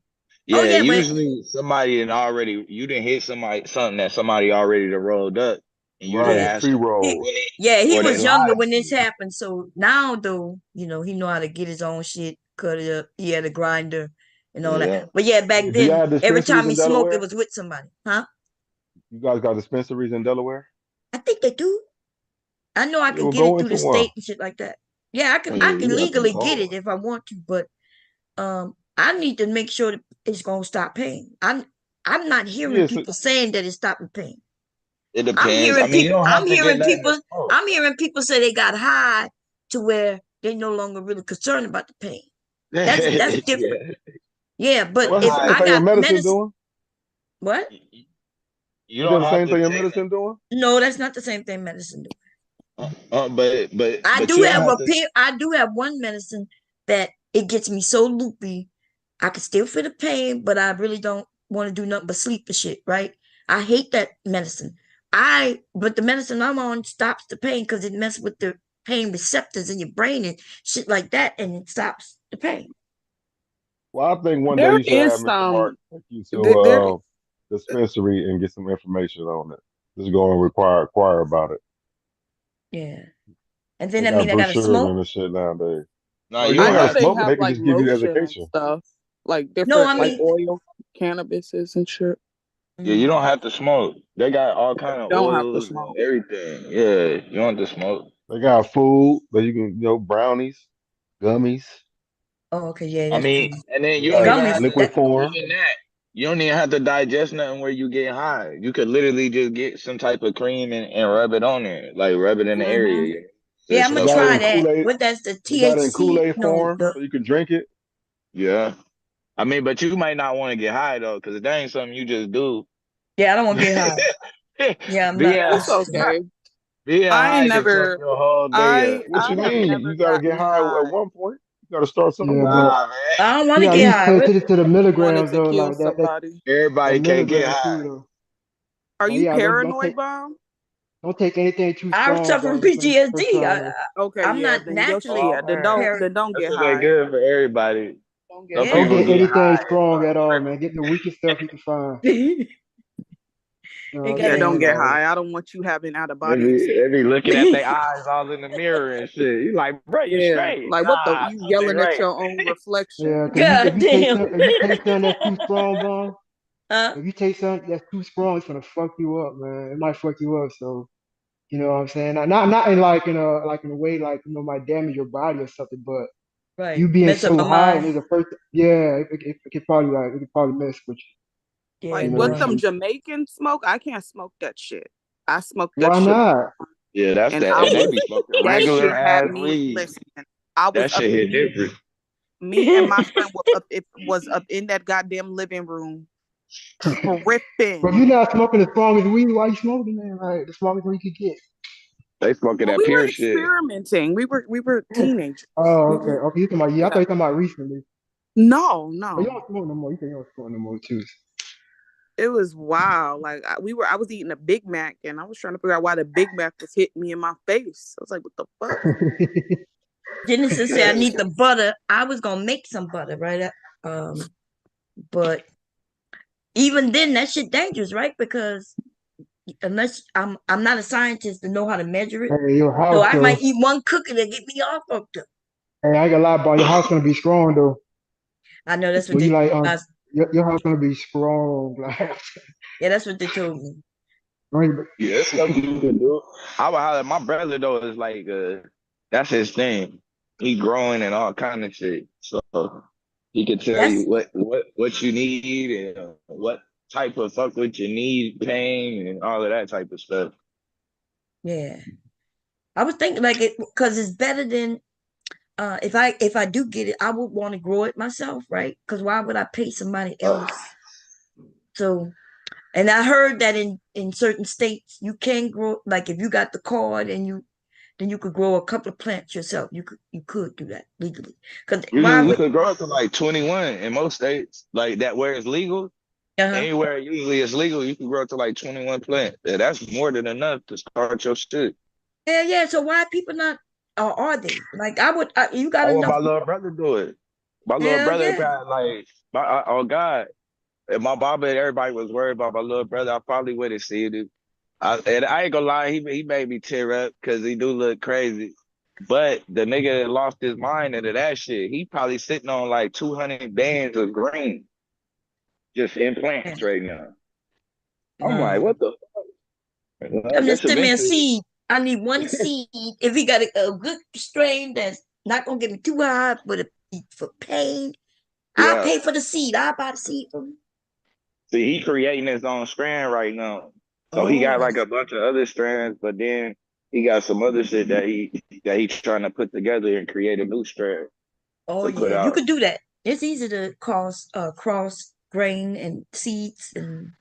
S1: Oh,
S9: Yeah,
S1: yeah, but
S9: usually somebody and already you didn't hit something that somebody already done rolled up, and you didn't
S1: yeah.
S16: Right,
S9: ask them to
S1: He,
S16: pre-roll.
S9: put it,
S1: yeah, he
S9: or they
S1: was younger
S9: lied
S1: when
S9: to
S1: this
S9: you.
S1: happened. So now, though, he know how to get his own shit, cut it up. He had a grinder and all that.
S9: Yeah.
S1: But yeah, back
S16: Do y'all
S1: then,
S16: have
S1: every
S16: dispensaries
S1: time he
S16: in
S1: smoked, it
S16: Delaware?
S1: was with somebody. Huh?
S16: You guys got dispensaries in Delaware?
S1: I think they do. I know I
S16: Yeah,
S1: could
S16: well,
S1: get it
S16: go
S1: through
S16: into
S1: the
S16: one.
S1: state and shit like that. Yeah, I can
S9: Yeah,
S1: I can
S9: you have to
S1: legally
S9: go
S1: get
S9: to
S1: it
S9: one.
S1: if I want to, but I need to make sure that it's gonna stop pain. I'm not hearing
S16: Yes,
S1: people saying that it's stopping pain.
S9: It
S1: I'm
S9: depends. I
S1: hearing
S9: mean, you
S1: people
S9: don't
S1: I'm
S9: have to get
S1: hearing
S9: nothing to
S1: people
S9: smoke.
S1: I'm hearing people say they got high to where they no longer really concerned about the pain. That's different.
S9: Yeah.
S1: Yeah, but
S16: well, that's
S1: if
S16: the same
S1: I
S9: High.
S16: thing your
S1: got
S16: medicine
S1: medicine,
S16: doing.
S1: what?
S9: You
S16: Is that
S9: don't
S16: the
S9: have
S16: same
S9: to
S16: thing your
S9: take
S16: medicine doing?
S1: No, that's not the same thing medicine do.
S9: but
S1: I
S9: but
S1: do
S9: you don't
S1: have
S9: have
S1: a
S9: to.
S1: pain. I do have one medicine that it gets me so loopy. I can still feel the pain, but I really don't want to do nothing but sleep and shit, right? I hate that medicine. But the medicine I'm on stops the pain because it messes with the pain receptors in your brain and shit like that, and it stops the pain.
S16: Well, I think one day
S3: there
S16: you should
S3: is
S16: have Mr. Mark
S3: some.
S16: take you to
S3: There.
S16: dispensary and get some information on it. Just go and inquire about it.
S1: Yeah. And
S16: They
S1: then I
S16: got
S1: mean I gotta
S16: brochures
S1: smoke.
S16: and the shit nowadays.
S9: No,
S16: No,
S9: you
S16: you
S3: I
S16: don't
S9: don't
S3: know
S16: got to
S9: have
S3: they
S9: to.
S16: smoke it.
S3: have
S16: They can
S3: like
S16: just give you the
S3: lotion and
S16: education.
S3: stuff, like
S1: No,
S3: different
S1: I
S3: like
S1: mean,
S3: oil, cannabises and shit.
S9: Yeah, you
S1: mm,
S9: don't have to smoke. They got all
S3: Yeah,
S9: kind
S3: you
S9: of
S3: don't have to
S9: oils and
S3: smoke.
S9: everything. Yeah, you don't have to smoke.
S16: They got food that you can, brownies, gummies.
S1: oh okay, yeah,
S9: I
S1: that's true.
S9: mean, and then
S16: They
S9: you don't
S16: got
S9: even
S1: Gummies,
S9: have to
S16: liquid
S1: that
S16: form.
S9: even that. You don't even have to digest nothing where you get high. You could literally just get some type of cream and rub it on there, like rub it in the
S1: mm-hmm.
S9: area. You know?
S1: Yeah,
S9: There's
S1: I'm
S16: They
S1: gonna
S9: stuff
S16: got it
S9: like
S1: try
S16: in
S9: that.
S1: that.
S16: Kool-Aid.
S1: What that's the
S16: They got it in
S1: THC?
S16: Kool-Aid
S1: No,
S16: form,
S1: the
S16: so you can drink it.
S9: Yeah, I mean, but you might not want to get high though, because that ain't something you just do.
S1: yeah, I don't want to get high. Yeah, I'm not.
S9: Being
S3: It's
S9: high,
S3: okay.
S9: being
S3: I ain't
S9: high can fuck
S3: never.
S9: your whole day
S3: I
S9: up.
S16: What
S3: I
S16: you
S3: have
S16: mean?
S3: never
S16: You got to get
S3: gotten
S16: high at
S3: high.
S16: one point. You got to start
S4: Yeah,
S16: somewhere.
S4: but
S9: Nah, man.
S1: I don't want
S4: you
S1: to
S4: gotta
S1: get
S4: at least
S1: high.
S4: pay attention to the
S3: Wanted
S4: milligrams
S3: to
S4: though,
S3: kill
S4: like
S3: somebody.
S4: that
S9: Everybody can't get
S4: milligram too
S9: high.
S4: though.
S3: Are
S4: Like
S3: you
S4: yeah, don't
S3: paranoid,
S4: take
S3: Bomb?
S4: don't take anything too
S1: I
S4: strong
S1: suffer
S4: though
S1: from
S4: the first
S1: PTSD.
S4: time though.
S3: Okay,
S1: I'm
S3: yeah.
S1: not
S3: Then your shit.
S1: naturally
S3: Yeah.
S9: Oh man,
S1: par.
S3: Then don't
S9: that
S3: get
S9: shit ain't
S3: high.
S9: good for everybody.
S3: Don't get
S9: Some
S4: Don't
S1: Yeah.
S3: high.
S9: people
S4: get
S9: get
S4: anything
S9: high and
S4: strong
S9: start
S4: at all,
S9: tripping.
S4: man. Get the weakest stuff you can find.
S1: It
S4: You know what I'm
S3: Yeah,
S1: gotta.
S3: don't
S4: saying?
S3: get
S4: Like
S3: high. I don't want you having out of
S9: They
S3: body
S9: be,
S3: experience.
S9: they be looking at their eyes all in the mirror and shit. You like, bro, you
S3: Yeah,
S9: straight?
S3: like what the
S9: Nah,
S3: you
S9: something
S3: yelling at
S9: right.
S3: your own
S4: yeah,
S3: reflection.
S4: cause you
S1: God damn.
S4: if you take something that's too strong, bro,
S1: Huh?
S4: if you take something that's too strong, it's gonna fuck you up, man. It might fuck you up. So you know what I'm saying? Not in like in a way like might damage your body or something, but
S1: Right.
S4: you being
S1: Mess up
S4: so
S1: my
S4: high
S1: mind.
S4: and there's a person, yeah, it could probably mess with
S1: Yeah,
S4: you.
S3: Like
S4: You
S3: what
S4: know,
S1: right.
S3: them
S4: so
S3: Jamaican smoke? I can't smoke that shit. I smoke that
S4: why
S3: shit,
S4: not?
S9: Yeah, that's
S3: and
S9: that.
S3: I
S9: And they
S3: was
S9: be smoking
S3: that
S9: regular
S3: shit had
S9: ass
S3: me
S9: weed.
S3: listening. I was
S9: That
S3: up
S9: shit hit
S3: me
S9: different.
S3: me and my friend were up. It was up in that goddamn living room
S4: But if you're
S3: tripping.
S4: not smoking as strong as weed, why you smoking, man? Like the strongest weed you could get.
S20: They smoking
S3: Well,
S20: that
S3: we were
S20: pure shit.
S3: experimenting. We were teenagers.
S4: Oh,
S3: We
S4: okay.
S3: were,
S4: Okay, you talking about? Yeah, I thought
S3: yeah.
S4: you talking about recently.
S3: No,
S4: Oh, you
S3: no.
S4: don't smoke no more. You say you don't smoke no more too.
S3: It was wild. Like I was eating a Big Mac and I was trying to figure out why the Big Mac was hitting me in my face. I was like, what the fuck?
S1: Genesis said, I need the butter. I was gonna make some butter, right? But even then, that shit dangerous, right? Because unless I'm not a scientist to know how to measure it,
S4: Hey, your
S1: so
S4: house
S1: I
S4: though.
S1: might eat one cookie to get me all fucked up.
S4: Hey, I ain't gonna lie, boy. Your house gonna be strong though.
S1: I know that's what
S4: Well, you
S1: they.
S4: like
S1: I,
S4: your house gonna be strong. Like,
S1: yeah, that's what they told me.
S20: Yeah, it's stuff you can do. I would holler. My brother though is like, that's his thing. He growing and all kind of shit. So he can tell you
S1: That's
S20: what you need and what type of fuck what you need, pain and all of that type of stuff.
S1: yeah. I was thinking like it because it's better than if I do get it, I would want to grow it myself, right? Because why would I pay somebody else? So, and I heard that in certain states you can grow like if you got the card and then you could grow a couple of plants yourself. You could do that legally. Because why
S20: You
S1: would
S20: could grow up to like 21 in most states, like that where it's legal.
S1: uh-huh.
S20: Anywhere usually it's legal, you can grow up to like 21 plants. Yeah, that's more than enough to start your shit.
S1: Yeah. So why people not or are they? Like you got
S20: I want
S1: enough.
S20: my little brother to do it. My little
S1: Hell
S20: brother
S1: yeah.
S20: got like oh God. If my Baba and everybody was worried about my little brother, I probably would have seen it. And I ain't gonna lie, he made me tear up because he do look crazy. But the nigga that lost his mind into that shit, he probably sitting on like 200 bands of green just in plants right now. I'm like,
S1: Wow.
S20: what the fuck?
S1: Tell
S20: I
S1: him to
S20: guess
S1: send me a
S20: eventually,
S1: seed. I need one seed. If he got a good strain that's not gonna get me too high, but for pain, I'll
S20: yeah.
S1: pay for the seed. I'll buy the seed from him.
S20: See, he creating his own strand right now. So he got
S1: Oh,
S20: like a bunch of other strands, but then he got some other shit that he's trying to put together and create a new strand
S1: oh
S20: to put
S1: yeah. You
S20: out.
S1: could do that. It's easy to cross grain and seeds and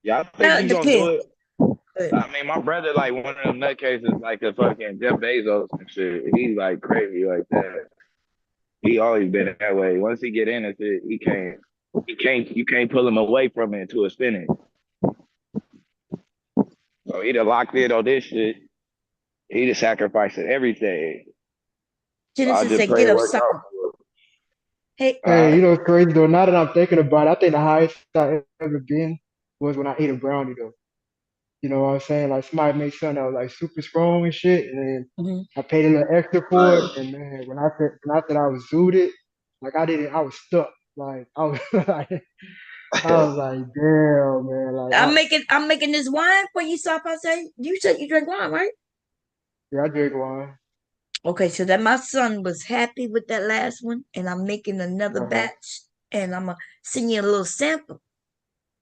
S20: Yeah, I think
S1: it
S20: he gonna do
S1: depends.
S20: it.
S1: But
S20: I mean, my brother like one of them nutcases, like a fucking Jeff Bezos and shit. He's like crazy like that. He always been that way. Once he get in it, you can't pull him away from it until it's finished. So he done locked in on this shit. He just sacrificing everything. So I
S1: Genesis
S20: just
S1: said,
S20: pray
S1: "Get
S20: it
S1: up,
S20: work out
S1: son."
S20: for him.
S1: Hey,
S4: hey,
S20: Huh?
S4: you know what's crazy though? Now that I'm thinking about it, I think the highest I ever been was when I ate a brownie though. You know what I'm saying? Like somebody made something that was like super strong and shit, and then
S1: mhm.
S4: I paid a little extra for it. And man, when I said I was zooted, like I was stuck. Like I was like I was like, damn man, like
S1: I'm making this wine for you, Sop. I say you said you drink wine, right?
S4: yeah, I drink wine.
S1: Okay, so that my son was happy with that last one, and I'm making another
S4: Uh-huh.
S1: batch, and I'm gonna send you a little sample.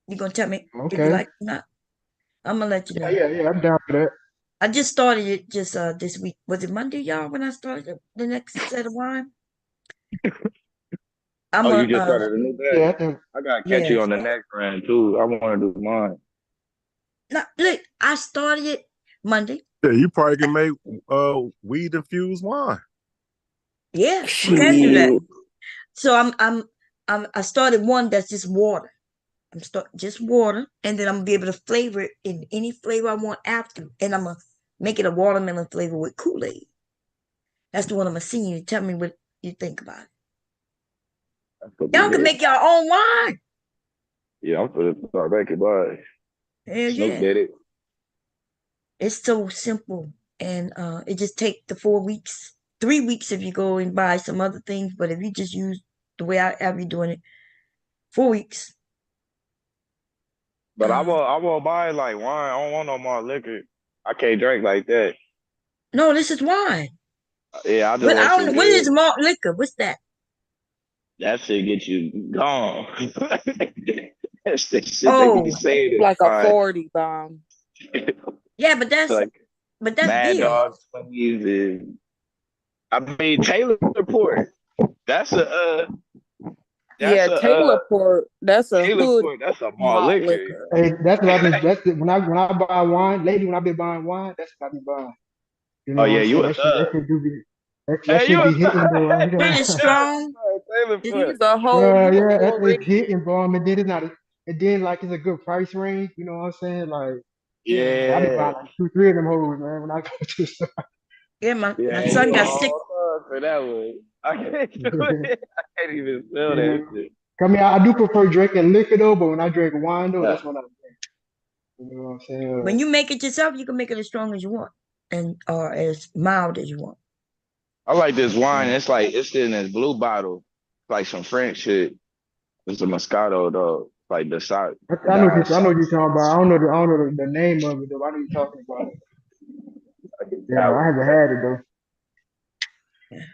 S1: You gonna tell me if you
S4: Okay.
S1: like it or not? I'm gonna let you
S4: Yeah,
S1: know.
S4: yeah, yeah. I'm down for that.
S1: I just started it just this week. Was it Monday, y'all? When I started the next set of wine, I'm
S20: Oh,
S1: a
S20: you just started a new
S4: Yeah,
S20: day.
S4: I think.
S20: I gotta catch
S1: yeah.
S20: you on the next round too. I want to do mine.
S1: Now, look, I started it Monday.
S19: Yeah, you probably can make weed infused wine.
S1: Yeah, you can do that.
S20: Shit.
S1: So I started one that's just water. I'm start just water, and then I'm gonna be able to flavor it in any flavor I want after, and I'm gonna make it a watermelon flavor with Kool-Aid. That's the one I'm gonna send you. Tell me what you think about it.
S20: That's gonna be
S1: Y'all can
S20: lit.
S1: make your own wine.
S20: Yeah, I'm gonna start making mine.
S1: Hell
S20: Snoop
S1: yeah,
S20: did it.
S1: it's so simple, and it just take the 4 weeks, 3 weeks if you go and buy some other things, but if you just use the way I be doing it, 4 weeks.
S20: But
S1: Uh,
S20: I won't buy like wine. I don't want no more liquor. I can't drink like that.
S1: no, this is wine.
S20: Yeah, I just
S1: What
S20: want
S1: I
S20: some
S1: don't. What is
S20: good.
S1: malt liquor? What's that?
S20: That shit get you gone. That's the shit they be
S1: Oh,
S20: saying
S3: It's
S20: is
S3: like a
S20: fine.
S3: 40 bomb.
S1: yeah, but that's
S20: Like
S1: but that's
S20: Mad
S1: beer.
S20: Dog 20s and I mean Taylor Port. That's a
S3: Yeah, Taylor Port. That's a
S20: Taylor
S3: hood
S20: Port. That's a malt
S3: malt
S20: liquor.
S3: liquor.
S4: Hey, that's what I've been. That's when I buy wine, lady. When I been buying wine, that's what I be buying. You know
S20: Oh
S4: what
S20: yeah,
S4: I'm
S20: you
S4: saying?
S20: a
S4: That
S20: thug.
S4: shit do be that
S20: Hey,
S4: shit
S20: you a
S4: be hitting
S20: thug.
S4: though. Right?
S1: Shit is strong.
S20: Taylor Port.
S3: He's a whole
S4: Yeah,
S3: nigga
S4: yeah,
S3: for
S4: that
S3: a
S4: is
S3: reason.
S4: hitting, bro. And then it's not. And then like it's a good price range. You know what I'm saying? Like
S1: Yeah.
S4: I be
S20: Yeah.
S4: buying like 2, 3 of them hoes, man. When I go to the store.
S1: Yeah,
S20: Yeah,
S1: my
S20: you
S1: son
S20: a
S1: got sick.
S20: whole thug for that one. I can't do it. I can't even spell
S4: Yeah.
S20: that shit.
S4: I mean, I do prefer drinking liquor though, but when I drink wine though,
S20: Yeah.
S4: that's when I drink. You know what I'm saying?
S1: When you make it yourself, you can make it as strong as you want and or as mild as you want.
S20: I like this wine. It's in this blue bottle. Like some French shit. It's a Moscato though. Like the side.
S4: I know what you're talking about. I don't know the name of it though. I know you're talking about it. Yeah, I haven't had it though.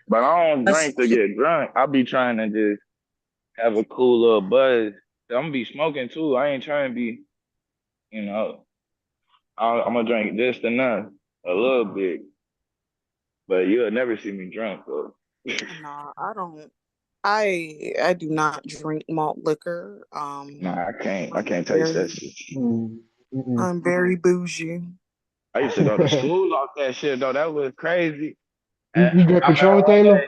S20: But I don't drink to get drunk. I be trying to just have a cool little buzz. I'm gonna be smoking too. I ain't trying to be, you know, I'm gonna drink just enough, a little bit. But you'll never see me drunk though.
S3: Nah, I don't. I do not drink malt liquor.
S20: Nah, I
S3: I'm
S20: can't taste that
S3: very
S20: shit.
S3: I'm very bougie.
S20: I used to go to school off that shit though. That was crazy.
S4: You drink
S20: I remember
S4: Patron,
S20: one
S4: Taylor?
S20: day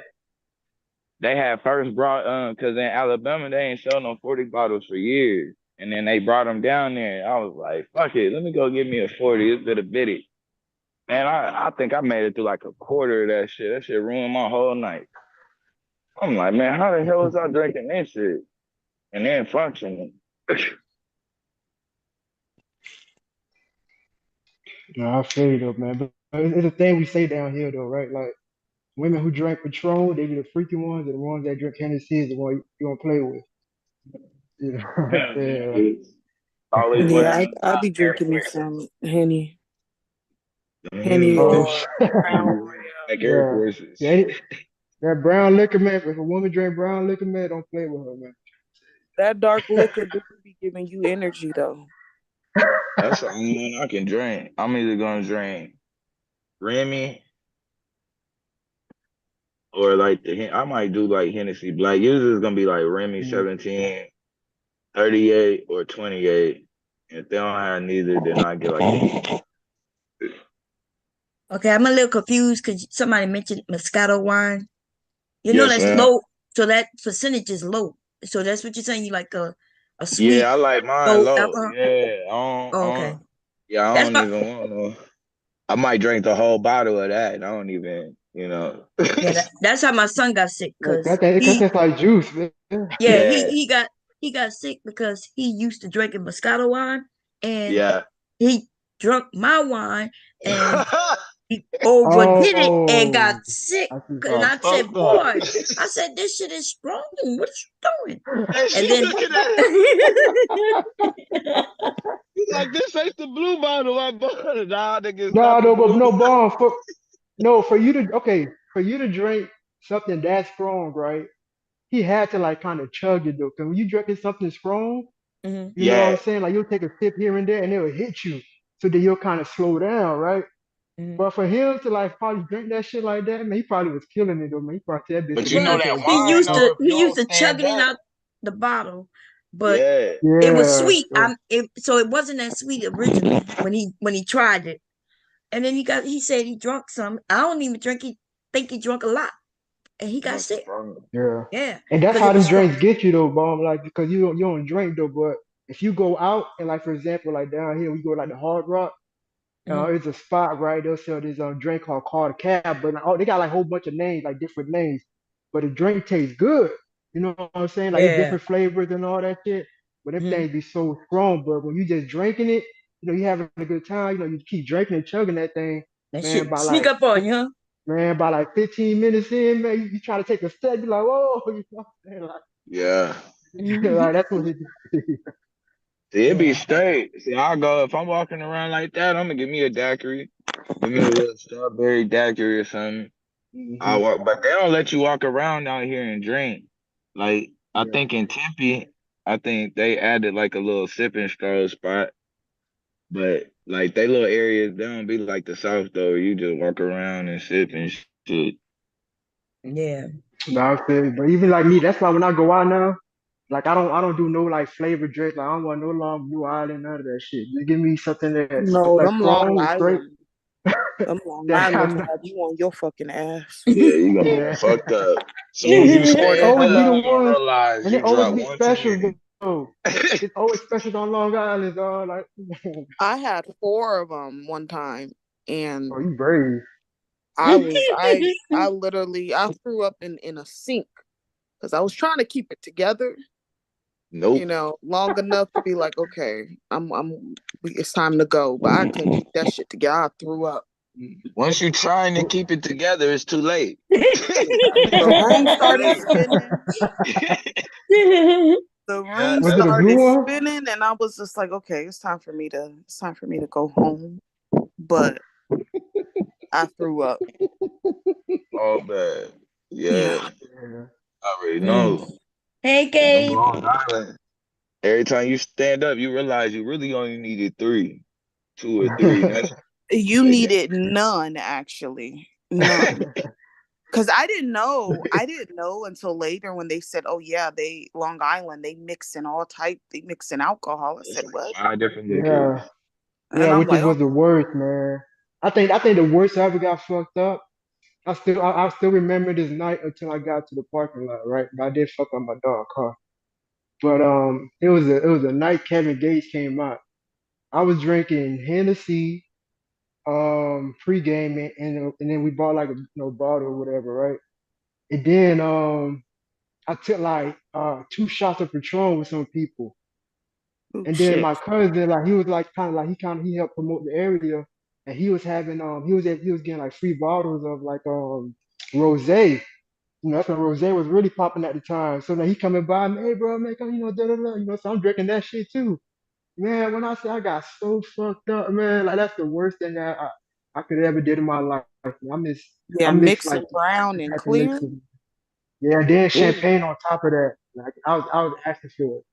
S20: they had first brought cause in Alabama they ain't sell no 40 bottles for years. And then they brought them down there. I was like, fuck it, let me go get me a 40. It's bit a bitty. Man, I think I made it through like a quarter of that shit. That shit ruined my whole night. I'm like, man, how the hell was I drinking this shit and then functioning?
S4: No, I feel you though, man. But it's a thing we say down here though, right? Like women who drink Patron, they be the freaky ones, and the ones that drink Hennessy is the one you don't play with. You know what I'm saying?
S20: Always
S3: Yeah,
S20: wearing them
S3: I
S20: top
S3: be
S20: Air
S3: drinking me
S20: Forces.
S3: some Henny
S4: Oh,
S20: Henny
S3: or
S4: shit.
S3: Crown
S20: Black Air
S4: Yeah.
S20: Forces.
S4: Yeah, that brown liquor, man. If a woman drink brown liquor, man, don't play with her, man.
S3: That dark liquor do be giving you energy though.
S20: That's the only one I can drink. I'm either gonna drink Remy or like I might do like Hennessy Black. Usually it's gonna be like Remy
S4: Mm.
S20: 17, 38, or 28. If they don't have neither, then I get like the
S1: Okay, I'm a little confused because somebody mentioned Moscato wine. You know
S20: yes,
S1: that's
S20: man.
S1: low, so that percentage is low. So that's what you're saying. You like a sweet,
S20: Yeah, I like mine
S1: low
S20: low.
S1: alcohol.
S20: Yeah,
S1: Oh, okay,
S20: I
S1: that's
S20: don't
S1: my
S20: even want no. I might drink the whole bottle of that. And I don't even, you know.
S1: yeah. That's how my son got sick
S4: Like
S1: because
S4: that tastes like juice, man.
S1: yeah
S20: Yeah,
S1: he got sick because he used to drinking Moscato wine and
S20: yeah.
S1: he drunk my wine and he overdid it and got
S4: Oh,
S1: sick.
S4: I see.
S1: And
S20: Got
S1: I said,
S20: fucked up.
S1: boy, I said, this shit is strong. What you doing?
S20: And
S1: And
S20: she
S1: then,
S20: looking at him. He's like, this ain't the blue bottle I bought. Nah, nigga, it's
S4: No,
S20: not the
S4: no, but
S20: blue.
S4: no, bomb for no for you to okay for you to drink something that strong, right? He had to like kind of chug it though. Cause when you drinking something strong,
S1: mhm,
S4: you know what I'm
S20: Yeah.
S4: saying? Like you'll take a sip here and there, and it'll hit you. So then you'll kind of slow down, right?
S1: mhm.
S4: But for him to like probably drink that shit like that, man, he probably was killing it though, man. He probably said that bitch
S20: But
S4: took
S20: you
S4: him
S20: know
S1: Well,
S4: straight to
S20: that
S4: the doctor.
S20: wine, though, if you
S1: he used
S20: don't
S1: to
S20: stand
S1: chugging it
S20: back.
S1: out the bottle, but
S20: Yeah.
S1: it was
S4: Yeah,
S1: sweet. So it wasn't that sweet originally when he tried it. And then he said he drunk some. I don't even drink. He think he drunk a lot, and he got
S20: Must have
S1: sick.
S20: sprung.
S4: yeah.
S1: Yeah,
S4: And that's
S1: because
S4: how
S1: it
S4: them
S1: was strong.
S4: drinks get you though, bomb. Like because you don't drink though, but if you go out and like for example, like down here we go like the Hard Rock.
S1: Mhm.
S4: It's a spot, right? They'll sell this drink called Cab, but they got like a whole bunch of names, like different names. But the drink tastes good. You know what I'm saying? Like it's
S1: Yeah.
S4: different flavors and all that shit. But them
S1: Mhm.
S4: things be so strong. But when you just drinking it, you having a good time. You keep drinking and chugging that thing,
S1: That
S4: man.
S1: shit sneak up on you, huh?
S4: By like 15 minutes in, man, you try to take a step, you're like, whoa, you know what I'm saying?
S20: Yeah.
S4: Like that's what it is.
S20: See, it be
S1: Yeah.
S20: straight. See, I'll go, if I'm walking around like that, I'm going to give me a daiquiri. Give me a little strawberry daiquiri or something. I
S4: Hmm.
S20: walk, but they don't let you walk around out here and drink. Like, I
S4: Yeah.
S20: think in Tempe, I think they added like a little sipping stroll spot. But like they little areas, they don't be like the South though. Where you just walk around and sip and shit.
S1: Yeah.
S4: No, I'm saying, but even like me, that's why when I go out now. Like I don't do no like flavored drinks. Like I don't want no Long Blue Island, none of that shit. Just give me something that's
S3: No,
S4: like
S3: them Long
S4: strong and straight.
S3: Island. Them Long
S4: That
S3: Islands
S4: I'm not,
S3: have you on your fucking ass.
S9: Yeah, you gonna be
S4: yeah.
S9: fucked up. Soon as
S3: You
S9: you
S4: And it
S3: order
S9: stand
S4: always be
S9: up,
S4: the
S9: you gonna
S4: ones,
S9: realize
S4: and it
S9: you
S4: always
S9: dropped
S4: be
S9: one too
S4: specials
S9: many.
S4: though. It's always specials on Long Island, dog. Like,
S3: I had 4 of them one time,
S4: oh,
S3: and
S4: you brave.
S3: I literally I threw up in a sink because I was trying to keep it together,
S9: Nope.
S3: long enough to be like, okay, it's time to go. But I couldn't keep that shit together. I threw up.
S9: Once you trying to keep it together, it's too late.
S3: The room
S9: Too
S3: started
S9: late.
S3: spinning. The
S9: Yeah,
S3: room
S4: Was it
S9: that's
S4: a blue
S3: started
S4: one?
S3: spinning, and I was just like, okay, it's time for me to go home. But I threw up.
S9: all bad.
S3: Yeah.
S9: Yeah,
S4: Yeah.
S9: I already
S1: Mm.
S9: know.
S1: Hey,
S9: Them
S1: Gabe.
S9: Long Island. Every time you stand up, you realize you really only needed 3, 2 or 3. And that's
S3: You
S9: like that.
S3: needed none, actually. None. Because I didn't know until later when they said, oh yeah, Long Island, they mix in alcohol. I
S9: It's
S3: said,
S9: like
S3: what?
S9: 5 different liquors.
S4: Yeah.
S3: And
S4: Yeah,
S3: I'm
S4: which is
S3: like,
S4: was the
S3: okay.
S4: worst, man. I think the worst I ever got fucked up. I still remember this night until I got to the parking lot, right? But I did fuck up my dog car. But it was a night Kevin Gates came out. I was drinking Hennessy, pre-game, and then we bought like a bottle or whatever, right? And then I took like 2 shots of Patron with some people.
S3: Oh
S4: And then
S3: shit.
S4: my cousin, like he was like he helped promote the area, and he was having he was getting like free bottles of like rosé. That's when rosé was really popping at the time. So then he coming by me, hey bro, man, come, da da da. So I'm drinking that shit too. Man, when I say I got so fucked up, man, like that's the worst thing I could ever did in my life. I
S3: Yeah,
S4: miss
S3: mixing
S4: like
S3: brown
S4: the
S3: and
S4: type of
S3: clear.
S4: mixes. Yeah, and then
S3: Ooh.
S4: champagne on top of that. Like I was asking for it.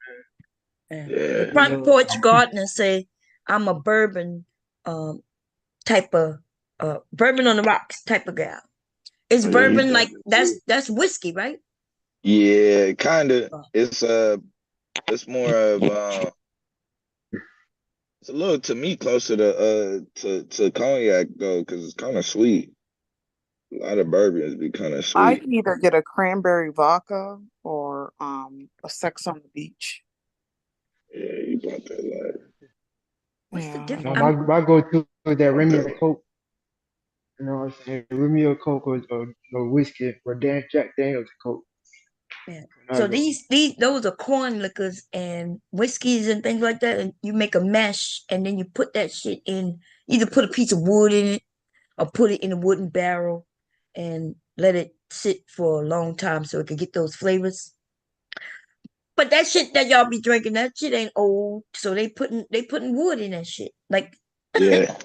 S1: Yeah. The
S9: Yeah.
S1: front porch gardener say I'm a bourbon um type of bourbon on the rocks type of gal. Is
S9: Oh, yeah, he
S1: bourbon like
S9: definitely
S1: that's
S9: is.
S1: that's whiskey, right?
S9: Yeah, kinda.
S1: Oh,
S9: It's more of it's a little to me closer to cognac though, because it's kind of sweet. A lot of bourbons be kind of
S3: I
S9: sweet.
S3: can either get a cranberry vodka or a sex on the beach.
S9: Yeah, you bought that life.
S1: what's the
S3: Yeah.
S1: difference?
S4: No, my go-to is that
S9: Bought
S4: Remy
S9: that
S4: and
S9: life.
S4: Coke. You know what I'm saying? Remy or Coke or whiskey or Jack Daniels Coke.
S1: Yeah.
S4: When I
S1: So
S4: go.
S1: these those are corn liquors and whiskeys and things like that, and you make a mesh and then you put that shit in. Either put a piece of wood in it or put it in a wooden barrel and let it sit for a long time so it can get those flavors. But that shit that y'all be drinking, that shit ain't old. So they putting wood in that shit. Like
S9: Yeah,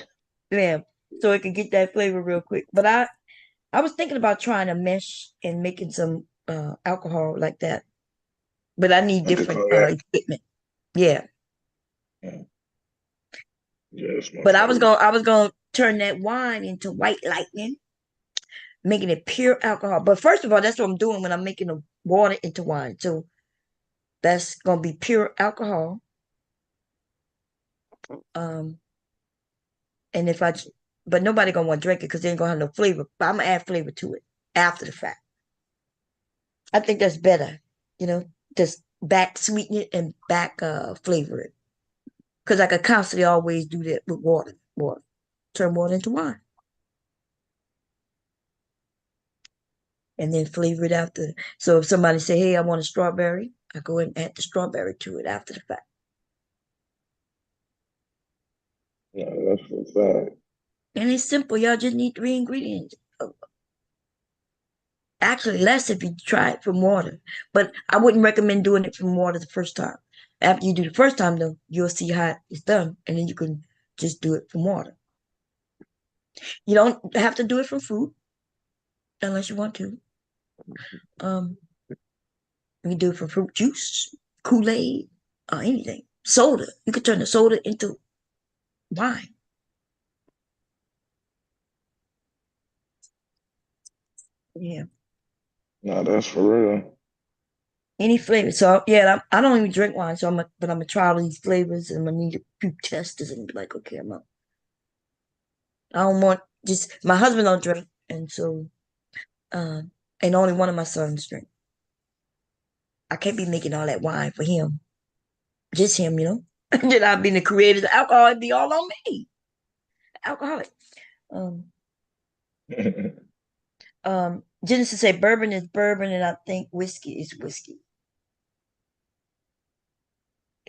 S1: yeah. So it can get that flavor real quick. But I was thinking about trying a mesh and making some alcohol like that. But I need
S9: like a
S1: different
S9: cognac.
S1: equipment. Yeah.
S9: Yeah, yeah, it's my
S1: But
S9: favorite.
S1: I was gonna turn that wine into white lightning, making it pure alcohol. But first of all, that's what I'm doing when I'm making the water into wine. So that's gonna be pure alcohol. Um, and if I, but nobody gonna want to drink it because they ain't gonna have no flavor. But I'm gonna add flavor to it after the fact. I think that's better, you know, just back sweeten it and back flavor it. Because I could constantly always do that with water, turn water into wine, and then flavor it after. So if somebody say, "Hey, I want a strawberry," I go and add the strawberry to it after the fact.
S9: Yeah, that's a fact.
S1: And it's simple. Y'all just need 3 ingredients. Actually, less if you try it from water. But I wouldn't recommend doing it from water the first time. After you do the first time, though, you'll see how it's done, and then you can just do it from water. You don't have to do it from fruit unless you want to. Um, you can do it from fruit juice, Kool-Aid, or anything. Soda. You could turn the soda into wine. Yeah.
S9: No, that's for real.
S1: Any flavor. So yeah, I don't even drink wine. So but I'm gonna try all these flavors, and I'm gonna need a few testers and be like, okay, I don't want just my husband don't drink, and so and only one of my sons drink. I can't be making all that wine for him, just him, then I've been the creator of alcohol. It'd be all on me, alcoholic. Um, Genesis say bourbon is bourbon, and I think whiskey is whiskey.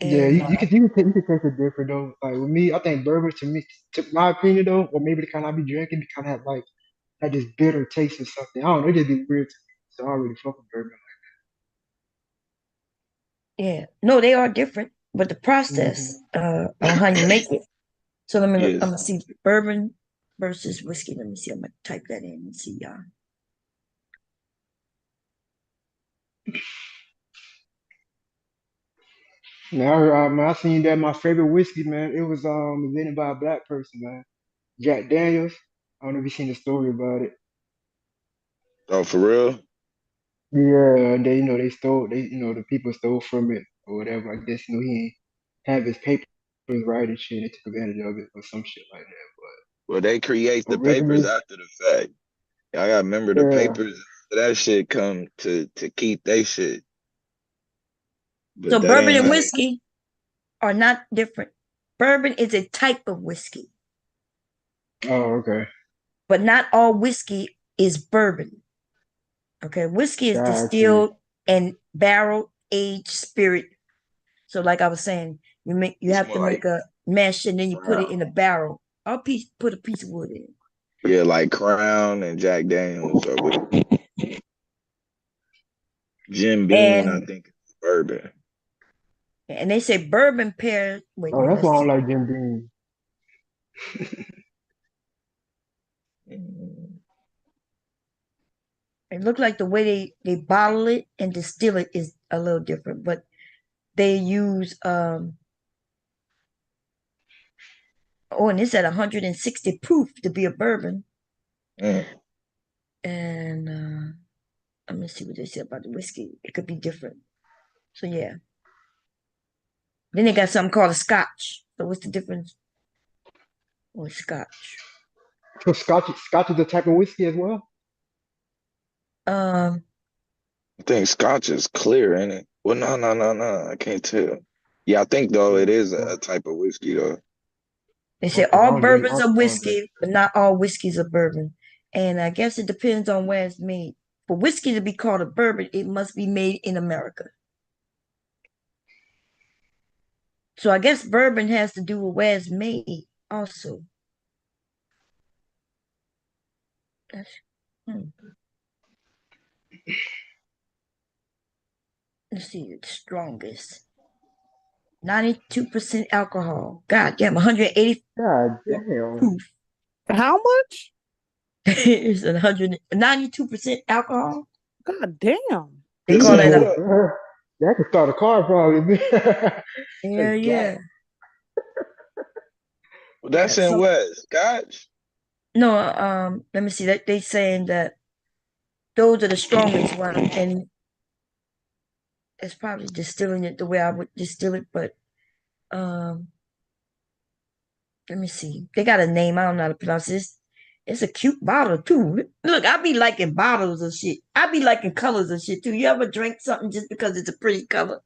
S4: Yeah,
S1: And
S4: you can taste it different though. Like with me, I think bourbon to me, to my opinion though, or maybe the kind I be drinking, it kind of have like had this bitter taste or something. I don't know, it just be weird to me. So I don't really fuck with bourbon.
S1: yeah, no, they are different, but the
S4: Mm-hmm.
S1: process on how you make it. So let me look. I'm
S9: Yes.
S1: gonna see bourbon versus whiskey. Let me see. I'm gonna type that in and see y'all.
S4: Now, man, I seen that my favorite whiskey, man. It was invented by a black person, man. Jack Daniels. I don't know if you seen the story about it.
S9: Oh, for real?
S4: Yeah, they stole the people stole from it or whatever. I guess he ain't have his papers right and shit. They took advantage of it or some shit like that.
S9: Well, they create
S4: But
S9: the papers
S4: originally,
S9: after the fact. I gotta remember the
S4: yeah.
S9: papers after that shit come to keep they shit.
S1: So
S9: But that
S1: bourbon
S9: ain't
S1: and
S9: how
S1: whiskey are not different. Bourbon is a type of whiskey,
S4: Oh, okay.
S1: but not all whiskey is bourbon. Okay, whiskey is
S4: Got you.
S1: distilled and barrel aged spirit. So, like I was saying, you
S9: it's
S1: have
S9: more
S1: to
S9: like
S1: make a mash and then you put it
S9: Crown.
S1: in a barrel. Put a piece of wood in it.
S9: Yeah, like Crown and Jack Daniels or with Jim Beam, I
S1: And
S9: think it's bourbon.
S1: they say bourbon pairs. Wait a
S4: Oh,
S1: minute,
S4: that's
S1: let's
S4: why I
S1: see.
S4: don't like Jim Beam.
S1: Mm, it looked like the way they bottle it and distill it is a little different, but they use and it's at 160 proof to be a bourbon.
S9: Mm.
S1: And let me see what they say about the whiskey. It could be different. So yeah. Then they got something called a scotch. So what's the difference with scotch?
S4: So Scotch is a type of whiskey as well.
S1: Um,
S9: I think Scotch is clear, ain't it? Well, no. I can't tell. Yeah, I think though it is a type of whiskey though.
S1: they say
S4: Okay, I
S1: all
S4: don't drink.
S1: bourbons are whiskey, but not all whiskeys are bourbon. And I guess it depends on where it's made. For whiskey to be called a bourbon, it must be made in America. So I guess bourbon has to do with where it's made also. That's, hmm. Let's see, it's strongest. 92% alcohol. God damn, 180
S4: God damn.
S1: proof.
S3: How much?
S1: It's 192% alcohol.
S3: God damn.
S1: They
S9: This
S1: call
S9: ain't
S1: that a
S9: what?
S4: That could start a car probably.
S1: yeah,
S4: That's gas.
S1: yeah.
S9: Well,
S1: Yeah.
S9: that's in
S1: So
S9: what? Scotch?
S1: no, let me see that they saying that those are the strongest one, and it's probably distilling it the way I would distill it, but um let me see. They got a name, I don't know how to pronounce this. It's a cute bottle too. Look, I be liking bottles of shit. I be liking colors of shit too. You ever drink something just because it's a pretty color?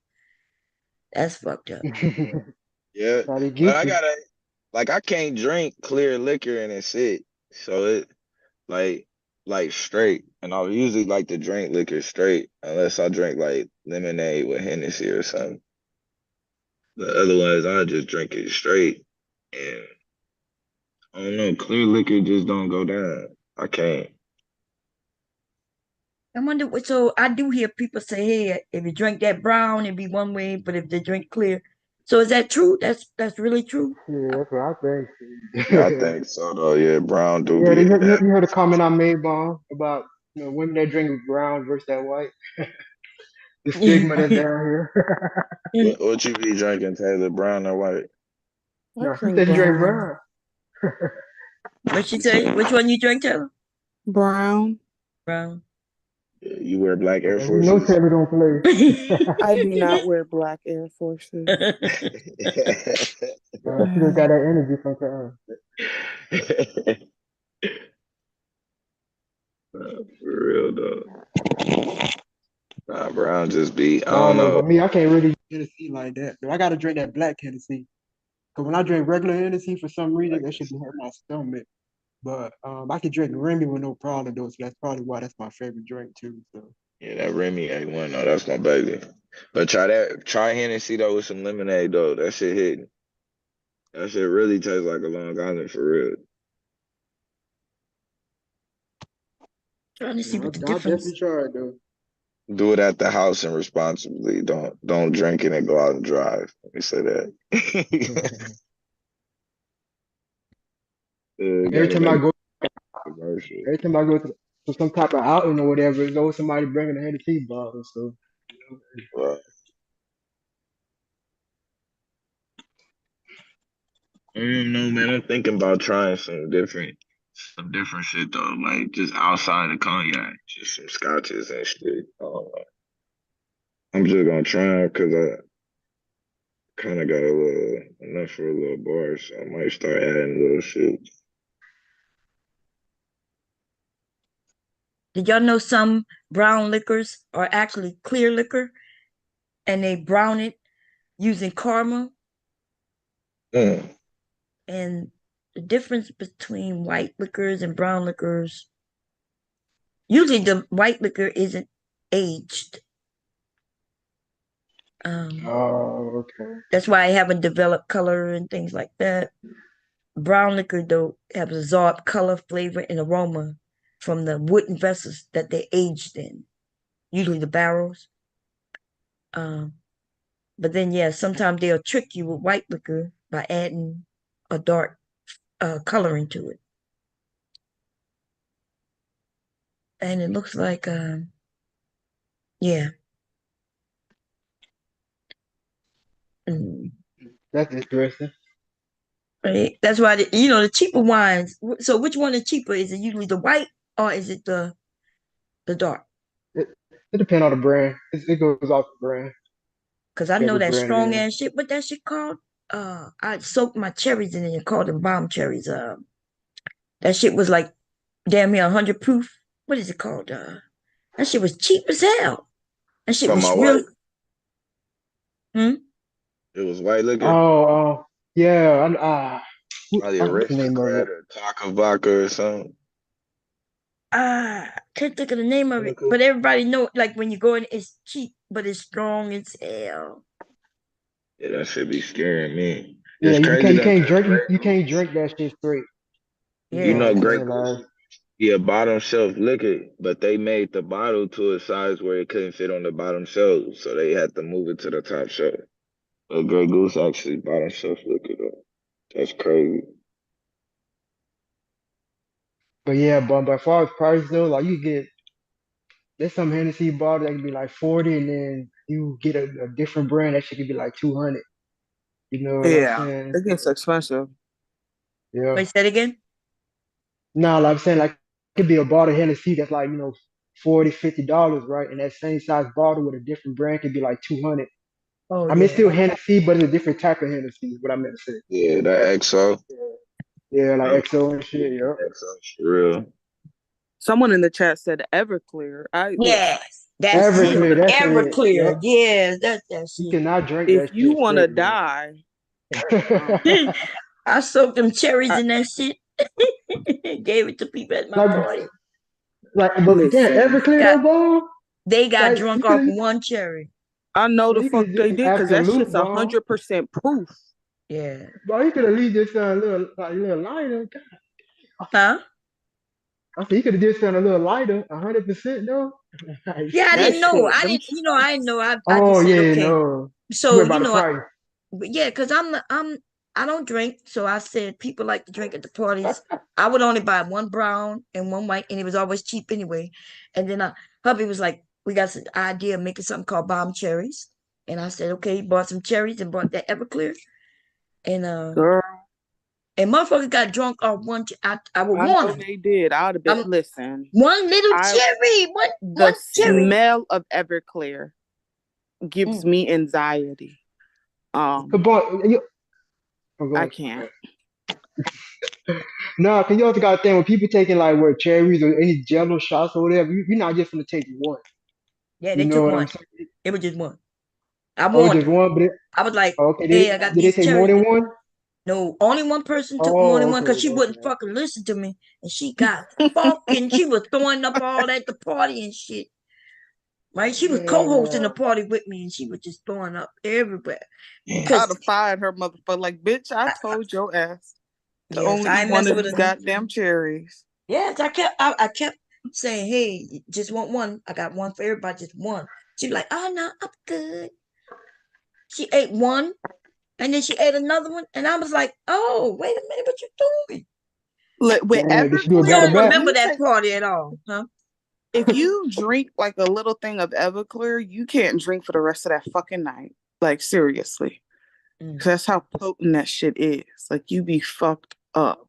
S1: That's fucked up.
S9: Yeah,
S4: Now they
S9: but
S4: get
S9: I
S4: you.
S9: gotta like I can't drink clear liquor and it's it. So it like straight, and I usually like to drink liquor straight unless I drink like lemonade with Hennessy or something. The other ones I just drink it straight, and I don't know, clear liquor just don't go down. I can't.
S1: I wonder what. So I do hear people say, "Hey, if you drink that brown, it'd be one way, but if they drink clear." So is that true? That's really true.
S4: Yeah, that's what I think.
S9: Yeah, I think so though. Yeah, brown do
S4: Yeah,
S9: be that.
S4: you heard a comment I made, Bon, about women that drink brown versus that white. The stigma that's down here.
S9: What you be drinking, Taylor? Brown or white?
S3: I
S4: No, she
S3: drink
S4: said you drink
S3: brown.
S4: brown.
S1: What she say? Which one you drink, Taylor?
S3: Brown.
S1: Brown.
S9: You wear black Air
S4: And we know
S9: Forces?
S4: Terry don't play.
S3: I do not wear black Air Forces.
S4: She just got that energy sometimes.
S9: For real though. Nah, Brown just be. I
S4: No,
S9: don't
S4: no,
S9: know.
S4: but me, I can't really Hennessy like that. But I gotta drink that black Hennessy. Cause when I drink regular Hennessy, for some reason, that should be hurt my stomach. But I can drink Remy with no problem though, so that's probably why that's my favorite drink too. So
S9: Yeah, that Remy A1, no, that's my baby. But try Hennessy though with some lemonade though. That shit hitting. That shit really tastes like a Long Island for real.
S1: Trying to see
S4: yeah,
S1: what the
S4: I'll
S1: difference.
S4: definitely try it though.
S9: Do it at the house and responsibly. Don't drink it and go out and drive. Let me say that.
S4: every
S9: Gotta
S4: time I
S9: make
S4: go,
S9: commercial.
S4: every time I go to some type of outing or whatever, there's always somebody bringing a Hennessy bottle. So
S9: Right. I don't know, man. I'm thinking about trying some different shit though, like just outside of cognac, just some scotches and shit. I'm just gonna try because I kind of got a little enough for a little bar, so I might start adding little shit.
S1: Did y'all know some brown liquors are actually clear liquor and they brown it using caramel?
S9: Mm.
S1: And the difference between white liquors and brown liquors, usually the white liquor isn't aged.
S4: oh, okay.
S1: That's why I haven't developed color and things like that. Brown liquor, though, have absorbed color, flavor, and aroma from the wooden vessels that they aged in, usually the barrels. But then, yeah, sometimes they'll trick you with white liquor by adding a dark coloring to it. And it looks like, yeah. Mm.
S4: That's interesting.
S1: Right? That's why, the cheaper wines. So which one is cheaper? Is it usually the white or is it the dark?
S4: It depends on the brand. It goes off the brand.
S1: Because I know
S4: Whichever
S1: that
S4: brand it
S1: strong
S4: is.
S1: ass shit. What that shit called? I soaked my cherries in it and called them bomb cherries. That shit was like damn near 100 proof. What is it called? That shit was cheap as hell. That shit
S9: Talking
S1: was
S9: about
S1: real.
S9: white.
S1: Hmm?
S9: It was white liquor.
S4: Oh, yeah.
S9: Probably
S4: What's the name of
S9: aristocrat
S4: it?
S9: or taco vodka or something.
S1: Can't think of the name of it.
S9: Pinnacle.
S1: But everybody know, like when you go in, it's cheap, but it's strong as hell.
S9: Yeah, that should be scaring me.
S4: Yeah,
S9: It's crazy
S4: you
S9: though,
S4: can't
S9: cause
S4: drink
S9: Grey
S4: you can't
S9: Goose.
S4: drink that shit straight. You
S9: You
S4: know
S1: Yeah.
S4: what
S9: know,
S4: I'm
S9: Grey
S4: saying?
S9: Goose
S4: Like,
S9: used to be a bottom shelf liquor, but they made the bottle to a size where it couldn't fit on the bottom shelf, so they had to move it to the top shelf. But Grey Goose actually bottom shelf liquor though. That's crazy.
S4: but yeah, but as far as price though, like you get there's some Hennessy bottle that can be like 40, and then you get a different brand that shit could be like 200. You know what I'm
S3: Yeah,
S4: saying?
S3: it gets expensive.
S4: Yeah.
S1: Wait, say it again?
S4: No, like I'm saying, like it could be a bottle of Hennessy that's like, 40, $50, right? And that same size bottle with a different brand could be like 200.
S1: Oh,
S4: I mean, it's still
S1: yeah.
S4: Hennessy, but it's a different type of Hennessy, is what I meant to say.
S9: Yeah, that XO.
S4: Yeah, like
S9: Um,
S4: XO and shit, yeah.
S9: XO for real.
S3: Someone in the chat said Everclear.
S1: Yes. That's it.
S4: Everclear, that's it.
S1: Everclear.
S4: Yep.
S1: Yes, that's that
S4: You
S1: shit.
S4: cannot drink
S3: If
S4: that
S3: you
S4: shit
S3: want to
S4: straight, man.
S3: die, um,
S1: I soaked them cherries
S3: I,
S1: in that shit. Gave it to people at my
S4: like,
S1: party.
S4: but damn,
S3: listen.
S4: Everclear
S1: Got
S4: though, bro.
S1: They got
S4: Like,
S1: drunk off one cherry.
S3: I know the
S4: you could
S3: fuck
S4: have
S3: they
S4: just
S3: did because that shit's
S4: absolute, bro.
S3: 100% proof.
S1: Yeah.
S4: Bro, you could have leave this a little lighter.
S1: Huh?
S4: I said you could have just done a little lighter, 100% though. Like,
S1: Yeah, I
S3: That
S1: didn't know.
S3: shit,
S1: I
S3: them.
S1: didn't, I didn't know. I
S4: oh
S1: just said,
S4: yeah,
S1: okay.
S4: no. You
S1: So,
S4: went by the price.
S1: but yeah, because I don't drink. So I said people like to drink at the parties. I would only buy one brown and one white, and it was always cheap anyway. And then hubby was like, we got some idea of making something called bomb cherries. And I said, okay, bought some cherries and bought that Everclear. And
S3: Girl,
S1: And motherfuckers got drunk off one. I would
S3: I
S1: warn
S3: know
S1: them.
S3: they did. I would have been, listen,
S1: One little cherry, one
S3: the
S1: cherry.
S3: smell of Everclear gives me anxiety. I can't.
S4: No, cause you also got to think when people taking like what cherries or any Jello shots or whatever, you're not just gonna take one.
S1: Yeah,
S4: You
S1: they
S4: know
S1: took
S4: what I'm
S1: one.
S4: saying?
S1: It was just one. I
S4: Oh,
S1: warned
S4: just
S1: them.
S4: one, but
S1: I was like,
S4: okay.
S1: hey, I got
S4: Did they
S1: these
S4: take more
S1: cherries.
S4: than one?
S1: No, only one person took more than
S4: Oh,
S1: one
S4: okay,
S1: because she wouldn't
S4: okay.
S1: fucking listen to me. And she got fucking, she was throwing up all at the party and shit. Right? She was co-hosting the party with me and she was just throwing up everywhere.
S3: I'd
S1: Because
S3: have fired her motherfucker. Like, bitch, I told your ass to
S1: yes,
S3: only
S1: I
S3: eat
S1: ain't
S3: one
S1: messing
S3: of
S1: with
S3: these
S1: her now.
S3: goddamn cherries.
S1: Yes, I kept saying, hey, just want one. I got one for everybody, just one. She was like, oh no, I'm good. She ate one and then she ate another one. And I was like, oh, wait a minute, what you doing?
S3: With
S4: Did she do it
S1: You
S3: Everclear,
S4: back to
S1: don't
S4: back?
S1: remember that party at all, huh?
S3: if you drink like a little thing of Everclear, you can't drink for the rest of that fucking night. Like, seriously. That's how potent that shit is. Like, you be fucked up.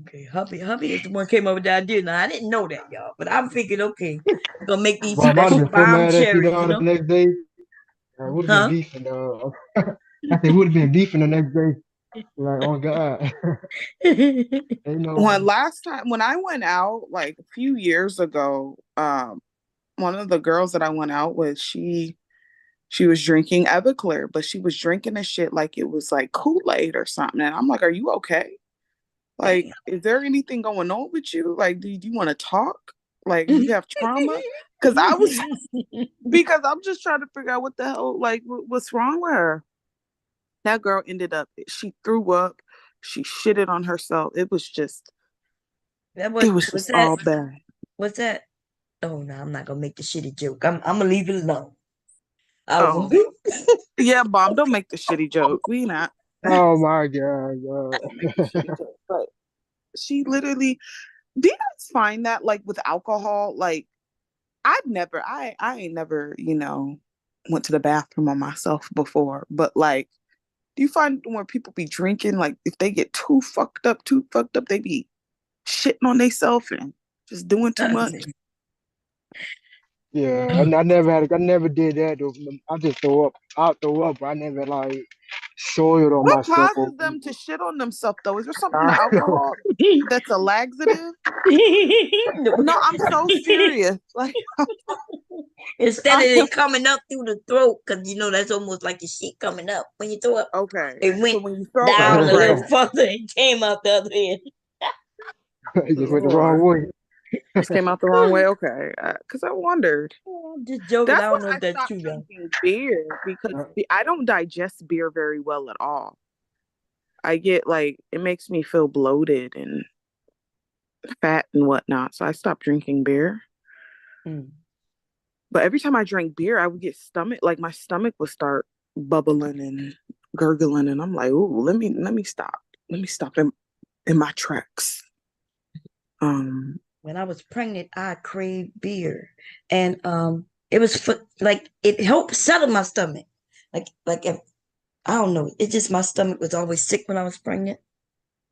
S1: Okay, hubby is the one came up with the idea. Now I didn't know that, y'all, but I'm thinking, okay, we're gonna make these
S4: Bob, I'd have
S1: special
S4: been so
S1: bomb
S4: mad at you
S1: cherries, you
S4: the
S1: know?
S4: next day. I would have been
S1: Huh?
S4: beefing. I think would have been beefing the next day. Like, oh God. Ain't no way.
S3: When I went out like a few years ago, one of the girls that I went out with, she was drinking Everclear, but she was drinking the shit like it was like Kool-Aid or something. And I'm like, are you okay? Like, is there anything going on with you? Like, do you want to talk? Like, do you have trauma? Because I'm just trying to figure out what the hell, like, what's wrong with her. That girl ended up, she threw up, she shitted on herself. It was just all bad.
S1: What's that? Oh no, I'm not gonna make the shitty joke. I'm gonna leave it alone. I
S3: Oh,
S1: was
S3: yeah, Mom, don't make the shitty joke. We not.
S4: Oh my God.
S3: Don't make the shitty joke. But she literally, do you guys find that like with alcohol, like I ain't never, went to the bathroom on myself before, but like, do you find when people be drinking, like if they get too fucked up, they be shitting on themselves and just doing too much?
S4: Yeah, I never did that though. I just throw up. I'll throw up. I never like soiled on
S3: What
S4: myself.
S3: causes them to shit on themselves though? Is there something in
S4: I
S3: the
S4: don't know.
S3: alcohol that's a laxative? No, I'm so serious. Like,
S1: Instead of
S3: I am
S1: it coming up through the throat, because that's almost like the shit coming up when you throw up.
S3: okay.
S1: It went
S3: So when you throw up,
S1: down a little
S3: right?
S1: further and came out the other end.
S4: It just went the wrong
S3: Lord,
S4: way.
S3: just came out the wrong way. Okay, because I wondered.
S1: I'm just joking. I
S3: That's
S1: don't
S3: why
S1: know
S3: I
S1: if that's
S3: stopped
S1: true though.
S3: drinking beer because I don't digest beer very well at all. I get like it makes me feel bloated and fat and whatnot. So I stopped drinking beer. But every time I drank beer, I would get like my stomach would start bubbling and gurgling, and I'm like, "Ooh, let me stop. Let me stop in my tracks."
S1: When I was pregnant, I craved beer, and it was like it helped settle my stomach. Like if I don't know, it's just my stomach was always sick when I was pregnant.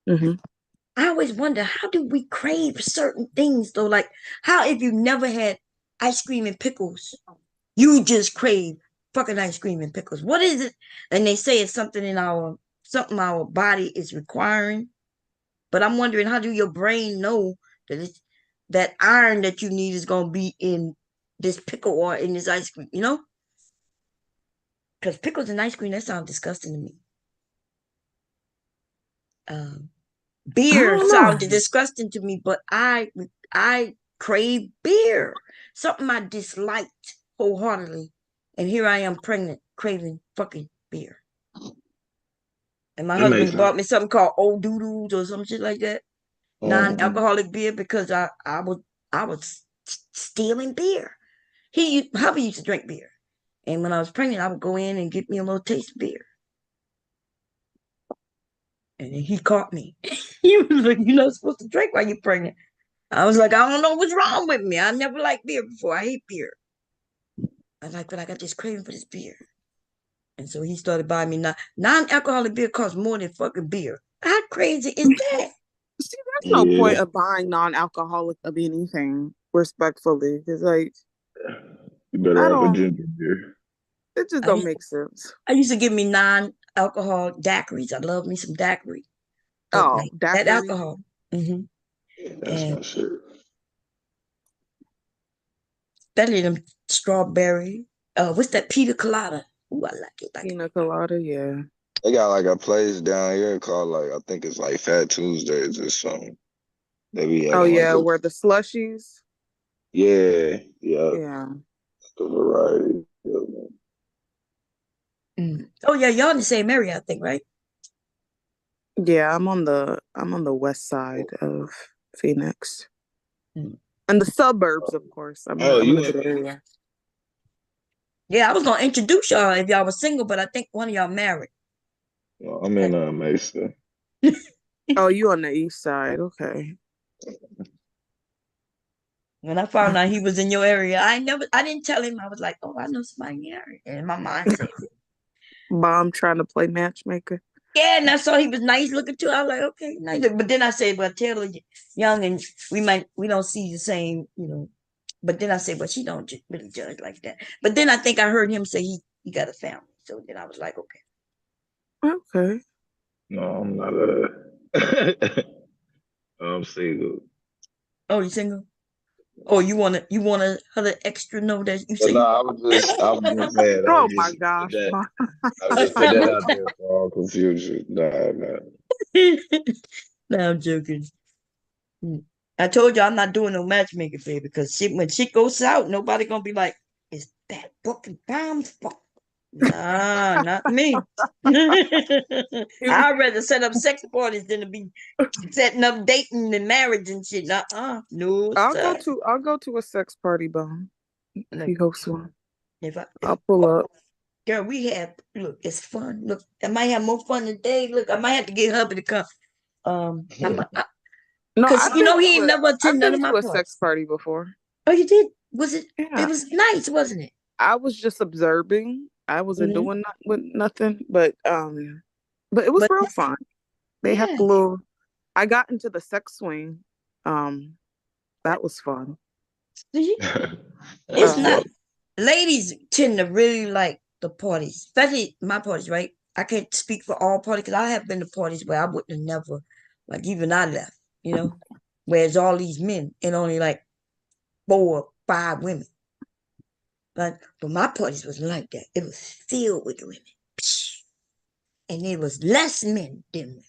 S1: I always wonder, how do we crave certain things though? Like how if you never had ice cream and pickles, you just crave fucking ice cream and pickles. What is it? And they say it's something our body is requiring. But I'm wondering, how do your brain know that iron that you need is gonna be in this pickle or in this ice cream? Because pickles and ice cream, that sounds disgusting to me. Beer sounded disgusting to me, but I crave beer. Something I disliked wholeheartedly, and here I am pregnant, craving fucking beer. And my
S9: That makes
S1: husband
S9: sense.
S1: bought me something called Old Doodles or some shit like that, non-alcoholic beer, because I was stealing beer. Hubby used to drink beer, and when I was pregnant, I would go in and get me a little taste of beer. And then he caught me. He was like, "You're not supposed to drink while you're pregnant." I was like, "I don't know what's wrong with me. I never liked beer before. I hate beer. But I got this craving for this beer." And so he started buying me non-alcoholic beer costs more than fucking beer. How crazy is that?
S3: See, there's no point of buying non-alcoholic of anything respectfully, because like
S9: You better
S3: I
S9: have a
S3: don't.
S9: ginger beer.
S3: It just
S1: I
S3: don't
S1: used,
S3: make sense.
S1: I used to give me non-alcohol daiquiris. I love me some daiquiri, but
S3: Oh,
S1: like that
S3: daiquiri.
S1: alcohol. Mm-hmm.
S9: That's
S1: And
S9: my shit.
S1: better than strawberry. What's that? Pina colada. Ooh, I like it.
S3: Pina colada, yeah.
S9: They got like a place down here called like I think it's like Fat Tuesdays or something. They be
S3: Oh
S9: having like
S3: yeah,
S9: a
S3: where the slushies.
S9: yeah,
S3: Yeah.
S9: a variety of them.
S1: Oh yeah, y'all in the same area, I think, right?
S3: Yeah, I'm on the west side of Phoenix.
S1: Mm.
S3: And the suburbs, of course.
S9: Oh,
S3: I'm in
S9: you
S3: a
S9: in?
S3: good area.
S1: Yeah, I was gonna introduce y'all if y'all was single, but I think one of y'all married.
S9: No, I'm in Mesa.
S3: Oh, you on the east side. Okay.
S1: When I found out he was in your area, I didn't tell him. I was like, oh, I know somebody in the area. And in my mind said,
S3: Mom trying to play matchmaker.
S1: yeah, and I saw he was nice looking too. I was like, okay, nice. But then I said, well, Taylor young and we don't see the same, you know. But then I said, well, she don't really judge like that. But then I think I heard him say he got a family. So then I was like, okay.
S3: Okay.
S9: No, I'm not I'm single.
S1: Oh, you single? Oh, you wanna her to extra know that you
S9: But no,
S1: single?
S9: I was just saying,
S3: Oh my gosh, Mom.
S9: I was just put that out there for all confusion. Nah.
S1: No, I'm joking. I told you I'm not doing no matchmaking, baby, because when shit goes south, nobody gonna be like, is that fucking Dom's fault? Nah, not me. I'd rather set up sex parties than to be setting up dating and marriage and shit. No, sir.
S3: I'll go to a sex party, Mom. If
S1: Look,
S3: you host one.
S1: if
S3: I'll pull up.
S1: girl, look, it's fun. Look, I might have more fun today. Look, I might have to get hubby to come.
S3: No,
S1: Cause you know he ain't never
S3: I've
S1: attend none
S3: been
S1: of my
S3: to a sex
S1: parties.
S3: party before.
S1: Oh, you did? Was it? It
S3: Yeah.
S1: was nice, wasn't it?
S3: I was just observing. I wasn't
S1: Mm-hmm.
S3: doing nothing, but it was
S1: But
S3: real fun. They had
S1: yeah,
S3: the little. I got into the sex swing. That was fun.
S1: see, it's
S9: That's
S1: not.
S3: Um,
S9: dope.
S1: Ladies tend to really like the parties, especially my parties, right? I can't speak for all parties because I have been to parties where I wouldn't have never, like even I left, you know, whereas all these men and only like 4 or 5 women. But my parties wasn't like that. It was filled with women, and it was less men than women,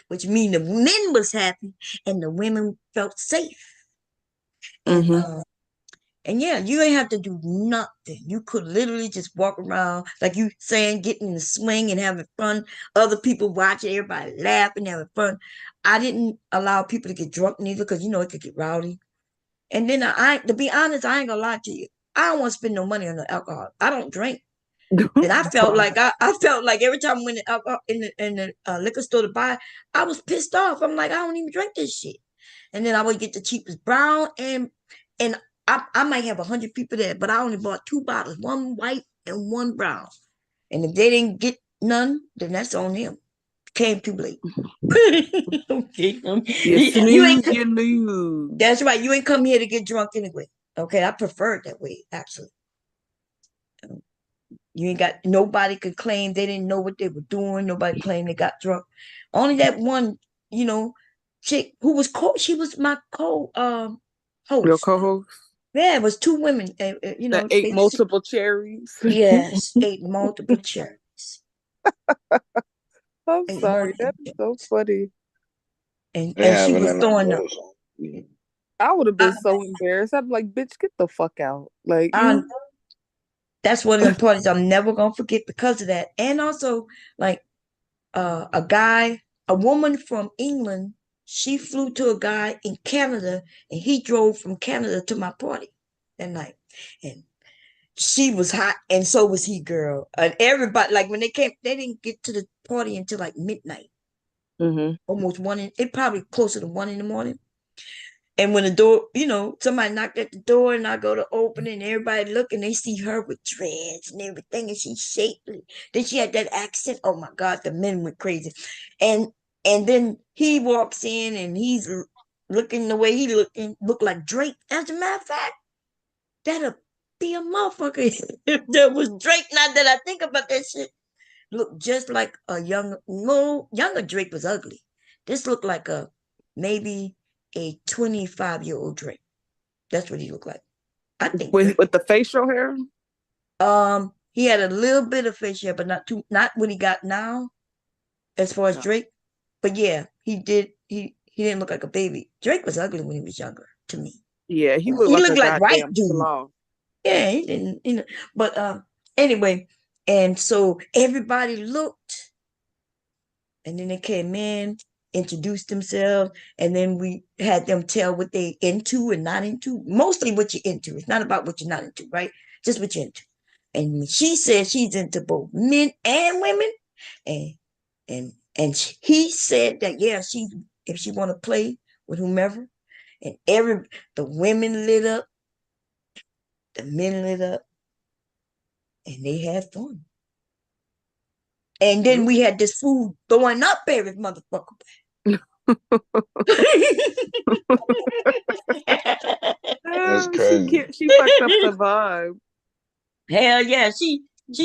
S1: which means the men was happy and the women felt safe. And
S3: mhm.
S1: and yeah, you ain't have to do nothing. You could literally just walk around, like you saying, getting in the swing and having fun. Other people watching, everybody laughing, having fun. I didn't allow people to get drunk neither, because you know it could get rowdy. And then to be honest, I ain't gonna lie to you. I don't want to spend no money on the alcohol. I don't drink. And I felt like I felt like every time I went in the liquor store to buy, I was pissed off. I'm like, I don't even drink this shit. And then I would get the cheapest brown, and I might have 100 people there, but I only bought 2 bottles, one white and one brown. And if they didn't get none, then that's on them. Came too late. Okay,
S3: You
S1: you ain't.
S3: snooze, you lose.
S1: That's right. You ain't come here to get drunk anyway. Okay, I prefer it that way, actually. You ain't got nobody could claim they didn't know what they were doing. Nobody claimed they got drunk. Only that one, you know, chick who was she was my
S3: Your
S1: host.
S3: co-host
S1: Yeah, it was 2 women.
S3: that ate multiple cherries.
S1: Yes, ate multiple cherries.
S3: I'm
S1: Ate
S3: sorry,
S1: multiple
S3: that is so funny.
S9: They
S1: and she
S9: having
S1: was
S9: an
S1: throwing up.
S3: I would have
S1: I,
S3: been so embarrassed. I'd be like, bitch, get the fuck out. Like
S1: I,
S3: you
S1: that's one of them parties I'm never gonna forget because of that. And also, like a woman from England, she flew to a guy in Canada, and he drove from Canada to my party that night. And she was hot, and so was he, girl. And everybody, like when they came, they didn't get to the party until like midnight, almost it probably closer to 1 in the morning. And when the door, somebody knocked at the door, and I go to open it, and everybody look, and they see her with dreads and everything, and she's shapely. Then she had that accent. Oh my God, the men went crazy. And And then he walks in and he's looking the way he look like Drake. As a matter of fact, that'll be a motherfucker if there was Drake. Now that I think about that shit, look just like a younger Drake was ugly. This looked like maybe a 25-year-old Drake. That's what he looked like. I think
S3: with the facial hair.
S1: He had a little bit of facial hair, but not what he got now, as far as Drake. But yeah, he did. He didn't look like a baby. Drake was ugly when he was younger, to me.
S3: Yeah, he looked like
S1: white dude.
S3: sloth.
S1: Yeah, he didn't. But anyway, and so everybody looked, and then they came in, introduced themselves, and then we had them tell what they into and not into. Mostly what you're into. It's not about what you're not into, right? Just what you're into. And she said she's into both men and women, and he said that if she want to play with whomever, and the women lit up, the men lit up, and they had fun. And then we had this fool throwing up every motherfucker.
S9: That's crazy.
S3: She fucked up the vibe.
S1: Hell yeah, she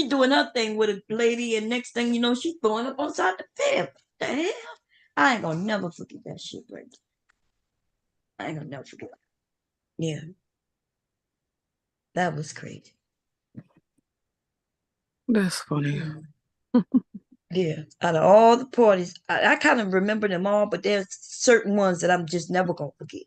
S1: doing her thing with a lady, and next thing you know, she throwing up outside the bed. What the hell? I ain't gonna never forget that shit, right? I ain't gonna never forget. Yeah, that was crazy.
S3: That's funny.
S1: Yeah, out of all the parties, I kind of remember them all, but there's certain ones that I'm just never gonna forget.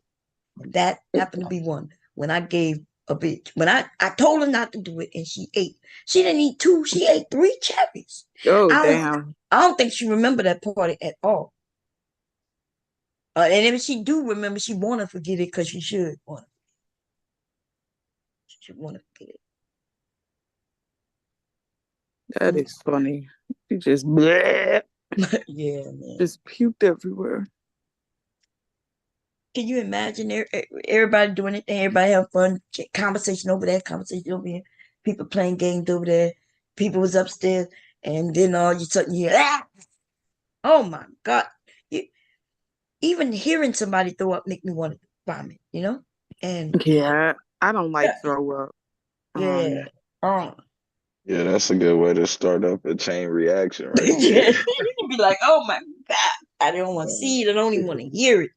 S1: And that happened to be one when I gave a bitch, when I told her not to do it, and she ate. She didn't eat 2, she ate 3 cherries.
S3: Oh, damn.
S1: I don't think she remembered that party at all. And if she do remember, she want to forget it because she should want to. She should want to forget it.
S3: That is funny. She just bleh.
S1: Yeah, man.
S3: Just puked everywhere.
S1: Can you imagine everybody doing it? Everybody have fun, conversation over there, conversation over here, people playing games over there, people was upstairs, and then all of a sudden you hear, ah! Oh my God. Even hearing somebody throw up make me want to vomit, you know? And
S3: yeah, I don't like throw up.
S1: Yeah.
S9: Yeah, that's a good way to start up a chain reaction right
S1: Yeah.
S9: there.
S1: You be like, oh my God, I don't want to see it. I don't even want to hear it.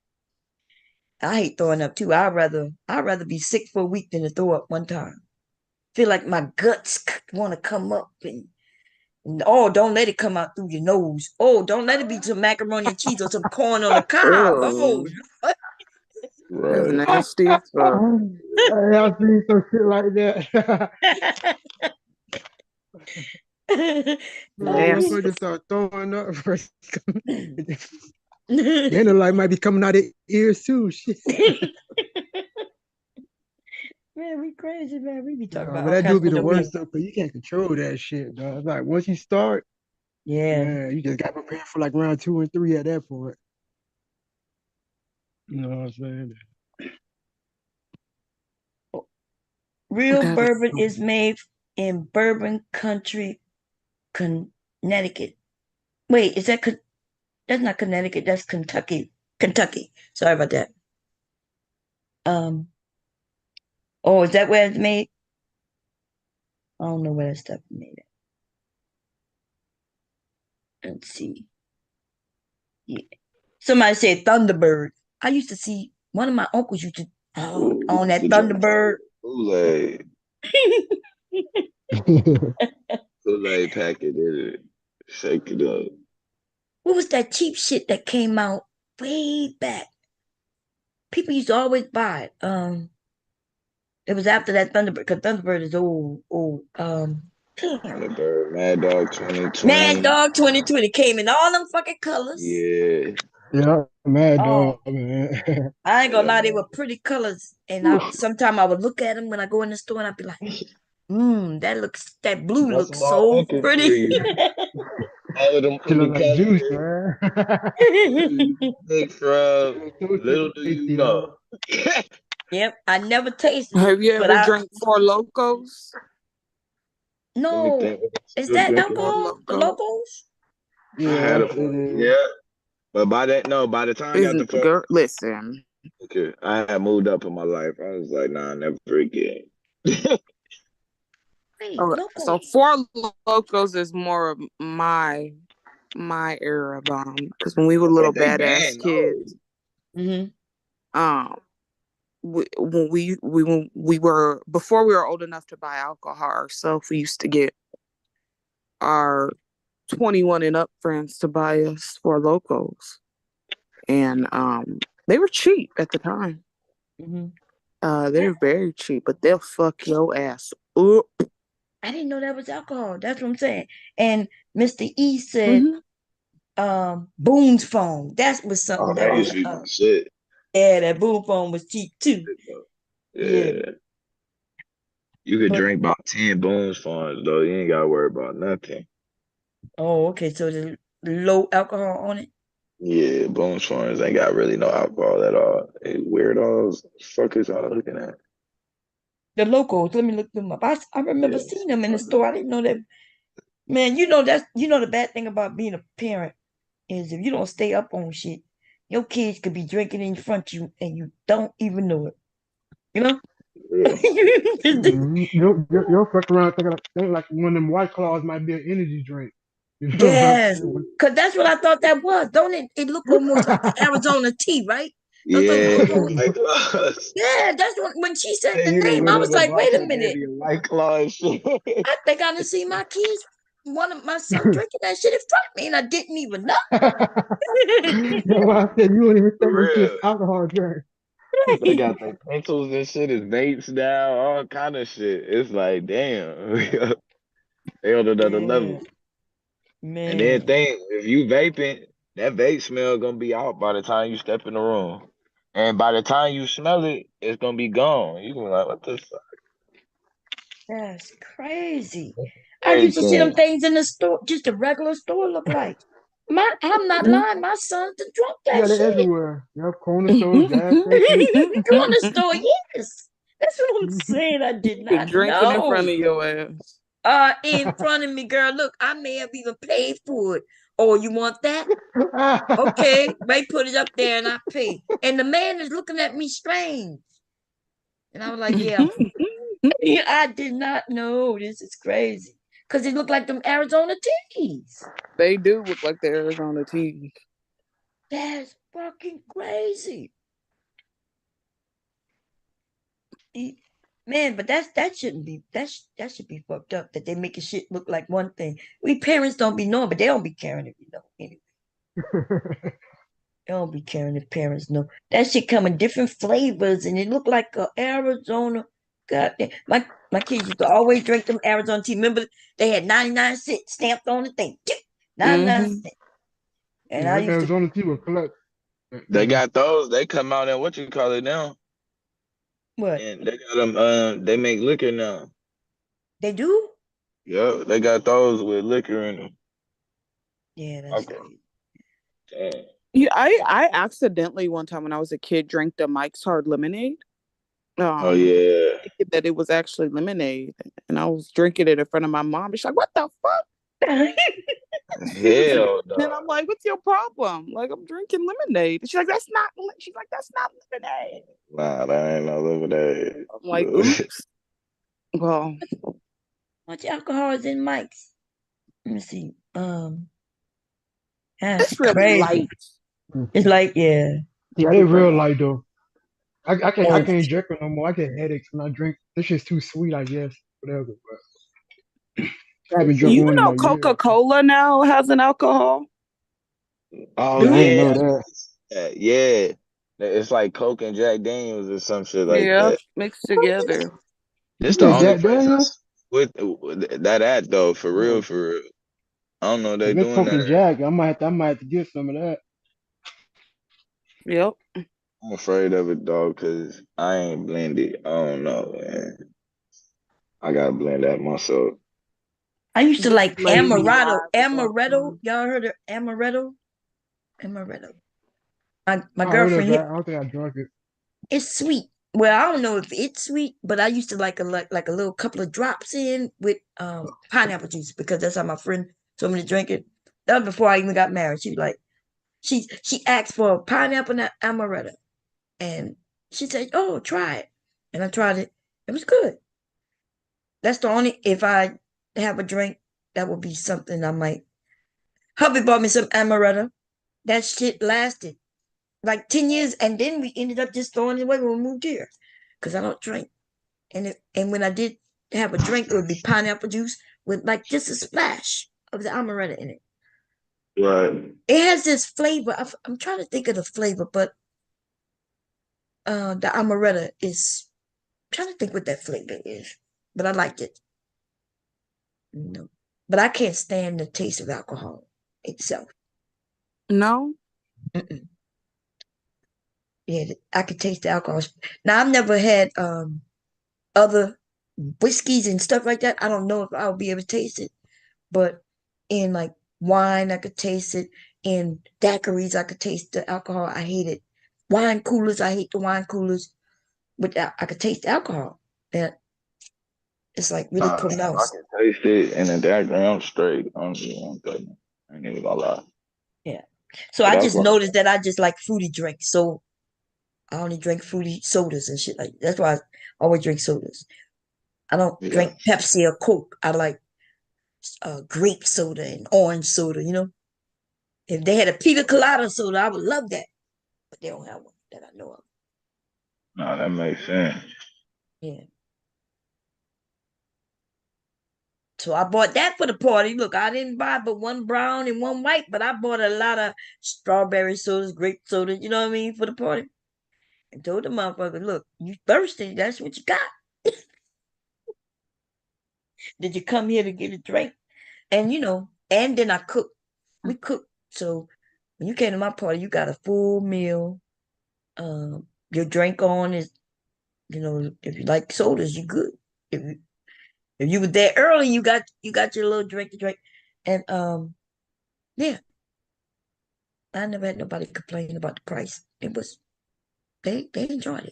S1: I hate throwing up too. I'd rather be sick for a week than to throw up one time. Feel like my guts want to come up and oh, don't let it come out through your nose. Oh, don't let it be some macaroni and cheese or some corn on the cob. Oh,
S3: that's nasty as fuck.
S4: I seen some shit like that. Man, motherfucker just start throwing up. Then the light might be coming out of ears too. Shit.
S1: Man, we crazy, man. We be talking about
S4: but that do be the worst stuff, but you can't control that shit, dog. Like once you start, man, you just got prepared for like round 2 and 3 at that point. You know what I'm saying?
S1: Real bourbon is made in Bourbon Country, Connecticut. Wait, that's not Connecticut, that's Kentucky. Sorry about that. Oh, is that where it's made? I don't know where that stuff is made at. Let's see. Yeah. Somebody said Thunderbird. I used to see one of my uncles used to own that Thunderbird.
S9: Kool-Aid. Kool-Aid packet in it. Shake it up.
S1: What was that cheap shit that came out way back? People used to always buy it. It was after that Thunderbird, because Thunderbird is old.
S9: Thunderbird, Mad Dog 2020.
S1: Mad Dog 2020 came in all them fucking colors.
S9: Yeah.
S4: Yeah, Mad Dog, man.
S1: I ain't gonna lie, they were pretty colors. And sometimes I would look at them when I go in the store and I'd be like, that blue
S9: That's
S1: looks
S9: my
S1: so
S9: uncle
S1: pretty.
S9: All of them
S4: Look like juice,
S9: colors.
S4: man.
S9: Big Frog. Little do you know.
S1: Yep, I never tasted it.
S3: Have you ever drank Four Locos?
S1: No. Is that alcohol? The Locos?
S9: I had a, yeah.
S20: But by the time I got the phone,
S3: Girl, listen.
S20: okay, I had moved up in my life. I was like, nah, never again.
S1: Hey,
S3: Okay,
S1: loco.
S3: so Four Locos is more of my era bomb because when we were little
S20: They
S3: badass
S20: banned
S3: kids, um, when we were before we were old enough to buy alcohol ourselves, we used to get our 21 and up friends to buy us Four Locos, and they were cheap at the time. They were very cheap, but they'll fuck your ass up.
S1: I didn't know that was alcohol. That's what I'm saying. And Mr. E said, Boone's phone. That was something
S20: Oh,
S1: that
S20: that
S1: was
S20: used to be my shit.
S1: yeah, that Boone phone was cheap too. Yeah.
S20: Yeah. You could
S1: But
S20: drink about 10 Boone's Farms, though. You ain't got to worry about nothing.
S1: oh, okay. So there's low alcohol on it.
S20: Yeah, Boone's Farms ain't got really no alcohol at all. Hey, weirdos. Fuck is y'all looking at?
S1: The locals, let me look them up. I remember seeing them in the store. I didn't know that. Man, the bad thing about being a parent is if you don't stay up on shit, your kids could be drinking in front of you and you don't even know it. You know?
S4: You'll fuck around think like one of them White Claws might be an energy drink. You know what I'm
S1: Yes,
S4: saying?
S1: because that's what I thought that was. Don't it? It looked almost like the Arizona tea, right? Don't those
S20: Yeah,
S1: look almost?
S20: White Claws.
S1: Yeah, that's when she said
S20: Hey,
S1: the
S20: you done
S1: name.
S20: went
S1: I
S20: on
S1: was
S20: the
S1: like, wait a
S20: vodka
S1: minute.
S20: daddy and White Claw and shit.
S1: I think I done see my kids, one of my son drinking that shit in front of me, and I didn't even know.
S4: That's why I said you wouldn't even
S20: For
S4: think them kids
S20: real.
S4: alcohol drink.
S20: They got their pencils and shit, his vapes now, all kind of shit. It's like, damn. They on another
S1: Yeah,
S20: level. And then
S1: man,
S20: think, if you vaping, that vape smell gonna be out by the time you step in the room. And by the time you smell it, it's gonna be gone. You gonna be like, what the fuck?
S1: that's crazy. I used to see them
S20: Everything.
S1: things in the store, just a regular store look like. I'm not
S4: Mhm.
S1: lying. My son done drunk that
S4: Yeah, they're
S1: shit.
S4: everywhere. Yep, corner stores, gas stations.
S1: Corner store, yes. That's what I'm
S4: Mhm.
S1: saying. I did
S3: Be
S1: not
S3: drinking in front
S1: know.
S3: of your ass.
S1: In front of me, girl. Look, I may have even paid for it. Oh, you want that? Okay, they put it up there and I pay. And the man is looking at me strange. And I was like, yeah, yeah, I did not know. This is crazy. Because it looked like them Arizona teas.
S3: They do look like the Arizona tea.
S1: That's fucking crazy. Man, but that shouldn't be that should be fucked up that they making shit look like one thing. We parents don't be knowing, but they don't be caring if you know anyway. They don't be caring if parents know. That shit come in different flavors and it look like a Arizona. Goddamn. My kids used to always drink them Arizona tea. Remember they had 99 cents stamped on the thing. 99
S3: Mm-hmm.
S1: cents. And
S4: Yeah,
S1: I
S4: that
S1: used to
S4: Arizona tea will collect.
S20: They got those. They come out and what you call it now?
S1: what?
S20: And they got them. They make liquor now.
S1: They do?
S20: Yeah, they got those with liquor in them.
S1: Yeah, that's
S20: Okay.
S1: crazy.
S20: Damn.
S3: Yeah, I accidentally one time when I was a kid drank the Mike's Hard Lemonade.
S20: Oh yeah.
S3: Thinking that it was actually lemonade, and I was drinking it in front of my mom. She's like, "What the fuck?"
S20: Hell
S3: And
S20: no.
S3: I'm like, "What's your problem? Like, I'm drinking lemonade." She's like, "That's not." She's like, "That's not lemonade."
S20: Nah, that ain't no lemonade.
S3: I'm like, "Oops." Well,
S1: Much alcohol is in Mike's. Let me see. That's
S3: it's really
S1: crazy.
S3: light.
S1: It's like, yeah.
S4: Yeah, they real light though. I
S1: Oh,
S4: can't drink it no more. I get headaches when I drink. This shit's too sweet, I guess. Whatever. But I haven't drunk
S3: You
S4: one in
S3: know,
S4: a year.
S3: Coca-Cola now has an alcohol.
S20: Oh
S4: Yeah, I ain't
S20: yeah.
S4: know that.
S20: Yeah. It's like Coke and Jack Daniels or some shit like
S3: Yeah,
S20: that.
S3: mixed together.
S4: You
S20: This the
S4: said
S20: only
S4: Jack
S20: place
S4: Daniels?
S20: with that at though, for real,
S4: Oh,
S20: for real. I don't know if they
S4: cause that's
S20: doing
S4: Coke
S20: that.
S4: and Jack. I might have to get some of that.
S3: Yep.
S20: I'm afraid of it though, cause I ain't blended. I don't know, man. I gotta blend that myself.
S1: I used to
S3: Just
S1: like
S3: lazy
S1: amaretto.
S3: lives is all it
S1: Amaretto.
S3: is.
S1: Y'all heard of amaretto? Amaretto. My
S4: I heard of
S1: girlfriend
S4: it.
S1: hit.
S4: I don't think I drunk it.
S1: It's sweet. Well, I don't know if it's sweet, but I used to like a little couple of drops in with pineapple juice because that's how my friend told me to drink it. That was before I even got married. She asked for pineapple and amaretto, and she said, "Oh, try it." And I tried it. It was good. That's the only if I have a drink, that would be something I might. Hubby bought me some amaretto. That shit lasted like 10 years, and then we ended up just throwing it away when we moved here, because I don't drink. And when I did have a drink, it would be pineapple juice with like just a splash of the amaretto in it.
S9: Right.
S1: It has this flavor. I'm trying to think of the flavor, but the amaretto is. I'm trying to think what that flavor is, but I liked it. No, but I can't stand the taste of alcohol itself.
S3: No.
S1: Mm-mm. Yeah, I could taste the alcohol. Now I've never had other whiskeys and stuff like that. I don't know if I'll be able to taste it, but in like wine, I could taste it. In daiquiris, I could taste the alcohol. I hate it. Wine coolers, I hate the wine coolers, but I could taste the alcohol. And it's like really
S20: I
S1: pronounced.
S20: can taste it in the background straight. I'm good. I ain't even gonna lie.
S1: Yeah. So
S20: But
S1: I
S20: that's
S1: just
S20: like,
S1: noticed that I just like fruity drinks. So I only drink fruity sodas and shit like that. That's why I always drink sodas. I don't
S20: yeah.
S1: drink Pepsi or Coke. I like grape soda and orange soda, you know? If they had a pina colada soda, I would love that. But they don't have one that I know of.
S20: No, that makes sense.
S1: Yeah. So I bought that for the party. Look, I didn't buy but one brown and one white, but I bought a lot of strawberry sodas, grape sodas, you know what I mean, for the party. And told the motherfucker, look, you thirsty, that's what you got. Did you come here to get a drink? And and then I cook. We cook. So when you came to my party, you got a full meal. Your drink on is, if you like sodas, you good. If you if you were there early, you got your little drink to drink. And yeah, I never had nobody complain about the price. It was they enjoyed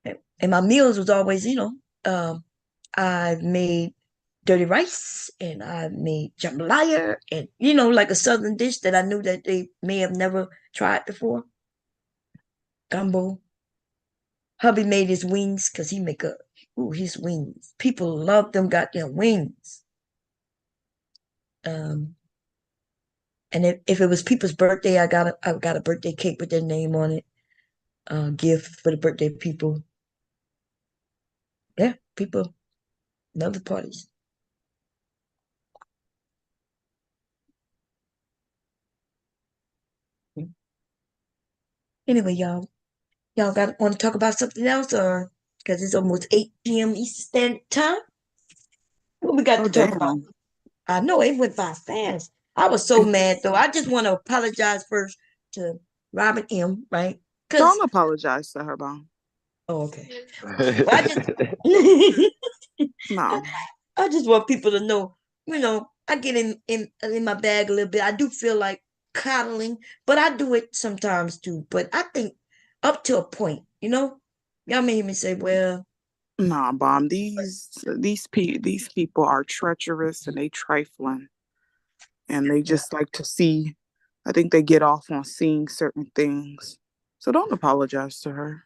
S1: it. And my meals was always, I've made dirty rice and I've made jambalaya and like a southern dish that I knew that they may have never tried before. Gumbo. Hubby made his wings because he make his wings. People love them goddamn wings. Um, and if it was people's birthday, I got a birthday cake with their name on it. Gift for the birthday people. Yeah, people love the parties. Anyway, y'all got want to talk about something else, or because it's almost 8 p.m. Eastern Standard Time? What we got
S3: Oh
S1: to talk about?
S3: damn.
S1: I know it went by fast. I was so mad though. I just want to apologize first to Robin M. Right? Because
S3: Don't apologize to her, Mom.
S1: oh, okay. Well,
S3: No.
S1: I just want people to know. I get in my bag a little bit. I do feel like coddling, but I do it sometimes too. But I think up to a point, y'all may hear me say, "Well,
S3: Nah, Bomb. These people are treacherous and they trifling. And they just like to see, I think they get off on seeing certain things. So don't apologize to her.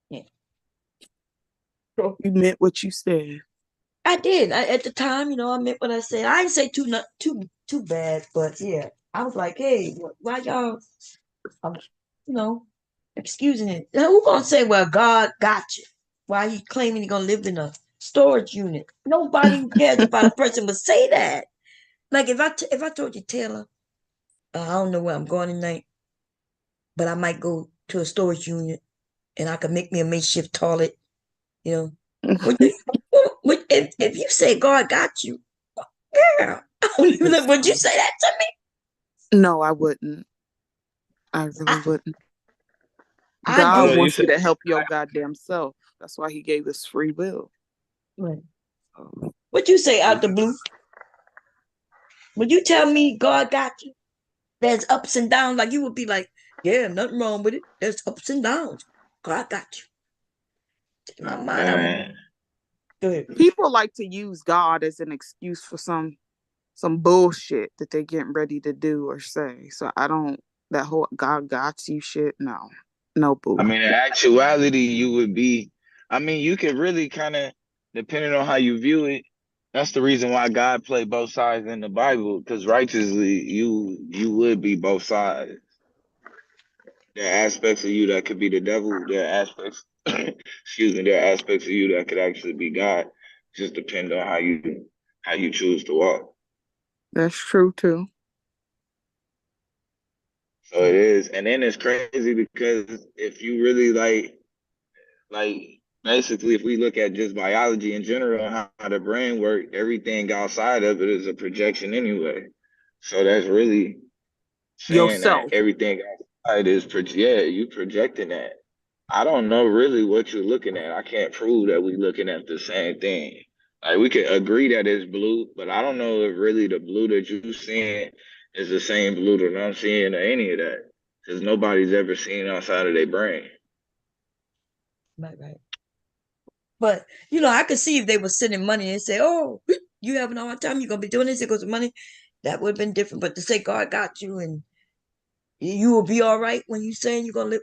S1: yeah."
S3: You meant what you said.
S1: I did. At the time, I meant what I said. I didn't say too bad, but yeah, I was like, "Hey, why y'all, um, you know, excusing it? Now, who gonna say, well, God got you? Why he claiming he gonna live in a storage unit? Nobody who cares about a person would say that. Like if I told you, Taylor, I don't know where I'm going tonight, but I might go to a storage unit and I could make me a makeshift toilet. You know, would you, if you say God got you, girl, I don't even know. Would you say that to me?
S3: No, I wouldn't. I really wouldn't.
S1: I
S3: God
S1: do.
S20: You
S3: wants you
S20: said
S3: to help your goddamn self. That's why he gave us free will.
S1: Right. What you say out the blue? Would you tell me God got you? There's ups and downs. Like you would be like, yeah, nothing wrong with it. There's ups and downs. God got you. In my mind, I'm
S20: man.
S1: good.
S3: People like to use God as an excuse for some bullshit that they getting ready to do or say. So I don't, that whole God got you shit. No, no boo.
S9: I mean, in actuality, you would be. I mean, you could really kind of, depending on how you view it. That's the reason why God played both sides in the Bible, because righteously, you would be both sides. There are aspects of you that could be the devil. There are aspects, excuse me, there are aspects of you that could actually be God. Just depend on how you choose to walk.
S3: That's true too.
S9: So it is, and then it's crazy because if you really like basically, if we look at just biology in general and how the brain works, everything outside of it is a projection anyway. So that's really saying that
S3: Yourself.
S9: everything outside is yeah, you projecting that. I don't know really what you're looking at. I can't prove that we're looking at the same thing. Like we can agree that it's blue, but I don't know if really the blue that you're seeing is the same blue that I'm seeing or any of that. Because nobody's ever seen outside of their brain.
S1: Right. But I could see if they were sending money and say, "Oh, you having a hard time? You're gonna be doing this. It goes to money." That would have been different. But to say God got you and you will be all right when you saying you're gonna live.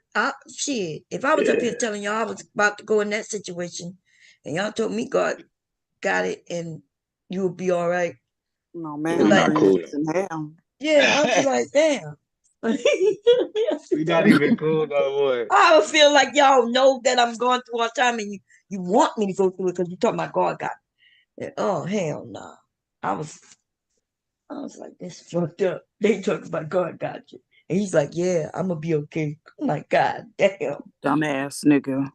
S1: Shit. If I was up here
S9: Yeah.
S1: telling y'all I was about to go in that situation, and y'all told me God got it and you will be all right.
S3: No
S9: Yeah, we
S3: man,
S9: not
S1: Like,
S9: cool.
S3: dreams in hell.
S1: yeah, I'd be like, damn.
S11: We not even cool no more.
S1: I would feel like y'all know that I'm going through all the time and you want me to go through it because you talking about God got it. Oh hell no. I was like, this fucked up. They talking about God got you. And he's like, yeah, I'm gonna be okay. I'm like, God damn.
S3: Dumbass nigga.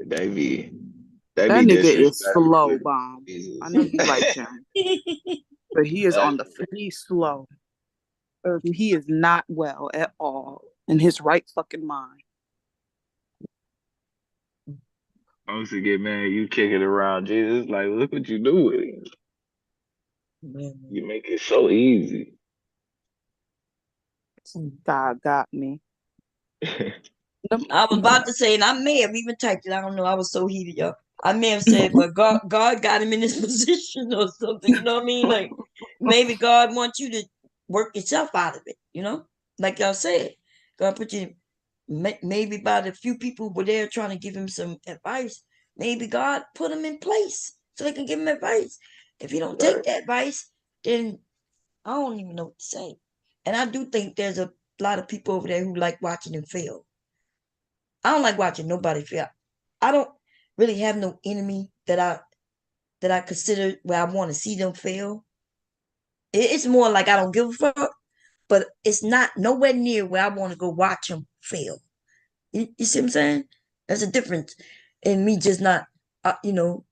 S9: They be
S3: That nigga is
S9: disrespectful.
S3: slow, Bomb. I know you like him, but he is on the he's slow. He is not well at all in his right fucking mind.
S9: I used to get mad. You kick it around, Jesus. Like, look what you doing. You make it so easy.
S3: God got me.
S1: I was about to say, and I may have even typed it. I don't know. I was so heated, y'all. I may have said, but God got him in this position or something. You know what I mean? Like maybe God wants you to work yourself out of it. Like y'all said, God put you. Maybe by the few people who were there trying to give him some advice, maybe God put him in place so they can give him advice. If he don't take that advice, then I don't even know what to say. And I do think there's a lot of people over there who like watching him fail. I don't like watching nobody fail. I don't really have no enemy that I consider where I want to see them fail. It's more like I don't give a fuck, but it's not nowhere near where I want to go watch them fail. You see what I'm saying? There's a difference in me just not,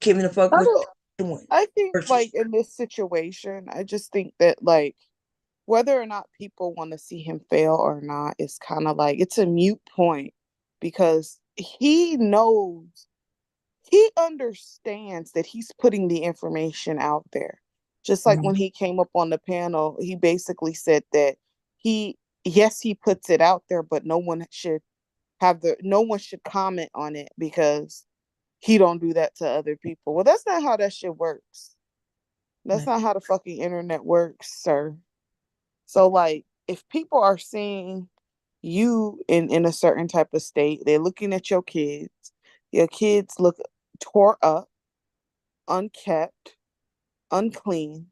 S1: giving a fuck
S3: I
S1: what
S3: don't.
S1: they're doing.
S3: I think
S1: Versus,
S3: like in this situation, I just think that like whether or not people want to see him fail or not is kind of like it's a mute point because he knows, he understands that he's putting the information out there. Just like when he came up on the panel, he basically said that yes, he puts it out there, but no one should comment on it because he don't do that to other people. Well, that's not how that shit works. That's not how the fucking internet works, sir. So like if people are seeing you in a certain type of state, they're looking at your kids look tore up, unkept, unclean,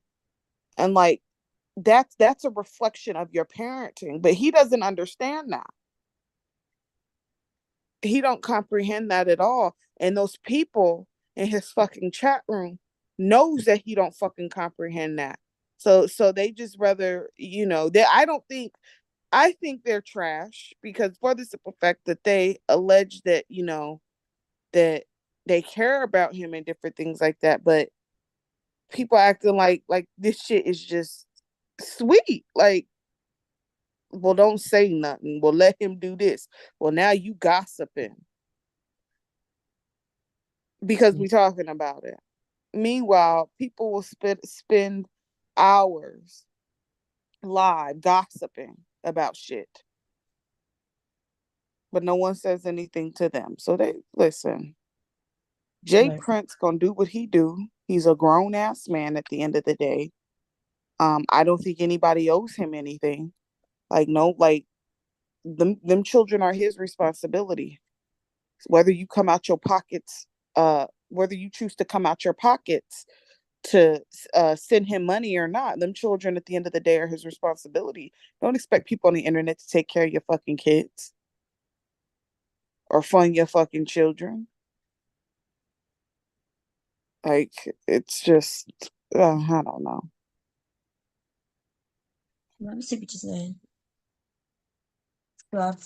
S3: and like that's a reflection of your parenting. But he doesn't understand that. He don't comprehend that at all. And those people in his fucking chat room knows that he don't fucking comprehend that. So they just rather, I think they're trash because for the simple fact that they allege that, that they care about him and different things like that, but people acting like this shit is just sweet. Like, well, don't say nothing. Well, let him do this. Well, now you gossiping because we talking about it. Meanwhile, people will spend hours live gossiping about shit, but no one says anything to them. So they listen. Jay Prince gonna do what he do. He's a grown ass man at the end of the day. I don't think anybody owes him anything. Like, no, like them children are his responsibility. Whether you come out your pockets, whether you choose to come out your pockets to send him money or not, them children at the end of the day are his responsibility. Don't expect people on the internet to take care of your fucking kids or fund your fucking children. Like, it's just, I don't know.
S1: Let me see what you're saying. Well,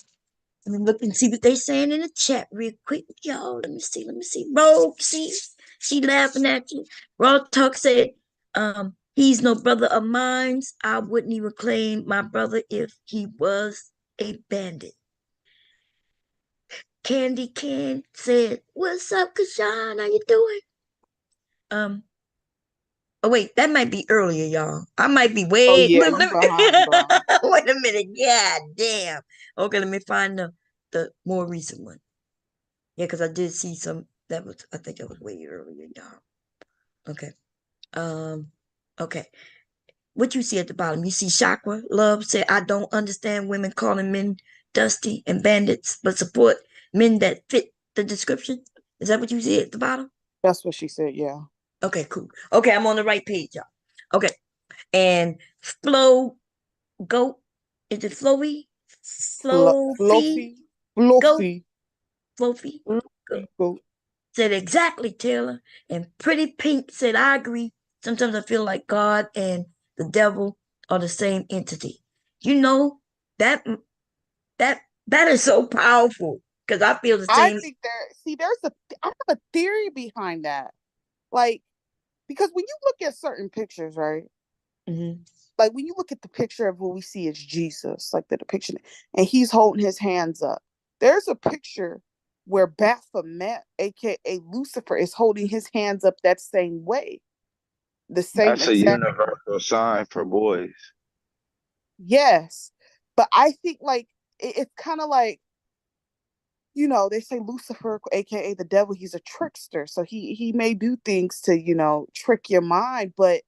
S1: let me look and see what they saying in the chat real quick, y'all. Let me see. Rogue, see, she laughing at you. Raw Talk said, he's no brother of mine. I wouldn't even claim my brother if he was a bandit. Candy Can said, "What's up, Kashan? How you doing?" Oh wait, that might be earlier, y'all. I might be
S3: Oh
S1: way.
S3: yeah,
S1: Look,
S3: you behind, bro.
S1: wait a minute. God damn. Okay, let me find the more recent one. Yeah, because I did see some. That was, I think that was way earlier, y'all. Okay. Okay. What you see at the bottom? You see Chakra Love said, "I don't understand women calling men dusty and bandits, but support men that fit the description." Is that what you see at the bottom?
S3: That's what she said. Yeah.
S1: Okay, cool. Okay, I'm on the right page, y'all. Okay, and Flo Goat, is it Flowy? Flofi Goat,
S3: Fluffy.
S1: Flofi Goat.
S3: Goat.
S1: Said exactly, Taylor. And Pretty Pink said, "I agree. Sometimes I feel like God and the devil are the same entity." You know, that that is so powerful because I feel the
S3: I
S1: same.
S3: think I have a theory behind that. Like, because when you look at certain pictures, right?
S1: Mm-hmm.
S3: Like when you look at the picture of what we see as Jesus, like the depiction, and he's holding his hands up. There's a picture where Baphomet, aka Lucifer, is holding his hands up that same way. The same
S9: That's a
S3: exact.
S9: universal sign for boys.
S3: Yes. But I think like it's kind of like, they say Lucifer, aka the devil, he's a trickster. So he may do things to, trick your mind, but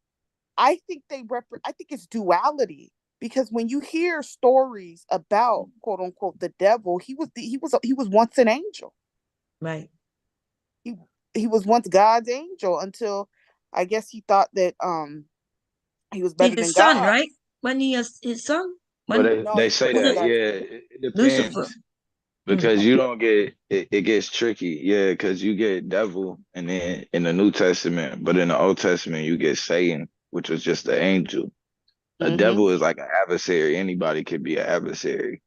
S3: I think I think it's duality, because when you hear stories about quote unquote the devil, he was once an angel.
S1: Right.
S3: He he was once God's angel until I guess he thought that he was
S1: He's
S3: better
S1: his
S3: than
S1: son,
S3: God.
S1: right? Wasn't he his son?
S9: But
S1: When
S3: No,
S9: they
S3: he
S9: say
S3: wasn't
S9: that,
S1: was
S3: God's
S9: yeah,
S3: angel.
S9: it
S1: Lucifer?
S9: depends because you don't get it gets tricky, yeah, because you get devil and then in the New Testament, but in the Old Testament you get Satan, which was just the angel. A
S3: Mm-hmm.
S9: devil is like an adversary. Anybody could be an adversary.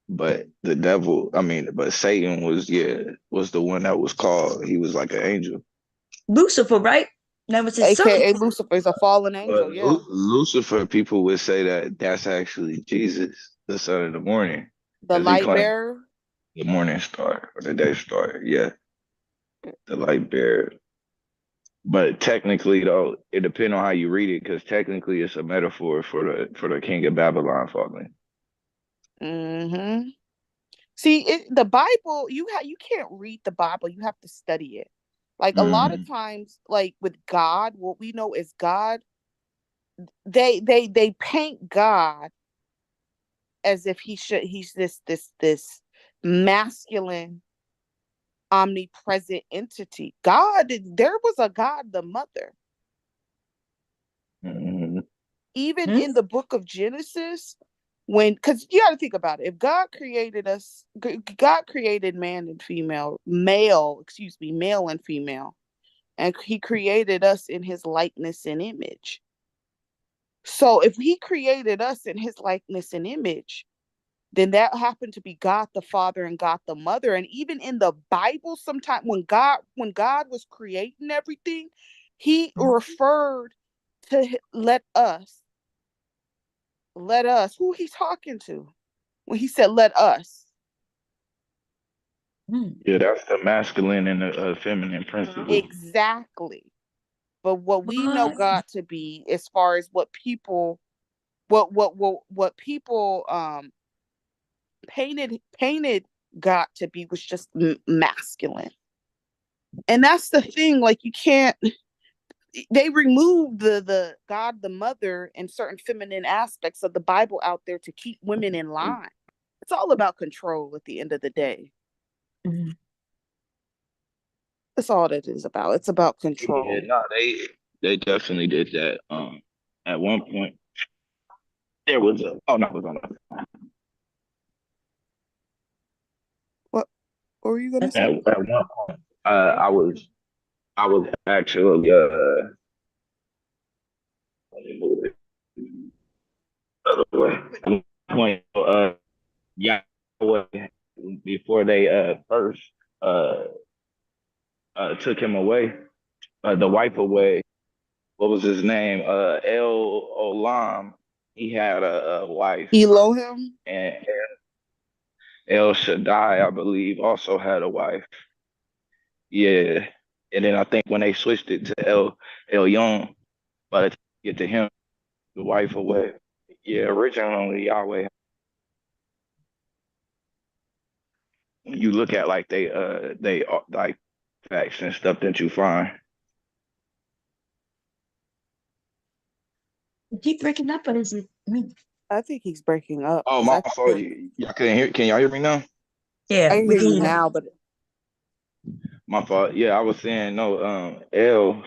S9: But the devil, I mean, but Satan was the one that was called. He was like an angel.
S1: Lucifer, right? That was his son.
S3: AKA Lucifer is a fallen
S9: But
S3: angel, yeah.
S9: Lucifer, people would say that that's actually Jesus, the son of the morning,
S3: The
S9: because he
S3: light
S9: claimed
S3: bearer.
S9: the morning star or the day star. Yeah, the light bearer. But technically, though, it depends on how you read it, because technically, it's a metaphor for the king of Babylon falling.
S3: Mm-hmm. See, the Bible, you can't read the Bible, you have to study it. Like a lot of
S9: Mm.
S3: times, like with God, what we know is God, they paint God as if he's this masculine, omnipresent entity. There was a God, the mother.
S9: Mm.
S3: Even
S1: Hmm?
S3: in the book of Genesis, because you got to think about it. If God created us, God created male and female, and he created us in his likeness and image. So if he created us in his likeness and image, then that happened to be God the Father and God the Mother. And even in the Bible, sometimes when God was creating everything, he referred to let us, who he's talking to when he said let us.
S9: Yeah, that's the masculine and the feminine principle.
S3: Exactly. But what we know
S1: What?
S3: God to be, as far as what people painted God to be, was just masculine. And that's the thing, like, you can't, they removed the God the mother and certain feminine aspects of the Bible out there to keep women in line. It's all about control at the end of the day.
S1: Mm-hmm.
S3: That's all that is about. It's about control.
S20: Yeah, no, they definitely did that. At one point there was a oh no, it was on
S3: What were you gonna say?
S20: at one point. I was actually let me move it the other way. At one point, Yahweh before they first uh took him away, the wife away. What was his name? El Olam. He had a wife,
S3: Elohim.
S20: and El Shaddai, I believe, also had a wife. Yeah, and then I think when they switched it to El Young, by the time you get to him, the wife away. Yeah, originally Yahweh. You look at like they like facts and stuff that you find.
S1: Keep breaking up, or is it me?
S3: I think he's breaking up.
S20: Oh, my fault. Y'all couldn't hear. Can y'all hear me now?
S1: Yeah,
S3: I can
S1: we
S3: hear
S1: can
S3: you
S1: hear
S3: now, but
S20: My fault. Yeah, I was saying no. L.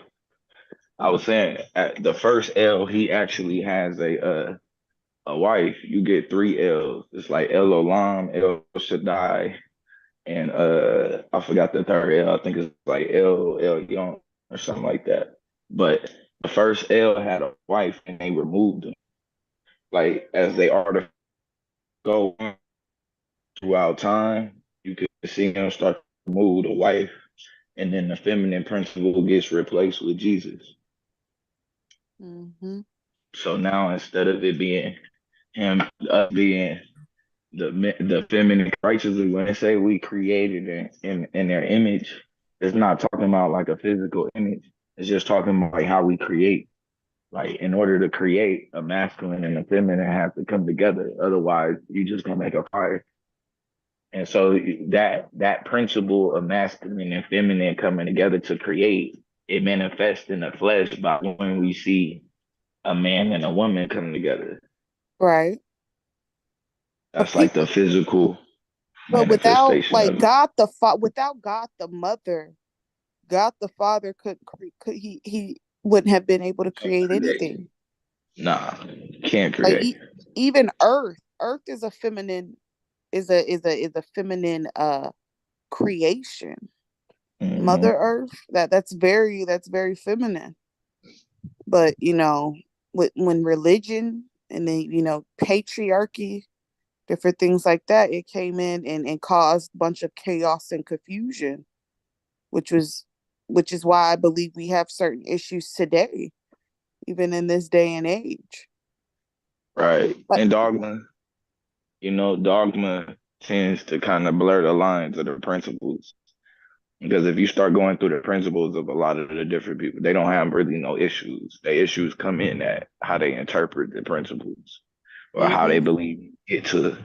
S20: I was saying at the first L, he actually has a wife. You get three L's. It's like El Olam, El Shaddai, and I forgot the third L. I think it's like El Young or something like that. But the first L had a wife, and they removed him. Like as they are to go on throughout time, you could see them start to remove the wife, and then the feminine principle gets replaced with Jesus.
S3: mm-hmm.
S20: So now instead of it being him being the feminine righteously, when they say we created in their image, it's not talking about like a physical image. It's just talking about like how we create. Like in order to create, a masculine and a feminine have to come together. Otherwise, you just gonna make a fire. And so that principle of masculine and feminine coming together to create, it manifests in the flesh by when we see a man and a woman come together.
S3: Right.
S20: That's like the physical
S3: But without
S20: manifestation
S3: like
S20: of it.
S3: without God the mother, God the Father could he wouldn't have been able to create anything.
S20: Nah, can't
S3: Like
S20: create.
S3: even Earth is a feminine is a feminine creation.
S20: Mm-hmm.
S3: Mother Earth, that's very feminine. But when religion and then patriarchy, different things like that, it came in and caused a bunch of chaos and confusion, which was which is why I believe we have certain issues today, even in this day and age.
S20: Right.
S3: But
S20: And dogma tends to kind of blur the lines of the principles. Because if you start going through the principles of a lot of the different people, they don't have really no issues. The issues come in at how they interpret the principles or how they
S3: mm-hmm.
S20: believe it to,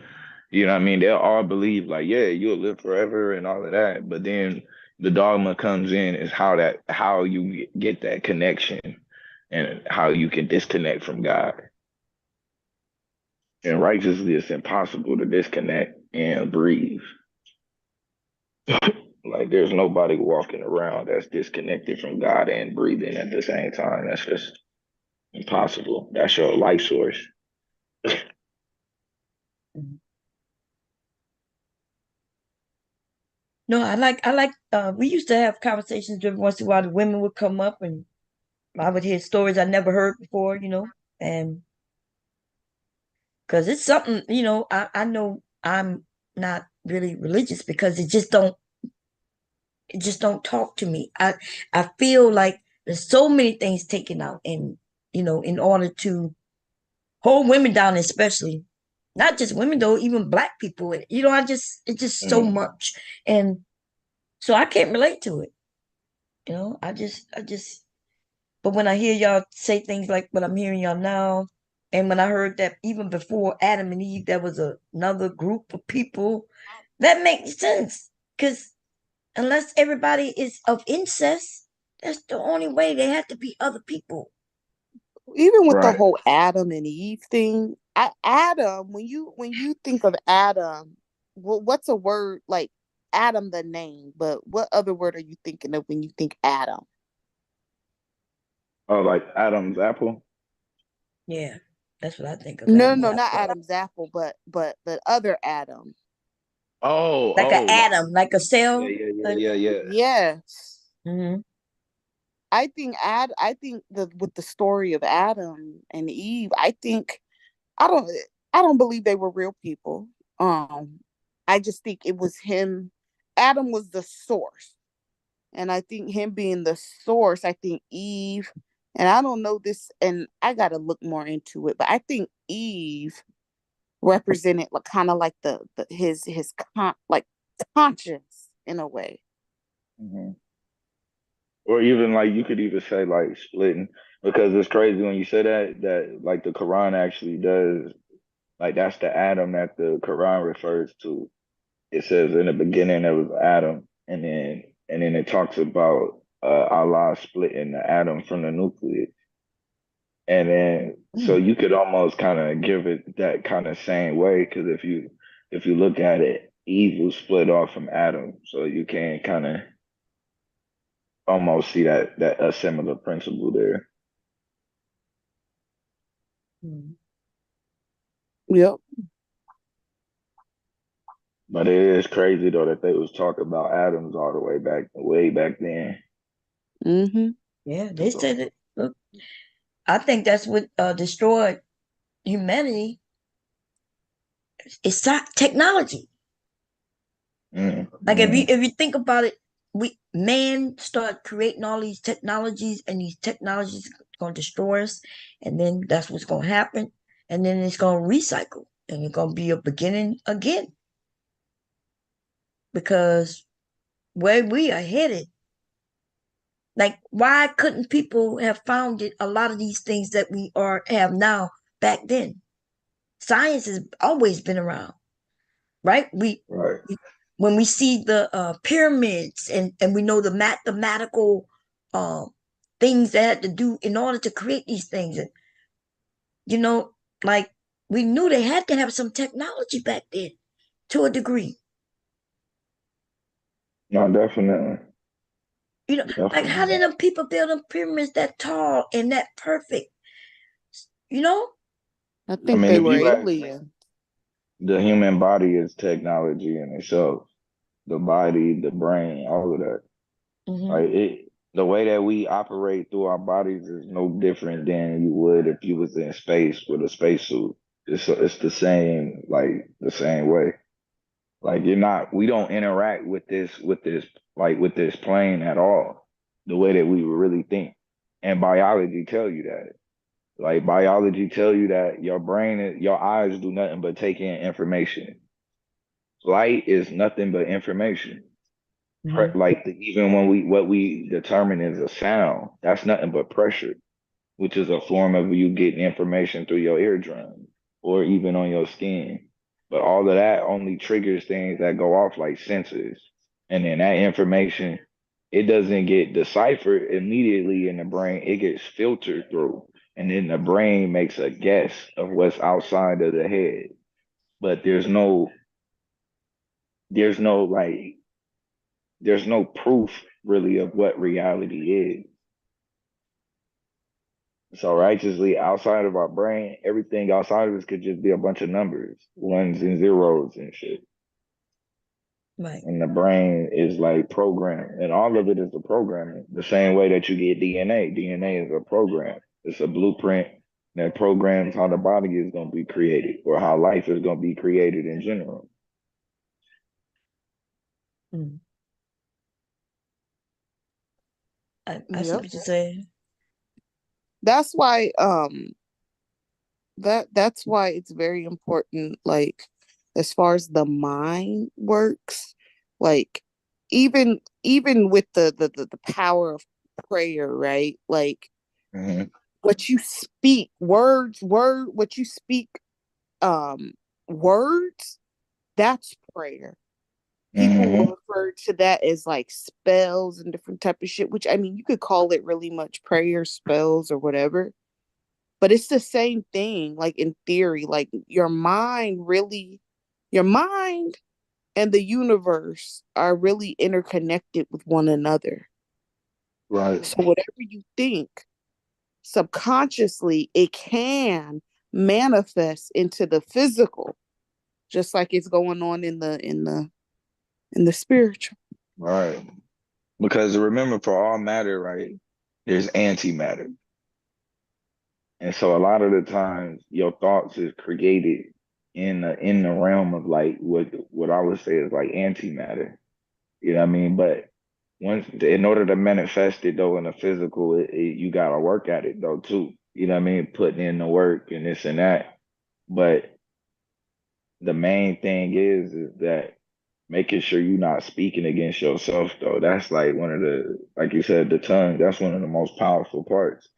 S20: you know what I mean? They'll all believe like, yeah, you'll live forever and all of that. But then the dogma comes in is how you get that connection and how you can disconnect from God. And righteously, it's impossible to disconnect and breathe. Like there's nobody walking around that's disconnected from God and breathing at the same time. That's just impossible. That's your life source.
S1: No, I like we used to have conversations every once in a while. The women would come up and I would hear stories I never heard before, and because it's something, I know I'm not really religious because it just don't talk to me. I feel like there's so many things taken out and in order to hold women down, especially not just women though, even black people. It's just so
S20: Mm.
S1: much. And so I can't relate to it. I just but when I hear y'all say things like what I'm hearing y'all now, and when I heard that even before Adam and Eve, there was another group of people, that makes sense. Because unless everybody is of incest, That's the only way. There have to be other people.
S3: Even with the
S9: Right.
S3: whole Adam and Eve thing, Adam, when you think of Adam, what's a word like Adam the name? But what other word are you thinking of when you think Adam?
S9: Oh, like Adam's apple.
S1: Yeah, that's what I think of.
S3: No,
S1: Adam.
S3: no, not Adam's apple, but the other Adam.
S9: Oh,
S1: Like an
S9: oh, like
S1: atom, like a
S9: yeah,
S1: cell.
S9: yeah, yeah, yeah, yeah.
S3: Yes.
S1: Mm-hmm.
S3: I think the with the story of Adam and Eve, I don't I don't believe they were real people. Um I just think it was him. Adam was the source. And I think him being the source, I think Eve, and I don't know this, and I got to look more into it, but I think Eve represented like kind of like the his like conscience in a way.
S9: Hmm. Or even like you could even say like splitting because it's crazy when you say that like the Quran actually does like that's the Adam that the Quran refers to. It says in the beginning there was Adam, and then it talks about Allah splitting the atom from the nucleus. And then so
S1: Mm.
S9: you could almost kind of give it that kind of same way because if you look at it, Eve was split off from Adam, so you can kind of almost see that a similar principle there.
S1: Mm.
S3: Yep.
S9: But it is crazy though that they was talking about atoms all the way back then.
S3: Mm-hmm.
S1: Yeah, they
S9: So,
S1: said it. Look, I think that's what destroyed humanity. It's technology. Like
S9: mm,
S1: if you think about it, we man start creating all these technologies, and these technologies gonna destroy us, and then that's what's gonna happen, and then it's gonna recycle, and it's gonna be a beginning again because where we are headed. Like, why couldn't people have founded a lot of these things that we are have now back then? Science has always been around, right?
S9: right.
S1: When we see the pyramids and we know the mathematical uh, things that had to do in order to create these things, and you know, like we knew they had to have some technology back then to a degree.
S9: No, definitely,
S1: You know, like how
S9: definitely.
S1: did them people build them pyramids that tall and that perfect? You know?
S3: I
S9: I
S3: think
S9: mean,
S3: they
S9: if
S3: were
S9: you ask,
S3: alien.
S9: the human body is technology in itself. The body, the brain, all of that.
S1: Mm-hmm.
S9: Like the way that we operate through our bodies is no different than you would if you was in space with a spacesuit. It's the same, like the same way. Like we don't interact with this plane at all, the way that we would really think. And biology tell you that. Like biology tell you that your eyes do nothing but take in information. Light is nothing but information.
S1: Mm-hmm.
S9: Even when what we determine is a sound, that's nothing but pressure, which is a form of you getting information through your eardrum or even on your skin. But all of that only triggers things that go off like sensors. And then that information, it doesn't get deciphered immediately in the brain, it gets filtered through. And then the brain makes a guess of what's outside of the head. But there's no like there's no proof really of what reality is. So righteously outside of our brain, everything outside of us could just be a bunch of numbers, ones and zeros and shit.
S1: Right.
S9: And the brain is like programmed, and all of it is a programming. The same way that you get DNA. DNA is a program. It's a blueprint that programs how the body is going to be created or how life is going to be created in general.
S1: Mm. I see
S3: Yep.
S1: what you're saying.
S3: That's why that's why it's very important, like as far as the mind works, like even with the power of prayer, right? Like
S9: Mm-hmm.
S3: what you speak, what you speak, um words, that's prayer. People
S9: Mm-hmm.
S3: will refer to that as like spells and different type of shit, which I mean, you could call it really much prayer spells or whatever, but it's the same thing. Like in theory, like your mind and the universe are really interconnected with one another.
S9: Right.
S3: So whatever you think subconsciously, it can manifest into the physical, just like it's going on in the spiritual.
S9: Right. Because remember, for all matter, right, there's antimatter. And so a lot of the times your thoughts is created in the realm of like what I would say is like antimatter. You know what I mean? But once in order to manifest it though in the physical, you gotta work at it though too. You know what I mean? Putting in the work and this and that. But the main thing is that making sure you're not speaking against yourself though. That's like one of the, like you said, the tongue. That's one of the most powerful parts.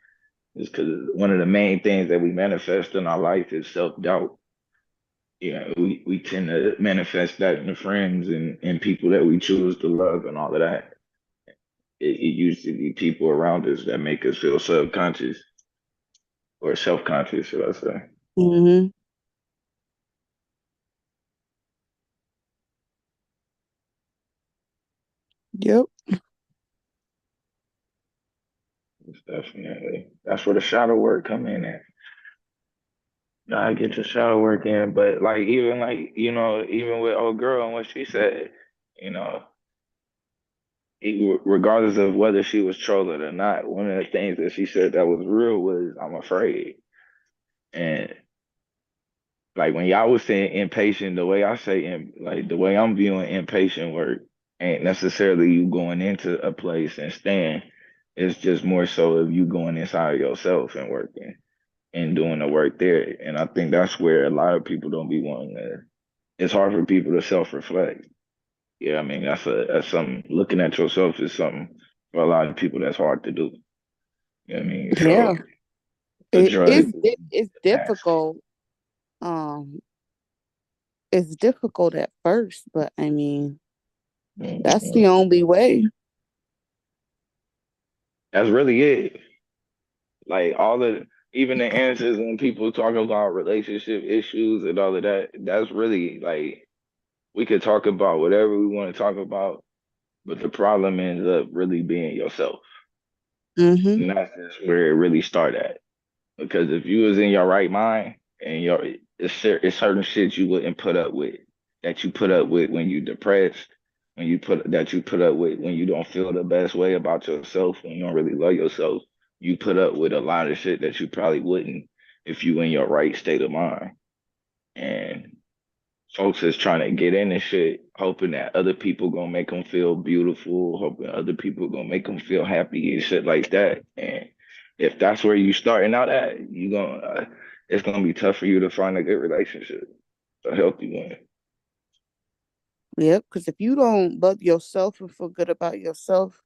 S9: Is because one of the main things that we manifest in our life is self-doubt. You know, we tend to manifest that in the friends and people that we choose to love and all of that. It used to be people around us that make us feel subconscious or self-conscious, should I say.
S3: Mm-hmm. Yep.
S9: It's definitely, that's where the shadow work come in at. I get your shadow work in, but like, even with old girl and what she said, you know, regardless of whether she was trolling or not, one of the things that she said that was real was, "I'm afraid." And like when y'all was saying impatient, the way I say like the way I'm viewing impatient work ain't necessarily you going into a place and staying. It's just more so of you going inside yourself and working and doing the work there. And I think that's where a lot of people don't be wanting to. It's hard for people to self-reflect. Yeah, I mean that's something. Looking at yourself is something for a lot of people that's hard to do. You know what I mean?
S3: Yeah.
S9: So the drug.
S3: It's difficult. Um, it's difficult at first, but I mean, that's the
S9: Mhm.
S3: only way.
S9: That's really it. Like all the even the answers when people talk about relationship issues and all of that, that's really like we could talk about whatever we want to talk about, but the problem ends up really being yourself.
S3: Mm-hmm.
S9: And that's just where it really start at. Because if you was in your right mind and it's certain shit you wouldn't put up with that you put up with when you depressed, you put up with when you don't feel the best way about yourself, when you don't really love yourself, you put up with a lot of shit that you probably wouldn't if you in your right state of mind. And folks is trying to get in this shit, hoping that other people gonna make them feel beautiful, hoping other people gonna make them feel happy and shit like that. And if that's where you starting out at, it's gonna be tough for you to find a good relationship, a healthy one.
S3: Yep. Because if you don't love yourself and feel good about yourself,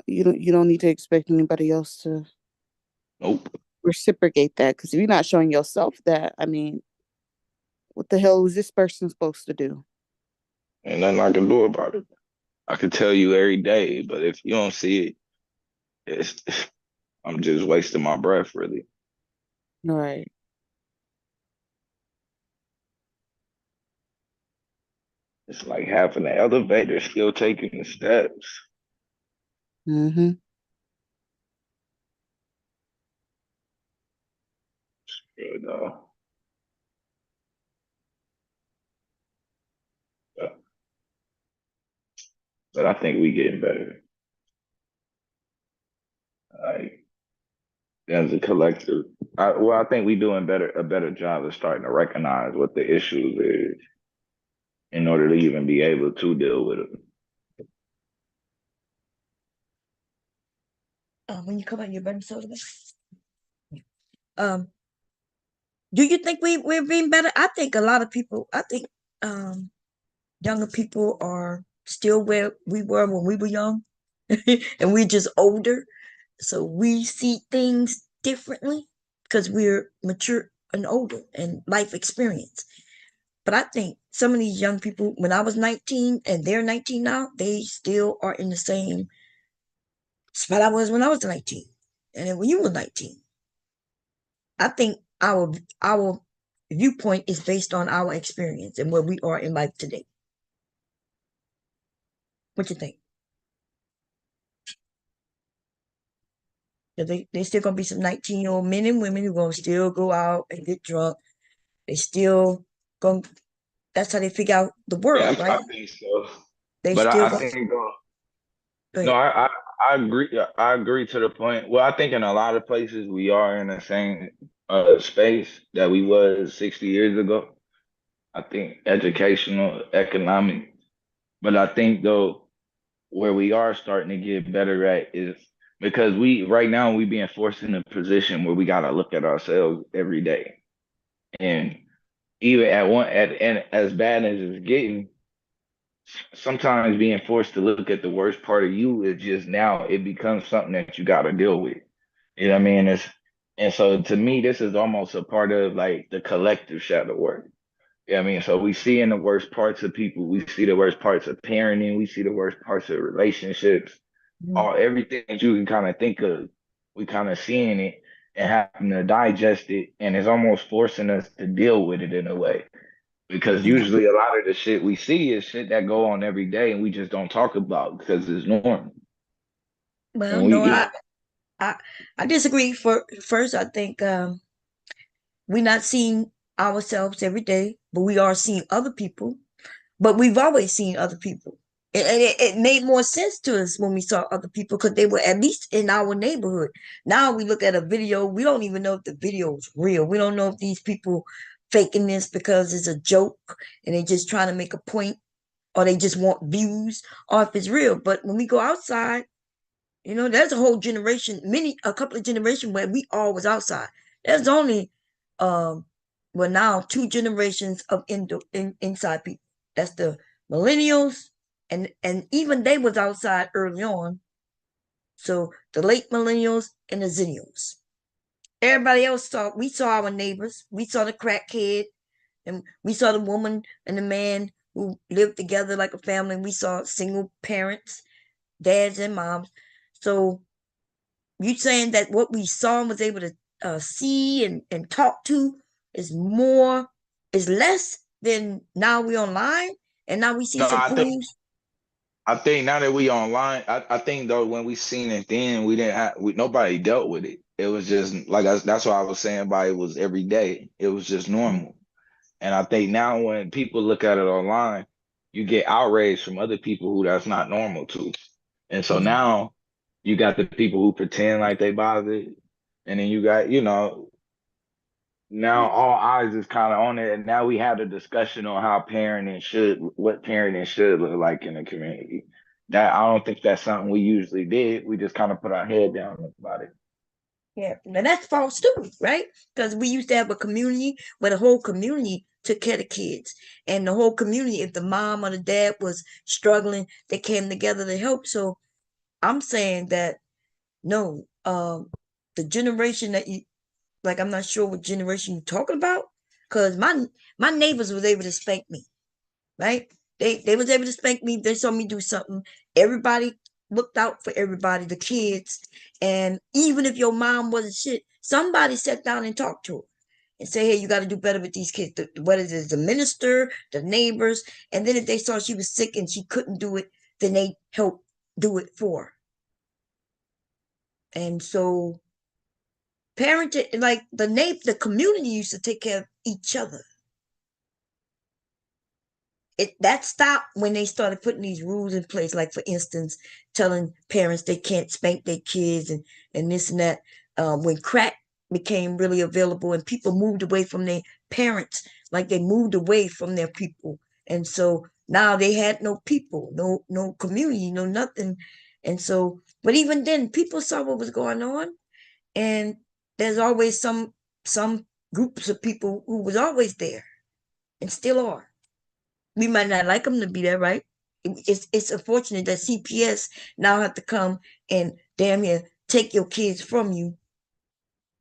S3: you don't need to expect anybody else to
S9: Nope,
S3: reciprocate that. Because if you're not showing yourself that, I mean, what the hell is this person supposed to do?
S9: ain't nothing I can do about it. I can tell you every day, but if you don't see it, it's I'm just wasting my breath, really.
S3: Right.
S9: It's like having the elevator, still taking the steps.
S3: Mm-hmm.
S9: You know. But, but I think we getting better. Like as a collective. I think we doing a better job of starting to recognize what the issues is in order to even be able to deal with it.
S1: When you come out, your better soda. Um, do you think we're being better? I think a lot of people. I think um younger people are still where we were when we were young, and we're just older, so we see things differently because we're mature and older and life experience. But I think some of these young people, when I was 19 and they're 19 now, they still are in the same spot I was when I was 19. And then when you were 19. I think our viewpoint is based on our experience and where we are in life today. What you think? There's still gonna be some 19-year-old men and women who gonna still go out and get drunk. They still gonna. That's how they figure out the world,
S20: Yeah,
S1: right?
S20: I think so.
S1: They
S20: But
S1: still
S20: I
S1: gonna.
S20: think
S1: Go
S20: no,
S1: ahead.
S20: I agree. I agree to the point. Well, I think in a lot of places we are in the same space that we was 60 years ago. I think educational, economic, but I think though where we are starting to get better at is because we right now we being forced in a position where we got to look at ourselves every day, and even at one at and as bad as it's getting, sometimes being forced to look at the worst part of you is just now it becomes something that you got to deal with. You know what I mean? And so to me, this is almost a part of like the collective shadow work. Yeah, I mean, so we see in the worst parts of people, we see the worst parts of parenting, we see the worst parts of relationships,
S1: Mm-hmm.
S20: all everything that you can kind of think of, we kind of seeing it and having to digest it, and it's almost forcing us to deal with it in a way. Because usually a lot of the shit we see is shit that go on every day and we just don't talk about because it's normal.
S1: Well,
S20: And we,
S1: no,
S20: you know,
S1: I I disagree. For first, I think we're not seeing ourselves every day, but we are seeing other people. But we've always seen other people. And it made more sense to us when we saw other people because they were at least in our neighborhood. Now we look at a video, we don't even know if the video is real. We don't know if these people faking this because it's a joke and they just trying to make a point or they just want views or if it's real. But when we go outside, there's a whole generation, a couple of generations where we all was outside. There's only, um, well, now two generations of inside people. That's the millennials, and even they was outside early on. So the late millennials and the zennials. Everybody else we saw our neighbors. We saw the crackhead, and we saw the woman and the man who lived together like a family. We saw single parents, dads and moms. So you saying that what we saw and was able to see and talk to is less than now we online and now we see
S20: no,
S1: some fools.
S20: I think now that we online, I think though when we seen it then we didn't have nobody dealt with it. It was just like that's what I was saying by it was every day. It was just normal. And I think now when people look at it online, you get outrage from other people who that's not normal to. And so
S1: Mhm.
S20: now you got the people who pretend like they bothered, and then you got, now all eyes is kind of on it, and now we have a discussion on what parenting should look like in the community. That I don't think that's something we usually did. We just kind of put our head down about it.
S1: Yeah, and that's false too, right? Because we used to have a community where the whole community took care of the kids, and the whole community, if the mom or the dad was struggling, they came together to help. So I'm saying that no, the generation that you like, I'm not sure what generation you're talking about, because my neighbors was able to spank me, right? They was able to spank me. They saw me do something. Everybody looked out for everybody, the kids, and even if your mom wasn't shit, somebody sat down and talked to her and say, "Hey, you got to do better with these kids." Whether it's the minister, the neighbors, and then if they saw she was sick and she couldn't do it, then they helped do it for her. And so, parenting, like the community used to take care of each other. That stopped when they started putting these rules in place, like for instance telling parents they can't spank their kids and this and that. When crack became really available and people moved away from their parents, like they moved away from their people, and so now they had no people, no community, no nothing. And so, but even then people saw what was going on, and there's always some groups of people who was always there and still are. We might not like them to be there, right? It's unfortunate that CPS now have to come and damn near take your kids from you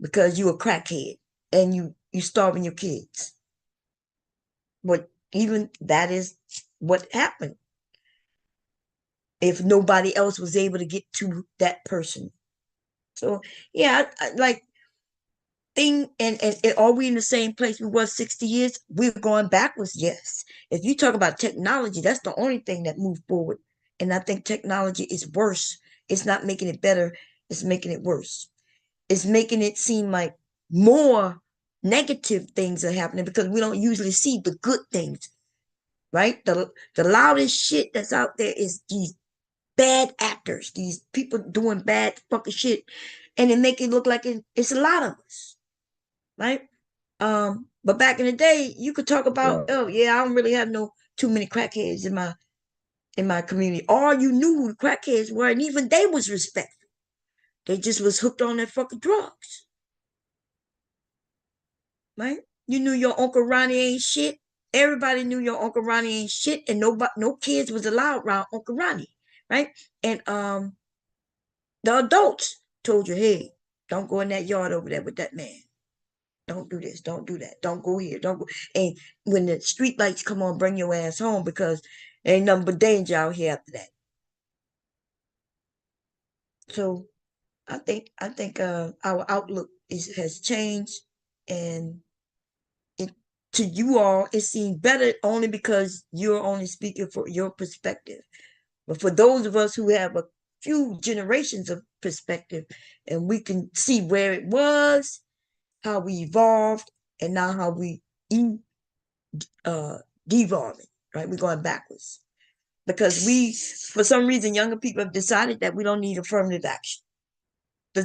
S1: because you a crackhead and you starving your kids. But Even that is what happened. If nobody else was able to get to that person. So yeah, like thing and are we in the same place we was 60 years? We're going backwards, yes. If you talk about technology, that's the only thing that moved forward. And I think technology is worse. It's not making it better, it's making it worse. It's making it seem like more negative things are happening because we don't usually see the good things, right? The loudest shit that's out there is these bad actors, these people doing bad fucking shit, and they make it look like it's a lot of us, right? But back in the day, you could talk about,
S2: Right.
S1: oh yeah, I don't really have no too many crackheads in my community. Or you knew who the crackheads were, and even they was respectful. They just was hooked on their fucking drugs, right? You knew your Uncle Ronnie ain't shit. Everybody knew your Uncle Ronnie ain't shit, and no kids was allowed around Uncle Ronnie, right? And the adults told you, hey, don't go in that yard over there with that man. Don't do this. Don't do that. Don't go here. Don't go. And when the street lights come on, bring your ass home because ain't nothing but danger out here after that. So I think our outlook has changed, and it, to you all it seems better only because you're only speaking for your perspective. But for those of us who have a few generations of perspective, and we can see where it was, how we evolved, and now how we uh devolving, right? We're going backwards because for some reason, younger people have decided that we don't need affirmative action. The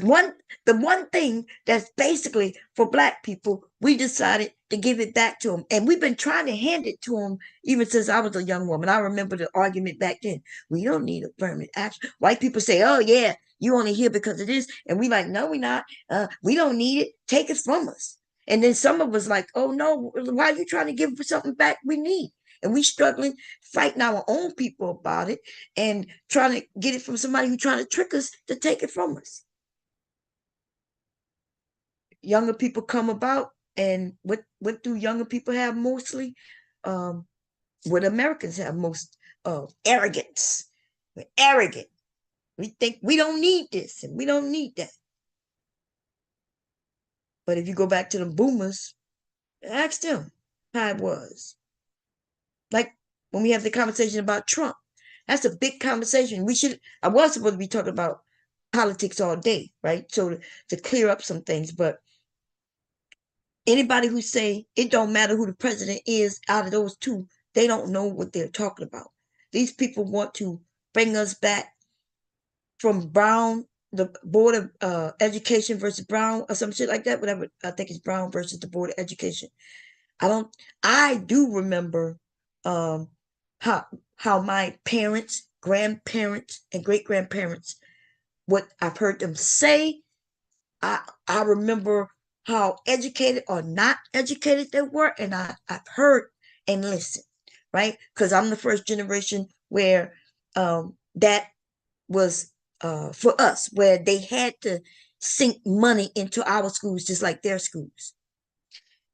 S1: one thing that's basically for black people, we decided to give it back to them, and we've been trying to hand it to them even since I was a young woman. I remember the argument back then. We don't need affirmative action. White people say, "Oh yeah, you only here because of this," and we like, "No, we not. We don't need it. Take it from us." And then some of us like, "Oh no, why are you trying to give something back we need?" And we struggling, fighting our own people about it, and trying to get it from somebody who's trying to trick us to take it from us. Younger people come about, and what do younger people have mostly? um what Americans have most of: arrogance. We're arrogant. We think we don't need this and we don't need that. But if you go back to the boomers, ask them how it was. Like when we have the conversation about Trump, that's a big conversation. I was supposed to be talking about politics all day, right? So to clear up some things. But anybody who say it don't matter who the president is out of those two, they don't know what they're talking about. These people want to bring us back from Brown, the Board of Education versus Brown or some shit like that. Whatever. I think it's Brown versus the Board of Education. I do remember um how my parents, grandparents, and great grandparents, what I've heard them say. I remember how educated or not educated they were, and I've heard and listened, right? Because I'm the first generation where that was for us, where they had to sink money into our schools just like their schools.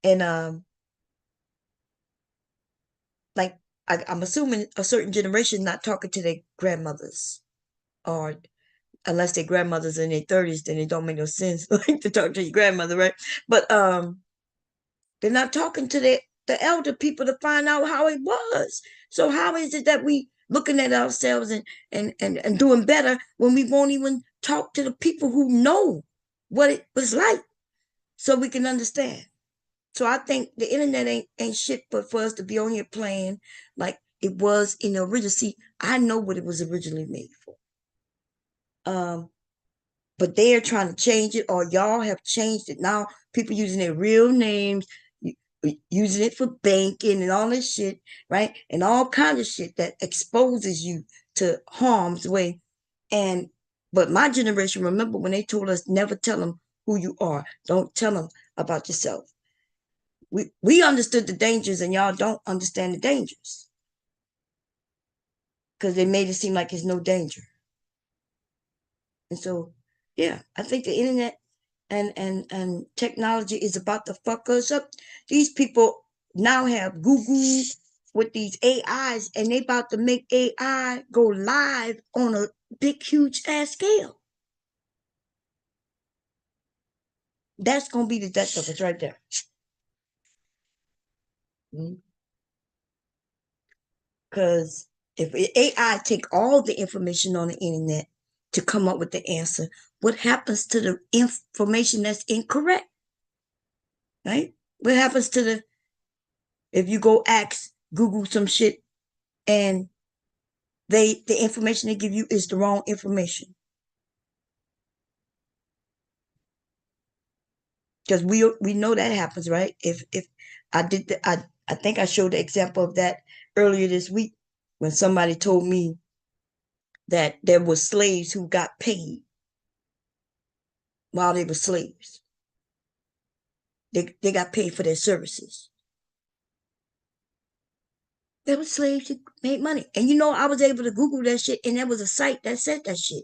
S1: And like I'm assuming a certain generation not talking to their grandmothers, or unless their grandmothers in their 30s, then it don't make no sense like to talk to your grandmother, right? But they're not talking to the elder people to find out how it was. So how is it that we looking at ourselves and doing better when we won't even talk to the people who know what it was like so we can understand? So I think the internet ain't shit but for us to be on here playing like it was in the original. See, I know what it was originally made for. But they're trying to change it, or y'all have changed it. Now people using their real names, using it for banking and all this shit, right? And all kinds of shit that exposes you to harm's way. And but my generation, remember when they told us never tell them who you are, don't tell them about yourself. We understood the dangers, and y'all don't understand the dangers because they made it seem like there's no danger. And so, yeah, I think the internet and technology is about to fuck us up. These people now have Google with these AIs, and they about to make AI go live on a big, huge ass scale. That's gonna be the death of us right there. Because if AI take all the information on the internet to come up with the answer, what happens to the information that's incorrect? Right? What happens to the if you go ask Google some shit and the information they give you is the wrong information? Because we know that happens, right? If I did I think I showed the example of that earlier this week when somebody told me that there were slaves who got paid while they were slaves. They got paid for their services. There were slaves who made money. And you know, I was able to Google that shit, and there was a site that said that shit.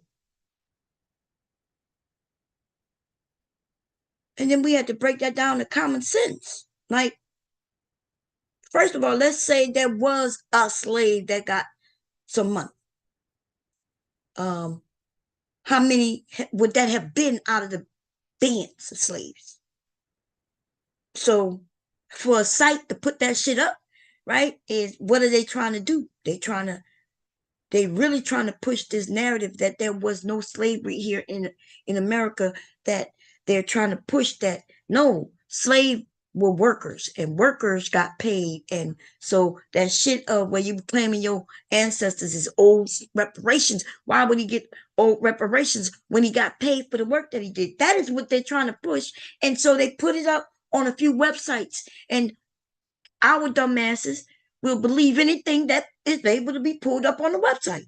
S1: And then we had to break that down to common sense. Like, first of all, let's say there was a slave that got some money. How many would that have been out of the bands of slaves? So for a site to put that shit up, right, is what are they trying to do? They really trying to push this narrative that there was no slavery here in America, that they're trying to push that no, slave were workers and workers got paid. And so that shit of where you claiming your ancestors is old reparations, why would he get old reparations when he got paid for the work that he did? That is what they're trying to push. And so they put it up on a few websites, and our dumbasses will believe anything that is able to be pulled up on the website.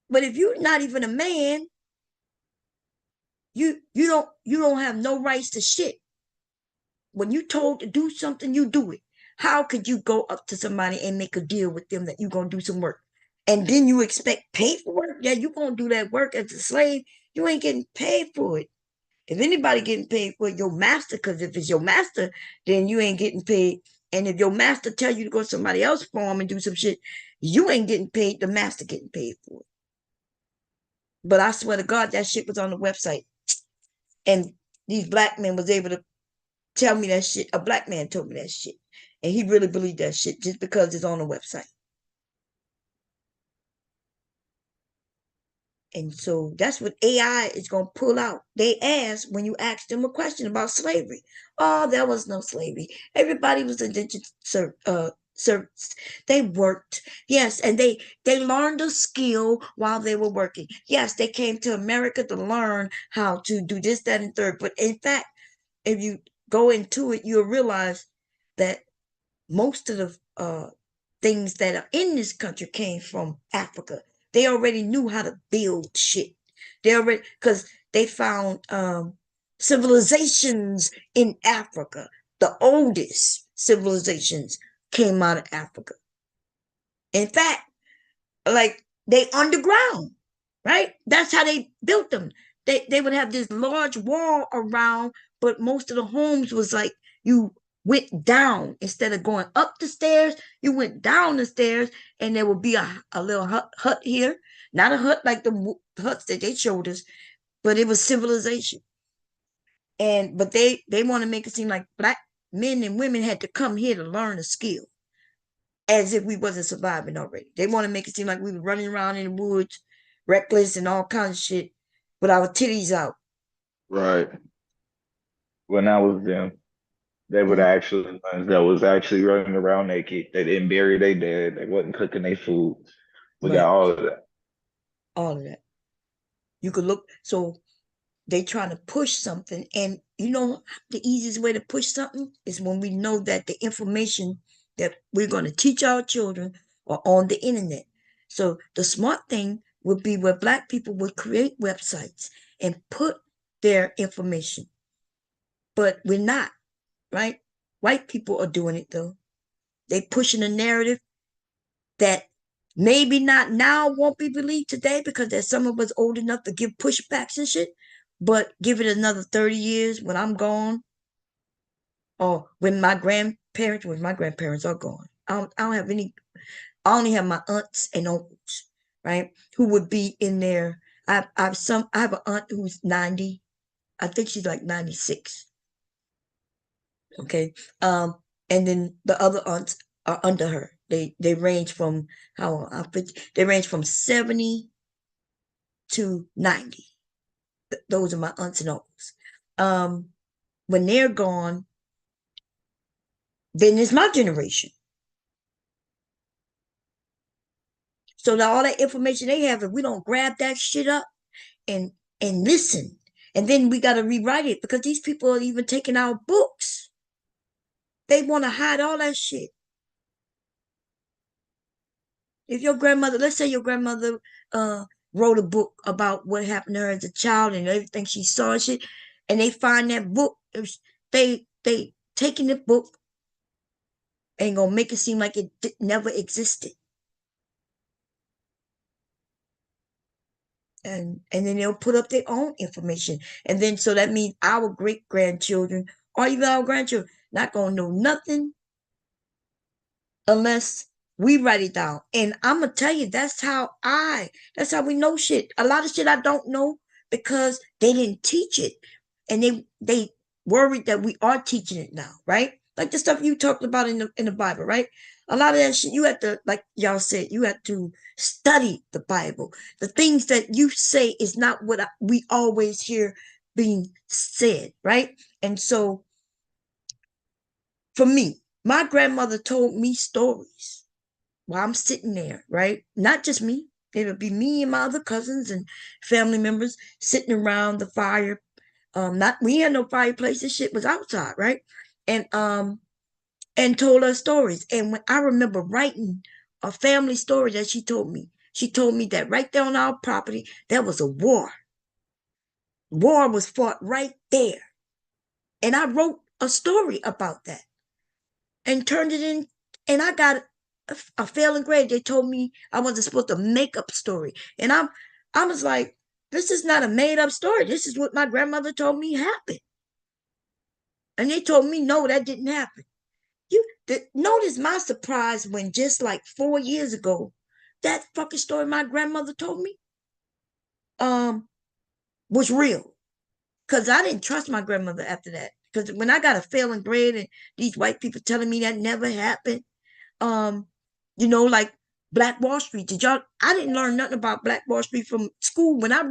S1: But if you're not even a man, you don't have no rights to shit. When you told to do something, you do it. How could you go up to somebody and make a deal with them that you're gonna do some work, and then you expect pay for work? Yeah, you're gonna do that work as a slave. You ain't getting paid for it. If anybody getting paid for it, your master, because if it's your master, then you ain't getting paid. And if your master tell you to go to somebody else's farm and do some shit, you ain't getting paid. The master getting paid for it. But I swear to God, that shit was on the website. And these black men was able to tell me that shit. A black man told me that shit. And he really believed that shit just because it's on the website. And so that's what AI is going to pull out. They ask when you ask them a question about slavery. Oh, there was no slavery. Everybody was indentured servants. They worked. Yes, and they learned a skill while they were working. Yes, they came to America to learn how to do this, that, and third. But in fact, if you go into it, you'll realize that most of the things that are in this country came from Africa. They already knew how to build shit. They already, because they found civilizations in Africa. The oldest civilizations came out of Africa. In fact, like they underground, right? That's how they built them. They would have this large wall around, but most of the homes was like you went down instead of going up the stairs. You went down the stairs, and there would be a little hut here, not a hut like the huts that they showed us, but it was civilization. And but they want to make it seem like black men and women had to come here to learn a skill, as if we wasn't surviving already. They want to make it seem like we were running around in the woods, reckless and all kinds of shit, with our titties out.
S20: Right. When I was them, they were the actual ones that was actually running around naked. They didn't bury their dead. They wasn't cooking their food. We got
S1: Right.
S20: all of that.
S1: All of that. You could look. So they trying to push something, and you know the easiest way to push something is when we know that the information that we're going to teach our children are on the internet. So the smart thing would be where black people would create websites and put their information, but we're not, right? White people are doing it though. They pushing a narrative that maybe not now won't be believed today, because there's some of us old enough to give pushbacks and shit. But give it another 30 years when I'm gone, or when my grandparents are gone. I don't have any. I only have my aunts and uncles, right? Who would be in there. I have an aunt who's 90. I think she's like 96. Okay. And then the other aunts are under her. They range from they range from 70 to 90. Those are my aunts and uncles. When they're gone, then it's my generation. So now all that information they have, if we don't grab that shit up and listen, and then we got to rewrite it because these people are even taking our books. They want to hide all that shit. If your grandmother, let's say your grandmother wrote a book about what happened to her as a child and everything she saw and shit, and they find that book, they taking the book and gonna make it seem like it never existed. And then they'll put up their own information. And then so that means our great grandchildren or even our grandchildren not gonna know nothing unless we write it down. And I'm gonna tell you, that's how we know shit. A lot of shit I don't know because they didn't teach it. And they worried that we are teaching it now, right? Like the stuff you talked about in the Bible, right? A lot of that shit you have to, like y'all said, you have to study the Bible. The things that you say is not what we always hear being said, right? And so for me, my grandmother told me stories while I'm sitting there, right? Not just me. It would be me and my other cousins and family members sitting around the fire. Not we had no fireplace. This shit was outside, right? And told us stories. And when I remember writing a family story that she told me that right there on our property, there was a war. War was fought right there. And I wrote a story about that and turned it in. And I got a failing grade. They told me I wasn't supposed to make up story. And I was like, this is not a made up story. This is what my grandmother told me happened. And they told me, no, that didn't happen. Notice my surprise when just like 4 years ago, that fucking story my grandmother told me was real. Because I didn't trust my grandmother after that. Because when I got a failing grade and these white people telling me that never happened, like Black Wall Street. I didn't learn nothing about Black Wall Street from school. When I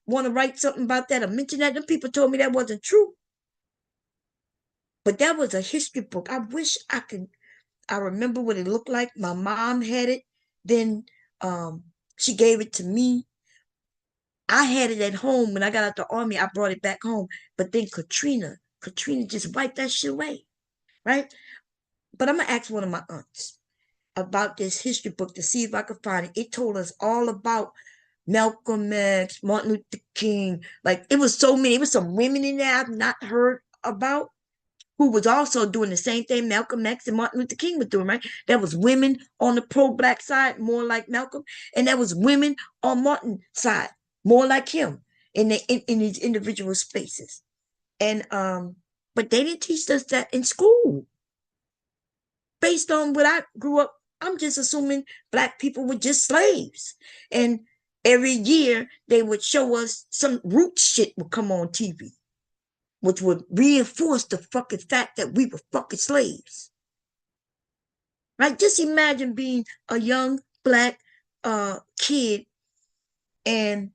S1: want to write something about that or mention that, them people told me that wasn't true. But that was a history book. I wish I remember what it looked like. My mom had it. Then she gave it to me. I had it at home when I got out the army. I brought it back home. But then Katrina just wiped that shit away, right? But I'm gonna ask one of my aunts about this history book to see if I could find it. It told us all about Malcolm X, Martin Luther King. Like it was so many. It was some women in there I've not heard about who was also doing the same thing Malcolm X and Martin Luther King was doing, right? There was women on the pro-black side, more like Malcolm, and there was women on Martin's side, more like him in these individual spaces. And but they didn't teach us that in school. Based on what I grew up, I'm just assuming black people were just slaves. And every year they would show us some root shit would come on TV, which would reinforce the fucking fact that we were fucking slaves. Right? Just imagine being a young black kid and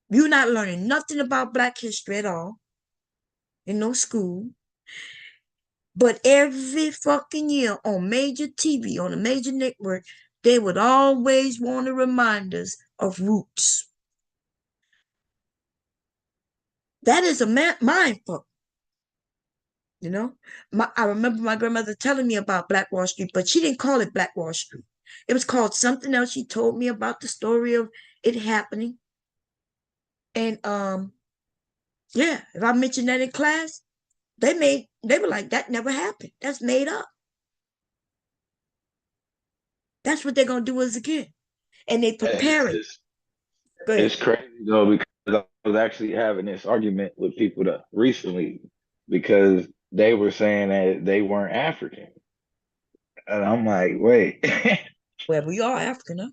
S1: you're not learning nothing about black history at all in no school. But every fucking year on major TV, on a major network, they would always want to remind us of roots. That is a mind fuck. I remember my grandmother telling me about Black Wall Street, but she didn't call it Black Wall Street. It was called something else. She told me about the story of it happening. And yeah, if I mentioned that in class, they were like, that never happened. That's made up. That's what they're gonna do us again. And they prepare it.
S9: It's crazy though because I was actually having this argument with people recently because
S20: they were saying that they weren't African. And I'm like, wait.
S1: Well, we are African, huh?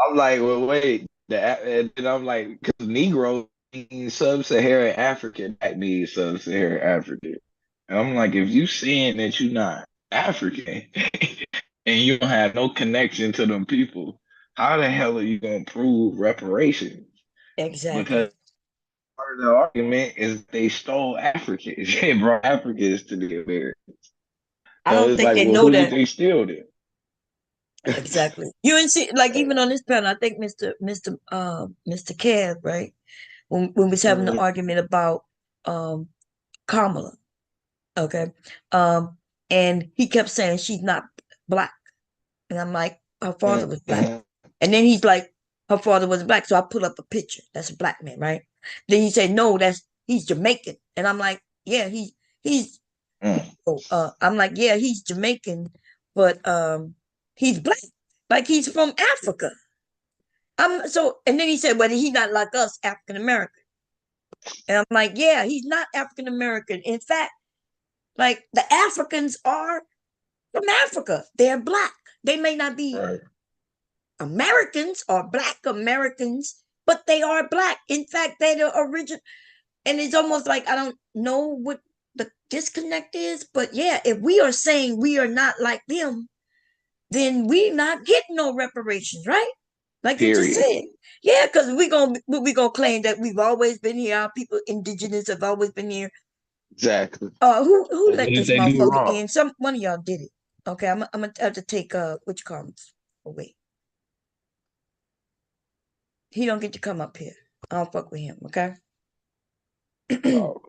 S20: I'm like, well, wait. And then I'm like, because Negro means sub-Saharan African, that means sub-Saharan African. And I'm like, if you saying that you're not African and you don't have no connection to them people, how the hell are you gonna prove reparations?
S1: Exactly.
S20: Because part of the argument is they stole Africans. They brought Africans to the Americans.
S1: I
S20: So
S1: don't
S20: it's
S1: think
S20: like,
S1: they
S20: well,
S1: know
S20: who did
S1: that.
S20: they steal then?
S1: Exactly. You and see, like even on this panel, I think Mr. Kev, right? When we was having the
S20: Mhm.
S1: argument about Kamala, okay, and he kept saying she's not black, and I'm like, her father was black,
S20: Mhm.
S1: and then he's like, her father was black, so I put up a picture. That's a black man, right? Then he said, no, he's Jamaican, and I'm like, yeah, he's
S20: Mm.
S1: I'm like, yeah, he's Jamaican, but he's black, like he's from Africa. And then he said, well, he's not like us, African American. And I'm like, yeah, he's not African American. In fact, like the Africans are from Africa. They're black. They may not be
S20: Right.
S1: Americans or black Americans, but they are black. In fact, they're the origin. And it's almost like I don't know what the disconnect is, but yeah, if we are saying we are not like them, then we not getting no reparations, right? Like you just
S20: Period.
S1: said. Yeah, because we gonna claim that we've always been here, our people indigenous have always been here.
S20: Exactly.
S1: Who
S20: What
S1: let
S20: did
S1: this
S20: they do
S1: motherfucker
S20: wrong?
S1: in? One of y'all did it. Okay, I'm gonna have to take which comments away. He don't get to come up here. I don't fuck with him, okay?
S20: Oh,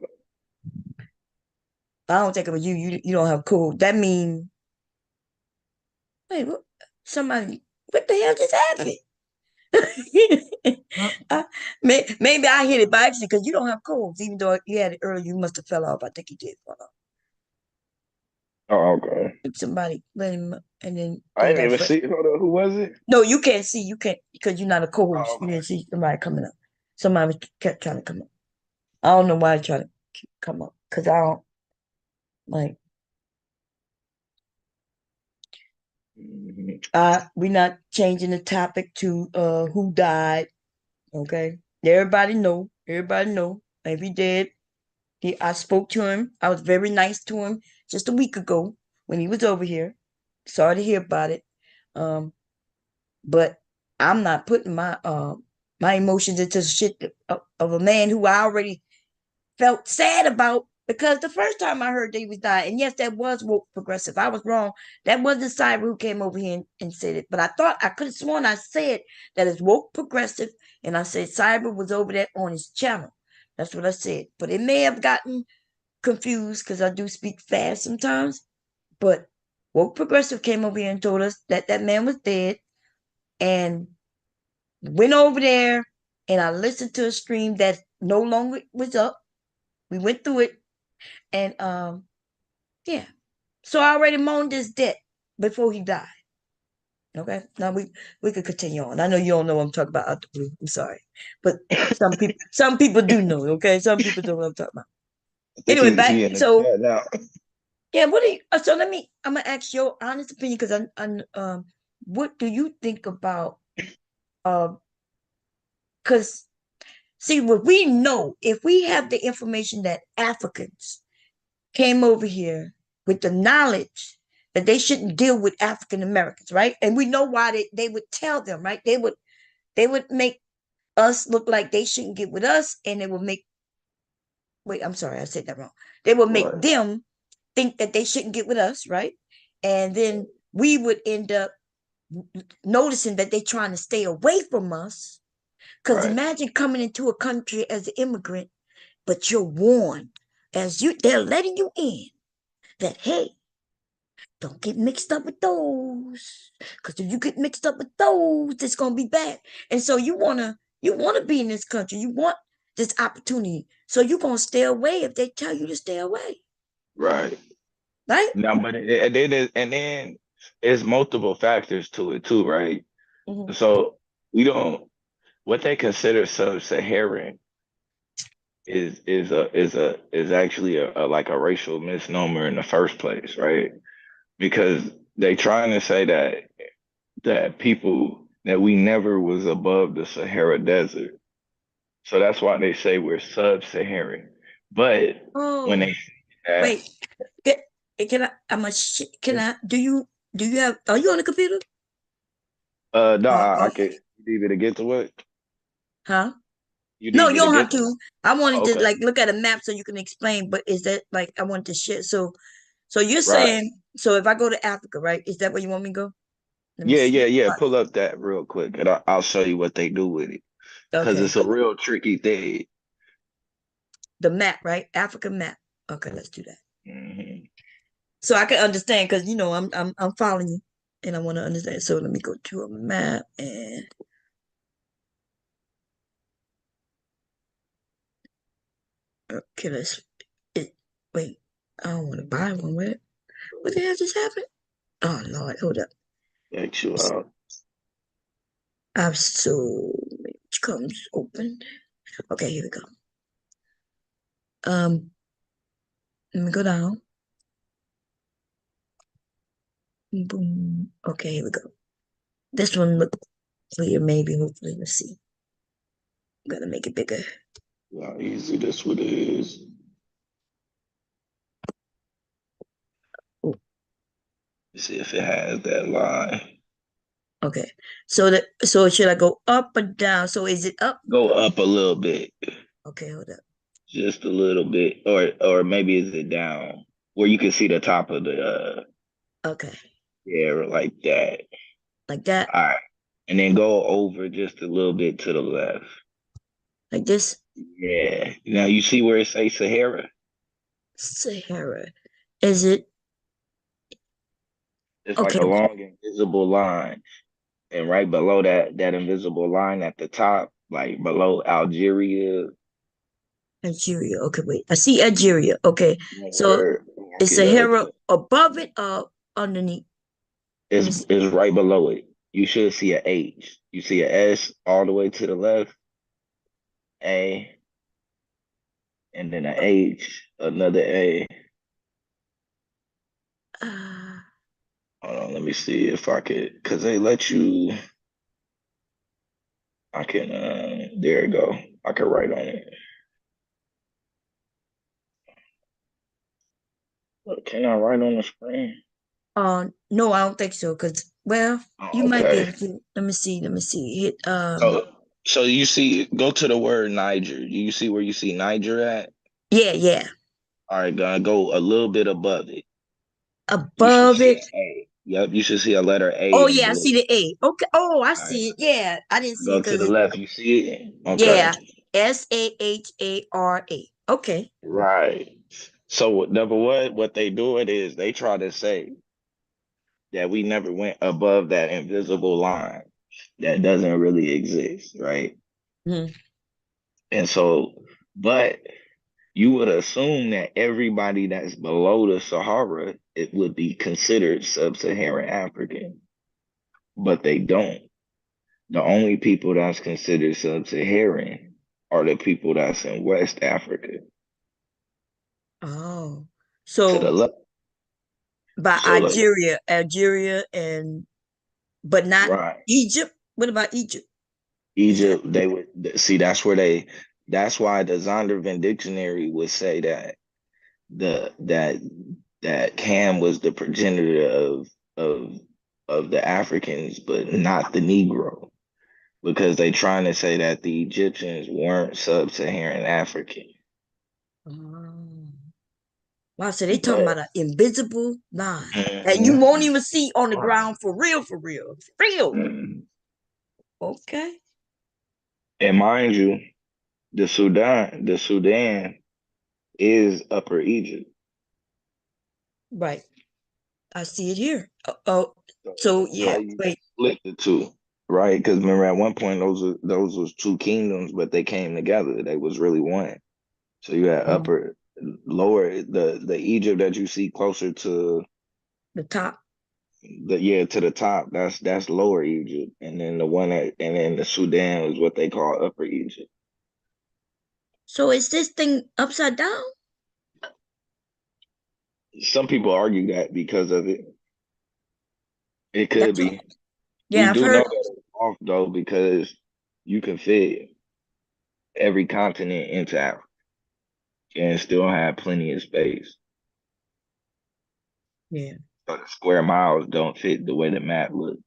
S1: I don't think it was you. You don't have cool. That mean wait, what, somebody what the hell just happened? Maybe I hit it by accident because you don't have codes. Even though you had it earlier, you must have fell off. I think you did fall off.
S20: oh, okay.
S1: If somebody let him, and then
S20: I
S1: you
S20: didn't
S1: got
S20: even see. Hold on, who was it?
S1: no, you can't see. You can't because you're not a co-host.
S20: Oh,
S1: You
S20: okay.
S1: didn't see somebody coming up. Somebody kept trying to come up. I don't know why I try to come up because I don't like.
S20: Mhm.
S1: We're not changing the topic to who died. Okay, everybody know. Everybody know. If he did, I spoke to him. I was very nice to him just a week ago when he was over here. Sorry to hear about it. Um, but I'm not putting my emotions into shit of a man who I already felt sad about because the first time I heard that he was dying, and yes, that was woke progressive. I was wrong. That wasn't Cyber who came over here and said it. But I thought I could have sworn I said that it's woke progressive, and I said Cyber was over there on his channel. That's what I said. But it may have gotten confused because I do speak fast sometimes. But woke progressive came over here and told us that that man was dead, and went over there and I listened to a stream that no longer was up. We went through it, and yeah. So I already moaned his death before he died. Okay, now we could continue on. I know you don't know what I'm talking about out the blue. I'm sorry, but some people do know. Okay, some people don't know what I'm talking about.
S20: I think
S1: Anyway, back
S20: he in the
S1: so
S20: chat now.
S1: yeah. What do you? So let me. I'm gonna ask your honest opinion because what do you think about because see what we know if we have the information that Africans came over here with the knowledge that they shouldn't deal with African Americans, right? And we know why they would tell them, right? They would make us look like they shouldn't get with us, and they would make wait, I'm sorry, I said that wrong. They would make
S20: Right.
S1: them think that they shouldn't get with us, right? And then we would end up noticing that they're trying to stay away from us. Because
S20: Right.
S1: imagine coming into a country as an immigrant, but you're warned they're letting you in that hey, don't get mixed up with those. Because if you get mixed up with those, it's gonna be bad. And so you wanna be in this country. You want this opportunity. So you're gonna stay away if they tell you to stay away.
S20: Right.
S1: Right?
S20: Now, but and then it's multiple factors to it too, right?
S1: Mhm.
S20: So we don't what they consider sub-Saharan
S9: is actually a like a racial misnomer in the first place, right? Because they trying to say that people that we never was above the Sahara Desert. So that's why they say we're sub-Saharan. But when
S1: Oh,
S9: they say that,
S1: wait. Can, can I? I'm a. Can I? Do you have? Are you on the computer?
S9: no,
S1: Uh,
S9: I
S1: uh,
S9: can leave it to get to it.
S1: huh?
S9: You
S1: No,
S9: need
S1: you
S9: me to
S1: don't have
S9: get to it.
S1: to. I wanted
S9: Oh,
S1: to
S9: okay.
S1: like look at a map so you can explain. But is that like I want to share? So you're
S9: Right.
S1: saying so if I go to Africa, right? Is that where you want me to go? Let me
S9: Yeah,
S1: see.
S9: yeah, yeah. Pull up that real quick, and I'll show you what they do with it. Because
S1: Okay,
S9: it's a real tricky thing.
S1: the map, right? Africa map. Okay, let's do that.
S9: Hmm.
S1: So I can understand because you know I'm following you, and I want to understand. So let me go to a map and okay, let's. It, wait, I don't want to buy one. What the hell just happened? Oh Lord, hold up.
S9: Check you out.
S1: I'm so which comes open. Okay, here we go. Let me go down. Boom. Okay, here we go. This one look clear, maybe. Hopefully, let's see. I'm gonna make it bigger.
S9: How easy this one is.
S1: Oh,
S9: See if it has that line.
S1: okay. So should I go up or down? So is it up?
S9: Go up a little bit,
S1: Okay, hold up.
S9: just a little bit, or maybe is it down where you can see the top of the
S1: Okay,
S9: yeah, like that.
S1: like that,
S9: All right, and then go over just a little bit to the left.
S1: like this.
S9: Yeah. Now you see where it says Sahara?
S1: Sahara. Is it
S9: It's like
S1: okay?
S9: a long invisible line, and right below that invisible line at the top, like below Algeria,
S1: Algeria. Okay, wait. I see Algeria. Okay, so
S9: mark
S1: is
S9: it up.
S1: Sahara above it or underneath? Let me see.
S9: It's right below it. You should see a H. You see a S all the way to the left, A, and then a H, another A.
S1: Uh,
S9: Hold on, let me see if I could, cause they let you. I can. There you go. I can write on it. Look, can I write on the screen?
S1: no, I don't think so. Cause well,
S9: Oh,
S1: you might be
S9: okay.
S1: able to. Let me see. Let me see. Hit
S9: So you see, go to the word Niger. Do you see where you see Niger at?
S1: Yeah, yeah.
S9: All right, gonna go a little bit above it. You should
S1: Above
S9: see
S1: it.
S9: an A. Yep, you should see a letter
S1: Oh
S9: A in
S1: yeah, I see
S9: blue.
S1: the A. Okay. Oh, I
S9: All right,
S1: see it. Yeah, I didn't see it
S9: go to
S1: because
S9: the
S1: it.
S9: left. You see it? Okay.
S1: Yeah, Sahara. Okay.
S9: Right. So number one, what they doing is they try to say that we never went above that invisible line that doesn't really exist, right?
S1: Mhm.
S9: And so, but you would assume that everybody that's below the Sahara it would be considered sub-Saharan African, but they don't. The only people that's considered sub-Saharan are the people that's in West Africa
S1: Oh,
S9: to the
S1: so
S9: left.
S1: by
S9: So like,
S1: Algeria, and but not
S9: right.
S1: Egypt. What about Egypt? Is that
S9: Egypt, they would see that's where they that's why the Zondervan dictionary would say that the that Cam was the progenitor of of the Africans, but not the Negro, because they trying to say that the Egyptians weren't sub-Saharan African.
S1: oh. Wow, so they talking
S9: But
S1: about an invisible line that you
S9: mhm,
S1: won't even see on the ground for real, for real, for real.
S9: mhm.
S1: Okay.
S9: And mind you, the Sudan is Upper Egypt.
S1: Right. I see it here. Oh,
S9: So
S1: so
S9: how
S1: yeah,
S9: you
S1: wait.
S9: split the two, right? Because remember at one point those was two kingdoms, but they came together. They was really one. So you had
S1: Oh,
S9: lower the Egypt that you see closer to
S1: the top.
S9: to the top. That's lower Egypt, and then the one and then the Sudan is what they call Upper Egypt.
S1: So is this thing upside down?
S9: Some people argue that because of it. It could
S1: That's what,
S9: be. We
S1: yeah, I've
S9: do
S1: heard.
S9: know that it's off though because you can fit every continent into Africa and still have plenty of space.
S1: Yeah,
S9: So the square miles don't fit the way the map looks.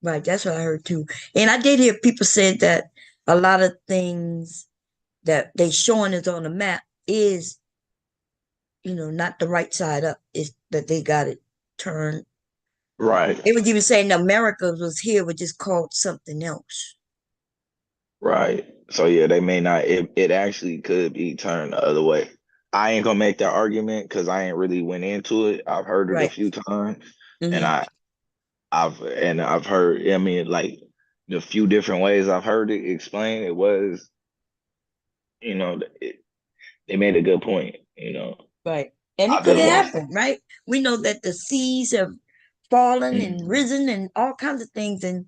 S1: right. That's what I heard too. And I did hear people say that a lot of things that they showing us on the map is, not the right side up. Is that they got it turned.
S9: Right,
S1: They was even saying America was here, but just called something else.
S9: right. So yeah, they may not. It actually could be turned the other way. I ain't gonna make that argument because I ain't really went into it. I've heard it a
S1: Right.
S9: few times, and
S1: Hmm.
S9: I've heard. I mean, like the few different ways I've heard it explained, it was it, they made a good point.
S1: Right. And it
S9: I
S1: could
S9: just want
S1: happen, right? We know that the seas have fallen
S9: to.
S1: and risen and all kinds of things. And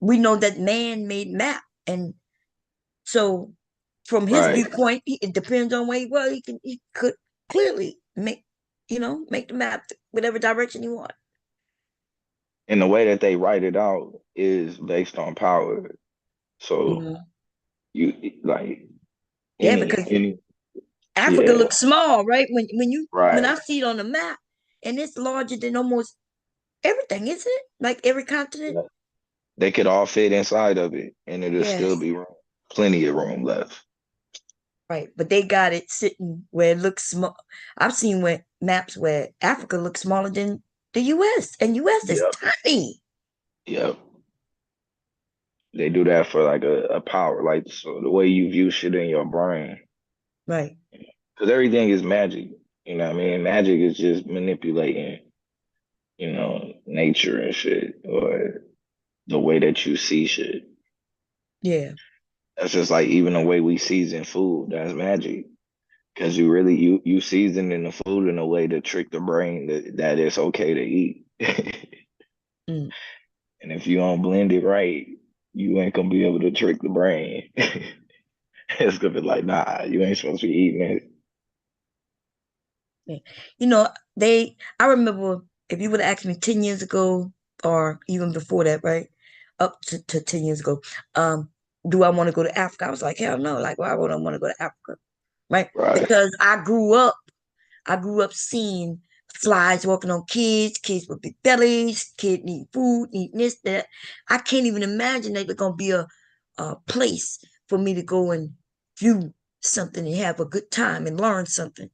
S1: we know that man made map. And so from his
S9: Right.
S1: viewpoint, it depends on where he was. He could clearly make the map whatever direction he want.
S9: And the way that they write it out is based on power. So
S1: Hmm.
S9: you like
S1: Yeah, because
S9: any
S1: Africa
S9: yeah,
S1: looks small, right? When I
S9: right.
S1: see it on the map, and it's larger than almost everything, isn't it? Like every continent.
S9: Yeah. They could all fit inside of it and it'll still
S1: Yes.
S9: be room, plenty of room left.
S1: Right, but they got it sitting where it looks small. I've seen where maps where Africa looks smaller than the U.S. and U.S. is
S9: Yep.
S1: tiny.
S9: Yep. They do that for like a power, like so the way you view shit in your brain.
S1: Right.
S9: Because everything is magic. You know what I mean? Magic is just manipulating, nature and shit, or the way that you see shit.
S1: Yeah.
S9: That's just like even the way we season food. That's magic. Because you season in the food in a way to trick the brain that it's okay to eat.
S1: Mm.
S9: And if you don't blend it right, you ain't gonna be able to trick the brain. It's gonna be like, nah, you ain't supposed to be eating it.
S1: Yeah. You know, I remember if you would have asked me 10 years ago or even before that, right? Up to 10 years ago, do I want to go to Africa? I was like, hell no. Like, why would I want to go to Africa? Right?
S9: Right,
S1: Because I grew up seeing flies walking on kids with big bellies, kid need food, need this, that. I can't even imagine that there's gonna be a place for me to go and view something and have a good time and learn something.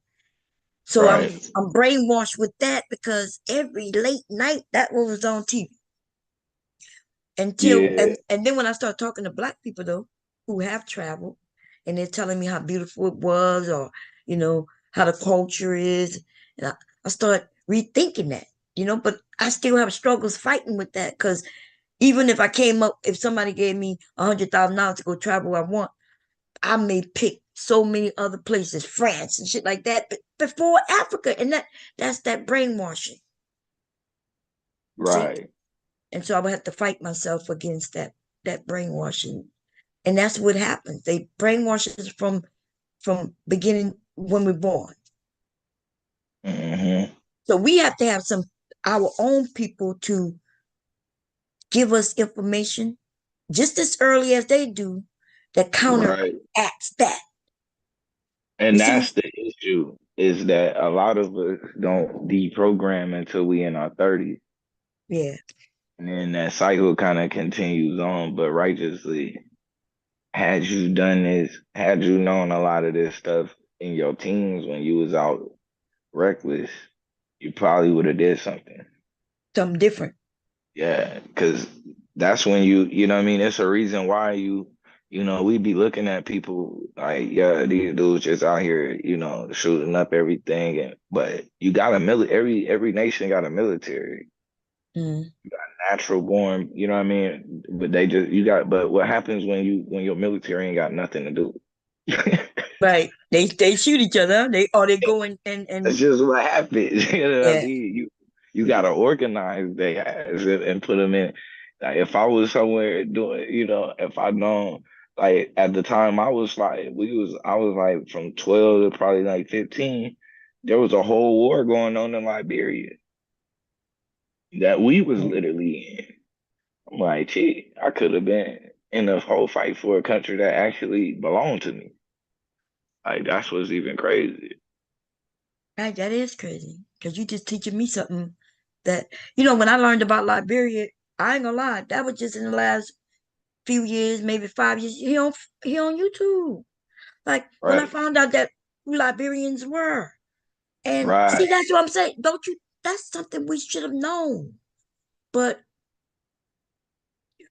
S1: So I'm
S9: right.
S1: I'm brainwashed with that because every late night that was on TV. Until
S9: Yeah,
S1: and then when I start talking to black people though, who have traveled, and they're telling me how beautiful it was, or how the culture is, and I start rethinking that, but I still have struggles fighting with that because even if somebody gave me $100,000 to go travel where I want, I may pick so many other places, France and shit like that, before Africa, and that's that brainwashing. See,
S9: right.
S1: and so I would have to fight myself against that brainwashing. And that's what happens. They brainwash us from beginning when we're born.
S9: Hmm.
S1: So we have to have our own people to give us information just as early as they do that
S9: Right.
S1: counteracts that. You
S9: And
S1: see?
S9: that's the issue, is that a lot of us don't deprogram until we in our 30s.
S1: Yeah.
S9: And then that cycle kind of continues on, but righteously, had you done this, had you known a lot of this stuff in your teens when you was out reckless, you probably would have did something.
S1: Something different.
S9: Yeah, because that's when you know what I mean? It's a reason why we be looking at people like, yeah, these dudes just out here, shooting up everything. But you got every nation got a military,
S1: Mm.
S9: natural born, you know what I mean? But but what happens when your military ain't got nothing to do?
S1: Right. They shoot each other. They go
S9: That's
S1: and
S9: just what happens. You know what I
S1: yeah.
S9: mean? You gotta organize their ass and put them in. Like if I was somewhere doing, if I know like at the time I was like I was like from 12 to probably like 15. There was a whole war going on in Liberia that we was literally in. I'm like, gee, I could have been in the whole fight for a country that actually belonged to me. Like that's what's even crazy.
S1: Right, that is crazy. Because you just teaching me something that, when I learned about Liberia, I ain't gonna lie, that was just in the last few years, maybe 5 years. He on YouTube. Like when I
S9: Right.
S1: found out that who Liberians were. And see,
S9: Right.
S1: that's what I'm saying. Don't you that's something we should have known. But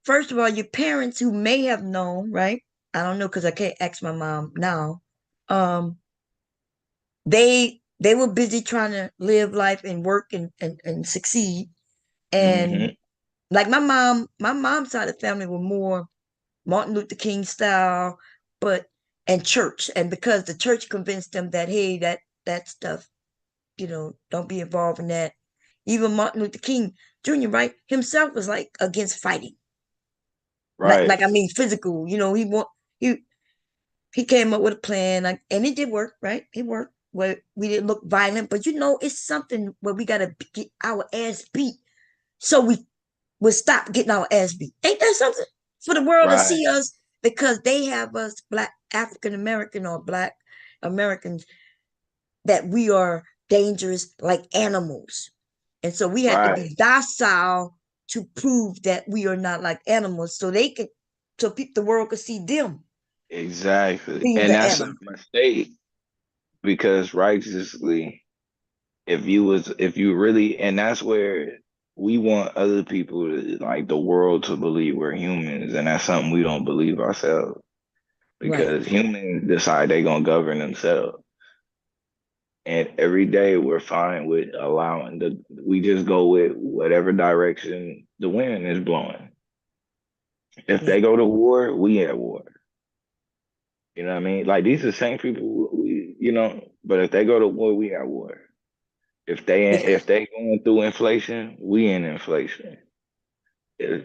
S1: first of all, your parents who may have known, right? I don't know because I can't ask my mom now. Um, they were busy trying to live life and work and succeed. And
S9: Hmm.
S1: like my mom's side of the family were more Martin Luther King style, but and church. And because the church convinced them that hey, that stuff, don't be involved in that. Even Martin Luther King Jr., right, himself was like against fighting.
S9: Right.
S1: Like I mean physical, he he came up with a plan, like, and it did work, right? It worked. Where we didn't look violent, but it's something where we gotta get our ass beat so we will stop getting our ass beat. Ain't that something for the world to
S9: Right.
S1: see us because they have us black African American or black Americans that we are dangerous like animals, and so we had to
S9: Right.
S1: be docile to prove that we are not like animals, so they could, so the world could see them
S9: Exactly.
S1: being
S9: And
S1: the
S9: that's a
S1: animal.
S9: mistake because righteously, if you really, and that's where we want other people to like the world to believe we're humans, and that's something we don't believe ourselves
S1: Right.
S9: because humans decide they're gonna govern themselves. And every day we're fine with allowing we just go with whatever direction the wind is blowing. If
S1: Yeah.
S9: they go to war, we at war. You know what I mean? Like these are the same people but if they go to war, we at war.
S1: Yeah.
S9: If they going through inflation, we in inflation. You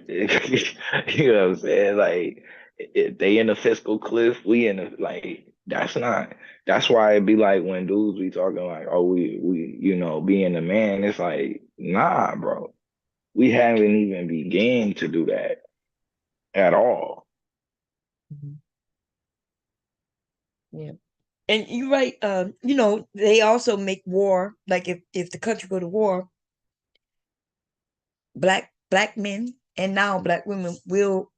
S9: know what I'm saying? Like if they in the fiscal cliff, we in the like that's why it'd be like when dudes be talking like, oh, we being a man, it's like, nah, bro. We haven't even began to do that at all.
S1: Mhm. Yeah. And you're right. They also make war. Like if the country go to war, black men and now black women will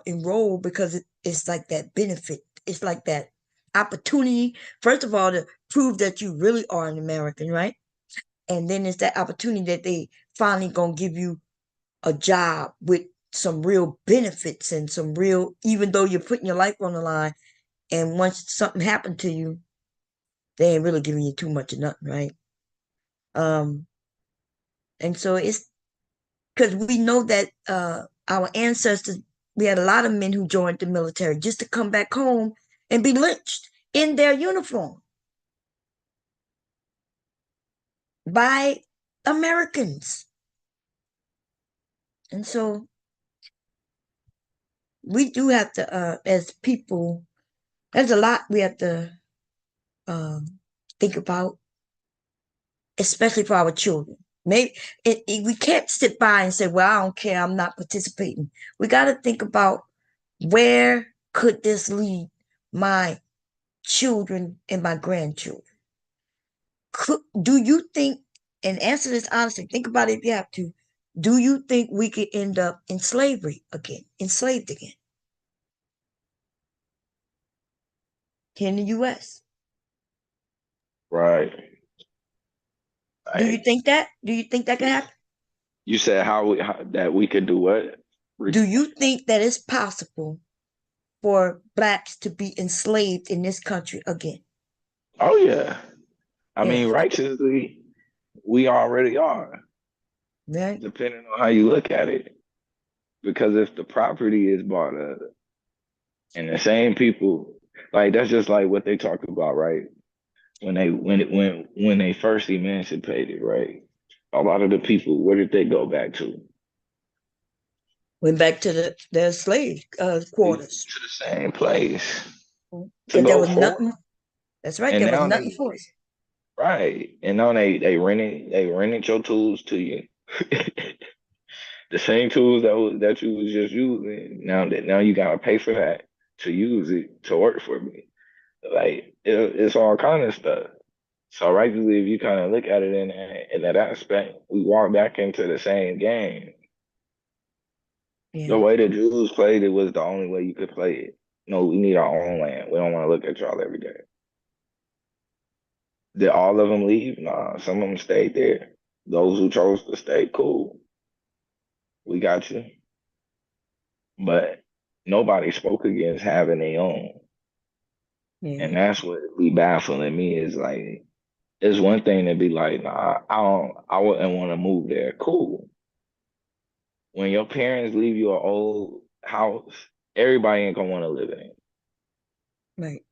S1: enroll because it's like that benefit. It's like that opportunity. First of all, to prove that you really are an American, right? And then it's that opportunity that they finally gonna give you a job with some real benefits and some real, even though you're putting your life on the line. And once something happened to you, they ain't really giving you too much of nothing, right? Um, and so it's because we know that our ancestors, we had a lot of men who joined the military just to come back home and be lynched in their uniform by Americans. And so we do have to, as people, there's a lot we have to think about, especially for our children. Maybe we can't sit by and say, "Well, I don't care. I'm not participating." We got to think about where could this lead my children and my grandchildren. Do you think? And answer this honestly. Think about it if you have to. Do you think we could end up in slavery again, enslaved again here in the U.S.?
S9: Right.
S1: Do you
S9: Like
S1: think that? Do you think that can happen?
S9: you said that we could do what?
S1: Do you think that it's possible for blacks to be enslaved in this country again?
S9: Oh yeah. I mean,
S1: Yes.
S9: righteously, we already are,
S1: Right.
S9: depending on how you look at it. Because if the property is bought up and the same people, like that's just like what they talk about, right? When they first emancipated, right? A lot of the people, where did they go back to?
S1: Went back to the slave quarters.
S20: To the same place to
S1: Because there
S20: go
S1: was
S20: for.
S1: nothing. That's right.
S20: And
S1: There was
S20: now
S1: nothing for us.
S20: right. And now they rented your tools to you. The same tools that you was just using. Now you gotta pay for that to use it to work for me. Like it's all kind of stuff. So rightfully, if you kind of look at it in that aspect, we walk back into the same game.
S1: Yeah.
S20: The way the Jews played it was the only way you could play it. No, we need our own land. We don't want to look at y'all every day. Did all of them leave? Nah, some of them stayed there. Those who chose to stay, cool. We got you. But nobody spoke against having their own.
S1: Yeah.
S20: And that's what be baffling me is like, it's one thing to be like, nah, I wouldn't want to move there. Cool. When your parents leave you an old house, everybody ain't gonna want to live in it.
S1: Right.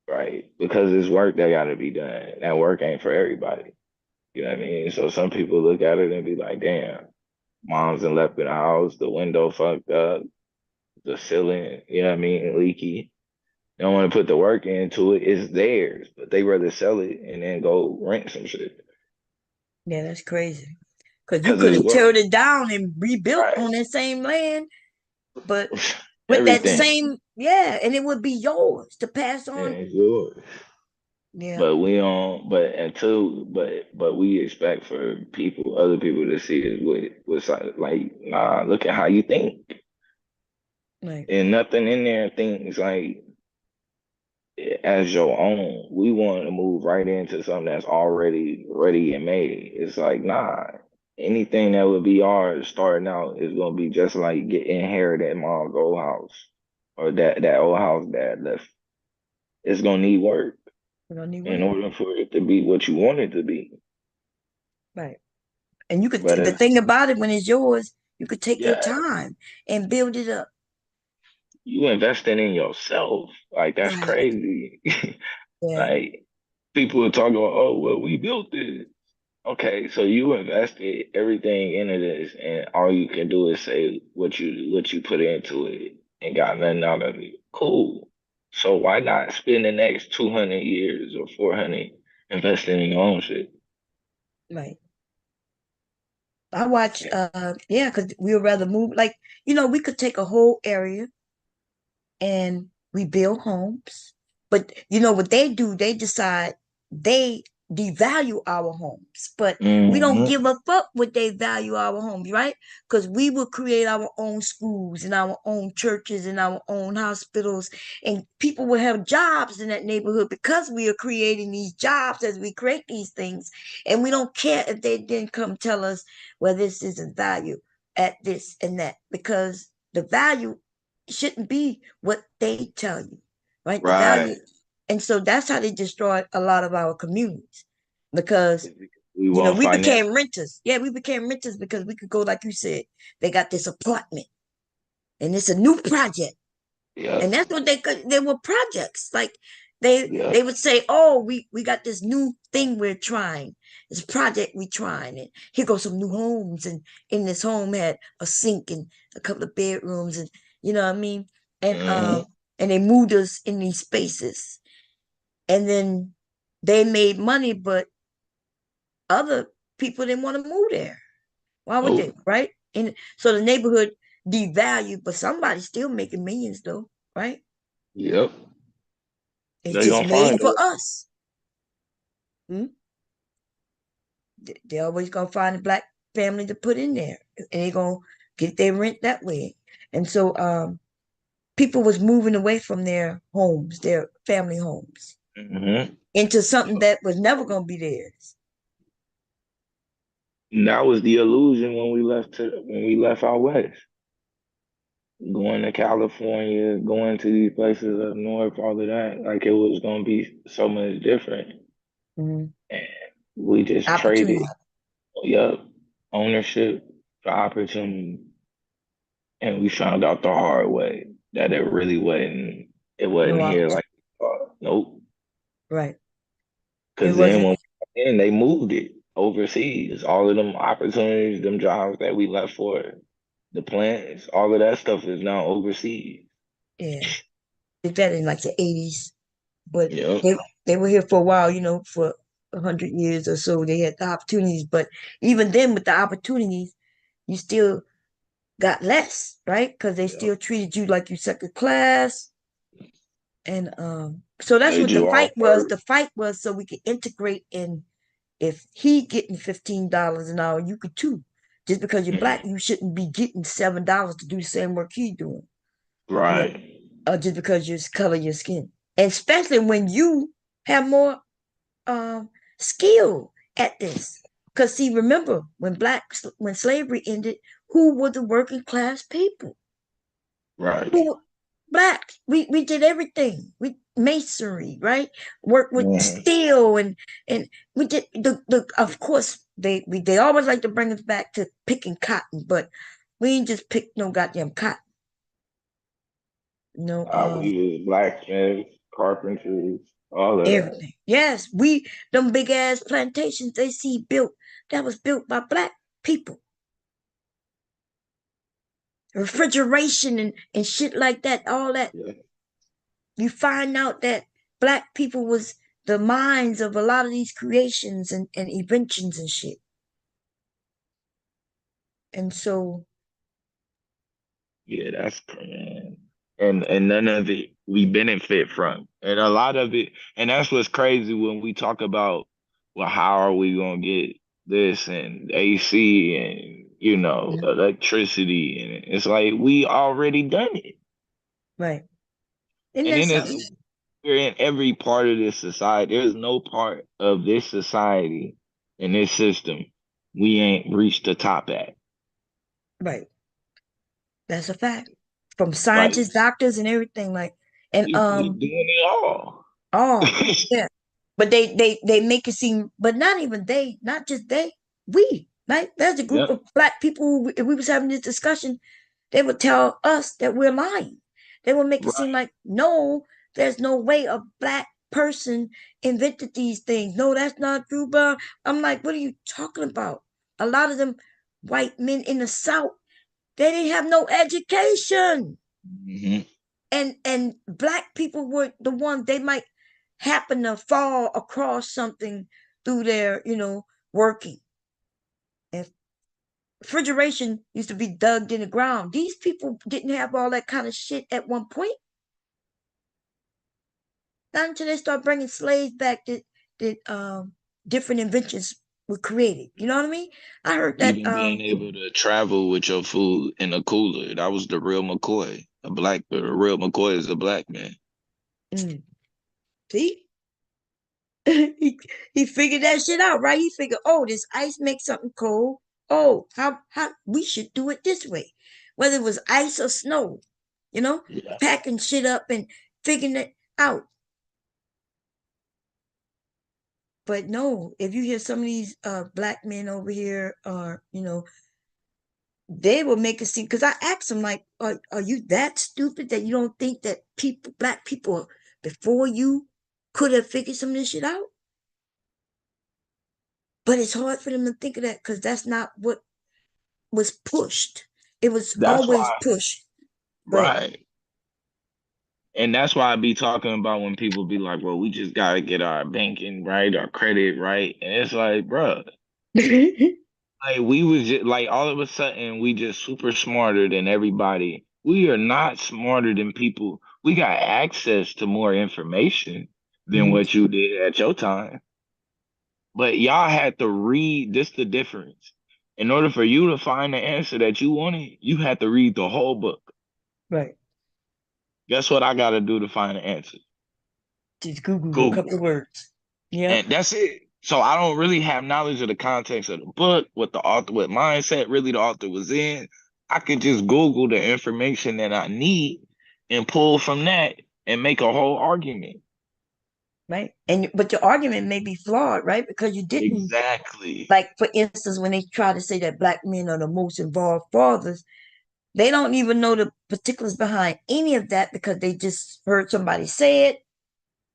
S20: Right? Because it's work that gotta be done. That work ain't for everybody. You know what I mean? So some people look at it and be like, damn, mom's and left in the house, the window fucked up, the ceiling, you know what I mean, leaky. They don't want to put the work into it. It's theirs, but they rather sell it and then go rent some shit.
S1: Yeah, that's crazy. Because you
S20: Because
S1: could
S20: it's
S1: have
S20: work.
S1: teared it down and rebuilt
S20: Right.
S1: on that same land, but with that
S20: Everything.
S1: same, yeah, and it would be yours to pass
S20: Yeah,
S1: on.
S20: it's yours.
S1: Yeah.
S20: But we don't. But we expect for other people to see it with like, nah. Look at how you think,
S1: Right.
S20: and nothing in there thinks like as your own. We want to move right into something that's already ready and made. It's like, nah. Anything that would be ours starting out is gonna be just like get inherited mom's old house or that old house that left. It's gonna need work
S1: We don't need
S20: in
S1: work.
S20: order for it to be what you want it to be.
S1: Right. And you could,
S20: But
S1: the thing about it, when it's yours, you could take your
S20: yeah,
S1: time and build it up.
S20: you investing in yourself. Like that's
S1: Right.
S20: crazy.
S1: Yeah.
S20: Like people are talking about, oh well, we built it. Okay, so you invested everything into this, and all you can do is say what you put into it and got nothing out of it. Cool. So why not spend the next 200 years or 400 investing in your own shit?
S1: Right. I watch, yeah, because we would rather move. Like, we could take a whole area and we build homes. But what they do, they decide they devalue our homes. But we don't
S20: Mm-hmm.
S1: give a fuck what they value our homes, right? Because we will create our own schools and our own churches and our own hospitals. And people will have jobs in that neighborhood because we are creating these jobs as we create these things. And we don't care if they didn't come tell us, well, this isn't value at this and that, because the value shouldn't be what they tell you, right? The
S20: Right.
S1: value. And so that's how they destroyed a lot of our communities because,
S20: We want
S1: we
S20: finance.
S1: became renters. Yeah, we became renters because we could go, like you said, they got this apartment and it's a new project. And
S20: Yep.
S1: that's what they were projects. Like they
S20: Yep.
S1: they would say, oh, we got this new thing we're trying. This project we trying. And here goes some new homes. And in this home had a sink and a couple of bedrooms, and you know what I mean? And
S20: Mm-hmm.
S1: and they moved us in these spaces. And then they made money, but other people didn't want to move there. Why would they?
S20: Nope.
S1: Right? And so the neighborhood devalued, but somebody's still making millions though, right?
S20: Yep.
S1: It's
S20: They
S1: just
S20: gonna
S1: made
S20: find
S1: for
S20: it.
S1: us. Hmm? They always gonna find a black family to put in there, and they gonna get their rent that way. And so people was moving away from their homes, their family homes,
S20: Mm-hmm.
S1: into something that was never gonna be theirs.
S20: That was the illusion when we left out west. Going to California, going to these places up north, all of that, like it was gonna be so much different.
S1: Mm-hmm.
S20: And we just
S1: Opportunity.
S20: traded, yep, ownership for opportunity. And we found out the hard way that it
S1: No
S20: wasn't here
S1: opportunity.
S20: like nope.
S1: Right. It
S20: Cause then
S1: wasn't.
S20: when we went in, they moved it overseas. All of them opportunities, them jobs that we left for, the plants, all of that stuff is now overseas.
S1: Yeah, did that in like the 80s, but
S20: Yep.
S1: they were here for a while, you know, for 100 years or so. They had the opportunities, but even then, with the opportunities, you still got less, right? Because they
S20: Yep.
S1: still treated you like you second class, and so that's
S20: Made
S1: what the
S20: you all
S1: fight was.
S20: first.
S1: The fight was so we could integrate in. If he getting $15 an hour, you could too. Just because you're black, you shouldn't be getting $7 to do the same work he doing. You know,
S20: Right.
S1: just because you color your skin, and especially when you have more um skill at this. Because see, remember when slavery ended, who were the working class people?
S20: Right.
S1: Who were black? We did everything. We masonry, right? Work with
S20: Mhm.
S1: steel and we did the of course they always like to bring us back to picking cotton, but we ain't just pick no goddamn cotton. No,
S20: We was blacksmiths, carpenters, all of that.
S1: everything. Yes, we them big ass plantations they see built that was built by black people. Refrigeration and shit like that, all that.
S20: Yeah.
S1: You find out that black people was the minds of a lot of these creations and inventions and shit. And so
S20: Yeah, that's man. And none of it we benefit from. And a lot of it, and that's what's crazy when we talk about, well, how are we gonna get this and AC and electricity, and it's like we already done it.
S1: right. Isn't
S20: And
S1: that
S20: then it's
S1: something?
S20: we're in every part of this society. There's no part of this society in this system we ain't reached the top at.
S1: Right. That's a fact. From
S20: Like
S1: scientists, doctors, and everything. Like and
S20: we doing it all.
S1: oh yeah. But they make it seem, but not even they, not just they, we. Right? There's a group
S20: Yep.
S1: of black people. If we was having this discussion, they would tell us that we're lying. They would make it seem
S20: Right.
S1: like, no, there's no way a black person invented these things. No, that's not true, bro. I'm like, what are you talking about? A lot of them white men in the South, they didn't have no education.
S20: Hmm.
S1: And black people were the ones they might happen to fall across something through their, working. And refrigeration used to be dug in the ground. These people didn't have all that kind of shit at one point. Not until they start bringing slaves back that different inventions were created. You know what I mean? I heard that.
S20: Even being able to travel with your food in a cooler, that was the real McCoy. A real McCoy is a black man.
S1: Mm, see, he figured that shit out, right? He figured, oh, this ice makes something cold. Oh, how we should do it this way, whether it was ice or snow. You know,
S20: Yeah.
S1: packing shit up and figuring it out. But no, if you hear some of these black men over here are, they will make it seem, because I asked them like, are you that stupid that you don't think that black people before you could have figured some of this shit out? But it's hard for them to think of that because that's not what was pushed. It was
S20: That's
S1: always
S20: why,
S1: pushed. But
S20: right. And that's why I be talking about when people be like, well, we just gotta get our banking right, our credit right. And it's like, bruh, like we was just like all of a sudden we just super smarter than everybody. We are not smarter than people. We got access to more information than
S1: Mhm.
S20: what you did at your time. But y'all had to read this the difference. In order for you to find the answer that you wanted, you had to read the whole book.
S1: Right.
S20: Guess what I gotta do to find the answer?
S1: Just Google a couple
S20: Google.
S1: of words. Yep.
S20: And that's it. So I don't really have knowledge of the context of the book, what the author, what mindset really the author was in. I could just Google the information that I need and pull from that and make a whole argument.
S1: Right. And but your argument may be flawed, right? Because you didn't,
S20: Exactly.
S1: like, for instance, when they try to say that black men are the most involved fathers, they don't even know the particulars behind any of that because they just heard somebody say it.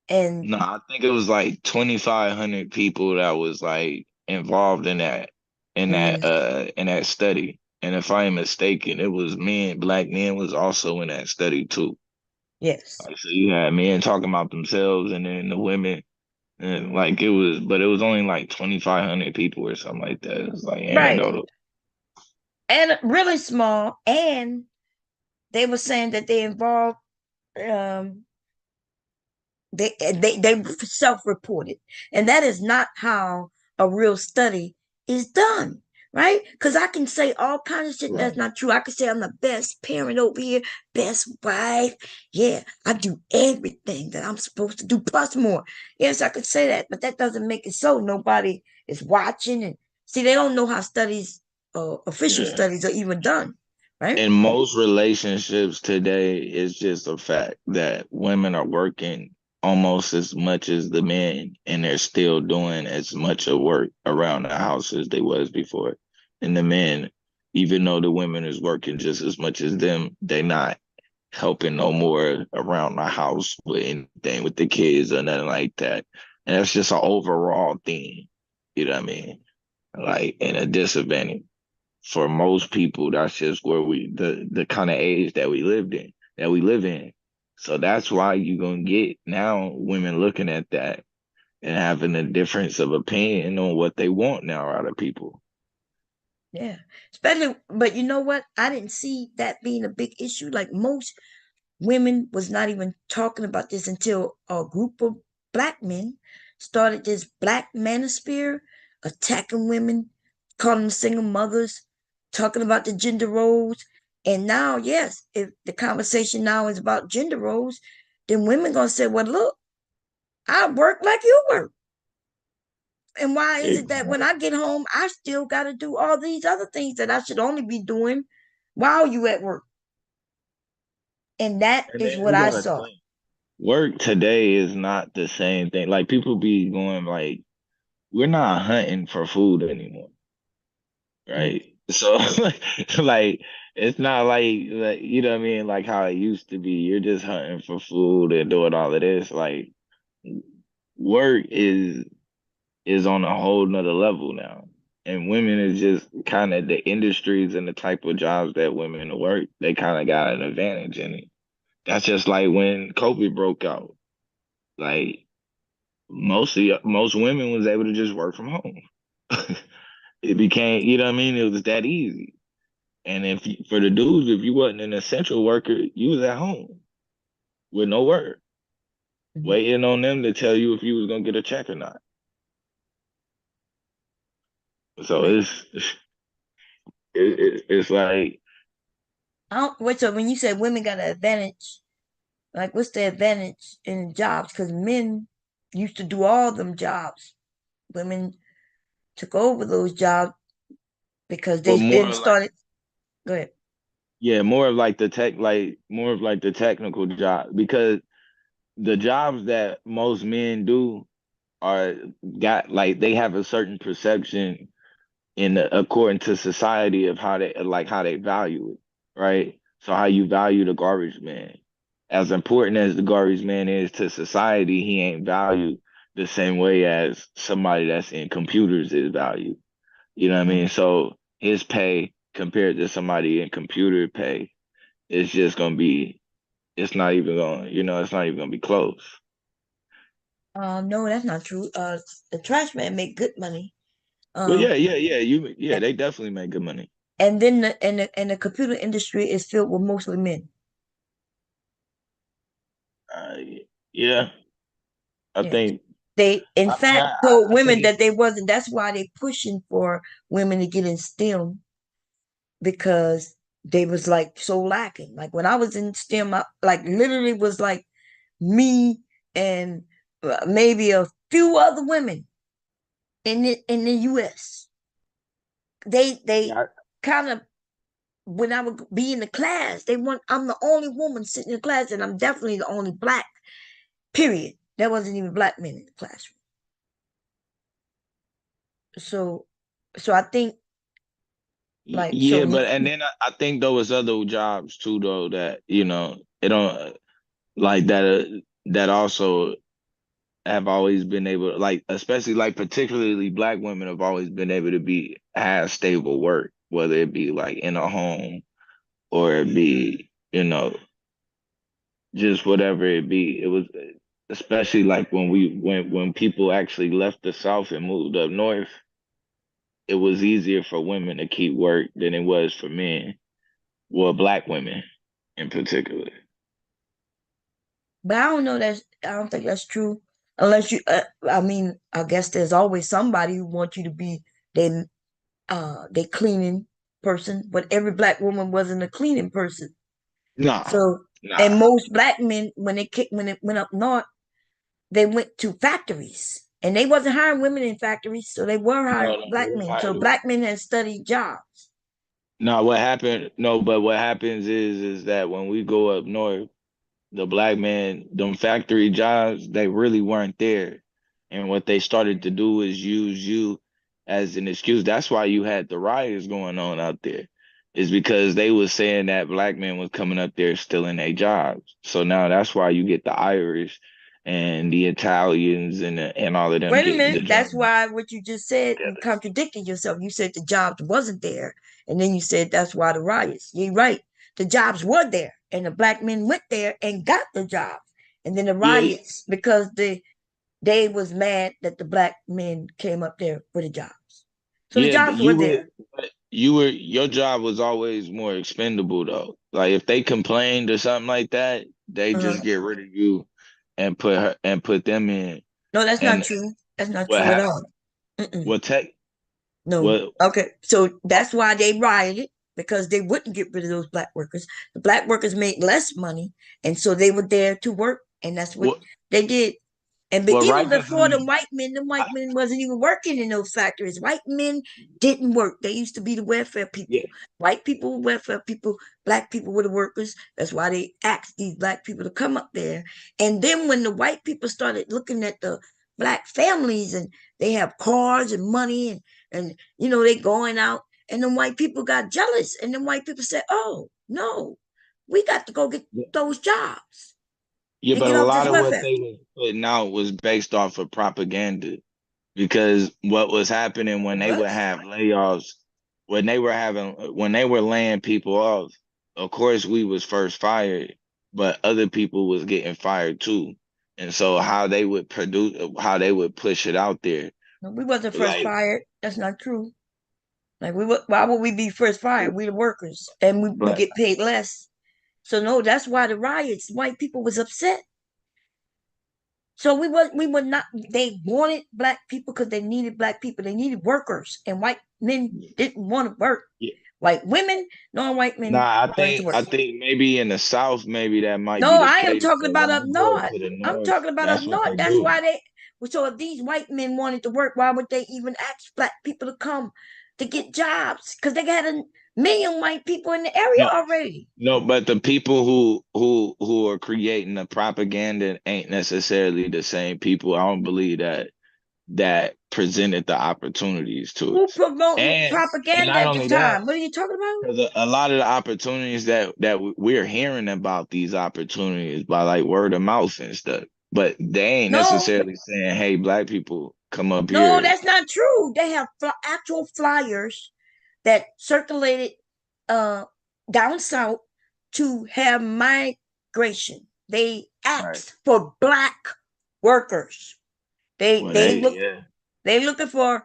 S1: And
S20: No, I think it was like 2,500 people that was like involved in that
S1: mm,
S20: in that study. And if I am mistaken, it was men, black men was also in that study too.
S1: Yes.
S20: Like, so you had men talking about themselves and then the women and like but it was only like 2,500 people or something like that. It was like
S1: Right.
S20: anecdotal.
S1: And really small. And they were saying that they involved um they self-reported, and that is not how a real study is done, right? Because I can say all kinds of shit that's not true. I can say I'm the best parent over here, best wife. Yeah, I do everything that I'm supposed to do plus more. Yes, I could say that, but that doesn't make it so. Nobody is watching, and see, they don't know how studies, official studies, are even done, right?
S20: In most relationships today, it's just a fact that women are working almost as much as the men, and they're still doing as much of work around the house as they was before. And the men, even though the women is working just as much as them, they not helping no more around the house with anything with the kids or nothing like that. And that's just an overall thing. You know what I mean? Like, and a disadvantage for most people. That's just where the kind of age that we live in. So that's why you're gonna get now women looking at that and having a difference of opinion on what they want now out of people.
S1: Yeah. Especially, but you know what? I didn't see that being a big issue. Like most women was not even talking about this until a group of black men started this black manosphere attacking women, calling them single mothers, talking about the gender roles. And now, yes, if the conversation now is about gender roles, then women gonna say, well, look, I work like you work. And why is it that when I get home, I still got to do all these other things that I should only be doing while you at work? And that
S20: And
S1: is
S20: then
S1: what
S20: you
S1: I
S20: gotta
S1: saw.
S20: think. Work today is not the same thing. Like people be going like, we're not hunting for food anymore, right? So like it's not like you know what I mean, like how it used to be. You're just hunting for food and doing all of this. Like work is on a whole nother level now. And women is just kind of the industries and the type of jobs that women work, they kind of got an advantage in it. That's just like when COVID broke out. Like most women was able to just work from home. It became, you know what I mean? It was that easy. And for the dudes, if you wasn't an essential worker, you was at home with no work, waiting on them to tell you if you was gonna get a check or not. So
S1: Right.
S20: it's like
S1: Wait, so when you say women got an advantage, like what's the advantage in jobs? Because men used to do all them jobs. Women took over those jobs because
S20: but
S1: they
S20: more
S1: then
S20: like
S1: started. Go ahead.
S20: yeah, more of like the tech, like more of like the technical job because the jobs that most men do are got like they have a certain perception according to society of how they value it, right? So how you value the garbage man. As important as the garbage man is to society, he ain't valued the same way as somebody that's in computers is valued. You know what I mean? So his pay compared to somebody in computer pay is just gonna be it's not even gonna be close.
S1: No, that's not true. The trash man make good money.
S20: Well,
S1: Um,
S20: they definitely make good money.
S1: and then the computer industry is filled with mostly men.
S20: Uh, yeah, I
S1: Yes.
S20: think.
S1: They, in
S20: I mean,
S1: fact, told
S20: I think
S1: women
S20: it's
S1: that they wasn't. That's why they pushing for women to get in STEM because they was like so lacking. Like when I was in STEM, I, like literally was like me and maybe a few other women in the U.S. They
S20: yeah.
S1: kind of when I would be in the class, they want I'm the only woman sitting in the class, and I'm definitely the only black. Period. There wasn't even black men in the classroom. So, so I think like so.
S20: Yeah, but and then I think there was other jobs too, though that it don't like that also have always been able like especially like particularly black women have always been able to have stable work whether it be like in a home or it be, just whatever it be. It was especially like when people actually left the South and moved up north, it was easier for women to keep work than it was for men. Well, black women in particular.
S1: But I don't know I don't think that's true. Unless you, I mean, I guess there's always somebody who wants you to be they cleaning person, but every black woman wasn't a cleaning person.
S20: Nah,
S1: So, and
S20: nah.
S1: most black men, when it went up north, they went to factories, and they wasn't hiring women in factories, so they were hiring
S20: No, no,
S1: black men. So black men had studied jobs.
S20: no, what happened? No, but what happens is that when we go up north, the black men, them factory jobs, they really weren't there. And what they started to do is use you as an excuse. That's why you had the riots going on out there. Is because they was saying that black men was coming up there stealing their jobs. So now that's why you get the Irish and the Italians and all of them
S1: Wait a
S20: getting the
S1: minute. That's
S20: Germans
S1: why what you just said, you
S20: together.
S1: contradicted yourself. You said the jobs wasn't there. And then you said that's why the riots. You're right. The jobs were there. And the black men went there and got the jobs. And then the
S20: Yeah,
S1: riots, because they was mad that the black men came up there for the jobs. So the
S20: yeah, but
S1: jobs were there.
S20: your job was always more expendable though. Like if they complained or something like that, they
S1: Uh-huh.
S20: just get rid of you and put them in.
S1: No, that's not
S20: And
S1: true. That's not
S20: what
S1: true at
S20: happened?
S1: all. Mm-mm.
S20: What tech?
S1: No.
S20: What?
S1: Okay. So that's why they rioted, because they wouldn't get rid of those black workers. The black workers made less money, and so they were there to work, and that's what
S20: What?
S1: they did. And
S20: Well,
S1: even before
S20: righteously,
S1: the white men wasn't even working in those factories. White men didn't work. They used to be the welfare
S20: yeah,
S1: people. White people were welfare people. Black people were the workers. That's why they asked these black people to come up there. And then when the white people started looking at the black families, and they have cars and money, and they going out, and then white people got jealous, and then white people said, "Oh no, we got to go get those jobs
S20: yeah,
S1: and
S20: but
S1: get
S20: a
S1: off
S20: lot
S1: this
S20: of what
S1: welfare."
S20: they was putting out was based off of propaganda. Because what was happening when they
S1: What?
S20: would have layoffs, when they were laying people off, of course we was first fired, but other people was getting fired too. And so how they would push it out there,
S1: No, we wasn't first
S20: like,
S1: fired. That's not true. Like why would we be first fired? We the workers, and we
S20: but
S1: get paid less. So no, that's why the riots. White people was upset. So we were not. They wanted black people because they needed black people. They needed workers, and white men didn't want to work.
S20: yeah.
S1: White women, non-white men
S20: Nah,
S1: wanted to work.
S20: I think maybe in the South, maybe that might be
S1: No,
S20: the
S1: I am
S20: case.
S1: talking
S20: But
S1: about
S20: when
S1: up
S20: you go
S1: north.
S20: to the
S1: I'm
S20: North,
S1: talking about up
S20: that's what
S1: north.
S20: they
S1: That's
S20: do.
S1: why they. So if these white men wanted to work, why would they even ask black people to come to get jobs? Because they got a million white people in the area
S20: No,
S1: already.
S20: no, but the people who are creating the propaganda ain't necessarily the same people. I don't believe that presented the opportunities to
S1: Who
S20: us.
S1: promoting
S20: And
S1: propaganda
S20: not
S1: at the
S20: only that,
S1: time? What are you talking about?
S20: because a lot of the opportunities that we're hearing about these opportunities by like word of mouth and stuff, but they ain't
S1: No,
S20: necessarily saying, "Hey, black people, come up
S1: no,
S20: here."
S1: that's not true. They have actual flyers that circulated uh down south to have migration. They
S20: Right.
S1: asked for black workers. They
S20: Well,
S1: they
S20: they
S1: look
S20: yeah.
S1: they looking for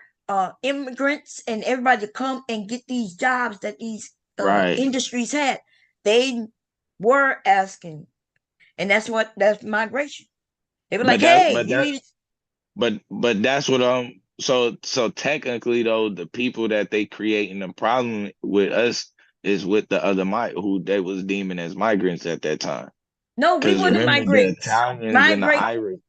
S1: immigrants and everybody to come and get these jobs that these
S20: Right.
S1: industries had. They were asking, and that's migration. They were like,
S20: But that
S1: "Hey,
S20: but
S1: you
S20: that
S1: need."
S20: but that's what so technically though, the people that they creating the problem with us is with the other who they was deeming as migrants at that time.
S1: No, we
S20: Because
S1: were the
S20: remember the
S1: migrants.
S20: Italians and the
S1: Migrate.
S20: Irish.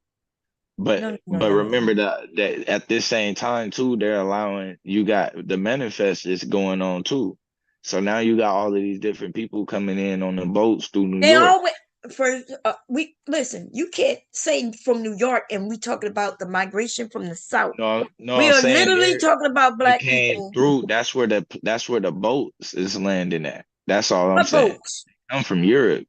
S1: No, no,
S20: But
S1: no, no.
S20: remember that at this same time too, they're allowing you got the manifest is going on too. So now you got all of these different people coming in on the boats through New
S1: They
S20: York.
S1: always for we listen. You can't say from New York, and we talking about the migration from the south.
S20: No,
S1: We
S20: I'm
S1: are
S20: saying
S1: literally talking about
S20: they
S1: black
S20: came
S1: people.
S20: through. That's where the boats is landing at. That's all I'm
S1: What
S20: saying.
S1: boats?
S20: I'm from Europe.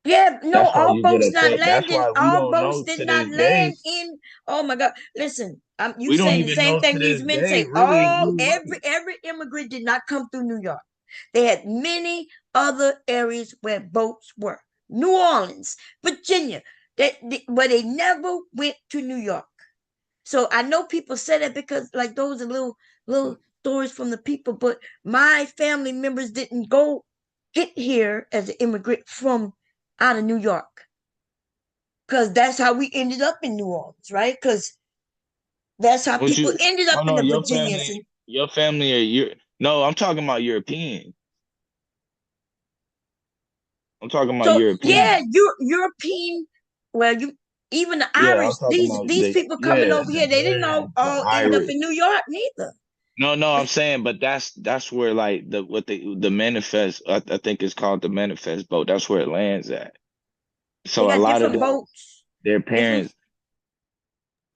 S1: Yeah, no,
S20: That's why
S1: all
S20: you get
S1: boats not
S20: upset. That's
S1: landing.
S20: why we
S1: All
S20: don't
S1: boats
S20: know
S1: did
S20: to
S1: not
S20: this day.
S1: land in. Oh my God! Listen, You
S20: We don't
S1: saying the
S20: even
S1: same
S20: know to
S1: thing these
S20: this
S1: men
S20: day
S1: say.
S20: really who wrote it.
S1: Every immigrant did not come through New York. They had many other areas where boats were. New Orleans, Virginia, where they never went to New York. So I know people say that because like those are little stories from the people, but my family members didn't get here as an immigrant from out of New York. Because that's how we ended up in New Orleans, right? Because that's how
S20: What
S1: people
S20: you?
S1: ended up
S20: Oh
S1: in
S20: no,
S1: the Virginias.
S20: your family are you? No, I'm talking about European. I'm talking about
S1: So yeah,
S20: European.
S1: European. Well, you even the
S20: Yeah, I'm
S1: Irish.
S20: talking about
S1: These people coming over here, they didn't
S20: the
S1: all end up
S20: Irish.
S1: in New York neither.
S20: No, I'm saying, but that's where like the manifest. I think it's called the manifest boat. That's where it lands at.
S1: They
S20: So a
S1: got
S20: lot of
S1: different
S20: them,
S1: boats.
S20: their
S1: Different.
S20: parents,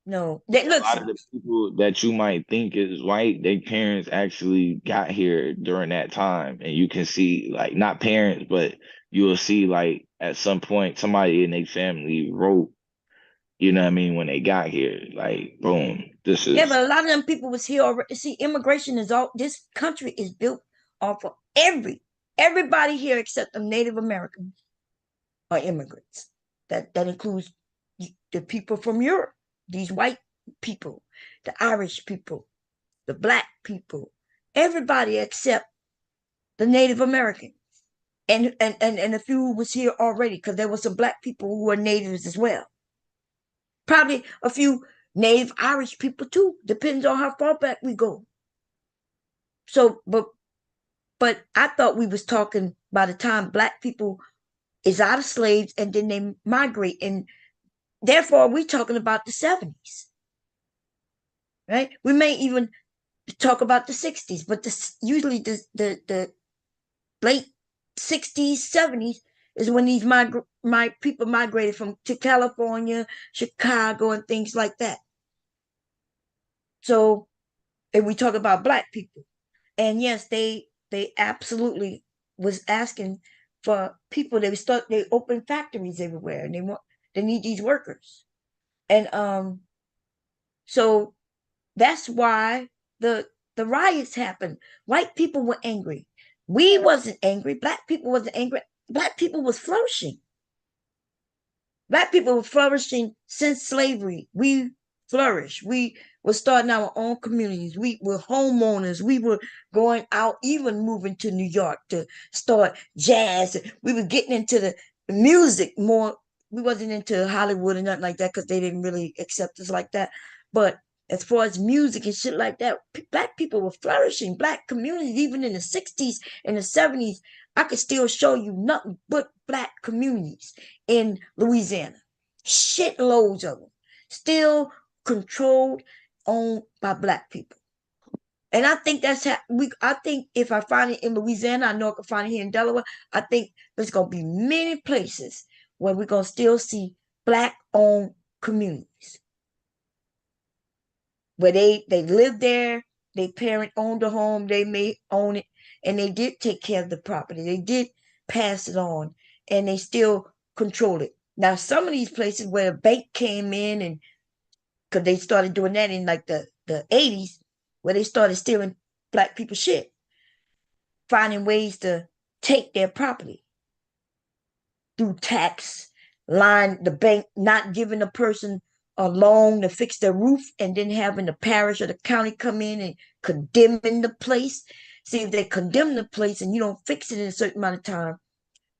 S1: No, they
S20: a lot
S1: listen.
S20: of the people that you might think is white, their parents actually got here during that time, and you can see like not parents, but you will see like at some point somebody in their family wrote, you know what I mean, when they got here, like boom, this
S1: Yeah,
S20: is
S1: but a lot of them people was here already. See, immigration is all. This country is built off of everybody here except the Native Americans are immigrants. That includes the people from Europe, these white people, the Irish people, the black people, everybody except the Native Americans. And a few was here already because there were some black people who were natives as well. Probably a few native Irish people too. Depends on how far back we go. So, but I thought we was talking by the time black people is out of slaves and then they migrate, and therefore we talking about the 70s, right? We may even talk about the 60s, but usually the late 60s, 70s is when these my people migrated from to California, Chicago, and things like that. So, and we talk about black people, and yes, they absolutely was asking for people. They open factories everywhere, and they need these workers, and so that's why the riots happened. White people were angry. We wasn't angry. Black people wasn't angry. Black people was flourishing. Black people were flourishing since slavery. We flourished. We were starting our own communities. We were homeowners. We were going out, even moving to New York to start jazz. We were getting into the music more. We wasn't into Hollywood and nothing like that because they didn't really accept us like that. But as far as music and shit like that, black people were flourishing. Black communities, even in the 60s and the 70s, I could still show you nothing but black communities in Louisiana. Shitloads of them. Still controlled, owned by black people. And I think that's how I think if I find it in Louisiana, I know I can find it here in Delaware. I think there's gonna be many places where we're gonna still see black owned communities. Where they live there, their parent owned the home, they may own it, and they did take care of the property. They did pass it on, and they still control it. Now, some of these places where a bank came in, and because they started doing that in like the 80s, where they started stealing black people's shit, finding ways to take their property through tax, line the bank not giving a person a loan to fix their roof and then having the parish or the county come in and condemning the place. See, if they condemn the place and you don't fix it in a certain amount of time,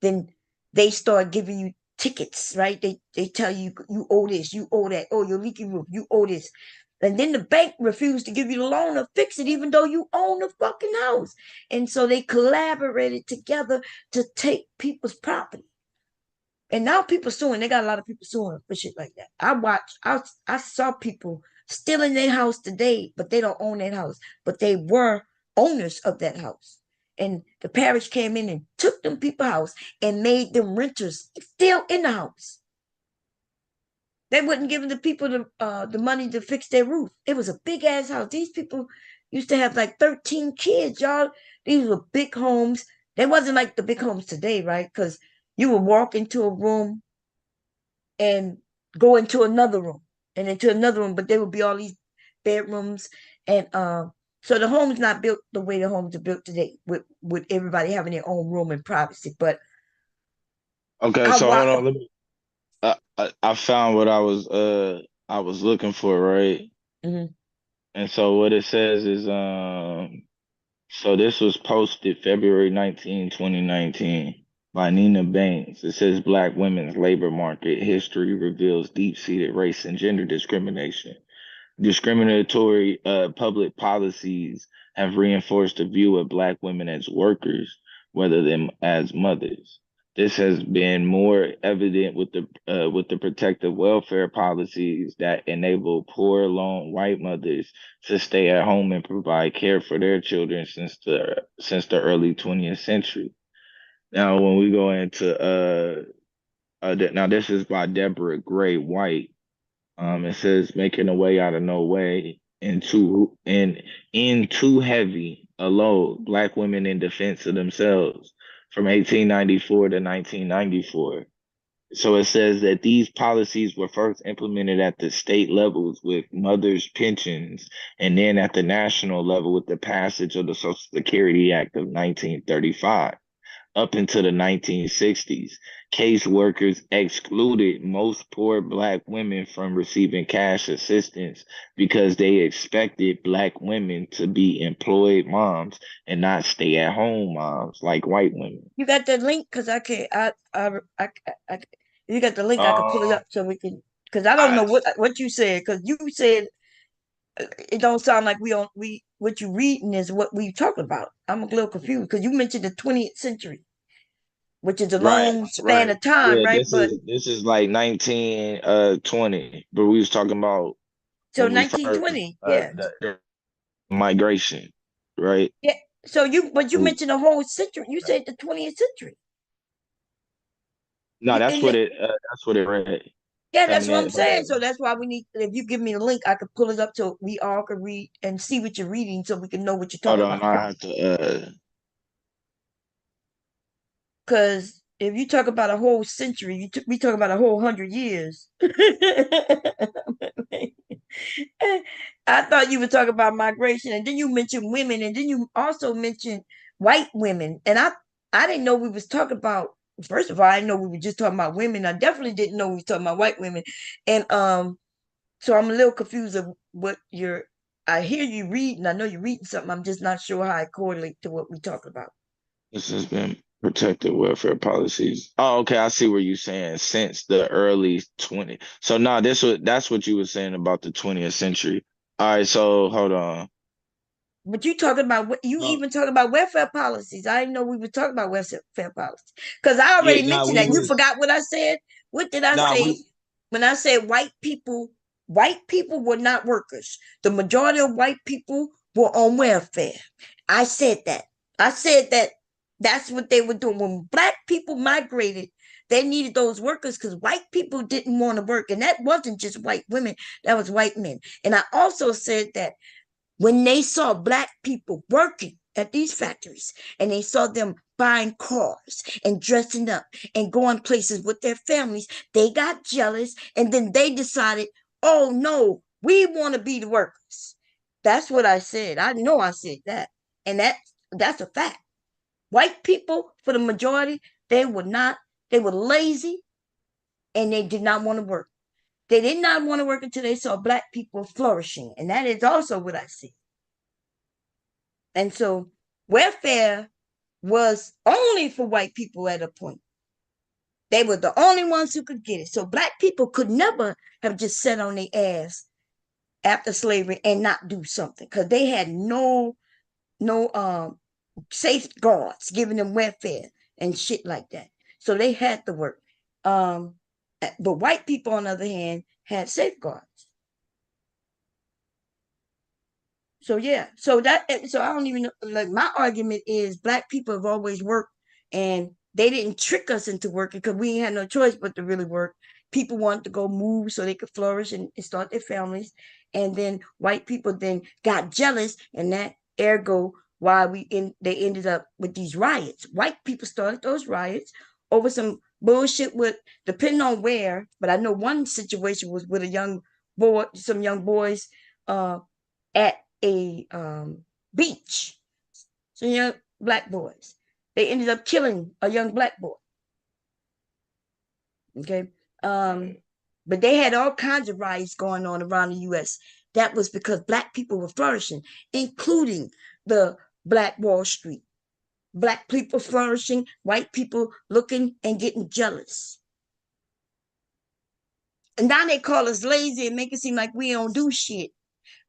S1: then they start giving you tickets, right? They tell you you owe this, you owe that, oh, your leaky roof, you owe this. And then the bank refused to give you the loan to fix it, even though you own the fucking house. And so they collaborated together to take people's property. And now people suing. They got a lot of people suing for shit like that. I saw people still in their house today, but they don't own that house. But they were owners of that house. And the parish came in and took them people's house and made them renters still in the house. They wouldn't give the people the money to fix their roof. It was a big ass house. These people used to have like 13 kids, y'all. These were big homes. They wasn't like the big homes today, right? Because you would walk into a room and go into another room and into another room, but there would be all these bedrooms, and so the home's not built the way the homes are built today, with everybody having their own room and privacy. But
S20: Okay,
S1: I
S20: so hold
S1: watch.
S20: on. Let me. I found what I was looking for, right?
S1: Mhm.
S20: And so what it says is so this was posted February 19, 2019 by Nina Banks. It says Black women's labor market history reveals deep-seated race and gender discrimination. Discriminatory public policies have reinforced the view of Black women as workers rather than as mothers. This has been more evident with the protective welfare policies that enable poor lone white mothers to stay at home and provide care for their children since the early 20th century. Now, when we go into now this is by Deborah Gray White. It says making a way out of no way in too heavy a load. Black women in defense of themselves from 1894 to 1994. So it says that these policies were first implemented at the state levels with mothers' pensions, and then at the national level with the passage of the Social Security Act of 1935. Up into the 1960s, caseworkers excluded most poor Black women from receiving cash assistance because they expected Black women to be employed moms and not stay at home moms like white women.
S1: You got the link? Because I can't. I you got the link? I can pull it
S20: Uh,
S1: up so we can. Because I don't
S20: I,
S1: know what you said. Because you said it don't sound like we what you reading is what we talking about. I'm a little confused because you mentioned the 20th century, which is a
S20: right,
S1: long span
S20: right.
S1: of time,
S20: Yeah,
S1: right? But
S20: this is like 1920, but we was talking about
S1: so
S20: when we first
S1: 1920, yeah,
S20: the migration, right?
S1: yeah. So you mentioned the whole century. You said the 20th century.
S20: No,
S1: You and
S20: that's what it read.
S1: yeah,
S20: I
S1: that's
S20: mean,
S1: what I'm
S20: but
S1: saying. So that's why we need. If you give me the link, I could pull it up so we all can read and see what you're reading, so we can know what you're
S20: hold
S1: talking
S20: on,
S1: about.
S20: I have to.
S1: Because if you talk about a whole century, we talk about a whole 100 years. I thought you were talking about migration, and then you mentioned women, and then you also mentioned white women, and I didn't know we was talking about. First of all, I didn't know we were just talking about women. I definitely didn't know we were talking about white women, and so I'm a little confused of what you're. I hear you reading. I know you're reading something. I'm just not sure how it correlates to what we talk about.
S20: This has been protected welfare policies. Oh, okay, I see what you're saying. Since the early 20. So now that's what you were saying about the 20th century. All right, so hold on.
S1: But you talking about what you
S20: No,
S1: even talking about welfare policies. I didn't know we were talking about welfare policies. Because I
S20: yeah,
S1: already mentioned that. You forgot what I said? What did I say?
S20: we
S1: When I said white people were not workers. The majority of white people were on welfare. I said that. I said that that's what they were doing. When black people migrated, they needed those workers because white people didn't want to work. And that wasn't just white women, that was white men. And I also said that when they saw black people working at these factories and they saw them buying cars and dressing up and going places with their families, they got jealous and then they decided, oh no, we want to be the workers. That's what I said. I know I said that. And that's a fact. White people, for the majority, they were not, they were lazy and they did not want to work. They did not want to work until they saw black people flourishing. And that is also what I see. And so welfare was only for white people at a point. They were the only ones who could get it. So black people could never have just sat on their ass after slavery and not do something because they had no safeguards giving them welfare and shit like that. So they had to work. Um, but white people, on the other hand, had safeguards. So yeah, so I don't even know, like my argument is black people have always worked and they didn't trick us into working because we ain't had no choice but to really work. People wanted to go move so they could flourish and start their families. And then white people then got jealous and that ergo why they ended up with these riots. White people started those riots over some bullshit with depending on where, but I know one situation was with a young boy, some young boys at a beach. So young black boys. They ended up killing a young black boy. Okay. But they had all kinds of riots going on around the US. That was because black people were flourishing, including the Black Wall Street. Black people flourishing, white people looking and getting jealous. And now they call us lazy and make it seem like we don't do shit.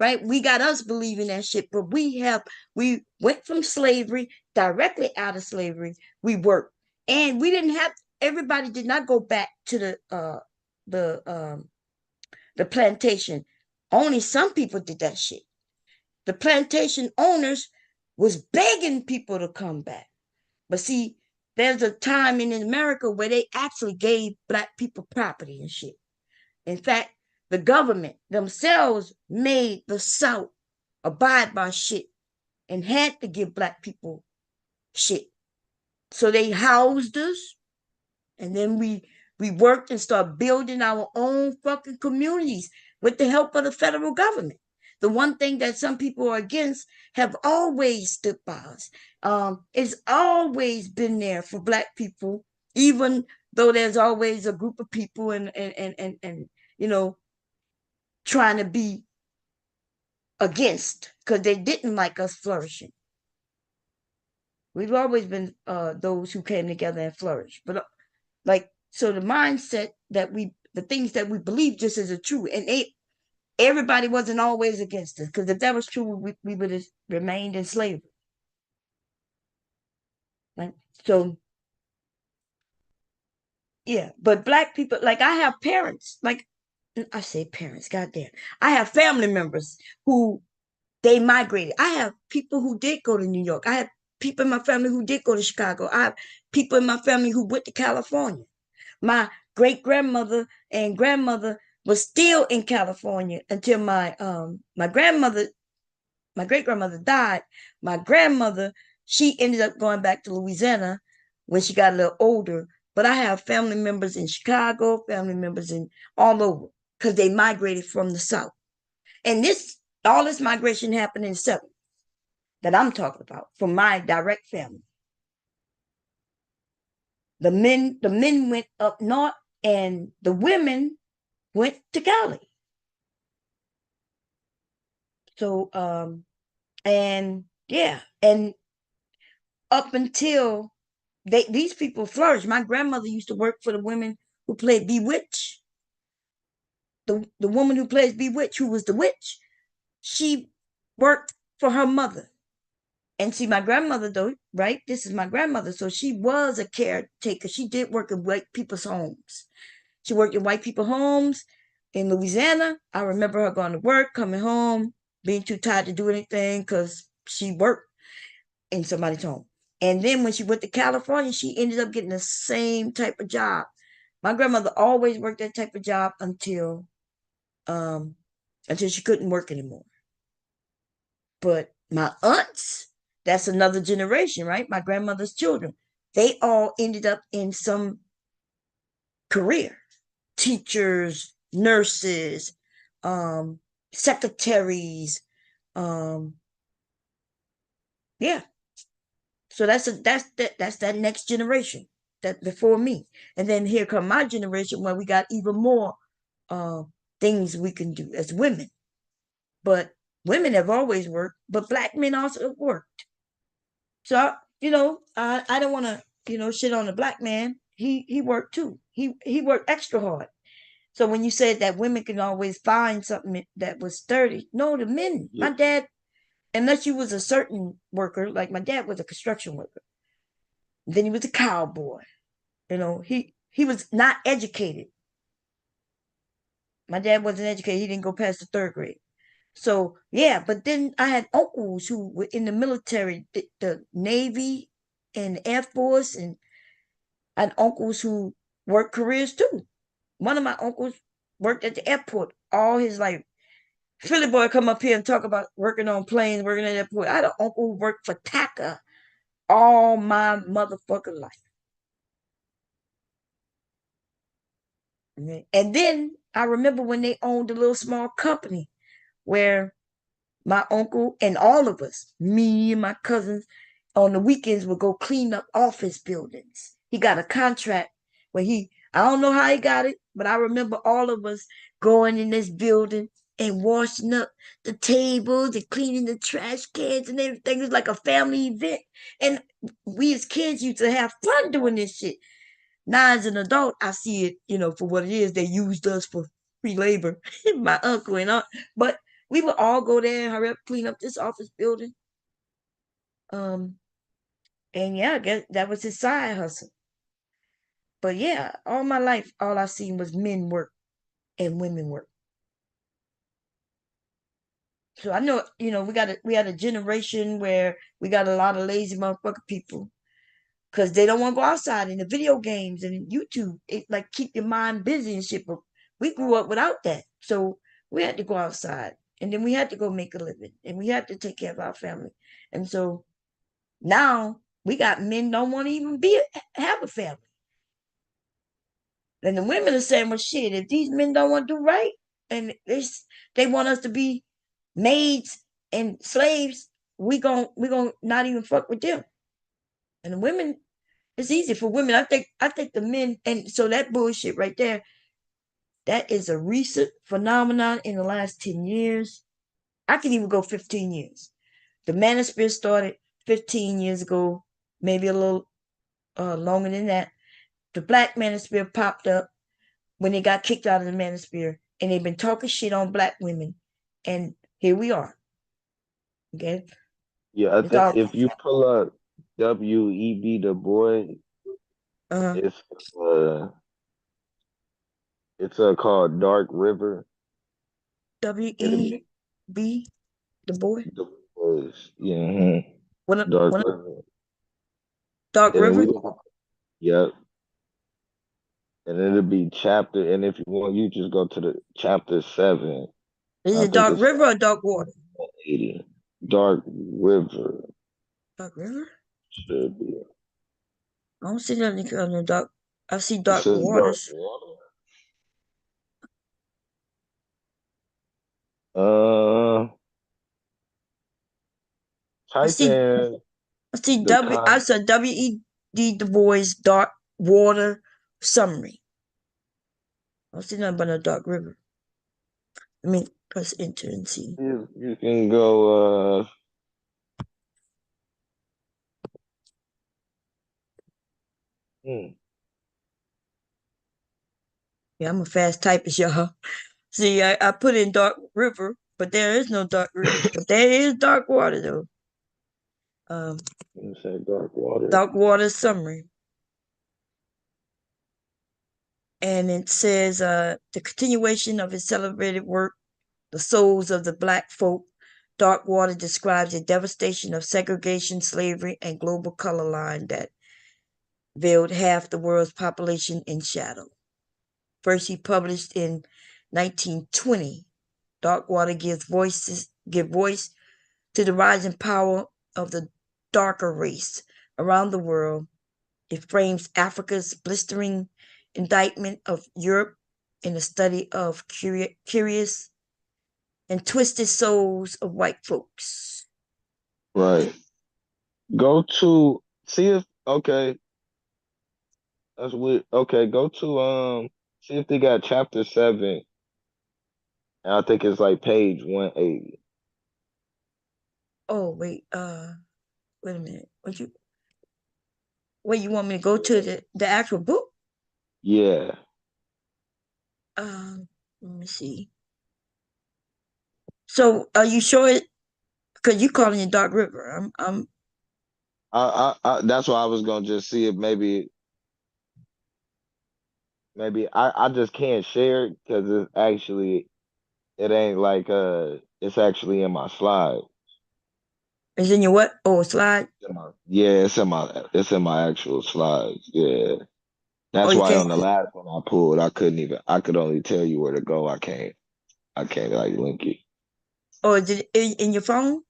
S1: Right? We got us believing that shit, but we went from slavery, directly out of slavery. We worked. And we didn't have everybody did not go back to the plantation. Only some people did that shit. The plantation owners was begging people to come back. But see, there's a time in America where they actually gave black people property and shit. In fact, the government themselves made the South abide by shit and had to give black people shit. So they housed us, and then we worked and started building our own fucking communities with the help of the federal government. The one thing that some people are against have always stood by us. It's always been there for black people, even though there's always a group of people and you know trying to be against because they didn't like us flourishing. We've always been those who came together and flourished. But so the mindset the things that we believe just isn't true. And everybody wasn't always against us, because if that was true, we would have remained in slavery. Right? So, yeah. But black people, like I have parents, like I say parents, goddamn. I have family members who they migrated. I have people who did go to New York. I have people in my family who did go to Chicago. I have people in my family who went to California. My great grandmother and grandmother was still in California until my great grandmother died. My grandmother, she ended up going back to Louisiana when she got a little older. But I have family members in Chicago, family members in all over, because they migrated from the South. And all this migration happened in the 70s that I'm talking about from my direct family. The men went up north, and the women went to Cali. So and yeah, and up until these people flourished. My grandmother used to work for the women who played Bewitched. The woman who plays Bewitched, who was the witch, she worked for her mother. And see, my grandmother, though, right? This is my grandmother. So she was a caretaker. She did work in white people's homes. She worked in white people's homes in Louisiana. I remember her going to work, coming home, being too tired to do anything because she worked in somebody's home. And then when she went to California, she ended up getting the same type of job. My grandmother always worked that type of job until she couldn't work anymore. But my aunts, that's another generation, right? My grandmother's children, they all ended up in some career. Teachers, nurses, secretaries, yeah. So that's that next generation that before me. And then here come my generation where we got even more things we can do as women. But women have always worked, but black men also worked. So I don't want to shit on the black man. He worked too. He worked extra hard. So when you said that women can always find something that was sturdy, no, the men. My dad, unless you was a certain worker, like my dad was a construction worker. Then he was a cowboy. He was not educated. My dad wasn't educated. He didn't go past the third grade. So yeah, but then I had uncles who were in the military, the Navy and the Air Force, and I had uncles who worked careers too. One of my uncles worked at the airport all his life. Philly boy come up here and talk about working on planes, working at the airport. I had an uncle who worked for TACA all my motherfucking life. And then I remember when they owned a little small company where my uncle and all of us, me and my cousins, on the weekends would go clean up office buildings. He got a contract where I don't know how he got it, but I remember all of us going in this building and washing up the tables and cleaning the trash cans and everything. It was like a family event. And we as kids used to have fun doing this shit. Now as an adult, I see it, for what it is. They used us for free labor, my uncle and aunt. But we would all go there and hurry up, clean up this office building. And yeah, I guess that was his side hustle. But yeah, all my life, all I seen was men work and women work. So I know, we had a generation where we got a lot of lazy motherfucker people because they don't want to go outside in the video games and YouTube. It like keep your mind busy and shit. But we grew up without that, so we had to go outside, and then we had to go make a living, and we had to take care of our family. And so now we got men don't want to even have a family. And the women are saying, well, shit, if these men don't want to do right and they want us to be maids and slaves, we gon' not even fuck with them. And the women, it's easy for women. I think the men, and so that bullshit right there, that is a recent phenomenon in the last 10 years. I can even go 15 years. The manosphere started 15 years ago, maybe a little longer than that. The black manosphere popped up when they got kicked out of the manosphere, and they've been talking shit on black women, and here we are. Okay.
S20: Yeah, I
S1: It's
S20: think
S1: all.
S20: if you pull up W.E.B. Du Bois,
S1: Uh.
S20: it's called Dark River.
S1: W.E.B. Du Bois.
S20: Du Bois, yeah, Dark
S1: What?
S20: River.
S1: Dark
S20: And then
S1: River.
S20: yep. And it'll be chapter, and if you want, you just go to the chapter 7.
S1: Is
S20: I
S1: it
S20: think
S1: Dark
S20: it's
S1: River or Dark Water?
S20: 80. Dark River
S1: Dark River.
S20: should be.
S1: I don't see nothing on the dark. I see
S20: It
S1: Dark
S20: says Dark
S1: Waters.
S20: Water.
S1: I
S20: Type
S1: see.
S20: in
S1: I see
S20: the
S1: W. I
S20: con.
S1: saw W.E.D. Du Bois Dark Water Summary. I don't see nothing but a Dark River. Let me press enter and see.
S20: You can go. Hmm.
S1: Yeah, I'm a fast typist, y'all. See, I put in Dark River, but there is no Dark River. But there is Dark Water, though.
S20: Let me say Dark Water.
S1: Dark Water Summary. And it says the continuation of his celebrated work, The Souls of the Black Folk. Dark Water describes the devastation of segregation, slavery, and global color line that veiled half the world's population in shadow. First, he published in 1920. Darkwater give voice to the rising power of the darker race around the world. It frames Africa's blistering indictment of Europe in the study of curious and twisted souls of white folks.
S20: Right. Go to see if okay. That's weird. Okay, go to see if they got chapter 7. And I think it's like page 180.
S1: Oh wait, wait a minute. You want me to go to the actual book?
S20: Yeah.
S1: Let me see. So are you sure it? Because you calling it Dark River.
S20: I that's why I was gonna just see if maybe I just can't share it because it ain't like it's actually in my slide.
S1: It's in your what? Oh, slide.
S20: Yeah, it's in my actual slides. Yeah.
S1: Oh,
S20: That's
S1: you
S20: why
S1: can't.
S20: on the last one I pulled, I could only tell you where to go. I can't like link it.
S1: Oh, is it in your phone?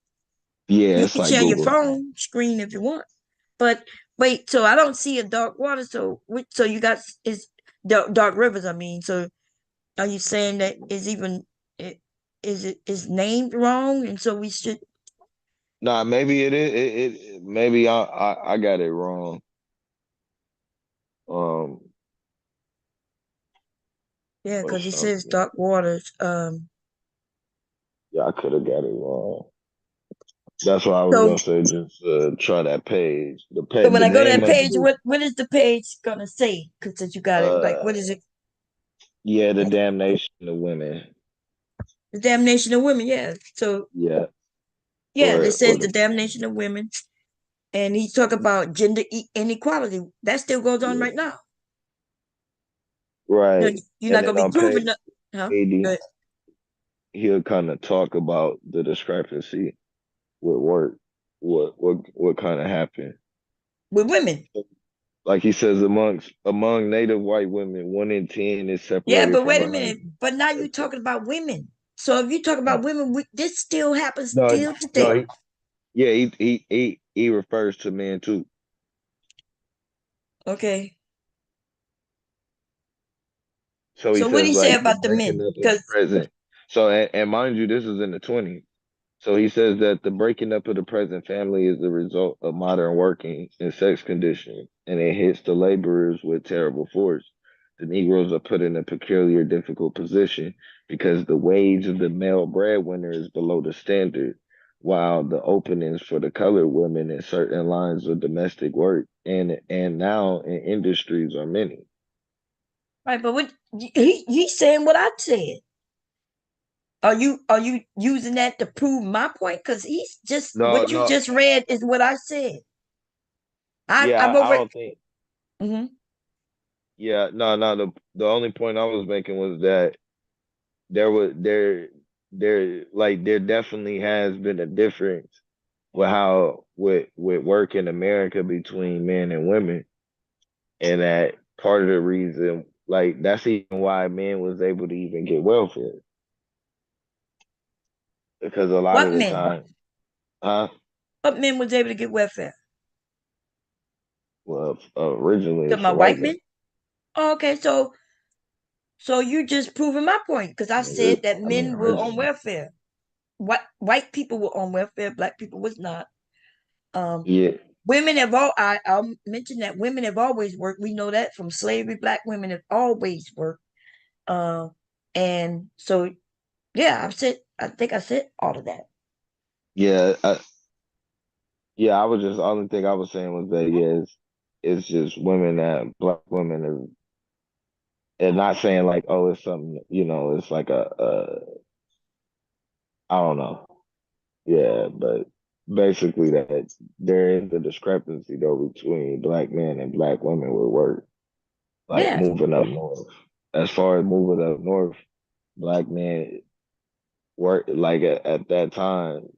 S20: Yeah,
S1: You
S20: it's
S1: can
S20: like
S1: share your
S20: Google.
S1: phone screen if you want. But wait, so I don't see a Dark Water. So you got is Dark Rivers. I mean, so are you saying that is even it? is named wrong, and so we should.
S20: Nah, maybe it is. Maybe I got it wrong.
S1: Yeah,
S20: Or
S1: because it says
S20: something.
S1: dark waters.
S20: Yeah, I could have got it wrong. That's why I was
S1: So
S20: gonna say just try that page.
S1: so when
S20: The
S1: I go to
S20: name
S1: that
S20: of
S1: page,
S20: it.
S1: what is the page gonna say? Because since you got it, like, what is it?
S20: Yeah, the damnation of women.
S1: The damnation of women. Yeah. So
S20: Yeah,
S1: yeah, this
S20: or
S1: says the
S20: the
S1: damnation of women, and he's talking about gender inequality. That still goes on
S20: yeah,
S1: right now. No,
S20: right.
S1: you're
S20: And
S1: not
S20: then
S1: gonna be
S20: on page
S1: proving that, huh?
S20: 80,
S1: Good.
S20: he'll kind of talk about the discrepancy with work. What kind of happened?
S1: With women.
S20: Like he says, among Native white women, 1 in 10 is
S1: Yeah,
S20: separated
S1: but
S20: from
S1: wait a
S20: a
S1: minute.
S20: husband.
S1: But now you're talking about women. So if you talk about women, this still happens
S20: No,
S1: still
S20: no,
S1: today.
S20: yeah, he refers to men too.
S1: Okay.
S20: So he
S1: So what do
S20: says
S1: you say
S20: like the
S1: about the
S20: breaking
S1: men?
S20: up of the
S1: Because
S20: present. So and mind you, this is in the 20s. So he says that the breaking up of the present family is the result of modern working and sex conditioning, and it hits the laborers with terrible force. The Negroes are put in a peculiar, difficult position because the wage of the male breadwinner is below the standard, while the openings for the colored women in certain lines of domestic work and now in industries are many.
S1: right, but what he's saying what I said. Are you using that to prove my point? Because he's just
S20: No,
S1: what you
S20: no,
S1: just read is what I said. I've
S20: yeah, I
S1: already.
S20: don't think.
S1: Hmm.
S20: Yeah, no, no. The only point I was making was that there was there definitely has been a difference with how with work in America between men and women, and that part of the reason, like that's even why men was able to even get welfare because a lot
S1: What
S20: of the
S1: men?
S20: time, huh?
S1: What men was able to get welfare?
S20: Well, originally
S1: To
S20: it's
S1: my
S20: for
S1: white
S20: white
S1: men?
S20: men.
S1: Oh, okay, so you just proving my point because I said that
S20: I mean
S1: men were on
S20: originally,
S1: welfare. White people were on welfare, black people was not. Um,
S20: yeah,
S1: women have all. I'll mention that women have always worked. We know that from slavery. Black women have always worked. Uh, and so yeah, I've said. I think I said all of that.
S20: yeah, yeah. I was just only thing I was saying was that it's just women that black women have. And not saying like, oh, it's something, it's like I don't know. Yeah, but basically that there is a discrepancy though between black men and black women with work, like
S1: Yeah.
S20: moving up north. As far as moving up north, black men work like at that time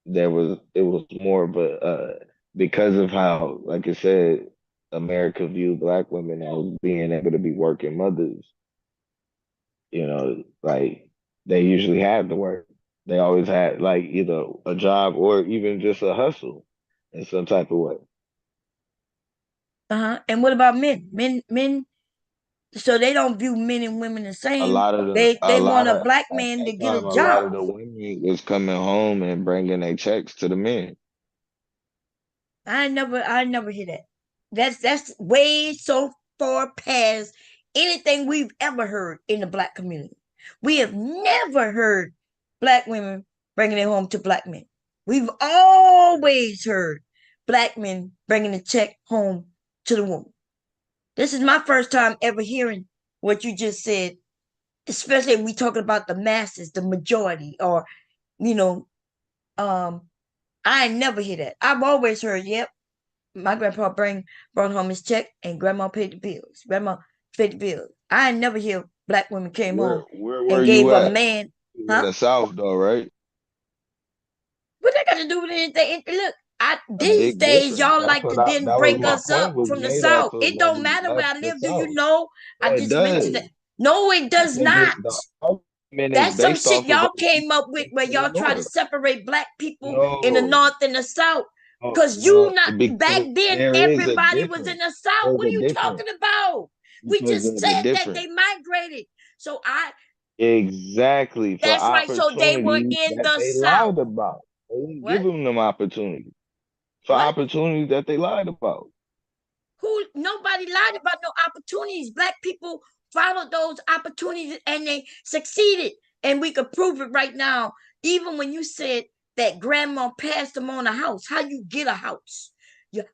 S20: it was more, but because of how, like I said, America viewed black women as being able to be working mothers. Like they usually had to work. They always had like either a job or even just a hustle in some type of way.
S1: Uh-huh. And what about men? Men. So they don't view men and women the
S20: A
S1: same.
S20: lot of the,
S1: They
S20: a
S1: want
S20: lot
S1: a
S20: of
S1: black
S20: at
S1: man to
S20: that
S1: get a
S20: time, a lot
S1: job.
S20: of the women was coming home and bringing their checks to the men.
S1: I never hear that. That's way so far past anything we've ever heard in the black community. We have never heard black women bringing it home to black men. We've always heard black men bringing the check home to the woman. This is my first time ever hearing what you just said, especially if we talking about the masses, the majority, or you know, um, I never hear that. I've always heard, yep, my grandpa brought home his check and grandma paid the bills. Grandma paid the bills. I never hear black women came home
S20: Where were
S1: and gave
S20: you
S1: a
S20: at?
S1: man,
S20: You in
S1: huh?
S20: the South though, right?
S1: What that got to do with anything? Look,
S20: A
S1: these
S20: big
S1: days
S20: difference.
S1: y'all like to then
S20: That was
S1: break
S20: my
S1: us up
S20: point was
S1: from the
S20: made off
S1: south.
S20: of
S1: It don't matter where
S20: that's
S1: I
S20: the
S1: live. Do you
S20: South.
S1: know? I
S20: No, it
S1: just mentioned
S20: does.
S1: that. No, it does
S20: Because
S1: not.
S20: the argument is
S1: That's some
S20: based
S1: shit
S20: off of
S1: y'all
S20: other
S1: came
S20: people
S1: up with where
S20: in the
S1: y'all try to
S20: North.
S1: separate black people in the
S20: No,
S1: north and the south. Cause you
S20: no,
S1: not back
S20: because
S1: then
S20: there is a
S1: everybody was in
S20: difference.
S1: the south.
S20: There's
S1: What are
S20: a
S1: you
S20: difference
S1: talking about? We
S20: because
S1: just
S20: there's a
S1: said that they
S20: difference.
S1: migrated. So
S20: Exactly, for
S1: That's right. So they were
S20: opportunities
S1: in
S20: that
S1: the
S20: they
S1: South.
S20: lied about. They didn't
S1: What?
S20: give them opportunities. For
S1: What?
S20: opportunities that they lied about.
S1: Nobody lied about no opportunities. Black people followed those opportunities and they succeeded. And we could prove it right now. Even when you said that grandma passed them on a house, how you get a house?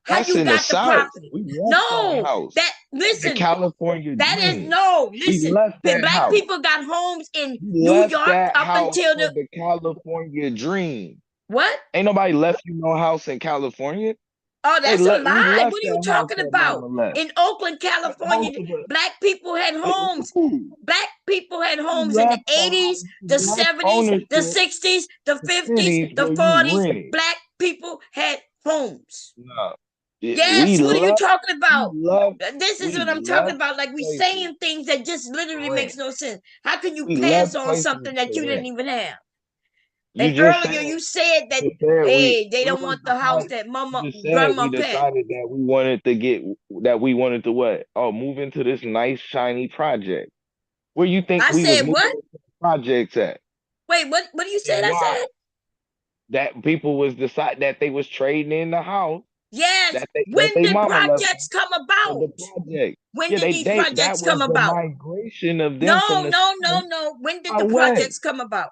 S1: How
S20: That's
S1: you
S20: in the
S1: got the
S20: South.
S1: property?
S20: We left that
S1: No,
S20: house.
S1: that
S20: The
S1: listen,
S20: California
S1: that is
S20: dream.
S1: no,
S20: We
S1: listen.
S20: left that
S1: Black
S20: house.
S1: people got homes in
S20: We
S1: New
S20: left
S1: York
S20: that
S1: up
S20: house
S1: until
S20: for
S1: the
S20: the California dream.
S1: what?
S20: Ain't nobody left you no house in California.
S1: Oh, that's a
S20: We
S1: lie.
S20: left
S1: What are you
S20: that house
S1: talking
S20: that
S1: about?
S20: mama left.
S1: In Oakland, California,
S20: Most of us,
S1: black people had homes. Black people had
S20: we
S1: homes in the
S20: left the
S1: 80s,
S20: house,
S1: the
S20: we left
S1: 70s, the
S20: ownership
S1: 60s, the
S20: to
S1: 50s,
S20: cities
S1: the
S20: where you
S1: 40s.
S20: rented.
S1: Black people had homes.
S20: No.
S1: Yes, what are you talking about? This is
S20: We
S1: what I'm talking
S20: left
S1: about. Like we
S20: places
S1: saying things that just
S20: to
S1: literally
S20: rent.
S1: makes no sense. How can you
S20: We
S1: pass
S20: left
S1: on
S20: places
S1: something that
S20: to
S1: you didn't
S20: rent.
S1: even have?
S20: You
S1: And
S20: just
S1: earlier
S20: said
S1: you said that,
S20: you said
S1: hey, they
S20: what
S1: don't
S20: was
S1: want
S20: the
S1: the house
S20: part
S1: that
S20: you just said
S1: grandma
S20: we
S1: passed.
S20: decided that we wanted to what? Oh, move into this nice shiny project. Where you think
S1: I
S20: we was
S1: said
S20: moving
S1: what?
S20: into the projects at?
S1: Wait, what do you say?
S20: And
S1: I
S20: why?
S1: said
S20: That people was decide that they was trading in the house
S1: yes.
S20: that
S1: When
S20: they
S1: did
S20: mama left
S1: projects come
S20: for the
S1: about?
S20: project.
S1: When
S20: Yeah,
S1: did these
S20: they that
S1: projects come
S20: was the
S1: about?
S20: migration of them from
S1: No,
S20: the
S1: no, no,
S20: south.
S1: no. When did
S20: By
S1: the
S20: when?
S1: projects come about?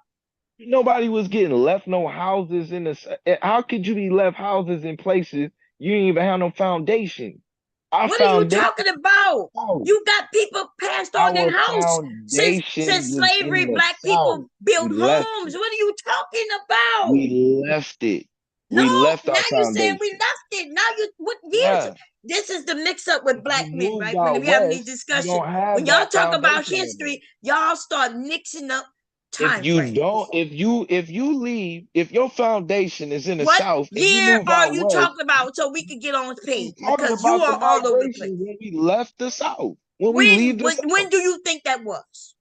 S20: Nobody was getting left no houses in the. How could you be left houses in places you didn't even have no foundation? Our
S1: What are you
S20: foundation
S1: talking about?
S20: south.
S1: You got people passed on their
S20: Our
S1: house
S20: foundation
S1: since
S20: was in
S1: slavery.
S20: the
S1: Black
S20: south.
S1: people built
S20: We left
S1: homes.
S20: it.
S1: What are you talking about?
S20: We left it.
S1: No,
S20: We left
S1: now
S20: our
S1: you're saying we
S20: foundation.
S1: left it. Now you what years?
S20: Yeah.
S1: This is the mix up with
S20: If you
S1: black men,
S20: moved
S1: right? When
S20: out
S1: we having these
S20: west, you
S1: discussions,
S20: don't
S1: when
S20: have
S1: y'all
S20: that
S1: talk about
S20: foundation no more.
S1: history, y'all start mixing up
S20: If
S1: time
S20: you
S1: frames.
S20: don't, if you leave, if your foundation is in the
S1: What
S20: south and you
S1: year
S20: move
S1: are
S20: out
S1: you
S20: west,
S1: talking about so we can get on the
S20: I'm
S1: page?
S20: talking
S1: Because you
S20: about the
S1: are all over the place.
S20: migration when we left the South. When we
S1: When
S20: leave the
S1: when
S20: South,
S1: when do you think that was?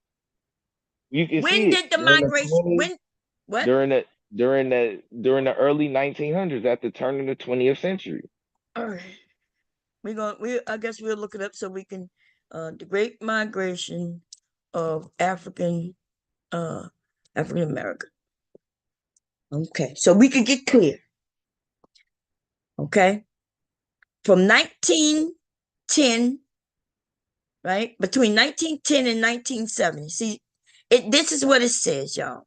S20: you can
S1: When
S20: see it
S1: did the
S20: during the
S1: migration?
S20: 20s,
S1: When what?
S20: during the early 1900s, at the turn of the 20th century.
S1: All right, we I guess we'll look it up so we can the Great Migration of uh African American. Okay, so we could get clear. Okay, from 1910, right, between 1910 and 1970. See, this is what it says, y'all.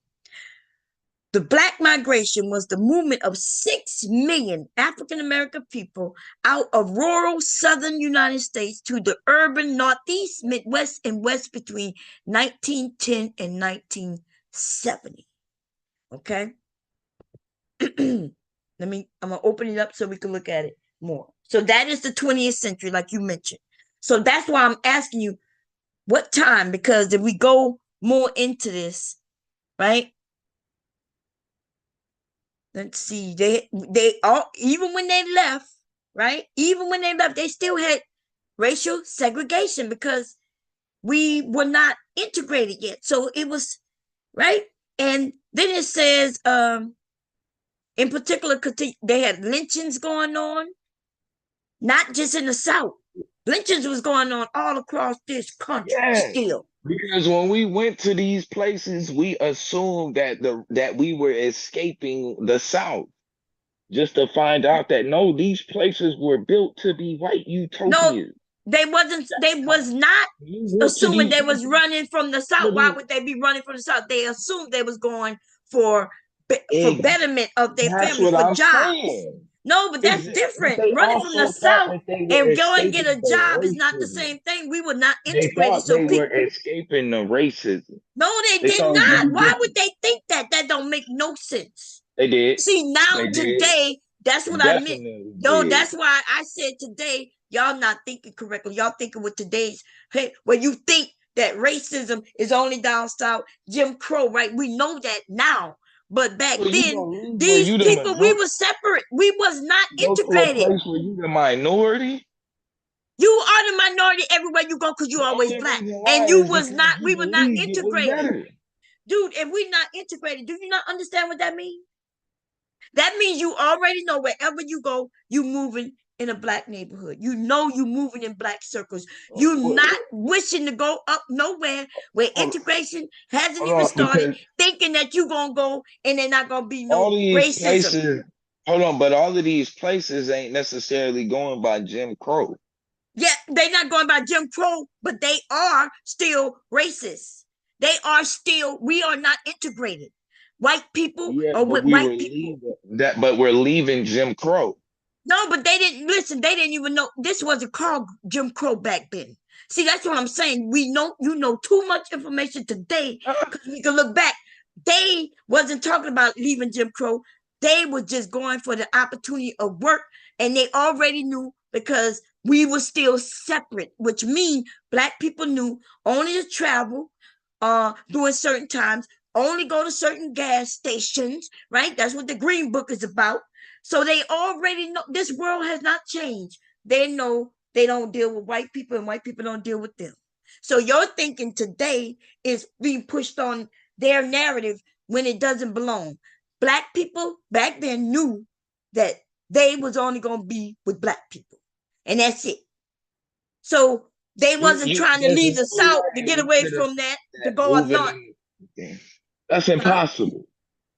S1: The Black migration was the movement of 6 million African American people out of rural southern United States to the urban Northeast, Midwest, and West between 1910 and 1970. Okay. I'm gonna open it up so we can look at it more. So that is the 20th century, like you mentioned. So that's why I'm asking you what time, because if we go more into this, right? Let's see. They all, even when they left, right? Even when they left, they still had racial segregation because we were not integrated yet. So it was right. And then it says, in particular, they had lynchings going on, not just in the South. Lynchings was going on all across this country
S20: Yeah.
S1: still.
S20: Because when we went to these places, we assumed that we were escaping the South, just to find out that no, these places were built to be white
S1: No,
S20: utopias.
S1: they wasn't. They was not
S20: You went to
S1: assuming
S20: these
S1: they was
S20: places,
S1: running from the South. Why would they be running from the South? They assumed they was going for betterment of their
S20: that's
S1: family,
S20: what
S1: for
S20: I'm
S1: jobs.
S20: saying.
S1: No, but that's
S20: But
S1: different.
S20: they
S1: Running from the
S20: also thought
S1: South
S20: that they were
S1: and go and get
S20: escaping
S1: a
S20: the
S1: job is not the
S20: racism.
S1: same thing. We were not
S20: They
S1: integrated.
S20: thought
S1: So
S20: they were
S1: people,
S20: escaping the racism.
S1: no, they
S20: They
S1: did
S20: thought it was
S1: not.
S20: gonna be
S1: Why would
S20: different.
S1: they think that? That don't make no sense.
S20: They did.
S1: See, now
S20: They did.
S1: today, that's
S20: They
S1: what I meant.
S20: definitely
S1: No,
S20: did.
S1: that's why I said today, y'all not thinking correctly. Y'all thinking with today's, hey, where you think that racism is only down south, Jim Crow, right? We know that now. But back
S20: So you
S1: then,
S20: gonna leave where
S1: these
S20: you the
S1: people, we
S20: majority,
S1: were separate. We was not
S20: go to a
S1: integrated.
S20: place where you the minority?
S1: You are the minority everywhere you go because you
S20: The
S1: always
S20: only
S1: black.
S20: reason
S1: And
S20: why
S1: you
S20: is
S1: was
S20: because
S1: not,
S20: you
S1: we were not
S20: believed it was
S1: integrated.
S20: better.
S1: Dude, if we not integrated, do you not understand what that means? That means you already know wherever you go, you moving in a black neighborhood. You know you moving in black circles. You not wishing to go up nowhere where integration hasn't even
S20: Hold on,
S1: started,
S20: because
S1: thinking that you gonna go and there not gonna be
S20: all
S1: no
S20: these
S1: racism.
S20: places, hold on, but all of these places ain't necessarily going by Jim Crow.
S1: Yeah, they're not going by Jim Crow, but they are still racist. They are still, we are not integrated. White people
S20: Yeah,
S1: are
S20: but
S1: with
S20: we were
S1: white people.
S20: leaving that, but we're leaving Jim Crow.
S1: No, but they didn't listen. They didn't even know this wasn't called Jim Crow back then. See, that's what I'm saying. We know you know too much information today because we can look back. They wasn't talking about leaving Jim Crow. They were just going for the opportunity of work, and they already knew because we were still separate, which means black people knew only to travel during certain times, only go to certain gas stations, right? That's what the Green Book is about. So they already know this world has not changed. They know they don't deal with white people and white people don't deal with them. So your thinking today is being pushed on their narrative when it doesn't belong. Black people back then knew that they was only going to be with black people. And that's it. So they wasn't trying to
S20: There's
S1: leave the
S20: no
S1: South to
S20: way
S1: get
S20: we
S1: away
S20: could have
S1: from that to
S20: that
S1: go up
S20: moving
S1: north.
S20: in. That's
S1: Huh?
S20: impossible.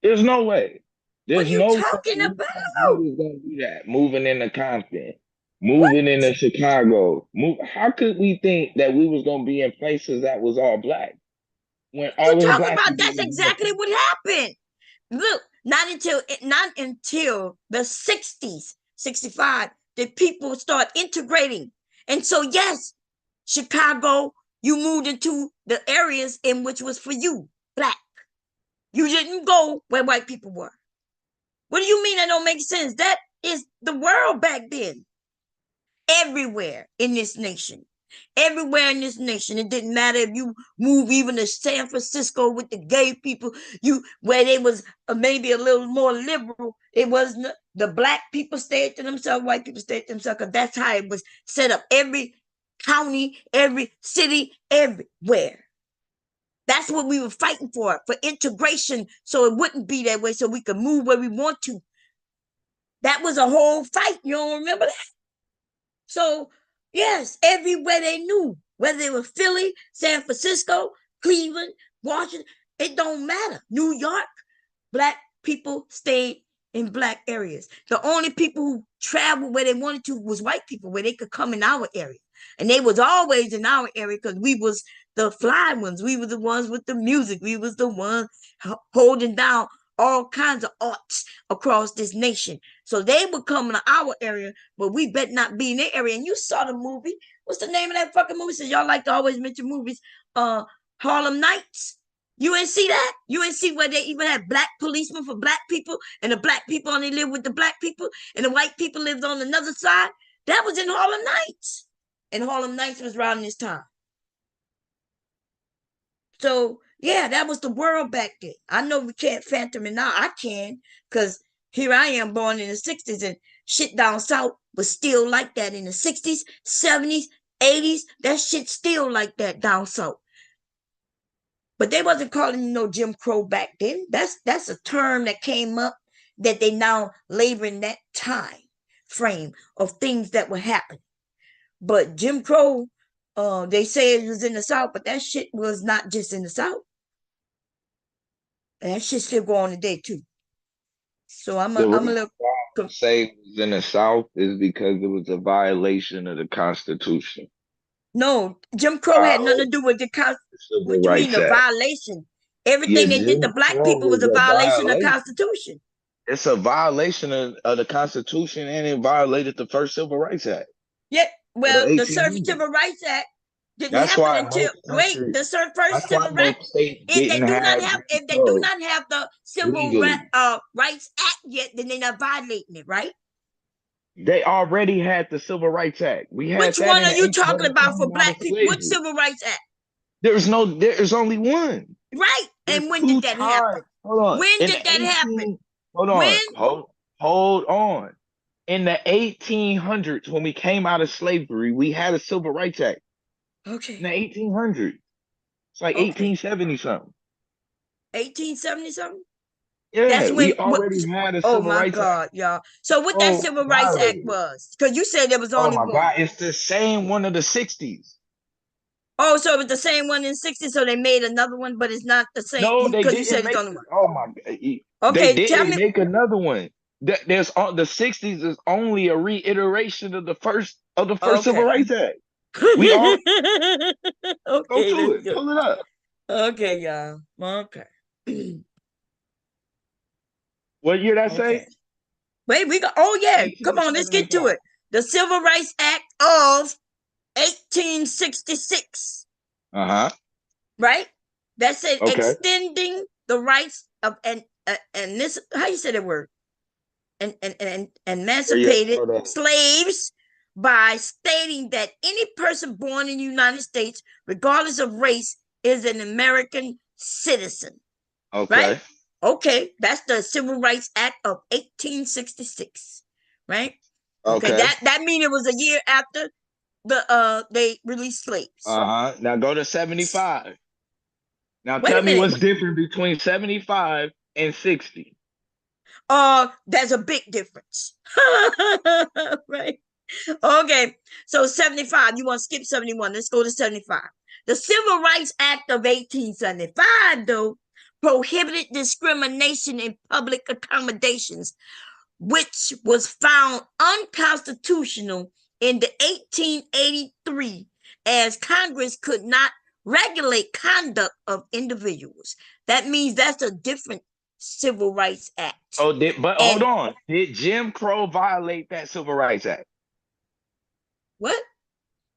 S20: There's no way.
S1: What
S20: There's
S1: are you
S20: no way
S1: talking
S20: we thought we
S1: about?
S20: was gonna do that. Moving into Compton,
S1: What?
S20: moving into Chicago. How could we think that we was gonna be in places that was all black when
S1: You
S20: all them
S1: talking
S20: black
S1: about
S20: people
S1: that's
S20: was in the
S1: exactly what happened. Look, not until the 60s, 65, did people start integrating. And so yes, Chicago, you moved into the areas in which was for you, black. You didn't go where white people were. What do you mean that don't make sense? That is the world back then. Everywhere in this nation. Everywhere in this nation. It didn't matter if you move even to San Francisco with the gay people, you where they was maybe a little more liberal. It wasn't the black people stayed to themselves, white people stayed to themselves, because that's how it was set up. Every county, every city, everywhere. That's what we were fighting for integration, so it wouldn't be that way, so we could move where we want to. That was a whole fight. You don't remember that? So, yes, everywhere they knew, whether it was Philly, San Francisco, Cleveland, Washington, it don't matter. New York, black people stayed in black areas. The only people who traveled where they wanted to was white people, where they could come in our area. And they was always in our area because we was the fly ones. We were the ones with the music. We was the ones holding down all kinds of arts across this nation. So they would come to our area, but we bet not be in their area. And you saw the movie. What's the name of that fucking movie? Since y'all like to always mention movies. Harlem Nights. You ain't see that? You ain't see where they even had black policemen for black people, and the black people only live with the black people, and the white people lived on another side? That was in Harlem Nights. And Harlem Nights was around this time. So yeah, that was the world back then. I know we can't phantom it now. I can, because here I am born in the 60s, and shit down south was still like that in the 60s, 70s, 80s. That shit still like that down south. But they wasn't calling no Jim Crow back then. That's a term that came up that they now labor in that time frame of things that were happening. But Jim Crow, they say it was in the South, but that shit was not just in the South. And that shit still go on today too. So I'm
S20: The
S1: a
S20: reason
S1: little
S20: why I say it was in the South is because it was a violation of the Constitution.
S1: no, Jim Crow had nothing to do with the
S20: Civil
S1: what you mean
S20: Rights
S1: a
S20: Act.
S1: violation?
S20: Yeah,
S1: Everything they did to
S20: Jim
S1: black
S20: Crow
S1: people was
S20: was
S1: a
S20: a
S1: violation of the
S20: violation.
S1: Constitution.
S20: It's a violation of the Constitution, and it violated the first Civil Rights Act
S1: Yeah,
S20: of the
S1: well, the
S20: 1800s.
S1: Civil Rights Act didn't
S20: That's
S1: happen
S20: why
S1: until
S20: most
S1: wait,
S20: countries,
S1: the first
S20: that's why
S1: civil right.
S20: most states
S1: If they
S20: didn't
S1: do not
S20: have
S1: have,
S20: Jim
S1: if they do
S20: Crow
S1: not have the
S20: legally.
S1: Rights Act yet, then they're not violating it, right?
S20: They already had the Civil Rights Act. We had
S1: Which
S20: that
S1: one
S20: in
S1: are
S20: the
S1: you talking
S20: 1800s
S1: about for
S20: coming out of
S1: black people? Which
S20: slavery.
S1: Civil Rights Act?
S20: There's only one.
S1: Right.
S20: There's
S1: And when
S20: two
S1: did that
S20: times.
S1: happen?
S20: Hold on.
S1: When
S20: In the
S1: did that happen?
S20: 18, hold
S1: When?
S20: on. Hold on. In the 1800s, when we came out of slavery, we had a Civil Rights Act. In
S1: Okay.
S20: the 1800s. It's like
S1: Okay.
S20: 1870 something.
S1: 1870 something?
S20: Yeah,
S1: That's
S20: we
S1: when what?
S20: already had a
S1: Oh
S20: civil
S1: my
S20: rights act.
S1: God, y'all. So what that
S20: Oh,
S1: Civil Rights Act
S20: violated.
S1: was? Because you said there was
S20: Oh
S1: only
S20: my
S1: one.
S20: God, it's the same one of the 60s.
S1: Oh, so it was the same one in 60, so they made another one, but it's not the same
S20: No, they
S1: because you
S20: didn't
S1: said it's
S20: make.
S1: only one.
S20: Oh my, they
S1: Okay, tell
S20: didn't
S1: me.
S20: make another one. There's the 60s is only a reiteration of the first Civil
S1: Okay.
S20: Rights Act. We all go
S1: Okay,
S20: to
S1: let's
S20: it,
S1: go.
S20: pull it up.
S1: Okay, y'all. Okay.
S20: What year that
S1: Okay.
S20: say?
S1: Wait, we go. Oh yeah, come on, let's get to
S20: 1875.
S1: it. The Civil Rights Act of 1866.
S20: Uh-huh.
S1: Right? That said
S20: Okay.
S1: extending the rights of and this how you say that word? And
S20: Yeah.
S1: emancipated slaves by stating that any person born in the United States, regardless of race, is an American citizen. Right?
S20: Okay.
S1: Okay, that's the Civil Rights Act of 1866. Right? Okay,
S20: Okay.
S1: that means it was a year after they released slaves.
S20: Uh-huh. Now go to 75. Now
S1: Wait
S20: tell
S1: a
S20: me
S1: minute.
S20: what's different between 75 and 60.
S1: There's a big difference. Right? Okay, so 75. You want to skip 71. Let's go to 75. The Civil Rights Act of 1875, though, prohibited discrimination in public accommodations, which was found unconstitutional in the 1883 as Congress could not regulate conduct of individuals. That means that's a different Civil Rights Act.
S20: Oh, but hold
S1: And
S20: on. Did Jim Crow violate that Civil Rights Act?
S1: what?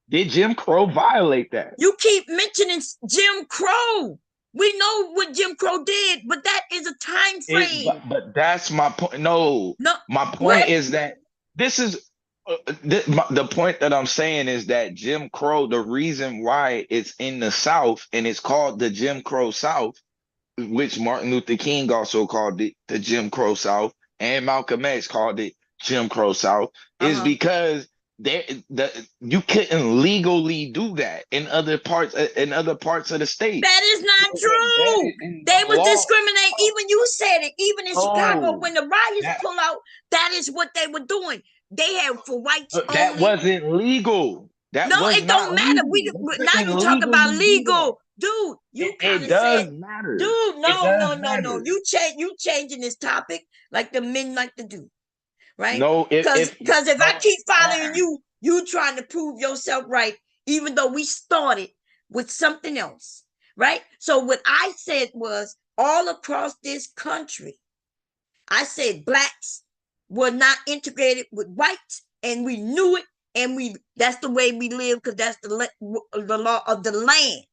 S20: Did Jim Crow violate that?
S1: You keep mentioning Jim Crow. We know what Jim Crow did, but that is a time frame.
S20: But that's my point. No,
S1: No,
S20: my point
S1: what?
S20: is that this is the point that I'm saying is that Jim Crow, the reason why it's in the South and it's called the Jim Crow South, which Martin Luther King also called it the Jim Crow South, and Malcolm X called it Jim Crow South, is because you couldn't legally do that in other parts of the state.
S1: That is not
S20: It was
S1: true.
S20: embedded in
S1: They
S20: the
S1: was
S20: law.
S1: discriminating. Even you said it. Even in Chicago,
S20: No,
S1: when the riots
S20: that
S1: pull out, that is what they were doing. They had for whites
S20: that
S1: only.
S20: wasn't legal. That
S1: No,
S20: was
S1: it don't
S20: not
S1: matter.
S20: legal. They
S1: Now you
S20: couldn't
S1: talk about
S20: legally do that.
S1: legal, dude. You kind
S20: It
S1: of said,
S20: does matter.
S1: dude,
S20: It
S1: no,
S20: does
S1: no, no, no.
S20: matter.
S1: You changing this topic like the men like to do, right?
S20: No,
S1: Because if I
S20: no,
S1: keep
S20: it
S1: following
S20: matters.
S1: you trying to prove yourself right, even though we started with something else, right? So what I said was all across this country, I said blacks were not integrated with whites, and we knew it, and that's the way we live because that's the law of the land.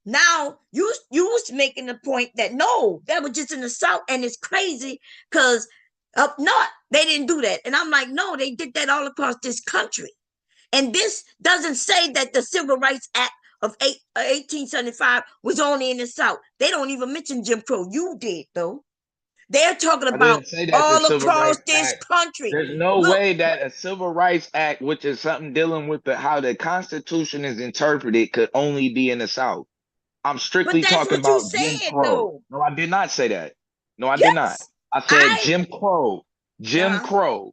S1: Now you was making the point that no, that was just in the South, and it's crazy because up north they didn't do that, and I'm like, no, they did that all across this country, and this doesn't say that the Civil Rights Act of 1875 was only in the South. They don't even mention Jim Crow. You did though. They're talking
S20: I
S1: about
S20: didn't say that the
S1: all
S20: Civil
S1: across
S20: Rights
S1: this
S20: Act.
S1: country.
S20: There's no
S1: Look,
S20: way that a Civil Rights Act, which is something dealing with how the Constitution is interpreted, could only be in the South. I'm
S1: but
S20: strictly
S1: that's
S20: talking
S1: what you
S20: about Jim
S1: said
S20: Crow.
S1: though.
S20: No, I did not say that. No, I did not.
S1: Yes,
S20: I said
S1: I
S20: Jim Crow. Jim Crow.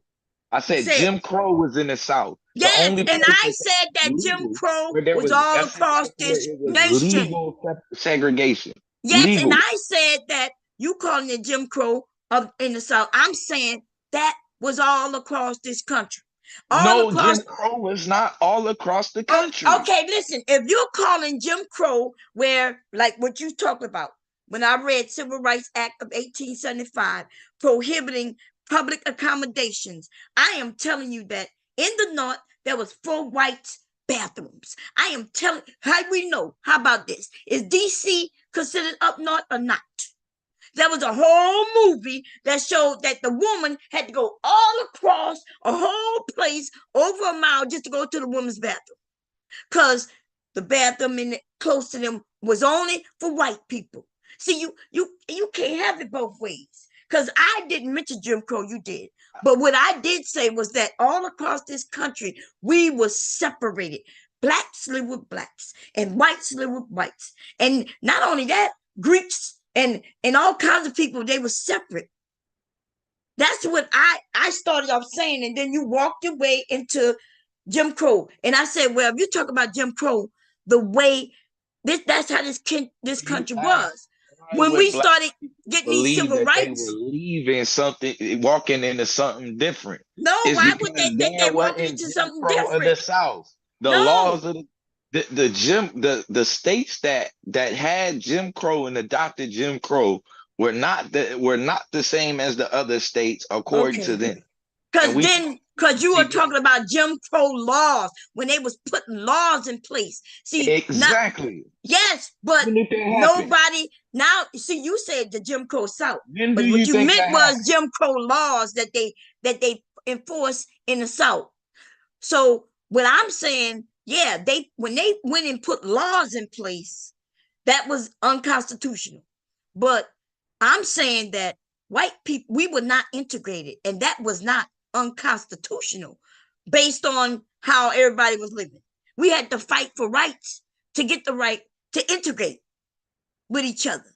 S20: I
S1: you
S20: said
S1: said
S20: Jim Crow was in the South. The
S1: yes,
S20: only
S1: and
S20: place
S1: I
S20: that
S1: said that Jim
S20: legal
S1: Crow
S20: where there
S1: was
S20: was
S1: all across
S20: that's where
S1: this
S20: it was
S1: nation.
S20: legal segregation.
S1: Yes, and
S20: Legal.
S1: I said that you calling it Jim Crow up in the South. I'm saying that was all across this country. All
S20: No,
S1: across.
S20: Jim Crow was not all across the country.
S1: Okay, listen, if you're calling Jim Crow where, like what you talked about, when I read Civil Rights Act of 1875 prohibiting public accommodations, I am telling you that in the North, there was 4 white bathrooms. I am telling, how we know? How about this? Is DC considered up north or not? There was a whole movie that showed that the woman had to go all across a whole place over a mile just to go to the woman's bathroom because the bathroom close to them was only for white people. See, you can't have it both ways. Because I didn't mention Jim Crow, you did. But what I did say was that all across this country, we were separated. Blacks live with blacks and whites live with whites. And not only that, Greeks and all kinds of people, they were separate. That's what I started off saying, and then you walked your way into Jim Crow. And I said, well, if you talk about Jim Crow, the way that's how this country was.
S9: Why
S1: When
S9: would
S1: we
S9: black
S1: started getting these
S9: believe
S1: civil
S9: that they were
S1: rights,
S9: leaving something, walking into something different?
S1: no,
S9: It's
S1: why would
S9: because
S1: they think
S9: there
S1: they're walking
S9: wasn't
S1: into
S9: Jim
S1: something
S9: Crow of the
S1: different?
S9: South. The
S1: No.
S9: laws of the states that had Jim Crow and adopted Jim Crow were not the same as the other states according to
S1: Okay.
S9: them. And
S1: Because you were talking about Jim Crow laws when they was putting laws in place. See,
S9: exactly.
S1: Yes, but
S9: When did that happen?
S1: nobody now. See, you said the Jim Crow South,
S9: When do
S1: but what
S9: you
S1: you
S9: think
S1: meant
S9: that
S1: was
S9: happened?
S1: Jim Crow laws that they enforce in the South. So what I'm saying, yeah, when they went and put laws in place, that was unconstitutional. But I'm saying that white people, we were not integrated, and that was not unconstitutional based on how everybody was living. We had to fight for rights to get the right to integrate with each other,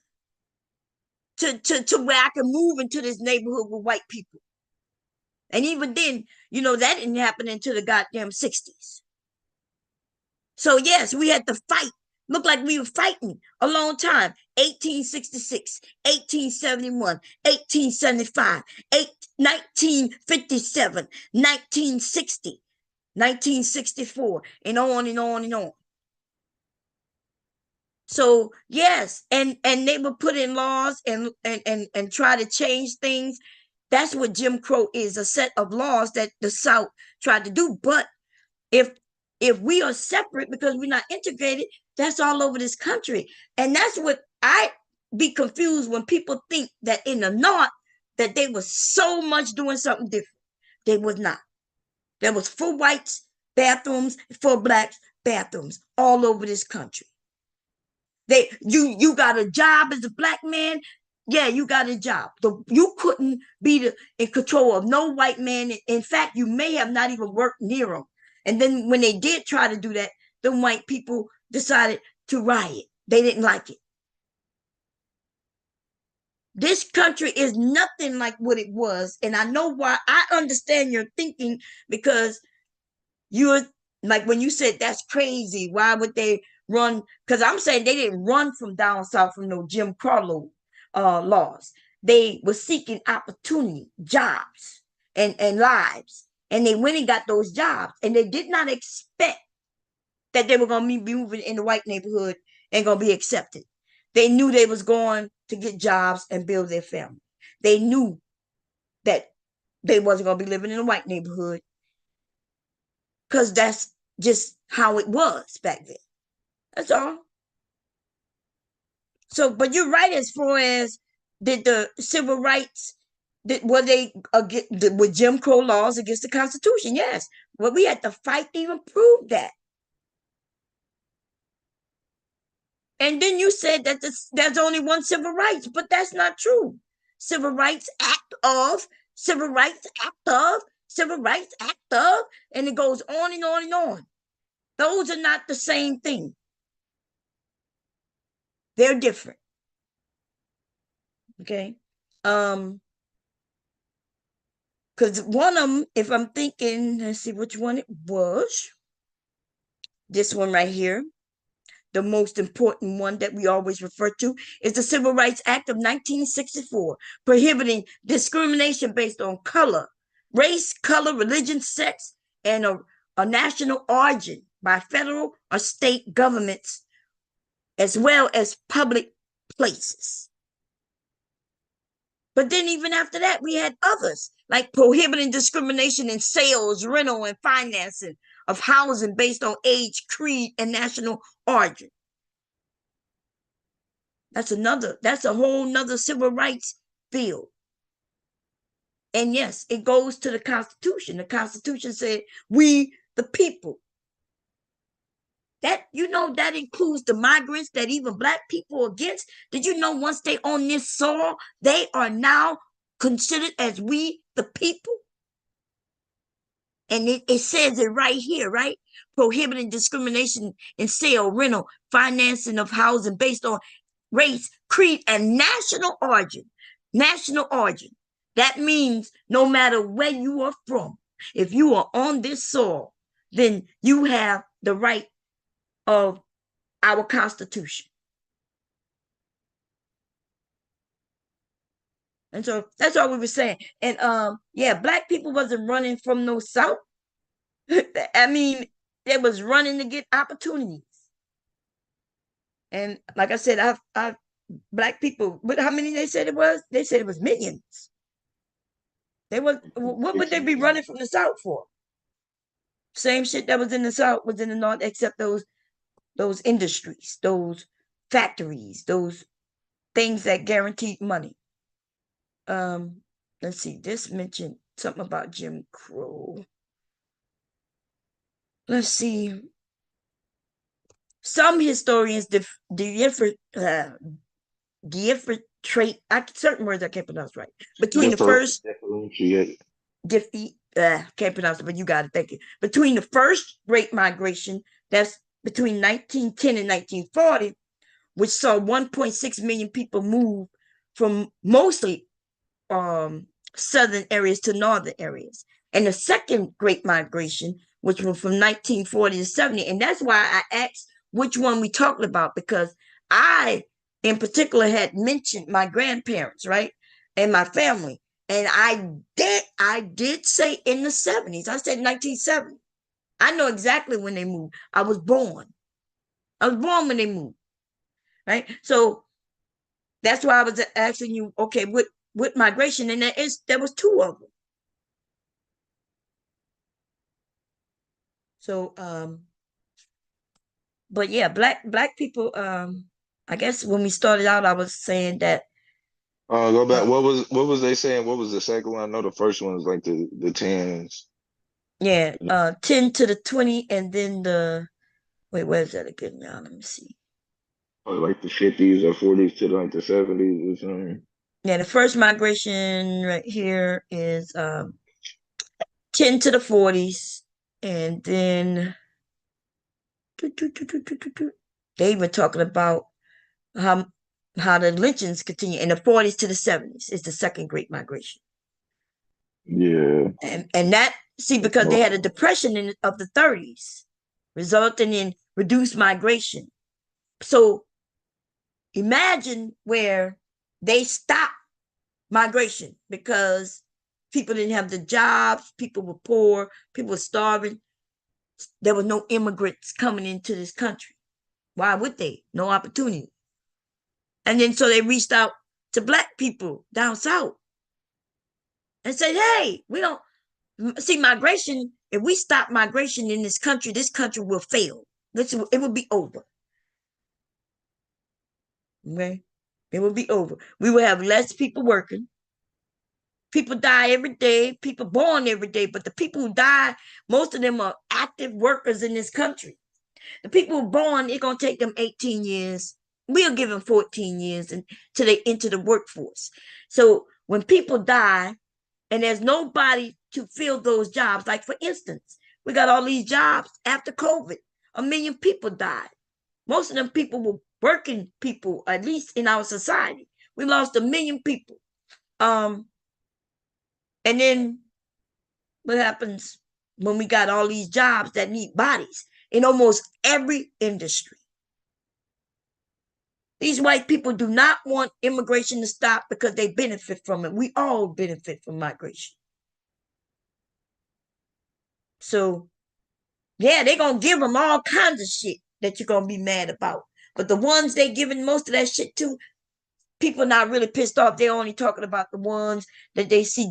S1: to where I can move into this neighborhood with white people. And even then, that didn't happen until the goddamn 60s. So yes, we had to fight. Looked like we were fighting a long time. 1866, 1871, 1875, 1957, 1960, 1964, and on and on and on. So yes, and they would put in laws and try to change things. That's what Jim Crow is, a set of laws that the South tried to do. But if we are separate because we're not integrated, that's all over this country. And that's what I be confused when people think that in the North that they were so much doing something different. They was not. There was for whites bathrooms, for blacks bathrooms all over this country. You got a job as a black man. Yeah, you got a job. You couldn't be in control of no white man. In fact, you may have not even worked near them. And then when they did try to do that, the white people decided to riot. They didn't like it. This country is nothing like what it was. And I know why. I understand your thinking, because you're like, when you said that's crazy, why would they run? Because I'm saying they didn't run from down south from no Jim Crow laws. They were seeking opportunity, jobs, and lives. And they went and got those jobs. And they did not expect that they were going to be moving in the white neighborhood and going to be accepted. They knew they was going to get jobs and build their family. They knew that they wasn't going to be living in a white neighborhood, because that's just how it was back then. That's all. So, but you're right as far as did the civil rights, were they with Jim Crow laws against the Constitution? Yes. Well, we had to fight to even prove that. And then you said that there's only one civil rights, but that's not true. Civil Rights Act of, Civil Rights Act of, Civil Rights Act of, and it goes on and on and on. Those are not the same thing. They're different. Okay. Because one of them, if I'm thinking, let's see which one it was. This one right here. The most important one that we always refer to is the Civil Rights Act of 1964, prohibiting discrimination based on color, race, color, religion, sex, and a national origin by federal or state governments, as well as public places. But then even after that, we had others, like prohibiting discrimination in sales, rental, and financing of housing based on age, creed, and national origin. That's a whole nother civil rights field. And yes, it goes to the Constitution. The Constitution said, we the people. That, that includes the migrants that even black people are against. Did you know once they own this soil, they are now considered as we the people? And it says it right here, right? Prohibiting discrimination in sale, rental, financing of housing based on race, creed, and national origin. National origin. That means no matter where you are from, if you are on this soil, then you have the right of our Constitution. And so that's all we were saying. And yeah, black people wasn't running from no South. I mean, they was running to get opportunities. And like I said, I've black people, but how many they said it was? They said it was millions. They was, what would they be running from the South for? Same shit that was in the South was in the North, except those industries, those factories, those things that guaranteed money. Let's see, this mentioned something about Jim Crow. Let's see. Some historians differentiate, certain words I can't pronounce right. Between the first, can't pronounce it, but you got it. Thank you. Between the first Great Migration, that's between 1910 and 1940, which saw 1.6 million people move from mostly southern areas to northern areas. And the second Great Migration, which was from 1940 to 70. And that's why I asked which one we talked about, because I, in particular, had mentioned my grandparents, right? And my family. And I did say in the 70s. I said 1970. I know exactly when they moved. I was born when they moved, right? So that's why I was asking you, okay, with migration, and there was two of them. So but yeah, black people, I guess when we started out, I was saying that
S9: go back. What was they saying? What was the second one? I know the first one was like the tens.
S1: Yeah, 10 to the 20, and then wait, where's that again now? Let me see.
S9: Or like the 50s or 40s to like the 70s or something.
S1: Yeah, the first migration right here is 10 to the 40s, and then they were talking about how the lynchings continue in the 40s to the 70s is the second Great Migration.
S9: Yeah.
S1: And that, see, because they had a depression of the 30s, resulting in reduced migration. So imagine where they stopped migration because people didn't have the jobs, people were poor, people were starving. There were no immigrants coming into this country. Why would they? No opportunity. And then so they reached out to black people down south and said, hey, we don't see migration. If we stop migration in this country will fail. It will be over. Okay? It will be over. We will have less people working. People die every day, people born every day, but the people who die, most of them are active workers in this country. The people who born, it's going to take them 18 years. We'll give them 14 years until they enter the workforce. So when people die and there's nobody to fill those jobs, like for instance, we got all these jobs after COVID, 1 million people died. Most of them people were working people, at least in our society. We lost 1 million people. And then what happens when we got all these jobs that need bodies in almost every industry? These white people do not want immigration to stop because they benefit from it. We all benefit from migration. So, yeah, they're going to give them all kinds of shit that you're going to be mad about. But the ones they giving most of that shit to, people not really pissed off. They're only talking about the ones that they see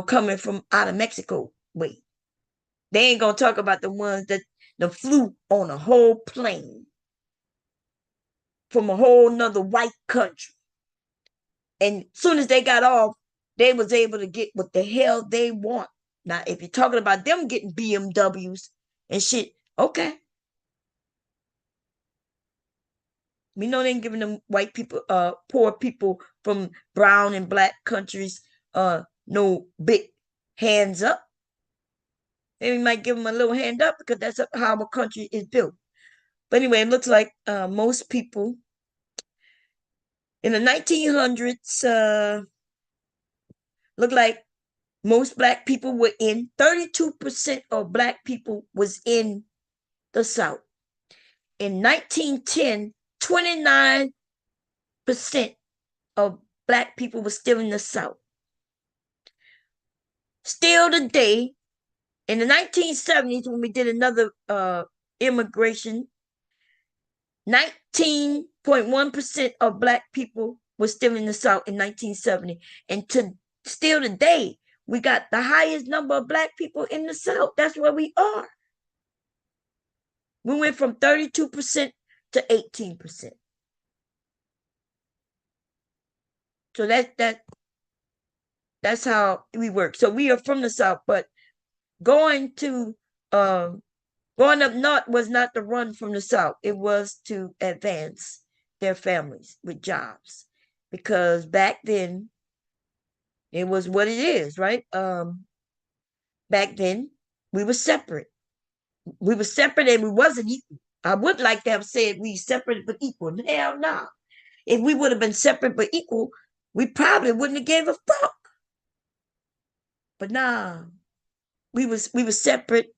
S1: coming from out of Mexico. Wait, they ain't gonna talk about the ones that flew on a whole plane from a whole nother white country. And soon as they got off, they was able to get what the hell they want. Now, if you're talking about them getting BMWs and shit, okay. We know they ain't giving them white people, poor people from brown and black countries, no big hands up. They might give them a little hand up because that's how our country is built. But anyway, it looks like most people In the 1900s, looked like most black people were in, 32% of black people was in the South. In 1910, 29% of black people were still in the South. Still today, in the 1970s, when we did another immigration, 19.1% of black people were still in the South in 1970. And still today, we got the highest number of black people in the South. That's where we are. We went from 32% to 18%. So that's how we work. So we are from the South, but going up north was not to run from the South. It was to advance their families with jobs. Because back then, it was what it is, right? Back then, we were separate. We were separate and we wasn't equal. I would like to have said we separate but equal. Hell no. If we would have been separate but equal, we probably wouldn't have gave a fuck. But nah, we were separate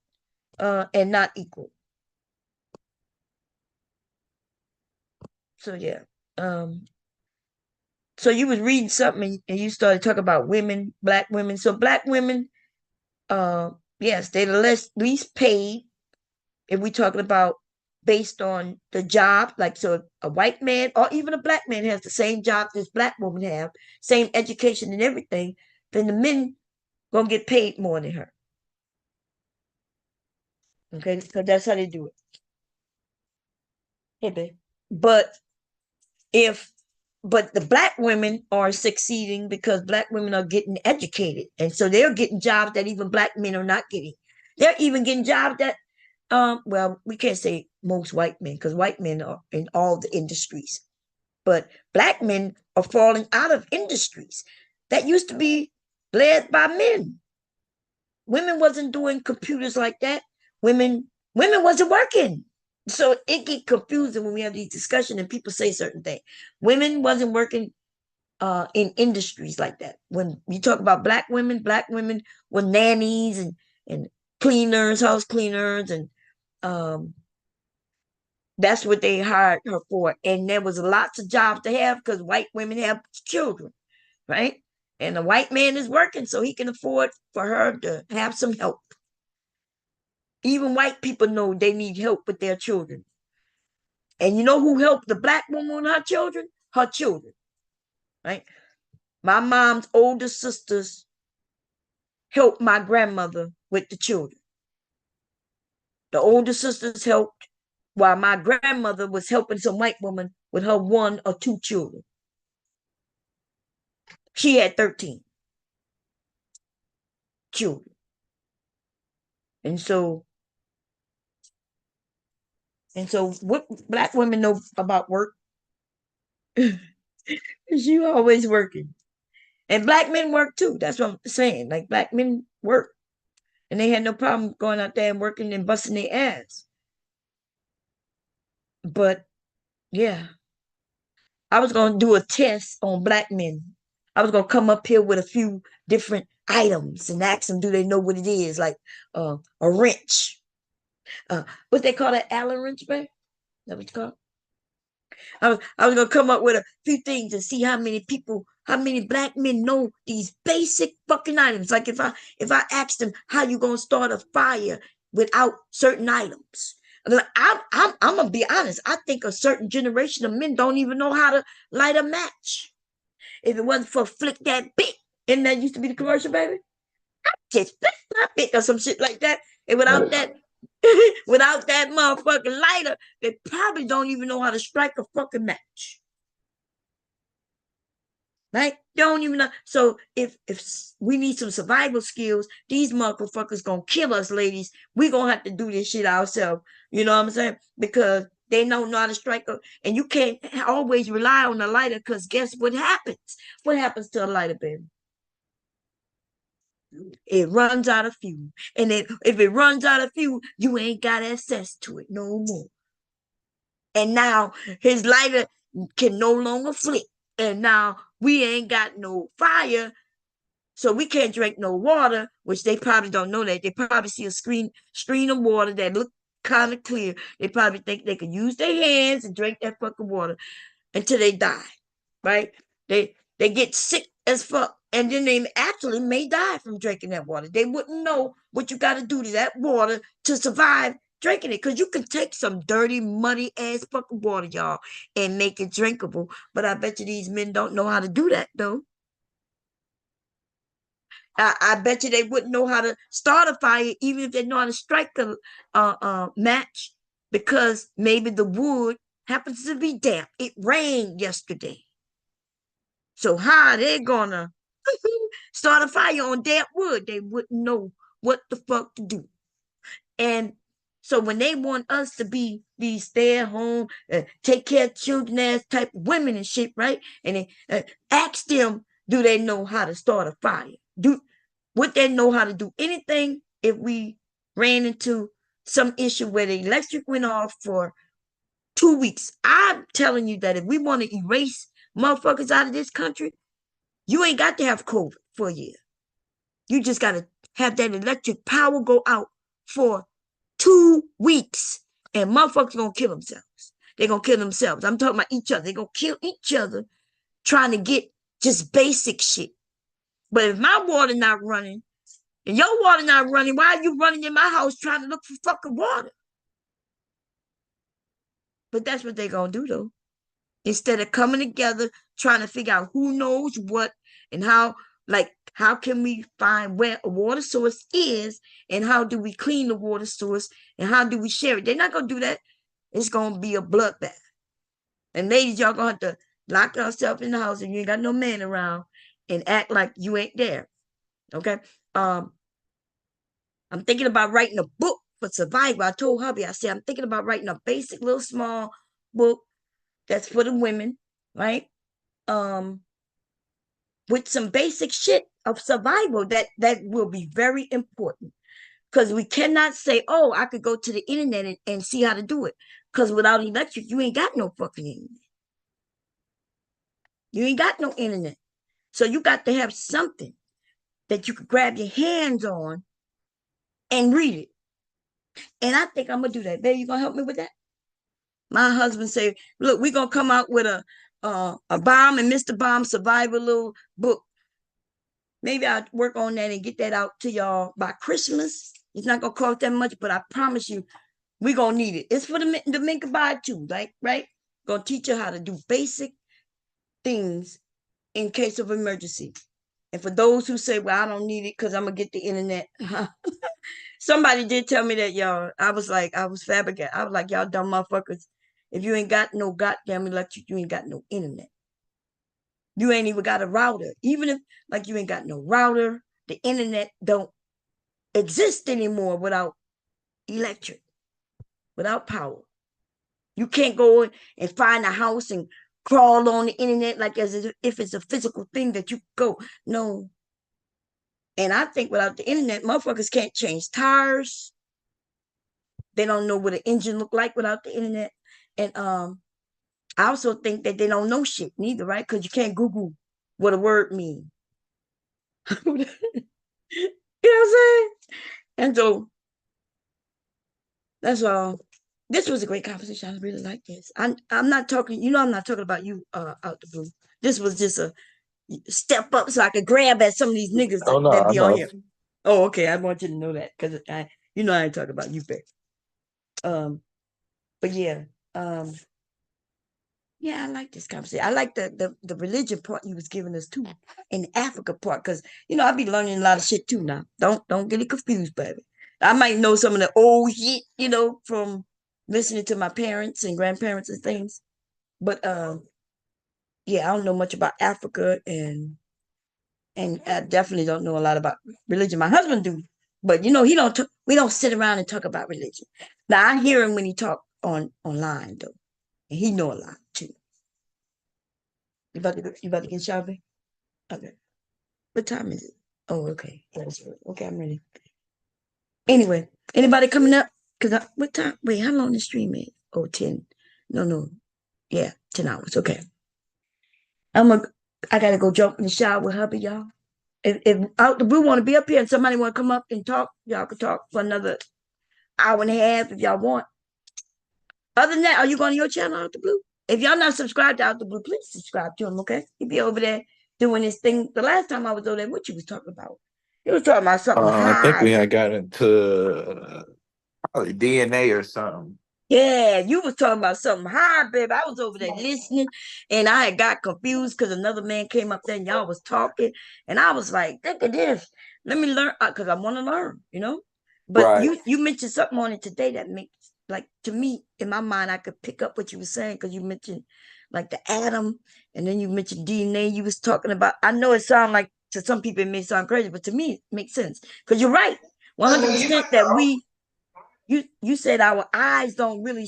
S1: and not equal. So yeah. So you was reading something and you started talking about women, black women. So black women, yes, they're the least paid. If we talking about based on the job, like so a white man or even a black man has the same job this black woman have, same education and everything, then the men gonna get paid more than her. Okay, so that's how they do it. Hey, babe. But the black women are succeeding because black women are getting educated. And so they're getting jobs that even black men are not getting. They're even getting jobs that, well, we can't say most white men because white men are in all the industries. But black men are falling out of industries that used to be led by men. Women wasn't doing computers like that. Women wasn't working. So it get confusing when we have these discussions and people say certain things. Women wasn't working in industries like that. When you talk about black women were nannies and cleaners, house cleaners, and that's what they hired her for. And there was lots of jobs to have because white women have children, right? And the white man is working, so he can afford for her to have some help. Even white people know they need help with their children. And you know who helped the black woman with her children? Her children, right? My mom's older sisters helped my grandmother with the children. The older sisters helped while my grandmother was helping some white woman with her 1 or 2 children. She had 13 children. And so what black women know about work is you always working. And black men work too. That's what I'm saying. Like black men work. And they had no problem going out there and working and busting their ass. But yeah, I was going to do a test on black men. I was going to come up here with a few different items and ask them, do they know what it is? Like a wrench. What they call that, Allen wrench, man? That what you call it? I was gonna come up with a few things and see how many black men know these basic fucking items. Like if I asked them how you gonna start a fire without certain items. I'm gonna be honest. I think a certain generation of men don't even know how to light a match. If it wasn't for flick that bit, and that used to be the commercial, baby. I just flick that bit or some shit like that. And without that, without that motherfucking lighter, they probably don't even know how to strike a fucking match. Right? Don't even know. So if we need some survival skills, these motherfuckers gonna kill us, ladies. We gonna have to do this shit ourselves. You know what I'm saying? Because they don't know how to strike up, and you can't always rely on the lighter. Because guess what happens? What happens to a lighter, baby? It runs out of fuel, and then if it runs out of fuel, you ain't got access to it no more. And now his lighter can no longer flick. And now we ain't got no fire, so we can't drink no water, which they probably don't know that. They probably see a screen of water that look kind of clear. They probably think they can use their hands and drink that fucking water until they die, right? They get sick as fuck, and then they actually may die from drinking that water. They wouldn't know what you got to do to that water to survive drinking it, because you can take some dirty, muddy ass fucking water, y'all, and make it drinkable. But I bet you these men don't know how to do that, though. I bet you they wouldn't know how to start a fire, even if they know how to strike a match, because maybe the wood happens to be damp. It rained yesterday. So how are they gonna start a fire on damp wood? They wouldn't know what the fuck to do. And so when they want us to be these stay-at-home, take care of children ass type of women and shit, right? And they ask them, do they know how to start a fire? Would they know how to do anything if we ran into some issue where the electric went off for 2 weeks? I'm telling you that if we want to erase motherfuckers out of this country, you ain't got to have COVID for a year. You just got to have that electric power go out for 2 weeks, and motherfuckers gonna kill themselves. They're gonna kill themselves. I'm talking about each other. They're gonna kill each other trying to get just basic shit. But if my water not running and your water not running, why are you running in my house trying to look for fucking water? But that's what they're gonna do, though. Instead of coming together, trying to figure out who knows what and how, like, how can we find where a water source is, and how do we clean the water source, and how do we share it? They're not gonna do that. It's gonna be a bloodbath. And ladies, y'all gonna have to lock yourself in the house if you ain't got no man around, and act like you ain't there. Okay. I'm thinking about writing a book for survival. I told hubby, I said, I'm thinking about writing a basic little small book that's for the women, right? With some basic shit of survival that will be very important. Because we cannot say, oh, I could go to the internet and see how to do it. Because without electric, you ain't got no fucking internet. You ain't got no internet. So you got to have something that you could grab your hands on and read it. And I think I'm gonna do that. Babe, you gonna help me with that? My husband said, look, we're gonna come out with a Bomb and Mr. Bomb survival little book. Maybe I'll work on that and get that out to y'all by Christmas. It's not gonna cost that much, but I promise you, we're gonna need it. It's for the men can buy it too, like, right? Gonna teach you how to do basic things in case of emergency. And for those who say, well, I don't need it because I'm gonna get the internet. Somebody did tell me that, y'all. I was fabricated. I was like, y'all dumb motherfuckers. If you ain't got no goddamn electric, you ain't got no internet. You ain't even got a router. Even if, like, you ain't got no router, the internet don't exist anymore without electric, without power. You can't go and find a house and crawl on the internet like as if it's a physical thing that you go. No. And I think without the internet, motherfuckers can't change tires. They don't know what an engine look like without the internet. And I also think that they don't know shit neither, right? Because you can't Google what a word means. You know what I'm saying? And so that's all. This was a great conversation. I really like this. I'm not talking, I'm not talking about you out the blue. This was just a step up so I could grab at some of these niggas
S6: Oh no,
S1: that
S6: I
S1: be on
S6: know.
S1: here. Oh, okay. I want you to know that because I ain't talking about you, babe. But yeah, yeah, I like this conversation. I like the religion part you was giving us too, and the Africa part, because I be learning a lot of shit too now. Don't get it confused, baby. I might know some of the old shit, from listening to my parents and grandparents and things. But yeah, I don't know much about Africa, and I definitely don't know a lot about religion. My husband do, but he don't. We don't sit around and talk about religion. Now I hear him when he talk online though, and he know a lot too. You about to get shopping? Okay. What time is it? Oh, okay. Okay, I'm ready. Anyway, anybody coming up? What time? Wait, how long the stream is? Oh, 10. No. Yeah, 10 hours. Okay. I gotta go jump in the shower with hubby, y'all. If out the blue want to be up here and somebody want to come up and talk, y'all can talk for another hour and a half if y'all want. Other than that, are you going to your channel, Out the Blue? If y'all not subscribed to Out the Blue, please subscribe to him, okay? He be over there doing his thing. The last time I was over there, what you was talking about? He was talking about something
S14: I think
S1: high.
S14: we had got into probably DNA or something.
S1: Yeah, you was talking about something high, babe. I was over there listening, and I had got confused because another man came up there and y'all was talking, and I was like, "Think of this. Let me learn," because I want to learn, you know. But
S14: Right.
S1: you mentioned something on it today that makes like to me in my mind I could pick up what you were saying because you mentioned like the atom, and then you mentioned DNA. You was talking about. I know it sounds like to some people it may sound crazy, but to me it makes sense because you're right, 100% that we you said our eyes don't really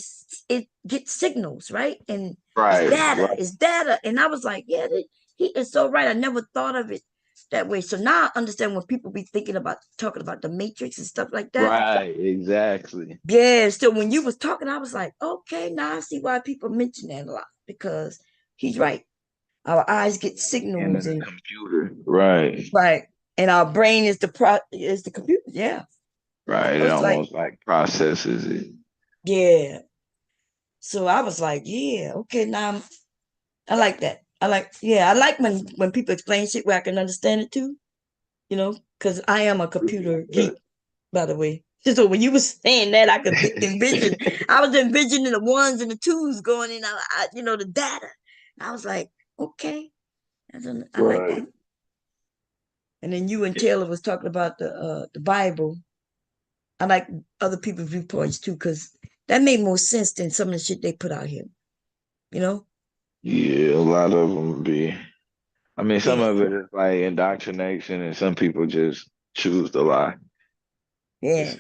S1: it get signals, right? And
S9: Right, right.
S1: it's data. And I was like, yeah, he is so right. I never thought of it that way. So now I understand when people be thinking about talking about the matrix and stuff like that.
S20: Right, exactly.
S1: Yeah, so when you was talking, I was like, okay, now I see why people mention that a lot because he's right. Our eyes get
S20: And
S1: signals
S20: then the
S1: and
S20: computer. Right.
S1: right, and our brain is the computer. Yeah,
S20: Right.
S1: I
S20: It
S1: was like,
S20: almost like processes it.
S1: yeah. So I was like, yeah, okay, now I like that. I like when people explain shit where I can understand it too, you know, because I am a computer geek, by the way. So when you were saying that, I could envision, I was envisioning the ones and the twos going in, the data. And I was like, okay, I like
S20: Right.
S1: that. And then you and Taylor was talking about the Bible. I like other people's viewpoints too, because that made more sense than some of the shit they put out here, you know?
S20: Yeah, a lot of them be. I mean, some
S1: Yeah,
S20: of it is like indoctrination, and some people just choose to lie.
S1: yeah.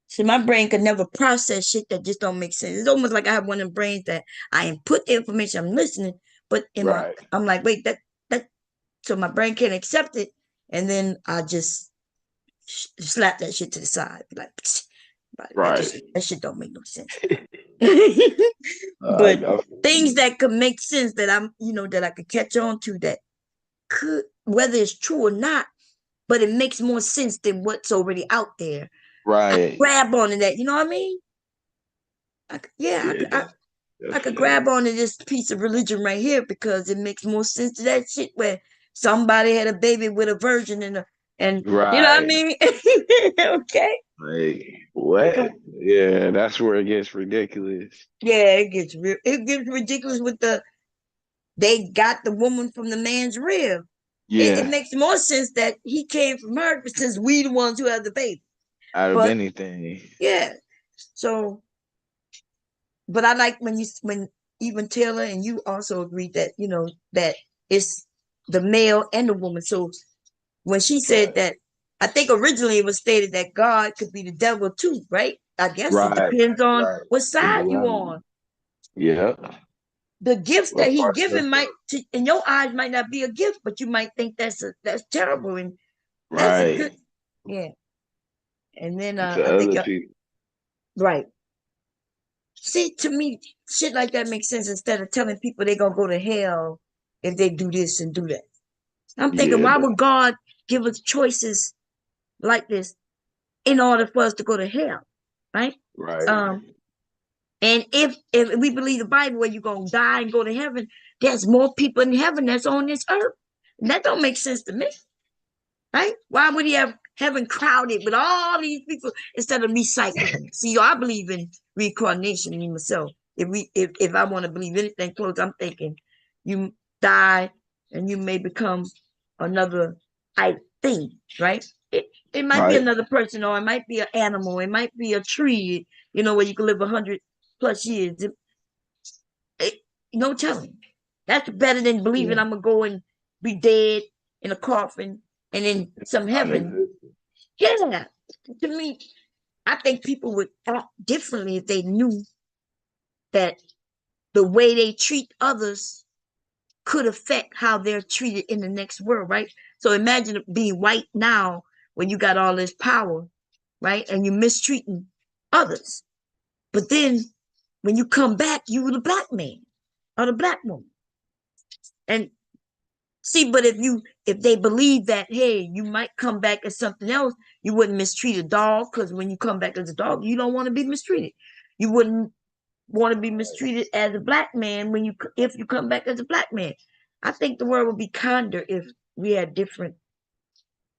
S1: See, my brain could never process shit that just don't make sense. It's almost like I have one of the brains that I input the information, I'm listening, but
S20: Right.
S1: I'm like, wait, that, so my brain can't accept it, and then I just slap that shit to the side, be like,
S20: Right.
S1: that shit don't make no sense.
S20: I
S1: But things that could make sense that that I could catch on to that could, whether it's true or not, but it makes more sense than what's already out there. I
S20: Right.
S1: grab onto that, you know what I mean?
S20: Yeah,
S1: I could
S20: definitely.
S1: grab onto this piece of religion right here because it makes more sense to that shit where somebody had a baby with a virgin and you know what I
S20: Right.
S1: mean? Okay.
S20: Like what? Yeah, that's where it gets ridiculous.
S1: Yeah, it gets ridiculous with they got the woman from the man's rib. It
S20: Yeah,
S1: makes more sense that he came from her since we the ones who have the baby.
S20: out of
S1: But
S20: anything.
S1: yeah, so but I like when even Taylor and you also agreed that that it's the male and the woman. So when she said that, I think originally it was stated that God could be the devil too, right? I guess it
S20: Right.
S1: depends on
S20: Right.
S1: what
S20: The
S1: side you
S20: duality.
S1: on.
S20: Yeah.
S1: The gifts
S20: What
S1: that he
S20: part
S1: given
S20: that's
S1: might, in your eyes, might not be a gift, but you might think that's terrible, and that's a good,
S20: right.
S1: yeah. And then
S20: To
S1: I think
S20: other people.
S1: right. See, to me, shit like that makes sense instead of telling people they're gonna go to hell if they do this and do that. I'm thinking,
S20: Yeah,
S1: why would God give us choices like this in order for us to go to hell, right?
S20: right.
S1: And if we believe the Bible where you're gonna die and go to heaven, there's more people in heaven that's on this earth. And that don't make sense to me, right? Why would he have heaven crowded with all these people instead of recycling? See, I believe in reincarnation in myself. If I want to believe anything close, I'm thinking you die and you may become another type thing, right? It might be
S20: Right.
S1: another person, or it might be an animal, it might be a tree, where you can live 100+ years. No telling. That's better than believing
S20: Yeah.
S1: I'm gonna go and be dead in a coffin and in some heaven. Yeah, to me, I think people would act differently if they knew that the way they treat others could affect how they're treated in the next world, right? So imagine being white now when you got all this power, right? And you're mistreating others. But then when you come back, you were the black man or the black woman. And see, but if they believe that, hey, you might come back as something else, you wouldn't mistreat a dog, because when you come back as a dog, you don't want to be mistreated. You wouldn't want to be mistreated as a black man if you come back as a black man. I think the world would be kinder if we had different,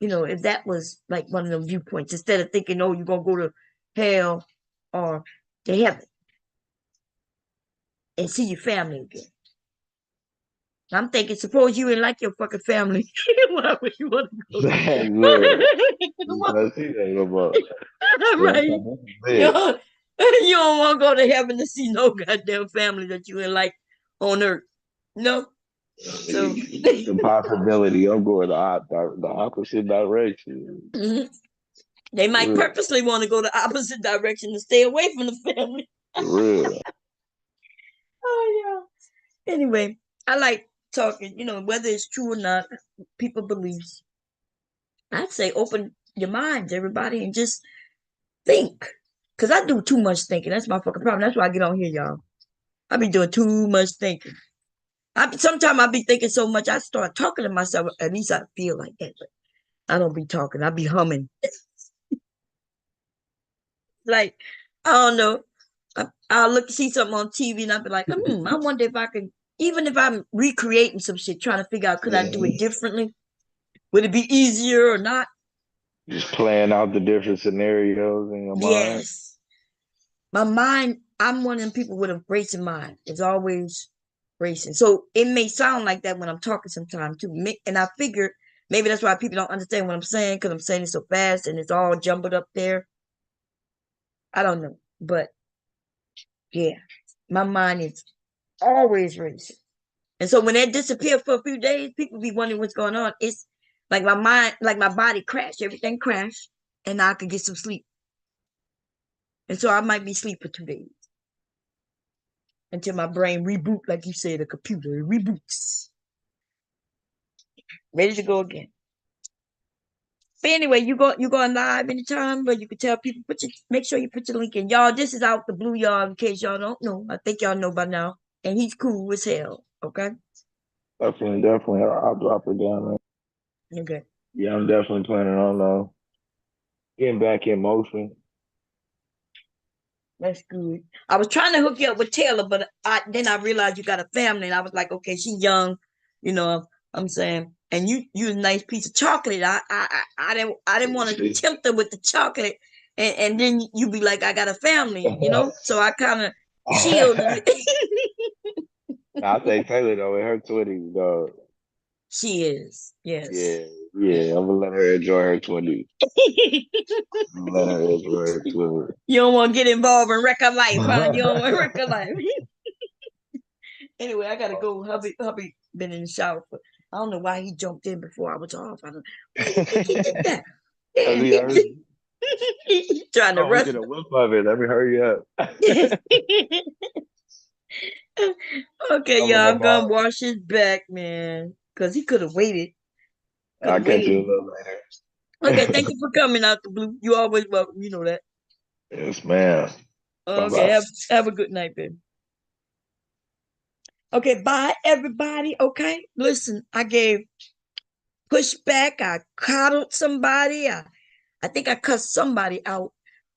S1: if that was like one of the viewpoints, instead of thinking, oh, you're gonna go to hell or to heaven and see your family again. I'm thinking, suppose you didn't like your fucking family. Why would you want to go?
S20: Look, I see that no more.
S1: Right. You don't want to go to heaven to see no goddamn family that you didn't like on earth. No. So
S20: the possibility I'm going the opposite direction.
S1: Mm-hmm. They might purposely want to go the opposite direction to stay away from the family.
S20: For real.
S1: Oh yeah. Anyway, I like talking, whether it's true or not, people beliefs. I'd say open your minds, everybody, and just think. Cause I do too much thinking. That's my fucking problem. That's why I get on here, y'all. I be doing too much thinking. Sometimes I be thinking so much, I start talking to myself. At least I feel like that. But I don't be talking. I be humming. Like, I don't know. I'll see something on TV and I'll be like, I wonder if I can, even if I'm recreating some shit, trying to figure out, could I do it differently? Would it be easier or not?
S20: Just playing out the different scenarios in your mind.
S1: Yes. My mind, I'm one of them people with a racing mind. It's always racing. So it may sound like that when I'm talking sometimes too. And I figure maybe that's why people don't understand what I'm saying, because I'm saying it so fast and it's all jumbled up there. I don't know. But yeah, my mind is always racing. And so when that disappeared for a few days, people be wondering what's going on. It's like my mind, like my body crashed. Everything crashed. And now I could get some sleep. And so I might be asleep for 2 days. Until my brain reboot, like you said, the computer. It reboots. Ready to go again. But anyway, you going live anytime, but you can tell people, make sure you put your link in. Y'all, this is out the blue, y'all, in case y'all don't know. I think y'all know by now. And he's cool as hell. Okay?
S20: Definitely. I'll drop it down there.
S1: Okay.
S20: Yeah, I'm definitely planning on getting back in motion.
S1: That's good. I was trying to hook you up with Taylor, but then I realized you got a family, and I was like, okay, she's young, I'm saying, and you a nice piece of chocolate. I didn't want to tempt her with the chocolate, and then you be like, I got a family, so I kind of shielded it.
S20: I think Taylor though, in her 20s, though.
S1: She is, yes.
S20: Yeah. I'm gonna let her enjoy her 20s. Let her enjoy her 20s.
S1: You don't want to get involved and wreck her life, huh? You don't want to wreck her life. Anyway, I gotta go. Hubby been in the shower. I don't know why he jumped in before I was off. I don't. Why do you think he did that? He's trying to rush.
S20: We did a whip of it. Let me hurry up.
S1: Okay, y'all. I'm gonna wash his back, man, because he could have waited.
S20: I'll catch you a little later.
S1: Okay, thank you for coming out the blue. You always welcome. You know that.
S20: Yes, ma'am.
S1: Okay, have a good night, baby. Okay, bye, everybody. Okay, listen, I gave pushback. I coddled somebody. I think I cussed somebody out.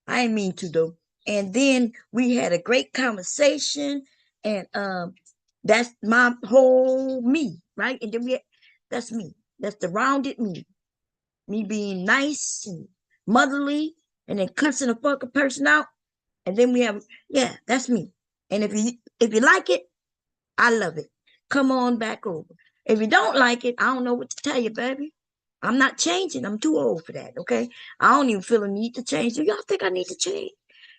S1: I didn't mean to though. And then we had a great conversation, and that's my whole me, right? And then that's me. That's the rounded me. Me being nice and motherly, and then cussing a fucking person out. And then we have, that's me. And if you like it, I love it. Come on back over. If you don't like it, I don't know what to tell you, baby. I'm not changing. I'm too old for that, okay? I don't even feel a need to change. Do y'all think I need to change?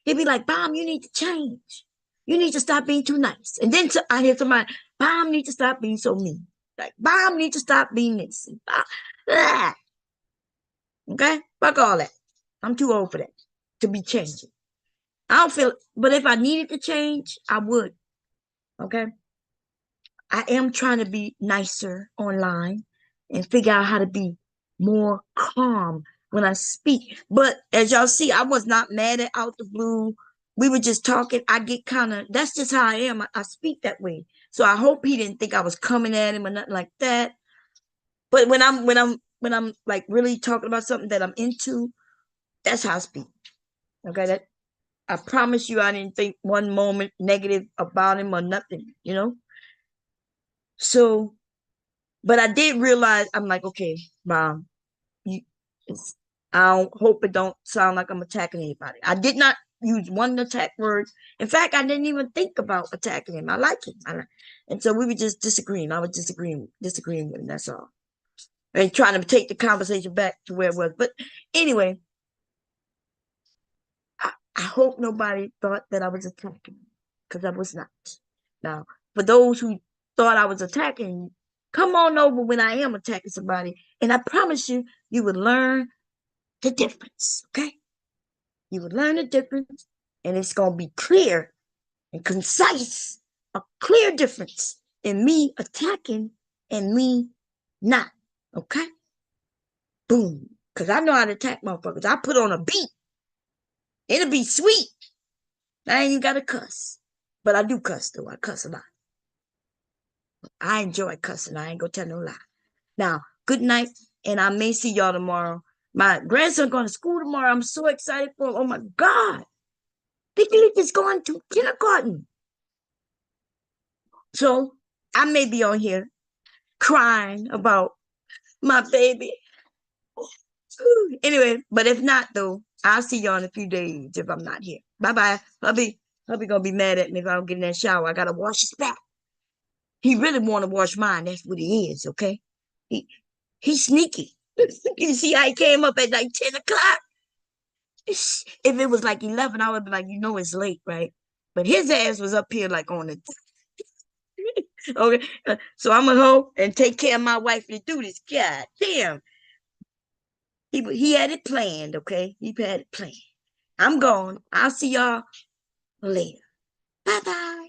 S1: He'd be like, Bomb, you need to change. You need to stop being too nice. And then I hear somebody, Bomb, need to stop being so mean. Like, Bomb, need to stop being this. Okay? Fuck all that. I'm too old for that to be changing. I don't feel, but if I needed to change, I would. Okay? I am trying to be nicer online and figure out how to be more calm when I speak. But as y'all see, I was not mad at Out the Blue. We were just talking. I get kind of, that's just how I am. I speak that way. So I hope he didn't think I was coming at him or nothing like that. But when I'm like really talking about something that I'm into, that's how I speak. Okay, that I promise you I didn't think one moment negative about him or nothing, you know? So, but I did realize I'm like, okay, Mom, you I don't hope it don't sound like I'm attacking anybody. I did not use one attack word. In fact, I didn't even think about attacking him. I like him. And so we were just disagreeing. I was disagreeing with him, that's all. And trying to take the conversation back to where it was. But anyway, I hope nobody thought that I was attacking him, because I was not. Now, for those who thought I was attacking, come on over when I am attacking somebody, and I promise you, you would learn the difference, okay? You would learn the difference, and it's going to be clear and concise, a clear difference in me attacking and me not, okay? Boom. Because I know how to attack motherfuckers. I put on a beat. It'll be sweet. I ain't even got to cuss. But I do cuss, though. I cuss a lot. I enjoy cussing. I ain't going to tell no lie. Now, good night, and I may see y'all tomorrow. My grandson going to school tomorrow. I'm so excited for him. Oh, my God. Big League is going to kindergarten. So I may be on here crying about my baby. Anyway, but if not, though, I'll see y'all in a few days if I'm not here. Bye-bye. Hubby gonna be mad at me if I don't get in that shower. I gotta wash his back. He really want to wash mine. That's what he is, okay? He's sneaky. You see how he came up at like 10 o'clock? If it was like 11, I would be like, it's late, right? But his ass was up here like on the okay. So I'm gonna go and take care of my wife to do this. God damn. He had it planned, okay? He had it planned. I'm gone. I'll see y'all later. Bye-bye.